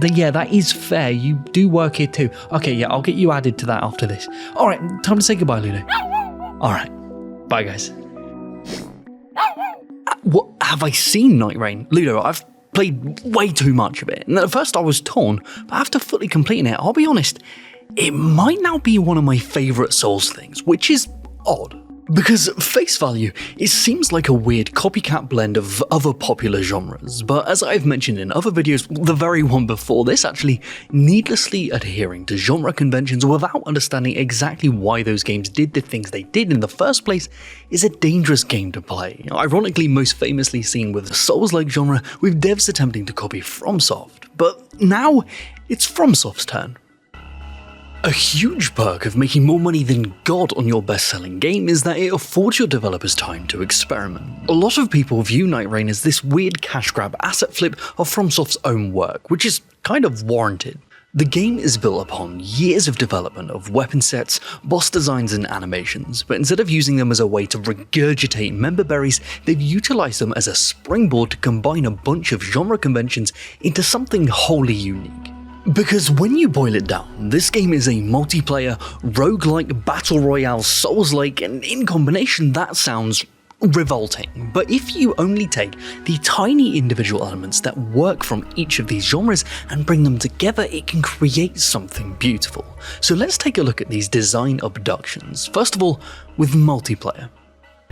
then yeah, that is fair. You do work here too. Okay, yeah, I'll get you added to that after this. Alright, time to say goodbye, Ludo. Alright, bye guys. What? have I seen Nightreign? Ludo, I've played way too much of it, and at first I was torn, but after fully completing it, I'll be honest, it might now be one of my favourite Souls things, which is odd. Because, face value, it seems like a weird copycat blend of other popular genres, but as I've mentioned in other videos, the very one before this actually, needlessly adhering to genre conventions without understanding exactly why those games did the things they did in the first place is a dangerous game to play. Ironically, most famously seen with the Souls-like genre, with devs attempting to copy FromSoft, but now it's FromSoft's turn. A huge perk of making more money than God on your best-selling game is that it affords your developers time to experiment. A lot of people view Nightreign as this weird cash grab asset flip of FromSoft's own work, which is kind of warranted. The game is built upon years of development of weapon sets, boss designs and animations, but instead of using them as a way to regurgitate member berries, they've utilized them as a springboard to combine a bunch of genre conventions into something wholly unique. Because when you boil it down, this game is a multiplayer, roguelike, battle royale, Souls-like, and in combination that sounds revolting. But if you only take the tiny individual elements that work from each of these genres and bring them together, it can create something beautiful. So let's take a look at these design abductions. First of all, with multiplayer.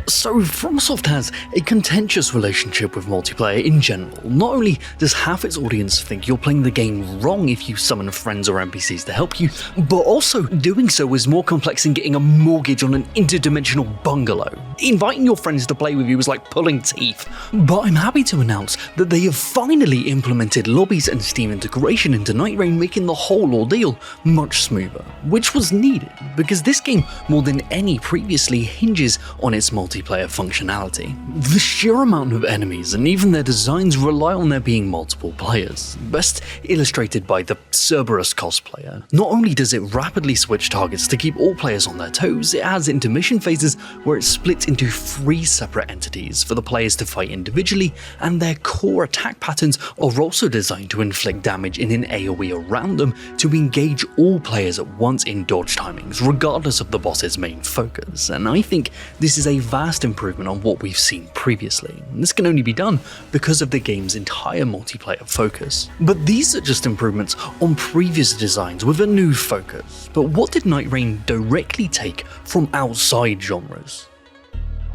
So, FromSoft has a contentious relationship with multiplayer in general. Not only does half its audience think you're playing the game wrong if you summon friends or NPCs to help you, but also doing so is more complex than getting a mortgage on an interdimensional bungalow. Inviting your friends to play with you is like pulling teeth. But I'm happy to announce that they have finally implemented lobbies and Steam integration into Nightreign, making the whole ordeal much smoother, which was needed, because this game, more than any previously, hinges on its multiplayer functionality. The sheer amount of enemies and even their designs rely on there being multiple players, best illustrated by the Cerberus cosplayer. Not only does it rapidly switch targets to keep all players on their toes, it has intermission phases where it splits into 3 separate entities for the players to fight individually, and their core attack patterns are also designed to inflict damage in an AoE around them to engage all players at once in dodge timings, regardless of the boss's main focus, and I think this is a vast improvement on what we've seen previously. And this can only be done because of the game's entire multiplayer focus. But these are just improvements on previous designs with a new focus. But what did Nightreign directly take from outside genres?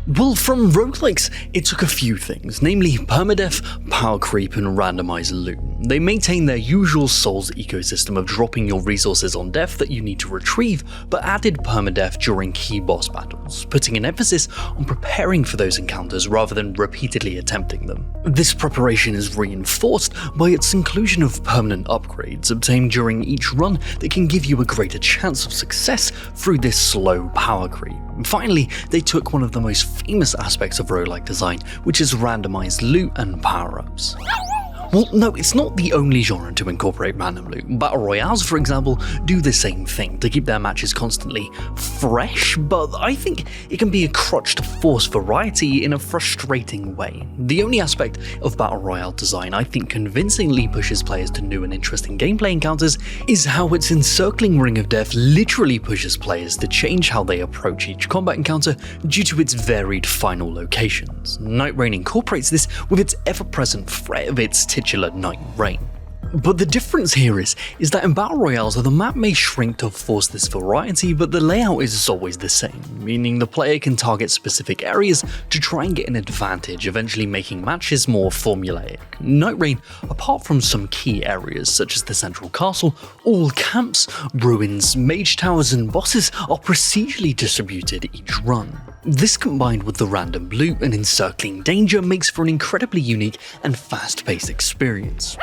Well, from roguelikes, it took a few things, namely permadeath, power creep, and randomized loot. They maintain their usual Souls ecosystem of dropping your resources on death that you need to retrieve, but added permadeath during key boss battles, putting an emphasis on preparing for those encounters rather than repeatedly attempting them. This preparation is reinforced by its inclusion of permanent upgrades obtained during each run that can give you a greater chance of success through this slow power creep. And finally, they took one of the most famous aspects of roguelike design, which is randomized loot and power-ups. Well, no, it's not the only genre to incorporate random loot. Battle Royales, for example, do the same thing to keep their matches constantly fresh, but I think it can be a crutch to force variety in a frustrating way. The only aspect of Battle Royale design I think convincingly pushes players to new and interesting gameplay encounters is how its encircling ring of death literally pushes players to change how they approach each combat encounter due to its varied final locations. Nightreign incorporates this with its ever-present threat of its titular Nightreign. But the difference here is that in Battle Royales, the map may shrink to force this variety, but the layout is always the same, meaning the player can target specific areas to try and get an advantage, eventually making matches more formulaic. Nightreign, apart from some key areas such as the central castle, all camps, ruins, mage towers and bosses are procedurally distributed each run. This combined with the random loot and encircling danger makes for an incredibly unique and fast-paced experience.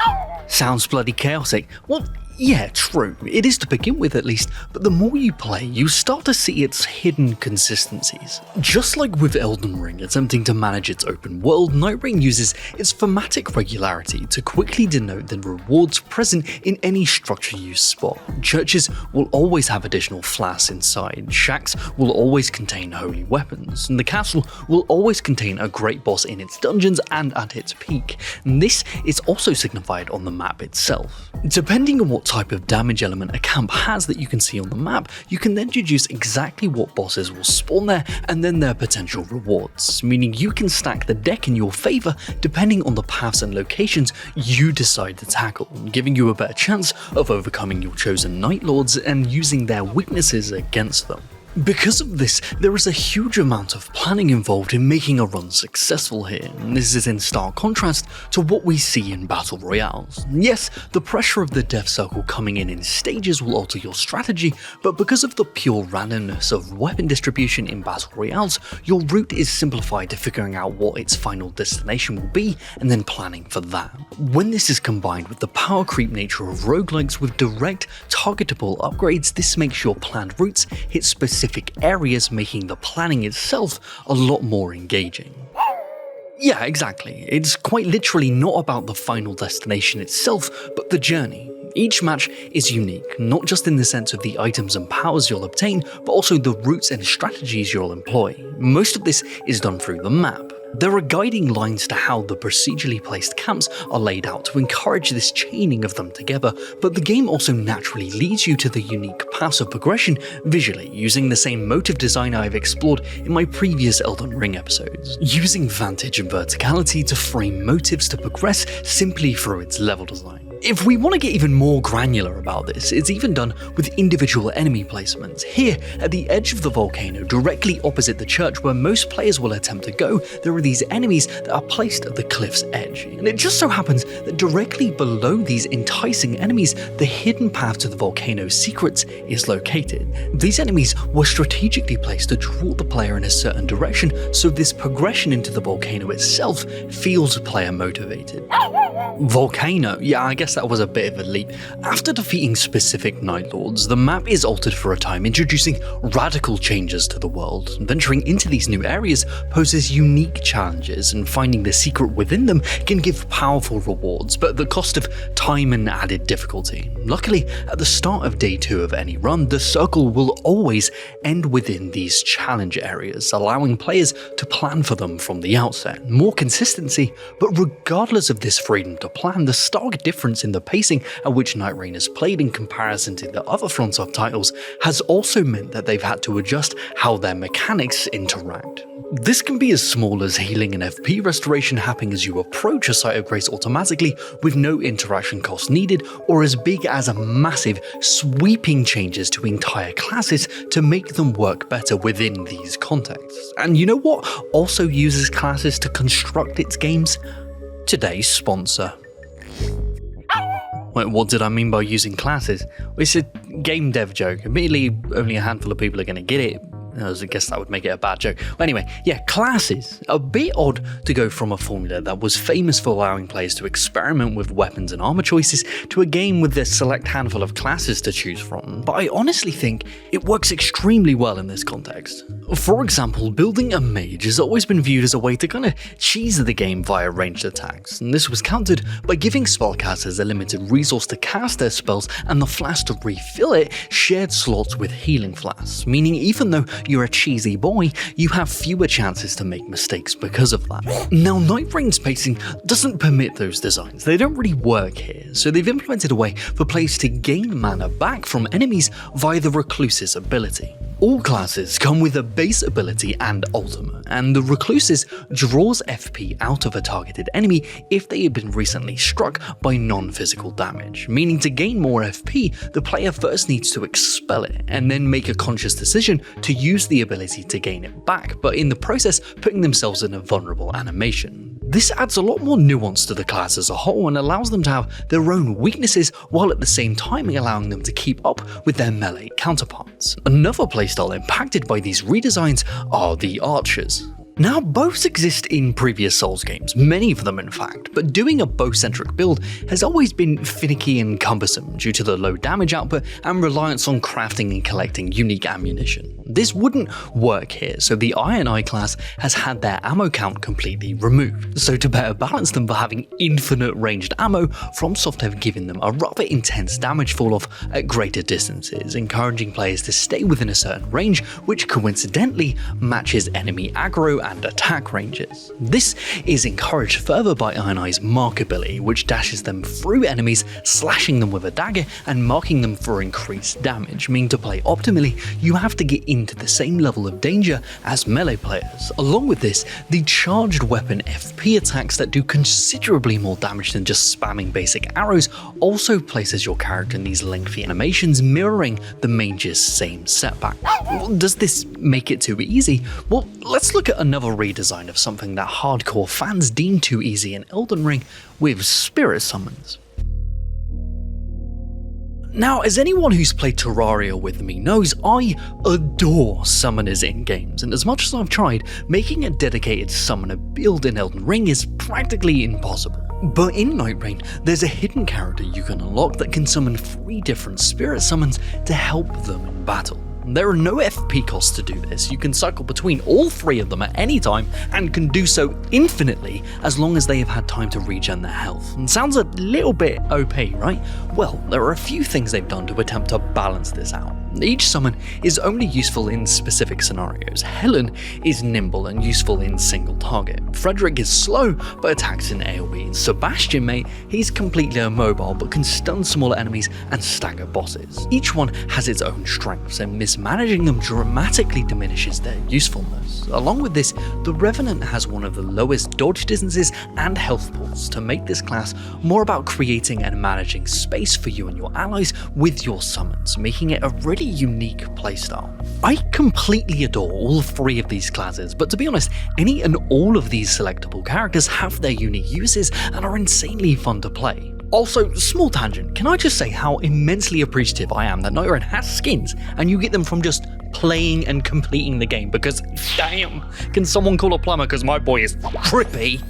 Sounds bloody chaotic. Well, yeah, true. It is to begin with at least, but the more you play, you start to see its hidden consistencies. Just like with Elden Ring attempting to manage its open world, Nightreign uses its thematic regularity to quickly denote the rewards present in any structure you spot. Churches will always have additional flasks inside, shacks will always contain holy weapons, and the castle will always contain a great boss in its dungeons and at its peak. And this is also signified on the map itself. Depending on what what type of damage element a camp has that you can see on the map, you can then deduce exactly what bosses will spawn there and then their potential rewards, meaning you can stack the deck in your favour depending on the paths and locations you decide to tackle, giving you a better chance of overcoming your chosen Night Lords and using their weaknesses against them. Because of this, there is a huge amount of planning involved in making a run successful here, and this is in stark contrast to what we see in Battle Royales. Yes, the pressure of the death circle coming in stages will alter your strategy, but because of the pure randomness of weapon distribution in Battle Royales, your route is simplified to figuring out what its final destination will be and then planning for that. When this is combined with the power creep nature of roguelikes with direct, targetable upgrades, this makes your planned routes hit specific areas, making the planning itself a lot more engaging. Yeah, exactly. It's quite literally not about the final destination itself, but the journey. Each match is unique, not just in the sense of the items and powers you'll obtain, but also the routes and strategies you'll employ. Most of this is done through the map. There are guiding lines to how the procedurally placed camps are laid out to encourage this chaining of them together, but the game also naturally leads you to the unique paths of progression visually, using the same motive design I've explored in my previous Elden Ring episodes, using vantage and verticality to frame motives to progress simply through its level design. If we want to get even more granular about this, it's even done with individual enemy placements. Here, at the edge of the volcano, directly opposite the church where most players will attempt to go, there are these enemies that are placed at the cliff's edge. And it just so happens that directly below these enticing enemies, the hidden path to the volcano's secrets is located. These enemies were strategically placed to draw the player in a certain direction, so this progression into the volcano itself feels player motivated. Volcano, yeah, I guess that was a bit of a leap. After defeating specific Night Lords, the map is altered for a time, introducing radical changes to the world. Venturing into these new areas poses unique challenges, and finding the secret within them can give powerful rewards, but at the cost of time and added difficulty. Luckily, at the start of day 2 of any run, the circle will always end within these challenge areas, allowing players to plan for them from the outset. More consistency, but regardless of this freedom to plan, the stark difference in the pacing at which Nightreign is played in comparison to the other FromSoft titles has also meant that they've had to adjust how their mechanics interact. This can be as small as healing and FP restoration happening as you approach a site of grace automatically with no interaction cost needed, or as big as a massive, sweeping changes to entire classes to make them work better within these contexts. And you know what also uses classes to construct its games? Today's sponsor. Wait, what did I mean by using classes? It's a game dev joke. Admittedly, only a handful of people are going to get it. I guess that would make it a bad joke. Well, anyway, yeah, classes. A bit odd to go from a formula that was famous for allowing players to experiment with weapons and armor choices to a game with a select handful of classes to choose from, but I honestly think it works extremely well in this context. For example, building a mage has always been viewed as a way to kind of cheese the game via ranged attacks, and this was countered by giving spellcasters a limited resource to cast their spells and the flask to refill it shared slots with healing flasks, meaning even though you're a cheesy boy, you have fewer chances to make mistakes because of that. Now, Nightreign's pacing doesn't permit those designs. They don't really work here, so they've implemented a way for players to gain mana back from enemies via the Recluse's ability. All classes come with a base ability and ultimate, and the Recluse's draws FP out of a targeted enemy if they have been recently struck by non-physical damage, meaning to gain more FP, the player first needs to expel it, and then make a conscious decision to use the ability to gain it back, but in the process putting themselves in a vulnerable animation. This adds a lot more nuance to the class as a whole and allows them to have their own weaknesses while at the same time allowing them to keep up with their melee counterparts. Another playstyle impacted by these redesigns are the archers. Now, bows exist in previous Souls games, many of them in fact, but doing a bow-centric build has always been finicky and cumbersome due to the low damage output and reliance on crafting and collecting unique ammunition. This wouldn't work here, so the Iron Eye class has had their ammo count completely removed. So to better balance them for having infinite ranged ammo, FromSoftware have given them a rather intense damage fall-off at greater distances, encouraging players to stay within a certain range, which coincidentally matches enemy aggro and attack ranges. This is encouraged further by Ionai's mark ability, which dashes them through enemies, slashing them with a dagger and marking them for increased damage, meaning to play optimally, you have to get into the same level of danger as melee players. Along with this, the charged weapon FP attacks that do considerably more damage than just spamming basic arrows also places your character in these lengthy animations mirroring the mage's same setback. Does this make it too easy? Well, let's look at another redesign of something that hardcore fans deem too easy in Elden Ring with spirit summons. Now, as anyone who's played Terraria with me knows, I adore summoners in games, and as much as I've tried, making a dedicated summoner build in Elden Ring is practically impossible. But in Nightreign, there's a hidden character you can unlock that can summon 3 different spirit summons to help them in battle. There are no FP costs to do this, you can cycle between all 3 of them at any time and can do so infinitely as long as they have had time to regen their health. And sounds a little bit OP, right? Well, there are a few things they've done to attempt to balance this out. Each summon is only useful in specific scenarios. Helen is nimble and useful in single target. Frederick is slow but attacks in AoE. And Sebastian, mate, he's completely immobile but can stun smaller enemies and stagger bosses. Each one has its own strengths, and mismanaging them dramatically diminishes their usefulness. Along with this, the Revenant has one of the lowest dodge distances and health pools to make this class more about creating and managing space for you and your allies with your summons, making it a really unique playstyle. I completely adore all 3 of these classes, but to be honest, any and all of these selectable characters have their unique uses and are insanely fun to play. Also, small tangent, can I just say how immensely appreciative I am that Nightreign has skins and you get them from just playing and completing the game, because damn, can someone call a plumber because my boy is trippy.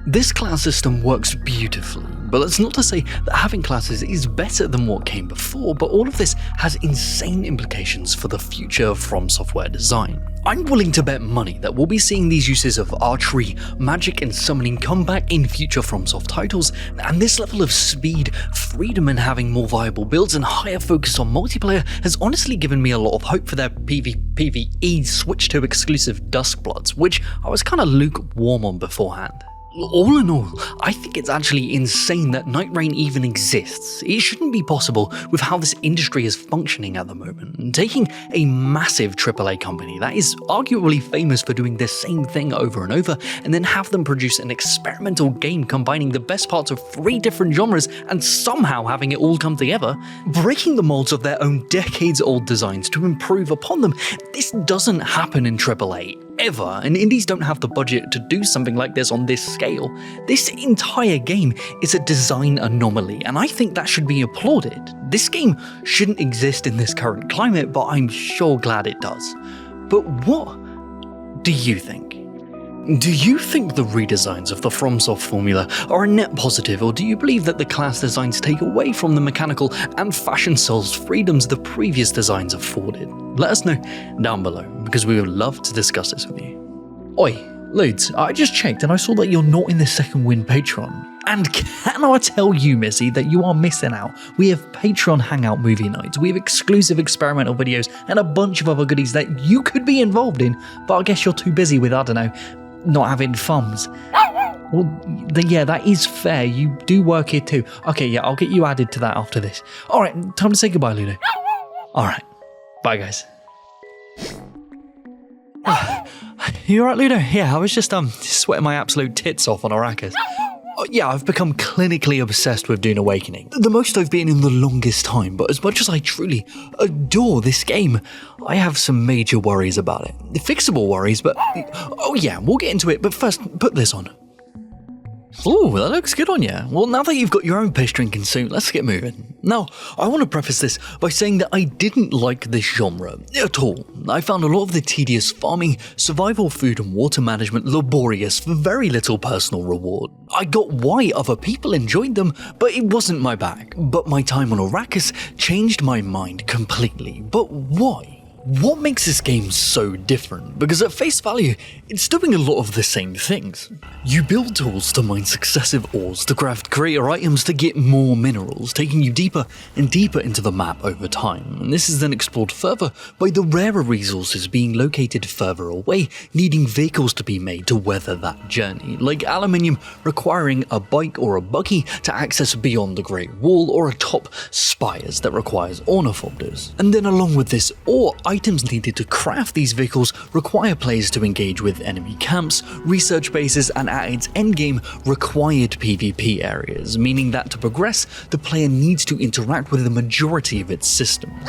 This class system works beautifully, but that's not to say that having classes is better than what came before, but all of this has insane implications for the future of FromSoftware design. I'm willing to bet money that we'll be seeing these uses of archery, magic and summoning come back in future FromSoft titles, and this level of speed, freedom and having more viable builds and higher focus on multiplayer has honestly given me a lot of hope for their PvE switch to exclusive Duskbloods, which I was kinda lukewarm on beforehand. All in all, I think it's actually insane that Nightreign even exists. It shouldn't be possible with how this industry is functioning at the moment. And taking a massive AAA company that is arguably famous for doing the same thing over and over, and then have them produce an experimental game combining the best parts of 3 different genres and somehow having it all come together, breaking the molds of their own decades-old designs to improve upon them, this doesn't happen in AAA. Ever, and indies don't have the budget to do something like this on this scale. This entire game is a design anomaly, and I think that should be applauded. This game shouldn't exist in this current climate, but I'm sure glad it does. But what do you think? Do you think the redesigns of the FromSoft formula are a net positive, or do you believe that the class designs take away from the mechanical and fashion souls freedoms the previous designs afforded? Let us know down below, because we would love to discuss this with you. Oi, Ludes, I just checked and I saw that you're not in the Second Wind Patreon. And can I tell you, Missy, that you are missing out. We have Patreon Hangout movie nights, we have exclusive experimental videos, and a bunch of other goodies that you could be involved in, but I guess you're too busy with, I don't know, not having thumbs. Well, yeah, that is fair. You do work here too. Okay, yeah, I'll get you added to that after this. Alright, time to say goodbye, Ludo. Alright, bye guys. You alright, Ludo? Yeah, I was just sweating my absolute tits off on Arrakis. Yeah, I've become clinically obsessed with Dune Awakening. The most I've been in the longest time, but as much as I truly adore this game, I have some major worries about it. Fixable worries, but oh yeah, we'll get into it, but first, put this on. Ooh, that looks good on you. Well, now that you've got your own piss drinking suit, let's get moving. Now, I want to preface this by saying that I didn't like this genre at all. I found a lot of the tedious farming, survival food and water management laborious for very little personal reward. I got why other people enjoyed them, but it wasn't my bag. But my time on Arrakis changed my mind completely. But why? What makes this game so different? Because at face value, it's doing a lot of the same things. You build tools to mine successive ores, to craft greater items to get more minerals, taking you deeper and deeper into the map over time. And this is then explored further by the rarer resources being located further away, needing vehicles to be made to weather that journey, like aluminium requiring a bike or a buggy to access beyond the Great Wall, or atop spires that requires ornithopters. And then along with this ore, items needed to craft these vehicles require players to engage with enemy camps, research bases, and at its endgame, required PvP areas, meaning that to progress, the player needs to interact with the majority of its systems.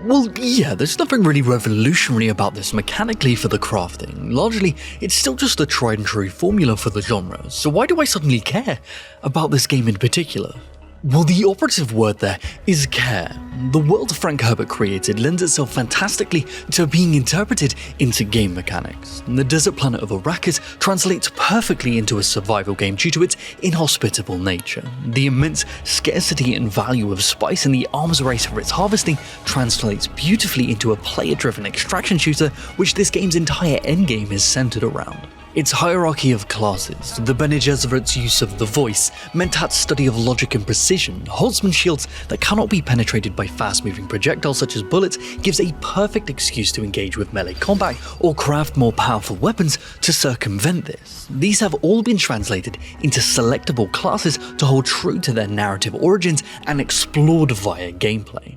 Well, yeah, there's nothing really revolutionary about this mechanically for the crafting. Largely, it's still just a tried and true formula for the genre, so why do I suddenly care about this game in particular? Well, the operative word there is care. The world Frank Herbert created lends itself fantastically to being interpreted into game mechanics. The desert planet of Arrakis translates perfectly into a survival game due to its inhospitable nature. The immense scarcity and value of spice and the arms race for its harvesting translates beautifully into a player-driven extraction shooter, which this game's entire endgame is centered around. Its hierarchy of classes, the Bene Gesserit's use of the voice, Mentat's study of logic and precision, Holtzman's shields that cannot be penetrated by fast-moving projectiles such as bullets, gives a perfect excuse to engage with melee combat or craft more powerful weapons to circumvent this. These have all been translated into selectable classes to hold true to their narrative origins and explored via gameplay.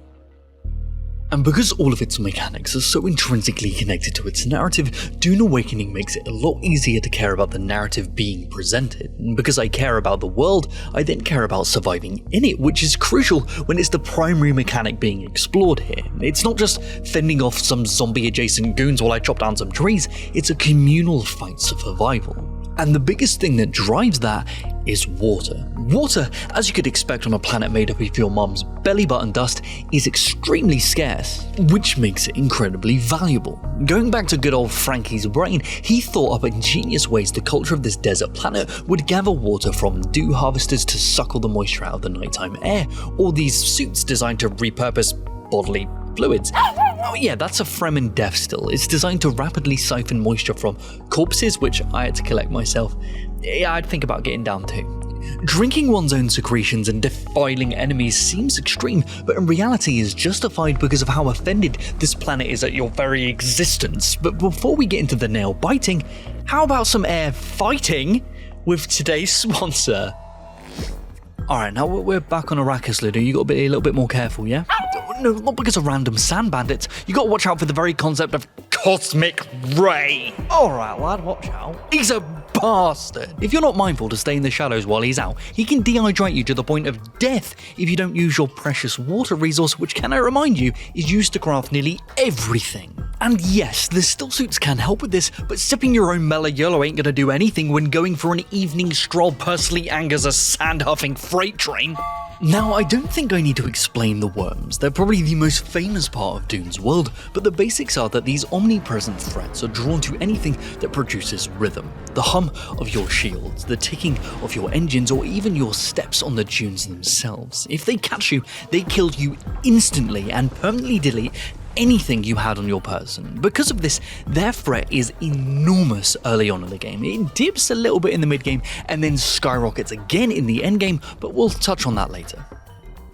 And because all of its mechanics are so intrinsically connected to its narrative, Dune Awakening makes it a lot easier to care about the narrative being presented. And because I care about the world, I then care about surviving in it, which is crucial when it's the primary mechanic being explored here. It's not just fending off some zombie-adjacent goons while I chop down some trees, it's a communal fight for survival. And the biggest thing that drives that is water. Water, as you could expect on a planet made up of your mum's belly button dust, is extremely scarce, which makes it incredibly valuable. Going back to good old Frankie's brain, he thought up ingenious ways the culture of this desert planet would gather water from dew harvesters to suckle the moisture out of the nighttime air, or these suits designed to repurpose bodily fluids. Oh yeah, that's a Fremen Death still. It's designed to rapidly siphon moisture from corpses, which I had to collect myself. Yeah, I'd think about getting down too. Drinking one's own secretions and defiling enemies seems extreme, but in reality is justified because of how offended this planet is at your very existence. But before we get into the nail biting, how about some air fighting with today's sponsor? Alright, now we're back on Arrakis, Ludo. You gotta be a little bit more careful, yeah? No, not because of random sand bandits. You gotta watch out for the very concept of cosmic ray. Alright, lad, watch out. He's a bastard. If you're not mindful to stay in the shadows while he's out, he can dehydrate you to the point of death if you don't use your precious water resource, which, can I remind you, is used to craft nearly everything. And yes, the still suits can help with this, but sipping your own mellow yellow ain't gonna do anything when going for an evening stroll personally angers a sand-huffing freight train. Now, I don't think I need to explain the worms. They're probably the most famous part of Dune's world, but the basics are that these omnipresent threats are drawn to anything that produces rhythm. The hum of your shields, the ticking of your engines, or even your steps on the dunes themselves. If they catch you, they kill you instantly and permanently delete anything you had on your person. Because of this, their threat is enormous early on in the game. It dips a little bit in the mid-game and then skyrockets again in the endgame, but we'll touch on that later.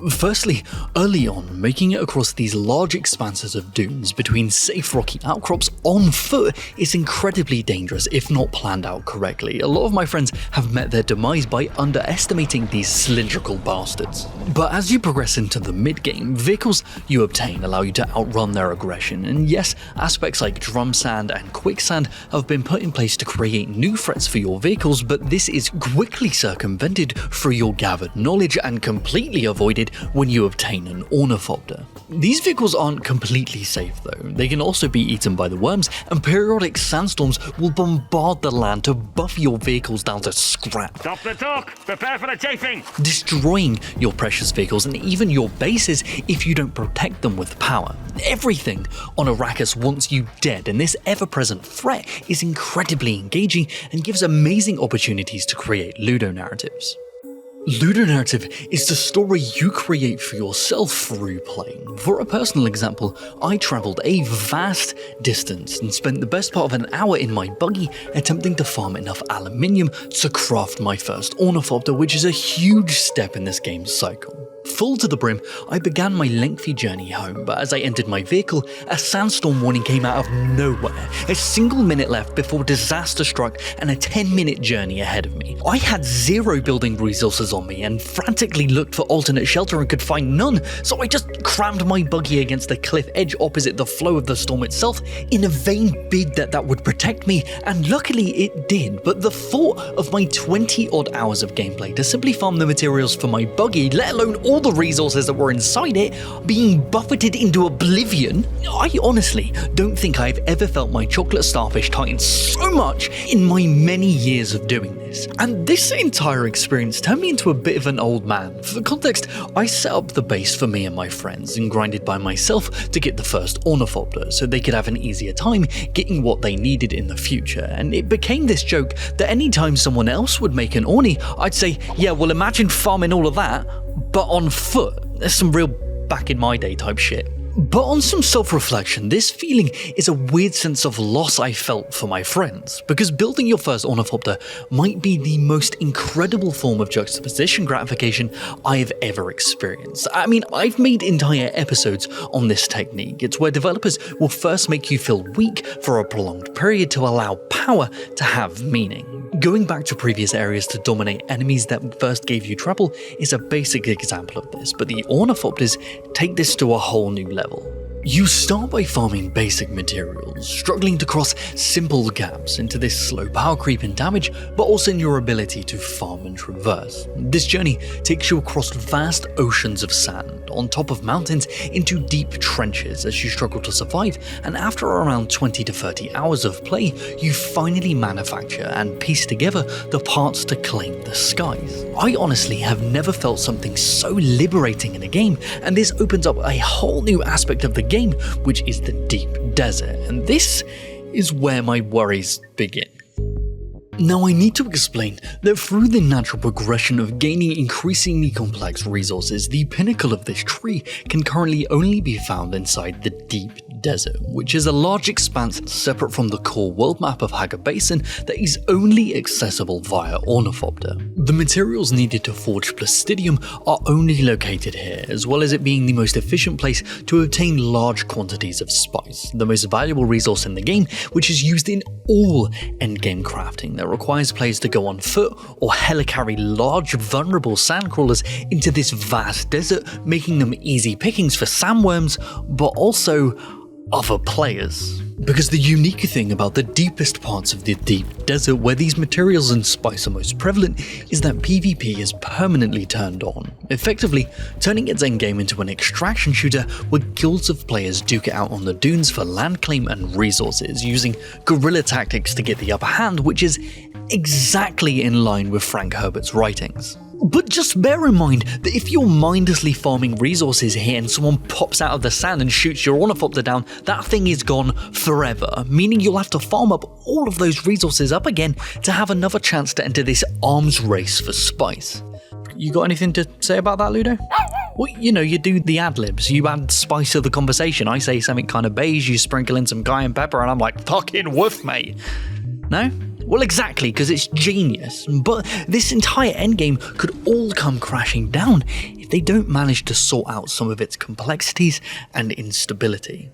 Firstly, early on, making it across these large expanses of dunes between safe rocky outcrops on foot is incredibly dangerous if not planned out correctly. A lot of my friends have met their demise by underestimating these cylindrical bastards. But as you progress into the mid-game, vehicles you obtain allow you to outrun their aggression, and yes, aspects like drum sand and quicksand have been put in place to create new threats for your vehicles, but this is quickly circumvented through your gathered knowledge and completely avoided when you obtain an ornithopter. These vehicles aren't completely safe though. They can also be eaten by the worms, and periodic sandstorms will bombard the land to buff your vehicles down to scrap. Stop the talk! Prepare for the chafing! Destroying your precious vehicles and even your bases if you don't protect them with power. Everything on Arrakis wants you dead, and this ever-present threat is incredibly engaging and gives amazing opportunities to create ludo narratives. Ludonarrative is the story you create for yourself through playing. For a personal example, I travelled a vast distance and spent the best part of an hour in my buggy attempting to farm enough aluminium to craft my first ornithopter, which is a huge step in this game's cycle. Full to the brim, I began my lengthy journey home, but as I entered my vehicle, a sandstorm warning came out of nowhere. A single minute left before disaster struck and a 10-minute journey ahead of me. I had 0 building resources on me and frantically looked for alternate shelter and could find none, so I just crammed my buggy against the cliff edge opposite the flow of the storm itself in a vain bid that would protect me, and luckily it did. But the thought of my 20-odd hours of gameplay to simply farm the materials for my buggy, let alone all the resources that were inside it, being buffeted into oblivion, I honestly don't think I've ever felt my chocolate starfish tighten so much in my many years of doing this. And this entire experience turned me into a bit of an old man. For context, I set up the base for me and my friends and grinded by myself to get the first ornithopter so they could have an easier time getting what they needed in the future. And it became this joke that anytime someone else would make an orni, I'd say, yeah, well, imagine farming all of that, but on foot. There's some real back in my day type shit. But on some self-reflection, this feeling is a weird sense of loss I felt for my friends, because building your first ornithopter might be the most incredible form of juxtaposition gratification I've ever experienced. I mean, I've made entire episodes on this technique. It's where developers will first make you feel weak for a prolonged period to allow power to have meaning. Going back to previous areas to dominate enemies that first gave you trouble is a basic example of this, but the ornithopters take this to a whole new level. You start by farming basic materials, struggling to cross simple gaps into this slow power creep and damage, but also in your ability to farm and traverse. This journey takes you across vast oceans of sand, on top of mountains, into deep trenches as you struggle to survive, and after around 20 to 30 hours of play, you finally manufacture and piece together the parts to claim the skies. I honestly have never felt something so liberating in a game, and this opens up a whole new aspect of the game, which is the deep desert, and this is where my worries begin. Now, I need to explain that through the natural progression of gaining increasingly complex resources, the pinnacle of this tree can currently only be found inside the deep desert, which is a large expanse separate from the core world map of Haga Basin that is only accessible via ornithopter. The materials needed to forge plastidium are only located here, as well as it being the most efficient place to obtain large quantities of spice, the most valuable resource in the game, which is used in all endgame crafting that requires players to go on foot or helicarry large vulnerable sandcrawlers into this vast desert, making them easy pickings for sandworms, but also other players. Because the unique thing about the deepest parts of the deep desert where these materials and spice are most prevalent is that PvP is permanently turned on, effectively turning its endgame into an extraction shooter where guilds of players duke it out on the dunes for land claim and resources, using guerrilla tactics to get the upper hand, which is exactly in line with Frank Herbert's writings. But just bear in mind that if you're mindlessly farming resources here and someone pops out of the sand and shoots your ornithopter down, that thing is gone forever, meaning you'll have to farm up all of those resources up again to have another chance to enter this arms race for spice. You got anything to say about that, Ludo? Well, you know, you do the ad-libs, you add spice to the conversation, I say something kind of beige, you sprinkle in some cayenne pepper, and I'm like, fucking woof, mate. No? Well, exactly, because it's genius. But this entire endgame could all come crashing down if they don't manage to sort out some of its complexities and instability.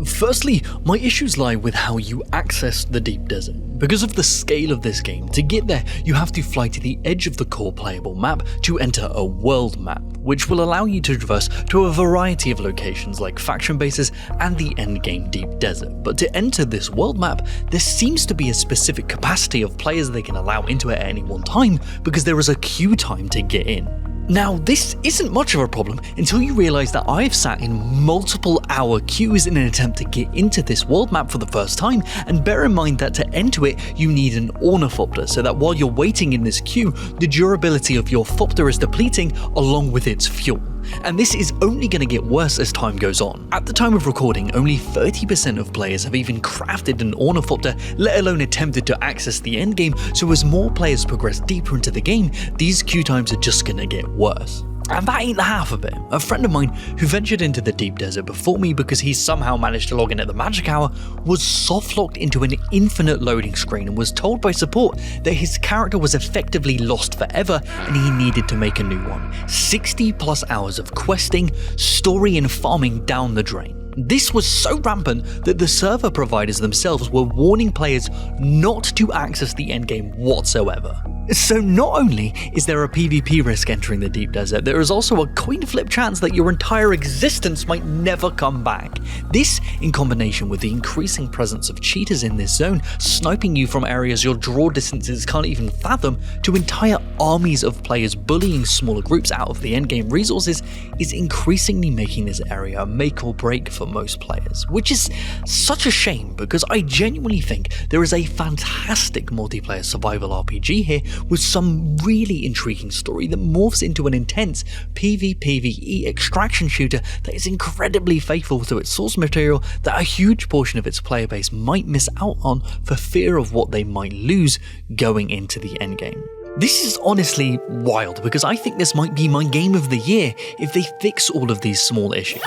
Firstly, my issues lie with how you access the deep desert. Because of the scale of this game, to get there you have to fly to the edge of the core playable map to enter a world map, which will allow you to traverse to a variety of locations like faction bases and the endgame deep desert. But to enter this world map, there seems to be a specific capacity of players they can allow into it at any one time because there is a queue time to get in. Now, this isn't much of a problem until you realise that I've sat in multiple hour queues in an attempt to get into this world map for the first time, and bear in mind that to enter it you need an ornithopter, so that while you're waiting in this queue, the durability of your thopter is depleting along with its fuel. and this is only going to get worse as time goes on. At the time of recording, only 30% of players have even crafted an ornithopter, let alone attempted to access the endgame, so as more players progress deeper into the game, these queue times are just going to get worse. And that ain't the half of it. A friend of mine who ventured into the deep desert before me because he somehow managed to log in at the magic hour was soft-locked into an infinite loading screen and was told by support that his character was effectively lost forever and he needed to make a new one. 60 plus hours of questing, story and farming down the drain. This was so rampant that the server providers themselves were warning players not to access the endgame whatsoever. So not only is there a PvP risk entering the deep desert, there is also a coin flip chance that your entire existence might never come back. This, in combination with the increasing presence of cheaters in this zone, sniping you from areas your draw distances can't even fathom, to entire armies of players bullying smaller groups out of the endgame resources, is increasingly making this area a make or break for most players. Which is such a shame, because I genuinely think there is a fantastic multiplayer survival RPG here, with some really intriguing story that morphs into an intense PvPvE extraction shooter that is incredibly faithful to its source material that a huge portion of its player base might miss out on for fear of what they might lose going into the endgame. This is honestly wild, because I think this might be my game of the year if they fix all of these small issues.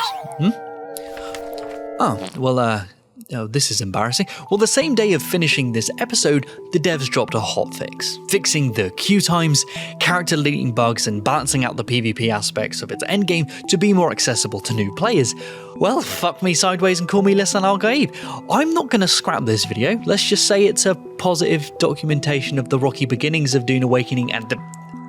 Oh, this is embarrassing. Well, the same day of finishing this episode, the devs dropped a hotfix, fixing the queue times, character leading bugs, and balancing out the PvP aspects of its endgame to be more accessible to new players. Well, fuck me sideways and call me Lisan Al-Gaib. I'm not going to scrap this video. Let's just say it's a positive documentation of the rocky beginnings of Dune Awakening and the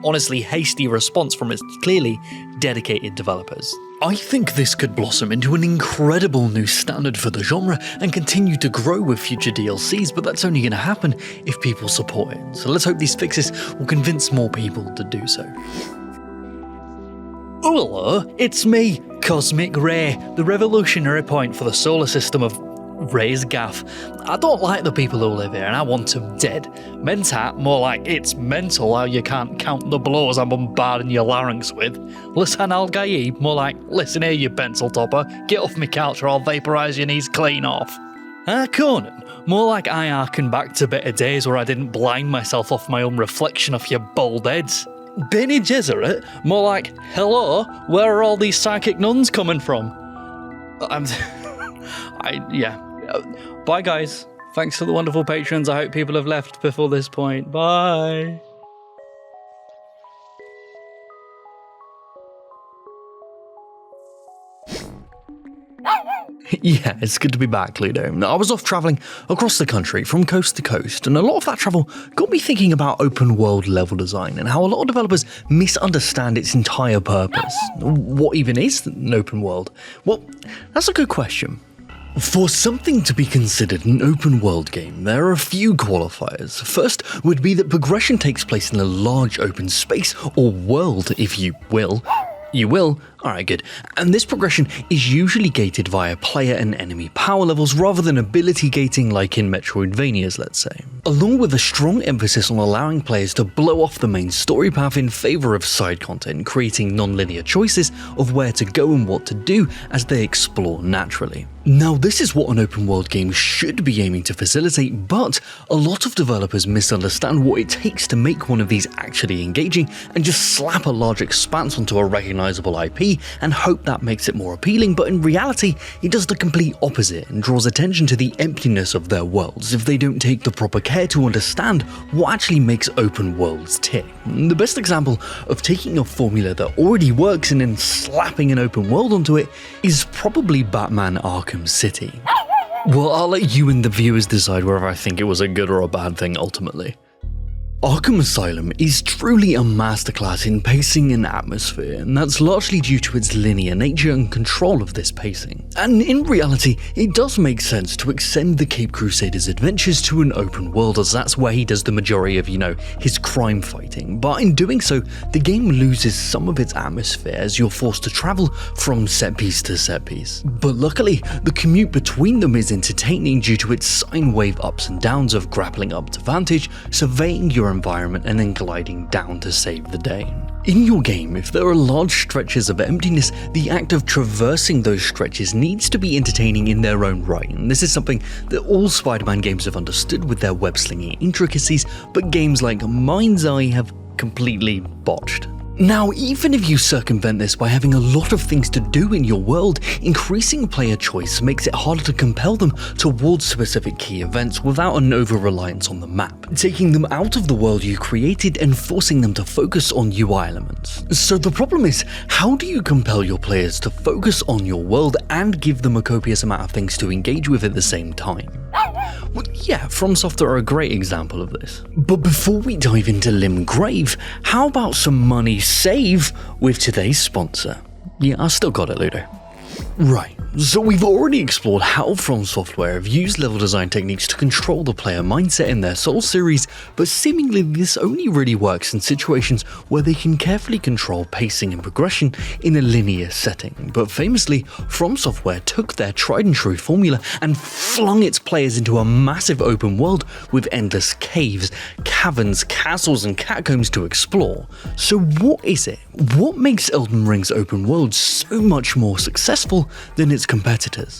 honestly hasty response from its clearly dedicated developers. I think this could blossom into an incredible new standard for the genre and continue to grow with future DLCs, but that's only going to happen if people support it. So let's hope these fixes will convince more people to do so. Hello, it's me, Cosmic Ray, the revolutionary point for the solar system of Ray's gaff. I don't like the people who live here and I want them dead. Mentat, more like it's mental how you can't count the blows I'm bombarding your larynx with. Lisan Al-Gaib, more like, listen here you pencil topper, get off me couch or I'll vaporise your knees clean off. Conan, more like I harken back to better days where I didn't blind myself off my own reflection off your bald heads. Benny Gesserit, more like, hello, where are all these psychic nuns coming from? Bye guys. Thanks to the wonderful patrons. I hope people have left before this point. Bye. Yeah, it's good to be back, Ludo. I was off travelling across the country from coast to coast, and a lot of that travel got me thinking about open world level design and how a lot of developers misunderstand its entire purpose. What even is an open world? Well, that's a good question. For something to be considered an open world game, there are a few qualifiers. First would be that progression takes place in a large open space, or world if you will. You will? Alright, good. And this progression is usually gated via player and enemy power levels rather than ability gating like in Metroidvanias, let's say. Along with a strong emphasis on allowing players to blow off the main story path in favour of side content, creating non-linear choices of where to go and what to do as they explore naturally. Now, this is what an open world game should be aiming to facilitate, but a lot of developers misunderstand what it takes to make one of these actually engaging and just slap a large expanse onto a recognisable IP and hope that makes it more appealing, but in reality, it does the complete opposite and draws attention to the emptiness of their worlds if they don't take the proper care to understand what actually makes open worlds tick. The best example of taking a formula that already works and then slapping an open world onto it is probably Batman Arkham City. Well, I'll let you and the viewers decide whether I think it was a good or a bad thing ultimately. Arkham Asylum is truly a masterclass in pacing and atmosphere, and that's largely due to its linear nature and control of this pacing. And in reality, it does make sense to extend the Cape Crusader's adventures to an open world, as that's where he does the majority of, his crime fighting, but in doing so, the game loses some of its atmosphere as you're forced to travel from set piece to set piece. But luckily, the commute between them is entertaining due to its sine wave ups and downs of grappling up to vantage, surveying your environment and then gliding down to save the day. In your game, if there are large stretches of emptiness, the act of traversing those stretches needs to be entertaining in their own right, and this is something that all Spider-Man games have understood with their web-slinging intricacies, but games like Mind's Eye have completely botched. Now, even if you circumvent this by having a lot of things to do in your world, increasing player choice makes it harder to compel them towards specific key events without an over-reliance on the map, taking them out of the world you created and forcing them to focus on UI elements. So the problem is, how do you compel your players to focus on your world and give them a copious amount of things to engage with at the same time? Well, yeah, FromSoftware are a great example of this. But before we dive into Limgrave, how about some money save with today's sponsor? Yeah, I still got it, Ludo. Right, so we've already explored how FromSoftware have used level design techniques to control the player mindset in their Souls series, but seemingly this only really works in situations where they can carefully control pacing and progression in a linear setting. But famously, FromSoftware took their tried and true formula and flung its players into a massive open world with endless caves, caverns, castles and catacombs to explore. So what is it? What makes Elden Ring's open world so much more successful than its competitors?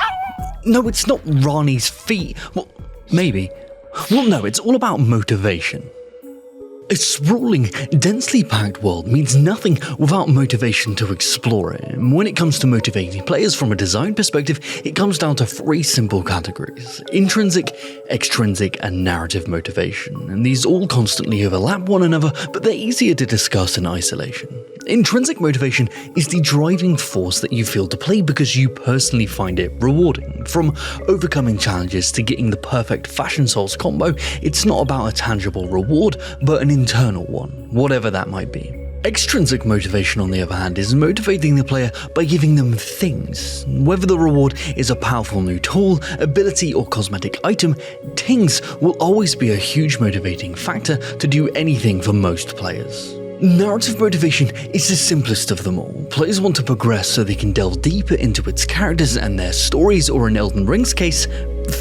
No, it's not Rani's feet. Well, maybe. Well, no, it's all about motivation. A sprawling, densely packed world means nothing without motivation to explore it. And when it comes to motivating players from a design perspective, it comes down to 3 simple categories: intrinsic, extrinsic, and narrative motivation. And these all constantly overlap one another, but they're easier to discuss in isolation. Intrinsic motivation is the driving force that you feel to play because you personally find it rewarding. From overcoming challenges to getting the perfect Fashion Souls combo, it's not about a tangible reward, but an internal one, whatever that might be. Extrinsic motivation, on the other hand, is motivating the player by giving them things. Whether the reward is a powerful new tool, ability, or cosmetic item, things will always be a huge motivating factor to do anything for most players. Narrative motivation is the simplest of them all. Players want to progress so they can delve deeper into its characters and their stories, or in Elden Ring's case,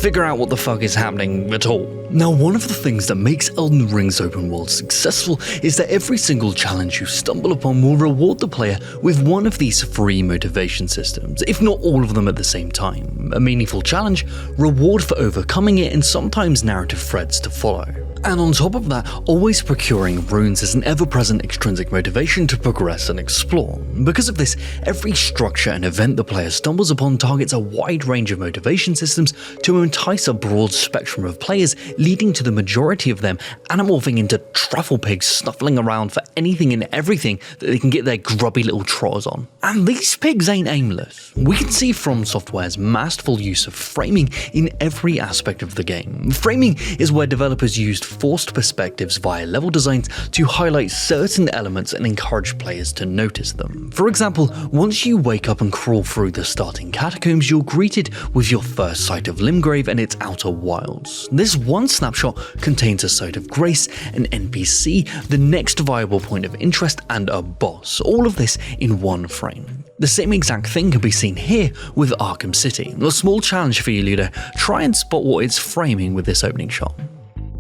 figure out what the fuck is happening at all. Now, one of the things that makes Elden Ring's open world successful is that every single challenge you stumble upon will reward the player with one of these 3 motivation systems, if not all of them at the same time. A meaningful challenge, reward for overcoming it, and sometimes narrative threads to follow. And on top of that, always procuring runes is an ever-present extrinsic motivation to progress and explore. Because of this, every structure and event the player stumbles upon targets a wide range of motivation systems to entice a broad spectrum of players, leading to the majority of them anamorphing into truffle pigs snuffling around for anything and everything that they can get their grubby little trotters on. And these pigs ain't aimless. We can see FromSoftware's masterful use of framing in every aspect of the game. Framing is where developers used forced perspectives via level designs to highlight certain elements and encourage players to notice them. For example, once you wake up and crawl through the starting catacombs, you're greeted with your first sight of Limgrave and its outer wilds. This one snapshot contains a site of grace, an NPC, the next viable point of interest, and a boss, all of this in one frame. The same exact thing can be seen here with Arkham City. A small challenge for you, Ludo: try and spot what it's framing with this opening shot.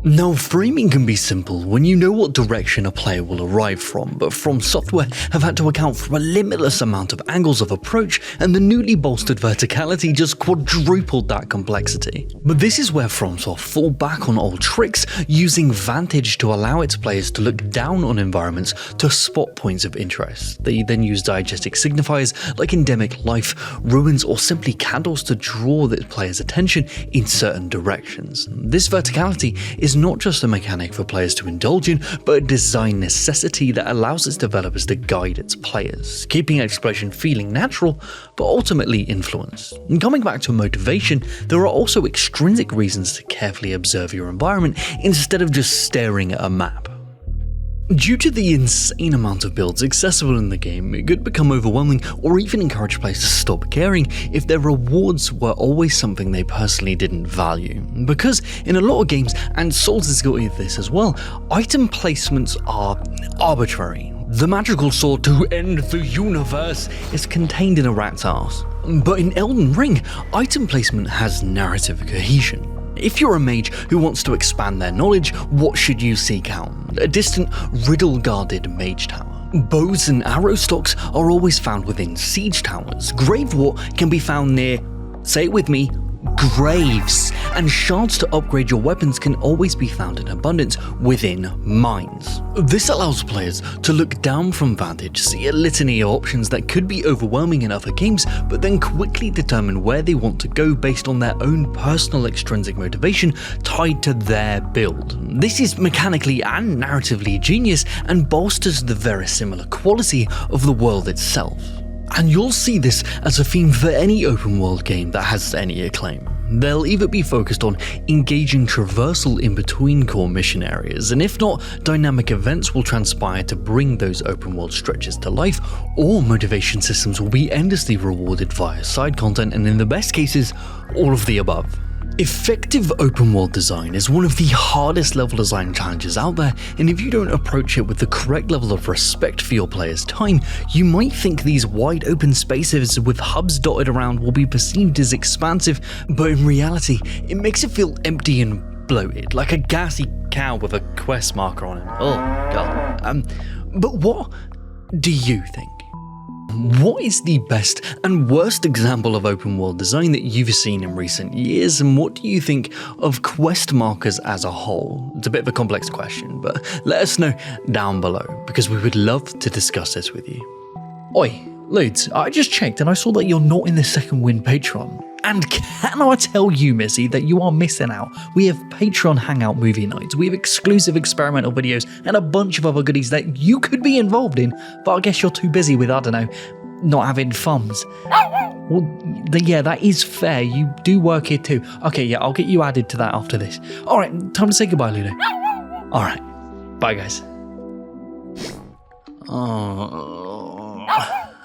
Now, framing can be simple when you know what direction a player will arrive from, but FromSoftware have had to account for a limitless amount of angles of approach, and the newly bolstered verticality just quadrupled that complexity. But this is where FromSoft fall back on old tricks, using Vantage to allow its players to look down on environments to spot points of interest. They then use diegetic signifiers like endemic life, ruins, or simply candles to draw the player's attention in certain directions. This verticality is not just a mechanic for players to indulge in, but a design necessity that allows its developers to guide its players, keeping exploration feeling natural, but ultimately influenced. And coming back to motivation, there are also extrinsic reasons to carefully observe your environment instead of just staring at a map. Due to the insane amount of builds accessible in the game, it could become overwhelming or even encourage players to stop caring if their rewards were always something they personally didn't value. Because in a lot of games, and Souls is guilty of this as well, item placements are arbitrary. The magical sword to end the universe is contained in a rat's ass. But in Elden Ring, item placement has narrative cohesion. If you're a mage who wants to expand their knowledge, what should you seek out? A distant, riddle-guarded mage tower. Bows and arrow stocks are always found within siege towers. Gravewort can be found near, say it with me, graves, and shards to upgrade your weapons can always be found in abundance within mines. This allows players to look down from vantage, see a litany of options that could be overwhelming in other games, but then quickly determine where they want to go based on their own personal extrinsic motivation tied to their build. This is mechanically and narratively genius and bolsters the verisimilar quality of the world itself. And you'll see this as a theme for any open world game that has any acclaim. They'll either be focused on engaging traversal in between core mission areas, and if not, dynamic events will transpire to bring those open world stretches to life, or motivation systems will be endlessly rewarded via side content, and in the best cases, all of the above. Effective open world design is one of the hardest level design challenges out there, and if you don't approach it with the correct level of respect for your players' time, you might think these wide open spaces with hubs dotted around will be perceived as expansive, but in reality, it makes it feel empty and bloated, like a gassy cow with a quest marker on it. Oh god. But what do you think? What is the best and worst example of open world design that you've seen in recent years, and what do you think of quest markers as a whole? It's a bit of a complex question, but let us know down below, because we would love to discuss this with you. Oi, Ludes, I just checked and I saw that you're not in the Second Wind Patreon. And can I tell you, Missy, that you are missing out. We have Patreon Hangout movie nights, we have exclusive experimental videos, and a bunch of other goodies that you could be involved in, but I guess you're too busy with, I don't know, not having thumbs. Well, yeah, that is fair. You do work here too. Okay, yeah, I'll get you added to that after this. Alright, time to say goodbye, Ludo. Alright, bye guys.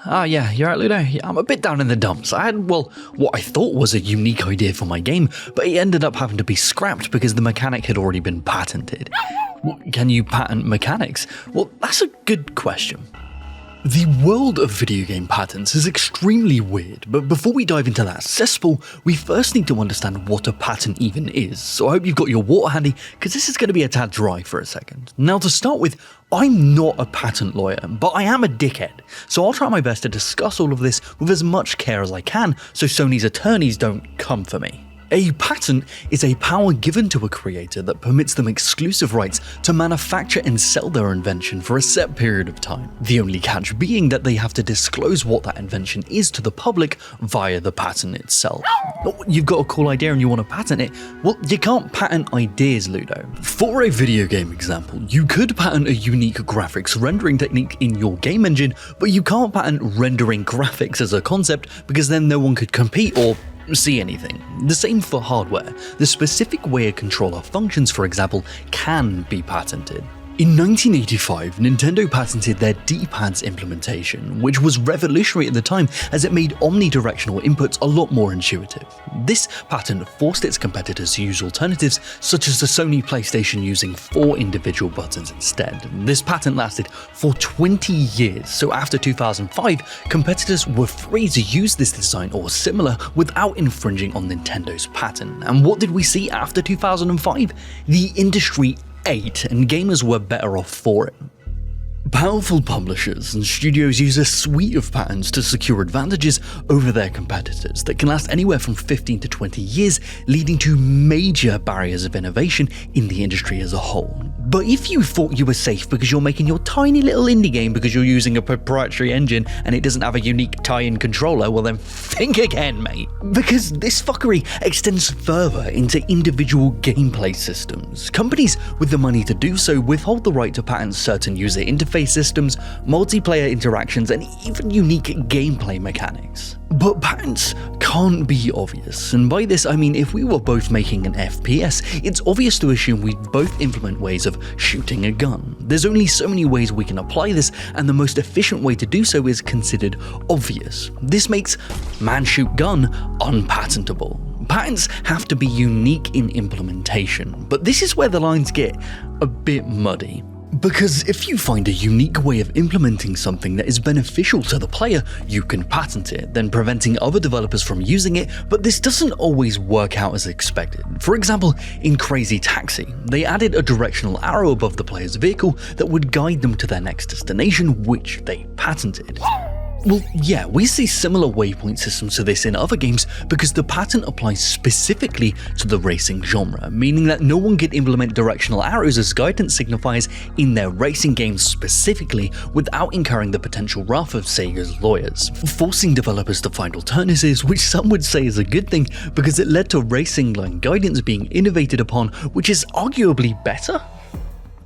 Yeah, you're right, Ludo. Yeah, I'm a bit down in the dumps. I had, well, what I thought was a unique idea for my game, but it ended up having to be scrapped because the mechanic had already been patented. Can you patent mechanics? Well, that's a good question. The world of video game patents is extremely weird, but before we dive into that cesspool, we first need to understand what a patent even is, so I hope you've got your water handy, because this is going to be a tad dry for a second. Now to start with, I'm not a patent lawyer, but I am a dickhead, so I'll try my best to discuss all of this with as much care as I can, so Sony's attorneys don't come for me. A patent is a power given to a creator that permits them exclusive rights to manufacture and sell their invention for a set period of time. The only catch being that they have to disclose what that invention is to the public via the patent itself. You've got a cool idea and you want to patent it? Well, you can't patent ideas, Ludo. For a video game example, you could patent a unique graphics rendering technique in your game engine, but you can't patent rendering graphics as a concept because then no one could compete or see anything. The same for hardware. The specific way a controller functions, for example, can be patented. In 1985, Nintendo patented their D-pads implementation, which was revolutionary at the time as it made omnidirectional inputs a lot more intuitive. This patent forced its competitors to use alternatives, such as the Sony PlayStation using 4 individual buttons instead. This patent lasted for 20 years, so after 2005, competitors were free to use this design or similar without infringing on Nintendo's patent. And what did we see after 2005? The industry ate, and gamers were better off for it. Powerful publishers and studios use a suite of patents to secure advantages over their competitors that can last anywhere from 15 to 20 years, leading to major barriers of innovation in the industry as a whole. But if you thought you were safe because you're making your tiny little indie game because you're using a proprietary engine and it doesn't have a unique tie-in controller, well then think again, mate. Because this fuckery extends further into individual gameplay systems. Companies with the money to do so withhold the right to patent certain user interface systems, multiplayer interactions, and even unique gameplay mechanics. But patents can't be obvious, and by this I mean if we were both making an FPS, it's obvious to assume we'd both implement ways of shooting a gun. There's only so many ways we can apply this, and the most efficient way to do so is considered obvious. This makes man-shoot-gun unpatentable. Patents have to be unique in implementation, but this is where the lines get a bit muddy. Because if you find a unique way of implementing something that is beneficial to the player, you can patent it, then preventing other developers from using it, but this doesn't always work out as expected. For example, in Crazy Taxi, they added a directional arrow above the player's vehicle that would guide them to their next destination, which they patented. Well, yeah, we see similar waypoint systems to this in other games because the patent applies specifically to the racing genre, meaning that no one can implement directional arrows as guidance signifiers in their racing games specifically without incurring the potential wrath of Sega's lawyers, forcing developers to find alternatives, which some would say is a good thing because it led to racing line guidance being innovated upon, which is arguably better.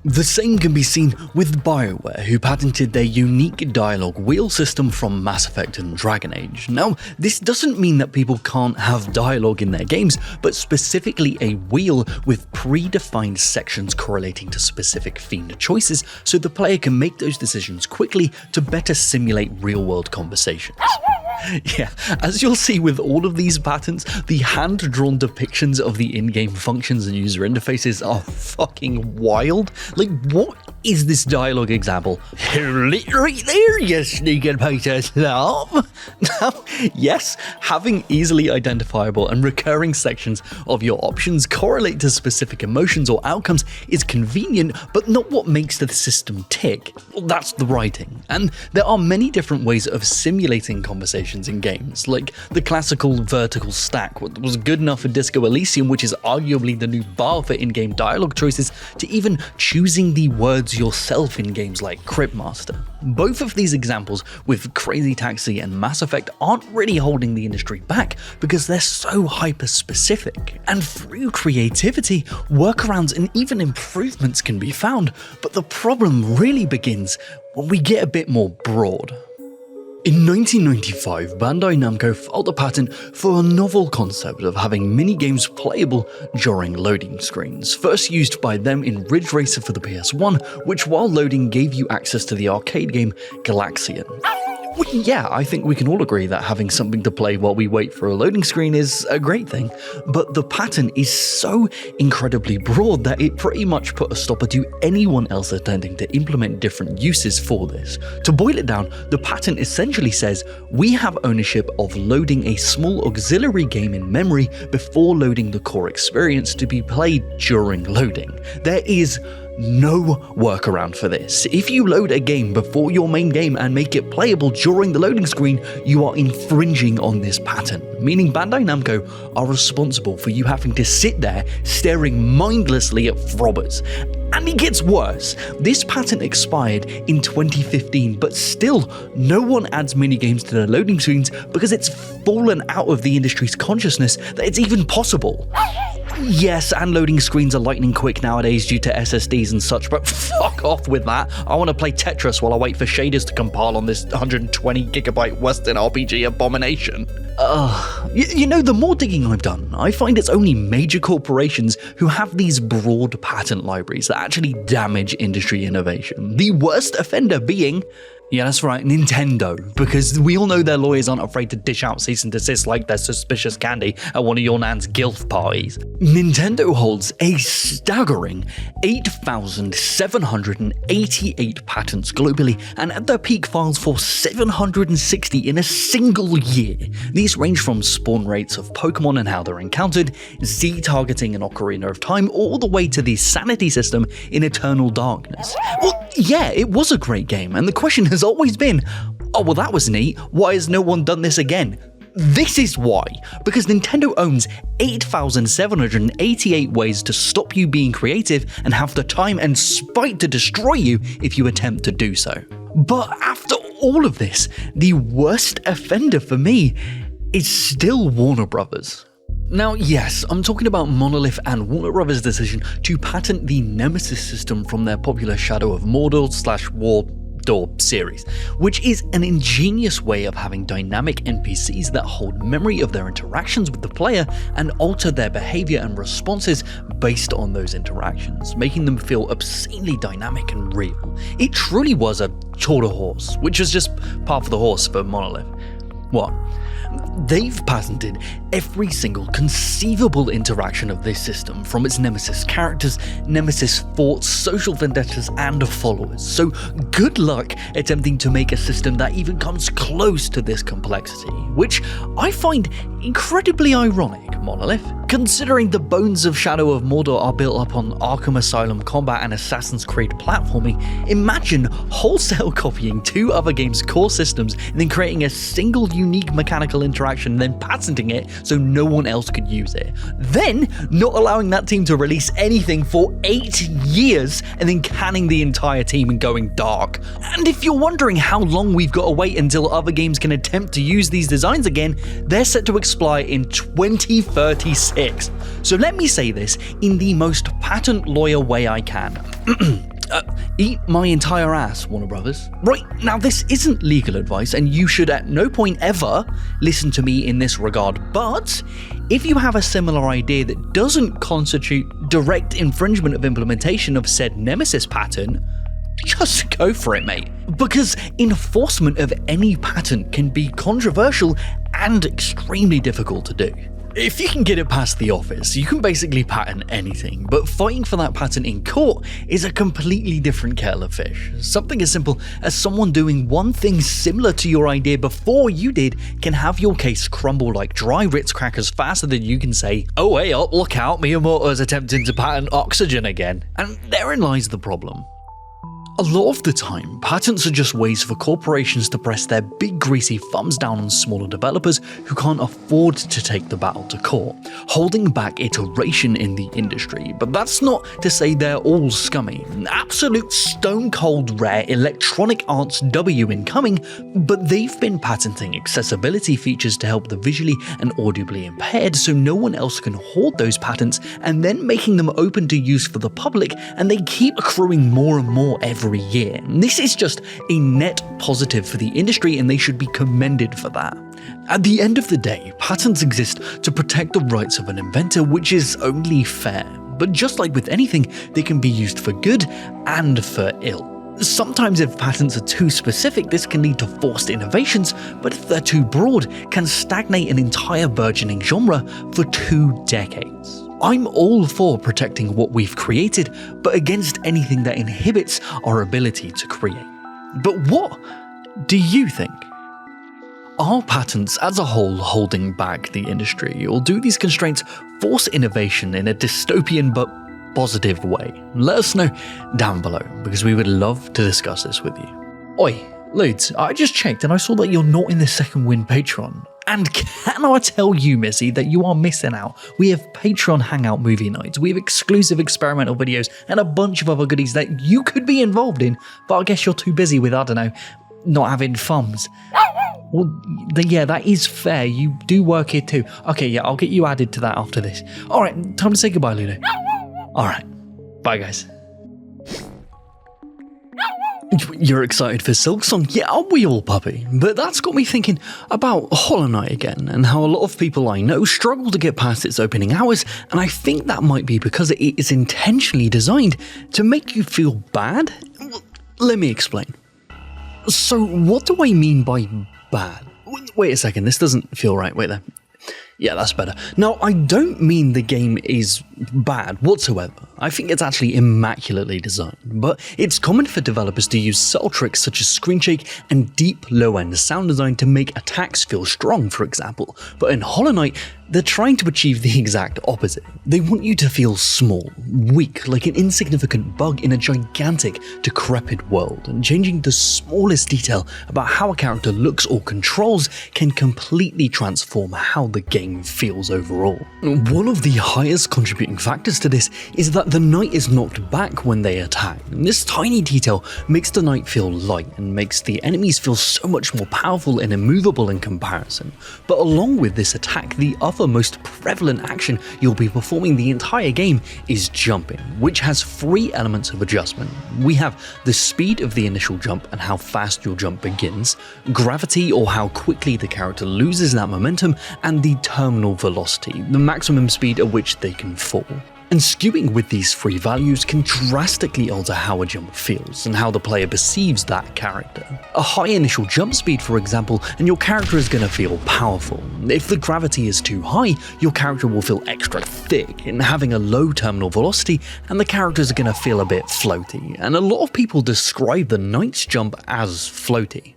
The same can be seen with BioWare, who patented their unique dialogue wheel system from Mass Effect and Dragon Age. Now, this doesn't mean that people can't have dialogue in their games, but specifically a wheel with predefined sections correlating to specific themed choices, so the player can make those decisions quickly to better simulate real-world conversations. Yeah, as you'll see with all of these patents, the hand-drawn depictions of the in-game functions and user interfaces are fucking wild. Like, what is this dialogue example? Right there, you sneaking piece of stuff. Now, yes, having easily identifiable and recurring sections of your options correlate to specific emotions or outcomes is convenient, but not what makes the system tick. Well, that's the writing. And there are many different ways of simulating conversations in games, like the classical vertical stack was good enough for Disco Elysium, which is arguably the new bar for in-game dialogue choices, to even choosing the words yourself in games like Cryptmaster. Both of these examples with Crazy Taxi and Mass Effect aren't really holding the industry back because they're so hyper-specific, and through creativity, workarounds and even improvements can be found, but the problem really begins when we get a bit more broad. In 1995, Bandai Namco filed a patent for a novel concept of having mini-games playable during loading screens, first used by them in Ridge Racer for the PS1, which while loading gave you access to the arcade game Galaxian. Well, yeah, I think we can all agree that having something to play while we wait for a loading screen is a great thing, but the patent is so incredibly broad that it pretty much put a stopper to anyone else attempting to implement different uses for this. To boil it down, the patent essentially says we have ownership of loading a small auxiliary game in memory before loading the core experience to be played during loading. There is no workaround for this. If you load a game before your main game and make it playable during the loading screen, you are infringing on this patent, meaning Bandai Namco are responsible for you having to sit there staring mindlessly at throbbers. And it gets worse. This patent expired in 2015, but still, no one adds minigames to their loading screens because it's fallen out of the industry's consciousness that it's even possible. Yes, and loading screens are lightning quick nowadays due to SSDs and such, but fuck off with that. I want to play Tetris while I wait for shaders to compile on this 120GB Western RPG abomination. You know, the more digging I've done, I find it's only major corporations who have these broad patent libraries that actually damage industry innovation. The worst offender being... yeah, that's right, Nintendo, because we all know their lawyers aren't afraid to dish out cease and desist like they're suspicious candy at one of your nan's gilf parties. Nintendo holds a staggering 8,788 patents globally, and at their peak files for 760 in a single year. These range from spawn rates of Pokémon and how they're encountered, Z-targeting in Ocarina of Time, all the way to the sanity system in Eternal Darkness. Well, yeah, it was a great game, and the question has always been, oh well, that was neat, why has no one done this again? This is why, because Nintendo owns 8,788 ways to stop you being creative and have the time and spite to destroy you if you attempt to do so. But after all of this, the worst offender for me is still Warner Brothers. Now, yes, I'm talking about Monolith and Warner Brothers' decision to patent the Nemesis system from their popular Shadow of Mordor/War series, which is an ingenious way of having dynamic NPCs that hold memory of their interactions with the player and alter their behavior and responses based on those interactions, making them feel obscenely dynamic and real. It truly was a tour de horse, which was just par for the horse for Monolith. What? They've patented every single conceivable interaction of this system, from its nemesis characters, nemesis forts, social vendettas, and followers. So good luck attempting to make a system that even comes close to this complexity, which I find incredibly ironic, Monolith. Considering the bones of Shadow of Mordor are built up on Arkham Asylum combat and Assassin's Creed platforming, imagine wholesale copying two other games' core systems and then creating a single unique mechanical interaction and then patenting it so no one else could use it. Then not allowing that team to release anything for 8 years and then canning the entire team and going dark. And if you're wondering how long we've got to wait until other games can attempt to use these designs again, they're set to expire in 2036. So let me say this in the most patent lawyer way I can. Eat my entire ass, Warner Brothers. Right, now this isn't legal advice and you should at no point ever listen to me in this regard, but if you have a similar idea that doesn't constitute direct infringement of implementation of said Nemesis patent, just go for it, mate. Because enforcement of any patent can be controversial and extremely difficult to do. If you can get it past the office, you can basically patent anything, but fighting for that patent in court is a completely different kettle of fish. Something as simple as someone doing one thing similar to your idea before you did can have your case crumble like dry Ritz crackers faster than you can say, "Oh hey up, look out, Miyamoto's attempting to patent oxygen again." And therein lies the problem. A lot of the time, patents are just ways for corporations to press their big greasy thumbs down on smaller developers who can't afford to take the battle to court, holding back iteration in the industry. But that's not to say they're all scummy. Absolute stone cold rare Electronic Arts W incoming, but they've been patenting accessibility features to help the visually and audibly impaired so no one else can hoard those patents, and then making them open to use for the public, and they keep accruing more and more every year. This is just a net positive for the industry and they should be commended for that. At the end of the day, patents exist to protect the rights of an inventor, which is only fair. But just like with anything, they can be used for good and for ill. Sometimes if patents are too specific, this can lead to forced innovations, but if they're too broad, can stagnate an entire burgeoning genre for 2 decades. I'm all for protecting what we've created, but against anything that inhibits our ability to create. But what do you think? Are patents as a whole holding back the industry, or do these constraints force innovation in a dystopian but positive way? Let us know down below, because we would love to discuss this with you. Oi, Ludes, I just checked and I saw that you're not in the Second Wind Patreon. And can I tell you, Missy, that you are missing out. We have Patreon Hangout movie nights, we have exclusive experimental videos, and a bunch of other goodies that you could be involved in, but I guess you're too busy with, I don't know, not having thumbs. Well, yeah, that is fair. You do work here too. Okay, yeah, I'll get you added to that after this. Alright, time to say goodbye, Ludo. Alright, bye guys. You're excited for Silksong? Yeah, aren't we all, puppy? But that's got me thinking about Hollow Knight again, and how a lot of people I know struggle to get past its opening hours, and I think that might be because it is intentionally designed to make you feel bad? Let me explain. So, what do I mean by bad? Wait a second, this doesn't feel right. Wait there. Yeah, that's better. Now, I don't mean the game is bad whatsoever. I think it's actually immaculately designed, but it's common for developers to use subtle tricks such as screen shake and deep low-end sound design to make attacks feel strong, for example. But in Hollow Knight, they're trying to achieve the exact opposite. They want you to feel small, weak, like an insignificant bug in a gigantic, decrepit world, and changing the smallest detail about how a character looks or controls can completely transform how the game feels overall. One of the highest contributing factors to this is that the knight is knocked back when they attack. And this tiny detail makes the knight feel light and makes the enemies feel so much more powerful and immovable in comparison. But along with this attack, the other most prevalent action you'll be performing the entire game is jumping, which has 3 elements of adjustment. We have the speed of the initial jump and how fast your jump begins, gravity or how quickly the character loses that momentum, and the terminal velocity, the maximum speed at which they can fall. And skewing with these free values can drastically alter how a jump feels and how the player perceives that character. A high initial jump speed, for example, and your character is going to feel powerful. If the gravity is too high, your character will feel extra thick, and having a low terminal velocity, and the characters are going to feel a bit floaty. And a lot of people describe the Knight's jump as floaty.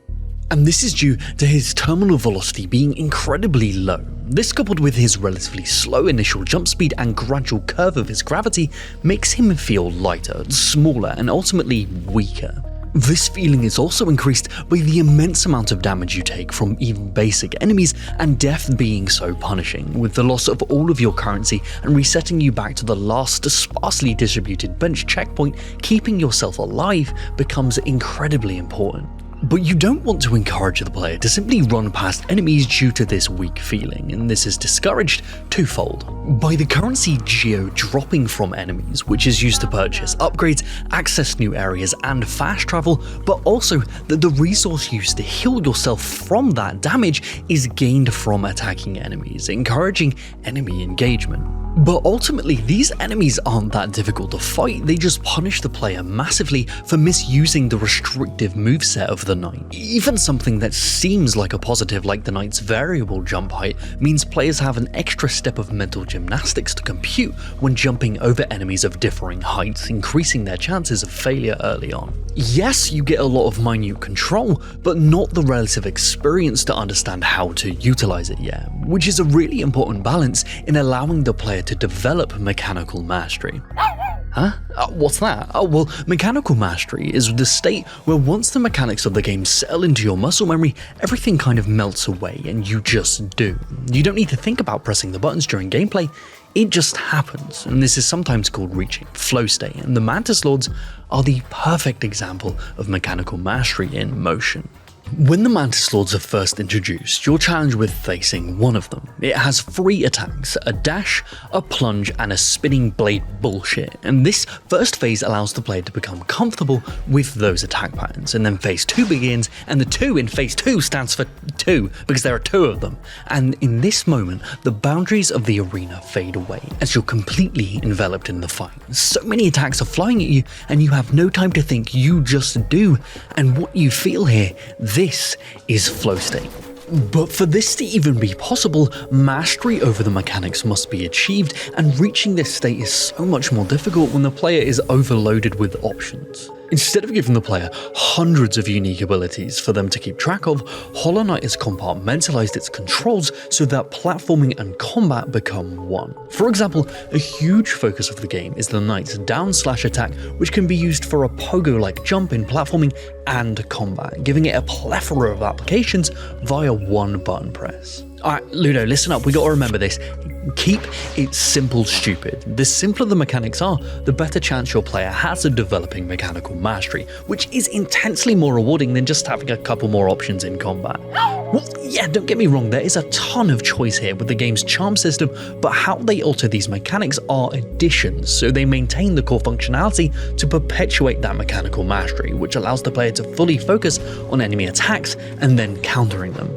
And this is due to his terminal velocity being incredibly low. This, coupled with his relatively slow initial jump speed and gradual curve of his gravity, makes him feel lighter, smaller, and ultimately weaker. This feeling is also increased by the immense amount of damage you take from even basic enemies, and death being so punishing, with the loss of all of your currency and resetting you back to the last sparsely distributed bench checkpoint. Keeping yourself alive becomes incredibly important. But you don't want to encourage the player to simply run past enemies due to this weak feeling, and this is discouraged twofold. By the currency geo dropping from enemies, which is used to purchase upgrades, access new areas, and fast travel, but also that the resource used to heal yourself from that damage is gained from attacking enemies, encouraging enemy engagement. But ultimately, these enemies aren't that difficult to fight, they just punish the player massively for misusing the restrictive moveset of the Knight. Even something that seems like a positive, like the Knight's variable jump height, means players have an extra step of mental gymnastics to compute when jumping over enemies of differing heights, increasing their chances of failure early on. Yes, you get a lot of minute control, but not the relative experience to understand how to utilize it yet, which is a really important balance in allowing the player to develop mechanical mastery. Huh? What's that? Oh, well, mechanical mastery is the state where once the mechanics of the game settle into your muscle memory, everything kind of melts away and you just do. You don't need to think about pressing the buttons during gameplay, it just happens, and this is sometimes called reaching flow state, and the Mantis Lords are the perfect example of mechanical mastery in motion. When the Mantis Lords are first introduced, you're challenged with facing one of them. It has 3 attacks, a dash, a plunge, and a spinning blade bullshit, and this first phase allows the player to become comfortable with those attack patterns, and then phase 2 begins, and the 2 in phase 2 stands for 2, because there are 2 of them, and in this moment, the boundaries of the arena fade away, as you're completely enveloped in the fight. So many attacks are flying at you, and you have no time to think, you just do, and what you feel here, this is flow state. But for this to even be possible, mastery over the mechanics must be achieved, and reaching this state is so much more difficult when the player is overloaded with options. Instead of giving the player hundreds of unique abilities for them to keep track of, Hollow Knight has compartmentalized its controls so that platforming and combat become one. For example, a huge focus of the game is the Knight's down/slash attack, which can be used for a pogo-like jump in platforming and combat, giving it a plethora of applications via one button press. Alright, Ludo, listen up, we gotta remember this. Keep it simple, stupid. The simpler the mechanics are, the better chance your player has of developing mechanical mastery, which is intensely more rewarding than just having a couple more options in combat. Well, yeah, don't get me wrong, there is a ton of choice here with the game's charm system, but how they alter these mechanics are additions, so they maintain the core functionality to perpetuate that mechanical mastery, which allows the player to fully focus on enemy attacks and then countering them.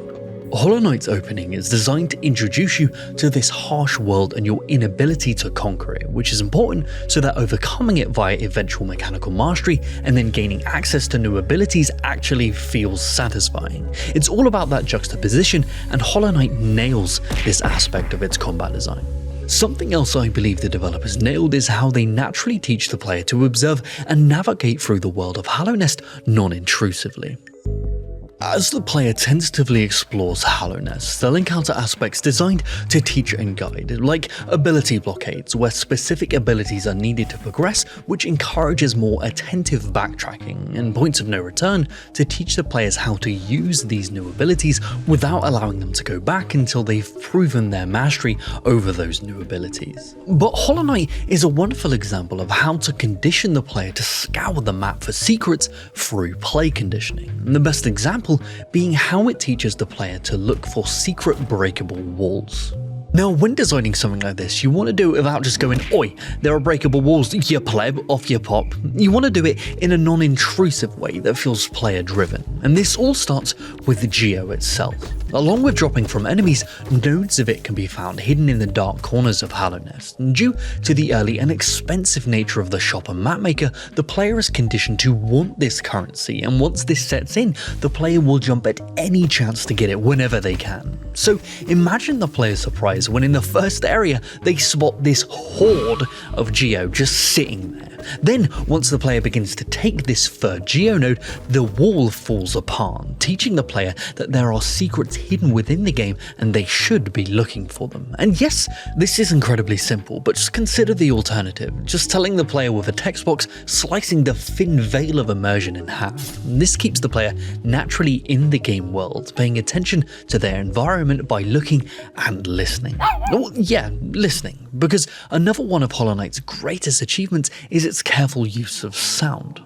Hollow Knight's opening is designed to introduce you to this harsh world and your inability to conquer it, which is important so that overcoming it via eventual mechanical mastery and then gaining access to new abilities actually feels satisfying. It's all about that juxtaposition, and Hollow Knight nails this aspect of its combat design. Something else I believe the developers nailed is how they naturally teach the player to observe and navigate through the world of Hallownest non-intrusively. As the player tentatively explores Hallownest, they'll encounter aspects designed to teach and guide, like ability blockades, where specific abilities are needed to progress, which encourages more attentive backtracking, and points of no return to teach the players how to use these new abilities without allowing them to go back until they've proven their mastery over those new abilities. But Hollow Knight is a wonderful example of how to condition the player to scour the map for secrets through play conditioning. And the best example being how it teaches the player to look for secret breakable walls. Now, when designing something like this, you want to do it without just going, "Oi, there are breakable walls, you pleb, off your pop." You want to do it in a non-intrusive way that feels player-driven, and this all starts with the geo itself. Along with dropping from enemies, nodes of it can be found hidden in the dark corners of Hallownest, and due to the early and expensive nature of the shop and mapmaker, the player is conditioned to want this currency, and once this sets in, the player will jump at any chance to get it whenever they can. So imagine the player's surprise when in the first area they spot this horde of Geo just sitting there. Then, once the player begins to take this third Geo node, the wall falls apart, teaching the player that there are secrets hidden within the game and they should be looking for them. And yes, this is incredibly simple, but just consider the alternative, just telling the player with a text box, slicing the thin veil of immersion in half. And this keeps the player naturally in the game world, paying attention to their environment by looking and listening. Oh, yeah, listening, because another one of Hollow Knight's greatest achievements is its careful use of sound.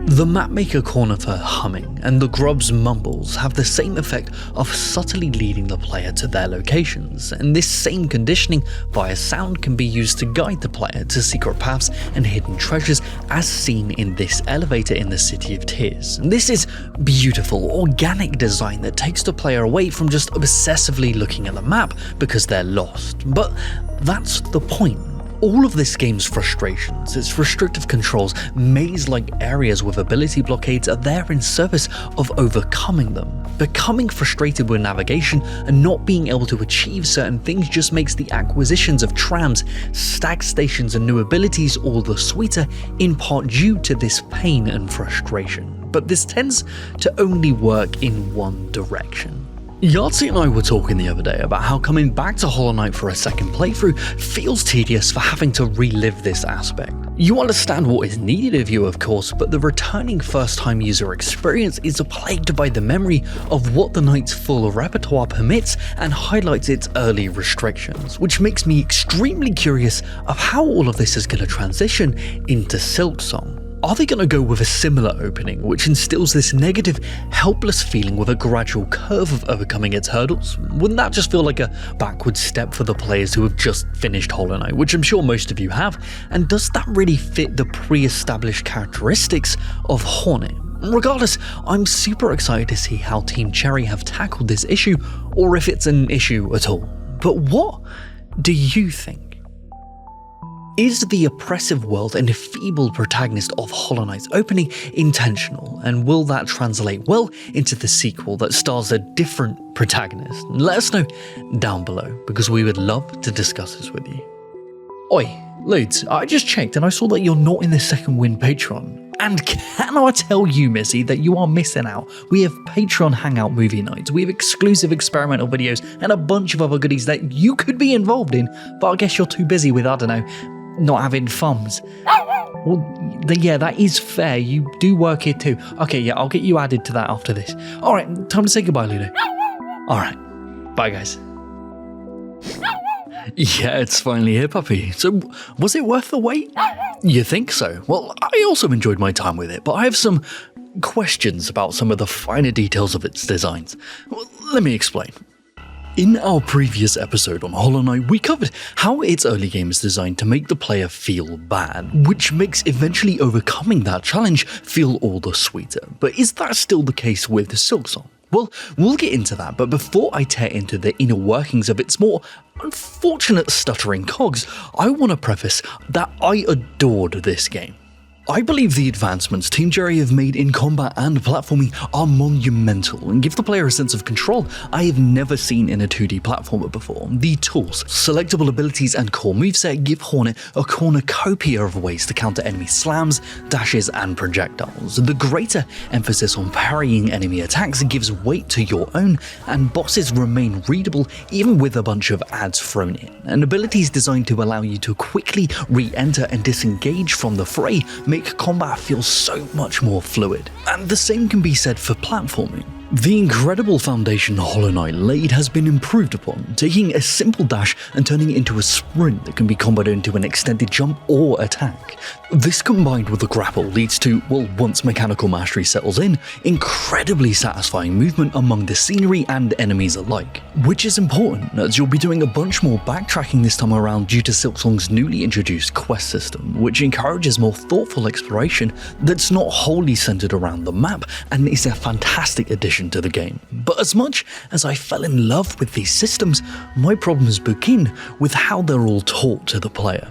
The mapmaker corner humming and the grub's mumbles have the same effect of subtly leading the player to their locations, and this same conditioning via sound can be used to guide the player to secret paths and hidden treasures as seen in this elevator in the City of Tears. And this is beautiful, organic design that takes the player away from just obsessively looking at the map because they're lost. But that's the point. All of this game's frustrations, its restrictive controls, maze-like areas with ability blockades are there in service of overcoming them. Becoming frustrated with navigation and not being able to achieve certain things just makes the acquisitions of trams, stag stations and new abilities all the sweeter, in part due to this pain and frustration. But this tends to only work in one direction. Yahtzee and I were talking the other day about how coming back to Hollow Knight for a second playthrough feels tedious for having to relive this aspect. You understand what is needed of you, of course, but the returning first-time user experience is plagued by the memory of what the Knight's full repertoire permits and highlights its early restrictions, which makes me extremely curious of how all of this is going to transition into Silksong. Are they going to go with a similar opening, which instills this negative, helpless feeling with a gradual curve of overcoming its hurdles? Wouldn't that just feel like a backward step for the players who have just finished Hollow Knight, which I'm sure most of you have? And does that really fit the pre-established characteristics of Hornet? Regardless, I'm super excited to see how Team Cherry have tackled this issue, or if it's an issue at all. But what do you think? Is the oppressive world and feeble protagonist of Hollow Knight's opening intentional, and will that translate well into the sequel that stars a different protagonist? Let us know down below, because we would love to discuss this with you. Oi, Ludes, I just checked and I saw that you're not in the Second Wind Patreon. And can I tell you, Missy, that you are missing out. We have Patreon Hangout movie nights, we have exclusive experimental videos, and a bunch of other goodies that you could be involved in, but I guess you're too busy with, I don't know, not having thumbs. Well, yeah, that is fair. You do work here too. Okay, yeah, I'll get you added to that after this. Alright, time to say goodbye, Ludo. Alright, bye guys. Yeah, it's finally here, puppy. So, was it worth the wait? You think so? Well, I also enjoyed my time with it, but I have some questions about some of the finer details of its designs. Well, let me explain. In our previous episode on Hollow Knight, we covered how its early game is designed to make the player feel bad, which makes eventually overcoming that challenge feel all the sweeter. But is that still the case with Silksong? Well, we'll get into that, but before I tear into the inner workings of its more unfortunate stuttering cogs, I want to preface that I adored this game. I believe the advancements Team Cherry have made in combat and platforming are monumental and give the player a sense of control I have never seen in a 2D platformer before. The tools, selectable abilities and core moveset give Hornet a cornucopia of ways to counter enemy slams, dashes and projectiles. The greater emphasis on parrying enemy attacks gives weight to your own, and bosses remain readable even with a bunch of ads thrown in. And abilities designed to allow you to quickly re-enter and disengage from the fray make combat feel so much more fluid. And the same can be said for platforming. The incredible foundation Hollow Knight laid has been improved upon, taking a simple dash and turning it into a sprint that can be comboed into an extended jump or attack. This combined with the grapple leads to, well, once mechanical mastery settles in, incredibly satisfying movement among the scenery and enemies alike. Which is important, as you'll be doing a bunch more backtracking this time around due to Silksong's newly introduced quest system, which encourages more thoughtful exploration that's not wholly centered around the map and is a fantastic addition addition to the game. But as much as I fell in love with these systems, my problems begin with how they're all taught to the player.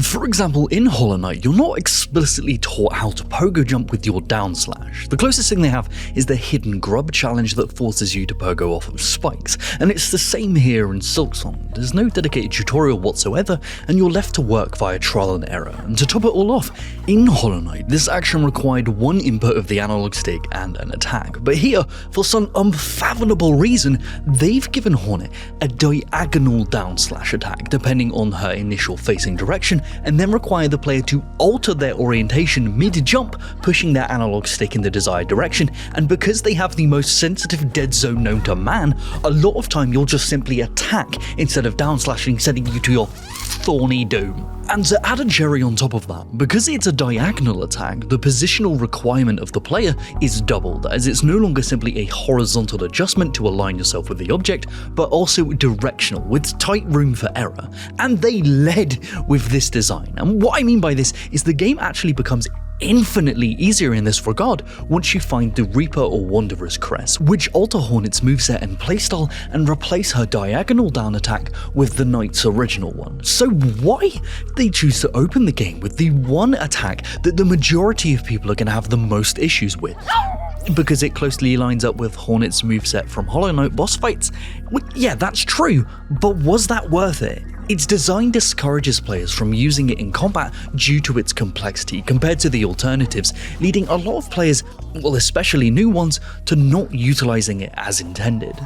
For example, in Hollow Knight, you're not explicitly taught how to pogo jump with your down slash. The closest thing they have is the hidden grub challenge that forces you to pogo off of spikes, and it's the same here in Silksong. There's no dedicated tutorial whatsoever, and you're left to work via trial and error. And to top it all off, in Hollow Knight, this action required one input of the analog stick and an attack. But here, for some unfathomable reason, they've given Hornet a diagonal down slash attack, depending on her initial facing direction, and then require the player to alter their orientation mid-jump, pushing their analog stick in the desired direction. And because they have the most sensitive dead zone known to man, a lot of time you'll just simply attack instead of down slashing, sending you to your thorny doom. And to add a cherry on top of that, because it's a diagonal attack, the positional requirement of the player is doubled, as it's no longer simply a horizontal adjustment to align yourself with the object, but also directional, with tight room for error. And they led with this design. And what I mean by this is the game actually becomes infinitely easier in this regard once you find the Reaper or Wanderer's Crest, which alter Hornet's moveset and playstyle and replace her diagonal down attack with the Knight's original one. So why did they choose to open the game with the one attack that the majority of people are going to have the most issues with? Because it closely lines up with Hornet's moveset from Hollow Knight boss fights? Well, yeah, that's true, but was that worth it? Its design discourages players from using it in combat due to its complexity compared to the alternatives, leading a lot of players, well especially new ones, to not utilizing it as intended.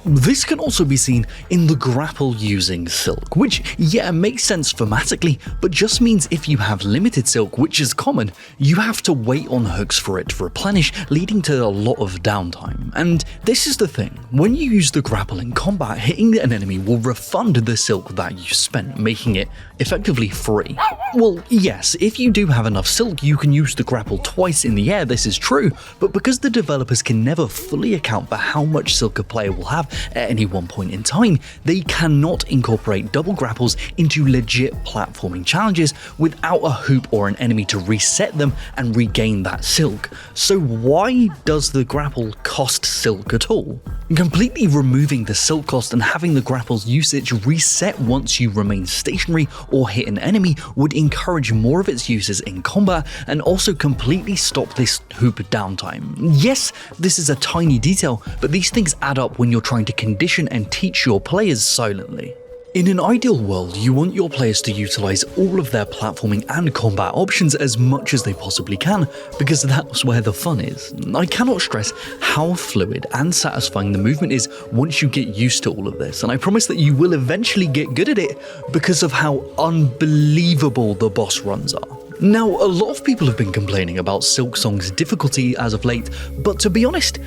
This can also be seen in the grapple using Silk, which, yeah, makes sense thematically, but just means if you have limited Silk, which is common, you have to wait on hooks for it to replenish, leading to a lot of downtime. And this is the thing, when you use the grapple in combat, hitting an enemy will refund the Silk that you spent, making it effectively free. Well, yes, if you do have enough Silk, you can use the grapple twice in the air, this is true, but because the developers can never fully account for how much Silk a player will have at any one point in time, they cannot incorporate double grapples into legit platforming challenges without a hoop or an enemy to reset them and regain that Silk. So why does the grapple cost Silk at all? Completely removing the Silk cost and having the grapple's usage reset once you remain stationary or hit an enemy would encourage more of its uses in combat and also completely stop this hoop downtime. Yes, this is a tiny detail, but these things add up when you're trying to condition and teach your players silently. In an ideal world, you want your players to utilize all of their platforming and combat options as much as they possibly can, because that's where the fun is. I cannot stress how fluid and satisfying the movement is once you get used to all of this, and I promise that you will eventually get good at it because of how unbelievable the boss runs are. Now, a lot of people have been complaining about Silksong's difficulty as of late, but to be honest,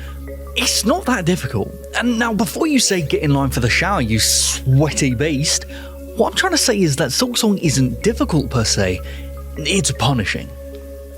it's not that difficult. And now, before you say get in line for the shower, you sweaty beast, what I'm trying to say is that Silksong isn't difficult per se, it's punishing.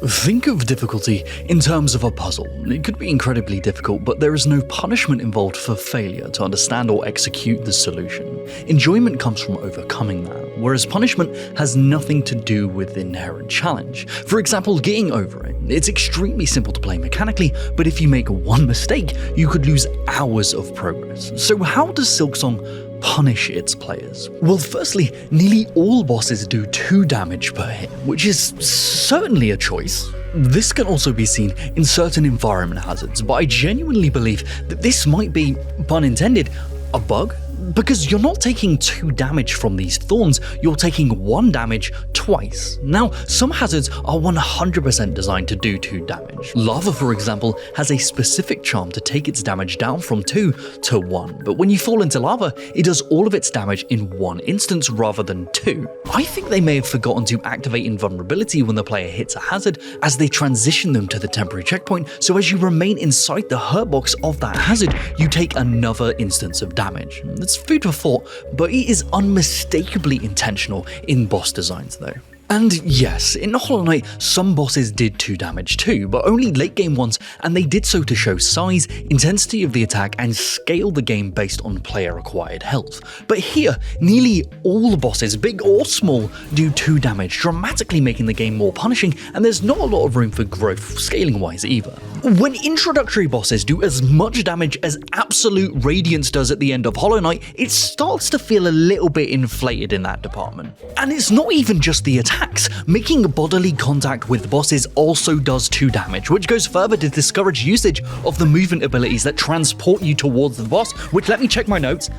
Think of difficulty in terms of a puzzle. It could be incredibly difficult, but there is no punishment involved for failure to understand or execute the solution. Enjoyment comes from overcoming that, whereas punishment has nothing to do with the inherent challenge. For example, getting over it. It's extremely simple to play mechanically, but if you make one mistake, you could lose hours of progress. So how does Silksong punish its players? Well, firstly, nearly all bosses do 2 damage per hit, which is certainly a choice. This can also be seen in certain environment hazards, but I genuinely believe that this might be, pun intended, a bug. Because you're not taking 2 damage from these thorns, you're taking 1 damage twice. Now, some hazards are 100% designed to do 2 damage. Lava, for example, has a specific charm to take its damage down from 2 to 1, but when you fall into lava, it does all of its damage in 1 instance rather than 2. I think they may have forgotten to activate invulnerability when the player hits a hazard as they transition them to the temporary checkpoint, so as you remain inside the hurt box of that hazard, you take another instance of damage. It's food for thought, but it is unmistakably intentional in boss designs though. And yes, in Hollow Knight, some bosses did 2 damage too, but only late game ones, and they did so to show size, intensity of the attack, and scale the game based on player acquired health. But here, nearly all the bosses, big or small, do 2 damage, dramatically making the game more punishing, and there's not a lot of room for growth scaling wise either. When introductory bosses do as much damage as Absolute Radiance does at the end of Hollow Knight, it starts to feel a little bit inflated in that department. And it's not even just the attacks. Making bodily contact with bosses also does 2 damage, which goes further to discourage usage of the movement abilities that transport you towards the boss, which, let me check my notes,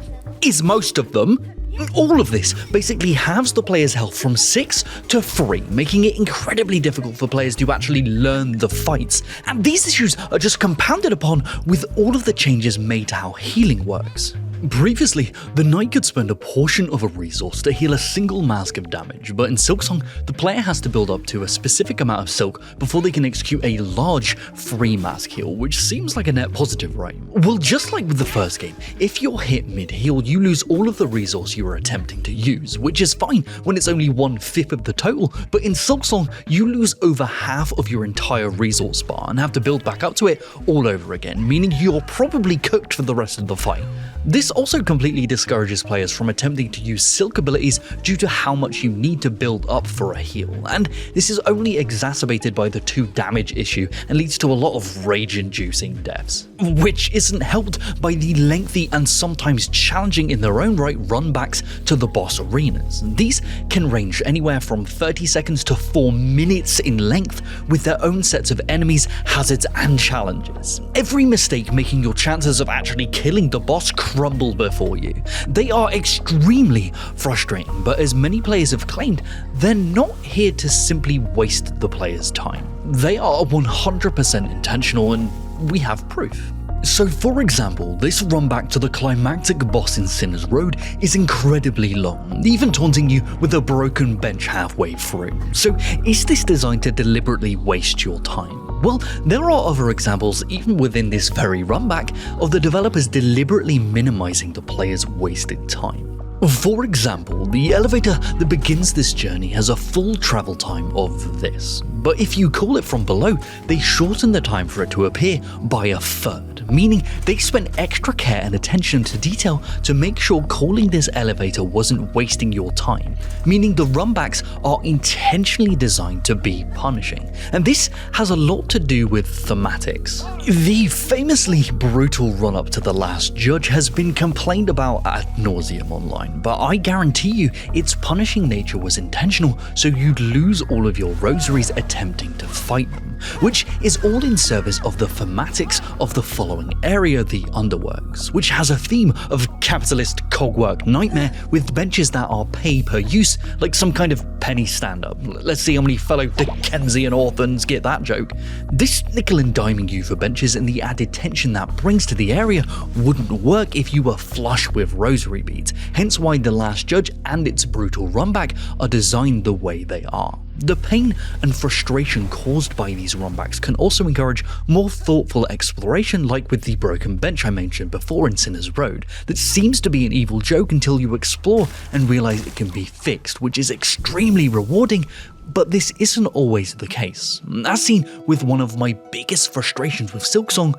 is most of them. All of this basically halves the player's health from 6 to 3, making it incredibly difficult for players to actually learn the fights. And these issues are just compounded upon with all of the changes made to how healing works. Previously, the knight could spend a portion of a resource to heal a single mask of damage, but in Silksong, the player has to build up to a specific amount of silk before they can execute a large free mask heal, which seems like a net positive, right? Well, just like with the first game, if you're hit mid-heal, you lose all of the resource you were attempting to use, which is fine when it's only 1/5 of the total, but in Silksong, you lose over half of your entire resource bar and have to build back up to it all over again, meaning you're probably cooked for the rest of the fight. This also completely discourages players from attempting to use silk abilities due to how much you need to build up for a heal, and this is only exacerbated by the 2 damage issue and leads to a lot of rage-inducing deaths, which isn't helped by the lengthy and sometimes challenging in their own right runbacks to the boss arenas. These can range anywhere from 30 seconds to 4 minutes in length, with their own sets of enemies, hazards, and challenges. Every mistake making your chances of actually killing the boss crumble before you. They are extremely frustrating, but as many players have claimed, they're not here to simply waste the player's time. They are 100% intentional, and we have proof. So for example, this run back to the climactic boss in Sinner's Road is incredibly long, even taunting you with a broken bench halfway through. So is this designed to deliberately waste your time? Well, there are other examples, even within this very run back, of the developers deliberately minimizing the player's wasted time. For example, the elevator that begins this journey has a full travel time of this, but if you call it from below, they shorten the time for it to appear by 1/3, meaning they spent extra care and attention to detail to make sure calling this elevator wasn't wasting your time, meaning the runbacks are intentionally designed to be punishing, and this has a lot to do with thematics. The famously brutal run-up to the Last Judge has been complained about ad nauseum online, but I guarantee you its punishing nature was intentional, so you'd lose all of your rosaries attempting to fight them, which is all in service of the thematics of the following area, the Underworks, which has a theme of capitalist cogwork nightmare with benches that are pay per use, like some kind of penny stand-up. Let's see how many fellow Dickensian orphans get that joke. This nickel and diming you for benches and the added tension that brings to the area wouldn't work if you were flush with rosary beads, hence why The Last Judge and its brutal runback are designed the way they are. The pain and frustration caused by these runbacks can also encourage more thoughtful exploration, like with the broken bench I mentioned before in Sinner's Road, that seems to be an evil joke until you explore and realize it can be fixed, which is extremely rewarding, but this isn't always the case, as seen with one of my biggest frustrations with Silksong,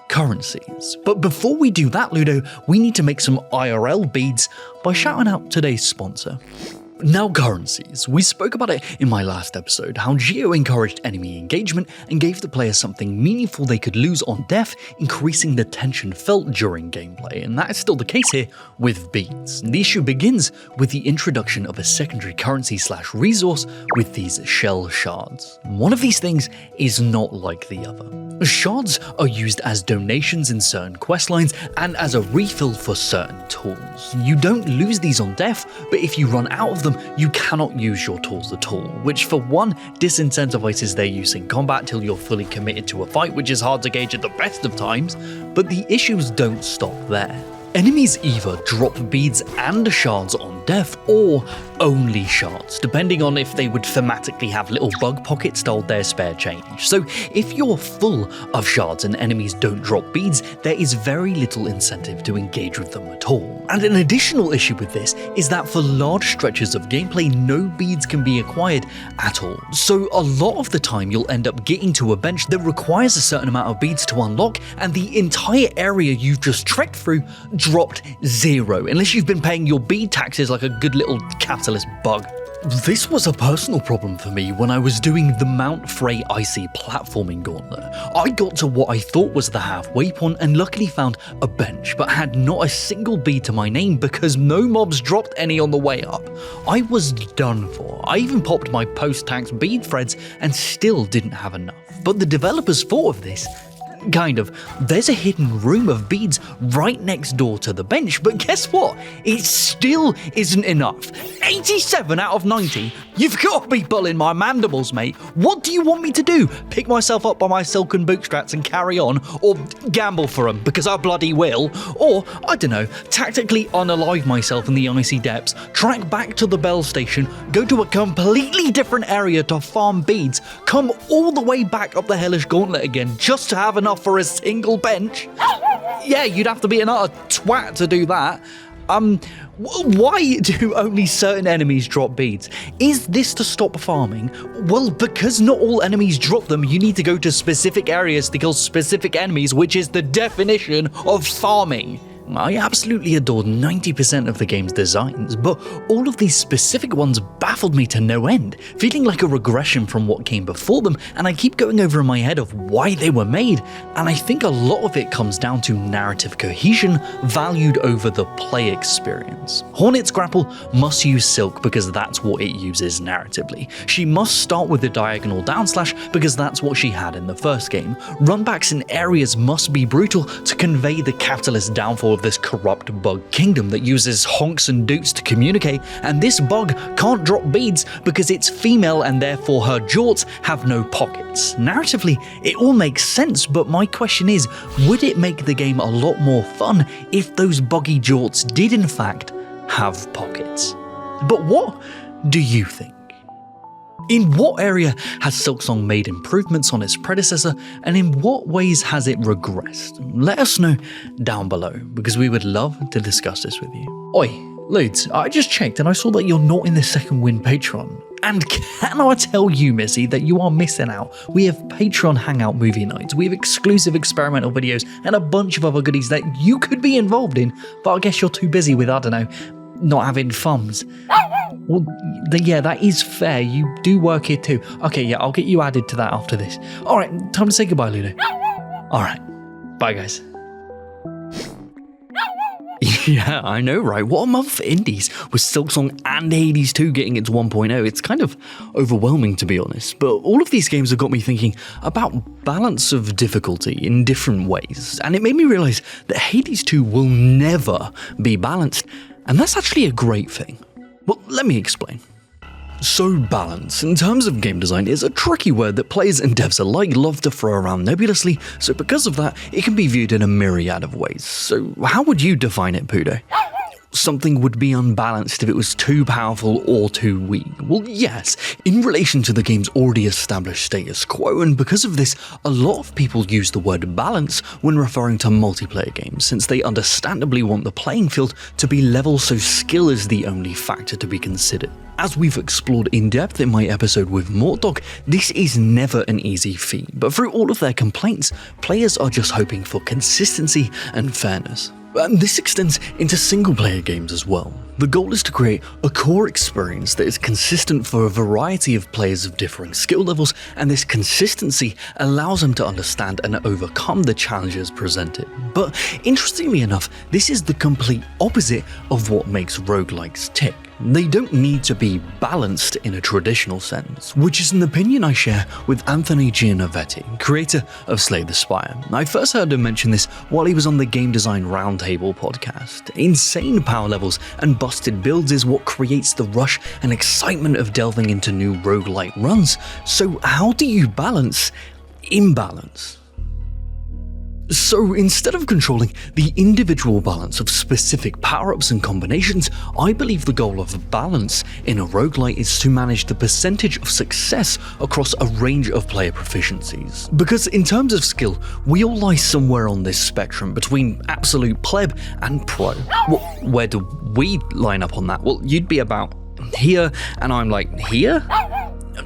currencies. But before we do that, Ludo, we need to make some IRL beads by shouting out today's sponsor. Now, currencies. We spoke about it in my last episode, how Geo encouraged enemy engagement and gave the player something meaningful they could lose on death, increasing the tension felt during gameplay, and that is still the case here with beads. The issue begins with the introduction of a secondary currency / resource with these shell shards. One of these things is not like the other. Shards are used as donations in certain questlines and as a refill for certain tools. You don't lose these on death, but if you run out of them, you cannot use your tools at all, which for one disincentivizes their use in combat till you're fully committed to a fight, which is hard to gauge at the best of times, but the issues don't stop there. Enemies either drop beads and shards on death, or only shards, depending on if they would thematically have little bug pockets to hold their spare change. So if you're full of shards and enemies don't drop beads, there is very little incentive to engage with them at all. And an additional issue with this is that for large stretches of gameplay, no beads can be acquired at all. So a lot of the time you'll end up getting to a bench that requires a certain amount of beads to unlock, and the entire area you've just trekked through dropped 0, unless you've been paying your bead taxes like a good little capitalist bug. This was a personal problem for me when I was doing the Mount Frey Icy platforming gauntlet. I got to what I thought was the halfway point and luckily found a bench, but had not a single bead to my name because no mobs dropped any on the way up. I was done for. I even popped my post-tax bead threads and still didn't have enough. But the developers thought of this. Kind of. There's a hidden room of beads right next door to the bench, but guess what? It still isn't enough. 87 out of 90? You've got to be pulling my mandibles, mate. What do you want me to do? Pick myself up by my silken bootstraps and carry on? Or gamble for them, because I bloody will? Or, I don't know, tactically unalive myself in the icy depths, track back to the bell station, go to a completely different area to farm beads, come all the way back up the hellish gauntlet again just to have enough for a single bench? Yeah, you'd have to be an utter twat to do that. Why do only certain enemies drop beads? Is this to stop farming? Well, because not all enemies drop them, you need to go to specific areas to kill specific enemies, which is the definition of farming. I absolutely adored 90% of the game's designs, but all of these specific ones baffled me to no end, feeling like a regression from what came before them, and I keep going over in my head of why they were made, and I think a lot of it comes down to narrative cohesion valued over the play experience. Hornet's grapple must use Silk because that's what it uses narratively. She must start with the diagonal downslash because that's what she had in the first game. Runbacks in areas must be brutal to convey the capitalist downfall of this corrupt bug kingdom that uses honks and doots to communicate, and this bug can't drop beads because it's female and therefore her jorts have no pockets. Narratively, it all makes sense, but my question is, would it make the game a lot more fun if those buggy jorts did in fact have pockets? But what do you think? In what area has Silksong made improvements on its predecessor, and in what ways has it regressed? Let us know down below, because we would love to discuss this with you. Oi, Ludes, I just checked and I saw that you're not in the Second Wind Patreon. And can I tell you, Missy, that you are missing out? We have Patreon Hangout movie nights, we have exclusive experimental videos, and a bunch of other goodies that you could be involved in, but I guess you're too busy with, I don't know, not having thumbs. Well, yeah, that is fair. You do work here too. Okay, yeah, I'll get you added to that after this. Alright, time to say goodbye, Ludo. Alright, bye guys. Yeah, I know, right? What a month for indies, with Silksong and Hades 2 getting its 1.0. It's kind of overwhelming, to be honest, but all of these games have got me thinking about balance of difficulty in different ways, and it made me realise that Hades 2 will never be balanced, and that's actually a great thing. Well, let me explain. So balance, in terms of game design, is a tricky word that players and devs alike love to throw around nebulously, so because of that, it can be viewed in a myriad of ways. So how would you define it, Pudo? Something would be unbalanced if it was too powerful or too weak. Well, yes, in relation to the game's already established status quo, and because of this, a lot of people use the word balance when referring to multiplayer games, since they understandably want the playing field to be level so skill is the only factor to be considered. As we've explored in depth in my episode with Mortdog, this is never an easy feat, but through all of their complaints, players are just hoping for consistency and fairness. And this extends into single-player games as well. The goal is to create a core experience that is consistent for a variety of players of differing skill levels, and this consistency allows them to understand and overcome the challenges presented. But interestingly enough, this is the complete opposite of what makes roguelikes tick. They don't need to be balanced in a traditional sense, which is an opinion I share with Anthony Giannovetti, creator of Slay the Spire. I first heard him mention this while he was on the Game Design Roundtable podcast. Insane power levels and busted builds is what creates the rush and excitement of delving into new roguelike runs, so how do you balance imbalance? So instead of controlling the individual balance of specific power-ups and combinations, I believe the goal of balance in a roguelite is to manage the percentage of success across a range of player proficiencies. Because in terms of skill, we all lie somewhere on this spectrum between absolute pleb and pro. Well, where do we line up on that? Well, you'd be about here, and I'm like, here?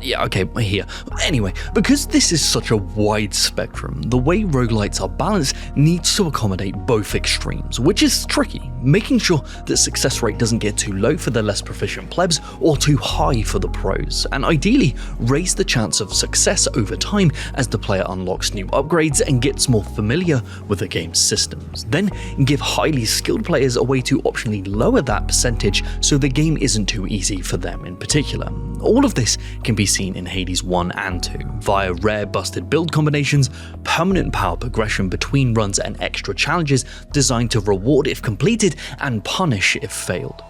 Yeah, okay, here. Anyway, because this is such a wide spectrum, the way roguelites are balanced needs to accommodate both extremes, which is tricky, making sure that success rate doesn't get too low for the less proficient plebs or too high for the pros, and ideally raise the chance of success over time as the player unlocks new upgrades and gets more familiar with the game's systems. Then give highly skilled players a way to optionally lower that percentage so the game isn't too easy for them in particular. All of this can be seen in Hades 1 and 2 via rare busted build combinations, permanent power progression between runs, and extra challenges designed to reward if completed and punish if failed.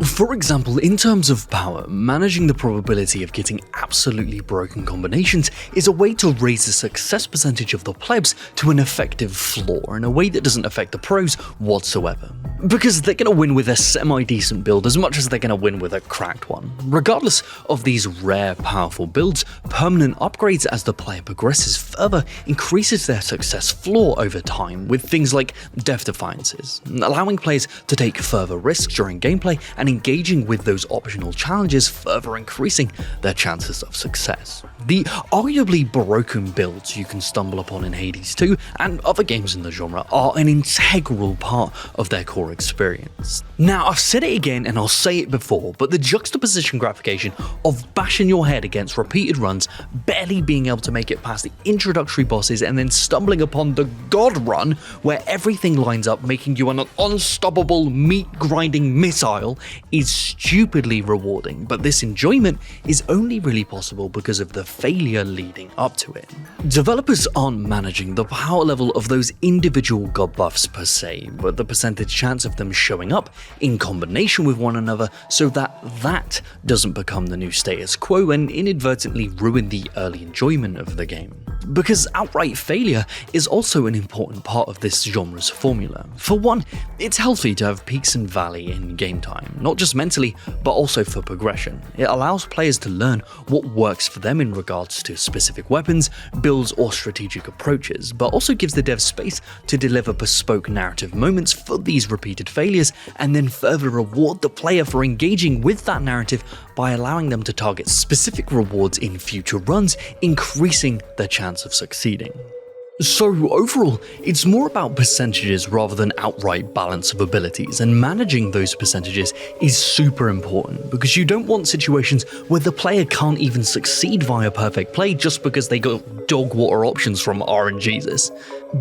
For example, in terms of power, managing the probability of getting absolutely broken combinations is a way to raise the success percentage of the plebs to an effective floor in a way that doesn't affect the pros whatsoever. Because they're going to win with a semi-decent build as much as they're going to win with a cracked one. Regardless of these rare, powerful builds, permanent upgrades as the player progresses further increases their success floor over time with things like death defiances, allowing players to take further risks during gameplay and engaging with those optional challenges, further increasing their chances of success. The arguably broken builds you can stumble upon in Hades 2 and other games in the genre are an integral part of their core experience. Now, I've said it again and I'll say it before, but the juxtaposition gratification of bashing your head against repeated runs, barely being able to make it past the introductory bosses, and then stumbling upon the God run where everything lines up, making you an unstoppable meat-grinding missile, is stupidly rewarding, but this enjoyment is only really possible because of the failure leading up to it. Developers aren't managing the power level of those individual god buffs per se, but the percentage chance of them showing up in combination with one another so that doesn't become the new status quo and inadvertently ruin the early enjoyment of the game. Because outright failure is also an important part of this genre's formula. For one, it's healthy to have peaks and valleys in game time, not just mentally, but also for progression. It allows players to learn what works for them in regards to specific weapons, builds, or strategic approaches, but also gives the devs space to deliver bespoke narrative moments for these repeated failures, and then further reward the player for engaging with that narrative by allowing them to target specific rewards in future runs, increasing their chance of succeeding. So overall, it's more about percentages rather than outright balance of abilities, and managing those percentages is super important because you don't want situations where the player can't even succeed via perfect play just because they got dog water options from RNGesus.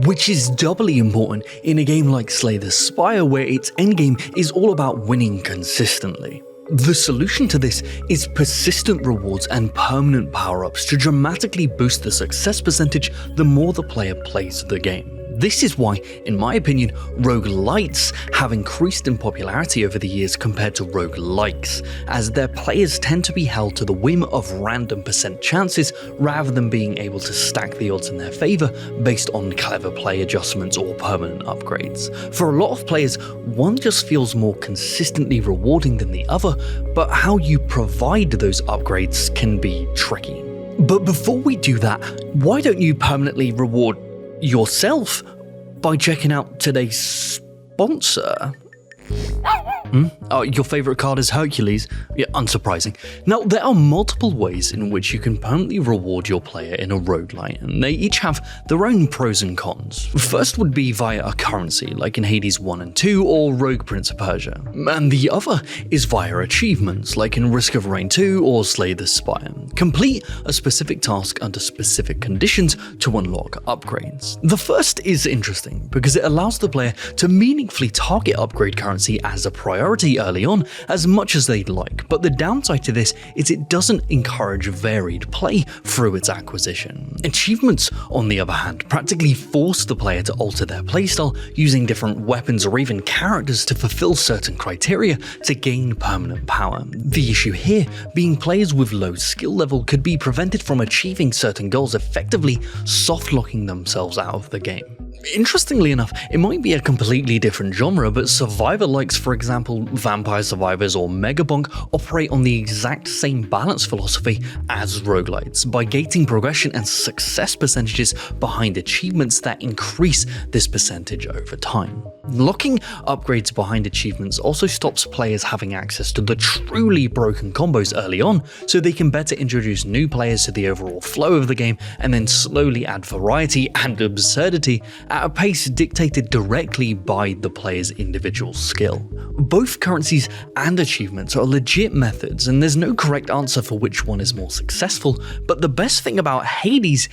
Which is doubly important in a game like Slay the Spire where its endgame is all about winning consistently. The solution to this is persistent rewards and permanent power-ups to dramatically boost the success percentage the more the player plays the game. This is why, in my opinion, roguelites have increased in popularity over the years compared to roguelikes, as their players tend to be held to the whim of random percent chances rather than being able to stack the odds in their favour based on clever play adjustments or permanent upgrades. For a lot of players, one just feels more consistently rewarding than the other, but how you provide those upgrades can be tricky. But before we do that, why don't you permanently reward yourself by checking out today's sponsor? Oh, your favourite card is Hercules? Yeah, unsurprising. Now, there are multiple ways in which you can permanently reward your player in a roguelite, and they each have their own pros and cons. First would be via a currency, like in Hades 1 and 2 or Rogue Prince of Persia. And the other is via achievements, like in Risk of Rain 2 or Slay the Spire. Complete a specific task under specific conditions to unlock upgrades. The first is interesting because it allows the player to meaningfully target upgrade currency as a priority early on as much as they'd like, but the downside to this is it doesn't encourage varied play through its acquisition. Achievements, on the other hand, practically force the player to alter their playstyle using different weapons or even characters to fulfill certain criteria to gain permanent power. The issue here being players with low skill level could be prevented from achieving certain goals, effectively soft-locking themselves out of the game. Interestingly enough, it might be a completely different genre, but survivor likes, for example, Vampire Survivors or Megabunk, operate on the exact same balance philosophy as roguelites, by gating progression and success percentages behind achievements that increase this percentage over time. Locking upgrades behind achievements also stops players having access to the truly broken combos early on, so they can better introduce new players to the overall flow of the game and then slowly add variety and absurdity at a pace dictated directly by the player's individual skill. Both currencies and achievements are legit methods, and there's no correct answer for which one is more successful, but the best thing about Hades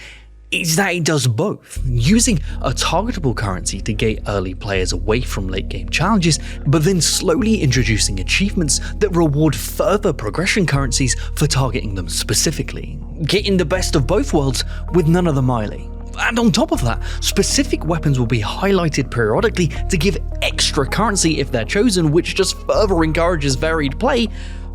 is that it does both, using a targetable currency to gate early players away from late game challenges, but then slowly introducing achievements that reward further progression currencies for targeting them specifically, getting the best of both worlds with none of the melee. And on top of that, specific weapons will be highlighted periodically to give extra currency if they're chosen, which just further encourages varied play.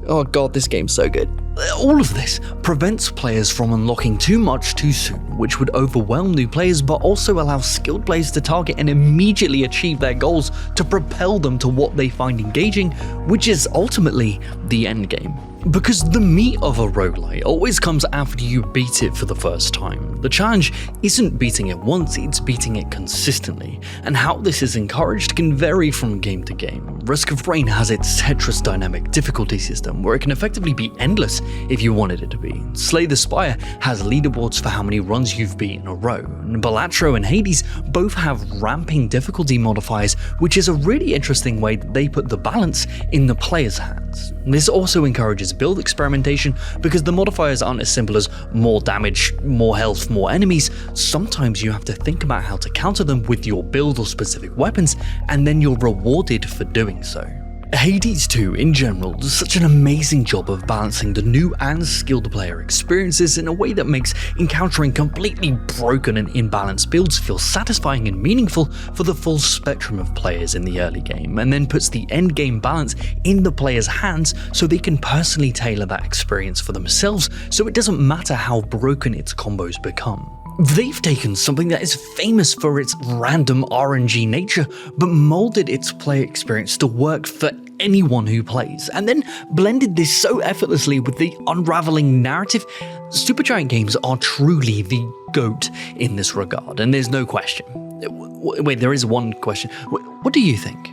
Oh god, this game's so good. All of this prevents players from unlocking too much too soon, which would overwhelm new players but also allow skilled players to target and immediately achieve their goals to propel them to what they find engaging, which is ultimately the end game. Because the meat of a roguelite always comes after you beat it for the first time. The challenge isn't beating it once, it's beating it consistently, and how this is encouraged can vary from game to game. Risk of Rain has its Tetris dynamic difficulty system, where it can effectively be endless if you wanted it to be. Slay the Spire has leaderboards for how many runs you've beat in a row, and Balatro and Hades both have ramping difficulty modifiers, which is a really interesting way that they put the balance in the player's hands. This also encourages build experimentation because the modifiers aren't as simple as more damage, more health, more enemies. Sometimes you have to think about how to counter them with your build or specific weapons, and then you're rewarded for doing so. Hades 2 in general does such an amazing job of balancing the new and skilled player experiences in a way that makes encountering completely broken and imbalanced builds feel satisfying and meaningful for the full spectrum of players in the early game, and then puts the end game balance in the player's hands so they can personally tailor that experience for themselves, so it doesn't matter how broken its combos become. They've taken something that is famous for its random RNG nature, but molded its play experience to work for anyone who plays, and then blended this so effortlessly with the unraveling narrative. Supergiant Games are truly the GOAT in this regard, and there's no question. Wait, there is one question. What do you think?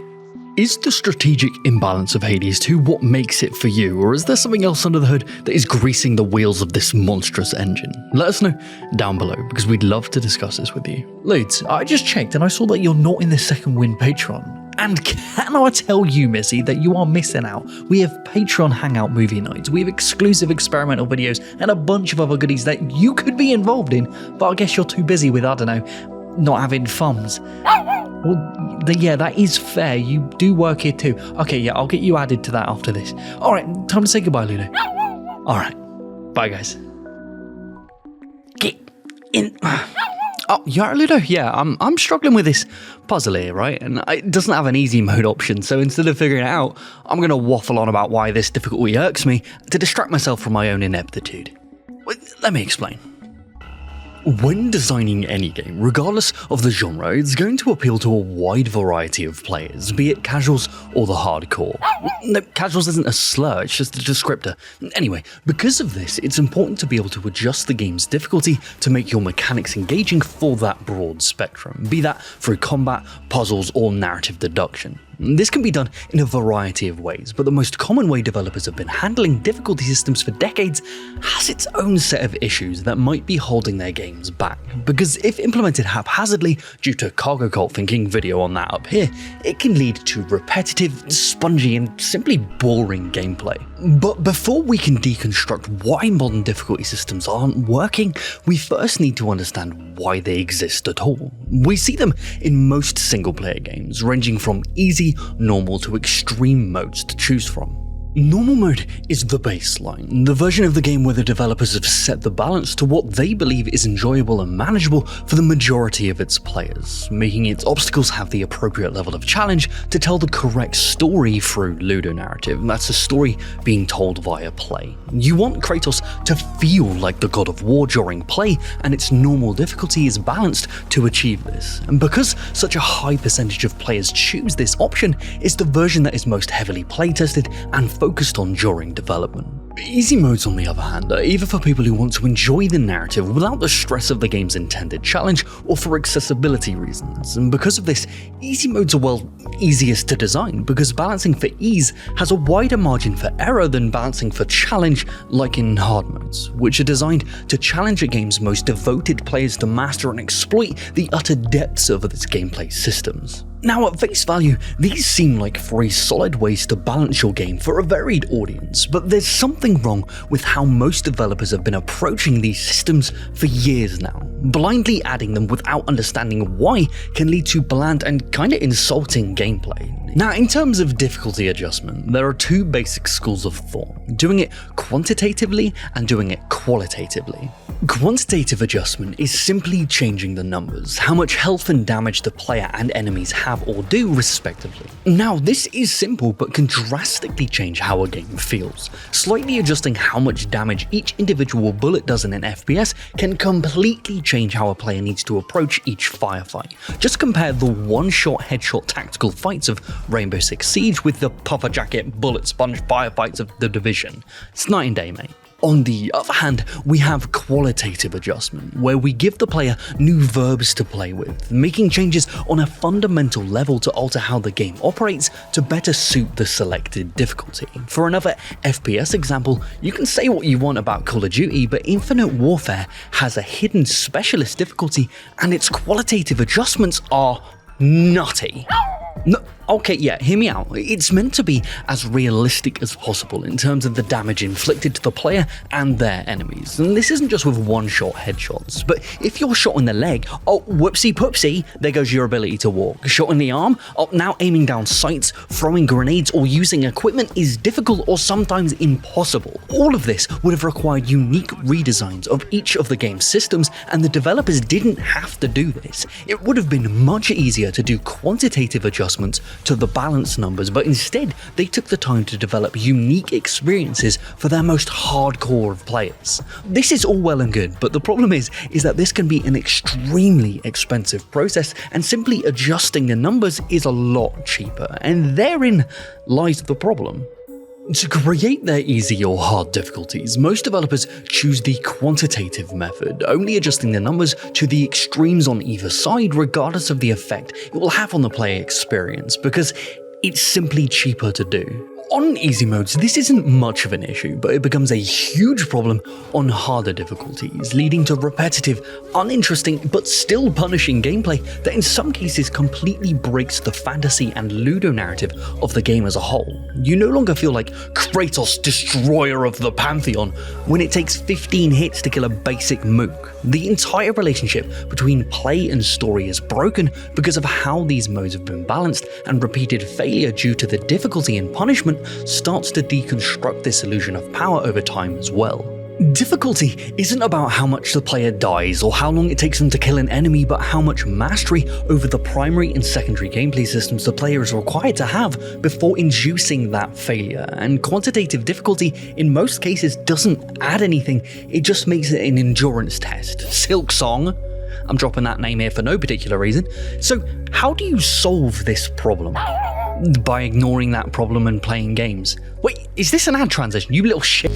Is the strategic imbalance of Hades 2 what makes it for you, or is there something else under the hood that is greasing the wheels of this monstrous engine? Let us know down below, because we'd love to discuss this with you. Ludes, I just checked and I saw that you're not in the Second Wind Patreon. And can I tell you, Missy, that you are missing out? We have Patreon Hangout movie nights, we have exclusive experimental videos, and a bunch of other goodies that you could be involved in, but I guess you're too busy with, I don't know, not having thumbs. Well, yeah, that is fair. You do work here too. Okay, yeah, I'll get you added to that after this. Alright, time to say goodbye, Ludo. Alright, bye guys. Get in. Oh, you alright, Ludo? Yeah, I'm struggling with this puzzle here, right? And it doesn't have an easy mode option, so instead of figuring it out, I'm going to waffle on about why this difficulty irks me to distract myself from my own ineptitude. Let me explain. When designing any game, regardless of the genre, it's going to appeal to a wide variety of players, be it casuals or the hardcore. No, casuals isn't a slur, it's just a descriptor. Anyway, because of this, it's important to be able to adjust the game's difficulty to make your mechanics engaging for that broad spectrum, be that through combat, puzzles, or narrative deduction. This can be done in a variety of ways, but the most common way developers have been handling difficulty systems for decades has its own set of issues that might be holding their games back. Because if implemented haphazardly due to cargo cult thinking, video on that up here, it can lead to repetitive, spongy, and simply boring gameplay. But before we can deconstruct why modern difficulty systems aren't working, we first need to understand why they exist at all. We see them in most single-player games, ranging from easy, normal to extreme modes to choose from. Normal mode is the baseline, the version of the game where the developers have set the balance to what they believe is enjoyable and manageable for the majority of its players, making its obstacles have the appropriate level of challenge to tell the correct story through ludonarrative. That's a story being told via play. You want Kratos to feel like the god of war during play, and its normal difficulty is balanced to achieve this. And because such a high percentage of players choose this option, it's the version that is most heavily playtested and focused on during development. Easy modes, on the other hand, are either for people who want to enjoy the narrative without the stress of the game's intended challenge, or for accessibility reasons. And because of this, easy modes are, well, easiest to design, because balancing for ease has a wider margin for error than balancing for challenge, like in hard modes, which are designed to challenge a game's most devoted players to master and exploit the utter depths of its gameplay systems. Now, at face value, these seem like 3 solid ways to balance your game for a varied audience, but there's something wrong with how most developers have been approaching these systems for years now. Blindly adding them without understanding why can lead to bland and kinda insulting gameplay. Now, in terms of difficulty adjustment, there are 2 basic schools of thought, doing it quantitatively and doing it qualitatively. Quantitative adjustment is simply changing the numbers, how much health and damage the player and enemies have or do respectively. Now, this is simple but can drastically change how a game feels. Slightly adjusting how much damage each individual bullet does in an FPS can completely change how a player needs to approach each firefight. Just compare the one-shot headshot tactical fights of Rainbow Six Siege with the puffer jacket bullet sponge firefights of The Division. It's night and day, mate. On the other hand, we have qualitative adjustment, where we give the player new verbs to play with, making changes on a fundamental level to alter how the game operates to better suit the selected difficulty. For another FPS example, you can say what you want about Call of Duty, but Infinite Warfare has a hidden specialist difficulty, and its qualitative adjustments are nutty. No, okay, yeah, hear me out. It's meant to be as realistic as possible in terms of the damage inflicted to the player and their enemies. And this isn't just with one-shot headshots, but if you're shot in the leg, oh, whoopsie poopsie, there goes your ability to walk. Shot in the arm, oh, now aiming down sights, throwing grenades, or using equipment is difficult or sometimes impossible. All of this would have required unique redesigns of each of the game's systems, and the developers didn't have to do this. It would have been much easier to do quantitative adjustments to the balance numbers, but instead they took the time to develop unique experiences for their most hardcore of players. This is all well and good, but the problem is that this can be an extremely expensive process, and simply adjusting the numbers is a lot cheaper, and therein lies the problem. To create their easy or hard difficulties, most developers choose the quantitative method, only adjusting the numbers to the extremes on either side regardless of the effect it will have on the player experience, because it's simply cheaper to do. On easy modes, this isn't much of an issue, but it becomes a huge problem on harder difficulties, leading to repetitive, uninteresting, but still punishing gameplay that in some cases completely breaks the fantasy and ludonarrative of the game as a whole. You no longer feel like Kratos, destroyer of the Pantheon, when it takes 15 hits to kill a basic mook. The entire relationship between play and story is broken because of how these modes have been balanced, and repeated failure due to the difficulty and punishment starts to deconstruct this illusion of power over time as well. Difficulty isn't about how much the player dies or how long it takes them to kill an enemy, but how much mastery over the primary and secondary gameplay systems the player is required to have before inducing that failure. And quantitative difficulty in most cases doesn't add anything, it just makes it an endurance test. Silksong, I'm dropping that name here for no particular reason. So how do you solve this problem? By ignoring that problem and playing games. Wait, is this an ad transition? You little shit.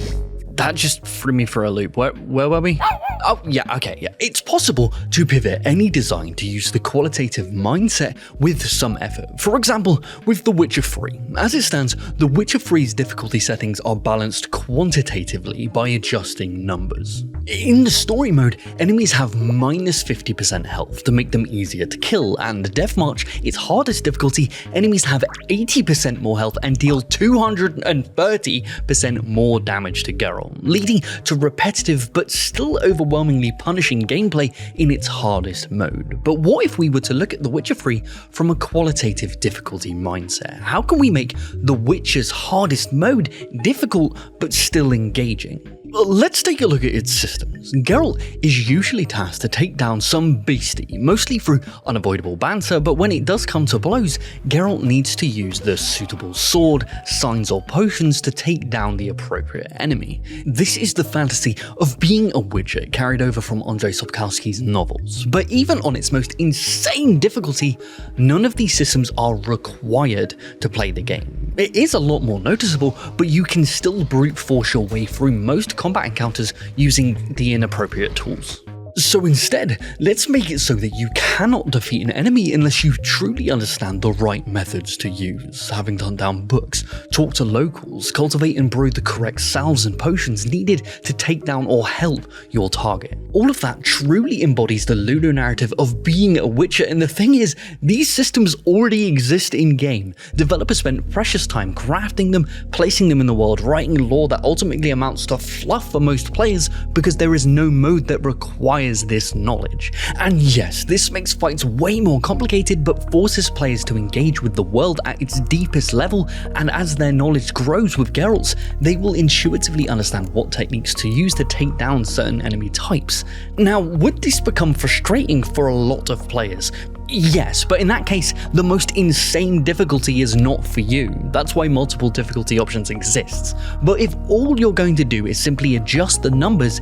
That just threw me for a loop. Where were we? Oh, yeah, okay, yeah. It's possible to pivot any design to use the qualitative mindset with some effort. For example, with The Witcher 3. As it stands, The Witcher 3's difficulty settings are balanced quantitatively by adjusting numbers. In the story mode, enemies have minus 50% health to make them easier to kill, and Deathmarch, its hardest difficulty, enemies have 80% more health and deal 230% more damage to Geralt, leading to repetitive but still overwhelming overwhelmingly punishing gameplay in its hardest mode. But what if we were to look at The Witcher 3 from a qualitative difficulty mindset? How can we make The Witcher's hardest mode difficult but still engaging? Let's take a look at its systems. Geralt is usually tasked to take down some beastie, mostly through unavoidable banter, but when it does come to blows, Geralt needs to use the suitable sword, signs or potions to take down the appropriate enemy. This is the fantasy of being a Witcher carried over from Andrzej Sapkowski's novels. But even on its most insane difficulty, none of these systems are required to play the game. It is a lot more noticeable, but you can still brute force your way through most combat encounters using the inappropriate tools. So instead, let's make it so that you cannot defeat an enemy unless you truly understand the right methods to use, having hunt down books, talk to locals, cultivate and brew the correct salves and potions needed to take down or help your target. All of that truly embodies the Ludo narrative of being a Witcher, and the thing is, these systems already exist in-game. Developers spent precious time crafting them, placing them in the world, writing lore that ultimately amounts to fluff for most players because there is no mode that requires this knowledge. And yes, this makes fights way more complicated, but forces players to engage with the world at its deepest level, and as their knowledge grows with Geralt's, they will intuitively understand what techniques to use to take down certain enemy types. Now, would this become frustrating for a lot of players? Yes, but in that case, the most insane difficulty is not for you. That's why multiple difficulty options exists. But if all you're going to do is simply adjust the numbers,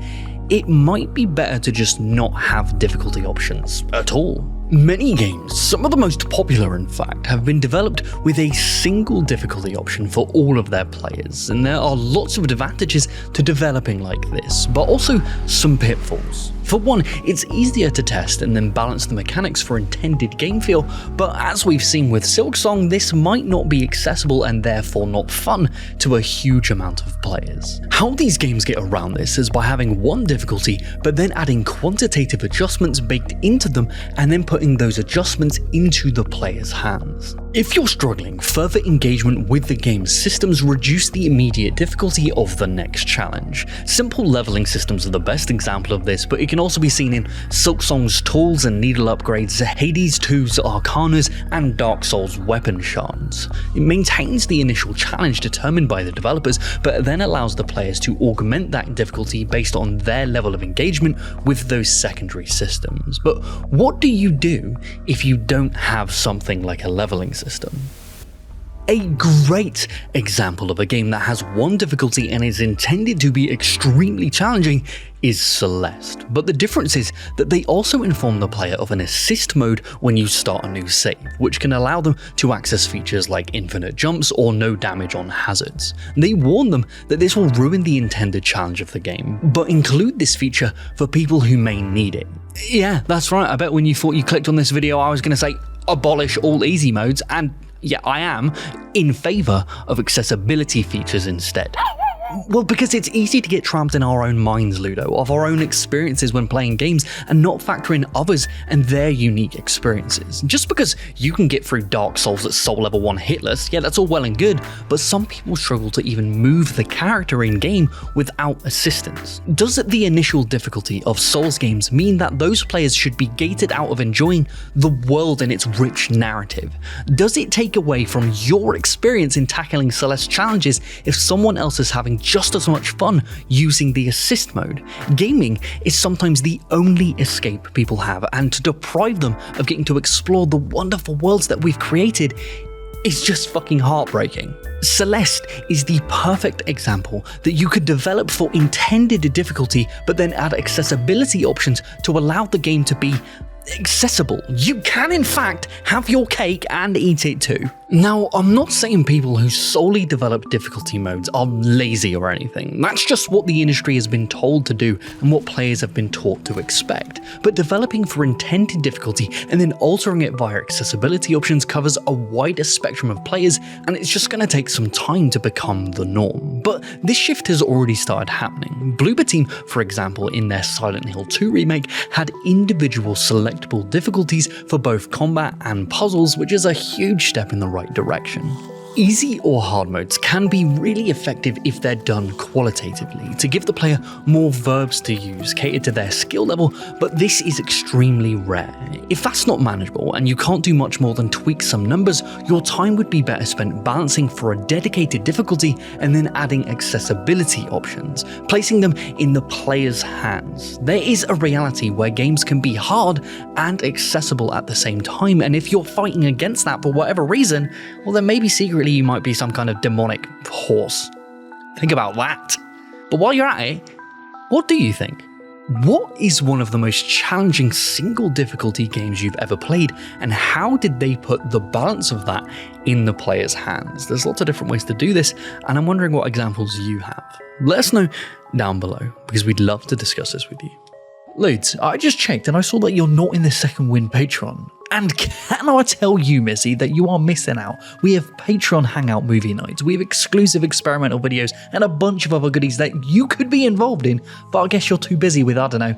it might be better to just not have difficulty options at all. Many games, some of the most popular in fact, have been developed with a single difficulty option for all of their players, and there are lots of advantages to developing like this, but also some pitfalls. For one, it's easier to test and then balance the mechanics for intended game feel, but as we've seen with Silksong, this might not be accessible and therefore not fun to a huge amount of players. How these games get around this is by having one difficulty, but then adding quantitative adjustments baked into them and then putting those adjustments into the player's hands. If you're struggling, further engagement with the game's systems reduce the immediate difficulty of the next challenge. Simple leveling systems are the best example of this, but it can also be seen in Silksong's tools and needle upgrades, Hades 2's Arcanas, and Dark Souls' weapon shards. It maintains the initial challenge determined by the developers, but then allows the players to augment that difficulty based on their level of engagement with those secondary systems. But what do you do if you don't have something like a leveling system? A great example of a game that has one difficulty and is intended to be extremely challenging is Celeste, but the difference is that they also inform the player of an assist mode when you start a new save, which can allow them to access features like infinite jumps or no damage on hazards. They warn them that this will ruin the intended challenge of the game, but include this feature for people who may need it. Yeah, that's right, I bet when you thought you clicked on this video I was going to say abolish all easy modes, and yeah, I am in favor of accessibility features instead. Well, because it's easy to get trapped in our own minds, Ludo, of our own experiences when playing games and not factor in others and their unique experiences. Just because you can get through Dark Souls at soul level 1 hitless, yeah, that's all well and good, but some people struggle to even move the character in game without assistance. Does the initial difficulty of Souls games mean that those players should be gated out of enjoying the world and its rich narrative? Does it take away from your experience in tackling Celeste challenges if someone else is having just as much fun using the assist mode? Gaming is sometimes the only escape people have, and to deprive them of getting to explore the wonderful worlds that we've created is just fucking heartbreaking. Celeste is the perfect example that you could develop for intended difficulty, but then add accessibility options to allow the game to be accessible. You can in fact have your cake and eat it too. Now, I'm not saying people who solely develop difficulty modes are lazy or anything. That's just what the industry has been told to do and what players have been taught to expect. But developing for intended difficulty and then altering it via accessibility options covers a wider spectrum of players, and it's just going to take some time to become the norm. But this shift has already started happening. Bloober Team, for example, in their Silent Hill 2 remake, had individual selectable difficulties for both combat and puzzles, which is a huge step in the right direction. Easy or hard modes can be really effective if they're done qualitatively, to give the player more verbs to use, catered to their skill level, but this is extremely rare. If that's not manageable and you can't do much more than tweak some numbers, your time would be better spent balancing for a dedicated difficulty and then adding accessibility options, placing them in the player's hands. There is a reality where games can be hard and accessible at the same time, and if you're fighting against that for whatever reason, well then maybe secretly you might be some kind of demonic horse. Think about that. But while you're at it, what do you think? What is one of the most challenging single difficulty games you've ever played, and how did they put the balance of that in the player's hands? There's lots of different ways to do this, and I'm wondering what examples you have. Let us know down below, because we'd love to discuss this with you. Ludes, I just checked and I saw that you're not in the Second Wind Patreon. And can I tell you, Missy, that you are missing out. We have Patreon Hangout movie nights, we have exclusive experimental videos, and a bunch of other goodies that you could be involved in, but I guess you're too busy with, I don't know,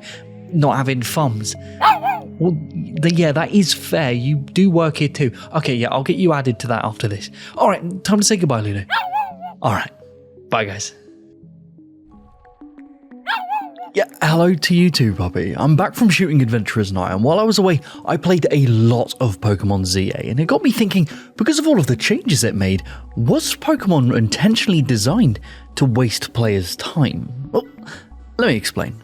not having thumbs. Well, yeah, that is fair. You do work here too. Okay, yeah, I'll get you added to that after this. Alright, time to say goodbye, Ludo. Alright, bye guys. Yeah, hello to you too, puppy. I'm back from shooting Adventurers Night, and while I was away, I played a lot of Pokemon ZA, and it got me thinking, because of all of the changes it made, was Pokemon intentionally designed to waste players' time? Well, let me explain.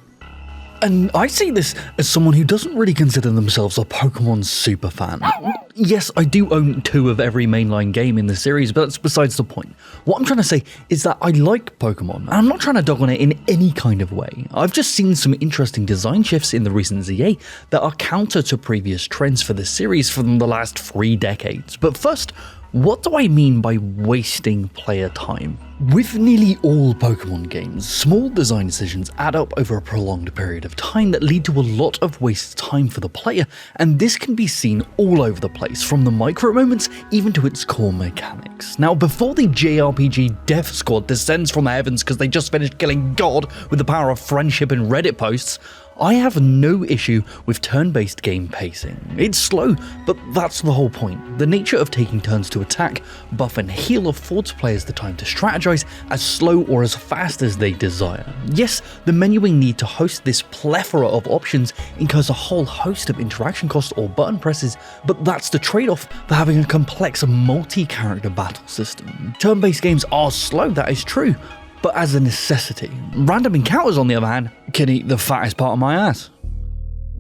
And I see this as someone who doesn't really consider themselves a Pokemon superfan. Yes, I do own 2 of every mainline game in the series, but that's besides the point. What I'm trying to say is that I like Pokemon, and I'm not trying to dog on it in any kind of way. I've just seen some interesting design shifts in the recent ZA that are counter to previous trends for the series from the last 3 decades. But first, what do I mean by wasting player time? With nearly all Pokemon games, small design decisions add up over a prolonged period of time that lead to a lot of wasted time for the player, and this can be seen all over the place, from the micro moments even to its core mechanics. Now, before the JRPG Death Squad descends from the heavens because they just finished killing God with the power of friendship and Reddit posts, I have no issue with turn-based game pacing. It's slow, but that's the whole point. The nature of taking turns to attack, buff and heal affords players the time to strategize as slow or as fast as they desire. Yes, the menuing need to host this plethora of options incurs a whole host of interaction costs or button presses, but that's the trade-off for having a complex multi-character battle system. Turn-based games are slow, that is true, but as a necessity. Random encounters, on the other hand, can eat the fattest part of my ass.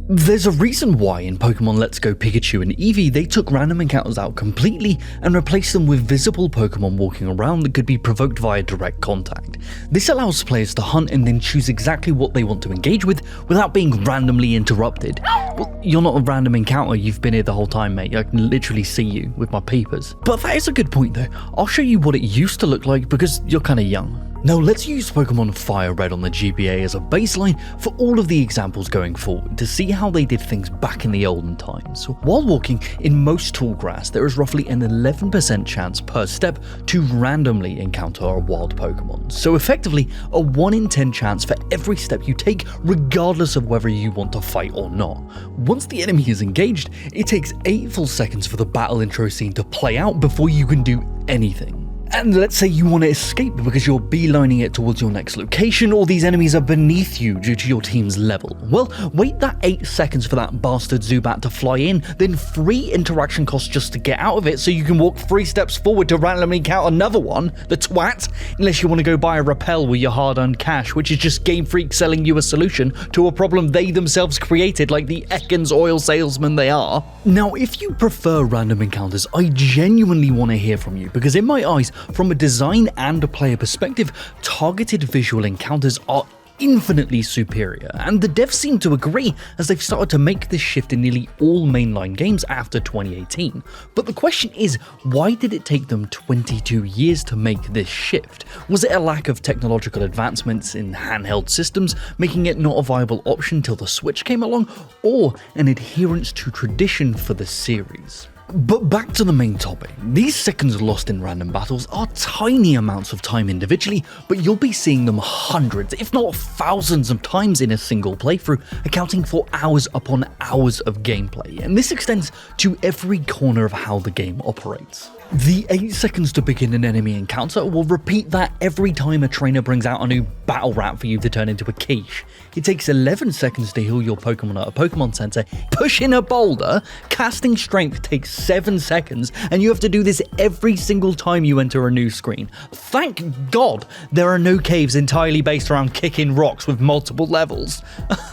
There's a reason why in Pokemon Let's Go Pikachu and Eevee they took random encounters out completely and replaced them with visible Pokemon walking around that could be provoked via direct contact. This allows players to hunt and then choose exactly what they want to engage with without being randomly interrupted. Well, you're not a random encounter, you've been here the whole time, mate. I can literally see you with my peepers. But that is a good point though. I'll show you what it used to look like because you're kinda young. Now let's use Pokemon Fire Red on the GBA as a baseline for all of the examples going forward to see how they did things back in the olden times. While walking in most tall grass, there is roughly an 11% chance per step to randomly encounter a wild Pokemon. So effectively, a 1 in 10 chance for every step you take, regardless of whether you want to fight or not. Once the enemy is engaged, it takes 8 full seconds for the battle intro scene to play out before you can do anything. And let's say you want to escape because you're beelining it towards your next location, or these enemies are beneath you due to your team's level. Well, wait that 8 seconds for that bastard Zubat to fly in, then 3 interaction costs just to get out of it so you can walk 3 steps forward to randomly count another one, the twat, unless you want to go buy a Repel with your hard-earned cash, which is just Game Freak selling you a solution to a problem they themselves created like the Ekans oil salesman they are. Now, if you prefer random encounters, I genuinely want to hear from you, because in my eyes, from a design and a player perspective, targeted visual encounters are infinitely superior, and the devs seem to agree as they've started to make this shift in nearly all mainline games after 2018. But the question is, why did it take them 22 years to make this shift? Was it a lack of technological advancements in handheld systems, making it not a viable option till the Switch came along, or an adherence to tradition for the series? But back to the main topic. These seconds lost in random battles are tiny amounts of time individually, but you'll be seeing them hundreds, if not thousands of times in a single playthrough, accounting for hours upon hours of gameplay, and this extends to every corner of how the game operates. The 8 seconds to begin an enemy encounter will repeat that every time a trainer brings out a new battle rat for you to turn into a quiche. It takes 11 seconds to heal your Pokemon at a Pokemon Center, pushing a boulder, casting strength takes 7 seconds, and you have to do this every single time you enter a new screen. Thank God there are no caves entirely based around kicking rocks with multiple levels.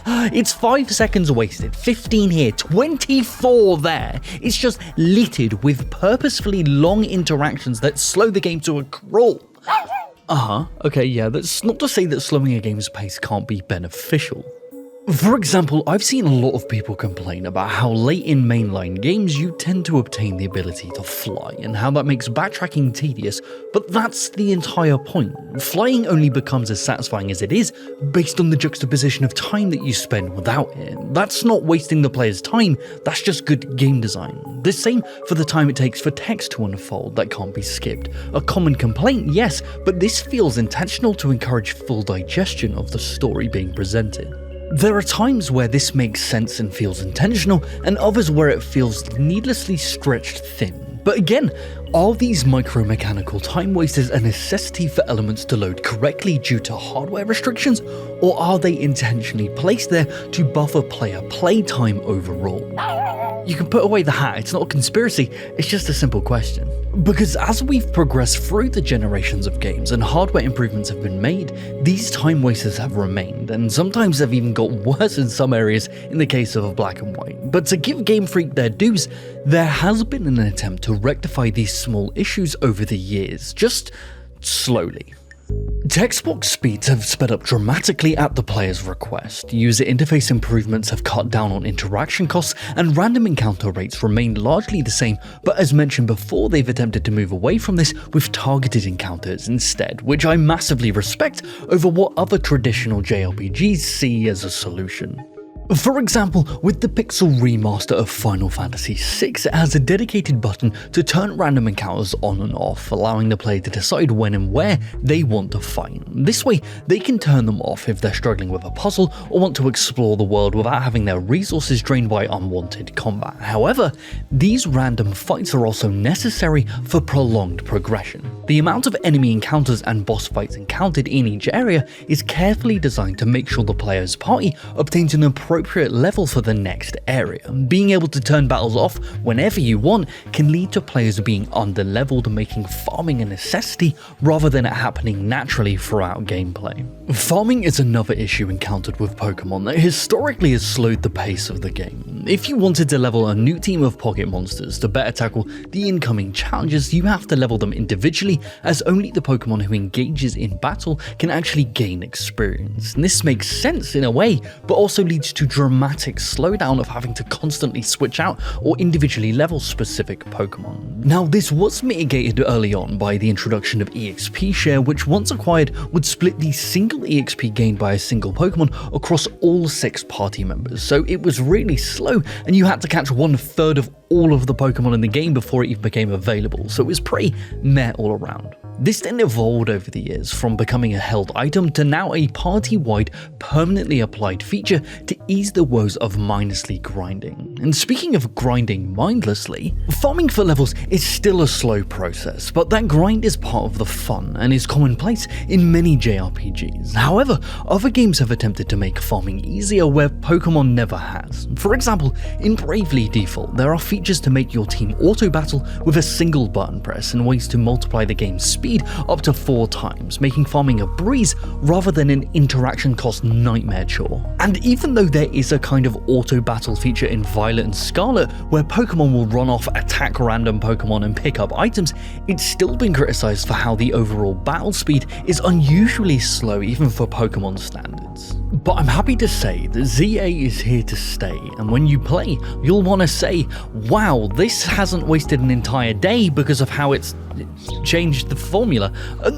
It's 5 seconds wasted, 15 here, 24 there. It's just littered with purposefully long interactions that slow the game to a crawl. Okay, yeah, that's not to say that slowing a game's pace can't be beneficial. For example, I've seen a lot of people complain about how late in mainline games you tend to obtain the ability to fly and how that makes backtracking tedious, but that's the entire point. Flying only becomes as satisfying as it is based on the juxtaposition of time that you spend without it. That's not wasting the player's time, that's just good game design. The same for the time it takes for text to unfold that can't be skipped. A common complaint, yes, but this feels intentional to encourage full digestion of the story being presented. There are times where this makes sense and feels intentional, and others where it feels needlessly stretched thin. But again, are these micro-mechanical time wasters a necessity for elements to load correctly due to hardware restrictions, or are they intentionally placed there to buffer player playtime overall? You can put away the hat, it's not a conspiracy, it's just a simple question. Because as we've progressed through the generations of games and hardware improvements have been made, these time wasters have remained, and sometimes have even got worse in some areas in the case of Black and White. But to give Game Freak their dues, there has been an attempt to rectify these small issues over the years, just slowly. Text box speeds have sped up dramatically at the player's request, user interface improvements have cut down on interaction costs, and random encounter rates remain largely the same, but as mentioned before, they've attempted to move away from this with targeted encounters instead, which I massively respect over what other traditional JRPGs see as a solution. For example, with the Pixel remaster of Final Fantasy VI, it has a dedicated button to turn random encounters on and off, allowing the player to decide when and where they want to fight. This way, they can turn them off if they're struggling with a puzzle or want to explore the world without having their resources drained by unwanted combat. However, these random fights are also necessary for prolonged progression. The amount of enemy encounters and boss fights encountered in each area is carefully designed to make sure the player's party obtains an appropriate level for the next area. Being able to turn battles off whenever you want can lead to players being underleveled, making farming a necessity rather than it happening naturally throughout gameplay. Farming is another issue encountered with Pokemon that historically has slowed the pace of the game. If you wanted to level a new team of pocket monsters to better tackle the incoming challenges, you have to level them individually, as only the Pokemon who engages in battle can actually gain experience. And this makes sense in a way, but also leads to dramatic slowdown of having to constantly switch out or individually level specific Pokemon. Now, this was mitigated early on by the introduction of EXP share, which once acquired would split the single EXP gained by a single Pokemon across all 6 party members, so it was really slow and you had to catch 1/3 of all of the Pokemon in the game before it even became available, so it was pretty meh all around. This then evolved over the years from becoming a held item to now a party-wide, permanently applied feature to ease the woes of mindlessly grinding. And speaking of grinding mindlessly, farming for levels is still a slow process, but that grind is part of the fun and is commonplace in many JRPGs. However, other games have attempted to make farming easier where Pokemon never has. For example, in Bravely Default, there are features to make your team auto-battle with a single button press and ways to multiply the game's speed up to 4 times, making farming a breeze rather than an interaction cost nightmare chore. And even though there is a kind of auto-battle feature in Violet and Scarlet where Pokemon will run off, attack random Pokemon and pick up items, it's still been criticized for how the overall battle speed is unusually slow even for Pokemon standards. But I'm happy to say that ZA is here to stay, and when you play, you'll want to say, wow, this hasn't wasted an entire day because of how it's changed the formula.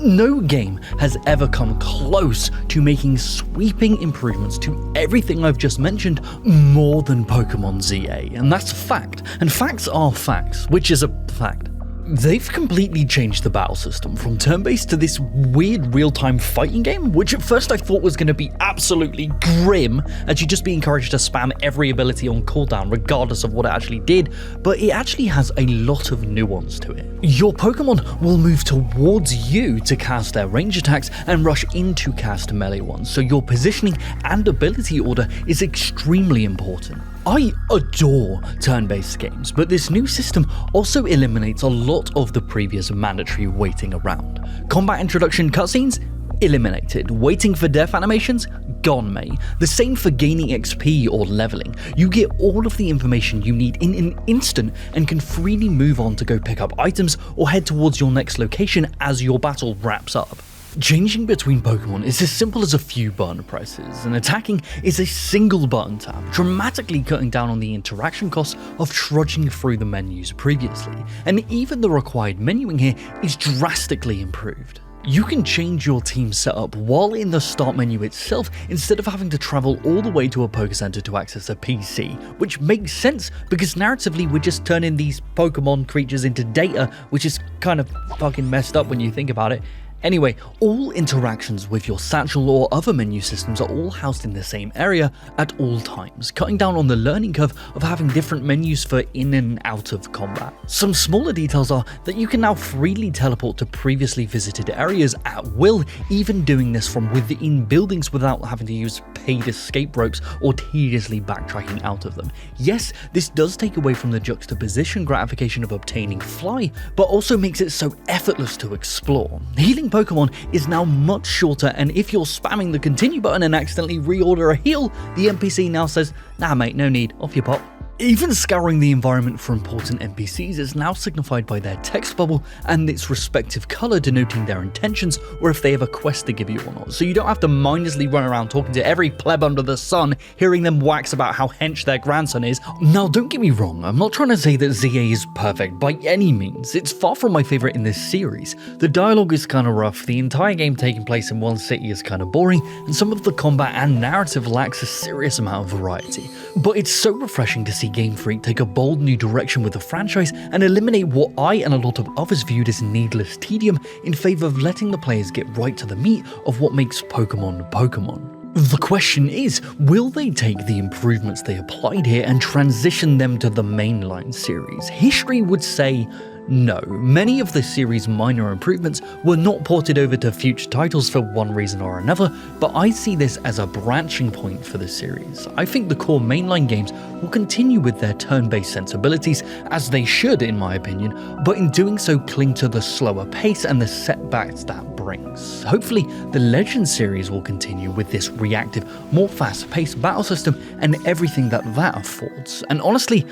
No game has ever come close to making sweeping improvements to everything I've just mentioned more than Pokemon ZA, and that's a fact. And facts are facts, which is a fact. They've completely changed the battle system from turn-based to this weird real-time fighting game, which at first I thought was going to be absolutely grim, as you'd just be encouraged to spam every ability on cooldown regardless of what it actually did, but it actually has a lot of nuance to it. Your Pokemon will move towards you to cast their range attacks and rush in to cast melee ones, so your positioning and ability order is extremely important. I adore turn-based games, but this new system also eliminates a lot of the previous mandatory waiting around. Combat introduction cutscenes? Eliminated. Waiting for death animations? Gone, mate. The same for gaining XP or leveling. You get all of the information you need in an instant and can freely move on to go pick up items or head towards your next location as your battle wraps up. Changing between Pokemon is as simple as a few button presses, and attacking is a single button tap, dramatically cutting down on the interaction costs of trudging through the menus previously, and even the required menuing here is drastically improved. You can change your team setup while in the start menu itself instead of having to travel all the way to a Poké Center to access a PC, which makes sense because narratively we're just turning these Pokemon creatures into data, which is kind of fucking messed up when you think about it. Anyway, all interactions with your satchel or other menu systems are all housed in the same area at all times, cutting down on the learning curve of having different menus for in and out of combat. Some smaller details are that you can now freely teleport to previously visited areas at will, even doing this from within buildings without having to use paid escape ropes or tediously backtracking out of them. Yes, this does take away from the juxtaposition gratification of obtaining fly, but also makes it so effortless to explore. Healing Pokemon is now much shorter, and if you're spamming the continue button and accidentally reorder a heal, the NPC now says, nah mate, no need, off you pop. Even scouring the environment for important NPCs is now signified by their text bubble and its respective colour denoting their intentions or if they have a quest to give you or not, so you don't have to mindlessly run around talking to every pleb under the sun, hearing them wax about how hench their grandson is. Now don't get me wrong, I'm not trying to say that ZA is perfect by any means, it's far from my favourite in this series. The dialogue is kind of rough, the entire game taking place in one city is kind of boring, and some of the combat and narrative lacks a serious amount of variety. But it's so refreshing to see Game Freak take a bold new direction with the franchise and eliminate what I and a lot of others viewed as needless tedium in favour of letting the players get right to the meat of what makes Pokemon Pokemon. The question is, will they take the improvements they applied here and transition them to the mainline series? History would say no. Many of the series' minor improvements were not ported over to future titles for one reason or another, but I see this as a branching point for the series. I think the core mainline games will continue with their turn-based sensibilities, as they should in my opinion, but in doing so cling to the slower pace and the setbacks that brings. Hopefully, the Legends series will continue with this reactive, more fast-paced battle system and everything that affords. And honestly,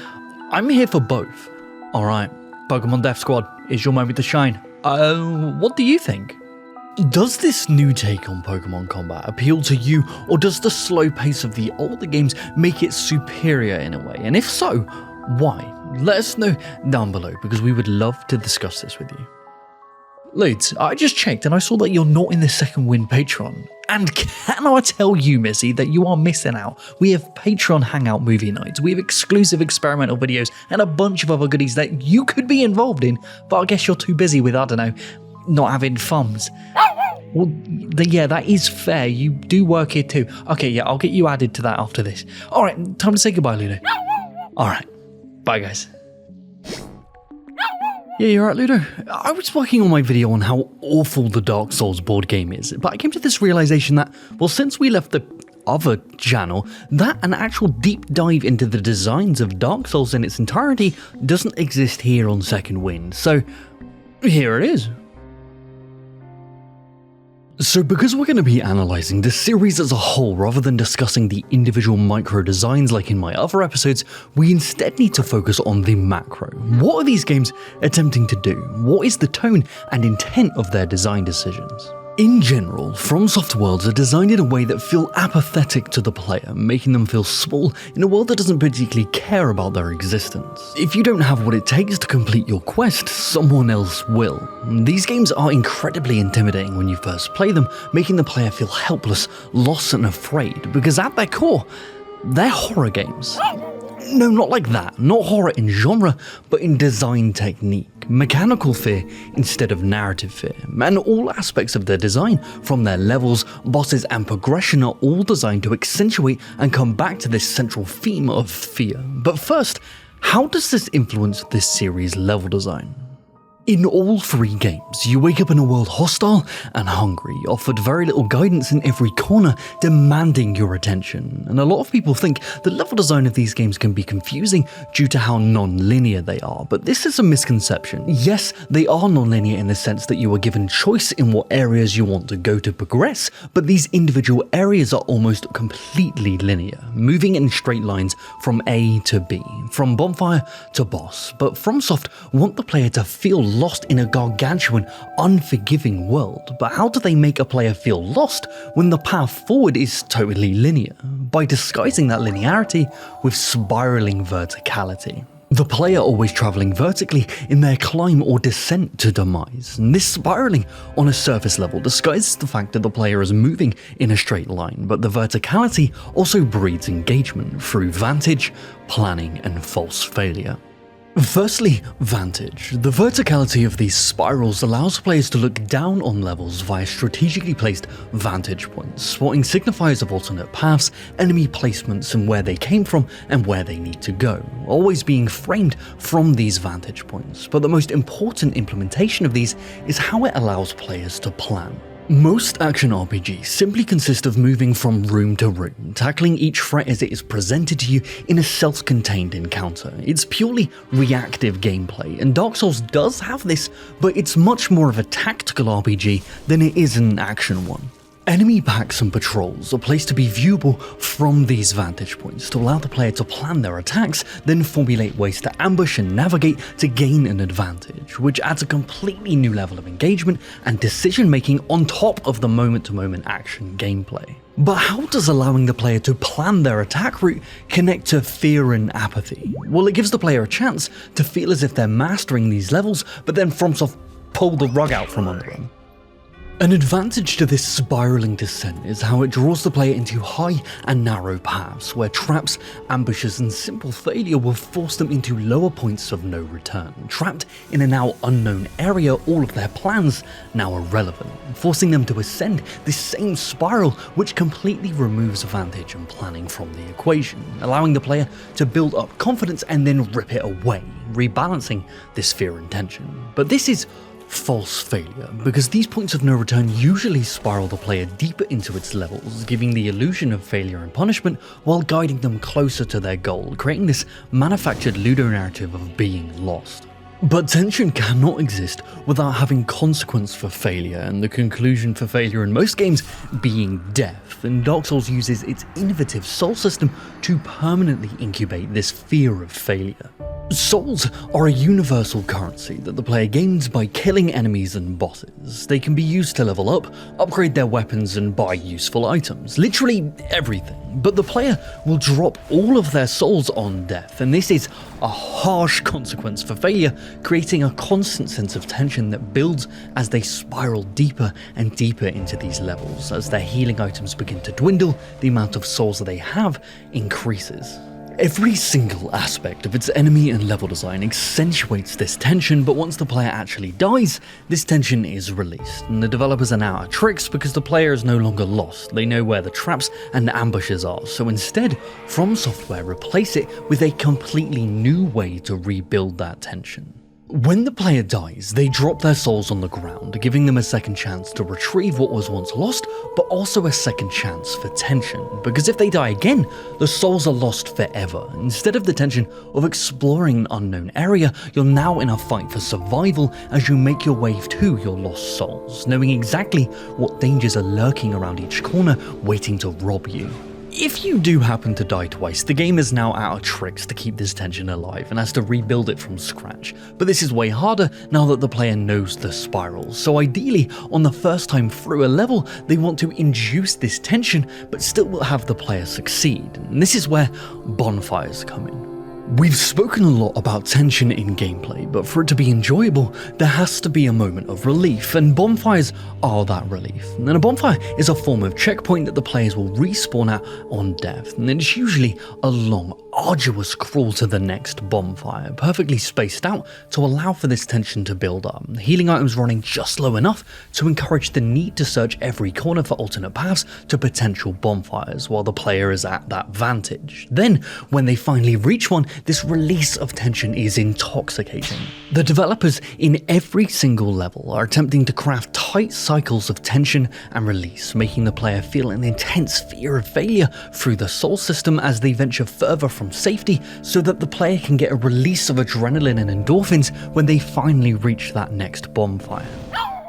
I'm here for both. Alright, Pokemon Death Squad, is your moment to shine. What do you think? Does this new take on Pokemon combat appeal to you, or does the slow pace of the older games make it superior in a way? And if so, why? Let us know down below, because we would love to discuss this with you. Ludes, I just checked and I saw that you're not in the Second Wind Patreon. And can I tell you, Missy, that you are missing out. We have Patreon Hangout movie nights, we have exclusive experimental videos, and a bunch of other goodies that you could be involved in, but I guess you're too busy with, I don't know, not having thumbs. Well, yeah, that is fair. You do work here too. Okay, yeah, I'll get you added to that after this. Alright, time to say goodbye, Ludo. Alright, bye guys. Yeah, you're right, Ludo. I was working on my video on how awful the Dark Souls board game is, but I came to this realization that, well, since we left the other channel, that an actual deep dive into the designs of Dark Souls in its entirety doesn't exist here on Second Wind, so here it is. So because we're going to be analysing the series as a whole rather than discussing the individual micro designs like in my other episodes, we instead need to focus on the macro. What are these games attempting to do? What is the tone and intent of their design decisions? In general, FromSoftware worlds are designed in a way that feel apathetic to the player, making them feel small in a world that doesn't particularly care about their existence. If you don't have what it takes to complete your quest, someone else will. These games are incredibly intimidating when you first play them, making the player feel helpless, lost and afraid, because at their core, they're horror games. No, not like that. Not horror in genre, but in design technique. mechanical fear instead of narrative fear, and all aspects of their design, from their levels, bosses, and progression, are all designed to accentuate and come back to this central theme of fear. But first, how does this influence this series' level design? In all three games, you wake up in a world hostile and hungry, offered very little guidance in every corner, demanding your attention. And a lot of people think the level design of these games can be confusing due to how non-linear they are, but this is a misconception. Yes, they are non-linear in the sense that you are given choice in what areas you want to go to progress, but these individual areas are almost completely linear, moving in straight lines from A to B, from bonfire to boss. But FromSoft want the player to feel lost in a gargantuan, unforgiving world. But how do they make a player feel lost when the path forward is totally linear? By disguising that linearity with spiraling verticality. The player always travelling vertically in their climb or descent to demise, and this spiralling on a surface level disguises the fact that the player is moving in a straight line, but the verticality also breeds engagement through vantage, planning, and false failure. Firstly, vantage. The verticality of these spirals allows players to look down on levels via strategically placed vantage points, spotting signifiers of alternate paths, enemy placements, and where they came from and where they need to go, always being framed from these vantage points. But the most important implementation of these is how it allows players to plan. Most action RPGs simply consist of moving from room to room, tackling each threat as it is presented to you in a self-contained encounter. It's purely reactive gameplay, and Dark Souls does have this, but it's much more of a tactical RPG than it is an action one. Enemy packs and patrols are placed to be viewable from these vantage points to allow the player to plan their attacks, then formulate ways to ambush and navigate to gain an advantage, which adds a completely new level of engagement and decision making on top of the moment-to-moment action gameplay. But how does allowing the player to plan their attack route connect to fear and apathy? Well, it gives the player a chance to feel as if they're mastering these levels, but then FromSoft pull the rug out from under them. An advantage to this spiraling descent is how it draws the player into high and narrow paths, where traps, ambushes, and simple failure will force them into lower points of no return, trapped in a now unknown area, all of their plans now irrelevant, forcing them to ascend this same spiral, which completely removes vantage and planning from the equation, allowing the player to build up confidence and then rip it away, rebalancing this fear and tension. But this is false failure, because these points of no return usually spiral the player deeper into its levels, giving the illusion of failure and punishment while guiding them closer to their goal, creating this manufactured ludonarrative of being lost. But tension cannot exist without having consequence for failure, and the conclusion for failure in most games being death, and Dark Souls uses its innovative soul system to permanently incubate this fear of failure. Souls are a universal currency that the player gains by killing enemies and bosses. They can be used to level up, upgrade their weapons, and buy useful items, literally everything. But the player will drop all of their souls on death, and this is a harsh consequence for failure, creating a constant sense of tension that builds as they spiral deeper and deeper into these levels. As their healing items begin to dwindle, the amount of souls that they have increases. Every single aspect of its enemy and level design accentuates this tension, but once the player actually dies, this tension is released, and the developers are now out of tricks because the player is no longer lost. They know where the traps and ambushes are, so instead, FromSoftware replace it with a completely new way to rebuild that tension. When the player dies, they drop their souls on the ground, giving them a second chance to retrieve what was once lost, but also a second chance for tension, because if they die again, the souls are lost forever. Instead of the tension of exploring an unknown area, you're now in a fight for survival as you make your way to your lost souls, knowing exactly what dangers are lurking around each corner, waiting to rob you. If you do happen to die twice, the game is now out of tricks to keep this tension alive and has to rebuild it from scratch. But this is way harder now that the player knows the spiral, so ideally, on the first time through a level, they want to induce this tension, but still have the player succeed. And this is where bonfires come in. We've spoken a lot about tension in gameplay, but for it to be enjoyable, there has to be a moment of relief, and bonfires are that relief. And a bonfire is a form of checkpoint that the players will respawn at on death, and it's usually a long arduous crawl to the next bonfire, perfectly spaced out to allow for this tension to build up, healing items running just low enough to encourage the need to search every corner for alternate paths to potential bonfires while the player is at that vantage. Then, when they finally reach one, this release of tension is intoxicating. The developers in every single level are attempting to craft tight cycles of tension and release, making the player feel an intense fear of failure through the soul system as they venture further from safety, so that the player can get a release of adrenaline and endorphins when they finally reach that next bonfire.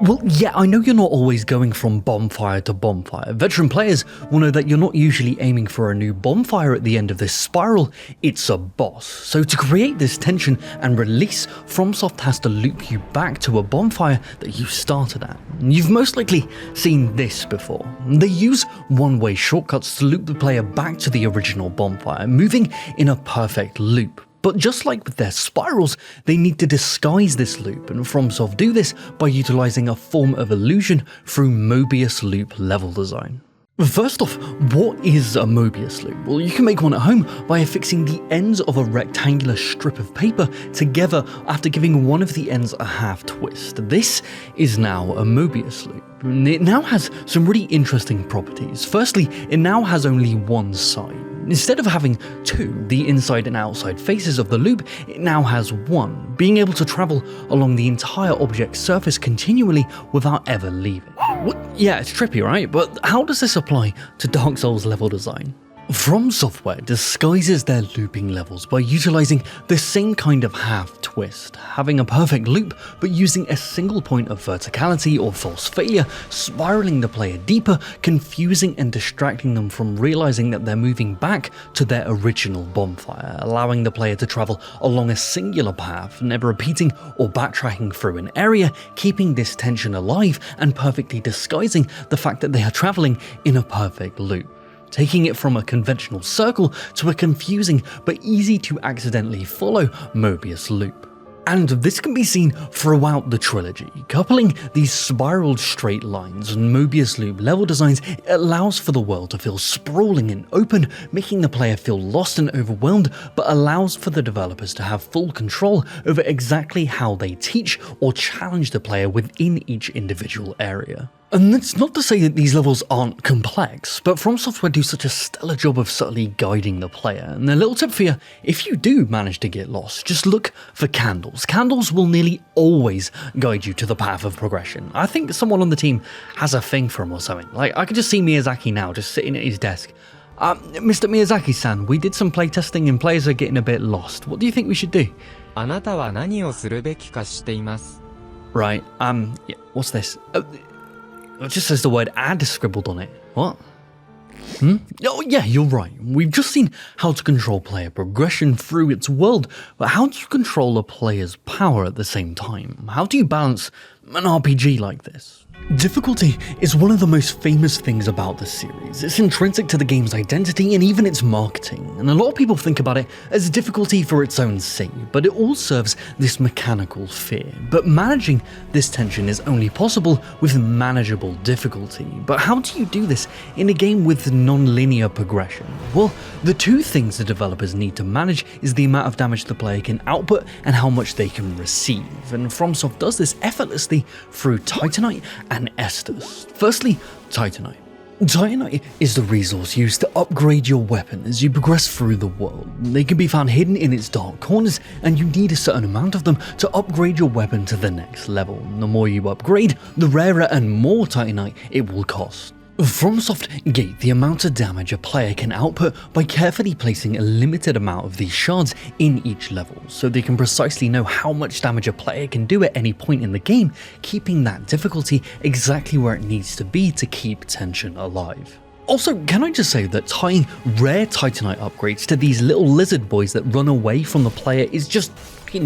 Well, yeah, I know you're not always going from bonfire to bonfire. Veteran players will know that you're not usually aiming for a new bonfire at the end of this spiral, it's a boss. So to create this tension and release, FromSoft has to loop you back to a bonfire that you started at. You've most likely seen this before. They use one-way shortcuts to loop the player back to the original bonfire, moving in a perfect loop. But just like with their spirals, they need to disguise this loop, and FromSoft do this by utilizing a form of illusion through Mobius loop level design. First off, what is a Mobius loop? Well, you can make one at home by affixing the ends of a rectangular strip of paper together after giving one of the ends a half twist. This is now a Mobius loop. It now has some really interesting properties. Firstly, it now has only one side. Instead of having two, the inside and outside faces of the loop, it now has one, being able to travel along the entire object's surface continually without ever leaving. What? Yeah, it's trippy, right? But how does this apply to Dark Souls level design? FromSoftware disguises their looping levels by utilizing the same kind of half twist, having a perfect loop but using a single point of verticality or false failure, spiraling the player deeper, confusing and distracting them from realizing that they're moving back to their original bonfire, allowing the player to travel along a singular path, never repeating or backtracking through an area, keeping this tension alive and perfectly disguising the fact that they are traveling in a perfect loop, taking it from a conventional circle to a confusing but easy to accidentally follow Mobius loop. And this can be seen throughout the trilogy. Coupling these spiraled straight lines and Mobius loop level designs allows for the world to feel sprawling and open, making the player feel lost and overwhelmed, but allows for the developers to have full control over exactly how they teach or challenge the player within each individual area. And that's not to say that these levels aren't complex, but FromSoftware do such a stellar job of subtly guiding the player. And a little tip for you, if you do manage to get lost, just look for candles. Candles will nearly always guide you to the path of progression. I think someone on the team has a thing for them or something. Like, I could just see Miyazaki now, just sitting at his desk. Mr. Miyazaki-san, we did some playtesting and players are getting a bit lost. What do you think we should do? Right, yeah, what's this? It just says the word "add" scribbled on it. What? Oh yeah, you're right. We've just seen how to control player progression through its world, but how do you control a player's power at the same time? How do you balance an RPG like this? Difficulty is one of the most famous things about the series. It's intrinsic to the game's identity and even its marketing, and a lot of people think about it as difficulty for its own sake, but it all serves this mechanical fear. But managing this tension is only possible with manageable difficulty. But how do you do this in a game with non-linear progression? Well, the two things the developers need to manage is the amount of damage the player can output and how much they can receive, and FromSoft does this effortlessly through Titanite and Estus. Firstly, Titanite. Titanite is the resource used to upgrade your weapon as you progress through the world. They can be found hidden in its dark corners, and you need a certain amount of them to upgrade your weapon to the next level. The more you upgrade, the rarer and more Titanite it will cost. FromSoft gate the amount of damage a player can output by carefully placing a limited amount of these shards in each level, so they can precisely know how much damage a player can do at any point in the game, keeping that difficulty exactly where it needs to be to keep tension alive. Also, can I just say that tying rare Titanite upgrades to these little lizard boys that run away from the player is just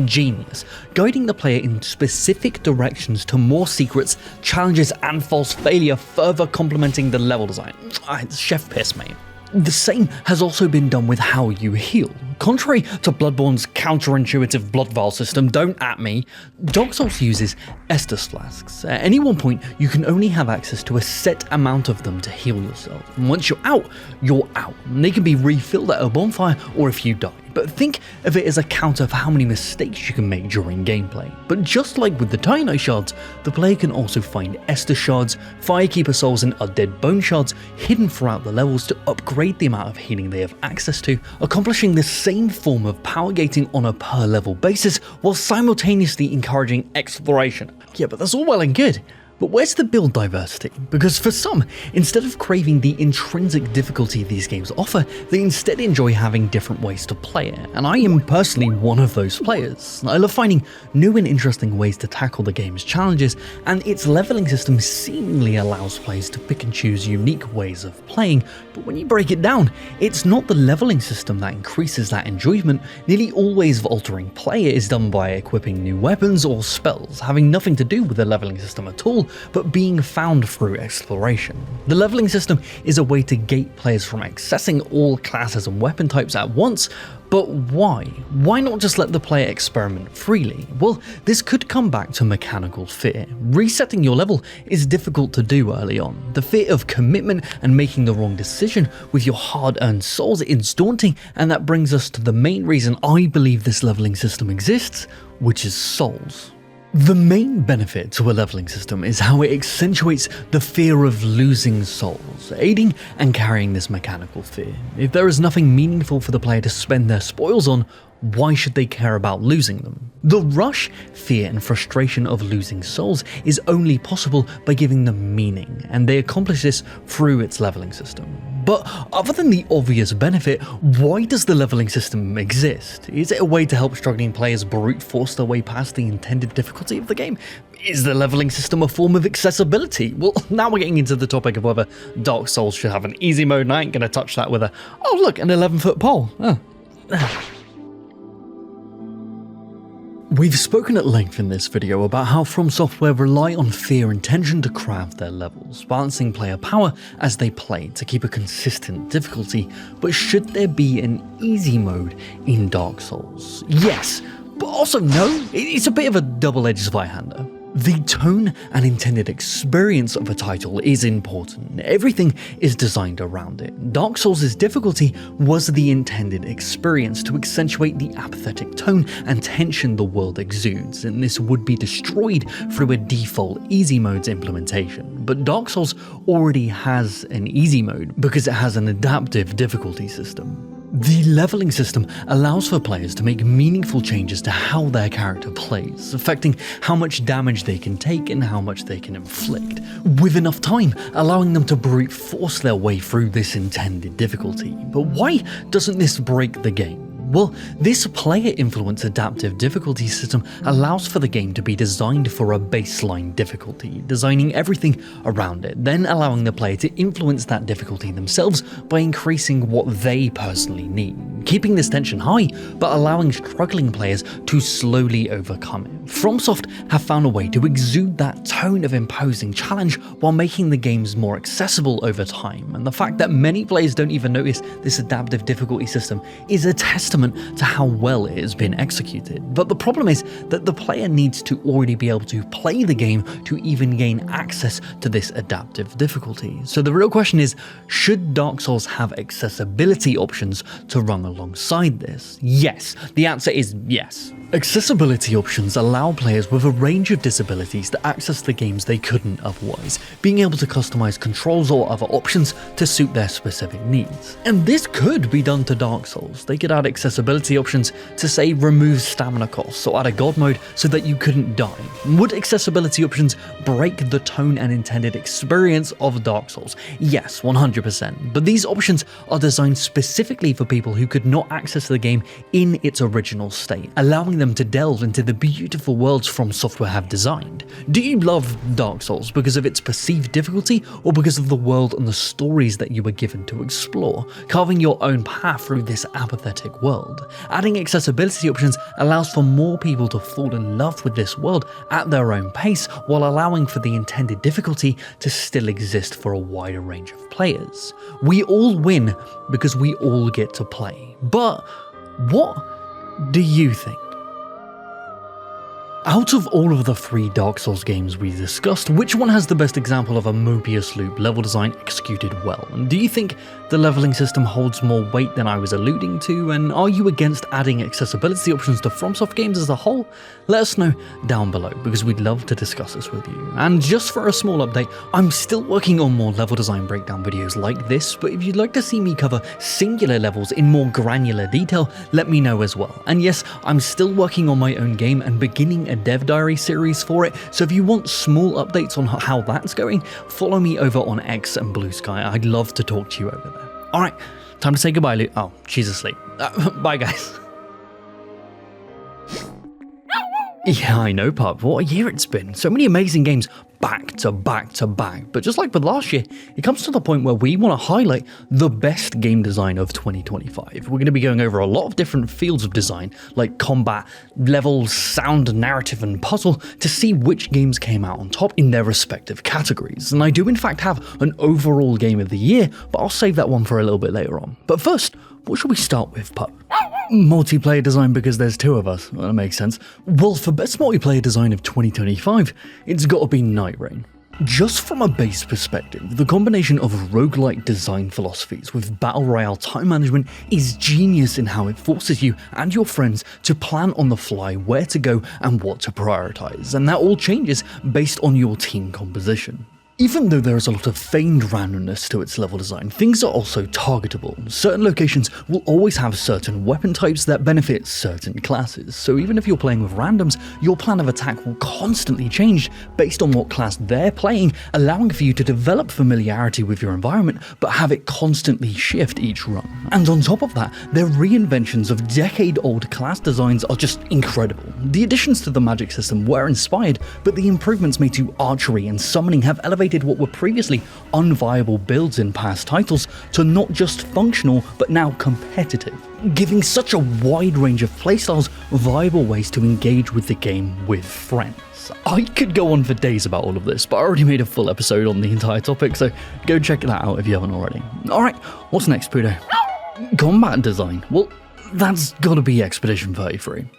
genius, guiding the player in specific directions to more secrets, challenges, and false failure, further complementing the level design. It's chef piss, mate. The same has also been done with how you heal. Contrary to Bloodborne's counterintuitive blood vial system, don't at me, Dark Souls uses Estus flasks. At any one point, you can only have access to a set amount of them to heal yourself. And once you're out, you're out. And they can be refilled at a bonfire or if you die. But think of it as a counter for how many mistakes you can make during gameplay. But just like with the Titanite shards, the player can also find Estus shards, Firekeeper souls and undead bone shards hidden throughout the levels to upgrade the amount of healing they have access to, accomplishing the same form of power gating on a per level basis while simultaneously encouraging exploration. Yeah, but that's all well and good. But where's the build diversity? Because for some, instead of craving the intrinsic difficulty these games offer, they instead enjoy having different ways to play it, and I am personally one of those players. I love finding new and interesting ways to tackle the game's challenges, and its leveling system seemingly allows players to pick and choose unique ways of playing, but when you break it down, it's not the leveling system that increases that enjoyment. Nearly always altering play is done by equipping new weapons or spells, having nothing to do with the leveling system at all, but being found through exploration. The leveling system is a way to gate players from accessing all classes and weapon types at once, but why? Why not just let the player experiment freely? Well, this could come back to mechanical fear. Resetting your level is difficult to do early on. The fear of commitment and making the wrong decision with your hard-earned souls is daunting, and that brings us to the main reason I believe this leveling system exists, which is souls. The main benefit to a leveling system is how it accentuates the fear of losing souls, aiding and carrying this mechanical fear. If there is nothing meaningful for the player to spend their spoils on, why should they care about losing them? The rush, fear and frustration of losing souls is only possible by giving them meaning, and they accomplish this through its leveling system. But other than the obvious benefit, why does the leveling system exist? Is it a way to help struggling players brute force their way past the intended difficulty of the game? Is the leveling system a form of accessibility? Well, now we're getting into the topic of whether Dark Souls should have an easy mode, and I ain't gonna touch that with a, oh look, an 11-foot pole. Oh. We've spoken at length in this video about how FromSoftware rely on fear and tension to craft their levels, balancing player power as they play to keep a consistent difficulty, but should there be an easy mode in Dark Souls? Yes, but also no, it's a bit of a double-edged zweihander. The tone and intended experience of a title is important. Everything is designed around it. Dark Souls' difficulty was the intended experience to accentuate the apathetic tone and tension the world exudes, and this would be destroyed through a default easy mode's implementation. But Dark Souls already has an easy mode because it has an adaptive difficulty system. The leveling system allows for players to make meaningful changes to how their character plays, affecting how much damage they can take and how much they can inflict, with enough time allowing them to brute force their way through this intended difficulty. But why doesn't this break the game? Well, this player-influenced adaptive difficulty system allows for the game to be designed for a baseline difficulty, designing everything around it, then allowing the player to influence that difficulty themselves by increasing what they personally need, keeping this tension high, but allowing struggling players to slowly overcome it. FromSoft have found a way to exude that tone of imposing challenge while making the games more accessible over time, and the fact that many players don't even notice this adaptive difficulty system is a testament to how well it has been executed. But the problem is that the player needs to already be able to play the game to even gain access to this adaptive difficulty. So the real question is, should Dark Souls have accessibility options to run alongside this? Yes. The answer is yes. Accessibility options allow players with a range of disabilities to access the games they couldn't otherwise, being able to customize controls or other options to suit their specific needs. And this could be done to Dark Souls. They could add accessibility options to, say, remove stamina costs or add a god mode so that you couldn't die. Would accessibility options break the tone and intended experience of Dark Souls? Yes, 100%. But these options are designed specifically for people who could not access the game in its original state, allowing them to delve into the beautiful worlds FromSoftware have designed. Do you love Dark Souls because of its perceived difficulty or because of the world and the stories that you were given to explore, carving your own path through this apathetic world? Adding accessibility options allows for more people to fall in love with this world at their own pace while allowing for the intended difficulty to still exist for a wider range of players. We all win because we all get to play. But What do you think? Out of all of the 3 Dark Souls games we discussed, which one has the best example of a Mobius loop level design executed well? And do you think the leveling system holds more weight than I was alluding to? And are you against adding accessibility options to FromSoft games as a whole? Let us know down below, because we'd love to discuss this with you. And just for a small update, I'm still working on more level design breakdown videos like this, but if you'd like to see me cover singular levels in more granular detail, let me know as well. And yes, I'm still working on my own game and beginning a dev diary series for it, so if you want small updates on how that's going, follow me over on X and Blue Sky. I'd love to talk to you over there. Alright, time to say goodbye, Luke. Oh, she's asleep. Bye, guys. Yeah, I know, pup. What a year it's been. So many amazing games back to back to back. But just like with last year, it comes to the point where we want to highlight the best game design of 2025. We're going to be going over a lot of different fields of design, like combat, levels, sound, narrative, and puzzle, to see which games came out on top in their respective categories. And I do in fact have an overall game of the year, but I'll save that one for a little bit later on. But first, what should we start with, pup? Multiplayer design, because there's 2 of us. Well, that makes sense. Well, for best multiplayer design of 2025, it's got to be Nightreign. Just from a base perspective, the combination of roguelike design philosophies with battle royale time management is genius in how it forces you and your friends to plan on the fly where to go and what to prioritize, and that all changes based on your team composition. Even though there is a lot of feigned randomness to its level design, things are also targetable. Certain locations will always have certain weapon types that benefit certain classes, so even if you're playing with randoms, your plan of attack will constantly change based on what class they're playing, allowing for you to develop familiarity with your environment, but have it constantly shift each run. And on top of that, their reinventions of decade-old class designs are just incredible. The additions to the magic system were inspired, but the improvements made to archery and summoning have elevated what were previously unviable builds in past titles to not just functional, but now competitive, giving such a wide range of playstyles viable ways to engage with the game with friends. I could go on for days about all of this, but I already made a full episode on the entire topic, so go check that out if you haven't already. Alright, what's next, Pudo? Combat design. Well, that's gotta be Expedition 33.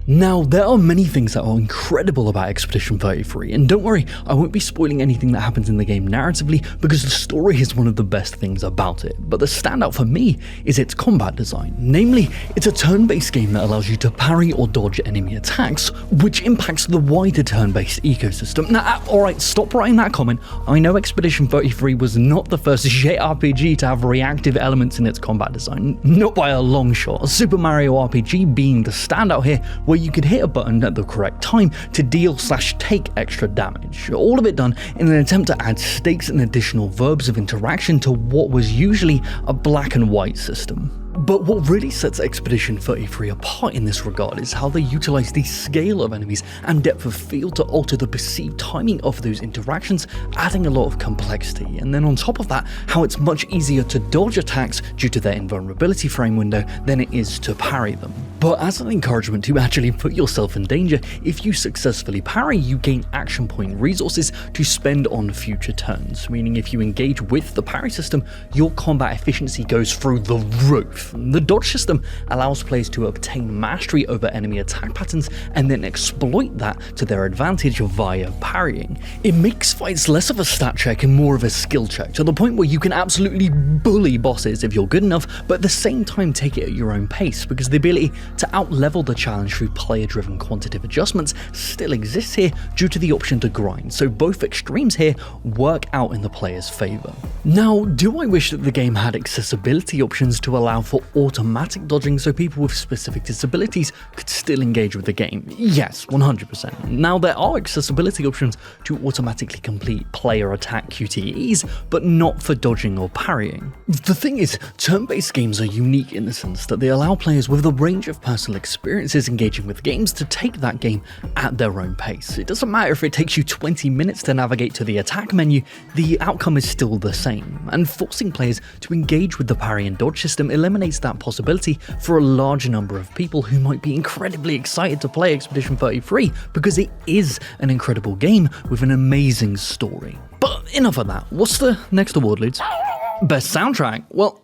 Now, there are many things that are incredible about Expedition 33, and don't worry, I won't be spoiling anything that happens in the game narratively, because the story is one of the best things about it, but the standout for me is its combat design. Namely, it's a turn-based game that allows you to parry or dodge enemy attacks, which impacts the wider turn-based ecosystem. Now, alright, stop writing that comment. I know Expedition 33 was not the first JRPG to have reactive elements in its combat design, not by a long shot, Super Mario RPG being the standout here, where you could hit a button at the correct time to deal/take extra damage. All of it done in an attempt to add stakes and additional verbs of interaction to what was usually a black and white system. But what really sets Expedition 33 apart in this regard is how they utilize the scale of enemies and depth of field to alter the perceived timing of those interactions, adding a lot of complexity. And then on top of that, how it's much easier to dodge attacks due to their invulnerability frame window than it is to parry them. But as an encouragement to actually put yourself in danger, if you successfully parry, you gain action point resources to spend on future turns, meaning if you engage with the parry system, your combat efficiency goes through the roof. The dodge system allows players to obtain mastery over enemy attack patterns and then exploit that to their advantage via parrying. It makes fights less of a stat check and more of a skill check, to the point where you can absolutely bully bosses if you're good enough, but at the same time take it at your own pace, because the ability to out-level the challenge through player-driven quantitative adjustments still exists here due to the option to grind, so both extremes here work out in the player's favour. Now, do I wish that the game had accessibility options to allow for automatic dodging so people with specific disabilities could still engage with the game? Yes, 100%. Now, there are accessibility options to automatically complete player attack QTEs, but not for dodging or parrying. The thing is, turn-based games are unique in the sense that they allow players with a range of personal experiences engaging with games to take that game at their own pace. It doesn't matter if it takes you 20 minutes to navigate to the attack menu, the outcome is still the same, and forcing players to engage with the parry and dodge system eliminates that possibility for a large number of people who might be incredibly excited to play Expedition 33 because it is an incredible game with an amazing story. But enough of that. What's the next award, Ludes? Best soundtrack? Well,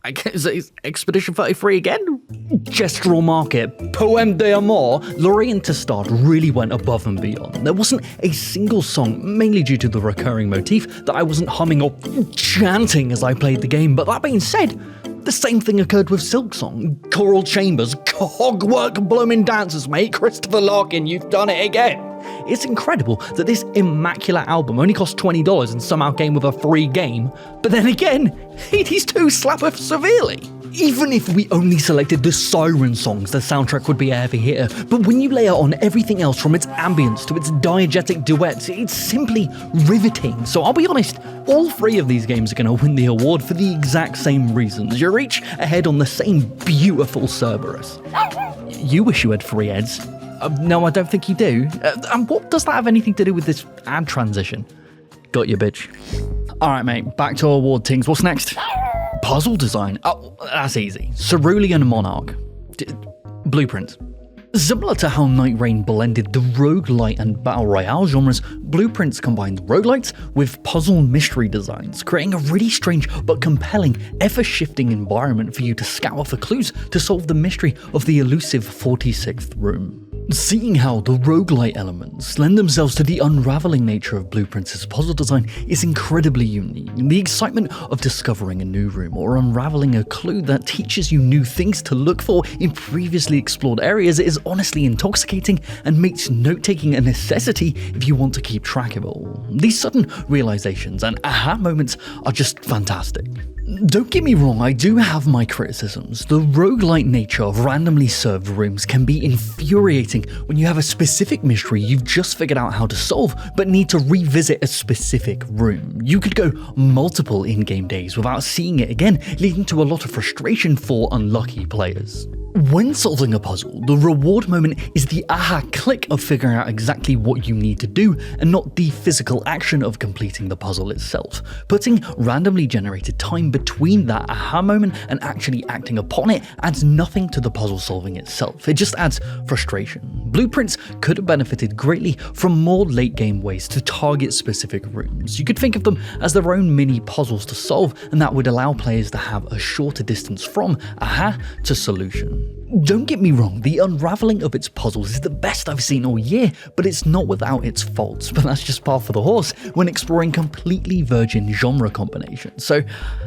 I guess it's Expedition 33 again? Gestural Market, Poème d'Amour, Lorient to Start really went above and beyond. There wasn't a single song, mainly due to the recurring motif, that I wasn't humming or chanting as I played the game. But that being said, the same thing occurred with Silksong. Choral chambers, cogwork blooming dancers, mate. Christopher Larkin, you've done it again. It's incredible that this immaculate album only cost $20 and somehow came with a free game, but then again, Hades 2 slap us severely. Even if we only selected the Siren songs, the soundtrack would be a heavy hitter, but when you layer on everything else from its ambience to its diegetic duets, it's simply riveting. So I'll be honest, all three of these games are going to win the award for the exact same reasons. You're each ahead on the same beautiful Cerberus. You wish you had 3 heads. No, I don't think you do. And what does that have anything to do with this ad transition? Got you, bitch. Alright, mate, back to award things. What's next? Puzzle design. Oh, that's easy. Cerulean Monarch. Blueprints. Similar to how Nightreign blended the roguelite and battle royale genres, Blueprints combined roguelites with puzzle mystery designs, creating a really strange but compelling, ever-shifting environment for you to scour for clues to solve the mystery of the elusive 46th room. Seeing how the roguelite elements lend themselves to the unraveling nature of Blueprints' puzzle design is incredibly unique. The excitement of discovering a new room or unraveling a clue that teaches you new things to look for in previously explored areas is honestly intoxicating and makes note-taking a necessity if you want to keep track of it all. These sudden realizations and aha moments are just fantastic. Don't get me wrong, I do have my criticisms. The roguelite nature of randomly served rooms can be infuriating when you have a specific mystery you've just figured out how to solve, but need to revisit a specific room. You could go multiple in-game days without seeing it again, leading to a lot of frustration for unlucky players. When solving a puzzle, the reward moment is the aha click of figuring out exactly what you need to do and not the physical action of completing the puzzle itself. Putting randomly generated time between that aha moment and actually acting upon it adds nothing to the puzzle solving itself. It just adds frustration. Blueprints could have benefited greatly from more late game ways to target specific rooms. You could think of them as their own mini puzzles to solve, and that would allow players to have a shorter distance from aha to solution. Don't get me wrong, the unraveling of its puzzles is the best I've seen all year, but it's not without its faults, but that's just par for the horse when exploring completely virgin genre combinations, so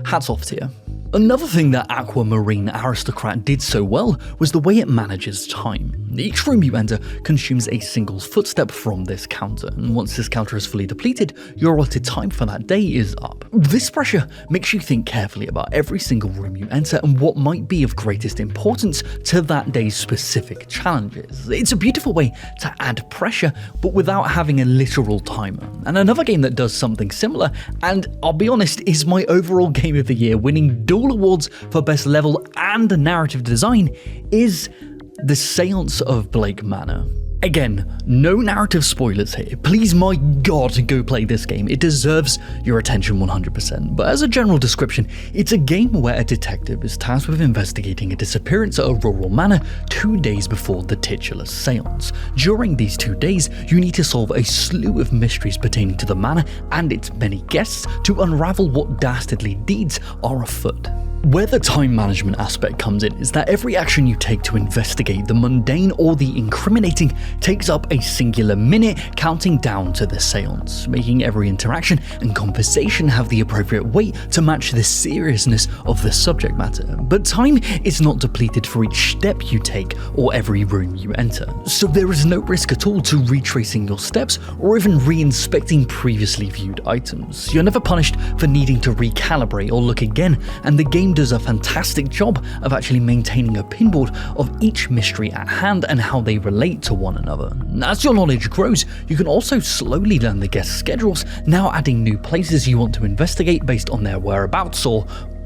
hats off to you. Another thing that Aquamarine Aristocrat did so well was the way it manages time. Each room you enter consumes a single footstep from this counter, and once this counter is fully depleted, your allotted time for that day is up. This pressure makes you think carefully about every single room you enter and what might be of greatest importance to that day's specific challenges. It's a beautiful way to add pressure, but without having a literal timer. And another game that does something similar, and I'll be honest, is my overall game of the year, winning dual awards for best level and narrative design, is The Seance of Blake Manor. Again, no narrative spoilers here. Please, my god, go play this game. It deserves your attention 100%. But as a general description, it's a game where a detective is tasked with investigating a disappearance at a rural manor 2 days before the titular seance. During these 2 days, you need to solve a slew of mysteries pertaining to the manor and its many guests to unravel what dastardly deeds are afoot. Where the time management aspect comes in is that every action you take to investigate the mundane or the incriminating takes up a singular minute, counting down to the seance, making every interaction and conversation have the appropriate weight to match the seriousness of the subject matter. But time is not depleted for each step you take or every room you enter, so there is no risk at all to retracing your steps or even re-inspecting previously viewed items. You're never punished for needing to recalibrate or look again, and the game does a fantastic job of actually maintaining a pinboard of each mystery at hand and how they relate to one another. As your knowledge grows, you can also slowly learn the guest schedules, now adding new places you want to investigate based on their whereabouts or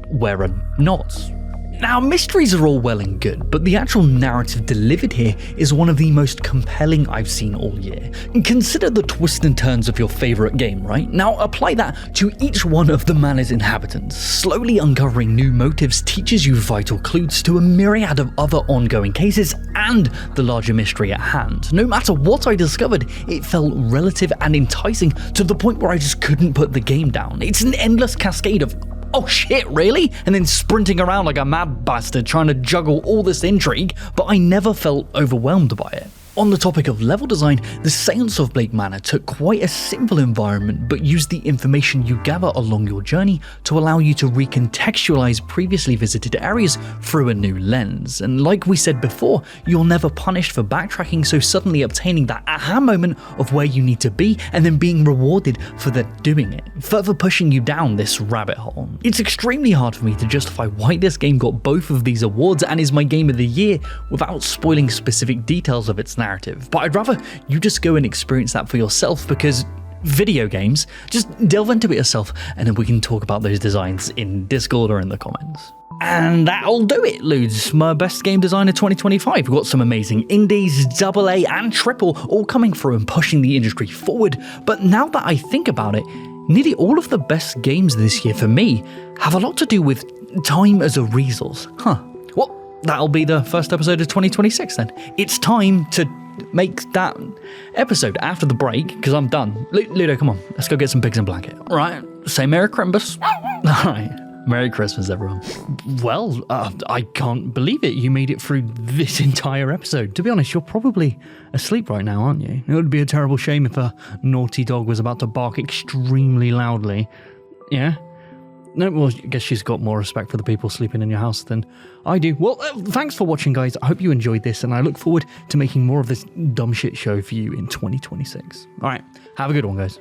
where-or-nots. Now, mysteries are all well and good, but the actual narrative delivered here is one of the most compelling I've seen all year. Consider the twists and turns of your favourite game, right? Now apply that to each one of the manor's inhabitants. Slowly uncovering new motives teaches you vital clues to a myriad of other ongoing cases and the larger mystery at hand. No matter what I discovered, it felt relative and enticing to the point where I just couldn't put the game down. It's an endless cascade of oh shit, really? And then sprinting around like a mad bastard trying to juggle all this intrigue, but I never felt overwhelmed by it. On the topic of level design, the Seance of Blake Manor took quite a simple environment but used the information you gather along your journey to allow you to recontextualize previously visited areas through a new lens. And like we said before, you're never punished for backtracking, so suddenly obtaining that aha moment of where you need to be and then being rewarded for doing it, further pushing you down this rabbit hole. It's extremely hard for me to justify why this game got both of these awards and is my game of the year without spoiling specific details of its narrative. But I'd rather you just go and experience that for yourself, because video games, just delve into it yourself and then we can talk about those designs in Discord or in the comments. And that'll do it, Ludes. My best game designer 2025. We've got some amazing indies, AA and triple all coming through and pushing the industry forward. But now that I think about it, nearly all of the best games this year for me have a lot to do with time as a resource. Well, that'll be the first episode of 2026 then. It's time to make that episode after the break, because I'm done. Ludo, come on, let's go get some pigs in blanket. All right, say Merry Christmas. All right, Merry Christmas, everyone. Well, I can't believe it. You made it through this entire episode. To be honest, you're probably asleep right now, aren't you? It would be a terrible shame if a naughty dog was about to bark extremely loudly. Yeah? No, well, I guess she's got more respect for the people sleeping in your house than I do. Well, thanks for watching, guys. I hope you enjoyed this, and I look forward to making more of this dumb shit show for you in 2026. All right, have a good one, guys.